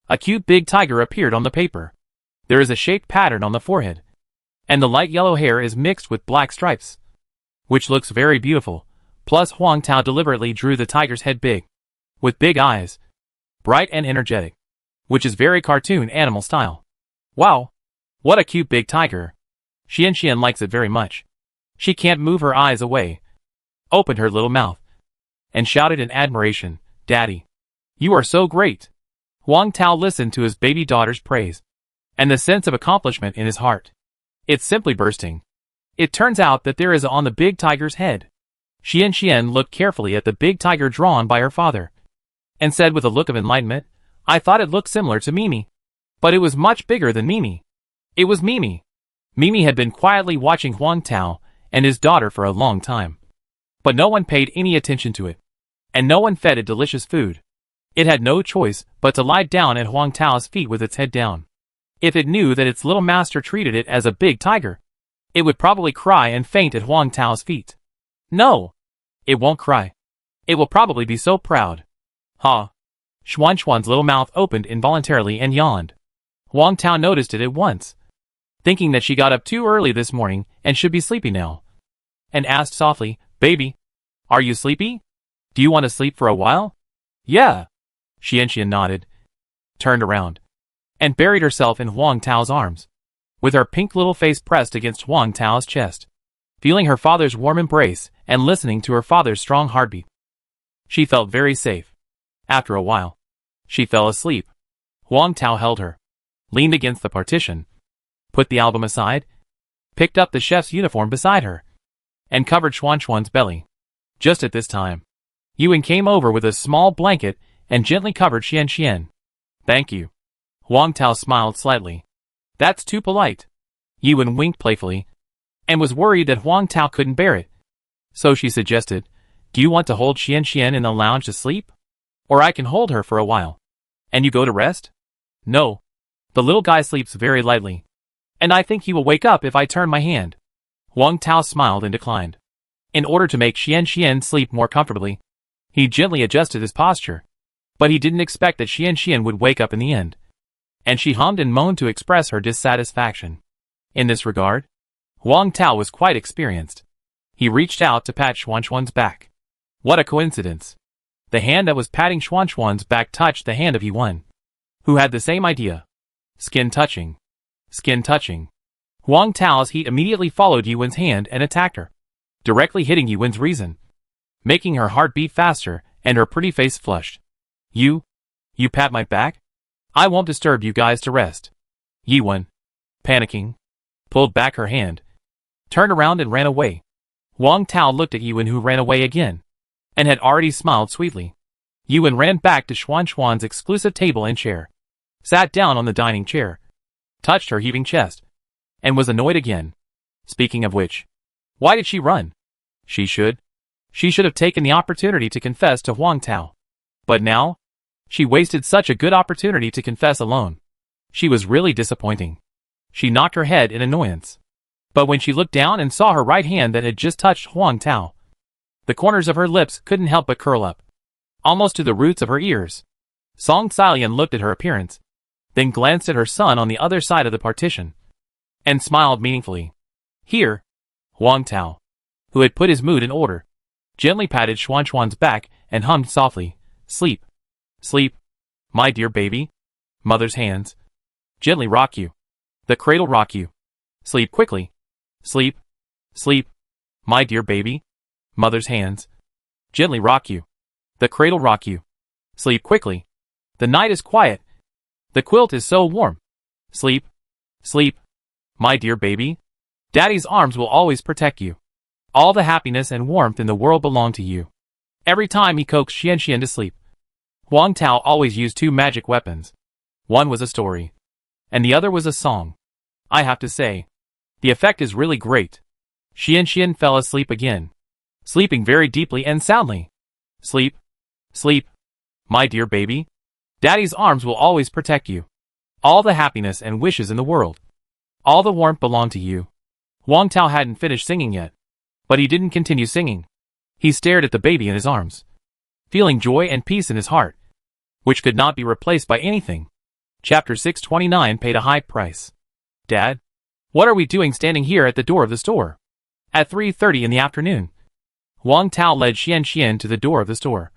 a cute big tiger appeared on the paper. There is a shaped pattern on the forehead, and the light yellow hair is mixed with black stripes, which looks very beautiful. Plus Huang Tao deliberately drew the tiger's head big, with big eyes, bright and energetic, which is very cartoon animal style. "Wow! What a cute big tiger." Xian likes it very much. She can't move her eyes away, opened her little mouth, and shouted in admiration, "Daddy, you are so great." Huang Tao listened to his baby daughter's praise, and the sense of accomplishment in his heart, it's simply bursting. It turns out that there is on the big tiger's head. Xian looked carefully at the big tiger drawn by her father, and said with a look of enlightenment, "I thought it looked similar to Mimi, but it was much bigger than Mimi." It was Mimi. Mimi had been quietly watching Huang Tao and his daughter for a long time, but no one paid any attention to it, and no one fed it delicious food. It had no choice but to lie down at Huang Tao's feet with its head down. If it knew that its little master treated it as a big tiger, it would probably cry and faint at Huang Tao's feet. No, it won't cry. It will probably be so proud. Ha! Xuan's little mouth opened involuntarily and yawned. Huang Tao noticed it at once, thinking that she got up too early this morning and should be sleepy now, and asked softly, "Baby, are you sleepy? Do you want to sleep for a while?" "Yeah." Xian nodded, turned around, and buried herself in Huang Tao's arms, with her pink little face pressed against Huang Tao's chest, feeling her father's warm embrace and listening to her father's strong heartbeat. She felt very safe. After a while, she fell asleep. Huang Tao held her, leaned against the partition, put the album aside, picked up the chef's uniform beside her, and covered Xuan's belly. Just at this time, Yuan came over with a small blanket and gently covered Xian. "Thank you." Huang Tao smiled slightly. "That's too polite." Yuan winked playfully, and was worried that Huang Tao couldn't bear it. So she suggested, "Do you want to hold Xian in the lounge to sleep? Or I can hold her for a while, and you go to rest?" "No. The little guy sleeps very lightly, and I think he will wake up if I turn my hand." Huang Tao smiled and declined. In order to make Xian sleep more comfortably, he gently adjusted his posture, but he didn't expect that Xian would wake up in the end, and she hummed and moaned to express her dissatisfaction. In this regard, Huang Tao was quite experienced. He reached out to pat Xuan's back. What a coincidence! The hand that was patting Xuan's back touched the hand of Yuan, who had the same idea. Skin touching. Skin touching. Huang Tao's heat immediately followed Yuan's hand and attacked her, directly hitting Yuan's reason, making her heart beat faster and her pretty face flushed. You You pat my back? I won't disturb you guys to rest. Yiwen, panicking, pulled back her hand, turned around and ran away. Wang Tao looked at Yiwen, who ran away again, and had already smiled sweetly. Yiwen ran back to Xuan's exclusive table and chair, sat down on the dining chair, touched her heaving chest, and was annoyed again. Speaking of which, why did she run? She should have taken the opportunity to confess to Wang Tao. But now, she wasted such a good opportunity to confess alone. She was really disappointing. She knocked her head in annoyance. But when she looked down and saw her right hand that had just touched Wang Tao, the corners of her lips couldn't help but curl up, almost to the roots of her ears. Song Xiaolian looked at her appearance, then glanced at her son on the other side of the partition, and smiled meaningfully. Here, Wang Tao, who had put his mood in order, gently patted Xuan's back and hummed softly, "Sleep, sleep, my dear baby. Mother's hands gently rock you. The cradle rock you. Sleep quickly. Sleep, sleep, my dear baby. Mother's hands gently rock you. The cradle rock you. Sleep quickly. The night is quiet. The quilt is so warm. Sleep, sleep, my dear baby. Daddy's arms will always protect you. All the happiness and warmth in the world belong to you." Every time he coaxed Xian to sleep, Wang Tao always used two magic weapons. One was a story, and the other was a song. I have to say, the effect is really great. Xian fell asleep again, sleeping very deeply and soundly. Sleep, sleep, my dear baby. Daddy's arms will always protect you. All the happiness and wishes in the world, all the warmth belong to you. Wang Tao hadn't finished singing yet, but he didn't continue singing. He stared at the baby in his arms, feeling joy and peace in his heart, which could not be replaced by anything. Chapter 629 paid a high price. Dad, what are we doing standing here at the door of the store? At 3:30 in the afternoon, Wang Tao led Xian to the door of the store,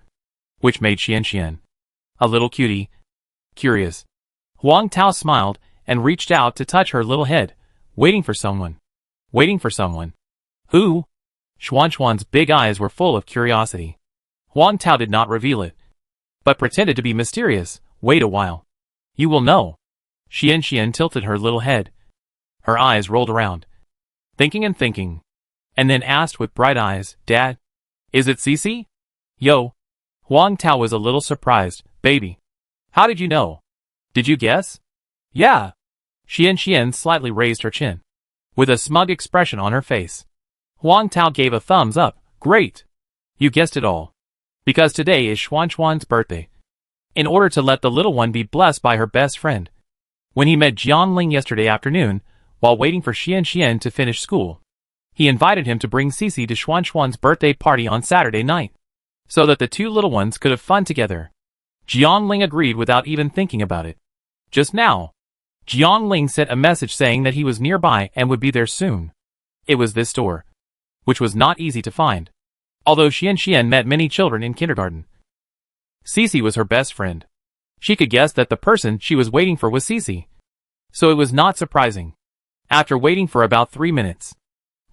which made Xian, a little cutie, curious. Wang Tao smiled and reached out to touch her little head, waiting for someone. Waiting for someone. Who? Xuan's big eyes were full of curiosity. Wang Tao did not reveal it, but pretended to be mysterious. Wait a while. You will know. Xian tilted her little head. Her eyes rolled around, thinking, and then asked with bright eyes, Dad, is it Cici? Yo. Wang Tao was a little surprised. Baby, how did you know? Did you guess? Yeah. Xian slightly raised her chin, with a smug expression on her face. Wang Tao gave a thumbs up. Great. You guessed it all. Because today is Xuan's birthday. In order to let the little one be blessed by her best friend. When he met Jianling yesterday afternoon, while waiting for Xian to finish school, he invited him to bring Cici to Xuan's birthday party on Saturday night, so that the two little ones could have fun together. Jianling agreed without even thinking about it. Just now, Jianling sent a message saying that he was nearby and would be there soon. It was this store, which was not easy to find, although Xian met many children in kindergarten. Cici was her best friend. She could guess that the person she was waiting for was Cici, so it was not surprising. After waiting for about 3 minutes,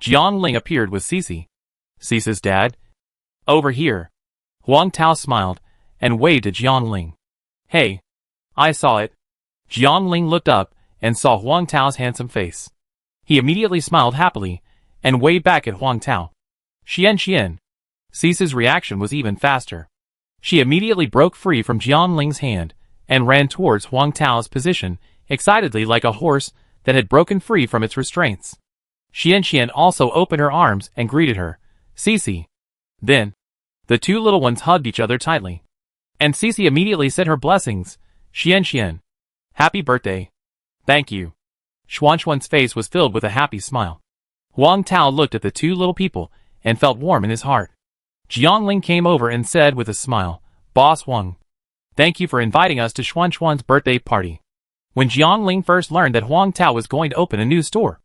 Jianling appeared with Cici. Cici's dad? Over here. Wang Tao smiled and waved at Jianling. Hey, I saw it. Jianling looked up and saw Wang Tao's handsome face. He immediately smiled happily and waved back at Wang Tao. Xian. Cici's reaction was even faster. She immediately broke free from Jianling's hand and ran towards Wang Tao's position, excitedly like a horse that had broken free from its restraints. Xian also opened her arms and greeted her. Cici. Then, the two little ones hugged each other tightly. And Cici immediately said her blessings. Xian. Happy birthday. Thank you. Xuan's face was filled with a happy smile. Wang Tao looked at the two little people and felt warm in his heart. Jianling came over and said with a smile, Boss Wang, thank you for inviting us to Xuan's birthday party. When Jianling first learned that Wang Tao was going to open a new store,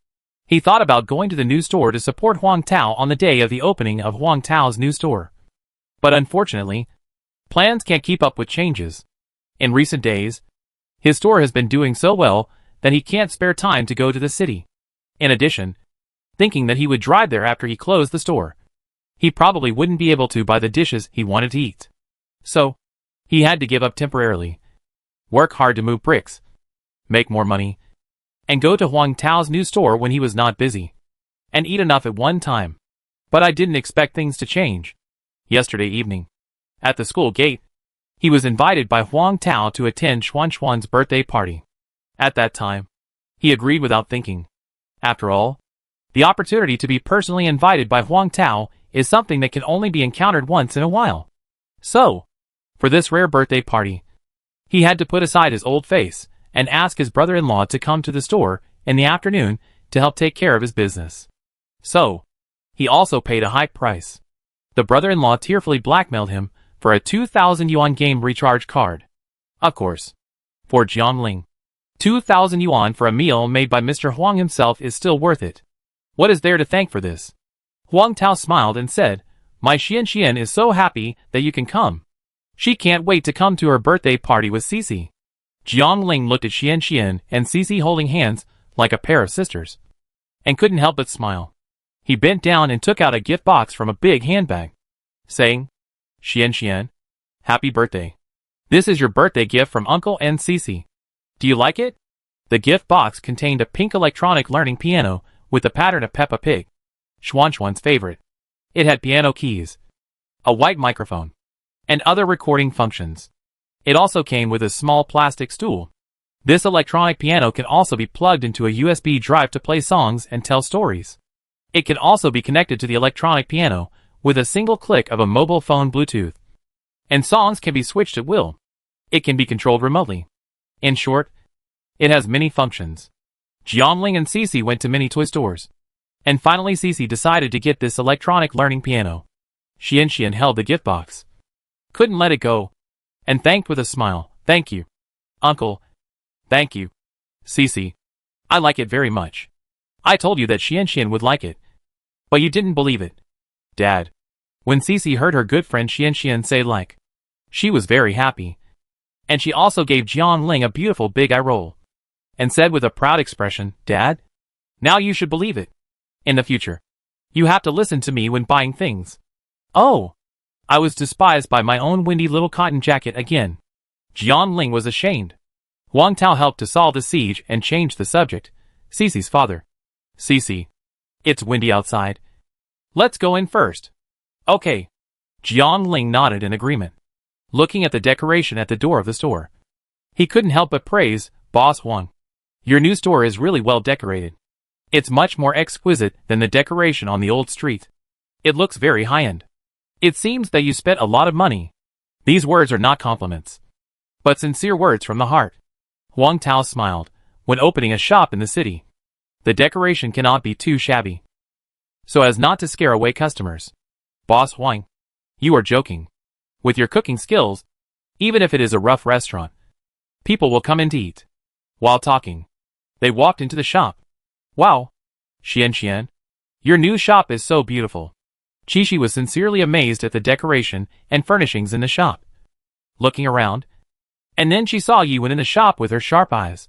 he thought about going to the new store to support Wang Tao on the day of the opening of Wang Tao's new store. But unfortunately, plans can't keep up with changes. In recent days, his store has been doing so well that he can't spare time to go to the city. In addition, thinking that he would drive there after he closed the store, he probably wouldn't be able to buy the dishes he wanted to eat. So, he had to give up temporarily, work hard to move bricks, make more money, and go to Huang Tao's new store when he was not busy, and eat enough at one time. But I didn't expect things to change. Yesterday evening, at the school gate, he was invited by Huang Tao to attend Xuan's birthday party. At that time, he agreed without thinking. After all, the opportunity to be personally invited by Huang Tao is something that can only be encountered once in a while. So, for this rare birthday party, he had to put aside his old face and ask his brother-in-law to come to the store in the afternoon to help take care of his business. So, he also paid a high price. The brother-in-law tearfully blackmailed him for a 2,000 yuan game recharge card. Of course, for Jiangling, 2,000 yuan for a meal made by Mr. Huang himself is still worth it. What is there to thank for this? Huang Tao smiled and said, My Xian is so happy that you can come. She can't wait to come to her birthday party with Cici. Jiangling looked at Xian and Cici holding hands like a pair of sisters, and couldn't help but smile. He bent down and took out a gift box from a big handbag, saying, Xian, happy birthday. This is your birthday gift from Uncle and Cici. Do you like it? The gift box contained a pink electronic learning piano with the pattern of Peppa Pig, Xuan's favorite. It had piano keys, a white microphone, and other recording functions. It also came with a small plastic stool. This electronic piano can also be plugged into a USB drive to play songs and tell stories. It can also be connected to the electronic piano with a single click of a mobile phone Bluetooth. And songs can be switched at will. It can be controlled remotely. In short, it has many functions. Jiangling and Cici went to many toy stores. And finally Cici decided to get this electronic learning piano. Xian held the gift box, couldn't let it go, and thanked with a smile, Thank you, Uncle. Thank you, Cici. I like it very much. I told you that Xian would like it. But you didn't believe it, Dad. When Cici heard her good friend Xian say like, she was very happy. And she also gave Jiangling a beautiful big eye roll, and said with a proud expression, Dad, now you should believe it. In the future, you have to listen to me when buying things. Oh, I was despised by my own windy little cotton jacket again. Jiangling was ashamed. Huang Tao helped to solve the siege and change the subject. Cici's father. Cici, it's windy outside. Let's go in first. Okay. Jiangling nodded in agreement, looking at the decoration at the door of the store. He couldn't help but praise Boss Huang. Your new store is really well decorated. It's much more exquisite than the decoration on the old street. It looks very high-end. It seems that you spent a lot of money. These words are not compliments, but sincere words from the heart. Huang Tao smiled. When opening a shop in the city, the decoration cannot be too shabby, so as not to scare away customers. Boss Huang, you are joking. With your cooking skills, even if it is a rough restaurant, people will come in to eat. While talking, they walked into the shop. Wow, Xian, your new shop is so beautiful. Qiqi was sincerely amazed at the decoration and furnishings in the shop. Looking around, and then she saw Yiwen in the shop with her sharp eyes,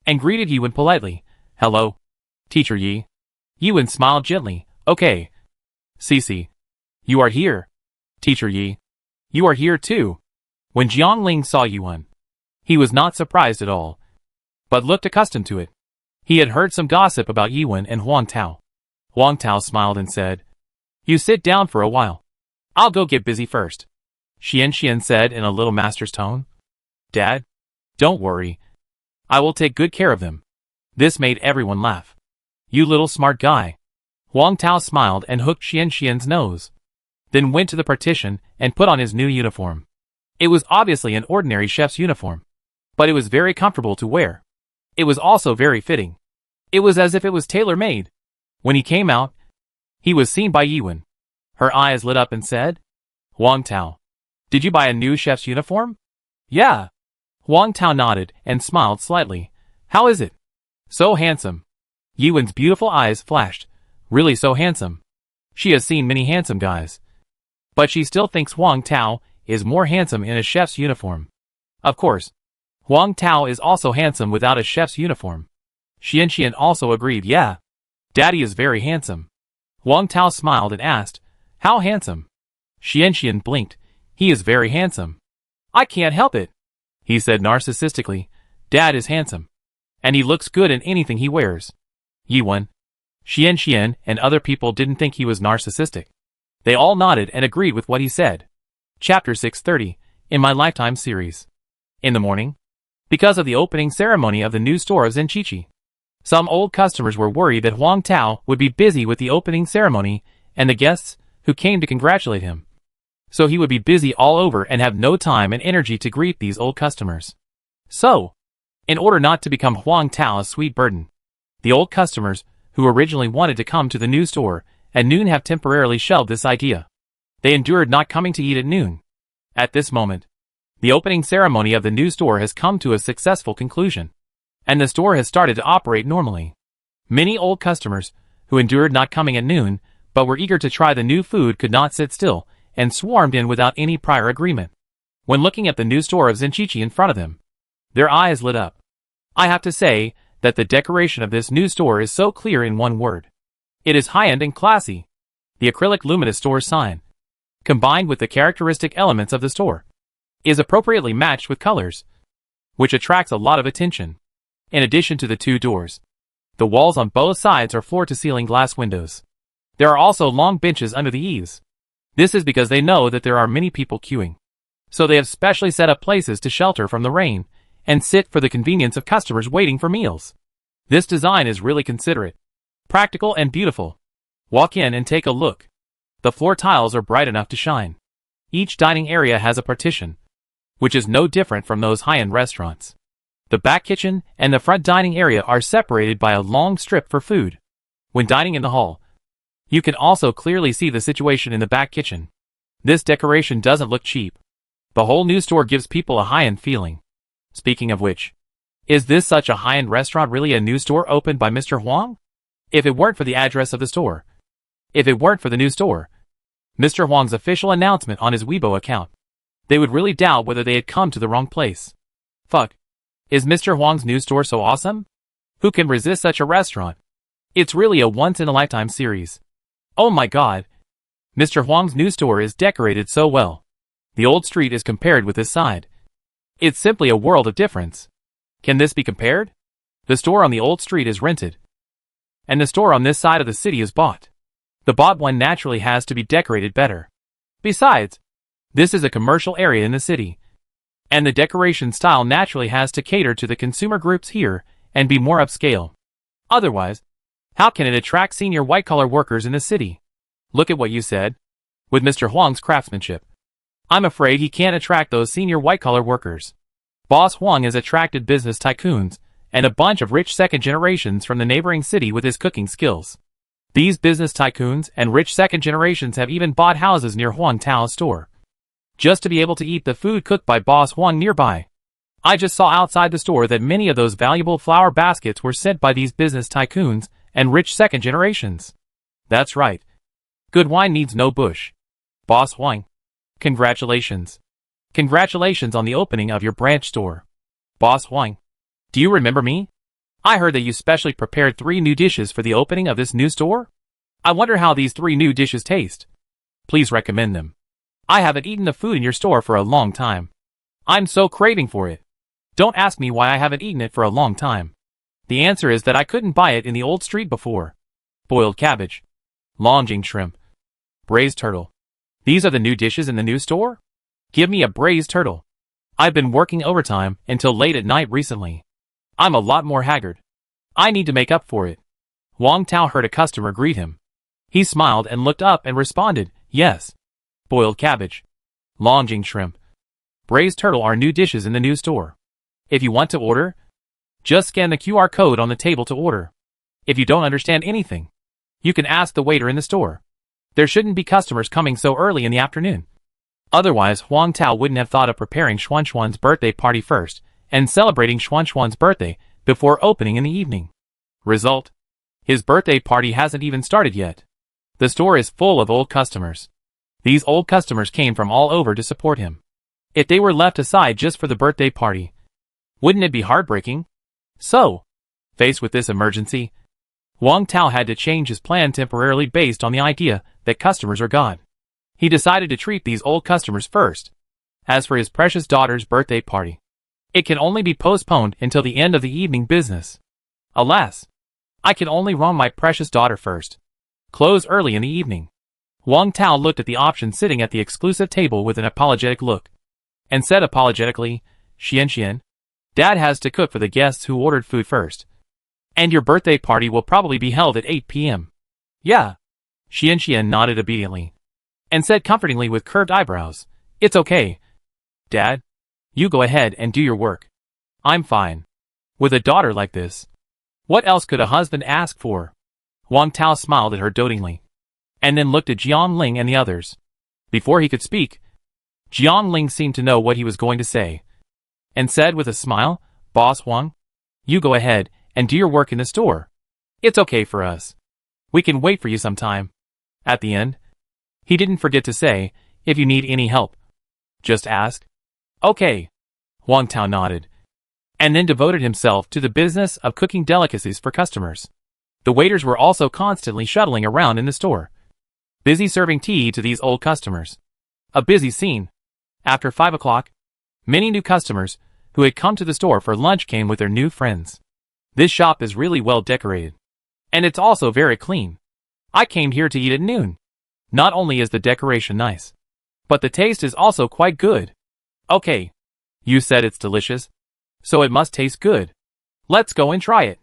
and greeted Yiwen politely. Hello, Teacher Yi. Yiwen smiled gently. Okay. Cici, you are here. Teacher Yi, you are here too. When Jiangling saw Yiwen, he was not surprised at all, but looked accustomed to it. He had heard some gossip about Yiwen and Huang Tao. Huang Tao smiled and said, You sit down for a while. I'll go get busy first. Xian said in a little master's tone. Dad, don't worry. I will take good care of them. This made everyone laugh. You little smart guy. Huang Tao smiled and hooked Xian's nose, then went to the partition and put on his new uniform. It was obviously an ordinary chef's uniform, but it was very comfortable to wear. It was also very fitting. It was as if it was tailor-made. When he came out, he was seen by Yiwen. Her eyes lit up and said, Huang Tao, did you buy a new chef's uniform? Yeah. Huang Tao nodded and smiled slightly. How is it? So handsome. Yiwen's beautiful eyes flashed. Really so handsome. She has seen many handsome guys, but she still thinks Huang Tao is more handsome in a chef's uniform. Of course, Huang Tao is also handsome without a chef's uniform. Xian also agreed. Yeah, Daddy is very handsome. Huang Tao smiled and asked, How handsome? Xian blinked. He is very handsome. I can't help it. he said narcissistically. Dad is handsome. And he looks good in anything he wears. Yiwen, Xian, and other people didn't think he was narcissistic. They all nodded and agreed with what he said. Chapter 630, in my Lifetime series. In the morning, because of the opening ceremony of the new store of Zenchichi, some old customers were worried that Huang Tao would be busy with the opening ceremony and the guests who came to congratulate him. So he would be busy all over and have no time and energy to greet these old customers. So, in order not to become Huang Tao a sweet burden, the old customers who originally wanted to come to the new store at noon have temporarily shelved this idea. They endured not coming to eat at noon. At this moment, the opening ceremony of the new store has come to a successful conclusion, and the store has started to operate normally. Many old customers who endured not coming at noon but were eager to try the new food could not sit still and swarmed in without any prior agreement. When looking at the new store of Zenchichi in front of them, their eyes lit up. I have to say that the decoration of this new store is so clear in one word. It is high-end and classy. The acrylic luminous store sign, combined with the characteristic elements of the store, is appropriately matched with colors, which attracts a lot of attention. In addition to the two doors, the walls on both sides are floor-to-ceiling glass windows. There are also long benches under the eaves. This is because they know that there are many people queuing. So they have specially set up places to shelter from the rain and sit for the convenience of customers waiting for meals. This design is really considerate, practical and beautiful. Walk in and take a look. The floor tiles are bright enough to shine. Each dining area has a partition, which is no different from those high-end restaurants. The back kitchen and the front dining area are separated by a long strip for food. When dining in the hall, you can also clearly see the situation in the back kitchen. This decoration doesn't look cheap. The whole new store gives people a high-end feeling. Speaking of which, is this such a high-end restaurant really a new store opened by Mr. Huang? If it weren't for the address of the store, if it weren't for the new store, Mr. Huang's official announcement on his Weibo account, they would really doubt whether they had come to the wrong place. Fuck. Is Mr. Huang's new store so awesome? Who can resist such a restaurant? It's really a once-in-a-lifetime series. Oh my god. Mr. Huang's new store is decorated so well. The old street is compared with this side. It's simply a world of difference. Can this be compared? The store on the old street is rented, and the store on this side of the city is bought. The bought one naturally has to be decorated better. Besides, this is a commercial area in the city, and the decoration style naturally has to cater to the consumer groups here and be more upscale. Otherwise, how can it attract senior white-collar workers in the city? Look at what you said. With Mr. Huang's craftsmanship, I'm afraid he can't attract those senior white-collar workers. Boss Huang has attracted business tycoons and a bunch of rich second generations from the neighboring city with his cooking skills. These business tycoons and rich second generations have even bought houses near Huang Tao's store, just to be able to eat the food cooked by Boss Huang nearby. I just saw outside the store that many of those valuable flower baskets were sent by these business tycoons and rich second generations. That's right. Good wine needs no bush. Boss Huang, congratulations. Congratulations on the opening of your branch store. Boss Huang, do you remember me? I heard that you specially prepared 3 new dishes for the opening of this new store. I wonder how these 3 new dishes taste. Please recommend them. I haven't eaten the food in your store for a long time. I'm so craving for it. Don't ask me why I haven't eaten it for a long time. The answer is that I couldn't buy it in the old street before. Boiled cabbage, Longjing shrimp, braised turtle. These are the new dishes in the new store? Give me a braised turtle. I've been working overtime until late at night recently. I'm a lot more haggard. I need to make up for it. Huang Tao heard a customer greet him. He smiled and looked up and responded, yes. Boiled cabbage, Longjing shrimp, braised turtle are new dishes in the new store. If you want to order, just scan the QR code on the table to order. If you don't understand anything, you can ask the waiter in the store. There shouldn't be customers coming so early in the afternoon. Otherwise, Huang Tao wouldn't have thought of preparing Xuanxuan's birthday party first and celebrating Xuanxuan's birthday before opening in the evening. Result: his birthday party hasn't even started yet. The store is full of old customers. These old customers came from all over to support him. If they were left aside just for the birthday party, wouldn't it be heartbreaking? So, faced with this emergency, Huang Tao had to change his plan temporarily based on the idea that customers are God. He decided to treat these old customers first. As for his precious daughter's birthday party, It can only be postponed until the end of the evening business. Alas, I can only wrong my precious daughter first. Close early in the evening. Wang Tao looked at the option sitting at the exclusive table with an apologetic look, and said apologetically, Xian, Dad has to cook for the guests who ordered food first. And your birthday party will probably be held at 8 p.m. Yeah. Xian nodded obediently, and said comfortingly with curved eyebrows, It's okay. Dad, you go ahead and do your work. I'm fine. With a daughter like this, what else could a husband ask for? Wang Tao smiled at her dotingly, and then looked at Jiang Ling and the others. Before he could speak, Jiang Ling seemed to know what he was going to say, and said with a smile, Boss Wang, you go ahead and do your work in the store. It's okay for us. We can wait for you some time. At the end, he didn't forget to say, if you need any help, just ask. Okay. Wang Tao nodded, and then devoted himself to the business of cooking delicacies for customers. The waiters were also constantly shuttling around in the store, busy serving tea to these old customers. A busy scene. After 5 o'clock, many new customers who had come to the store for lunch came with their new friends. This shop is really well decorated, and it's also very clean. I came here to eat at noon. Not only is the decoration nice, but the taste is also quite good. Okay. You said it's delicious, so it must taste good. Let's go and try it.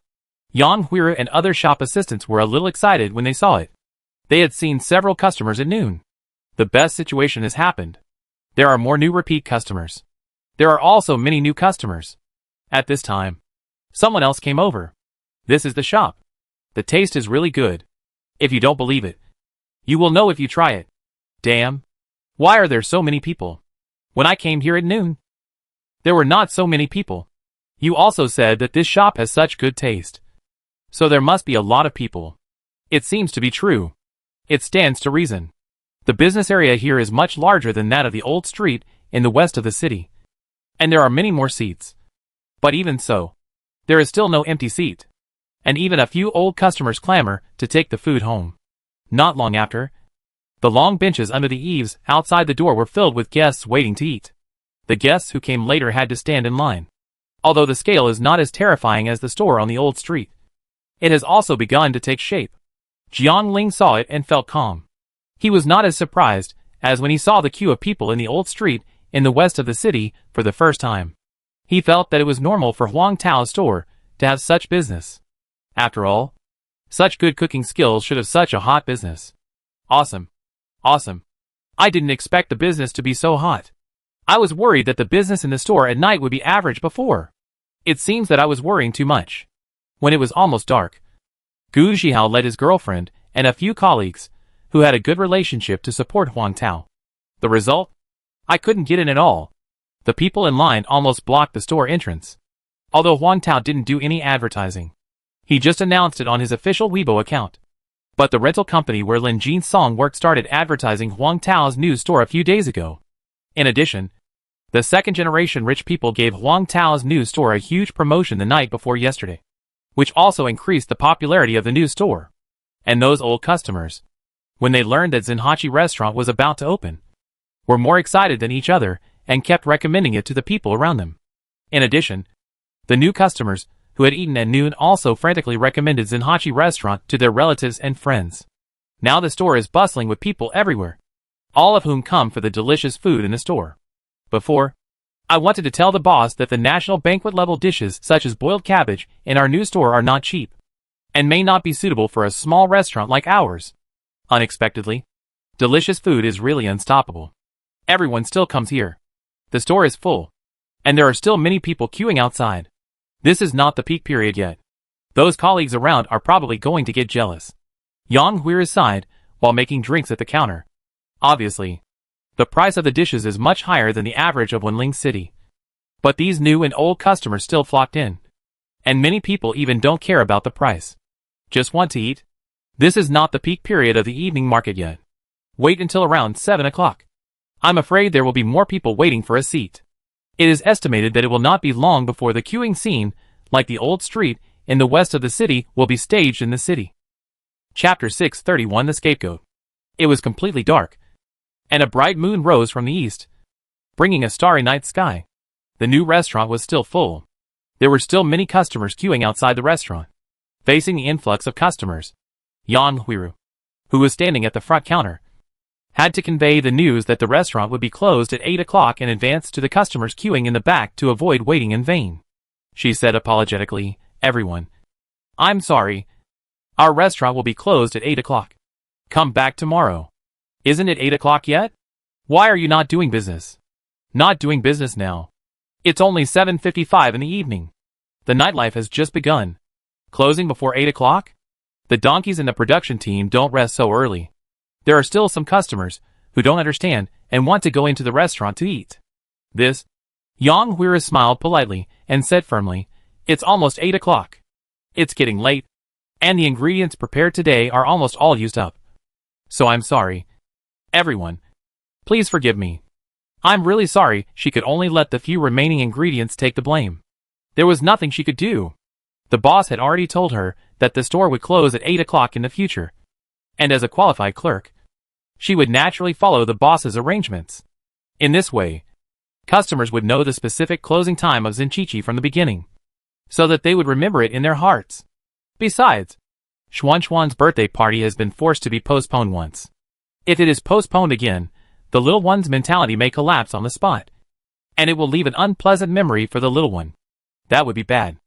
Yang Huira and other shop assistants were a little excited when they saw it. They had seen several customers at noon. The best situation has happened. There are more new repeat customers. There are also many new customers. At this time, someone else came over. This is the shop. The taste is really good. If you don't believe it, you will know if you try it. Damn. Why are there so many people? When I came here at noon, there were not so many people. You also said that this shop has such good taste. So there must be a lot of people. It seems to be true. It stands to reason. The business area here is much larger than that of the old street in the west of the city, and there are many more seats. But even so, there is still no empty seat, and even a few old customers clamor to take the food home. Not long after, the long benches under the eaves outside the door were filled with guests waiting to eat. The guests who came later had to stand in line. Although the scale is not as terrifying as the store on the old street, it has also begun to take shape. Jiang Ling saw it and felt calm. He was not as surprised as when he saw the queue of people in the old street in the west of the city for the first time. He felt that it was normal for Wang Tao's store to have such business. After all, such good cooking skills should have such a hot business. Awesome. Awesome. I didn't expect the business to be so hot. I was worried that the business in the store at night would be average before. It seems that I was worrying too much. When it was almost dark, Gu Zhihao led his girlfriend and a few colleagues who had a good relationship to support Wang Tao. The result? I couldn't get in at all. The people in line almost blocked the store entrance. Although Wang Tao didn't do any advertising, he just announced it on his official Weibo account. But the rental company where Lin Jin Song worked started advertising Wang Tao's new store a few days ago. In addition, the second-generation rich people gave Wang Tao's new store a huge promotion the night before yesterday, which also increased the popularity of the new store. And those old customers, when they learned that Zenhachi restaurant was about to open, were more excited than each other and kept recommending it to the people around them. In addition, the new customers who had eaten at noon also frantically recommended Zenhachi restaurant to their relatives and friends. Now the store is bustling with people everywhere, all of whom come for the delicious food in the store. Before, I wanted to tell the boss that the national banquet level dishes such as boiled cabbage in our new store are not cheap, and may not be suitable for a small restaurant like ours. Unexpectedly, delicious food is really unstoppable. Everyone still comes here. The store is full, and there are still many people queuing outside. This is not the peak period yet. Those colleagues around are probably going to get jealous. Yang Huira sighed while making drinks at the counter. Obviously, the price of the dishes is much higher than the average of Wenling City. But these new and old customers still flocked in. And many people even don't care about the price. Just want to eat. This is not the peak period of the evening market yet. Wait until around 7 o'clock. I'm afraid there will be more people waiting for a seat. It is estimated that it will not be long before the queuing scene, like the old street in the west of the city, will be staged in the city. Chapter 631 The Scapegoat. It was completely dark, and a bright moon rose from the east, bringing a starry night sky. The new restaurant was still full. There were still many customers queuing outside the restaurant. Facing the influx of customers, Yang Huiru, who was standing at the front counter, had to convey the news that the restaurant would be closed at 8 o'clock in advance to the customers queuing in the back to avoid waiting in vain. She said apologetically, "Everyone, I'm sorry. Our restaurant will be closed at 8 o'clock. Come back tomorrow." "Isn't it 8 o'clock yet? Why are you not doing business?" "Not doing business now. It's only 7:55 in the evening. The nightlife has just begun. Closing before 8 o'clock? The donkeys in the production team don't rest so early. There are still some customers who don't understand and want to go into the restaurant to eat." This, Yang Huiru smiled politely and said firmly, "It's almost 8 o'clock. It's getting late, and the ingredients prepared today are almost all used up. So I'm sorry. Everyone, please forgive me. I'm really sorry." She could only let the few remaining ingredients take the blame. There was nothing she could do. The boss had already told her that the store would close at 8 o'clock in the future. And as a qualified clerk, she would naturally follow the boss's arrangements. In this way, customers would know the specific closing time of Zinchichi from the beginning, so that they would remember it in their hearts. Besides, Xuanxuan's birthday party has been forced to be postponed once. If it is postponed again, the little one's mentality may collapse on the spot, and it will leave an unpleasant memory for the little one. That would be bad.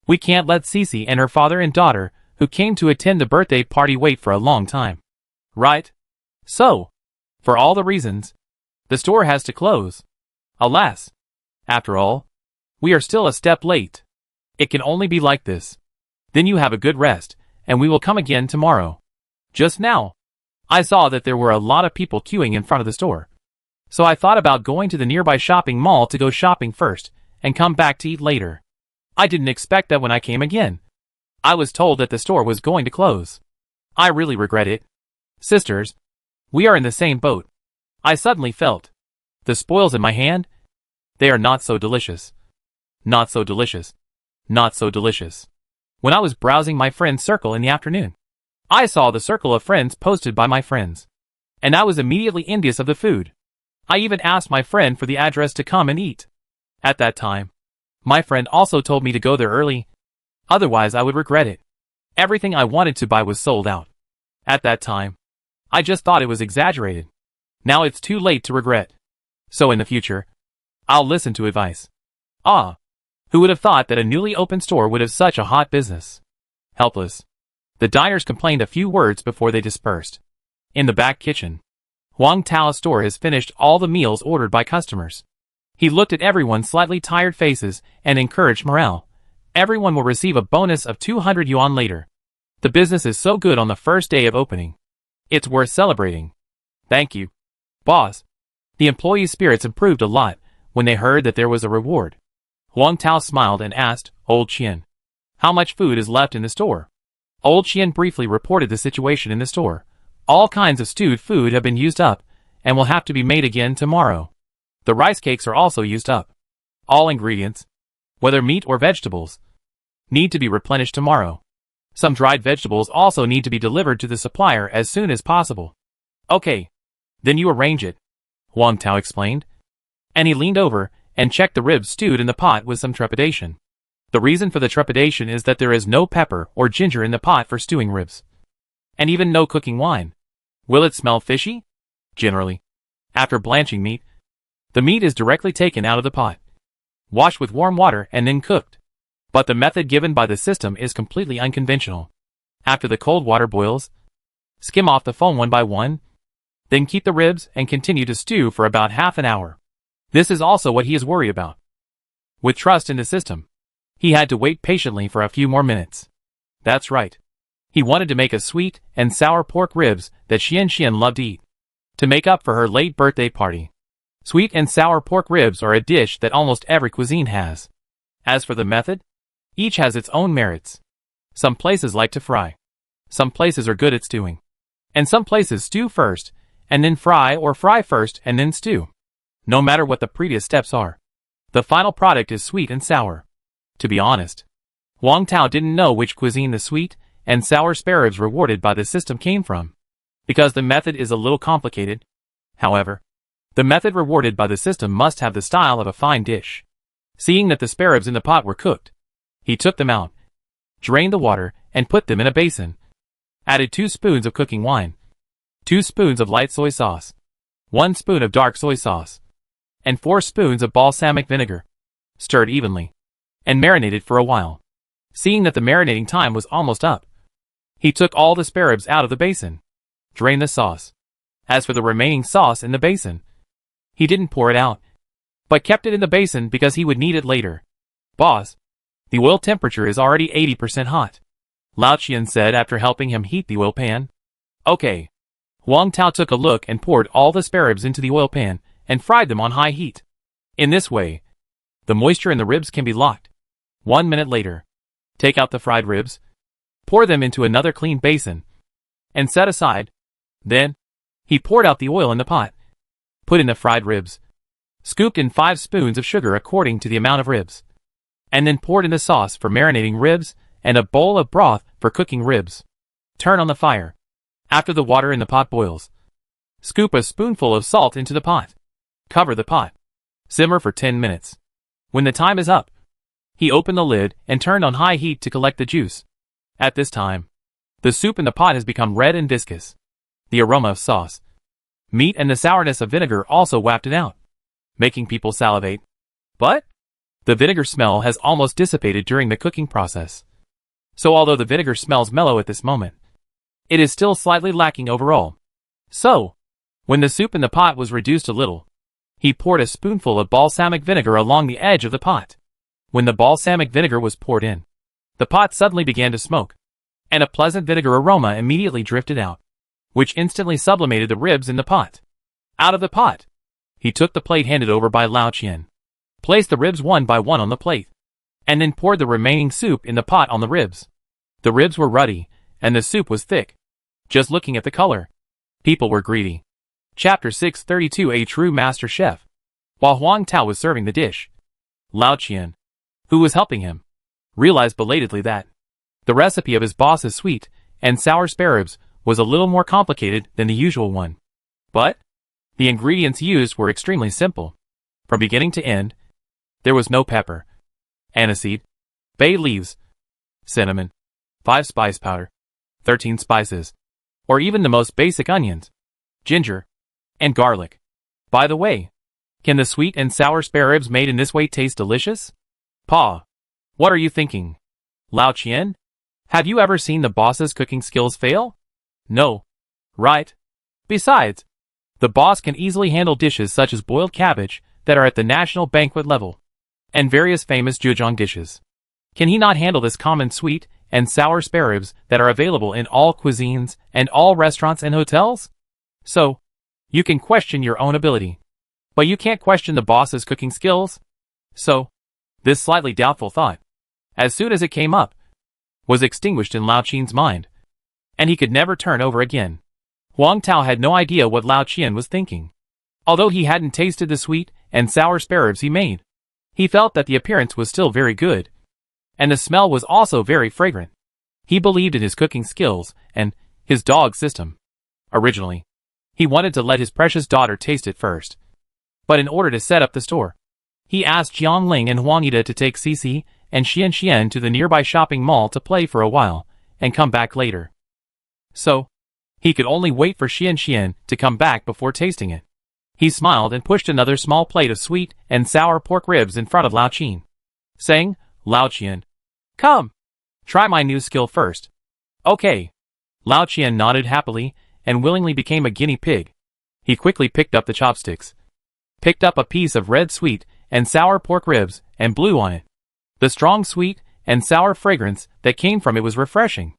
We can't let Cece and her father and daughter, who came to attend the birthday party, wait for a long time. Right? So, for all the reasons, the store has to close. Alas, after all, we are still a step late. It can only be like this. Then you have a good rest, and we will come again tomorrow. Just now, I saw that there were a lot of people queuing in front of the store. So I thought about going to the nearby shopping mall to go shopping first, and come back to eat later. I didn't expect that when I came again. I was told that the store was going to close. I really regret it. Sisters, we are in the same boat. I suddenly felt the spoils in my hand. They are not so delicious. Not so delicious. Not so delicious. When I was browsing my friend's circle in the afternoon, I saw the circle of friends posted by my friends, and I was immediately envious of the food. I even asked my friend for the address to come and eat. At that time, my friend also told me to go there early, otherwise I would regret it. Everything I wanted to buy was sold out. At that time, I just thought it was exaggerated. Now it's too late to regret. So in the future, I'll listen to advice. Ah, who would have thought that a newly opened store would have such a hot business? Helpless, the diners complained a few words before they dispersed. In the back kitchen, Huang Tao's store has finished all the meals ordered by customers. He looked at everyone's slightly tired faces and encouraged morale. Everyone will receive a bonus of 200 yuan later. The business is so good on the first day of opening. It's worth celebrating. Thank you, boss. The employees' spirits improved a lot when they heard that there was a reward. Huang Tao smiled and asked Old Qian, "How much food is left in the store?" Old Qian briefly reported the situation in the store. All kinds of stewed food have been used up and will have to be made again tomorrow. The rice cakes are also used up. All ingredients, whether meat or vegetables, need to be replenished tomorrow. Some dried vegetables also need to be delivered to the supplier as soon as possible. Okay, then you arrange it, Huang Tao explained. And he leaned over and checked the ribs stewed in the pot with some trepidation. The reason for the trepidation is that there is no pepper or ginger in the pot for stewing ribs. And even no cooking wine. Will it smell fishy? Generally, after blanching meat, the meat is directly taken out of the pot, washed with warm water and then cooked. But the method given by the system is completely unconventional. After the cold water boils, skim off the foam one by one, then keep the ribs and continue to stew for about half an hour. This is also what he is worried about. With trust in the system, he had to wait patiently for a few more minutes. That's right. He wanted to make a sweet and sour pork ribs that Xian loved to eat, to make up for her late birthday party. Sweet and sour pork ribs are a dish that almost every cuisine has. As for the method, each has its own merits. Some places like to fry. Some places are good at stewing. And some places stew first, and then fry, or fry first and then stew. No matter what the previous steps are, the final product is sweet and sour. To be honest, Huang Tao didn't know which cuisine the sweet and sour spare ribs rewarded by the system came from, because the method is a little complicated. However, the method rewarded by the system must have the style of a fine dish. Seeing that the spare ribs in the pot were cooked, he took them out, drained the water, and put them in a basin. Added 2 spoons of cooking wine, 2 spoons of light soy sauce, 1 spoon of dark soy sauce, and 4 spoons of balsamic vinegar. Stirred evenly, and marinated for a while. Seeing that the marinating time was almost up, he took all the spare ribs out of the basin, drained the sauce. As for the remaining sauce in the basin, he didn't pour it out, but kept it in the basin because he would need it later. "Boss, the oil temperature is already 80% hot," Lao Qian said after helping him heat the oil pan. "Okay." Huang Tao took a look and poured all the spare ribs into the oil pan and fried them on high heat. In this way, the moisture in the ribs can be locked. 1 minute later, take out the fried ribs, pour them into another clean basin, and set aside. Then, he poured out the oil in the pot, put in the fried ribs, scooped in 5 spoons of sugar according to the amount of ribs, and then poured in the sauce for marinating ribs and a bowl of broth for cooking ribs. Turn on the fire. After the water in the pot boils, scoop a spoonful of salt into the pot. Cover the pot. Simmer for 10 minutes. When the time is up, he opened the lid and turned on high heat to collect the juice. At this time, the soup in the pot has become red and viscous. The aroma of sauce, meat and the sourness of vinegar also wafted out, making people salivate. But the vinegar smell has almost dissipated during the cooking process. So although the vinegar smells mellow at this moment, it is still slightly lacking overall. So, when the soup in the pot was reduced a little, he poured a spoonful of balsamic vinegar along the edge of the pot. When the balsamic vinegar was poured in, the pot suddenly began to smoke, and a pleasant vinegar aroma immediately drifted out, which instantly sublimated the ribs in the pot. Out of the pot, he took the plate handed over by Lao Qian, placed the ribs one by one on the plate, and then poured the remaining soup in the pot on the ribs. The ribs were ruddy, and the soup was thick. Just looking at the color, people were greedy. Chapter 632: A True Master Chef. While Huang Tao was serving the dish, Lao Qian, who was helping him, realized belatedly that the recipe of his boss's sweet and sour spare ribs was a little more complicated than the usual one. But the ingredients used were extremely simple. From beginning to end, there was no pepper, aniseed, bay leaves, cinnamon, 5 spice powder, 13 spices, or even the most basic onions, ginger, and garlic. By the way, can the sweet and sour spare ribs made in this way taste delicious? Pa, what are you thinking? Lao Qian? Have you ever seen the boss's cooking skills fail? No. Right? Besides, the boss can easily handle dishes such as boiled cabbage that are at the national banquet level, and various famous Zhejiang dishes. Can he not handle this common sweet and sour spare ribs that are available in all cuisines and all restaurants and hotels? So, you can question your own ability, but you can't question the boss's cooking skills. So, this slightly doubtful thought, as soon as it came up, was extinguished in Lao Qian's mind, and he could never turn over again. Huang Tao had no idea what Lao Qian was thinking. Although he hadn't tasted the sweet and sour spare ribs he made, he felt that the appearance was still very good, and the smell was also very fragrant. He believed in his cooking skills and his dog system. Originally, he wanted to let his precious daughter taste it first, but in order to set up the store, he asked Jiang Ling and Huang Yida to take Cici and Xian Xian to the nearby shopping mall to play for a while and come back later. So, he could only wait for Xian Xian to come back before tasting it. He smiled and pushed another small plate of sweet and sour pork ribs in front of Lao Qian, saying, "Lao Qian, come, try my new skill first." Okay. Lao Qian nodded happily and willingly became a guinea pig. He quickly picked up the chopsticks, picked up a piece of red sweet and sour pork ribs, and blew on it. The strong sweet and sour fragrance that came from it was refreshing.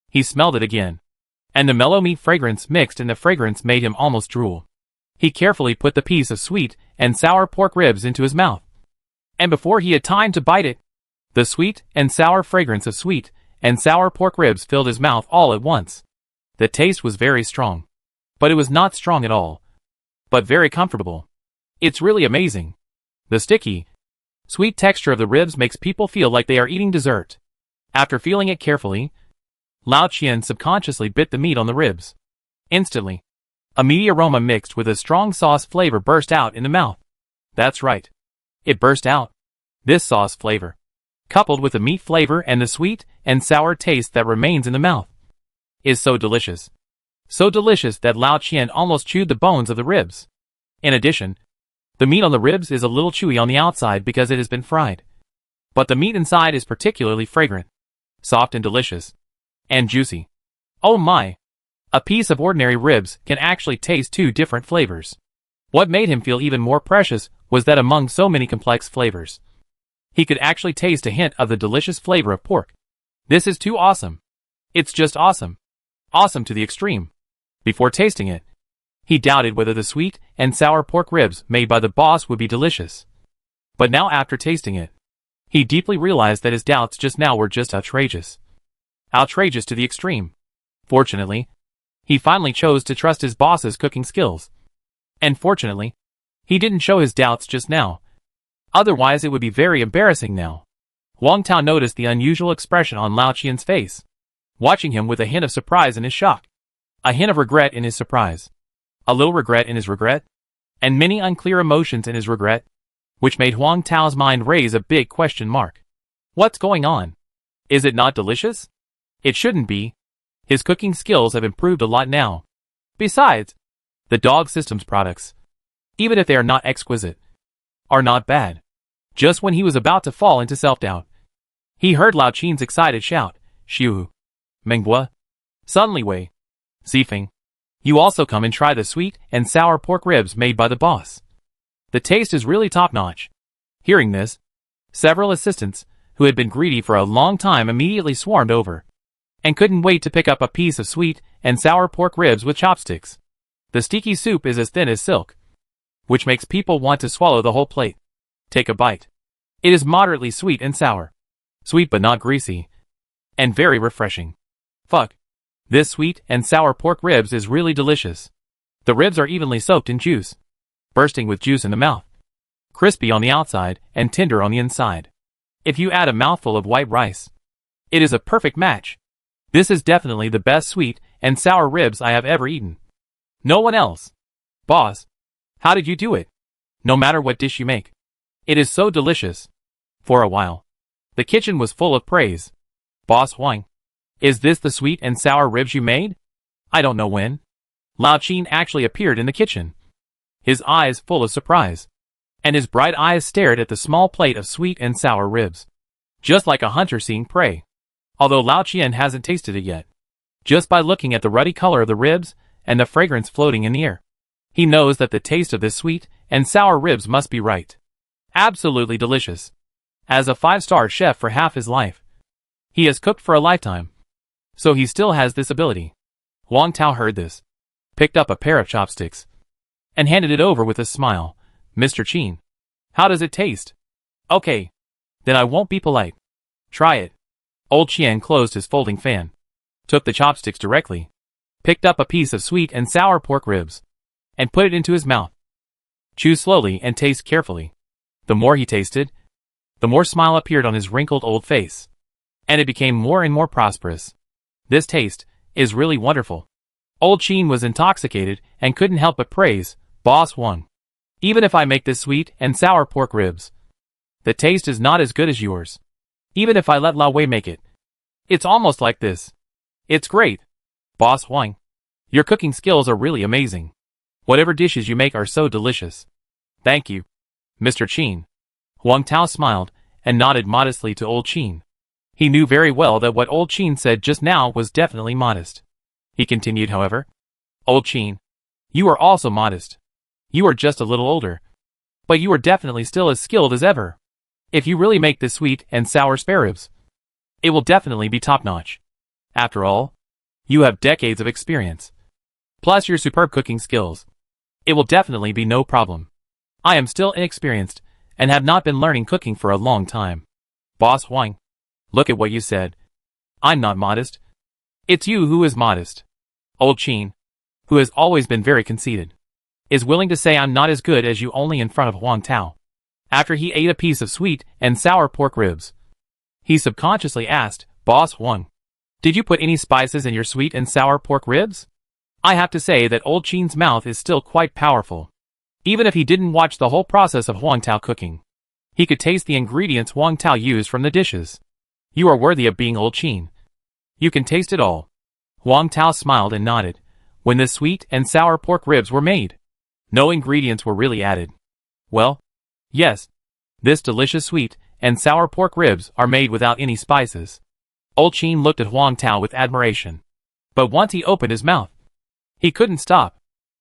He smelled it again, and the mellow meat fragrance mixed in the fragrance made him almost drool. He carefully put the piece of sweet and sour pork ribs into his mouth, and before he had time to bite it, the sweet and sour fragrance of sweet and sour pork ribs filled his mouth all at once. The taste was very strong, but it was not strong at all, but very comfortable. It's really amazing. The sticky, sweet texture of the ribs makes people feel like they are eating dessert. After feeling it carefully, Lao Qian subconsciously bit the meat on the ribs. Instantly, a meaty aroma mixed with a strong sauce flavor burst out in the mouth. That's right. It burst out. This sauce flavor, coupled with the meat flavor and the sweet and sour taste that remains in the mouth, is so delicious. So delicious that Lao Qian almost chewed the bones of the ribs. In addition, the meat on the ribs is a little chewy on the outside because it has been fried. But the meat inside is particularly fragrant, soft and delicious, and juicy. Oh my! A piece of ordinary ribs can actually taste two different flavors. What made him feel even more precious was that among so many complex flavors, he could actually taste a hint of the delicious flavor of pork. This is too awesome. It's just awesome. Awesome to the extreme. Before tasting it, he doubted whether the sweet and sour pork ribs made by the boss would be delicious. But now after tasting it, he deeply realized that his doubts just now were just outrageous. Outrageous to the extreme. Fortunately, he finally chose to trust his boss's cooking skills. And fortunately, he didn't show his doubts just now. Otherwise it would be very embarrassing now. Wang Tao noticed the unusual expression on Lao Qian's face, watching him with a hint of surprise in his shock, a hint of regret in his surprise, a little regret in his regret, and many unclear emotions in his regret, which made Wang Tao's mind raise a big question mark. What's going on? Is it not delicious? It shouldn't be. His cooking skills have improved a lot now. Besides, the dog system's products, even if they are not exquisite, are not bad. Just when he was about to fall into self-doubt, he heard Lao Qian's excited shout, Xiu, Mengbua, suddenly Wei, Zifeng, you also come and try the sweet and sour pork ribs made by the boss. The taste is really top-notch. Hearing this, several assistants, who had been greedy for a long time, immediately swarmed over, and couldn't wait to pick up a piece of sweet and sour pork ribs with chopsticks. The sticky soup is as thin as silk, which makes people want to swallow the whole plate. Take a bite. It is moderately sweet and sour. Sweet but not greasy. And very refreshing. Fuck. This sweet and sour pork ribs is really delicious. The ribs are evenly soaked in juice, bursting with juice in the mouth, crispy on the outside and tender on the inside. If you add a mouthful of white rice, it is a perfect match. This is definitely the best sweet and sour ribs I have ever eaten. No one else. Boss, how did you do it? No matter what dish you make, it is so delicious. For a while, the kitchen was full of praise. Boss Huang, is this the sweet and sour ribs you made? I don't know when. Lao Qian actually appeared in the kitchen, his eyes full of surprise, and his bright eyes stared at the small plate of sweet and sour ribs, just like a hunter seeing prey. Although Lao Qian hasn't tasted it yet, just by looking at the ruddy color of the ribs and the fragrance floating in the air, he knows that the taste of this sweet and sour ribs must be right. Absolutely delicious. As a 5-star chef for half his life, he has cooked for a lifetime, so he still has this ability. Wang Tao heard this, picked up a pair of chopsticks, and handed it over with a smile. Mr. Qin, how does it taste? Okay, then I won't be polite. Try it. Old Qian closed his folding fan, took the chopsticks directly, picked up a piece of sweet and sour pork ribs, and put it into his mouth. Chew slowly and taste carefully. The more he tasted, the more smile appeared on his wrinkled old face, and it became more and more prosperous. This taste is really wonderful. Old Qin was intoxicated and couldn't help but praise Boss Huang. Even if I make this sweet and sour pork ribs, the taste is not as good as yours. Even if I let Lao Wei make it, it's almost like this. It's great. Boss Huang, your cooking skills are really amazing. Whatever dishes you make are so delicious. Thank you, Mr. Qin. Wang Tao smiled and nodded modestly to Old Qin. He knew very well that what Old Qin said just now was definitely modest. He continued, however, Old Qin, you are also modest. You are just a little older, but you are definitely still as skilled as ever. If you really make this sweet and sour spare ribs, it will definitely be top-notch. After all, you have decades of experience, plus your superb cooking skills. It will definitely be no problem. I am still inexperienced and have not been learning cooking for a long time. Boss Huang, look at what you said. I'm not modest. It's you who is modest. Old Qin, who has always been very conceited, is willing to say I'm not as good as you only in front of Wang Tao. After he ate a piece of sweet and sour pork ribs, he subconsciously asked, Boss Huang, did you put any spices in your sweet and sour pork ribs? I have to say that Old Qin's mouth is still quite powerful, even if he didn't watch the whole process of Huang Tao cooking. He could taste the ingredients Huang Tao used from the dishes. You are worthy of being old Qin. You can taste it all. Huang Tao smiled and nodded. When the sweet and sour pork ribs were made, no ingredients were really added. Well, yes. This delicious sweet and sour pork ribs are made without any spices. Old Qin looked at Huang Tao with admiration. But once he opened his mouth, he couldn't stop.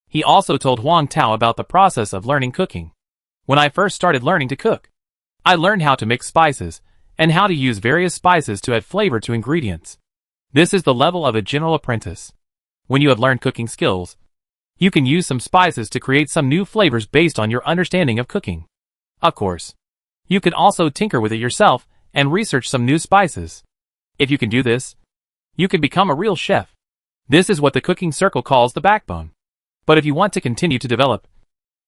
He also told Huang Tao about the process of learning cooking. When I first started learning to cook, I learned how to mix spices and how to use various spices to add flavor to ingredients. This is the level of a general apprentice. When you have learned cooking skills, you can use some spices to create some new flavors based on your understanding of cooking. Of course, you can also tinker with it yourself and research some new spices. If you can do this, you can become a real chef. This is what the cooking circle calls the backbone. But if you want to continue to develop,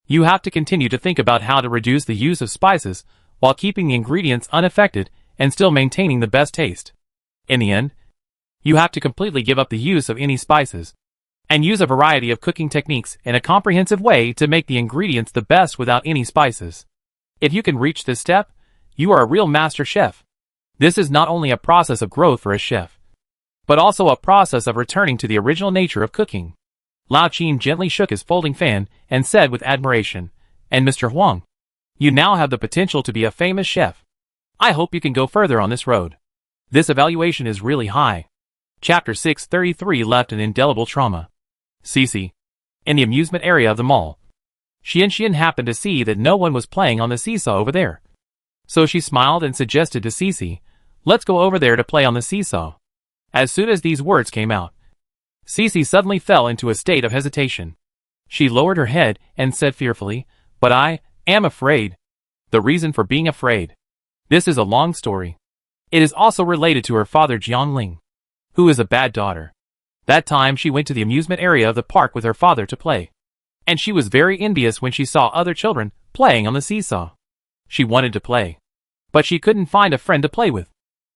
you have to continue to think about how to reduce the use of spices while keeping the ingredients unaffected and still maintaining the best taste. In the end, you have to completely give up the use of any spices and use a variety of cooking techniques in a comprehensive way to make the ingredients the best without any spices. If you can reach this step, you are a real master chef. This is not only a process of growth for a chef, but also a process of returning to the original nature of cooking. Lao Qin gently shook his folding fan and said with admiration, "And Mr. Huang, you now have the potential to be a famous chef. I hope you can go further on this road. This evaluation is really high." Chapter 633 left an indelible trauma. Cici. In the amusement area of the mall, Xian happened to see that no one was playing on the seesaw over there. So she smiled and suggested to Cici, "Let's go over there to play on the seesaw." As soon as these words came out, Cici suddenly fell into a state of hesitation. She lowered her head and said fearfully, "But I am afraid." The reason for being afraid. This is a long story. It is also related to her father Jiangling, who is a bad daughter. That time she went to the amusement area of the park with her father to play. And she was very envious when she saw other children playing on the seesaw. She wanted to play, but she couldn't find a friend to play with.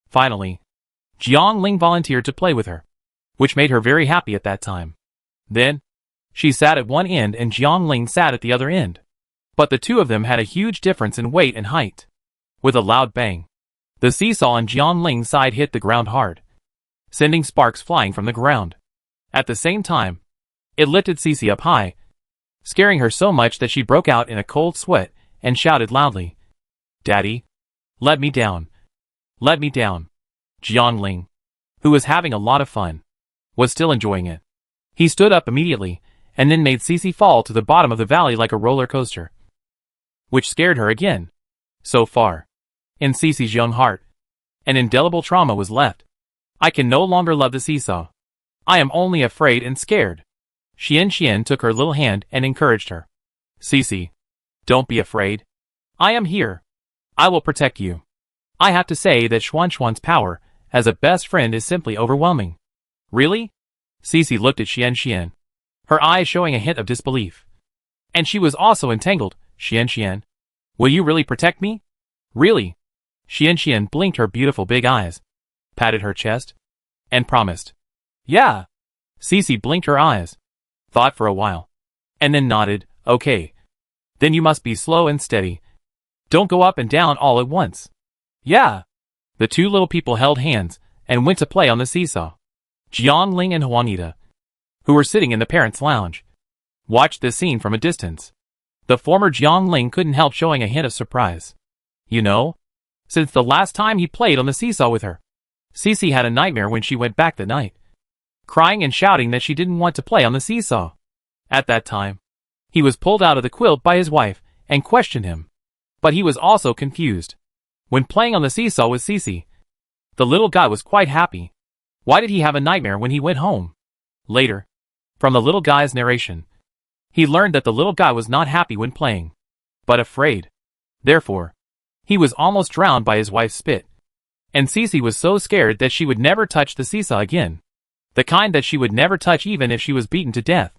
Finally, Jiangling volunteered to play with her, which made her very happy at that time. Then, she sat at one end and Jiangling sat at the other end. But the two of them had a huge difference in weight and height. With a loud bang, the seesaw on Jiangling's side hit the ground hard, sending sparks flying from the ground. At the same time, it lifted Cici up high, scaring her so much that she broke out in a cold sweat and shouted loudly, "Daddy, let me down. Let me down." Jiangling, who was having a lot of fun, was still enjoying it. He stood up immediately and then made Cici fall to the bottom of the valley like a roller coaster, which scared her again. So far, in Cici's young heart, an indelible trauma was left. I can no longer love the seesaw. I am only afraid and scared. Xian took her little hand and encouraged her. "Cici, don't be afraid. I am here. I will protect you." I have to say that Xuan's power as a best friend is simply overwhelming. "Really?" Cici looked at Xian, her eyes showing a hint of disbelief. And she was also entangled. "Xian, will you really protect me?" "Really?" Xian blinked her beautiful big eyes, patted her chest, and promised. "Yeah." Cici blinked her eyes, thought for a while, and then nodded. "Okay. Then you must be slow and steady. Don't go up and down all at once." "Yeah." The two little people held hands and went to play on the seesaw. Jiangling and Juanita, who were sitting in the parents' lounge, watched this scene from a distance. The former Jiangling couldn't help showing a hint of surprise. You know, since the last time he played on the seesaw with her, Cici had a nightmare when she went back that night, crying and shouting that she didn't want to play on the seesaw. At that time, he was pulled out of the quilt by his wife and questioned him. But he was also confused. When playing on the seesaw with Cici, the little guy was quite happy. Why did he have a nightmare when he went home? Later, from the little guy's narration, he learned that the little guy was not happy when playing, but afraid. Therefore, he was almost drowned by his wife's spit. And Cici was so scared that she would never touch the seesaw again. The kind that she would never touch even if she was beaten to death.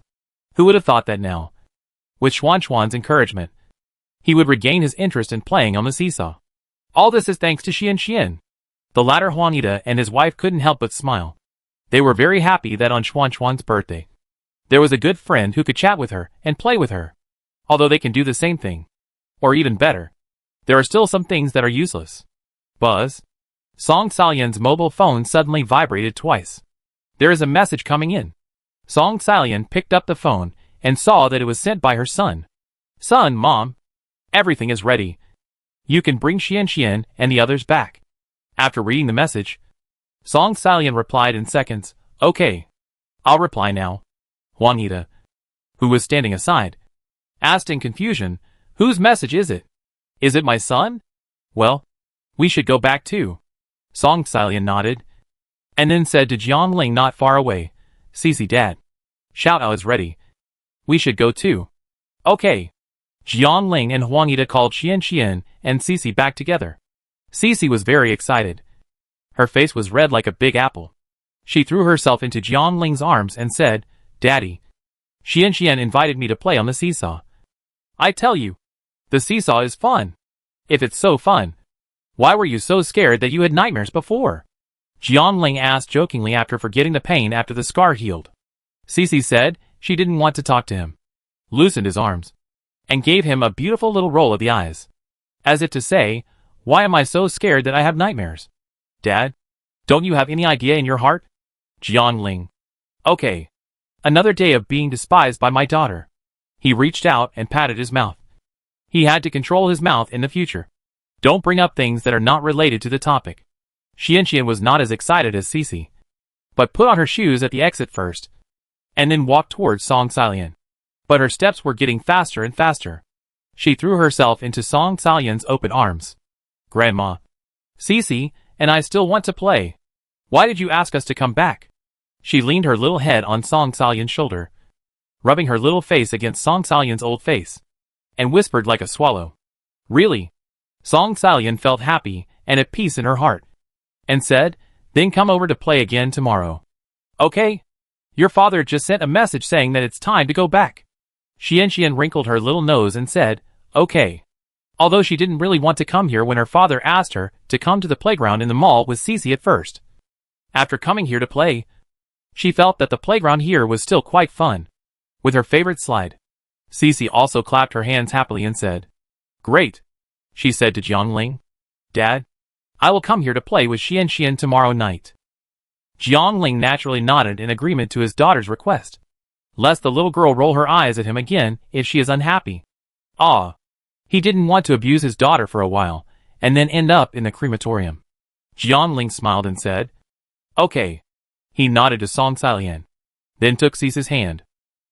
Who would have thought that now, with Xuan's encouragement, he would regain his interest in playing on the seesaw? All this is thanks to Xian. The latter Juanita and his wife couldn't help but smile. They were very happy that on Xuan's birthday, there was a good friend who could chat with her and play with her. Although they can do the same thing, or even better. There are still some things that are useless. Buzz. Song Salian's mobile phone suddenly vibrated twice. There is a message coming in. Song Salian picked up the phone and saw that it was sent by her son. Son, Mom. Everything is ready. You can bring Xian and the others back. After reading the message, Song Salian replied in seconds, Okay. I'll reply now. Juanita, who was standing aside, asked in confusion, Whose message is it? Is it my son? Well, we should go back too. Song Salian nodded, and then said to Jiangling not far away, Cici Dad. Xiao is ready. We should go too. Okay. Jiangling and Juanita called Xian and Cici back together. Cici was very excited. Her face was red like a big apple. She threw herself into Jiangling's arms and said, Daddy, Xian invited me to play on the seesaw. I tell you, the seesaw is fun. If it's so fun, why were you so scared that you had nightmares before? Jiangling asked jokingly after forgetting the pain after the scar healed. Cici said she didn't want to talk to him, loosened his arms, and gave him a beautiful little roll of the eyes, as if to say, Why am I so scared that I have nightmares? Dad, don't you have any idea in your heart? Jiangling. Okay. Another day of being despised by my daughter. He reached out and patted his mouth. He had to control his mouth in the future. Don't bring up things that are not related to the topic. Xian was not as excited as Cici, but put on her shoes at the exit first, and then walked towards Song Salian. But her steps were getting faster and faster. She threw herself into Song Salian's open arms. Grandma, Cici and I still want to play. Why did you ask us to come back? She leaned her little head on Song Salian's shoulder, rubbing her little face against Song Salian's old face, and whispered like a swallow. Really? Song Salian felt happy and at peace in her heart, and said, Then come over to play again tomorrow. Okay? Your father just sent a message saying that it's time to go back. Xian wrinkled her little nose and said, Okay. Although she didn't really want to come here when her father asked her to come to the playground in the mall with Cici at first. After coming here to play, she felt that the playground here was still quite fun, with her favorite slide. Cici also clapped her hands happily and said, Great, she said to Jiangling. Dad, I will come here to play with Xian tomorrow night. Jiangling naturally nodded in agreement to his daughter's request, lest the little girl roll her eyes at him again if she is unhappy. He didn't want to abuse his daughter for a while, and then end up in the crematorium. Jiangling smiled and said, Okay. He nodded to Song Salian, then took Cici's hand.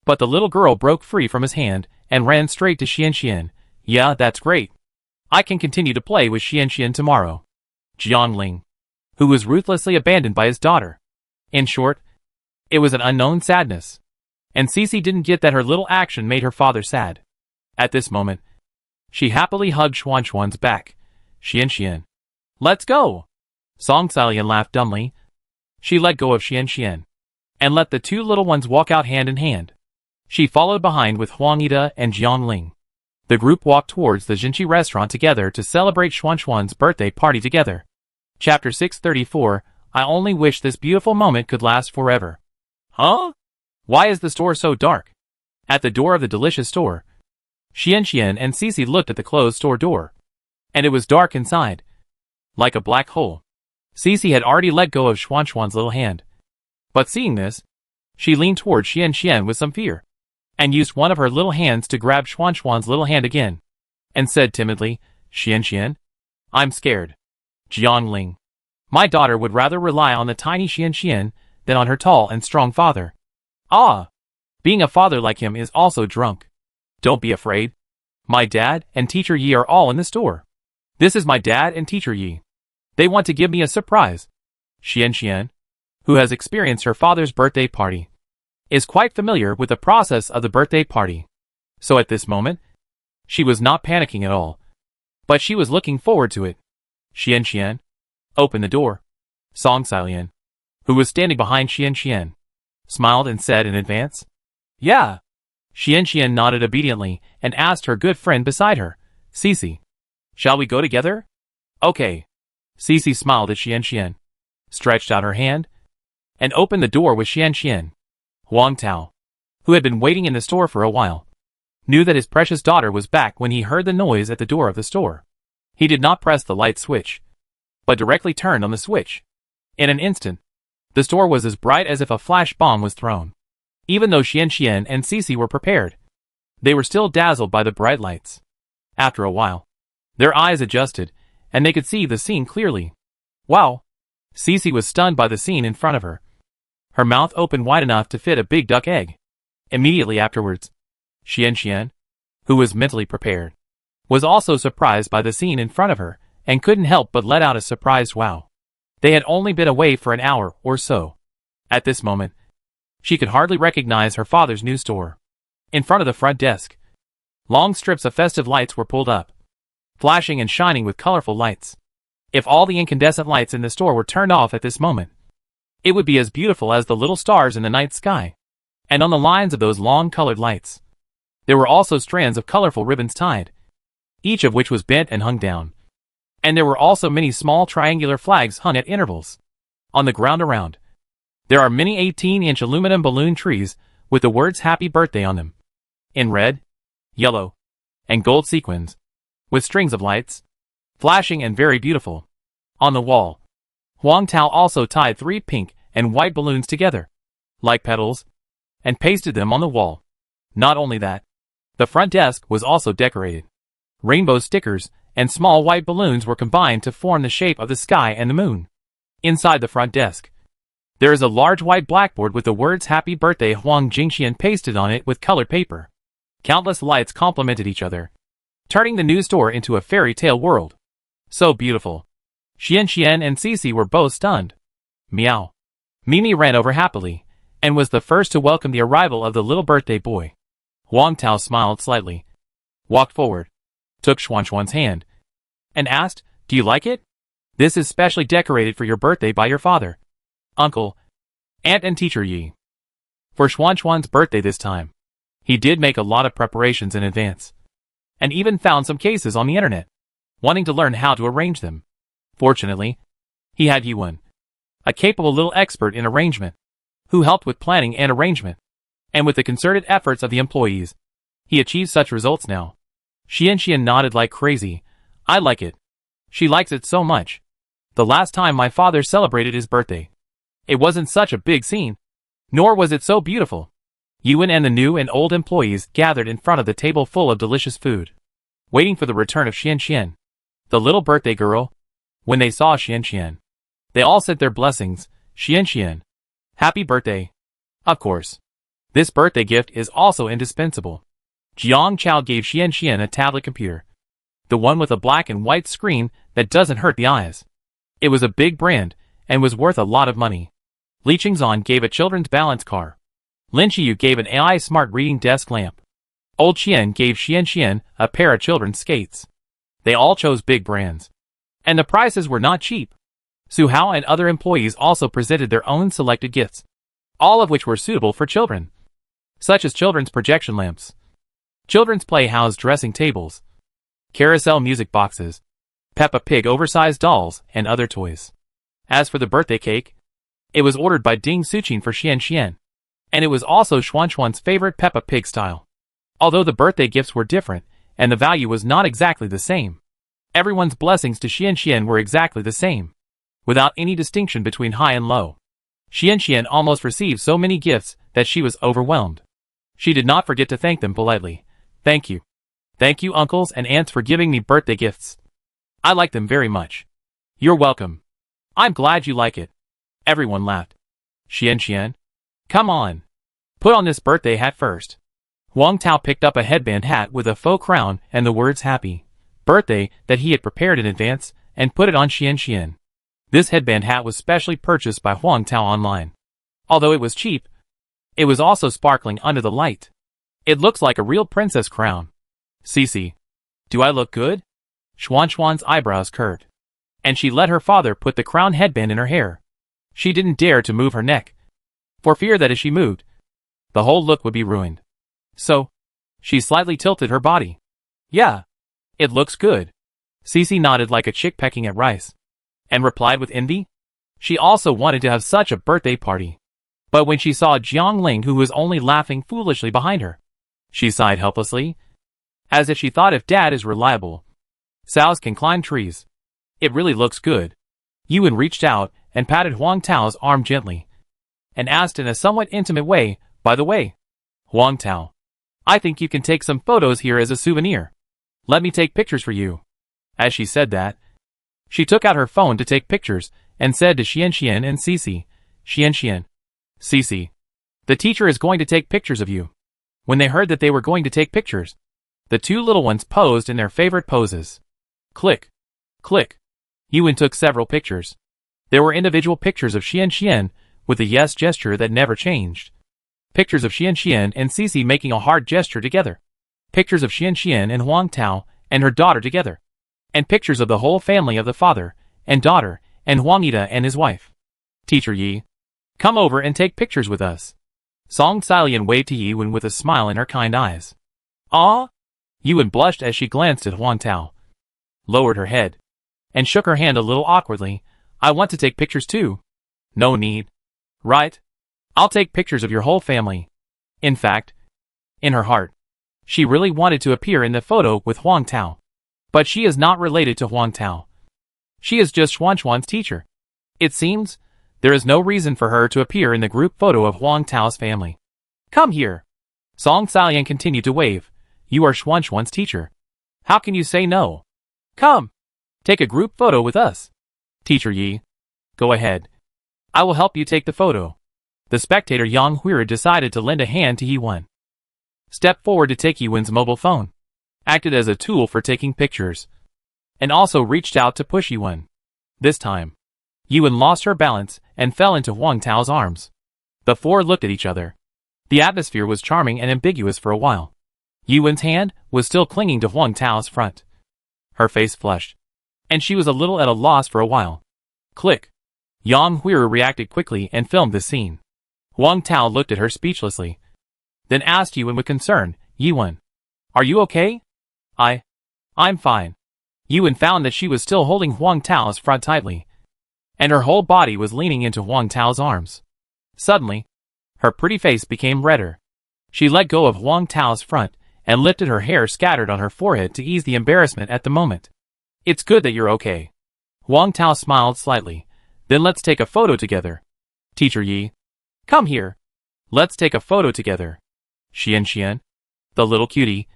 But the little girl broke free from his hand and ran straight to Xian. Yeah, that's great. I can continue to play with Xian tomorrow. Jiangling, who was ruthlessly abandoned by his daughter. In short, it was an unknown sadness. And Cici didn't get that her little action made her father sad. At this moment, she happily hugged Xuan's back. Xian. Let's go! Song Salian laughed dumbly. She let go of Xian, and let the two little ones walk out hand in hand. She followed behind with Juanita and Jiangling. The group walked towards the Jinchi restaurant together to celebrate Xuan's birthday party together. Chapter 634, I only wish this beautiful moment could last forever. Huh? Why is the store so dark? At the door of the delicious store, Xian and Cici looked at the closed store door, and it was dark inside, like a black hole. Cici had already let go of Xuan's little hand. But seeing this, she leaned toward Xian with some fear, and used one of her little hands to grab Xuan's little hand again, and said timidly, Xian, I'm scared. Jiangling, my daughter would rather rely on the tiny Xian than on her tall and strong father. Being a father like him is also drunk. Don't be afraid. My dad and Teacher Yi are all in the store. This is my dad and Teacher Yi. They want to give me a surprise. Xian, who has experienced her father's birthday party, is quite familiar with the process of the birthday party. So at this moment, she was not panicking at all, but she was looking forward to it. Xian, open the door. Song Salian, who was standing behind Xian, smiled and said in advance, Yeah. Xian nodded obediently and asked her good friend beside her, Cici, shall we go together? Okay. Cici smiled at Xian, stretched out her hand, and opened the door with Xian. Huang Tao, who had been waiting in the store for a while, knew that his precious daughter was back when he heard the noise at the door of the store. He did not press the light switch, but directly turned on the switch. In an instant, the store was as bright as if a flash bomb was thrown. Even though Xian and Cici were prepared, they were still dazzled by the bright lights. After a while, their eyes adjusted, and they could see the scene clearly. Wow! Cici was stunned by the scene in front of her. Her mouth opened wide enough to fit a big duck egg. Immediately afterwards, Xian, who was mentally prepared, was also surprised by the scene in front of her, and couldn't help but let out a surprised wow. They had only been away for an hour or so. At this moment, she could hardly recognize her father's new store. In front of the front desk, long strips of festive lights were pulled up, flashing and shining with colorful lights. If all the incandescent lights in the store were turned off at this moment, it would be as beautiful as the little stars in the night sky. And on the lines of those long colored lights, there were also strands of colorful ribbons tied, each of which was bent and hung down. And there were also many small triangular flags hung at intervals. On the ground around, there are many 18-inch aluminum balloon trees with the words Happy Birthday on them, in red, yellow, and gold sequins, with strings of lights, flashing and very beautiful. On the wall, Huang Tao also tied 3 pink and white balloons together, like petals, and pasted them on the wall. Not only that, the front desk was also decorated. Rainbow stickers and small white balloons were combined to form the shape of the sky and the moon. Inside the front desk, there is a large white blackboard with the words Happy Birthday Huang Jingxian pasted on it with colored paper. Countless lights complemented each other, turning the new store into a fairy tale world. So beautiful. Xian and Cici were both stunned. Meow. Mimi ran over happily, and was the first to welcome the arrival of the little birthday boy. Huang Tao smiled slightly, walked forward, took Xuan's hand, and asked, "Do you like it? This is specially decorated for your birthday by your father, uncle, aunt and teacher Yi. For Xuan's birthday this time, he did make a lot of preparations in advance, and even found some cases on the internet, wanting to learn how to arrange them. Fortunately, he had Yuan, a capable little expert in arrangement, who helped with planning and arrangement, and with the concerted efforts of the employees, he achieved such results now." Xian nodded like crazy. "I like it. She likes it so much. The last time my father celebrated his birthday, it wasn't such a big scene, nor was it so beautiful." Yuan and the new and old employees gathered in front of the table full of delicious food, waiting for the return of Xian, the little birthday girl. When they saw Xian, they all sent their blessings. "Xian, happy birthday." Of course, this birthday gift is also indispensable. Jiang Chao gave Xian a tablet computer, the one with a black and white screen that doesn't hurt the eyes. It was a big brand, and was worth a lot of money. Li Qingzhan gave a children's balance car. Lin Qiyu gave an AI smart reading desk lamp. Old Qian gave Xian a pair of children's skates. They all chose big brands, and the prices were not cheap. Su Hao and other employees also presented their own selected gifts, all of which were suitable for children, such as children's projection lamps, children's playhouse dressing tables, carousel music boxes, Peppa Pig oversized dolls, and other toys. As for the birthday cake, it was ordered by Ding Suqin for Xian, and it was also Xuan's favorite Peppa Pig style. Although the birthday gifts were different, and the value was not exactly the same, everyone's blessings to Xian were exactly the same, without any distinction between high and low. Xian almost received so many gifts that she was overwhelmed. She did not forget to thank them politely. "Thank you. Thank you, uncles and aunts, for giving me birthday gifts. I like them very much." "You're welcome. I'm glad you like it." Everyone laughed. Xian, come on. Put on this birthday hat first." Huang Tao picked up a headband hat with a faux crown and the words Happy Birthday that he had prepared in advance, and put it on Xian. This headband hat was specially purchased by Huang Tao online. Although it was cheap, it was also sparkling under the light. It looks like a real princess crown. "Cici, do I look good?" Xuan's eyebrows curved, and she let her father put the crown headband in her hair. She didn't dare to move her neck, for fear that as she moved, the whole look would be ruined. So, she slightly tilted her body. "Yeah, it looks good." Cici nodded like a chick pecking at rice, and replied with envy. She also wanted to have such a birthday party. But when she saw Jiang Ling, who was only laughing foolishly behind her, she sighed helplessly, as if she thought, if Dad is reliable, Sows can climb trees. It really looks good. Yuan reached out and patted Huang Tao's arm gently, and asked in a somewhat intimate way, by the way, Huang Tao, I think you can take some photos here as a souvenir. Let me take pictures for you. As she said that, she took out her phone to take pictures and said to Xian and Cici, Xian, Cici, the teacher is going to take pictures of you. When they heard that they were going to take pictures, the two little ones posed in their favorite poses. Click. Click. Yuan took several pictures. There were individual pictures of Xian with the yes gesture that never changed. Pictures of Xian and Cici making a hard gesture together. Pictures of Xian and Huang Tao and her daughter together. And pictures of the whole family of the father and daughter and Huang Ida and his wife. Teacher Yi, come over and take pictures with us. Song Xilian waved to Yuan with a smile in her kind eyes. Ah? Yuan blushed as she glanced at Huang Tao, lowered her head, and shook her hand a little awkwardly. I want to take pictures too. No need. Right? I'll take pictures of your whole family. In fact, in her heart, she really wanted to appear in the photo with Huang Tao. But she is not related to Huang Tao. She is just Xuan's teacher. It seems, there is no reason for her to appear in the group photo of Huang Tao's family. Come here. Song Xilian continued to wave. You are Xuan's teacher. How can you say no? Come. Take a group photo with us. Teacher Yi. Go ahead. I will help you take the photo. The spectator Yang Huira decided to lend a hand to Yuan. Stepped forward to take Yuan's mobile phone. Acted as a tool for taking pictures. And also reached out to push Yuan. This time, Yuan lost her balance and fell into Huang Tao's arms. The four looked at each other. The atmosphere was charming and ambiguous for a while. Yuan's hand was still clinging to Huang Tao's front. Her face flushed, and she was a little at a loss for a while. Click. Yang Huira reacted quickly and filmed the scene. Huang Tao looked at her speechlessly, then asked Yuan with concern, Yuan, are you okay? I'm fine. Yuan found that she was still holding Huang Tao's front tightly, and her whole body was leaning into Huang Tao's arms. Suddenly, her pretty face became redder. She let go of Huang Tao's front and lifted her hair scattered on her forehead to ease the embarrassment at the moment. It's good that you're okay. Huang Tao smiled slightly. Then let's take a photo together. Teacher Yi. Come here. Let's take a photo together. Xian, the little cutie,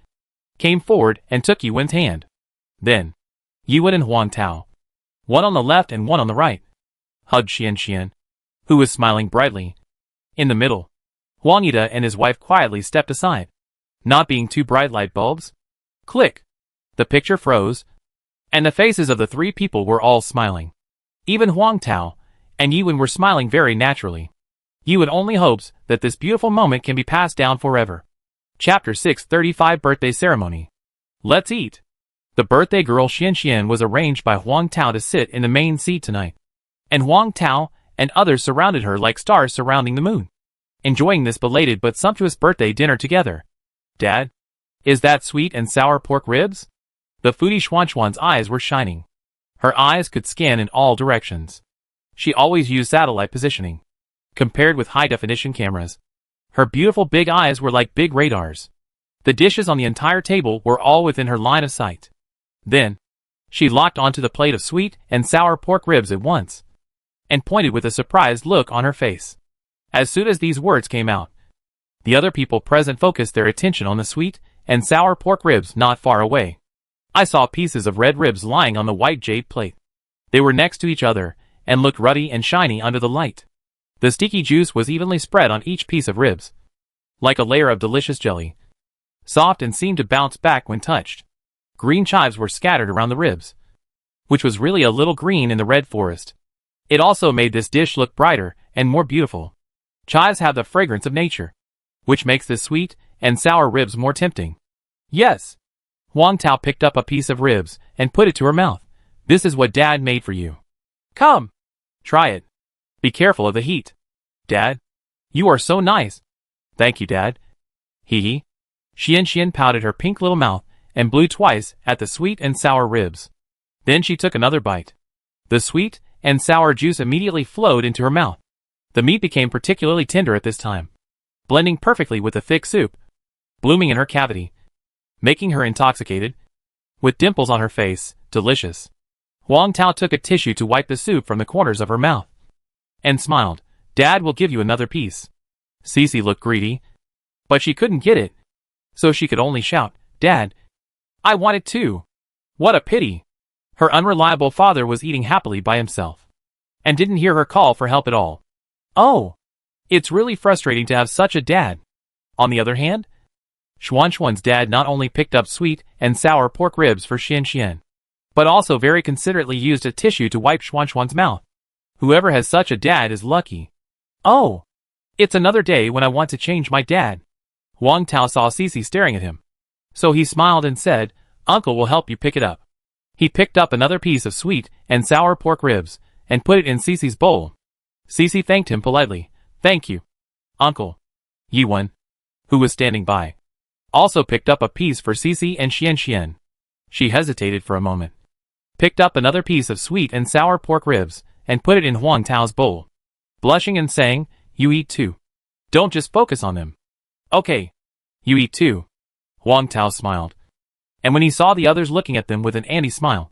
came forward and took Yuan's hand. Then, Yuan and Huang Tao, one on the left and one on the right, hugged Xian, who was smiling brightly. In the middle, Huang Ida and his wife quietly stepped aside, not being too bright light bulbs. Click. The picture froze, and the faces of the three people were all smiling. Even Huang Tao and Yuan were smiling very naturally. Yuan only hopes that this beautiful moment can be passed down forever. Chapter 635 Birthday Ceremony. Let's eat. The birthday girl Xian was arranged by Huang Tao to sit in the main seat tonight, and Huang Tao and others surrounded her like stars surrounding the moon, enjoying this belated but sumptuous birthday dinner together. Dad? Is that sweet and sour pork ribs? The foodie Xuan's eyes were shining. Her eyes could scan in all directions. She always used satellite positioning, compared with high-definition cameras. Her beautiful big eyes were like big radars. The dishes on the entire table were all within her line of sight. Then, she locked onto the plate of sweet and sour pork ribs at once, and pointed with a surprised look on her face. As soon as these words came out, the other people present focused their attention on the sweet and sour pork ribs not far away. I saw pieces of red ribs lying on the white jade plate. They were next to each other and looked ruddy and shiny under the light. The sticky juice was evenly spread on each piece of ribs, like a layer of delicious jelly, soft and seemed to bounce back when touched. Green chives were scattered around the ribs, which was really a little green in the red forest. It also made this dish look brighter and more beautiful. Chives have the fragrance of nature, which makes this sweet and sour ribs more tempting. Yes. Huang Tao picked up a piece of ribs and put it to her mouth. This is what Dad made for you. Come. Try it. Be careful of the heat. Dad? You are so nice. Thank you, Dad. Hee. Xian pouted her pink little mouth and blew twice at the sweet and sour ribs. Then she took another bite. The sweet and sour juice immediately flowed into her mouth. The meat became particularly tender at this time, blending perfectly with the thick soup, blooming in her cavity, making her intoxicated. With dimples on her face, Delicious. Wang Tao took a tissue to wipe the soup from the corners of her mouth. And smiled. Dad will give you another piece. Cece looked greedy. But she couldn't get it. So she could only shout, Dad, I want it too. What a pity. Her unreliable father was eating happily by himself. And didn't hear her call for help at all. Oh. It's really frustrating to have such a dad. On the other hand, Xuanxuan's dad not only picked up sweet and sour pork ribs for Xianxian, but also very considerately used a tissue to wipe Xuanxuan's mouth. Whoever has such a dad is lucky. Oh. It's another day when I want to change my dad. Wang Tao saw Cece staring at him. So he smiled and said, Uncle will help you pick it up. He picked up another piece of sweet and sour pork ribs and put it in Cece's bowl. Cece thanked him politely. Thank you, Uncle. Yiwen, who was standing by, also picked up a piece for Cece and Xianxian. She hesitated for a moment, picked up another piece of sweet and sour pork ribs and put it in Huang Tao's bowl, blushing and saying, You eat too. Don't just focus on them. Okay. You eat too. Huang Tao smiled. And when he saw the others looking at them with an anti-smile,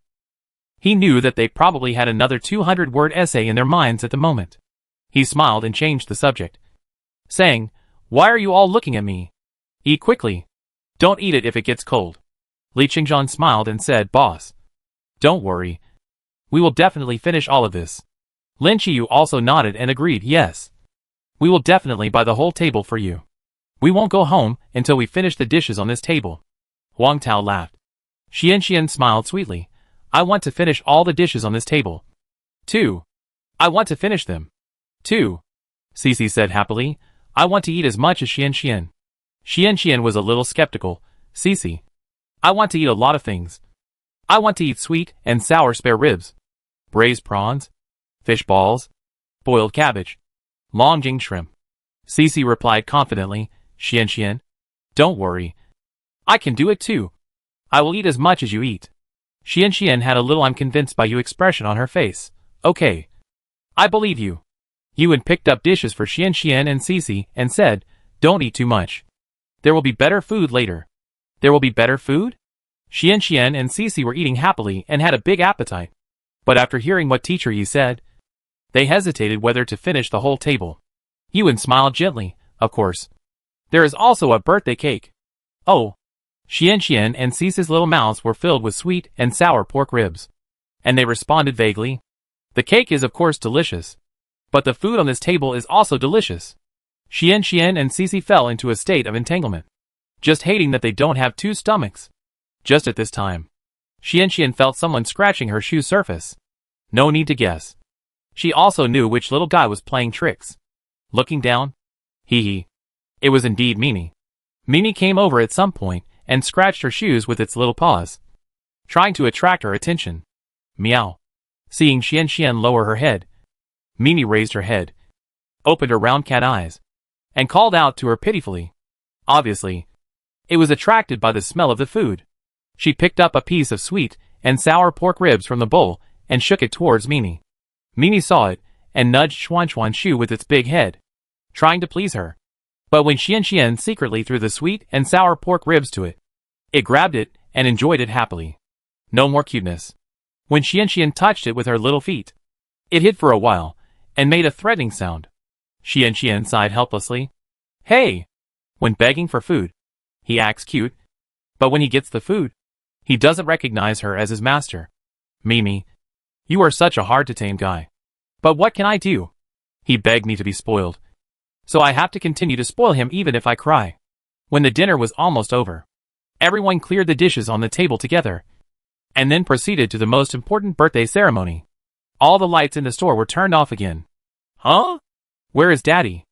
he knew that they probably had another 200-word essay in their minds at the moment. He smiled and changed the subject, saying, Why are you all looking at me? Eat quickly. Don't eat it if it gets cold. Li Qingzhan smiled and said, Boss, don't worry. We will definitely finish all of this. Lin Qiyu also nodded and agreed, yes. We will definitely buy the whole table for you. We won't go home until we finish the dishes on this table. Wang Tao laughed. Xianxian smiled sweetly. I want to finish all the dishes on this table. Too. I want to finish them. Too. Cece said happily. I want to eat as much as Xianxian. Xianxian was a little skeptical. Cece, I want to eat a lot of things. I want to eat sweet and sour spare ribs, braised prawns, fish balls, boiled cabbage, longjing shrimp. Cece replied confidently, Xianxian, don't worry. I can do it too. I will eat as much as you eat. Xianxian had a little I'm convinced by you expression on her face. Okay. I believe you. Yuan picked up dishes for Xianxian and Cece and said, Don't eat too much. There will be better food later. There will be better food? Xianxian and Cece were eating happily and had a big appetite. But after hearing what Teacher Yi said, they hesitated whether to finish the whole table. Yuan smiled gently, of course. There is also a birthday cake. Oh. Xianxian and Cece's little mouths were filled with sweet and sour pork ribs. And they responded vaguely. The cake is of course delicious. But the food on this table is also delicious. Xianxian and Cece fell into a state of entanglement, just hating that they don't have two stomachs. Just at this time, Xianxian felt someone scratching her shoe surface. No need to guess. She also knew which little guy was playing tricks. Looking down, hee. It was indeed Mimi. Mimi came over at some point and scratched her shoes with its little paws, trying to attract her attention. Meow. Seeing Xianxian lower her head, Mimi raised her head, opened her round cat eyes, and called out to her pitifully. Obviously, it was attracted by the smell of the food. She picked up a piece of sweet and sour pork ribs from the bowl and shook it towards Mimi. Mimi saw it and nudged Xuanxuan's shoe with its big head, trying to please her. But when Xianxian secretly threw the sweet and sour pork ribs to it, it grabbed it and enjoyed it happily. No more cuteness. When Xianxian touched it with her little feet, it hid for a while and made a threatening sound. Xianxian sighed helplessly. Hey! When begging for food, he acts cute. But when he gets the food, he doesn't recognize her as his master. Mimi, you are such a hard-to-tame guy. But what can I do? He begged me to be spoiled. So I have to continue to spoil him even if I cry. When the dinner was almost over, everyone cleared the dishes on the table together, and then proceeded to the most important birthday ceremony. All the lights in the store were turned off again. Huh? Where is Daddy?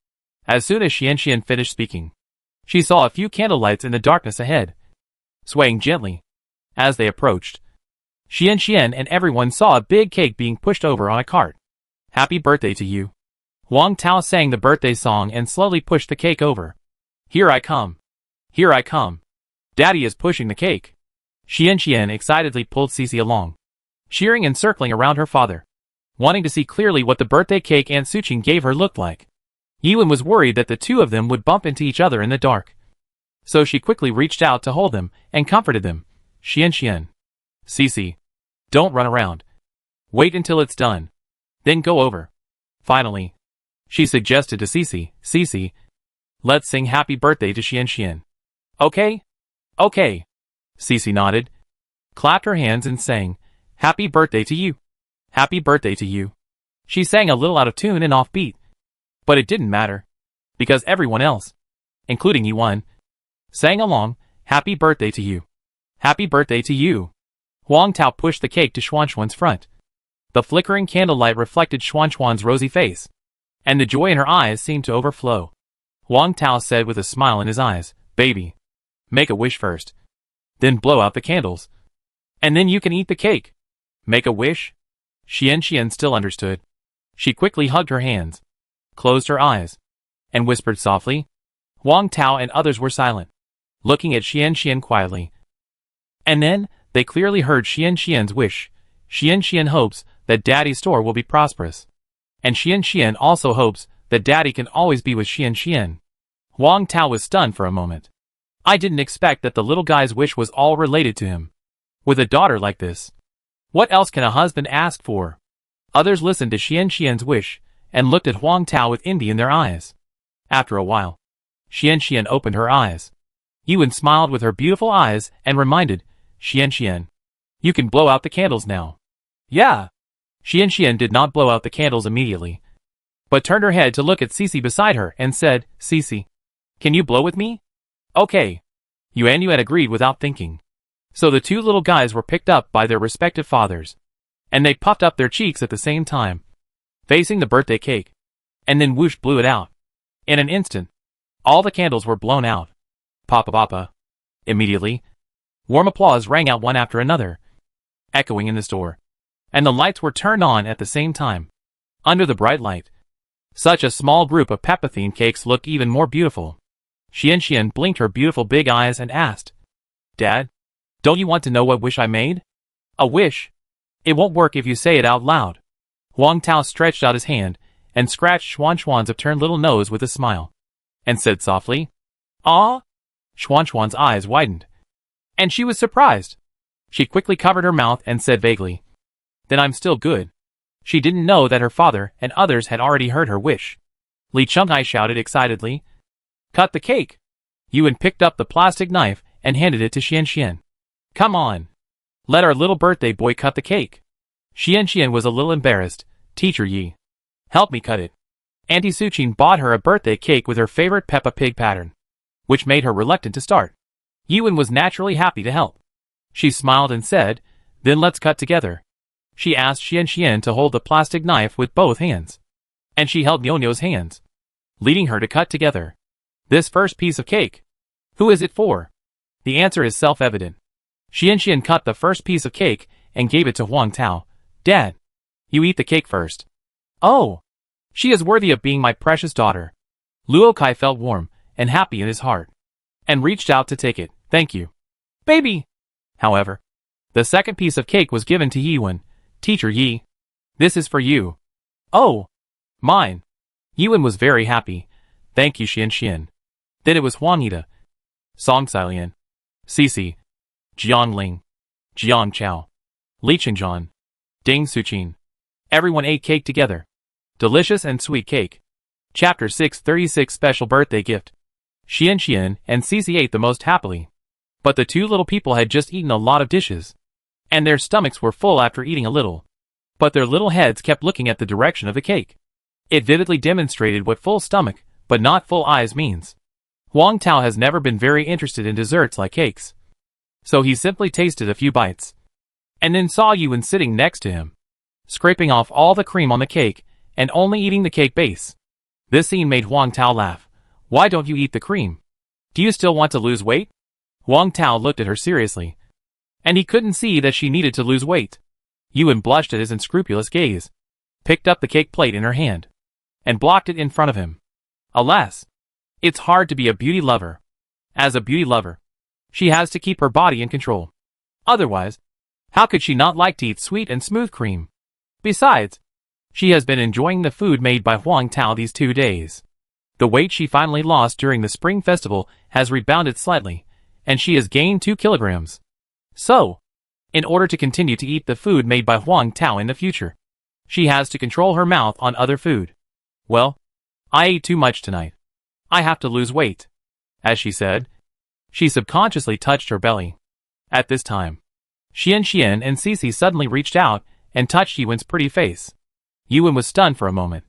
As soon as Xianxian finished speaking, she saw a few candlelights in the darkness ahead, swaying gently. As they approached, Xianxian and everyone saw a big cake being pushed over on a cart. Happy birthday to you. Wang Tao sang the birthday song and slowly pushed the cake over. Here I come. Here I come. Daddy is pushing the cake. Xianxian excitedly pulled Cece along, cheering and circling around her father, wanting to see clearly what the birthday cake Aunt Suqing gave her looked like. Yiwen was worried that the two of them would bump into each other in the dark. So she quickly reached out to hold them and comforted them. Xianxian. Cece. Don't run around. Wait until it's done. Then go over. Finally, she suggested to Cici, Cici, let's sing happy birthday to Xian. Okay? Okay. Cici nodded, clapped her hands and sang, happy birthday to you. Happy birthday to you. She sang a little out of tune and off beat. But it didn't matter, because everyone else, including Yuan, sang along, happy birthday to you. Happy birthday to you. Huang Tao pushed the cake to Xuanxuan's front. The flickering candlelight reflected Xuanxuan's rosy face, and the joy in her eyes seemed to overflow. Huang Tao said with a smile in his eyes, baby, make a wish first. Then blow out the candles. And then you can eat the cake. Make a wish? Xian still understood. She quickly hugged her hands, closed her eyes, and whispered softly. Huang Tao and others were silent, looking at Xian quietly. And then, they clearly heard Xian's wish. Xian hopes that Daddy's store will be prosperous. And Xian also hopes that Daddy can always be with Xian. Huang Tao was stunned for a moment. I didn't expect that the little guy's wish was all related to him. With a daughter like this, what else can a husband ask for? Others listened to Xian's wish, and looked at Huang Tao with envy in their eyes. After a while, Xian opened her eyes. Yuan smiled with her beautiful eyes and reminded, Xian, you can blow out the candles now. Yeah. Xian did not blow out the candles immediately, but turned her head to look at Cici beside her and said, Cici, can you blow with me? Okay. Yuan agreed without thinking. So the two little guys were picked up by their respective fathers, and they puffed up their cheeks at the same time, facing the birthday cake, and then whoosh blew it out. In an instant, all the candles were blown out. Papa papa. Immediately, warm applause rang out one after another, echoing in the store, and the lights were turned on at the same time. Under the bright light, such a small group of pepper-themed cakes looked even more beautiful. Xian blinked her beautiful big eyes and asked, Dad, don't you want to know what wish I made? A wish? It won't work if you say it out loud. Huang Tao stretched out his hand and scratched Xuanxuan's upturned little nose with a smile, and said softly, Ah? Xuanxuan's eyes widened, and she was surprised. She quickly covered her mouth and said vaguely, Then I'm still good. She didn't know that her father and others had already heard her wish. Li Chunghai shouted excitedly, Cut the cake! Yuan picked up the plastic knife and handed it to Xian. Come on. Let our little birthday boy cut the cake. Xian was a little embarrassed. Teacher Yi, help me cut it. Auntie Suqin bought her a birthday cake with her favorite Peppa Pig pattern, which made her reluctant to start. Yuan was naturally happy to help. She smiled and said, Then let's cut together. She asked Xian to hold the plastic knife with both hands, and she held Nyo's hands, leading her to cut together. This first piece of cake, who is it for? The answer is self-evident. Xian cut the first piece of cake and gave it to Huang Tao. Dad, you eat the cake first. Oh, she is worthy of being my precious daughter. Luo Kai felt warm and happy in his heart, and reached out to take it. Thank you, baby. However, the second piece of cake was given to Yuan. Teacher Yi, this is for you. Oh, mine. Yuan was very happy. Thank you, Xian. Then it was Huang Ida, Song Xilian, Cici, Jiang Ling, Jiang Chao, Li Qingzhan, Ding Suqin. Everyone ate cake together. Delicious and sweet cake. Chapter 636 Special Birthday Gift. Xian and Cici ate the most happily. But the two little people had just eaten a lot of dishes, and their stomachs were full after eating a little. But their little heads kept looking at the direction of the cake. It vividly demonstrated what full stomach, but not full eyes means. Huang Tao has never been very interested in desserts like cakes, so he simply tasted a few bites, and then saw Yuan sitting next to him, scraping off all the cream on the cake and only eating the cake base. This scene made Huang Tao laugh. Why don't you eat the cream? Do you still want to lose weight? Huang Tao looked at her seriously, and he couldn't see that she needed to lose weight. Yuan blushed at his unscrupulous gaze, picked up the cake plate in her hand, and blocked it in front of him. Alas, it's hard to be a beauty lover. As a beauty lover, she has to keep her body in control. Otherwise, how could she not like to eat sweet and smooth cream? Besides, she has been enjoying the food made by Huang Tao these 2 days. The weight she finally lost during the Spring Festival has rebounded slightly, and she has gained 2 kilograms. So, In order to continue to eat the food made by Huang Tao in the future, she has to control her mouth on other food. Well, I ate too much tonight. I have to lose weight. As she said, she subconsciously touched her belly. At this time, Xian and Cici suddenly reached out and touched Yuan's pretty face. Yuan was stunned for a moment,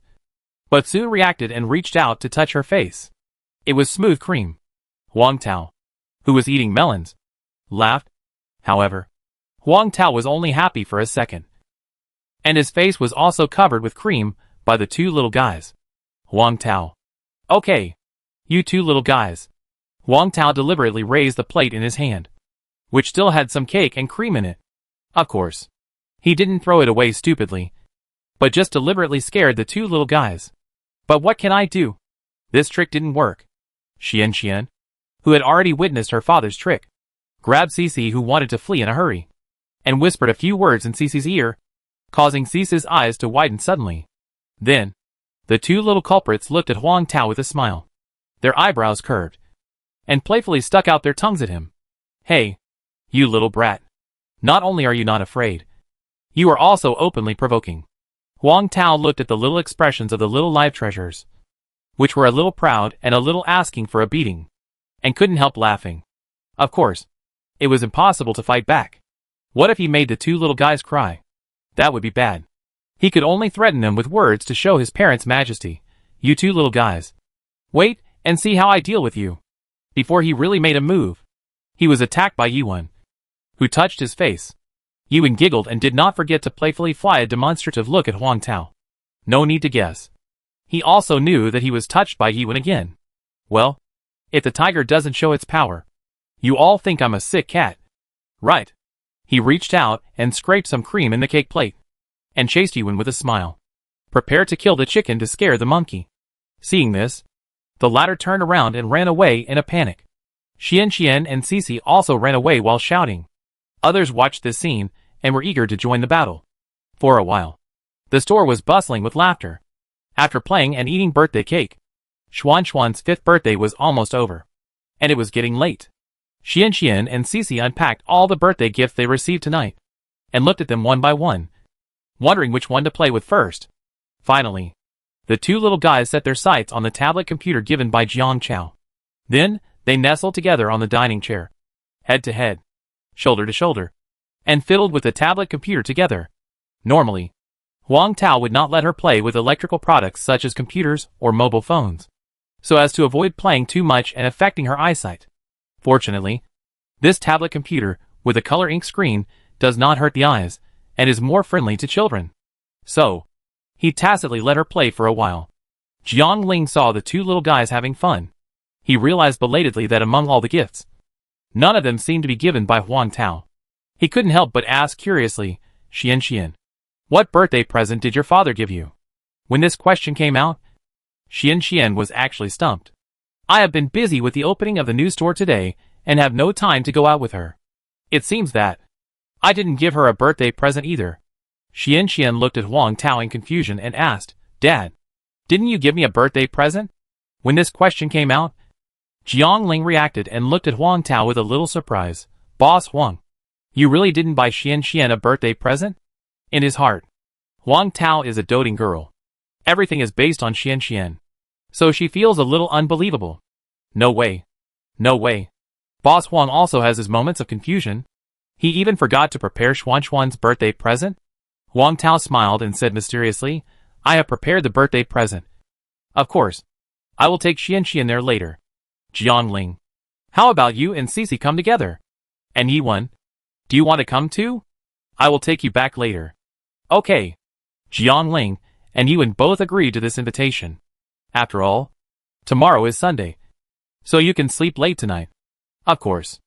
but soon reacted and reached out to touch her face. It was smooth cream. Huang Tao, who was eating melons, laughed. However, Huang Tao was only happy for a second. And his face was also covered with cream by the two little guys. Huang Tao. Okay. You two little guys. Huang Tao deliberately raised the plate in his hand, which still had some cake and cream in it. Of course, he didn't throw it away stupidly, but just deliberately scared the two little guys. But what can I do? This trick didn't work. Xian, who had already witnessed her father's trick, grabbed Cici, who wanted to flee in a hurry, and whispered a few words in Cici's ear, causing Cici's eyes to widen suddenly. Then, the two little culprits looked at Huang Tao with a smile. Their eyebrows curved, and playfully stuck out their tongues at him. Hey, you little brat. Not only are you not afraid, you are also openly provoking. Huang Tao looked at the little expressions of the little live treasures, which were a little proud and a little asking for a beating, and couldn't help laughing. Of course, it was impossible to fight back. What if he made the two little guys cry? That would be bad. He could only threaten them with words to show his parents' majesty. You two little guys. Wait and see how I deal with you. Before he really made a move, he was attacked by Yuan, who touched his face. Yuan giggled and did not forget to playfully fly a demonstrative look at Huang Tao. No need to guess. He also knew that he was touched by Yuan again. Well, if the tiger doesn't show its power, you all think I'm a sick cat. Right. He reached out and scraped some cream in the cake plate, and chased Yuan with a smile. Prepare to kill the chicken to scare the monkey. Seeing this, the latter turned around and ran away in a panic. Xian and Cici also ran away while shouting. Others watched this scene and were eager to join the battle. For a while, the store was bustling with laughter. After playing and eating birthday cake, Xuan's 5th birthday was almost over, and it was getting late. Xian and Cici unpacked all the birthday gifts they received tonight, and looked at them one by one, wondering which one to play with first. Finally, the two little guys set their sights on the tablet computer given by Jiang Chao. Then, they nestled together on the dining chair, head to head, shoulder to shoulder, and fiddled with the tablet computer together. Normally, Huang Tao would not let her play with electrical products such as computers or mobile phones, so as to avoid playing too much and affecting her eyesight. Fortunately, this tablet computer, with a color ink screen, does not hurt the eyes, and is more friendly to children. So, he tacitly let her play for a while. Jiang Ling saw the two little guys having fun. He realized belatedly that among all the gifts, none of them seemed to be given by Huang Tao. He couldn't help but ask curiously, Xian, what birthday present did your father give you? When this question came out, Xian was actually stumped. I have been busy with the opening of the new store today and have no time to go out with her. It seems that I didn't give her a birthday present either. Xian looked at Huang Tao in confusion and asked, Dad, didn't you give me a birthday present? When this question came out, Jiang Ling reacted and looked at Huang Tao with a little surprise. Boss Huang, you really didn't buy Xian a birthday present? In his heart, Huang Tao is a doting girl. Everything is based on Xian. So she feels a little unbelievable. No way. No way. Boss Huang also has his moments of confusion. He even forgot to prepare Xuan's birthday present. Huang Tao smiled and said mysteriously, I have prepared the birthday present. Of course. I will take Xian there later. Jiang Ling. How about you and Cici come together? And Yuan, do you want to come too? I will take you back later. Okay. Jiang Ling and Yuan both agreed to this invitation. After all, tomorrow is Sunday, so you can sleep late tonight. Of course.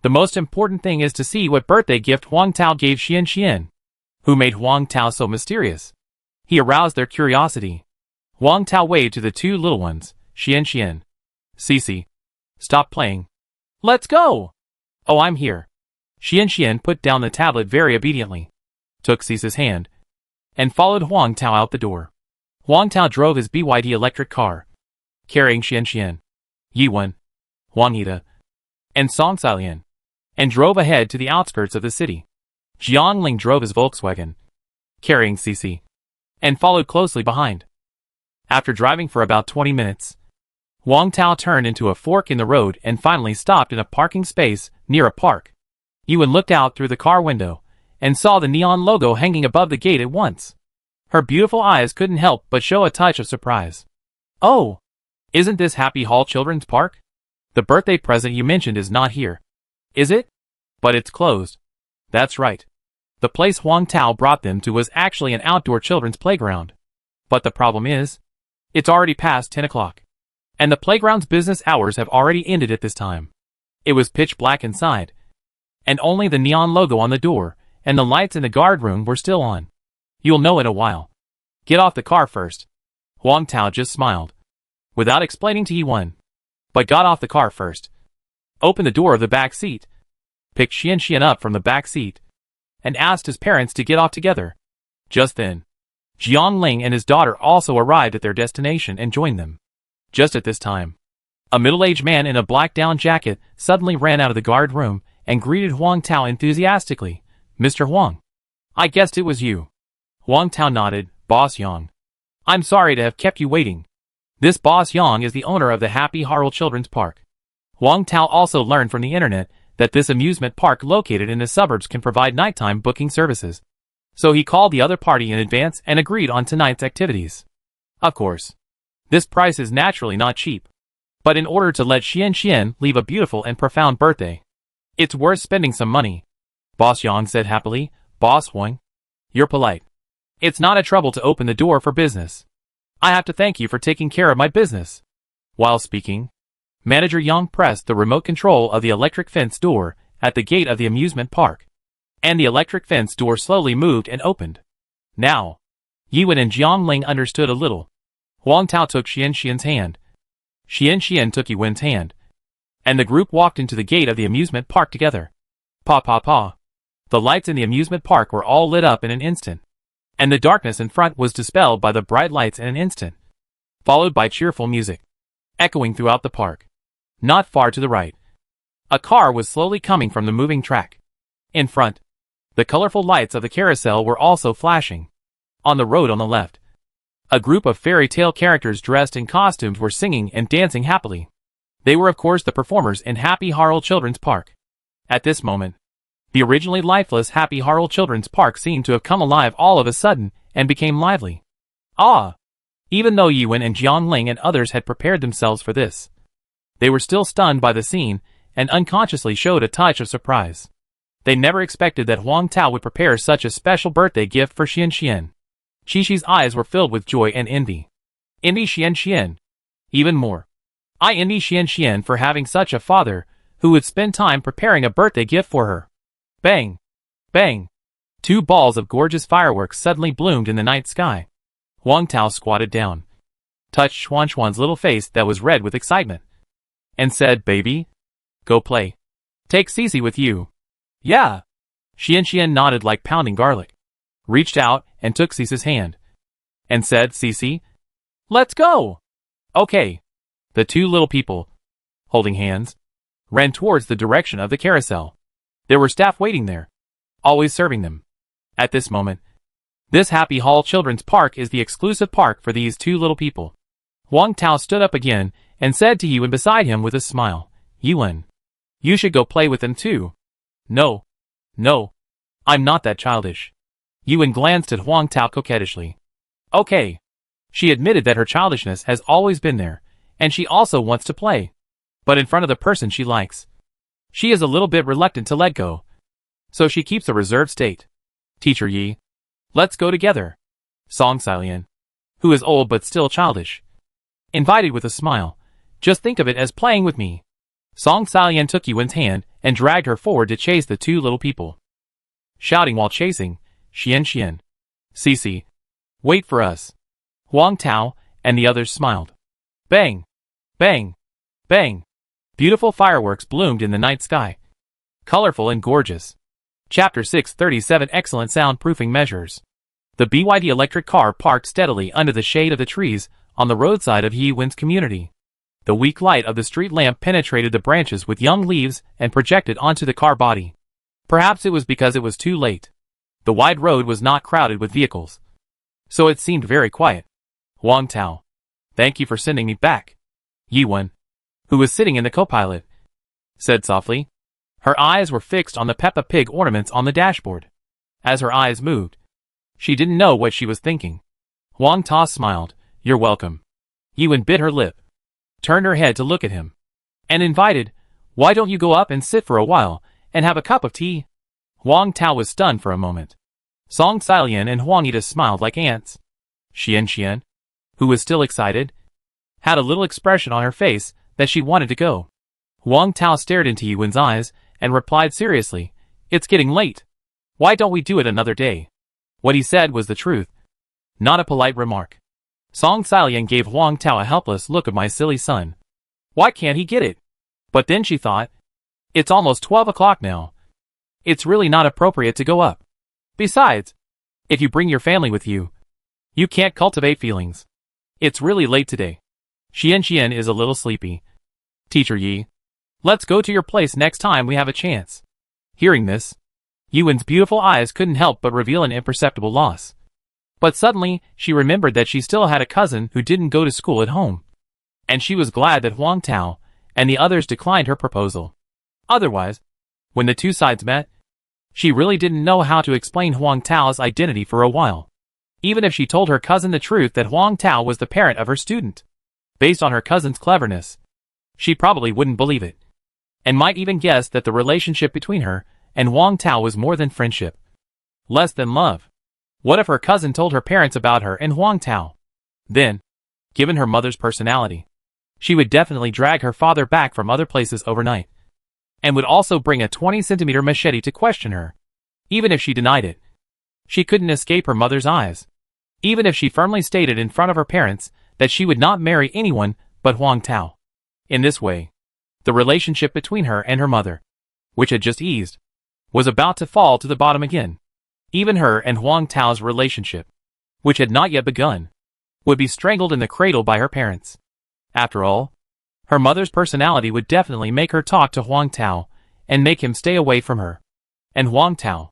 The most important thing is to see what birthday gift Huang Tao gave Xian, who made Huang Tao so mysterious. He aroused their curiosity. Huang Tao waved to the two little ones, Xian. Cici, stop playing. Let's go! Oh, I'm here. Xian put down the tablet very obediently, took Cici's hand, and followed Huang Tao out the door. Huang Tao drove his BYD electric car, carrying Xian, Yuan, Huang Ida, and Song Silian, and drove ahead to the outskirts of the city. Jiangling drove his Volkswagen, carrying Cici, and followed closely behind. After driving for about 20 minutes, Wang Tao turned into a fork in the road and finally stopped in a parking space near a park. Yuan looked out through the car window and saw the neon logo hanging above the gate at once. Her beautiful eyes couldn't help but show a touch of surprise. "Oh, isn't this Happy Hall Children's Park? The birthday present you mentioned is not here, is it? But it's closed." That's right. The place Wang Tao brought them to was actually an outdoor children's playground. But the problem is, it's already past 10 o'clock. And the playground's business hours have already ended at this time. It was pitch black inside, and only the neon logo on the door and the lights in the guard room were still on. "You'll know in a while. Get off the car first." Wang Tao just smiled, without explaining to Yuan, but got off the car first, opened the door of the back seat, picked Xian up from the back seat, and asked his parents to get off together. Just then, Jiangling and his daughter also arrived at their destination and joined them. Just at this time, a middle-aged man in a black down jacket suddenly ran out of the guard room and greeted Wang Tao enthusiastically. "Mr. Huang, I guessed it was you." Wang Tao nodded. "Boss Yang, I'm sorry to have kept you waiting. This Boss Yang is the owner of the Happy Harl Children's Park." Wang Tao also learned from the internet that this amusement park located in the suburbs can provide nighttime booking services. So he called the other party in advance and agreed on tonight's activities. Of course, this price is naturally not cheap. But in order to let Xian leave a beautiful and profound birthday, it's worth spending some money. Boss Yang said happily. "Boss Huang, you're polite. It's not a trouble to open the door for business. I have to thank you for taking care of my business." While speaking, Manager Yang pressed the remote control of the electric fence door at the gate of the amusement park, and the electric fence door slowly moved and opened. Now, Yuan and Jiangling understood a little. Wang Tao took Xian's hand. Xian took Yuan's hand, and the group walked into the gate of the amusement park together. Pa pa pa. The lights in the amusement park were all lit up in an instant, and the darkness in front was dispelled by the bright lights in an instant, followed by cheerful music, echoing throughout the park. Not far to the right, a car was slowly coming from the moving track. In front, the colorful lights of the carousel were also flashing. On the road on the left, a group of fairy tale characters dressed in costumes were singing and dancing happily. They were of course the performers in Happy Harl Children's Park. At this moment, the originally lifeless Happy Harl Children's Park seemed to have come alive all of a sudden and became lively. Ah! Even though Yuan and Jiangling and others had prepared themselves for this, they were still stunned by the scene and unconsciously showed a touch of surprise. They never expected that Wang Tao would prepare such a special birthday gift for Xian. Qiqi's eyes were filled with joy and envy. Envy Xian. Even more. I envy Xian for having such a father who would spend time preparing a birthday gift for her. Bang! Bang! 2 balls of gorgeous fireworks suddenly bloomed in the night sky. Wang Tao squatted down, touched Xuan's little face that was red with excitement, and said, "Baby, go play. Take Cici with you." "Yeah." Xian nodded like pounding garlic, reached out and took Cici's hand, and said, "Cici, let's go." "Okay." The 2 little people, holding hands, ran towards the direction of the carousel. There were staff waiting there, always serving them. At this moment, this Happy Hall Children's Park is the exclusive park for these 2 little people. Wang Tao stood up again and said to Yuan beside him with a smile, "Yuan, you should go play with them too." No, I'm not that childish." Yuan glanced at Wang Tao coquettishly. Okay. She admitted that her childishness has always been there, and she also wants to play. But in front of the person she likes, she is a little bit reluctant to let go. So she keeps a reserved state. "Teacher Yi, let's go together." Song Silian, who is old but still childish, invited with a smile. "Just think of it as playing with me." Song Silian took Yuan's hand and dragged her forward to chase the 2 little people, shouting while chasing, Xian, "Cici, wait for us." Wang Tao and the others smiled. Bang! Bang! Bang! Beautiful fireworks bloomed in the night sky, colorful and gorgeous. Chapter 637 Excellent Soundproofing Measures. The BYD electric car parked steadily under the shade of the trees on the roadside of Yiwen's community. The weak light of the street lamp penetrated the branches with young leaves and projected onto the car body, Perhaps it was because it was too late. The wide road was not crowded with vehicles, so it seemed very quiet. Huang Tao. Thank you for sending me back. Yiwen, who was sitting in the co-pilot, said softly. Her eyes were fixed on the Peppa Pig ornaments on the dashboard. As her eyes moved, she didn't know what she was thinking. Huang Tao smiled. You're welcome. Yiwen bit her lip, turned her head to look at him, and invited, why don't you go up and sit for a while, and have a cup of tea? Huang Tao was stunned for a moment. Song Xiaolian and Huang Ida smiled like ants. Xian, who was still excited, had a little expression on her face that she wanted to go. Huang Tao stared into Yiwen's eyes and replied seriously, it's getting late. Why don't we do it another day? What he said was the truth, not a polite remark. Song Xiaolian gave Huang Tao a helpless look of my silly son. Why can't he get it? But then she thought, it's almost 12 o'clock now. It's really not appropriate to go up. Besides, if you bring your family with you, you can't cultivate feelings. It's really late today. Xian is a little sleepy. Teacher Yi, let's go to your place next time we have a chance. Hearing this, Yiwen's beautiful eyes couldn't help but reveal an imperceptible loss. But suddenly, she remembered that she still had a cousin who didn't go to school at home. And she was glad that Huang Tao and the others declined her proposal. Otherwise, when the two sides met, she really didn't know how to explain Huang Tao's identity for a while. Even if she told her cousin the truth that Huang Tao was the parent of her student, based on her cousin's cleverness, she probably wouldn't believe it, and might even guess that the relationship between her and Huang Tao was more than friendship, less than love. What if her cousin told her parents about her and Huang Tao? Then, given her mother's personality, she would definitely drag her father back from other places overnight, and would also bring a 20-centimeter machete to question her. Even if she denied it, she couldn't escape her mother's eyes. Even if she firmly stated in front of her parents that she would not marry anyone but Huang Tao. In this way, the relationship between her and her mother, which had just eased, was about to fall to the bottom again. Even her and Huang Tao's relationship, which had not yet begun, would be strangled in the cradle by her parents. After all, her mother's personality would definitely make her talk to Huang Tao and make him stay away from her. And Huang Tao,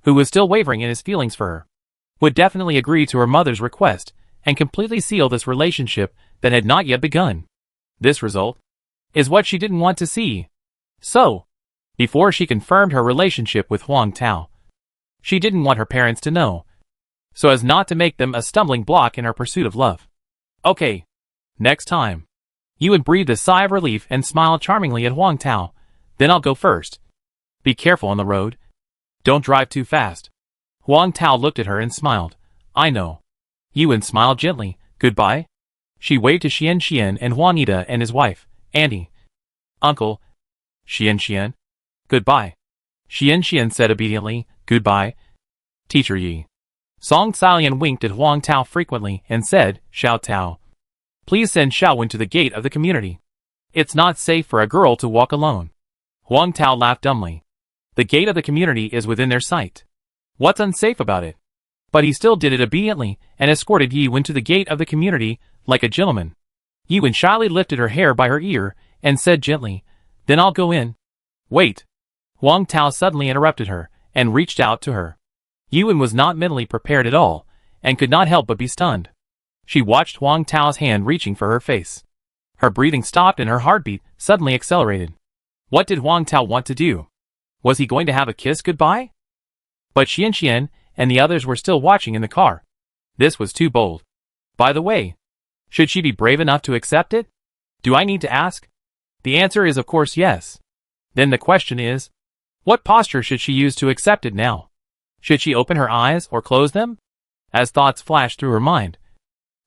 who was still wavering in his feelings for her, would definitely agree to her mother's request and completely seal this relationship that had not yet begun. This result is what she didn't want to see. So, before she confirmed her relationship with Huang Tao, she didn't want her parents to know, so as not to make them a stumbling block in her pursuit of love. Okay, next time. Yiwen breathed a sigh of relief and smiled charmingly at Huang Tao. Then I'll go first. Be careful on the road. Don't drive too fast. Huang Tao looked at her and smiled. I know. Yiwen smiled gently. Goodbye. She waved to Xian and Huang Ida and his wife, Auntie. Uncle. Xian. Goodbye. Xian said obediently. Goodbye. Teacher Yi. Song Xiaolian winked at Huang Tao frequently and said, Xiao Tao, please send Xiaowen to the gate of the community. It's not safe for a girl to walk alone. Huang Tao laughed dumbly. The gate of the community is within their sight. What's unsafe about it? But he still did it obediently and escorted Yiwen to the gate of the community like a gentleman. Yiwen shyly lifted her hair by her ear and said gently, Then I'll go in. Wait. Huang Tao suddenly interrupted her and reached out to her. Yiwen was not mentally prepared at all and could not help but be stunned. She watched Huang Tao's hand reaching for her face. Her breathing stopped and her heartbeat suddenly accelerated. What did Huang Tao want to do? Was he going to have a kiss goodbye? But Xian and the others were still watching in the car. This was too bold. By the way, should she be brave enough to accept it? Do I need to ask? The answer is of course yes. Then the question is, what posture should she use to accept it now? Should she open her eyes or close them? As thoughts flashed through her mind,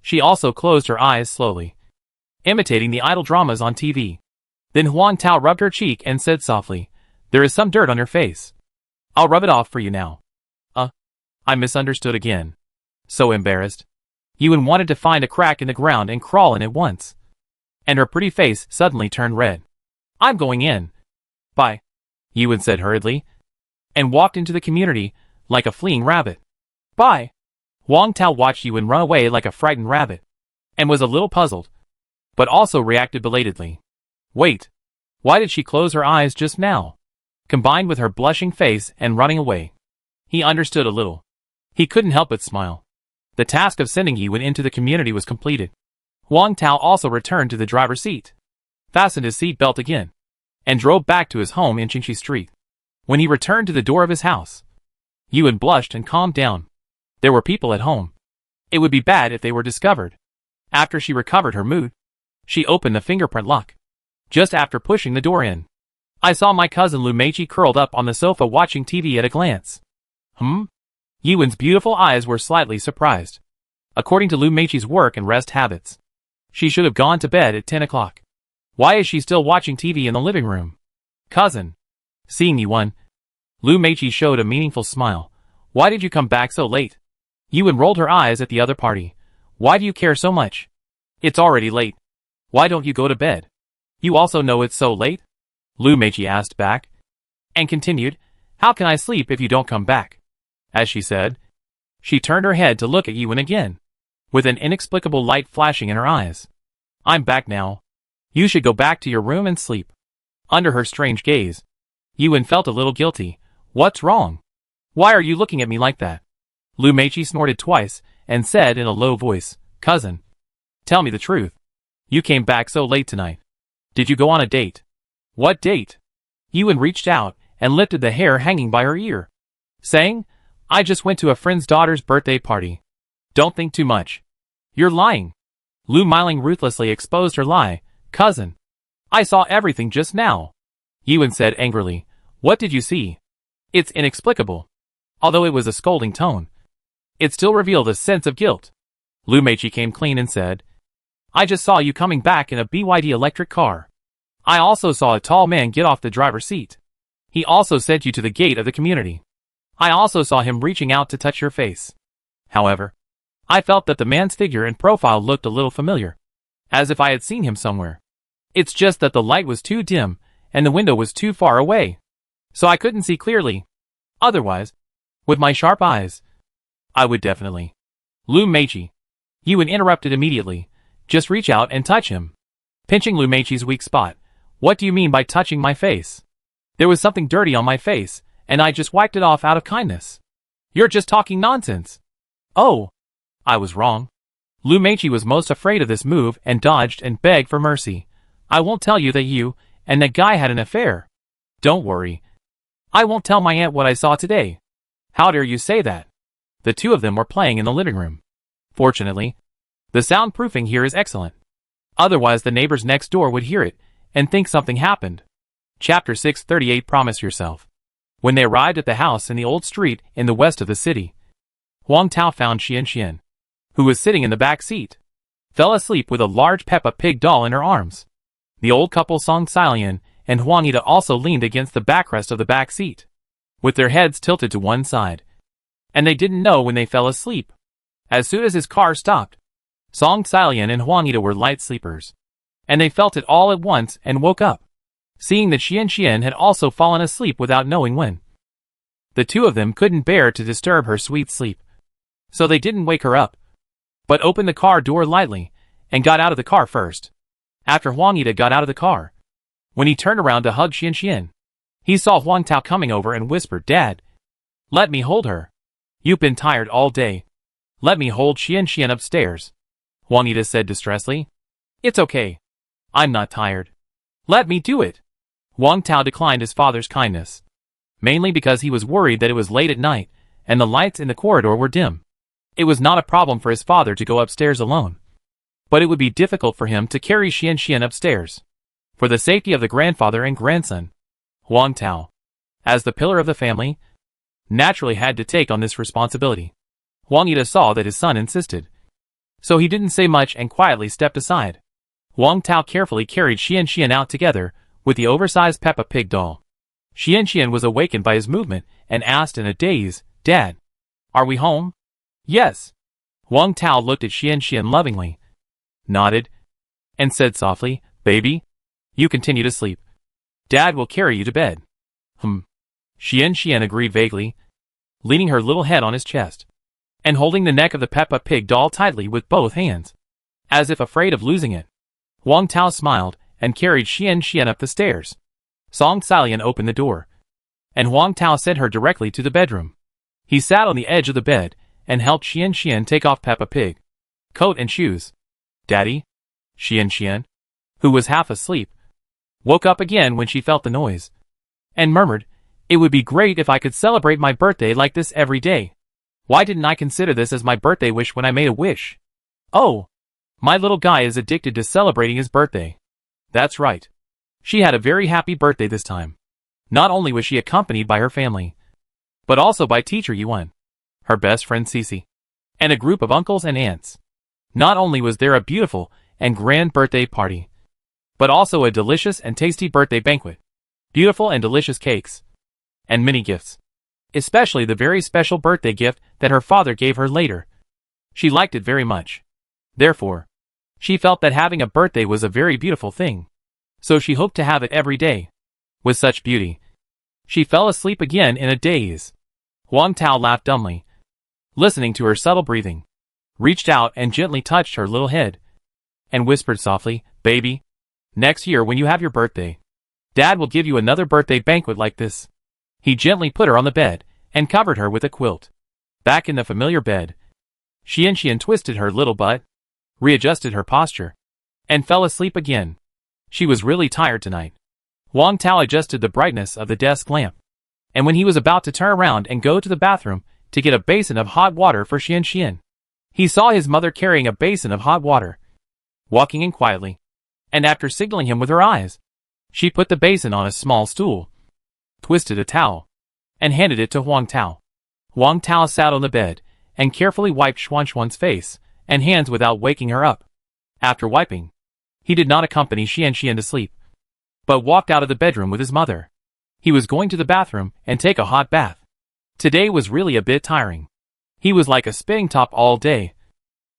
she also closed her eyes slowly, imitating the idol dramas on TV. Then Huang Tao rubbed her cheek and said softly, There is some dirt on your face. I'll rub it off for you now. I misunderstood again. So embarrassed. Yiwen wanted to find a crack in the ground and crawl in at once. And her pretty face suddenly turned red. I'm going in. Bye, Yiwen said hurriedly, and walked into the community like a fleeing rabbit. Bye. Huang Tao watched Yiwen run away like a frightened rabbit, and was a little puzzled, but also reacted belatedly. Wait, why did she close her eyes just now? combined with her blushing face and running away. He understood a little. He couldn't help but smile. The task of sending Yiwen into the community was completed. Huang Tao also returned to the driver's seat, fastened his seat belt again, and drove back to his home in Qingxi Street. When he returned to the door of his house, Yiwen blushed and calmed down. There were people at home. It would be bad if they were discovered. After she recovered her mood, she opened the fingerprint lock. Just after pushing the door in, I saw my cousin Lu Meiqi curled up on the sofa watching TV at a glance. Yiwen's beautiful eyes were slightly surprised. According to Lu Meiqi's work and rest habits, she should have gone to bed at 10 o'clock. Why is she still watching TV in the living room? Cousin. Seeing Yiwen, Lu Meiqi showed a meaningful smile. Why did you come back so late? Yiwen rolled her eyes at the other party. Why do you care so much? It's already late. Why don't you go to bed? You also know it's so late? Lu Meiqi asked back, and continued, how can I sleep if you don't come back? As she said, she turned her head to look at Yiwen again, with an inexplicable light flashing in her eyes. I'm back now. You should go back to your room and sleep. Under her strange gaze, Yiwen felt a little guilty. What's wrong? Why are you looking at me like that? Lu Meiqi snorted twice, and said in a low voice, Cousin, tell me the truth. You came back so late tonight. Did you go on a date? What date? Yiwen reached out, and lifted the hair hanging by her ear, saying, I just went to a friend's daughter's birthday party. Don't think too much. You're lying. Lu Meiling ruthlessly exposed her lie. Cousin, I saw everything just now. Yiwen said angrily, what did you see? It's inexplicable. Although it was a scolding tone, it still revealed a sense of guilt. Lu Meiqi came clean and said, I just saw you coming back in a BYD electric car. I also saw a tall man get off the driver's seat. He also sent you to the gate of the community. I also saw him reaching out to touch your face. However, I felt that the man's figure and profile looked a little familiar, as if I had seen him somewhere. It's just that the light was too dim, and the window was too far away, so I couldn't see clearly. Otherwise, with my sharp eyes, I would definitely. Lu Meiqi. Yiwen interrupted immediately. Just reach out and touch him. Pinching Lu Meiqi's weak spot. What do you mean by touching my face? There was something dirty on my face, and I just wiped it off out of kindness. You're just talking nonsense. Oh, I was wrong. Lu Meiqi was most afraid of this move and dodged and begged for mercy. I won't tell you that you and that guy had an affair. Don't worry. I won't tell my aunt what I saw today. How dare you say that? The two of them were playing in the living room. Fortunately, the soundproofing here is excellent. Otherwise the neighbors next door would hear it and think something happened. Chapter 638 Promise Yourself. When they arrived at the house in the old street in the west of the city, Huang Tao found Xian, who was sitting in the back seat, fell asleep with a large Peppa Pig doll in her arms. The old couple Song Xilian and Huangita also leaned against the backrest of the back seat, with their heads tilted to one side. And they didn't know when they fell asleep. As soon as his car stopped, Song Xilian and Huangita were light sleepers, and they felt it all at once and woke up, seeing that Xian had also fallen asleep without knowing when. The two of them couldn't bear to disturb her sweet sleep, so they didn't wake her up, but opened the car door lightly and got out of the car first. After Huangita got out of the car, when he turned around to hug Xian, he saw Huang Tao coming over and whispered, Dad, let me hold her. You've been tired all day. Let me hold Xian upstairs. Huangita said distressedly. It's okay. I'm not tired. Let me do it. Huang Tao declined his father's kindness, mainly because he was worried that it was late at night and the lights in the corridor were dim. It was not a problem for his father to go upstairs alone, but it would be difficult for him to carry Xian upstairs. For the safety of the grandfather and grandson, Huang Tao, as the pillar of the family, naturally had to take on this responsibility. Huangita saw that his son insisted, so he didn't say much and quietly stepped aside. Huang Tao carefully carried Xian out together with the oversized Peppa Pig doll. Xian was awakened by his movement and asked in a daze, Dad, are we home? Yes. Huang Tao looked at Xian lovingly, nodded, and said softly, Baby, you continue to sleep. Dad will carry you to bed. Xian agreed vaguely, leaning her little head on his chest, and holding the neck of the Peppa Pig doll tightly with both hands, as if afraid of losing it. Huang Tao smiled and carried Xian up the stairs. Song Xilian opened the door. and Huang Tao sent her directly to the bedroom. He sat on the edge of the bed and helped Xian take off Peppa Pig coat and shoes. Daddy? Xian, who was half asleep, woke up again when she felt the noise, and murmured, "It would be great if I could celebrate my birthday like this every day. Why didn't I consider this as my birthday wish when I made a wish? Oh, my little guy is addicted to celebrating his birthday." That's right. She had a very happy birthday this time. Not only was she accompanied by her family, but also by teacher Yuan, her best friend Cici, and a group of uncles and aunts. Not only was there a beautiful and grand birthday party, but also a delicious and tasty birthday banquet, beautiful and delicious cakes, and many gifts. Especially the very special birthday gift that her father gave her later. She liked it very much. Therefore, she felt that having a birthday was a very beautiful thing. So she hoped to have it every day. With such beauty, she fell asleep again in a daze. Huang Tao laughed dumbly, listening to her subtle breathing, reached out and gently touched her little head, and whispered softly, "Baby, next year when you have your birthday, Dad will give you another birthday banquet like this." He gently put her on the bed and covered her with a quilt. Back in the familiar bed, Xian twisted her little butt, readjusted her posture, and fell asleep again. She was really tired tonight. Huang Tao adjusted the brightness of the desk lamp, and when he was about to turn around and go to the bathroom to get a basin of hot water for Xian, he saw his mother carrying a basin of hot water, walking in quietly, and after signaling him with her eyes, she put the basin on a small stool, twisted a towel, and handed it to Huang Tao. Huang Tao sat on the bed and carefully wiped Xuan's face and hands without waking her up. After wiping, he did not accompany Xian to sleep, but walked out of the bedroom with his mother. He was going to the bathroom and take a hot bath. Today was really a bit tiring. He was like a spitting top all day,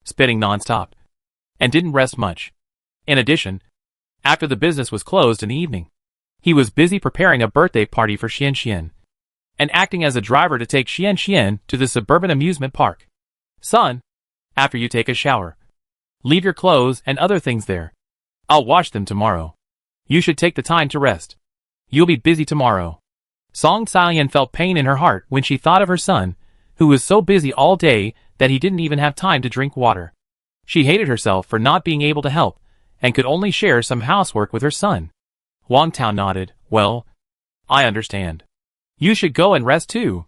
spitting non-stop, and didn't rest much. In addition, after the business was closed in the evening, he was busy preparing a birthday party for Xian, and acting as a driver to take Xian to the suburban amusement park. "Son, after you take a shower, leave your clothes and other things there. I'll wash them tomorrow. You should take the time to rest. You'll be busy tomorrow." Song Xian felt pain in her heart when she thought of her son, who was so busy all day that he didn't even have time to drink water. She hated herself for not being able to help, and could only share some housework with her son. Huang Tao nodded. "Well, I understand. You should go and rest too."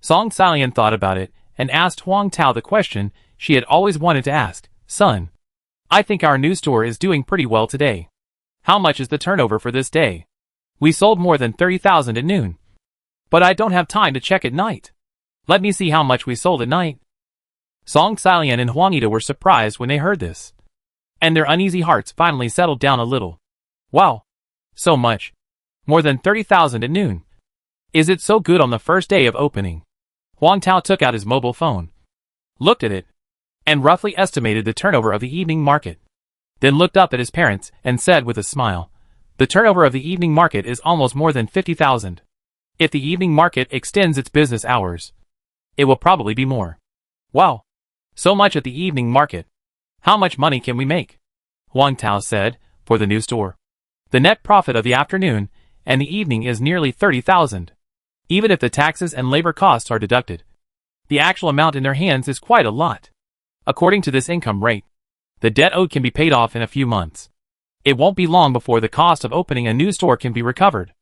Song Xian thought about it, and asked Huang Tao the question she had always wanted to ask. "Son, I think our new store is doing pretty well today. How much is the turnover for this day? We sold more than 30,000 at noon. But I don't have time to check at night. Let me see how much we sold at night." Song Xian and Huang Ida were surprised when they heard this, and their uneasy hearts finally settled down a little. "Wow, so much. More than 30,000 at noon. Is it so good on the first day of opening?" Huang Tao took out his mobile phone, looked at it, and roughly estimated the turnover of the evening market. Then looked up at his parents and said with a smile, "The turnover of the evening market is almost more than 50,000. If the evening market extends its business hours, it will probably be more. Wow, so much at the evening market. How much money can we make?" Huang Tao said, "For the new store, the net profit of the afternoon and the evening is nearly 30,000. Even if the taxes and labor costs are deducted, the actual amount in their hands is quite a lot. According to this income rate, the debt owed can be paid off in a few months. It won't be long before the cost of opening a new store can be recovered.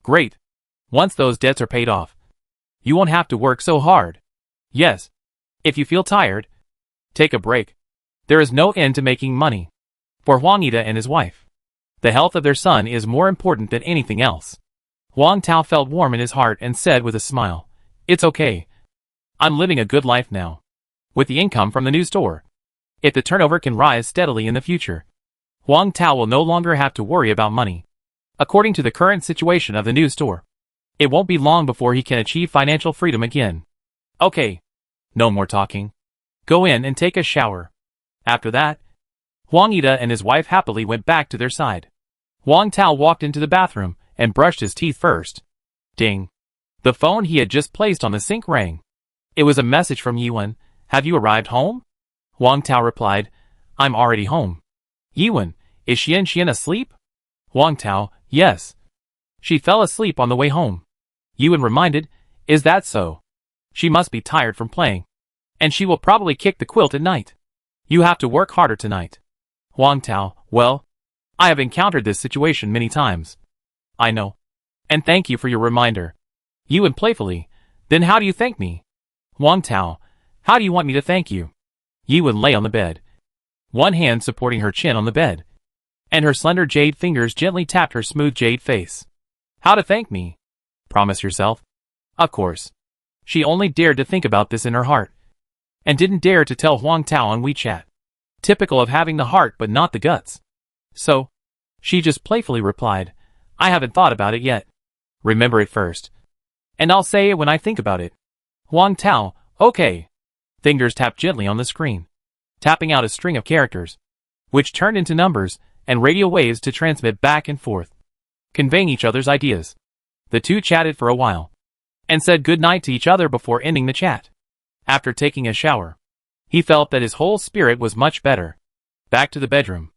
Great. Once those debts are paid off, you won't have to work so hard. Yes. If you feel tired, take a break. There is no end to making money." For Huang Ida and his wife, the health of their son is more important than anything else. Huang Tao felt warm in his heart and said with a smile, "It's okay. I'm living a good life now, with the income from the new store. If the turnover can rise steadily in the future, Huang Tao will no longer have to worry about money. According to the current situation of the new store, it won't be long before he can achieve financial freedom again. Okay. No more talking. Go in and take a shower." After that, Huang Ida and his wife happily went back to their side. Huang Tao walked into the bathroom and brushed his teeth first. Ding. The phone he had just placed on the sink rang. It was a message from Yuan. "Have you arrived home?" Huang Tao replied, "I'm already home." "Yuan, is Xian asleep?" Huang Tao, "Yes. She fell asleep on the way home." Yuan reminded, "Is that so? She must be tired from playing. And she will probably kick the quilt at night. You have to work harder tonight." Huang Tao, "Well, I have encountered this situation many times." "I know. And thank you for your reminder." Yuan playfully, "Then how do you thank me?" Huang Tao, "How do you want me to thank you?" Yuan lay on the bed, one hand supporting her chin on the bed, and her slender jade fingers gently tapped her smooth jade face. "How to thank me? Promise yourself." Of course. She only dared to think about this in her heart, and didn't dare to tell Huang Tao on WeChat. Typical of having the heart but not the guts. So, she just playfully replied, "I haven't thought about it yet. Remember it first. And I'll say it when I think about it." Huang Tao, "Okay." Fingers tapped gently on the screen, tapping out a string of characters, which turned into numbers and radio waves to transmit back and forth, conveying each other's ideas. The two chatted for a while, and said good night to each other before ending the chat. After taking a shower, he felt that his whole spirit was much better. Back to the bedroom.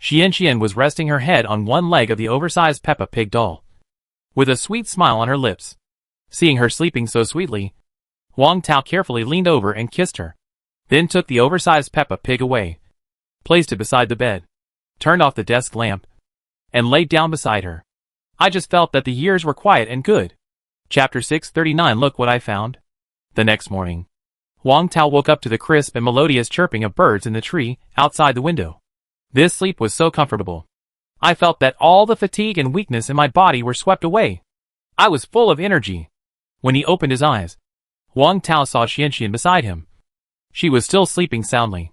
Xian was resting her head on one leg of the oversized Peppa Pig doll, with a sweet smile on her lips. Seeing her sleeping so sweetly, Huang Tao carefully leaned over and kissed her, then took the oversized Peppa Pig away, placed it beside the bed, turned off the desk lamp, and laid down beside her. I just felt that the years were quiet and good. Chapter 639. Look what I found. The next morning, Huang Tao woke up to the crisp and melodious chirping of birds in the tree outside the window. This sleep was so comfortable. I felt that all the fatigue and weakness in my body were swept away. I was full of energy. When he opened his eyes, Huang Tao saw Xian beside him. She was still sleeping soundly.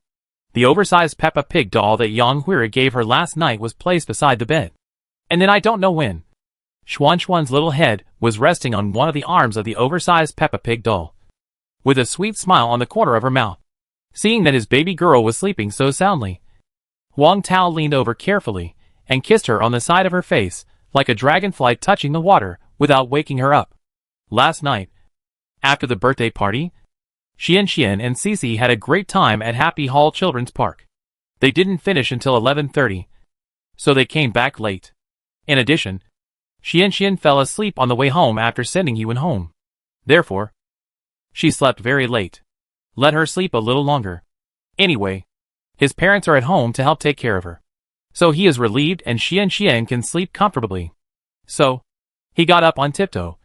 The oversized Peppa Pig doll that Yang Huira gave her last night was placed beside the bed. And then I don't know when, Xuan's little head was resting on one of the arms of the oversized Peppa Pig doll, with a sweet smile on the corner of her mouth. Seeing that his baby girl was sleeping so soundly, Huang Tao leaned over carefully and kissed her on the side of her face, like a dragonfly touching the water, without waking her up. Last night, after the birthday party, Xian and Cici had a great time at Happy Hall Children's Park. They didn't finish until 11:30, so they came back late. In addition, Xian fell asleep on the way home after sending Yuan home. Therefore, she slept very late. Let her sleep a little longer. Anyway, his parents are at home to help take care of her, so he is relieved and Xian can sleep comfortably. So, he got up on tiptoe,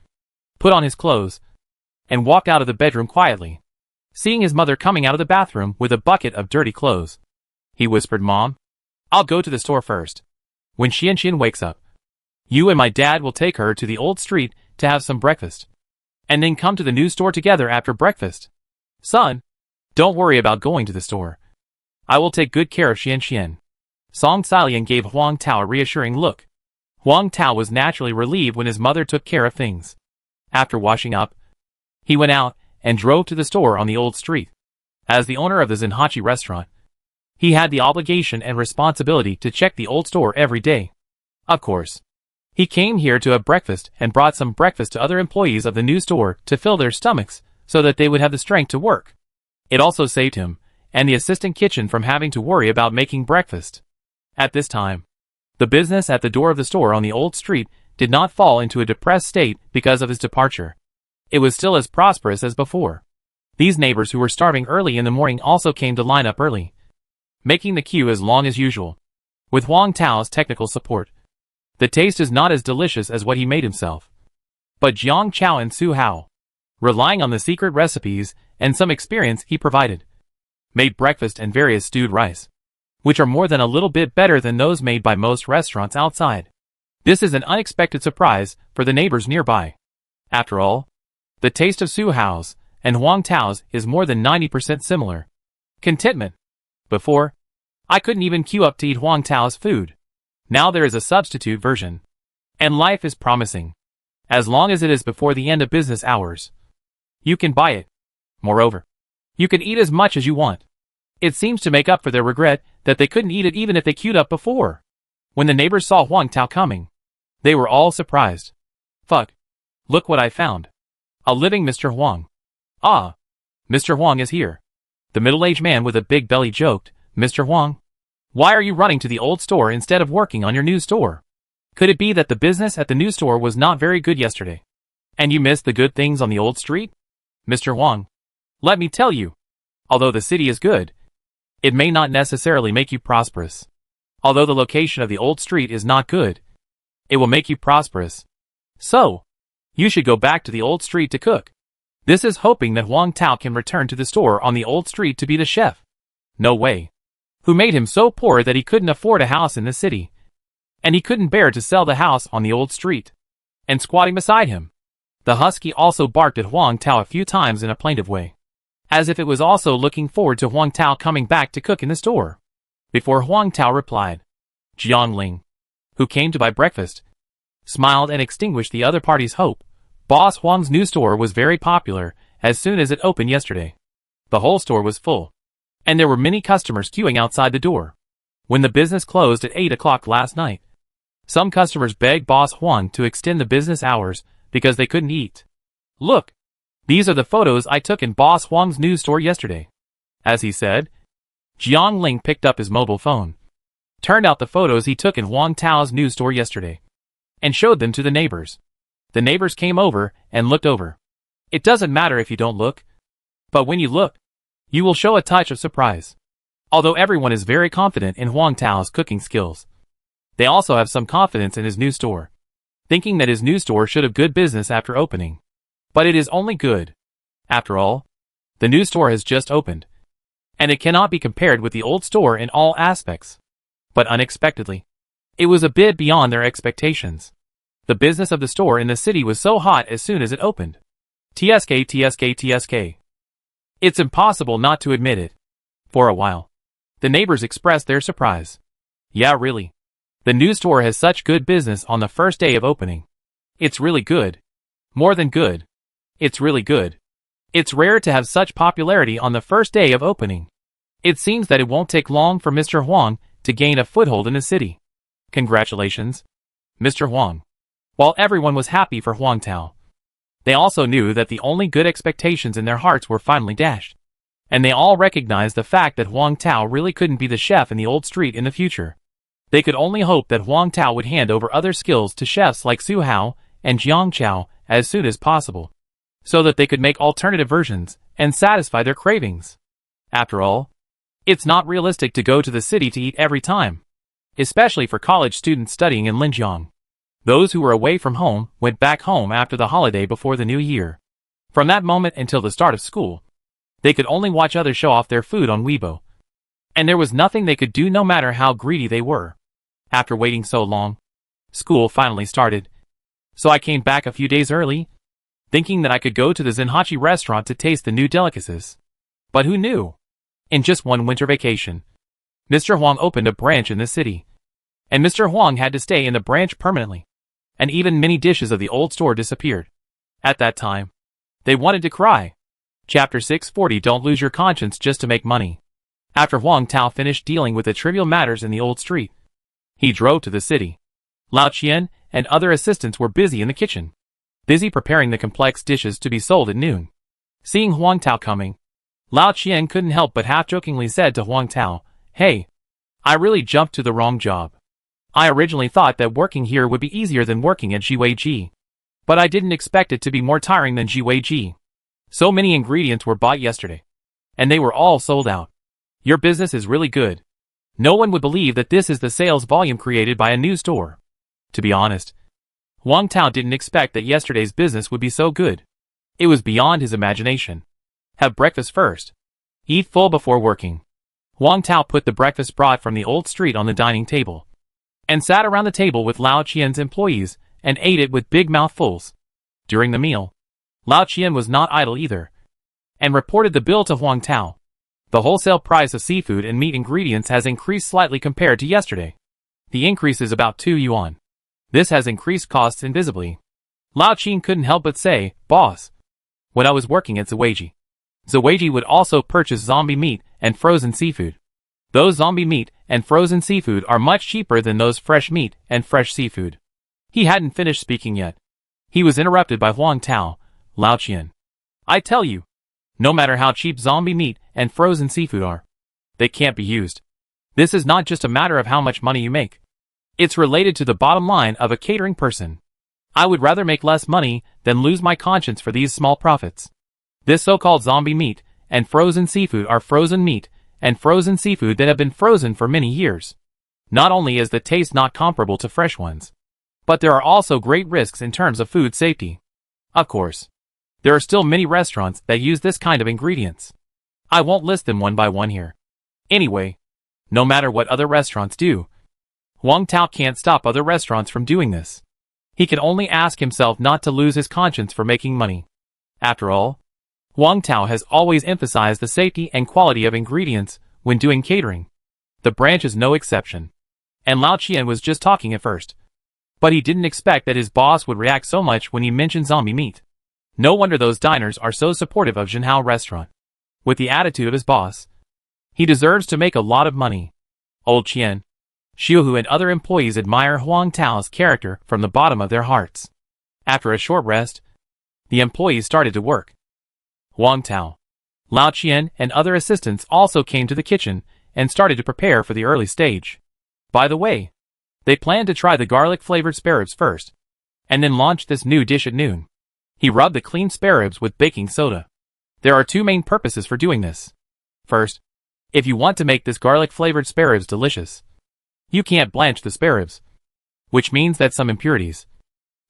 put on his clothes, and walked out of the bedroom quietly. Seeing his mother coming out of the bathroom with a bucket of dirty clothes, he whispered, "Mom, I'll go to the store first. When Xian wakes up, you and my dad will take her to the old street to have some breakfast, and then come to the new store together after breakfast. Son, don't worry about going to the store. I will take good care of Xian." Song Salian gave Huang Tao a reassuring look. Huang Tao was naturally relieved when his mother took care of things. After washing up, he went out and drove to the store on the old street. As the owner of the Zenhachi restaurant, he had the obligation and responsibility to check the old store every day. Of course, he came here to have breakfast and brought some breakfast to other employees of the new store to fill their stomachs so that they would have the strength to work. It also saved him and the assistant kitchen from having to worry about making breakfast. At this time, the business at the door of the store on the old street did not fall into a depressed state because of his departure. It was still as prosperous as before. These neighbors who were starving early in the morning also came to line up early, making the queue as long as usual. With Huang Tao's technical support, the taste is not as delicious as what he made himself. But Jiang Chao and Su Hao, relying on the secret recipes and some experience he provided, made breakfast and various stewed rice, which are more than a little bit better than those made by most restaurants outside. This is an unexpected surprise for the neighbors nearby. After all, the taste of Su Hao's and Huang Tao's is more than 90% similar. Contentment. Before, I couldn't even queue up to eat Huang Tao's food. Now there is a substitute version. And life is promising. As long as it is before the end of business hours, you can buy it. Moreover, you can eat as much as you want. It seems to make up for their regret that they couldn't eat it even if they queued up before. When the neighbors saw Huang Tao coming, they were all surprised. Fuck. Look what I found. A living Mr. Huang. Ah. Mr. Huang is here. The middle-aged man with a big belly joked, "Mr. Huang, why are you running to the old store instead of working on your new store? Could it be that the business at the new store was not very good yesterday, And you miss the good things on the old street? Mr. Huang, let me tell you, although the city is good, it may not necessarily make you prosperous. Although the location of the old street is not good, it will make you prosperous. So, you should go back to the old street to cook. This is hoping that Huang Tao can return to the store on the old street to be the chef. No way. Who made him so poor that he couldn't afford a house in the city? And he couldn't bear to sell the house on the old street. And squatting beside him, the husky also barked at Huang Tao a few times in a plaintive way, as if it was also looking forward to Huang Tao coming back to cook in the store. Before Huang Tao replied, Jiang Ling, who came to buy breakfast, smiled and extinguished the other party's hope. Boss Huang's new store was very popular as soon as it opened yesterday. The whole store was full, and there were many customers queuing outside the door. When the business closed at 8 o'clock last night, some customers begged Boss Huang to extend the business hours because they couldn't eat. Look, these are the photos I took in Boss Huang's new store yesterday. As he said, Jiang Ling picked up his mobile phone, turned out the photos he took in Huang Tao's new store yesterday, and showed them to the neighbors. The neighbors came over and looked over. It doesn't matter if you don't look, but when you look, you will show a touch of surprise. Although everyone is very confident in Huang Tao's cooking skills, they also have some confidence in his new store, thinking that his new store should have good business after opening. But it is only good. After all, the new store has just opened, and it cannot be compared with the old store in all aspects. But unexpectedly, it was a bit beyond their expectations. The business of the store in the city was so hot as soon as it opened. TSK. It's impossible not to admit it. For a while, the neighbors expressed their surprise. Yeah, really. The new store has such good business on the first day of opening. It's really good. More than good. It's really good. It's rare to have such popularity on the first day of opening. It seems that it won't take long for Mr. Huang to gain a foothold in the city. Congratulations, Mr. Huang. While everyone was happy for Huang Tao, they also knew that the only good expectations in their hearts were finally dashed. And they all recognized the fact that Huang Tao really couldn't be the chef in the old street in the future. They could only hope that Huang Tao would hand over other skills to chefs like Su Hao and Jiang Chao as soon as possible, so that they could make alternative versions and satisfy their cravings. After all, it's not realistic to go to the city to eat every time, especially for college students studying in Linjiang. Those who were away from home went back home after the holiday before the new year. From that moment until the start of school, they could only watch others show off their food on Weibo. And there was nothing they could do no matter how greedy they were. After waiting so long, school finally started. So I came back a few days early, thinking that I could go to the Zenhachi restaurant to taste the new delicacies. But who knew? In just one winter vacation, Mr. Huang opened a branch in the city. And Mr. Huang had to stay in the branch permanently. And even many dishes of the old store disappeared. At that time, they wanted to cry. Chapter 640. Don't lose your conscience just to make money. After Huang Tao finished dealing with the trivial matters in the old street, he drove to the city. Lao Qian and other assistants were busy in the kitchen, busy preparing the complex dishes to be sold at noon. Seeing Huang Tao coming, Lao Qian couldn't help but half-jokingly said to Huang Tao, "Hey, I really jumped to the wrong job. I originally thought that working here would be easier than working at Jiwei, but I didn't expect it to be more tiring than Jiwei. So many ingredients were bought yesterday, and they were all sold out. Your business is really good. No one would believe that this is the sales volume created by a new store." To be honest, Huang Tao didn't expect that yesterday's business would be so good. It was beyond his imagination. Have breakfast first. Eat full before working. Huang Tao put the breakfast brought from the old street on the dining table, and sat around the table with Lao Qian's employees and ate it with big mouthfuls. During the meal, Lao Qian was not idle either, and reported the bill to Huang Tao. The wholesale price of seafood and meat ingredients has increased slightly compared to yesterday. The increase is about 2 yuan. This has increased costs invisibly. Lao Qian couldn't help but say, "Boss, when I was working at Ziweiji would also purchase zombie meat and frozen seafood. Those zombie meat and frozen seafood are much cheaper than those fresh meat and fresh seafood." He hadn't finished speaking yet. He was interrupted by Huang Tao. "Lao Qian, I tell you, no matter how cheap zombie meat and frozen seafood are, they can't be used. This is not just a matter of how much money you make. It's related to the bottom line of a catering person. I would rather make less money than lose my conscience for these small profits. This so-called zombie meat and frozen seafood are frozen meat and frozen seafood that have been frozen for many years. Not only is the taste not comparable to fresh ones, but there are also great risks in terms of food safety. Of course, there are still many restaurants that use this kind of ingredients. I won't list them one by one here. Anyway, no matter what other restaurants do, Huang Tao can't stop other restaurants from doing this. He can only ask himself not to lose his conscience for making money. After all, Huang Tao has always emphasized the safety and quality of ingredients when doing catering. The branch is no exception. And Lao Qian was just talking at first. But he didn't expect that his boss would react so much when he mentioned zombie meat. No wonder those diners are so supportive of Jinhao restaurant. With the attitude of his boss, he deserves to make a lot of money. Old Qian, Xiuhu and other employees admire Huang Tao's character from the bottom of their hearts. After a short rest, the employees started to work. Huang Tao, Lao Qian and other assistants also came to the kitchen and started to prepare for the early stage. By the way, they planned to try the garlic-flavored spare ribs first, and then launch this new dish at noon. He rubbed the clean spare ribs with baking soda. There are two main purposes for doing this. First, if you want to make this garlic-flavored spare ribs delicious, you can't blanch the spare ribs, which means that some impurities,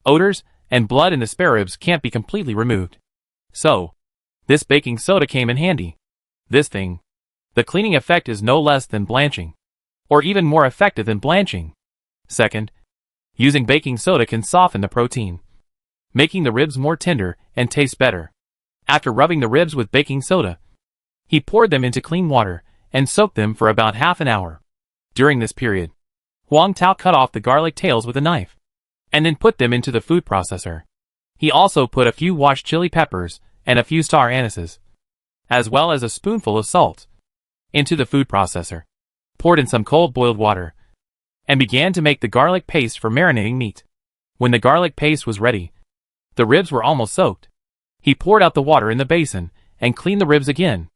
odors, and blood in the spare ribs can't be completely removed. So, this baking soda came in handy. This thing, the cleaning effect is no less than blanching, or even more effective than blanching. Second, using baking soda can soften the protein, making the ribs more tender and taste better. After rubbing the ribs with baking soda, he poured them into clean water and soaked them for about half an hour. During this period, Huang Tao cut off the garlic tails with a knife, and then put them into the food processor. He also put a few washed chili peppers and a few star anises, as well as a spoonful of salt, into the food processor, poured in some cold boiled water, and began to make the garlic paste for marinating meat. When the garlic paste was ready, the ribs were almost soaked. He poured out the water in the basin and cleaned the ribs again.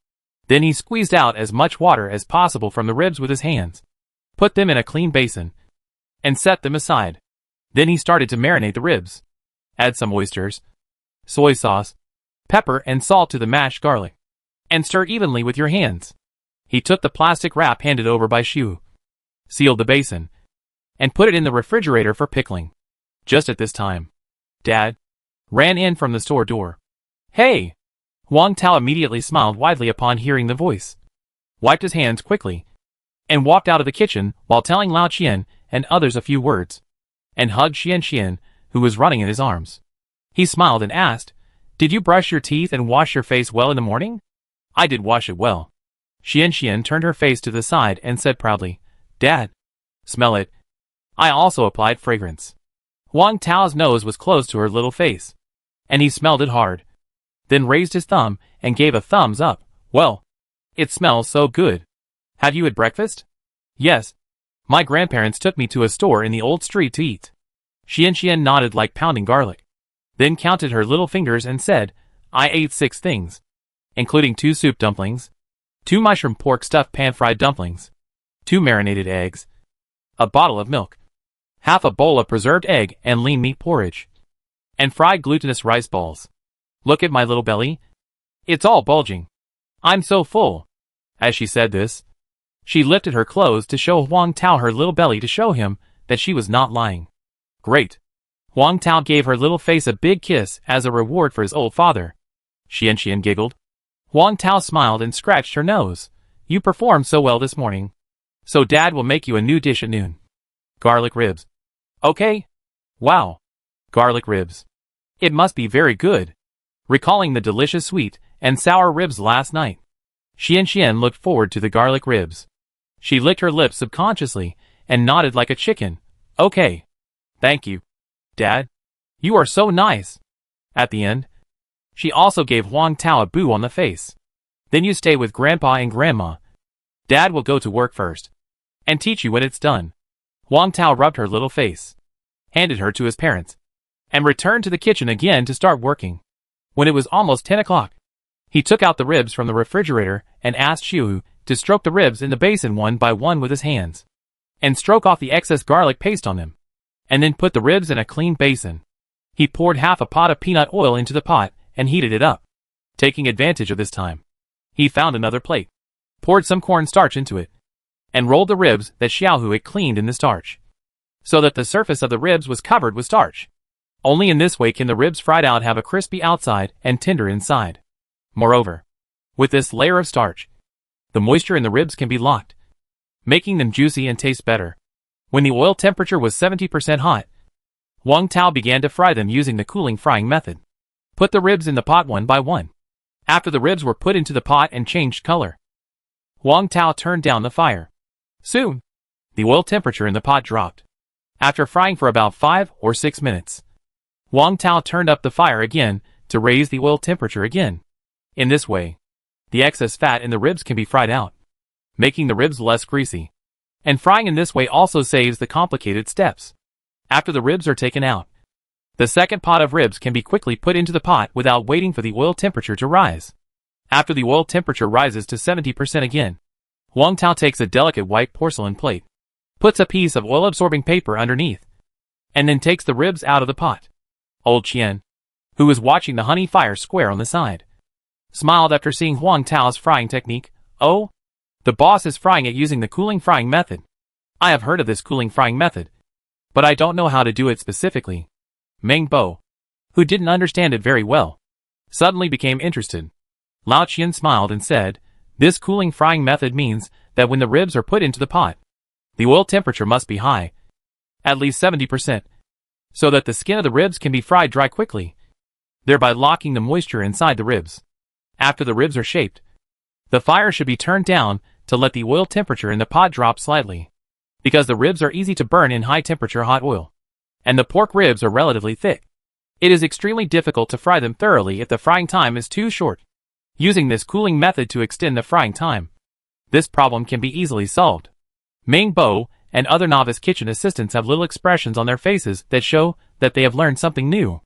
Then he squeezed out as much water as possible from the ribs with his hands, put them in a clean basin, and set them aside. Then he started to marinate the ribs. Add some oysters, soy sauce, pepper and salt to the mashed garlic, and stir evenly with your hands. He took the plastic wrap handed over by Xiu, sealed the basin, and put it in the refrigerator for pickling. Just at this time, Dad ran in from the store door. "Hey!" Huang Tao immediately smiled widely upon hearing the voice, wiped his hands quickly, and walked out of the kitchen while telling Lao Qian and others a few words, and hugged Xian, who was running in his arms. He smiled and asked, "Did you brush your teeth and wash your face well in the morning?" "I did wash it well." Xian turned her face to the side and said proudly, "Dad, smell it." I also applied fragrance. Huang Tao's nose was close to her little face, and he smelled it hard, then raised his thumb and gave a thumbs up. "Well, it smells so good. Have you had breakfast?" "Yes. My grandparents took me to a store in the old street to eat." Xian nodded like pounding garlic, then counted her little fingers and said, "I ate 6 things, including 2 soup dumplings, 2 mushroom pork stuffed pan-fried dumplings, 2 marinated eggs, a bottle of milk, half a bowl of preserved egg and lean meat porridge, and fried glutinous rice balls. Look at my little belly. It's all bulging. I'm so full." As she said this, she lifted her clothes to show Huang Tao her little belly to show him that she was not lying. "Great." Huang Tao gave her little face a big kiss as a reward for his old father. Xian giggled. Huang Tao smiled and scratched her nose. "You performed so well this morning. So Dad will make you a new dish at noon. Garlic ribs." "Okay." "Wow. Garlic ribs. It must be very good." Recalling the delicious sweet and sour ribs last night, Xian looked forward to the garlic ribs. She licked her lips subconsciously and nodded like a chicken. "Okay. Thank you, Dad. You are so nice." At the end, she also gave Huang Tao a boo on the face. "Then you stay with Grandpa and Grandma. Dad will go to work first and teach you when it's done." Huang Tao rubbed her little face, handed her to his parents, and returned to the kitchen again to start working. When it was almost 10 o'clock, he took out the ribs from the refrigerator and asked Xiu to stroke the ribs in the basin one by one with his hands, and stroke off the excess garlic paste on them, and then put the ribs in a clean basin. He poured half a pot of peanut oil into the pot and heated it up. Taking advantage of this time, he found another plate, poured some cornstarch into it, and rolled the ribs that Xiaohu had cleaned in the starch, so that the surface of the ribs was covered with starch. Only in this way can the ribs fried out have a crispy outside and tender inside. Moreover, with this layer of starch, the moisture in the ribs can be locked, making them juicy and taste better. When the oil temperature was 70% hot, Wang Tao began to fry them using the cooling frying method. Put the ribs in the pot one by one. After the ribs were put into the pot and changed color, Wang Tao turned down the fire. Soon, the oil temperature in the pot dropped. After frying for about 5 or 6 minutes, Wang Tao turned up the fire again to raise the oil temperature again. In this way, the excess fat in the ribs can be fried out, making the ribs less greasy. And frying in this way also saves the complicated steps. After the ribs are taken out, the second pot of ribs can be quickly put into the pot without waiting for the oil temperature to rise. After the oil temperature rises to 70% again, Wang Tao takes a delicate white porcelain plate, puts a piece of oil-absorbing paper underneath, and then takes the ribs out of the pot. Old Qian, who was watching the honey fire square on the side, smiled after seeing Wang Tao's frying technique. Oh, the boss is frying it using the cooling frying method. I have heard of this cooling frying method, but I don't know how to do it specifically. Meng Bo, who didn't understand it very well, suddenly became interested. Lao Qian smiled and said, this cooling frying method means that when the ribs are put into the pot, the oil temperature must be high, at least 70%, so that the skin of the ribs can be fried dry quickly, thereby locking the moisture inside the ribs. After the ribs are shaped, the fire should be turned down to let the oil temperature in the pot drop slightly, because the ribs are easy to burn in high-temperature hot oil, and the pork ribs are relatively thick. It is extremely difficult to fry them thoroughly if the frying time is too short. Using this cooling method to extend the frying time, this problem can be easily solved. Meng Bo and other novice kitchen assistants have little expressions on their faces that show that they have learned something new.